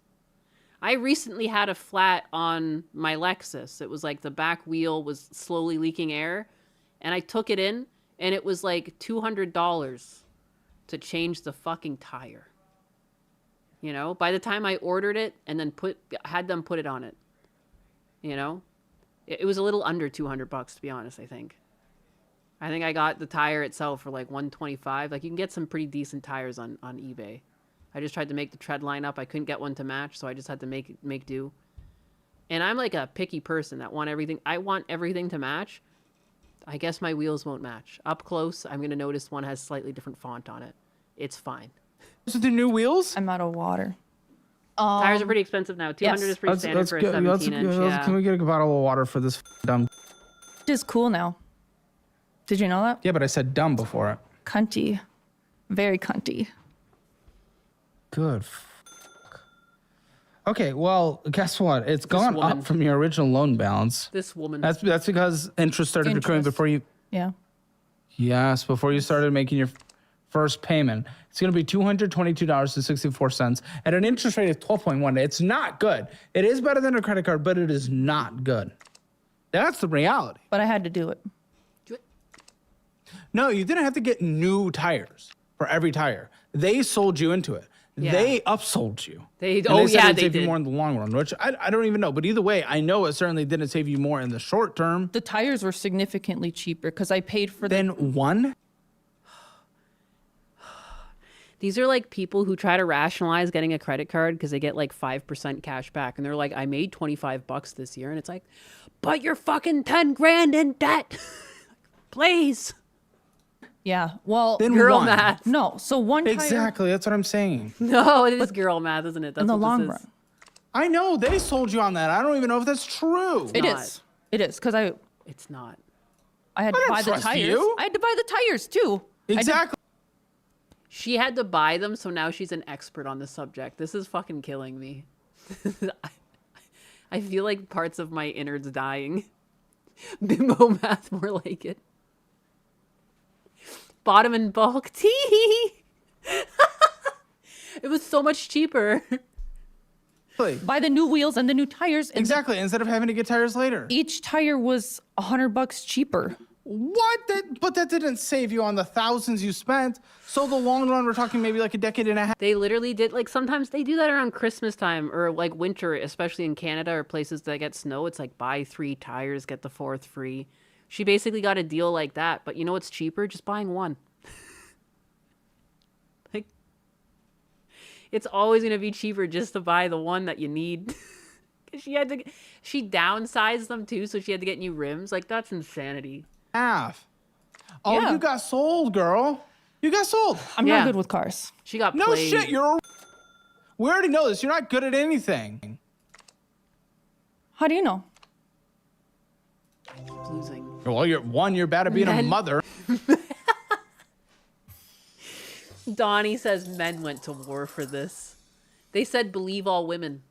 I recently had a flat on my Lexus. It was like the back wheel was slowly leaking air. And I took it in, and it was like $200 to change the fucking tire. You know, by the time I ordered it and then had them put it on it, you know, it was a little under $200 to be honest. I think I got the tire itself for like $125. Like you can get some pretty decent tires on eBay. I just tried to make the tread line up. I couldn't get one to match, so I just had to make do. And I'm like a picky person that I want everything to match. I guess my wheels won't match. Up close, I'm going to notice one has slightly different font on it. It's fine. Is it the new wheels? I'm out of water. Tires are pretty expensive now. 200 is pretty standard for a 17-inch. Yeah. Can we get a bottle of water for this dumb? It is cool now. Did you know that? Yeah, but I said dumb before it. Cunty. Very cunty. Good. Okay, well, guess what? It's gone up from your original loan balance. This woman. That's because interest started accruing before you. Yeah. Yes, before you started making your first payment. It's going to be $222.64 at an interest rate of 12.1. It's not good. It is better than a credit card, but it is not good. That's the reality. But I had to do it. No, you didn't have to get new tires for every tire. They sold you into it. Yeah. They upsold you. They said yeah, it'd they save did. you more in the long run, which I don't even know. But either way, I know it certainly didn't save you more in the short term. The tires were significantly cheaper because I paid for them. Then one? These are like people who try to rationalize getting a credit card because they get like 5% cash back. And they're like, I made $25 this year. And it's like, but you're fucking 10 grand in debt. Please. Yeah, well, Then girl one. math. No, so one tire. Exactly, that's what I'm saying. No, it is girl math, isn't it? That's in the what long this is. run. I know, they sold you on that. I don't even know if that's true. It not. is. It is because I It's not. had I to don't buy the trust tires. you. I had to buy the tires too. Exactly. She had to buy them, so now she's an expert on the subject. This is fucking killing me. I feel like parts of my innards dying. Bimbo math, more like it. Bottom in bulk. Tee. It was so much cheaper. Buy the new wheels and the new tires. And Exactly, instead of having to get tires later. each tire was $100 cheaper. What? But that didn't save you on the thousands you spent. So the long run, we're talking maybe like a decade and a half. They literally did, like, sometimes they do that around Christmas time or like winter, especially in Canada or places that get snow. It's like buy 3 tires, get the 4th free. She basically got a deal like that. But you know what's cheaper? Just buying one. Like, it's always going to be cheaper just to buy the one that you need. She downsized them too, so she had to get new rims. Like, that's insanity. Half. Oh, Yeah. you got sold, girl. You got sold. I'm Yeah. not good with cars. She got No played. shit, we already know this. You're not good at anything. How do you know? Losing. Well, you're bad at being a Men- mother. Donnie says men went to war for this. They said believe all women.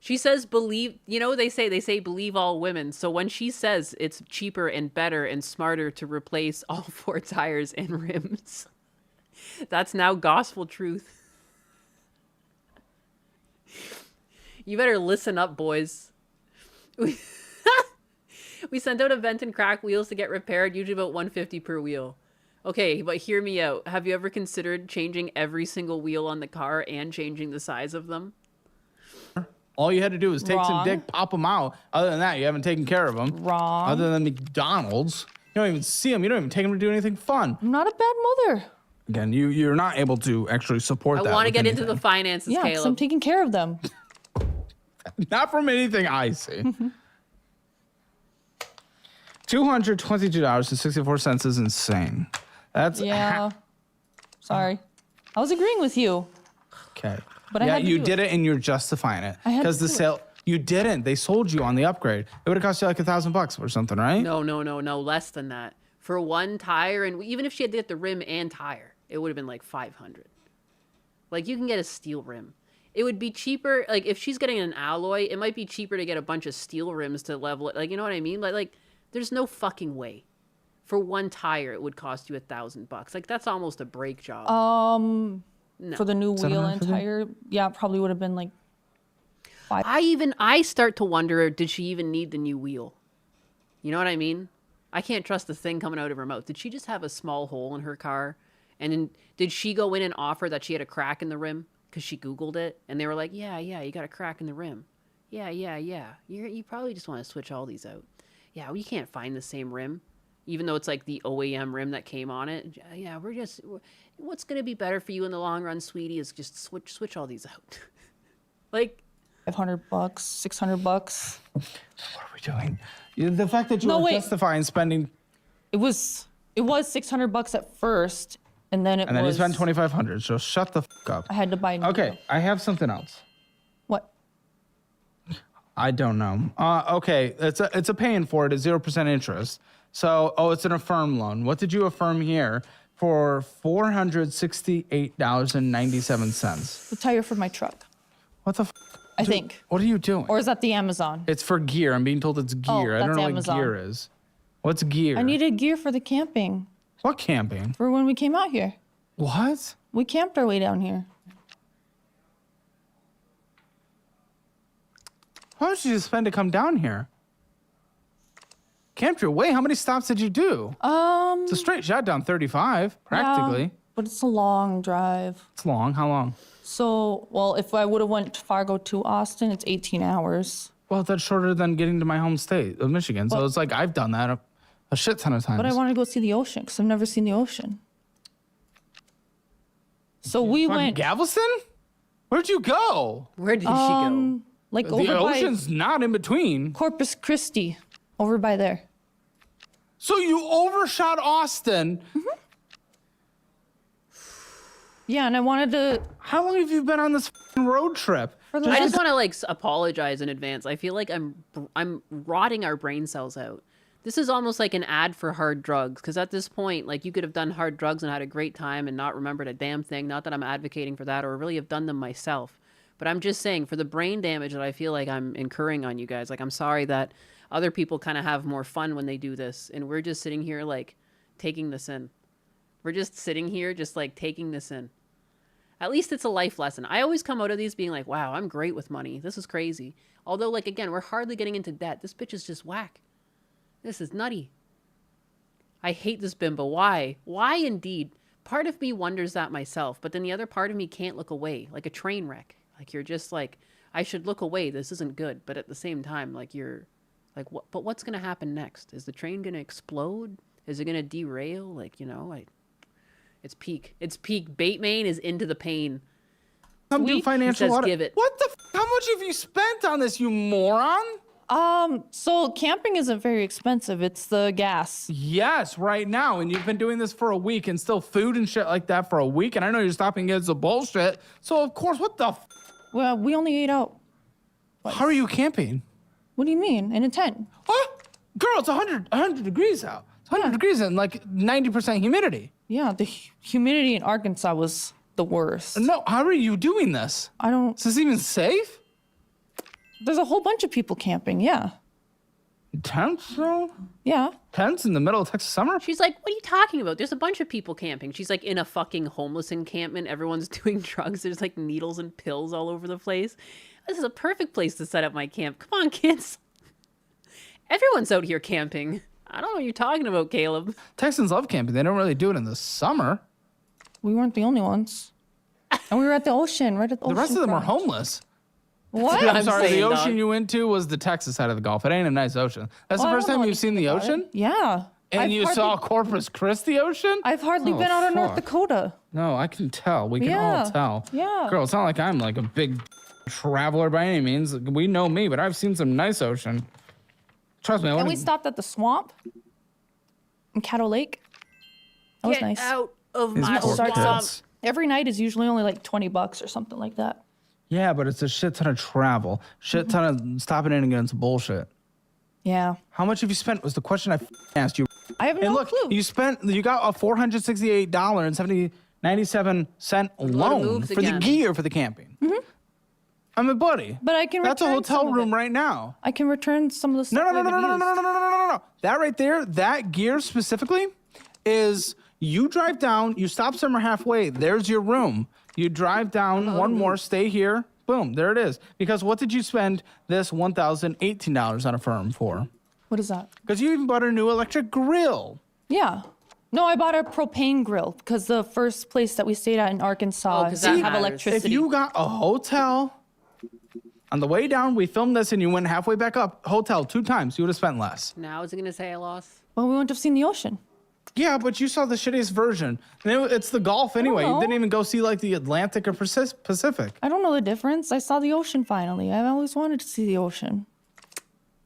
She says believe, you know, they say believe all women. So when she says it's cheaper and better and smarter to replace all 4 tires and rims, that's now gospel truth. You better listen up, boys. We sent out a vent and crack wheels to get repaired, usually about $150 per wheel. Okay, but hear me out. Have you ever considered changing every single wheel on the car and changing the size of them? All you had to do was take some Wrong. dick, pop them out. Other than that, you haven't taken care of them. Wrong. Other than McDonald's. You don't even see them. You don't even take them to do anything fun. I'm not a bad mother. Again, you're not able to actually support that. I want to with get into the anything. finances, Yeah, because I'm Caleb. taking care of them. Not from anything I see. $222.64 is insane. That's Yeah. Sorry. I was agreeing with you. okay. But I yeah, had to you do did it and you're justifying it I had because to the do it. sale. You didn't. They sold you on the upgrade. It would have cost you like $1,000 or something, right? No, less than that. For one tire, and even if she had to get the rim and tire, it would have been like $500. Like, you can get a steel rim. It would be cheaper, like, if she's getting an alloy, it might be cheaper to get a bunch of steel rims to level it. Like, you know what I mean? Like there's no fucking way. For one tire, it would cost you $1,000. Like, that's almost a brake job. No. For the new wheel and 750? tire, yeah, it probably would have been like I start to wonder, did she even need the new wheel? You know what I mean? I can't trust the thing coming out of her mouth. Did she just have a small hole in her car? And then did she go in and offer that she had a crack in the rim? Because she Googled it. And they were like, yeah, you got a crack in the rim. Yeah. You probably just want to switch all these out. Yeah, well, you can't find the same rim. Even though it's like the OEM rim that came on it. Yeah, what's going to be better for you in the long run, sweetie, is just switch all these out. Like, $500, $600. What are we doing? The fact that you No, were wait. justifying spending, It was $600 at first, and then it and then was. you spent $2,500. So shut the fuck up. I had to buy. New. Okay, I have something else. What? I don't know. Okay, it's a paying for it at 0% interest. So, it's an affirm loan. What did you affirm here for $468.97? The tire for my truck, What the? I think. What are you doing? Or is that the Amazon? It's for gear. I'm being told it's gear. Oh, I don't that's know Amazon. what gear is. What's gear? I needed gear for the camping. What camping? For when we came out here. What? We camped our way down here. How much did you spend to come down here? Camped your way? How many stops did you do? It's a straight shot down 35, practically. Yeah, but it's a long drive. It's long. How long? So, well, if I would have went Fargo to Austin, it's 18 hours. Well, that's shorter than getting to my home state of Michigan. So But- it's like I've done that a shit ton of times. But I want to go see the ocean because I've never seen the ocean. So we Fucking went. Galveston? Where'd you go? Where did she go? Like The over ocean's not in between. Corpus Christi, over by there. So you overshot Austin. Yeah, and I wanted to. How long have you been on this f***ing road trip? For the I just last- want to like apologize in advance. I feel like I'm rotting our brain cells out. This is almost like an ad for hard drugs, because at this point, like, you could have done hard drugs and had a great time and not remembered a damn thing. Not that I'm advocating for that or really have done them myself, but I'm just saying for the brain damage that I feel like I'm incurring on you guys. Like, I'm sorry that other people kind of have more fun when they do this, and we're just sitting here like taking this in. We're just sitting here just like taking this in. At least it's a life lesson. I always come out of these being like, wow, I'm great with money. This is crazy. Although, like, again, we're hardly getting into debt. This bitch is just whack. This is nutty. I hate this bimbo. Why? Why indeed? Part of me wonders that myself, but then the other part of me can't look away, like a train wreck. Like, you're just like, I should look away. This isn't good. But at the same time, like, you're like, what? But what's going to happen next? Is the train going to explode? Is it going to derail? Like, you know, it's peak. It's peak. Batemane is into the pain. Come do financial He says, audit. give it. What the? How much have you spent on this, you moron? So camping isn't very expensive. It's the gas. Yes, right now, and you've been doing this for a week, and still food and shit like that for a week, and I know you're stopping against the bullshit. So of course, what the? Well, we only ate out. How are you camping? What do you mean? In a tent? What? Girl, it's 100 degrees out. It's 100 degrees and like 90% humidity. Yeah, the humidity in Arkansas was the worst. No, how are you doing this? I don't. Is this even safe? There's a whole bunch of people camping. Yeah. Tents, though? Yeah. Tents in the middle of Texas summer? She's like, what are you talking about? There's a bunch of people camping. She's like in a fucking homeless encampment. Everyone's doing drugs. There's like needles and pills all over the place. This is a perfect place to set up my camp. Come on, kids. Everyone's out here camping. I don't know what you're talking about, Caleb. Texans love camping. They don't really do it in the summer. We weren't the only ones. And we were at the ocean, right at the ocean. The rest of them are front. homeless. What? I'm sorry, the ocean you went to was the Texas side of the Gulf. It ain't a nice ocean. That's Well, the I first don't time know you've seen the anything about ocean? it. Yeah. And I've you hardly- saw Corpus Christi ocean? I've hardly Oh, been out of North fuck. Dakota. No, I can tell. We can Yeah, all tell. yeah. Girl, it's not like I'm like a big traveler by any means. We know me, but I've seen some nice ocean. Trust me. I And we wouldn't- stopped at the swamp in Caddo Lake. That was Get nice. out of These my poor swamp. kids. Every night is usually only like $20 or something like that. Yeah, but it's a shit ton of travel. Shit ton of stopping in and getting some bullshit. Yeah. How much have you spent was the question I asked you. I have And no look, clue. you got a $468.97 loan moves for again. the gear for the camping. I'm a buddy. But I can That's a return hotel some of room it. right now. I can return some of the stuff. No, no, no, I no, no, haven't no, no, used. no, no, no, no, no, no. That right there, that gear specifically is you drive down, you stop somewhere halfway, there's your room. You drive down one more, stay here, boom, there it is. Because what did you spend this $1,018 on a firm for? What is that? Because you even bought a new electric grill. Yeah. No, I bought a propane grill because the first place that we stayed at in Arkansas 'cause that didn't have matters. electricity. If you got a hotel, on the way down, we filmed this and you went halfway back up, hotel 2 times, you would have spent less. Now is it going to say I lost? Well, we wouldn't have seen the ocean. Yeah, but you saw the shittiest version. And it's the Gulf anyway. You know. didn't even go see like the Atlantic or Pacific. I don't know the difference. I saw the ocean finally. I've always wanted to see the ocean.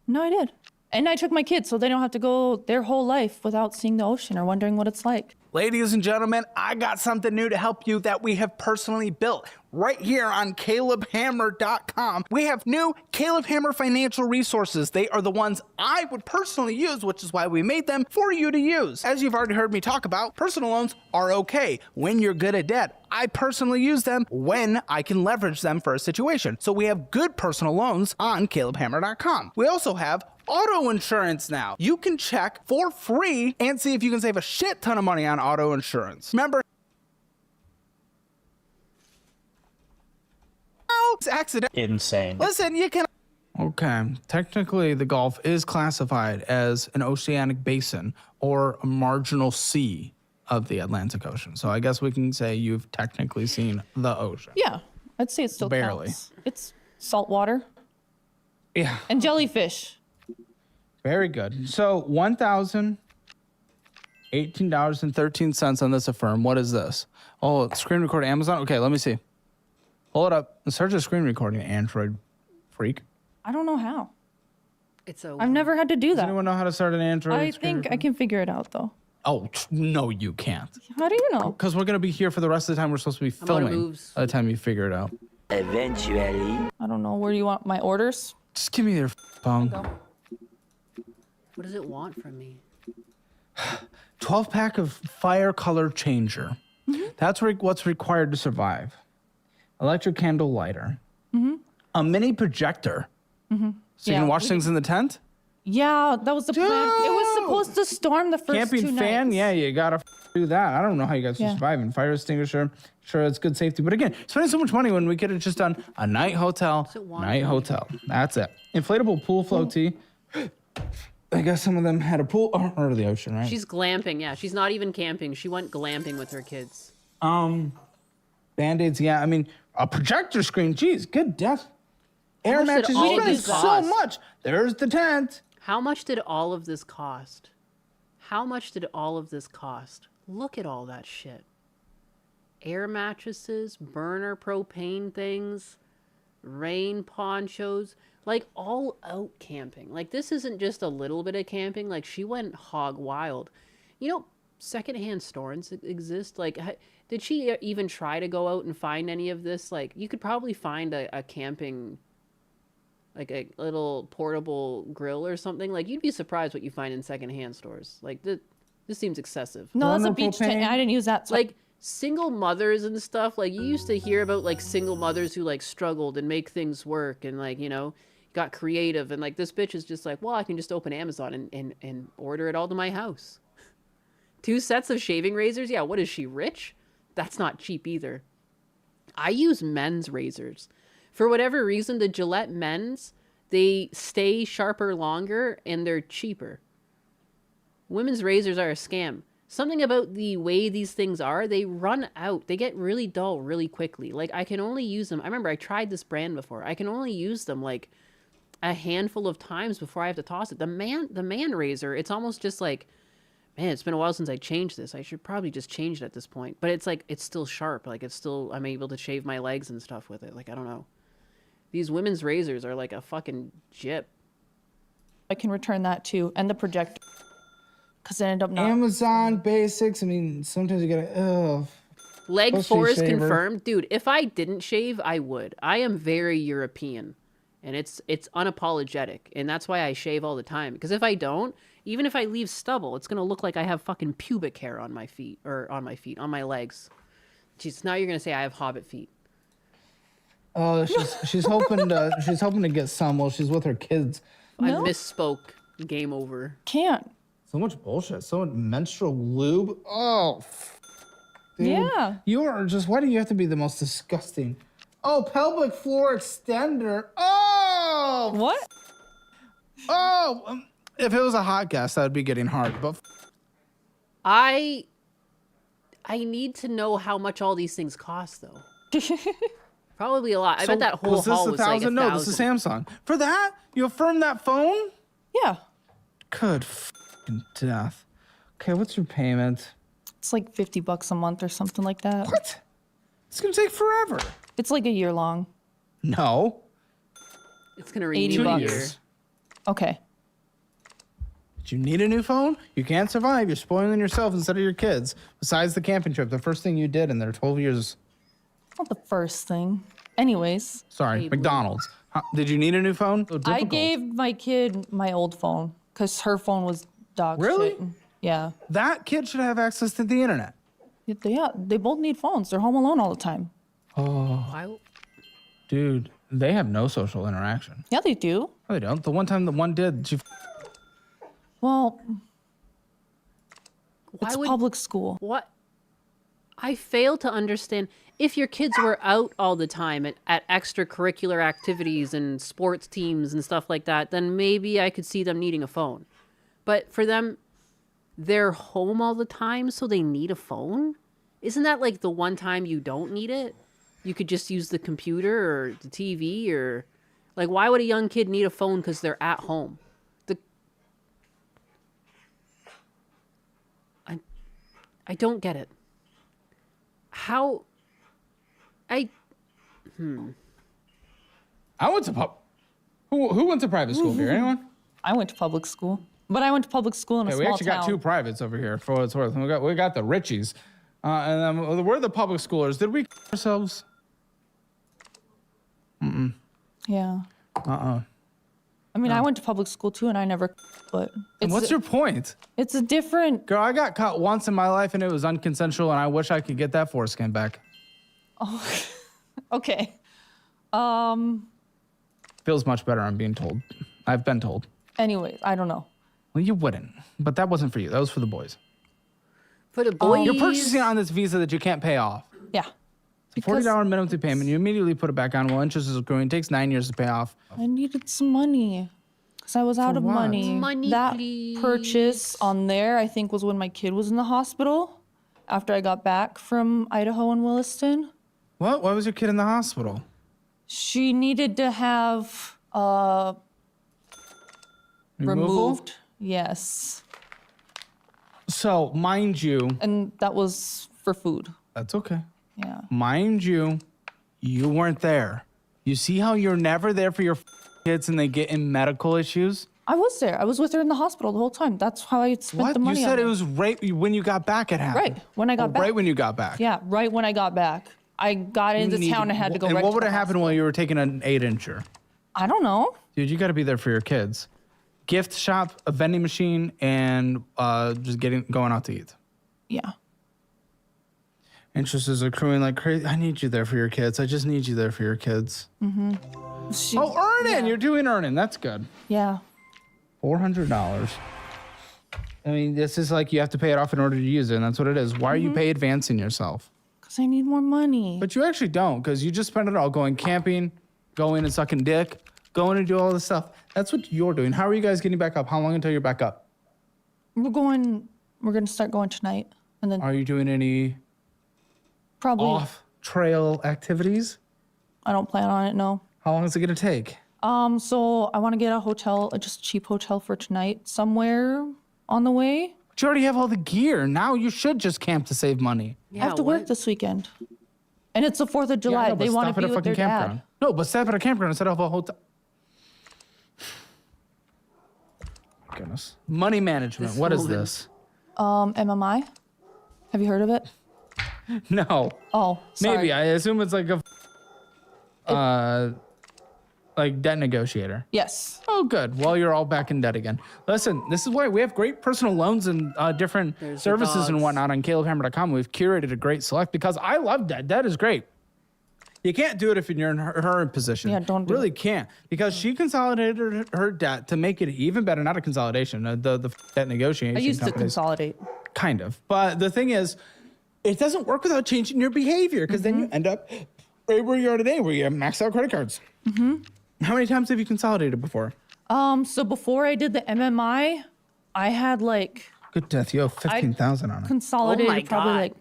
No, I did. And I took my kids so they don't have to go their whole life without seeing the ocean or wondering what it's like. Ladies and gentlemen, I got something new to help you that we have personally built. right here on CalebHammer.com. We have new Caleb Hammer financial resources. They are the ones I would personally use, which is why we made them for you to use. As you've already heard me talk about, personal loans are okay when you're good at debt. I personally use them when I can leverage them for a situation. So we have good personal loans on CalebHammer.com. We also have auto insurance now. You can check for free and see if you can save a shit ton of money on auto insurance. Remember, it's accident. Insane. Listen, you can. Okay, technically the Gulf is classified as an oceanic basin or a marginal sea of the Atlantic Ocean. So I guess we can say you've technically seen the ocean. Yeah, I'd say it still Barely. counts. It's salt water. Yeah. And jellyfish. Very good. So $1,018.13 on this Affirm. What is this? Oh, screen record Amazon? Okay, let me see. Pull it up. Search a screen recording, Android freak. I don't know how. It's a. I've never had to do Does that. anyone know how to start an Android I screen think I can figure it out though. Oh, no, you can't. How do you know? Because we're going to be here for the rest of the time we're supposed to be I'm out of filming moves. by the time you figure it out. Eventually. I don't know. Where do you want my orders? Just give me your phone. What does it want from me? 12-pack of fire color changer. That's what's required to survive. Electric candle lighter. A mini projector. So you can watch things in the tent? Yeah, that was the plan. It was supposed to storm the first Camping 2 fan? nights. Yeah, you gotta do that. I don't know how you guys are Yeah. surviving. Fire extinguisher, sure, it's good safety. But again, spending so much money when we could have just done a night hotel. Night hotel. That's it. Inflatable pool floaty. I guess some of them had a pool or the ocean, right? She's glamping. Yeah, she's not even camping. She went glamping with her kids. Band-aids, yeah. I mean, a projector screen. Geez, good death. Air much did matches. all You of spend this so cost? much. There's the tent. How much did all of this cost? How much did all of this cost? Look at all that shit. Air mattresses, burner propane things, rain ponchos, like all out camping. Like this isn't just a little bit of camping. Like she went hog wild. You know, secondhand stores exist. Like, did she even try to go out and find any of this? Like, you could probably find a camping, like a little portable grill or something. Like, you'd be surprised what you find in secondhand stores. Like, this seems excessive. No, that's a beach tent. I didn't use that. Like, single mothers and stuff. Like, you used to hear about, like, single mothers who, like, struggled and make things work and, like, you know, got creative. And, like, this bitch is just like, well, I can just open Amazon and order it all to my house. 2 sets of shaving razors? Yeah, what is she, rich? That's not cheap either. I use men's razors. For whatever reason, the Gillette men's, they stay sharper longer and they're cheaper. Women's razors are a scam. Something about the way these things are, they run out. They get really dull really quickly. Like, I can only use them. I remember I tried this brand before. I can only use them like a handful of times before I have to toss it. The man razor, it's almost just like, man, it's been a while since I changed this. I should probably just change it at this point. But it's like, it's still sharp. Like, it's still, I'm able to shave my legs and stuff with it. Like, I don't know. These women's razors are like a fucking jip. I can return that too, and the projector, because it ended up not. Amazon basics. I mean, sometimes you gotta. Leg Pussy 4 is shaver. confirmed. Dude, if I didn't shave, I would. I am very European. And it's unapologetic. And that's why I shave all the time. Because if I don't, even if I leave stubble, it's going to look like I have fucking pubic hair on my feet. Or on my legs. Jeez, now you're going to say I have hobbit feet. Oh, she's hoping to get some while she's with her kids. I misspoke. Game over. Can't. So much bullshit. So much menstrual lube. Oh. Dude, Yeah. You are just. Why do you have to be the most disgusting? Oh, pelvic floor extender. Oh. What? Oh. If it was a hot gas, that would be getting hard. But I need to know how much all these things cost, though. Probably a lot. I bet that whole was this haul was like 1,000? No, this is Samsung. For that, you affirm that phone? Yeah. Good f***ing death. Okay, what's your payment? It's like $50 a month or something like that. What? It's gonna take forever. It's like a year long. No. It's gonna renew 80 a bucks. year. Okay. But you need a new phone? You can't survive. You're spoiling yourself instead of your kids. Besides the camping trip, the first thing you did in their 12 years. Not the first thing. Anyways. Sorry, McDonald's. Did you need a new phone? So I difficult. gave my kid my old phone because her phone was dog Really? shit. Yeah. That kid should have access to the internet. Yeah, they both need phones. They're home alone all the time. Oh. Dude, they have no social interaction. Yeah, they do. No, they don't. The one time the one did, she. Well, Why it's would- public school. What? I fail to understand. If your kids were out all the time at extracurricular activities and sports teams and stuff like that, then maybe I could see them needing a phone. But for them, they're home all the time, so they need a phone? Isn't that like the one time you don't need it? You could just use the computer or the TV or... Like, why would a young kid need a phone because they're at home? I don't get it. How... I went to Who went to private school here? Anyone? I went to public school. But I went to public school in a Okay, small we actually town. got two privates over here for what it's worth. We got the Richies. And then we're the public schoolers. Did we ourselves? Mm-mm. Yeah. Uh-uh. I mean, I went to public school too, and I never. But And what's your point? It's a different. Girl, I got caught once in my life and it was unconsensual, and I wish I could get that foreskin back. Oh, okay. Feels much better, I'm being told. I've been told. Anyways, I don't know. Well, you wouldn't. But that wasn't for you. That was for the boys. For the boys? You're purchasing on this visa that you can't pay off. Yeah. $40 minimum to payment. You immediately put it back on. Well, interest is accruing. It takes 9 years to pay off. I needed some money because I was out of what? money. Money, that please. purchase on there, I think, was when my kid was in the hospital after I got back from Idaho and Williston. What? Why was your kid in the hospital? She needed to have removed. Yes. So, mind you. And that was for food. That's okay. Yeah. Mind you, you weren't there. You see how you're never there for your kids and they get in medical issues? I was there. I was with her in the hospital the whole time. That's how I spent What? the money You on said her. it was right when you got back it happened. Right, when I got back. Right when you got back. Yeah, right when I got back. I got into town and had to go And right what to would the have happened while you were taking an 8-incher? I don't know. Dude, you got to be there for your kids. Gift shop, a vending machine, and just going out to eat. Yeah. Interest is accruing like crazy. I need you there for your kids. I just need you there for your kids. Mm-hmm. Earning. You're doing earning. That's good. Yeah. $400. I mean, this is like you have to pay it off in order to use it, and that's what it is. Why are you pay advancing yourself? Because I need more money. But you actually don't, because you just spend it all going camping, going and sucking dick, going and do all this stuff. That's what you're doing. How are you guys getting back up? How long until you're back up? We're going to start going tonight. And then Are you doing any probably off-trail activities? I don't plan on it, no. How long is it going to take? So I want to get a hotel, just a cheap hotel for tonight somewhere on the way. But you already have all the gear. Now you should just camp to save money. I have to work this weekend. And it's the 4th of July. Yeah, I know, they but want stop to at be a with their fucking campground. dad. No, but stop at a campground instead of a hotel. Goodness. Money management. What is this? MMI. Have you heard of it? No. Oh, sorry. Maybe. I assume it's like a like debt negotiator. Yes. Oh, good. Well, you're all back in debt again. Listen, this is why we have great personal loans and different services and whatnot on CalebHammer.com. We've curated a great select because I love debt. Debt is great. You can't do it if you're in her position. Yeah, don't do really can't, because she consolidated her debt to make it even better. Not a consolidation, the debt negotiation. I used to companies. consolidate. Kind of, but the thing is, it doesn't work without changing your behavior, because then you end up right where you are today, where you have maxed out credit cards. Mm-hmm. How many times have you consolidated before? So before I did the MMI, I had like Good death. You have 15,000 on it. consolidated probably like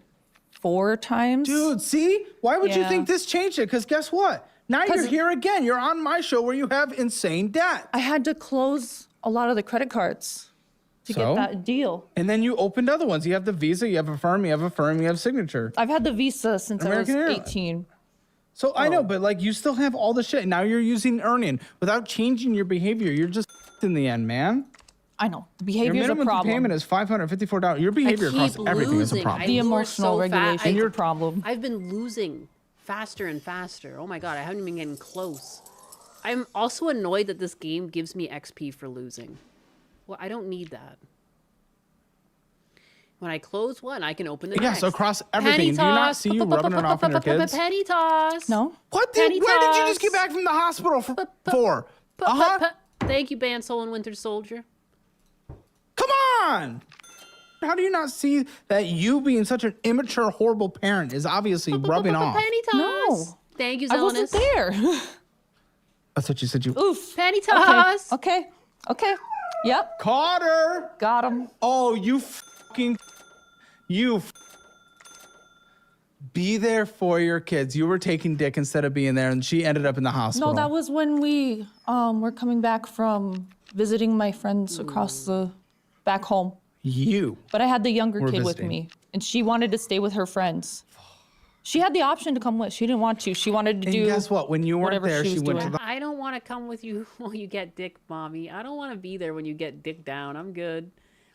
4 times. Dude, see? Why would you Yeah. think this changed it? Because guess what? Now you're here again. You're on my show where you have insane debt. I had to close a lot of the credit cards to So? get that deal. And then you opened other ones. You have the Visa, you have Affirm, you have Affirm, you have Signature. I've had the Visa since American I was Airlines. 18. So I know, but like you still have all the shit. Now you're using earning without changing your behavior. You're just in the end, man. I know. The Your behavior is a minimum problem. payment is $554. Your behavior across everything is a problem. The emotional regulation And is you're a problem. I've been losing Faster and faster. Oh my god, I haven't even getting close. I'm also annoyed that this game gives me XP for losing. Well, I don't need that. When I close one, I can open the next. Yes, across everything. Penny Do you not toss. see you rubbing it off on your kids? Penny toss. No. What? Penny Where did you toss. just get back from the hospital for? Thank you, Bansol and Winter Soldier. Come on! How do you not see that you being such an immature, horrible parent is obviously rubbing off? Penny toss. No. Thank you, I Zealous. wasn't there. That's what you said. You Oof. Penny toss. Okay. Yep. Carter. Got him. Oh, be there for your kids. You were taking dick instead of being there, and she ended up in the hospital. No, that was when we were coming back from visiting my friends across the back home. You. But I had the younger were kid with visiting. me, and she wanted to stay with her friends. She had the option to come with. She didn't want to. She wanted to And do. guess what? When you weren't whatever there, she was went doing. to the. I don't want to come with you while you get dick, mommy. I don't want to be there when you get dick down. I'm good.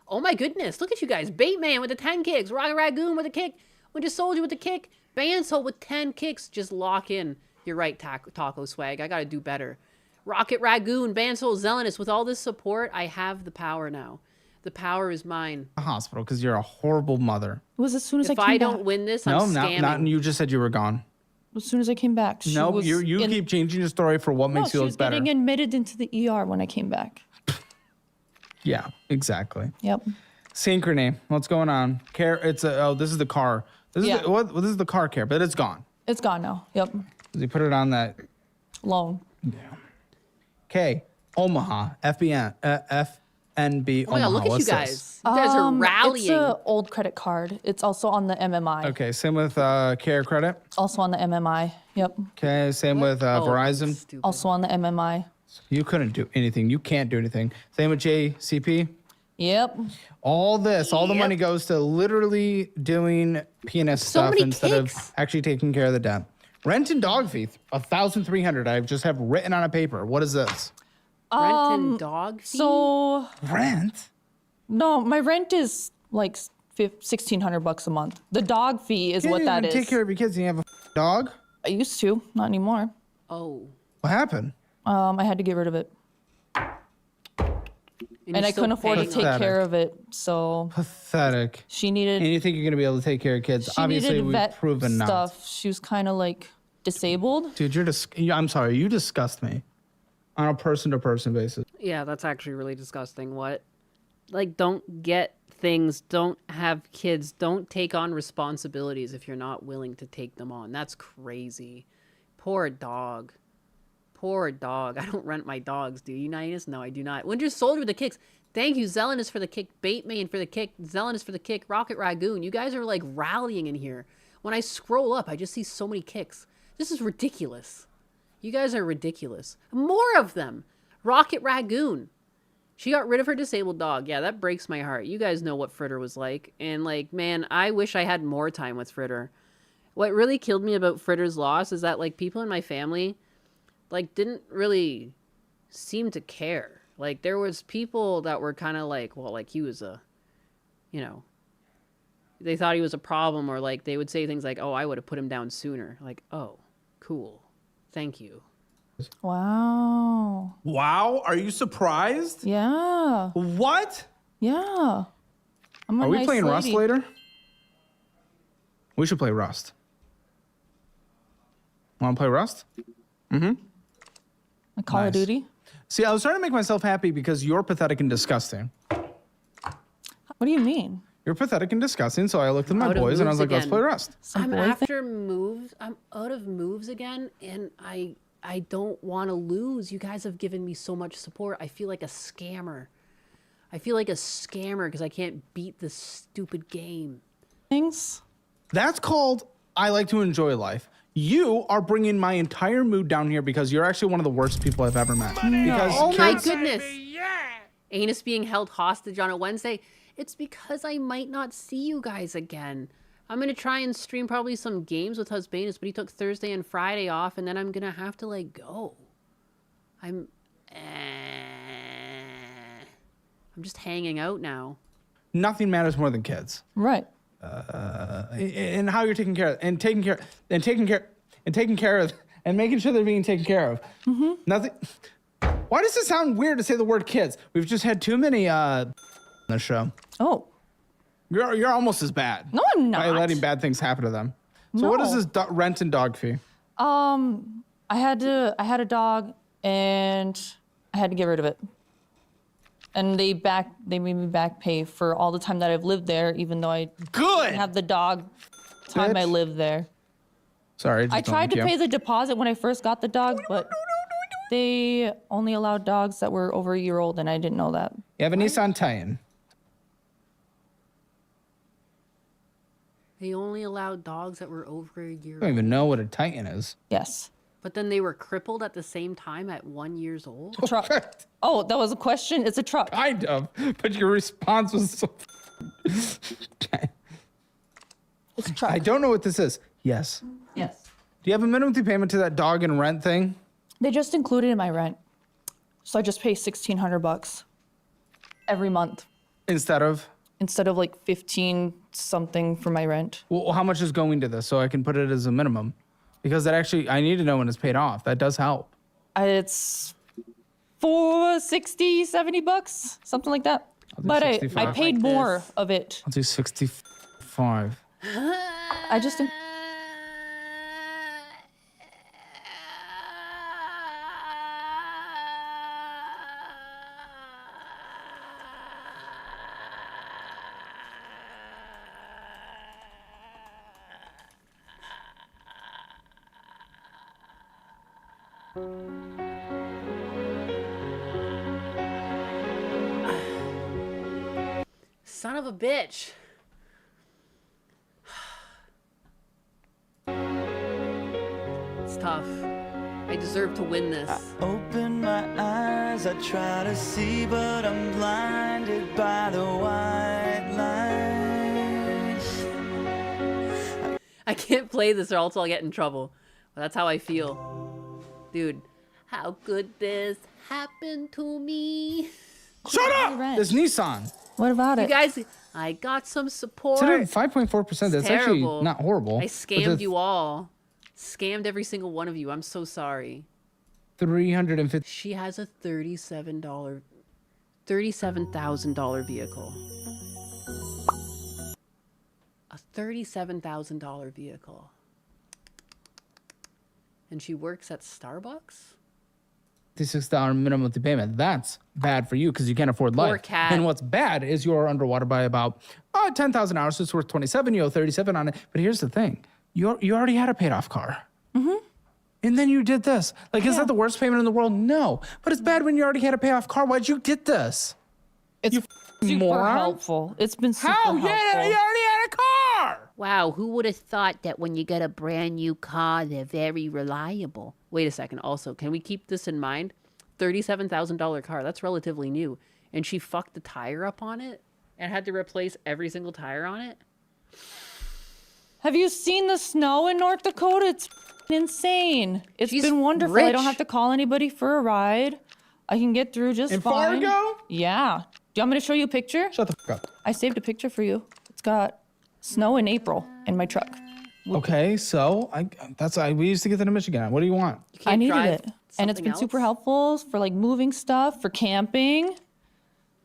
Oh my goodness. Look at you guys. Bateman with the 10 kicks. Rocket Ragoon with a kick. Winter Soldier with the kick. Bansol with 10 kicks. Just lock in. You're right, Taco Swag. I got to do better. Rocket Ragoon, Bansol, Zelenus. With all this support, I have the power now. The power is mine. Hospital because you're a horrible mother. It was as soon as If I came I back. don't win this, No, I'm not scamming. you just said you were gone. As soon as I came back. She No, was you in- keep changing your story for what No, makes she you was look better. getting admitted into the ER when I came back. Yeah, exactly. Yep. Synchrony. What's going on? Care. It's a. Oh, this is the car. This is Yeah. this is the car care, but it's gone. It's gone now. Yep. They put it on that. Loan. Okay. Omaha. FNB. Oh my God, Omaha. look at you What's guys. this? You guys are It's rallying. an old credit card. It's also on the MMI. Okay. Same with Care Credit. Also on the MMI. Yep. Okay. Same with Verizon. Also on the MMI. You couldn't do anything. You can't do anything. Same with JCP. Yep. All this, all the money goes to literally doing PNS stuff many instead of actually taking care of the debt. Rent and dog fee, 1,300. I just have written on a paper. What is this? Rent and dog fee? So Rent? no, my rent is like $1,600 a month. The dog fee is You what didn't that even is. take care of your kids and you have a dog? I used to, not anymore. Oh. What happened? I had to get rid of it. And I couldn't afford to take care of it, so Pathetic. she needed. And you think you're going to be able to take care of kids? She Obviously, needed we've vet proven not. stuff. She was kind of like disabled. Dude, I'm sorry. You disgust me on a person-to-person basis. Yeah, that's actually really disgusting. What? Like, don't get things, don't have kids, don't take on responsibilities if you're not willing to take them on. That's crazy. Poor dog. Poor dog. I don't rent my dogs, do you, Nitus? No, I do not. Winter Soldier with the kicks. Thank you, Zelenus for the kick, Bateman for the kick, Zelenus for the kick, Rocket Ragoon. You guys are like rallying in here. When I scroll up, I just see so many kicks. This is ridiculous. You guys are ridiculous. More of them. Rocket Ragoon. She got rid of her disabled dog. Yeah, that breaks my heart. You guys know what Fritter was like. And like, man, I wish I had more time with Fritter. What really killed me about Fritter's loss is that like people in my family like didn't really seem to care. Like there was people that were kind of like, well, like he was a, you know, they thought he was a problem, or like they would say things like, oh, I would have put him down sooner. Like, oh, cool. Thank you. Wow. Wow, are you surprised? Yeah. What? Yeah. I'm a Are we nice playing lady. Rust later? We should play Rust. Want to play Rust? Mm-hmm. Like Call of Duty? See, I was trying to make myself happy because you're pathetic and disgusting. What do you mean? You're pathetic and disgusting, so I looked at my Out of boys and I was moves like, let's again. play Rust. I'm after moves. I'm out of moves again, and I don't want to lose. You guys have given me so much support. I feel like a scammer. I feel like a scammer because I can't beat this stupid game. Things? That's called I like to enjoy life. You are bringing my entire mood down here because you're actually one of the worst people I've ever met. Because Oh my kids- goodness. Anus being held hostage on a Wednesday. It's because I might not see you guys again. I'm going to try and stream probably some games with Husbanus, but he took Thursday and Friday off, and then I'm going to have to, like, go. I'm just hanging out now. Nothing matters more than kids. Right. And how you're taking care of, and taking care and taking care of and making sure they're being taken care of. Nothing. Why does it sound weird to say the word kids? We've just had too many on the show. Oh. You're almost as bad. No, I'm not. By letting bad things happen to them. So what is this rent and dog fee? I had a dog and I had to get rid of it. And they made me back pay for all the time that I've lived there, even though I didn't have the dog time I lived there. Sorry. I tried to pay the deposit when I first got the dog, but they only allowed dogs that were over a year old, and I didn't know that. You have a Nissan Titan. They only allowed dogs that were over a year I don't even know what a Titan is. Yes. But then they were crippled at the same time at 1 year old? Truck. Oh, that was a question? It's a truck. Kind of, but your response was so... It's a truck. I don't know what this is. Yes. Yes. Do you have a minimum payment to that dog and rent thing? They just included in my rent. So I just pay $1,600 every month. Instead of like 15 something for my rent. Well, how much is going to this so I can put it as a minimum? Because that actually, I need to know when it's paid off. That does help. It's for $60-$70, something like that. But I 65. paid more of it. I'll do 65. I just didn't. Son of a bitch. It's tough. I deserve to win this. Open my eyes, I try to see, but I'm blinded by the white lights. I can't play this or else I'll get in trouble. But that's how I feel. Dude, how could this happen to me? Shut up! This Nissan. What about You it? guys, I got some support. 5.4%. That's actually Terrible. not horrible. I scammed you all. Scammed every single one of you. I'm so sorry. 350. She has a $37,000 vehicle. A $37,000 vehicle. And she works at Starbucks? $56 minimum payment. That's bad for you because you can't afford life. Poor cat. And what's bad is you're underwater by about 10,000 hours. So it's worth 27. You owe 37 on it. But here's the thing: you already had a paid off car. And then you did this. Like, is that the worst payment in the world? No. But it's bad when you already had a pay off car. Why'd you get this? It's super moron. helpful. It's been super How? helpful. Yeah, you already had a car. Wow, who would have thought that when you get a brand new car, they're very reliable? Wait a second. Also, can we keep this in mind? $37,000 car. That's relatively new. And she fucked the tire up on it and had to replace every single tire on it? Have you seen the snow in North Dakota? It's insane. It's She's been wonderful. I don't rich. have to call anybody for a ride. I can get through just In fine. Fargo? Yeah. Do you want me to show you a picture? Shut the fuck up. I saved a picture for you. It's got snow in April in my truck. Okay, so we used to get that in Michigan. What do you want? I needed drive it. And it's something been else? super helpful for like moving stuff, for camping.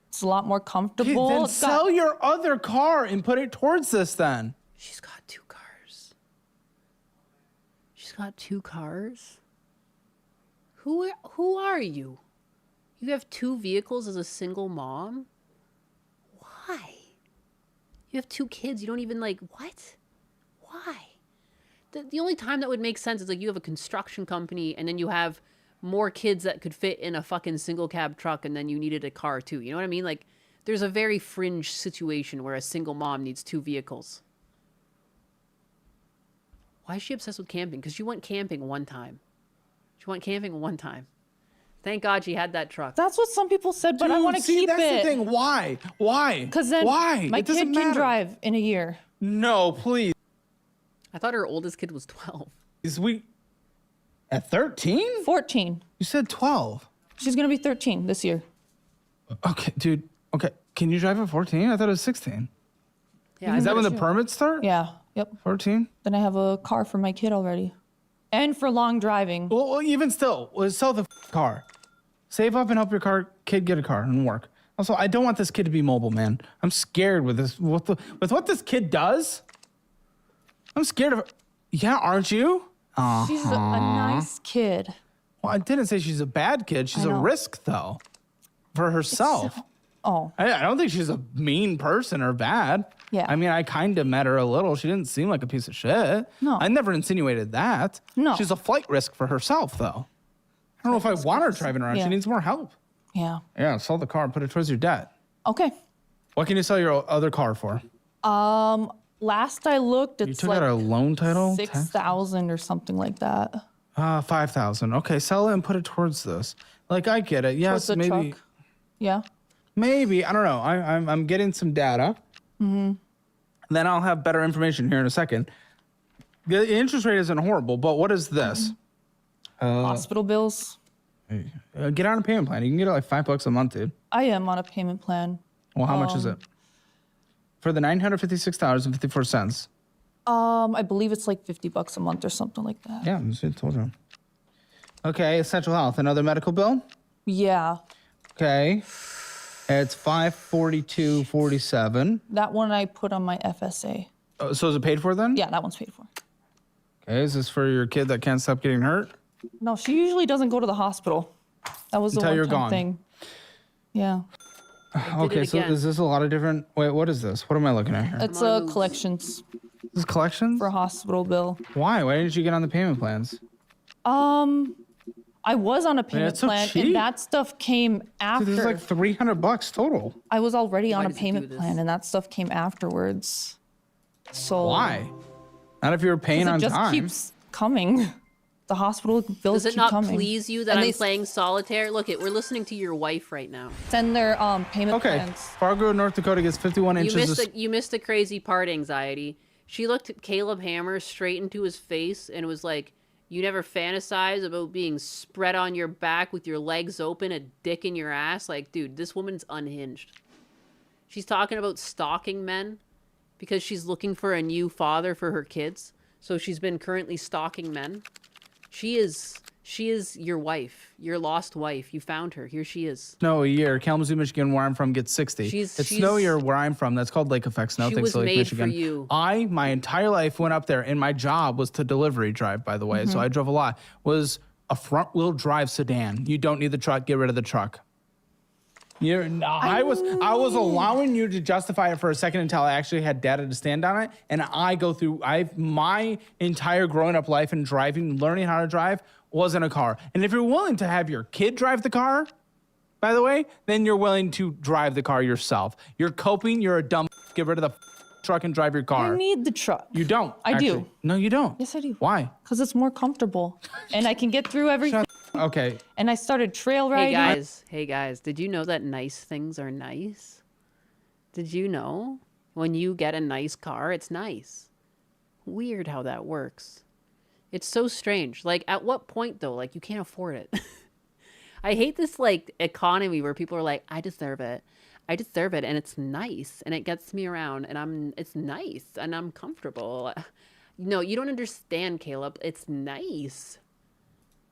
It's a lot more comfortable. Then It's got- sell your other car and put it towards this then. She's got 2 cars. She's got 2 cars? Who are you? You have 2 vehicles as a single mom? Why? You have 2 kids. You don't even what? Why? The only time that would make sense is you have a construction company and then you have more kids that could fit in a fucking single cab truck and then you needed a car too. You know what I mean? There's a very fringe situation where a single mom needs 2 vehicles. Why is she obsessed with camping? Because she went camping one time. Thank God she had that truck. That's what some people said, but I Dude, want to see, keep that's it. the thing. Why? Because then Why? my It kid doesn't can matter. drive in a year. No, please. I thought her oldest kid was 12. Is we at 13? 14. You said 12. She's going to be 13 this year. Okay, dude. Okay, can you drive at 14? I thought it was 16. Yeah, Is that when the too. permits start? Yeah. Yep. 14? Then I have a car for my kid already. And for long driving. Well, even still, sell the car. Save up and help your kid get a car and work. Also, I don't want this kid to be mobile, man. I'm scared with this. With what this kid does. I'm scared of. Yeah, aren't you? She's a nice kid. Well, I didn't say she's a bad kid. She's a risk, though, for herself. Oh. I don't think she's a mean person or bad. Yeah. I mean, I kind of met her a little. She didn't seem like a piece of shit. No. I never insinuated that. No. She's a flight risk for herself, though. I don't know if I want her driving around. Yeah. She needs more help. Yeah. Yeah, sell the car and put it towards your debt. Okay. What can you sell your other car for? Last I looked, You it's took like out a loan title? 6,000 or something like that. 5,000. Okay, sell it and put it towards this. Like, I get it. Yes, Towards the maybe. truck. Yeah. Maybe. I don't know. I'm getting some data. Mm-hmm. Then I'll have better information here in a second. The interest rate isn't horrible, but what is this? Hospital bills. Get on a payment plan. You can get it like $5 a month, dude. I am on a payment plan. Well, how much is it? For the $956.54. I believe it's like $50 a month or something like that. Yeah, I told you. Okay, Essential Health. Another medical bill? Yeah. Okay. It's $542.47. That one I put on my FSA. Oh, so is it paid for then? Yeah, that one's paid for. Okay, is this for your kid that can't stop getting hurt? No, she usually doesn't go to the hospital. That was the Until you're one-time gone. thing. Yeah. Okay, so is this a lot of different... Wait, what is this? What am I looking at here? It's collections. This is collections? For a hospital bill. Why? Why didn't you get on the payment plans? I was on a payment it's so plan, cheap. and that stuff came after. Dude, this is like $300 total. I was already on a does it do payment this? plan, and that stuff came afterwards. So Why? Not if you were paying 'cause on it just time. keeps coming. The hospital bills Does it keep not coming. please you that And I'm they playing solitaire? Look, we're listening to your wife right now. send their payment Okay, plans. Fargo, North Dakota gets 51 inches of... You missed the crazy part, anxiety. She looked at Caleb Hammer straight into his face and was like, "You never fantasize about being spread on your back with your legs open, a dick in your ass?" Like, dude, this woman's unhinged. She's talking about stalking men because she's looking for a new father for her kids. So she's been currently stalking men. She is your wife, your lost wife. You found her. Here she is. Snow a year. Kalamazoo, Michigan, where I'm from, gets 60. It's snow year where I'm from. That's called Lake Effect Snow. She Thanks was to Lake made Michigan. for you. My entire life went up there, and my job was to delivery drive, by the way. So I drove a lot. Was a front wheel drive sedan. You don't need the truck. Get rid of the truck. I was allowing you to justify it for a second until I actually had data to stand on it. And my entire growing up life and driving, learning how to drive was in a car. And if you're willing to have your kid drive the car, by the way, then you're willing to drive the car yourself. You're coping. You're a dumb. Get rid of the truck and drive your car. I need the truck. You don't. I do. No, you don't. Yes, I do. Why? Because it's more comfortable, and I can get through everything. Okay. And I started trail riding. Hey guys, did you know that nice things are nice? Did you know when you get a nice car, it's nice? Weird how that works. It's so strange. Like, at what point though? Like, you can't afford it. I hate this like economy where people are like, I deserve it, and it's nice, and it gets me around, and it's nice, and I'm comfortable. No, you don't understand, Caleb. It's nice.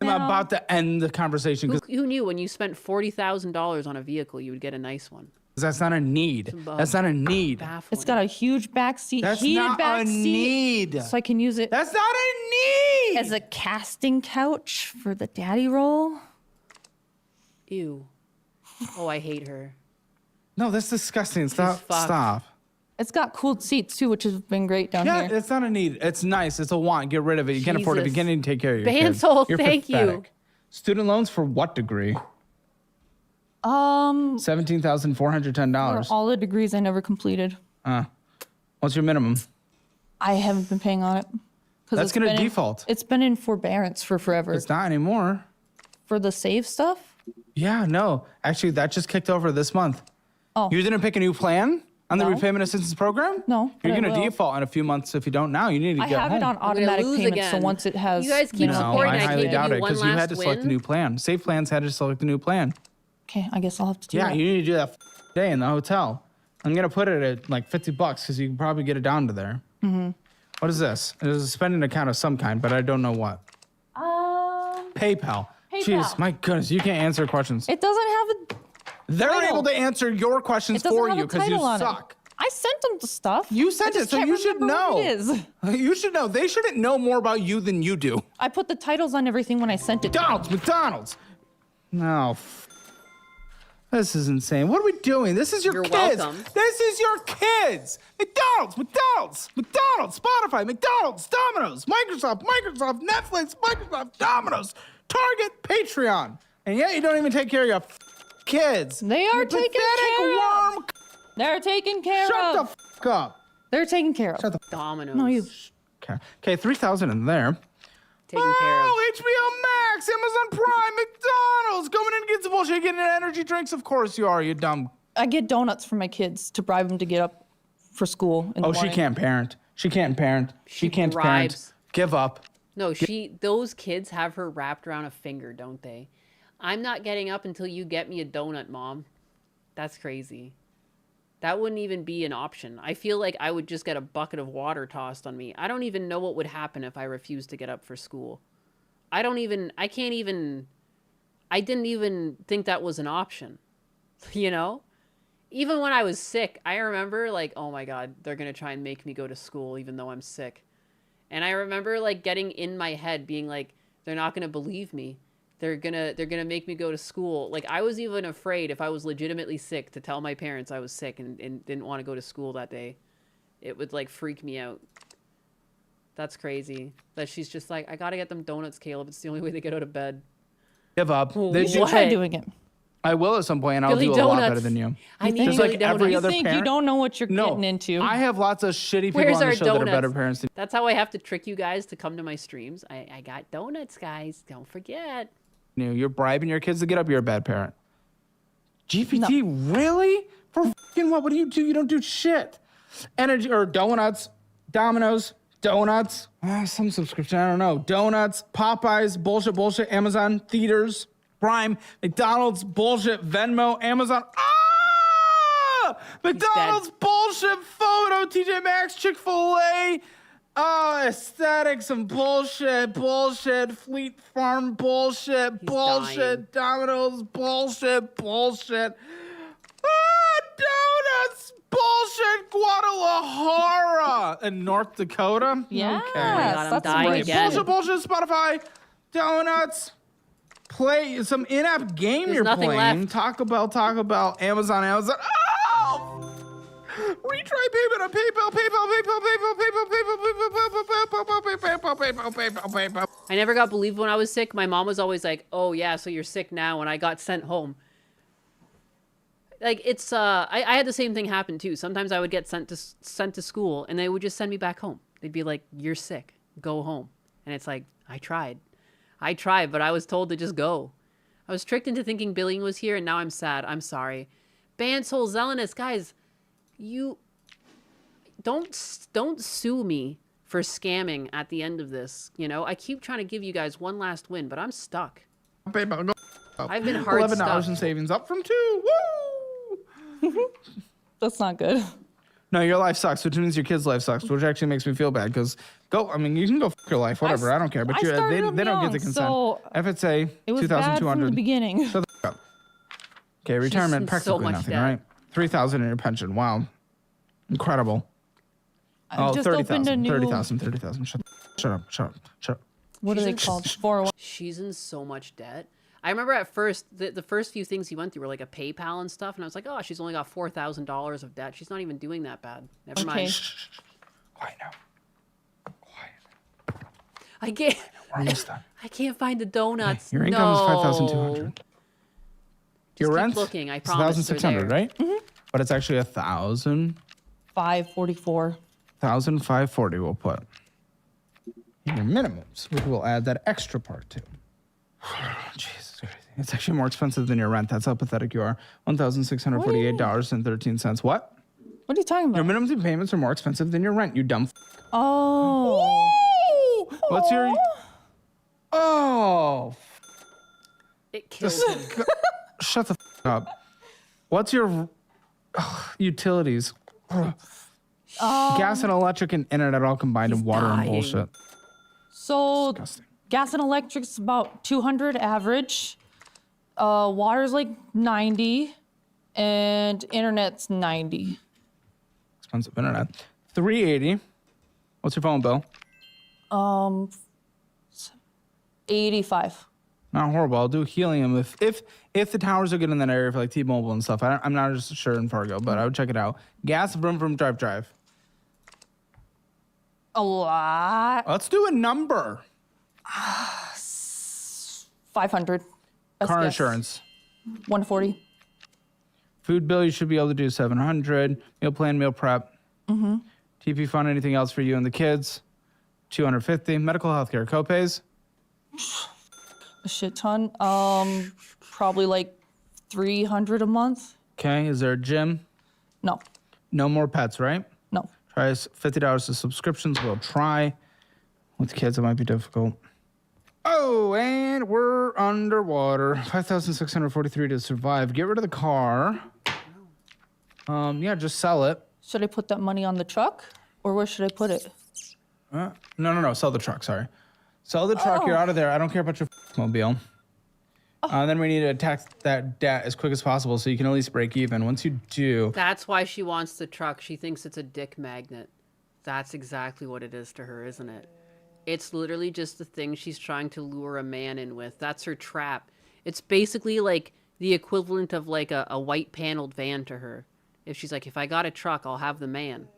I'm about to end the conversation because Who knew when you spent $40,000 on a vehicle, you would get a nice one? that's not a need. That's not a need. It's got a huge back seat, That's heated not back a seat, need. so I can use it. That's not a need. As a casting couch for the daddy roll. Ew. Oh, I hate her. No, that's disgusting. Stop. fucked. Stop. It's got cooled seats too, which has been great down Yeah, here. it's not a need. It's nice. It's a want. Get rid of it. You can't afford it. You Jesus. can't even take care of your kids. Bansol, You're thank you. pathetic. Student loans for what degree? $17,410. All the degrees I never completed. What's your minimum? I haven't been paying on it. 'Cause That's it's gonna been in- default. It's been in forbearance for forever. It's not anymore. For the save stuff? Yeah, no. Actually, that just kicked over this month. Oh. You didn't pick a new plan on the No. repayment assistance program? No, but You're I going to will. default in a few months if you don't now. You need to I get have home. it on automatic lose payments, so again. once it has... You guys keep minimum supporting No, I I highly can't doubt give it you one because you had last to select a win. new plan. Safe Plans had to select a new plan. Okay, I guess I'll have to do Yeah, that. you need to do that day in the hotel. I'm going to put it at like $50 because you can probably get it down to there. Mm-hmm. What is this? It is a spending account of some kind, but I don't know what. PayPal. PayPal. Jeez, my goodness, you can't answer questions. It doesn't have a. They're title. able to answer your questions It doesn't for have you a because you title on it. suck. I sent them the stuff. You sent I it, just so can't you should remember know. what it is. You should know. They shouldn't know more about you than you do. I put the titles on everything when I sent it. McDonald's. No. This is insane. What are we doing? This is your You're kids. welcome. This is your kids. McDonald's, Spotify, McDonald's, Domino's, Microsoft, Netflix, Microsoft, Domino's, Target, Patreon. And yet you don't even take care of your kids. They are You taken pathetic care of. worm. They're taken care Shut of. the fuck up. They're taken care of. Shut the Domino's. No, you. Okay, 3,000 in there. Taken care of. Oh, HBO Max, Amazon Prime, McDonald's, going in against the bullshit, getting energy drinks. Of course you are, you dumb. I get donuts for my kids to bribe them to get up for school in the Oh, she morning. can't parent. She can't parent. She can't parent. bribes. Give up. No, those kids have her wrapped around a finger, don't they? I'm not getting up until you get me a donut, Mom. That's crazy. That wouldn't even be an option. I feel like I would just get a bucket of water tossed on me. I don't even know what would happen if I refused to get up for school. I didn't even think that was an option. You know? Even when I was sick, I remember like, oh my God, they're going to try and make me go to school even though I'm sick. And I remember like getting in my head being like, they're not going to believe me. They're gonna make me go to school. Like I was even afraid if I was legitimately sick to tell my parents I was sick and didn't want to go to school that day. It would like freak me out. That's crazy. That she's just like, I gotta get them donuts, Caleb. It's the only way they get out of bed. Give up. You should try doing it. I will at some point, and I'll Billy do a lot Donuts. better than you. I need Just Billy like every Donuts. other You think parent. you don't know what you're No, getting into. I have lots of shitty people Where's on our the show that are donuts? better parents than That's how I have to trick you guys to come to my streams. I got donuts, guys. Don't forget. you. You're bribing your kids to get up. You're a bad parent. GPT, really? For fucking what? What do? You don't do shit. Energy or donuts, Domino's, donuts. Some subscription. I don't know. Donuts, Popeyes, bullshit. Amazon, theaters, Prime, McDonald's, bullshit. Venmo, Amazon. McDonald's, bullshit. Photo, TJ Maxx, Chick-fil-A. Oh, aesthetics and bullshit. Fleet Farm, bullshit. dying. Domino's, bullshit. Donuts, bullshit. Guadalajara in North Dakota. Yes, Okay. Oh my God, I'm that's dying right. again. Bullshit. Spotify, donuts. Play some in-app game There's you're nothing playing. left. Taco Bell, Amazon. Oh! Retry payment on PayPal. I never got believed when I was sick. My mom was always like, "Oh yeah, so you're sick now." When I got sent home, like it's I had the same thing happen too. Sometimes I would get sent to school, and they would just send me back home. They'd be like, "You're sick, go home," and it's like I tried, but I was told to just go. I was tricked into thinking billing was here, and now I'm sad. I'm sorry. Ban Soul Zealous, guys. You don't sue me for scamming at the end of this. You know, I keep trying to give you guys one last win, but I'm stuck. PayPal, go. I've been hard $11 stuck. in savings, up from 2. Woo! That's not good. No, your life sucks, which means your kid's life sucks, which actually makes me feel bad because you can go f your life, whatever. I don't care, but I started them they don't get young, the consent. so FSA, it was bad from the 2,200. beginning. Shut the f up. Okay, retirement, in so practically much nothing, debt. right? 3,000 in your pension. Wow. Incredible. I just opened a new. 30,000. Shut up. What are they She's in- called? 401. She's in so much debt. I remember at first, the first few things he went through were like a PayPal and stuff, and I was like, oh, she's only got $4,000 of debt. She's not even doing that bad. Never Okay. mind. Quiet now. I can't. We're almost done. I can't find the donuts. Your income is No. Just5,200. Your keep rent looking. I is promise they're 1,600, there. right? But it's actually 544. 1,540 we'll put. Your minimums, which we'll add that extra part to. Jesus Christ. It's actually more expensive than your rent. That's how pathetic you are. $1,648.13. What? What are you talking about? Your minimum payments are more expensive than your rent, you dumb. Oh. What's your? Oh. It kills Just me. shut the up. What's your utilities? Gas and electric and internet all combined and water and dying. bullshit. So Disgusting. gas and electric's about 200 average. Water's like 90, and internet's 90. Expensive internet. 380. What's your phone bill? 85. Not horrible. I'll do helium if the towers are good in that area for like T-Mobile and stuff. I'm not just sure in Fargo, but I would check it out. Gas, vroom, drive. A lot. Let's do a number. 500. Car insurance. 140. Food bill, you should be able to do 700. Meal plan, meal prep. Mm-hmm. TP fund, anything else for you and the kids? 250. Medical healthcare copays. A shit ton. Probably like 300 a month. Okay, is there a gym? No. No more pets, right? No. Try $50 to subscriptions. We'll try. With kids, it might be difficult. Oh, and we're underwater. 5,643 to survive. Get rid of the car. Yeah, just sell it. Should I put that money on the truck, or where should I put it? No. Sell the truck. Sorry. Sell the truck. You're out of there. I don't care about your mobile. Then we need to attack that debt as quick as possible so you can at least break even. Once you do, That's why she wants the truck. She thinks it's a dick magnet. That's exactly what it is to her, isn't it? It's literally just the thing she's trying to lure a man in with. That's her trap. It's basically like the equivalent of like a white paneled van to her. If she's like, if I got a truck, I'll have the man.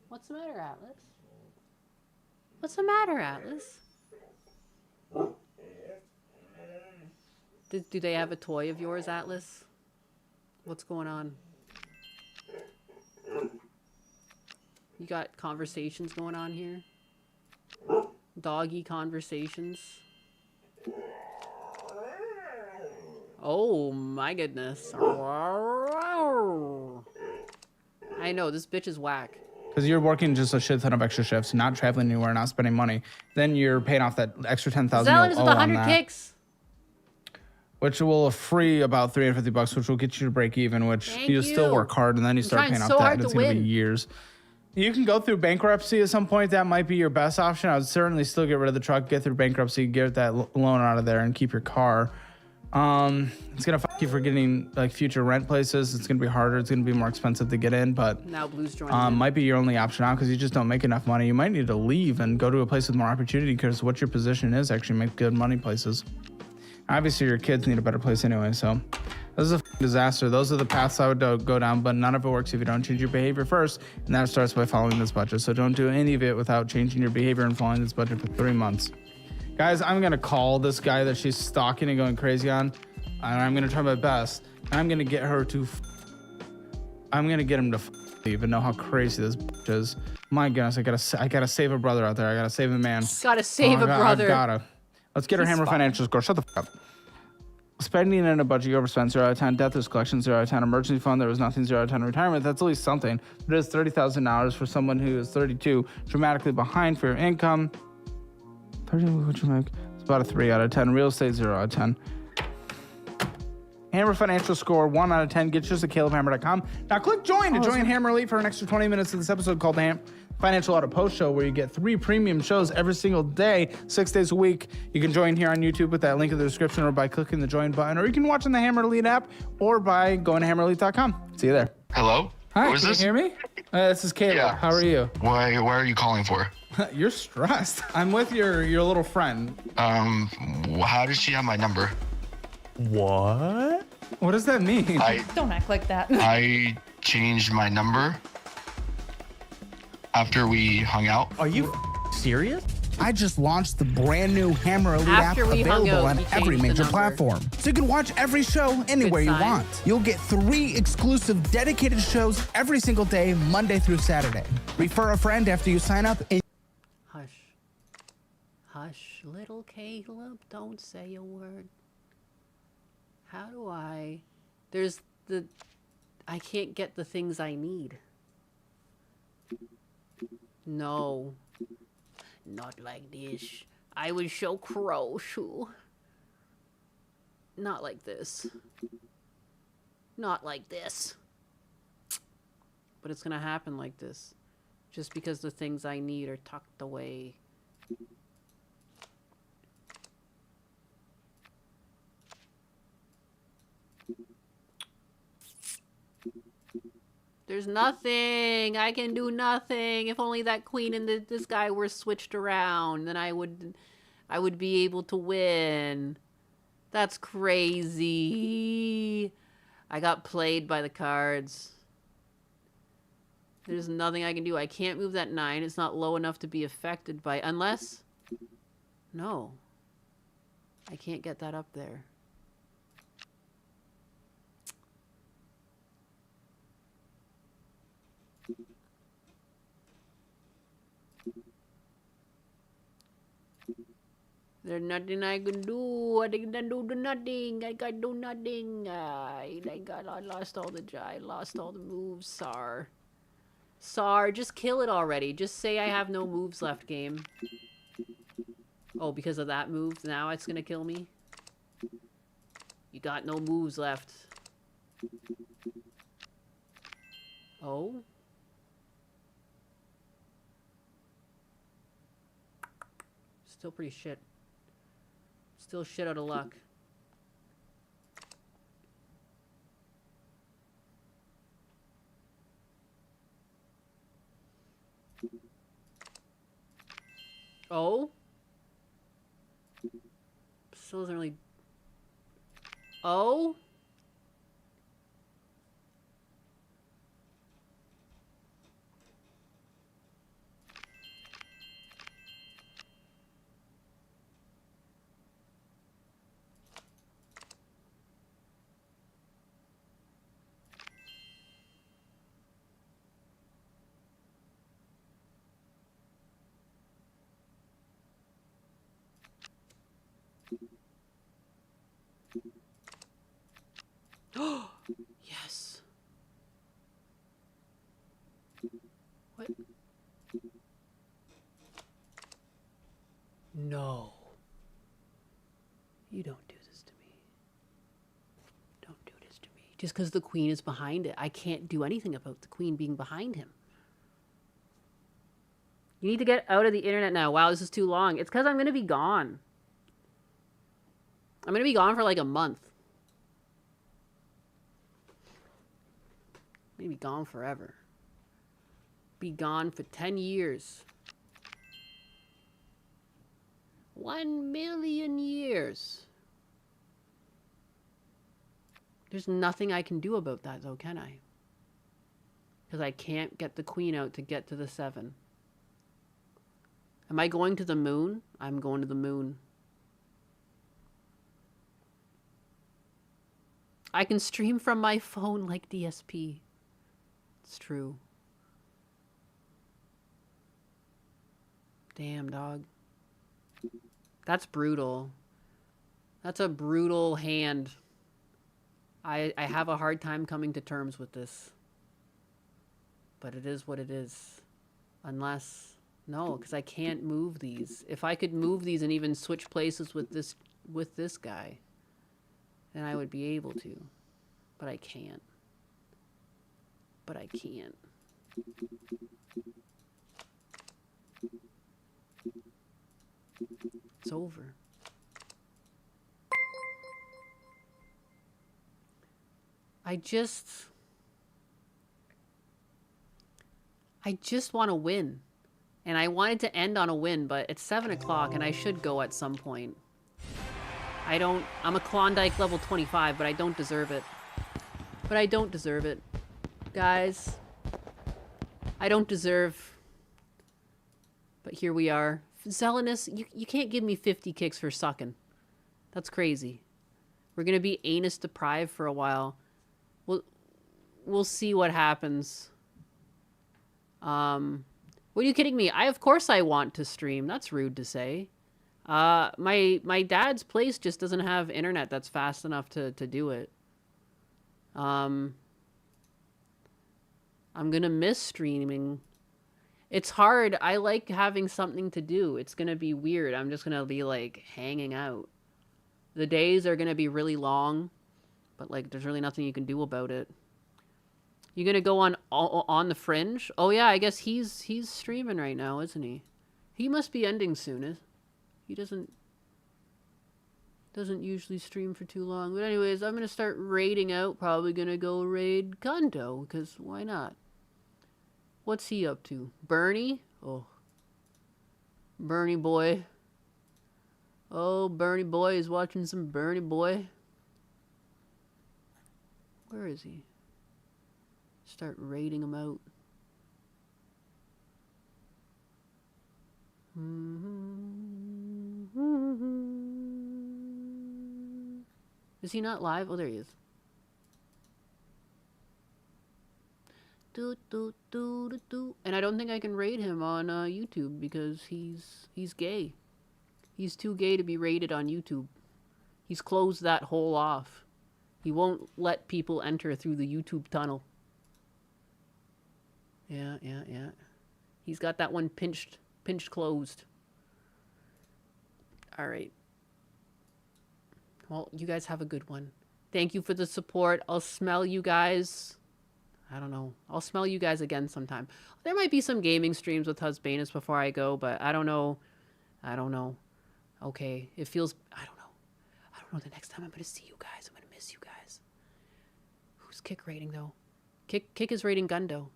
What's the matter, Atlas? What's the matter, Atlas? Do they have a toy of yours, Atlas? What's going on? You got conversations going on here? Doggy conversations? Oh my goodness. I know, this bitch is whack. because you're working just a shit ton of extra shifts, not traveling anywhere, not spending money, then you're paying off that extra 10,000 Zelen you'll is owe with on 100 that. kicks. Which will free about $350, which will get you to break even, which Thank you still you. work hard and then you I'm start trying paying off so debt hard and to it's going to be win. years. You can go through bankruptcy at some point. That might be your best option. I would certainly still get rid of the truck, get through bankruptcy, get that loan out of there and keep your car. It's going to fuck you for getting like future rent places. It's going to be harder. It's going to be more expensive to get in, but Now Blue's joining. might be your only option out because you just don't make enough money. You might need to leave and go to a place with more opportunity because what your position is actually make good money places. Obviously, your kids need a better place anyway, so this is a disaster. Those are the paths I would go down, but none of it works if you don't change your behavior first, and that starts by following this budget. So don't do any of it without changing your behavior and following this budget for 3 months. Guys, I'm going to call this guy that she's stalking and going crazy on, and I'm going to try my best, and I'm going to get her to I'm going to get him to leave and know how crazy this bitch is. My goodness, I gotta save a brother out there. I gotta save a man. Gotta save a brother. I gotta. Let's get her He's Hammer fine. financial score. Shut the fuck up. Spending in a budget, you overspent 0 out of 10. Death is collection 0 out of 10. Emergency fund, there was nothing 0 out of 10. Retirement, that's at least something. It is $30,000 for someone who is 32, dramatically behind for your income. 30, what'd you make? It's about a 3 out of 10. Real estate 0 out of 10. Hammer financial score 1 out of 10. Get yours at CalebHammer.com. Now click join to join Hammer Elite for an extra 20 minutes of this episode called the Financial Auto Post Show, where you get 3 premium shows every single day, 6 days a week. You can join here on YouTube with that link in the description or by clicking the join button, or you can watch on the Hammer Elite app or by going to HammerElite.com. See you there. Hello? Hi, Who is can this? you hear me? This is Caleb. Yeah. How are you? Why are you calling for? You're stressed. I'm with your little friend. How does she have my number? What? What does that mean? Don't act like that. I changed my number after we hung out. Are you serious? I just launched the brand new Hammer Elite After app we hung available out, on he every changed the major number. platform. So you can watch every show anywhere you sign. want. You'll get 3 exclusive dedicated shows every single day, Monday through Saturday. Refer a friend after you sign up and Hush. Hush, little Caleb, don't say a word. How do I... I can't get the things I need. No. Not like this. I will show Croshu. Not like this. Not like this. But it's gonna happen like this. Just because the things I need are tucked away. There's nothing. I can do nothing. If only that queen and this guy were switched around, then I would be able to win. That's crazy. I got played by the cards. There's nothing I can do. I can't move that 9. It's not low enough to be affected by... Unless... No. I can't get that up there. There's nothing I can do. I can do nothing. I can do nothing. I lost all the moves. Sar, just kill it already. Just say I have no moves left, game. Oh, because of that move, now it's gonna kill me? You got no moves left. Oh? Still pretty shit. Still shit out of luck. Oh? Still doesn't really... Oh? Yes. What? No. You don't do this to me. Don't do this to me. Just because the queen is behind it. I can't do anything about the queen being behind him. You need to get out of the internet now. Wow, this is too long. It's because I'm going to be gone. I'm going to be gone for like a month. Maybe gone forever. Be gone for 10 years. 1 million years. There's nothing I can do about that though, can I? Because I can't get the queen out to get to the 7. Am I going to the moon? I'm going to the moon. I can stream from my phone like DSP. It's true. Damn, dog. That's brutal. That's a brutal hand. I have a hard time coming to terms with this. But it is what it is. Unless... No, because I can't move these. If I could move these and even switch places with this guy, then I would be able to. But I can't. But I can't. It's over. I just want to win. And I wanted to end on a win, but it's 7 o'clock and I should go at some point. I'm a Klondike level 25, but I don't deserve it. But I don't deserve it. Guys. I don't deserve... But here we are. Zealous, you can't give me 50 kicks for sucking. That's crazy. We're gonna be anus deprived for a while. We'll see what happens. What are you kidding me? Of course I want to stream. That's rude to say. My dad's place just doesn't have internet that's fast enough to do it. I'm gonna miss streaming. It's hard. I like having something to do. It's gonna be weird. I'm just gonna be like hanging out. The days are gonna be really long, but like there's really nothing you can do about it. You gonna go on the Fringe? Oh yeah, I guess he's streaming right now, isn't he? He must be ending soon. He doesn't usually stream for too long. But anyways, I'm gonna start raiding out. Probably gonna go raid Kondo, because why not? What's he up to? Bernie? Oh. Bernie boy. Oh, Bernie boy is watching some Bernie boy. Where is he? Start raiding him out. Is he not live? Oh, there he is. And I don't think I can raid him on YouTube because he's gay. He's too gay to be raided on YouTube. He's closed that hole off. He won't let people enter through the YouTube tunnel. Yeah. He's got that one pinched closed. All right. Well, you guys have a good one. Thank you for the support. I'll smell you guys. I don't know. I'll smell you guys again sometime. There might be some gaming streams with Husbanus before I go, but I don't know. Okay. It feels... I don't know the next time I'm going to see you guys. I'm going to miss you guys. Who's Kick rating, though? Kick is rating Gundo.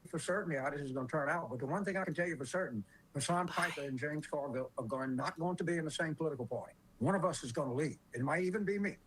For certainty how this is going to turn out, but the one thing I can tell you for certain, Hassan Piper and James Carville are not going to be in the same political party. One of us is going to leave. It might even be me.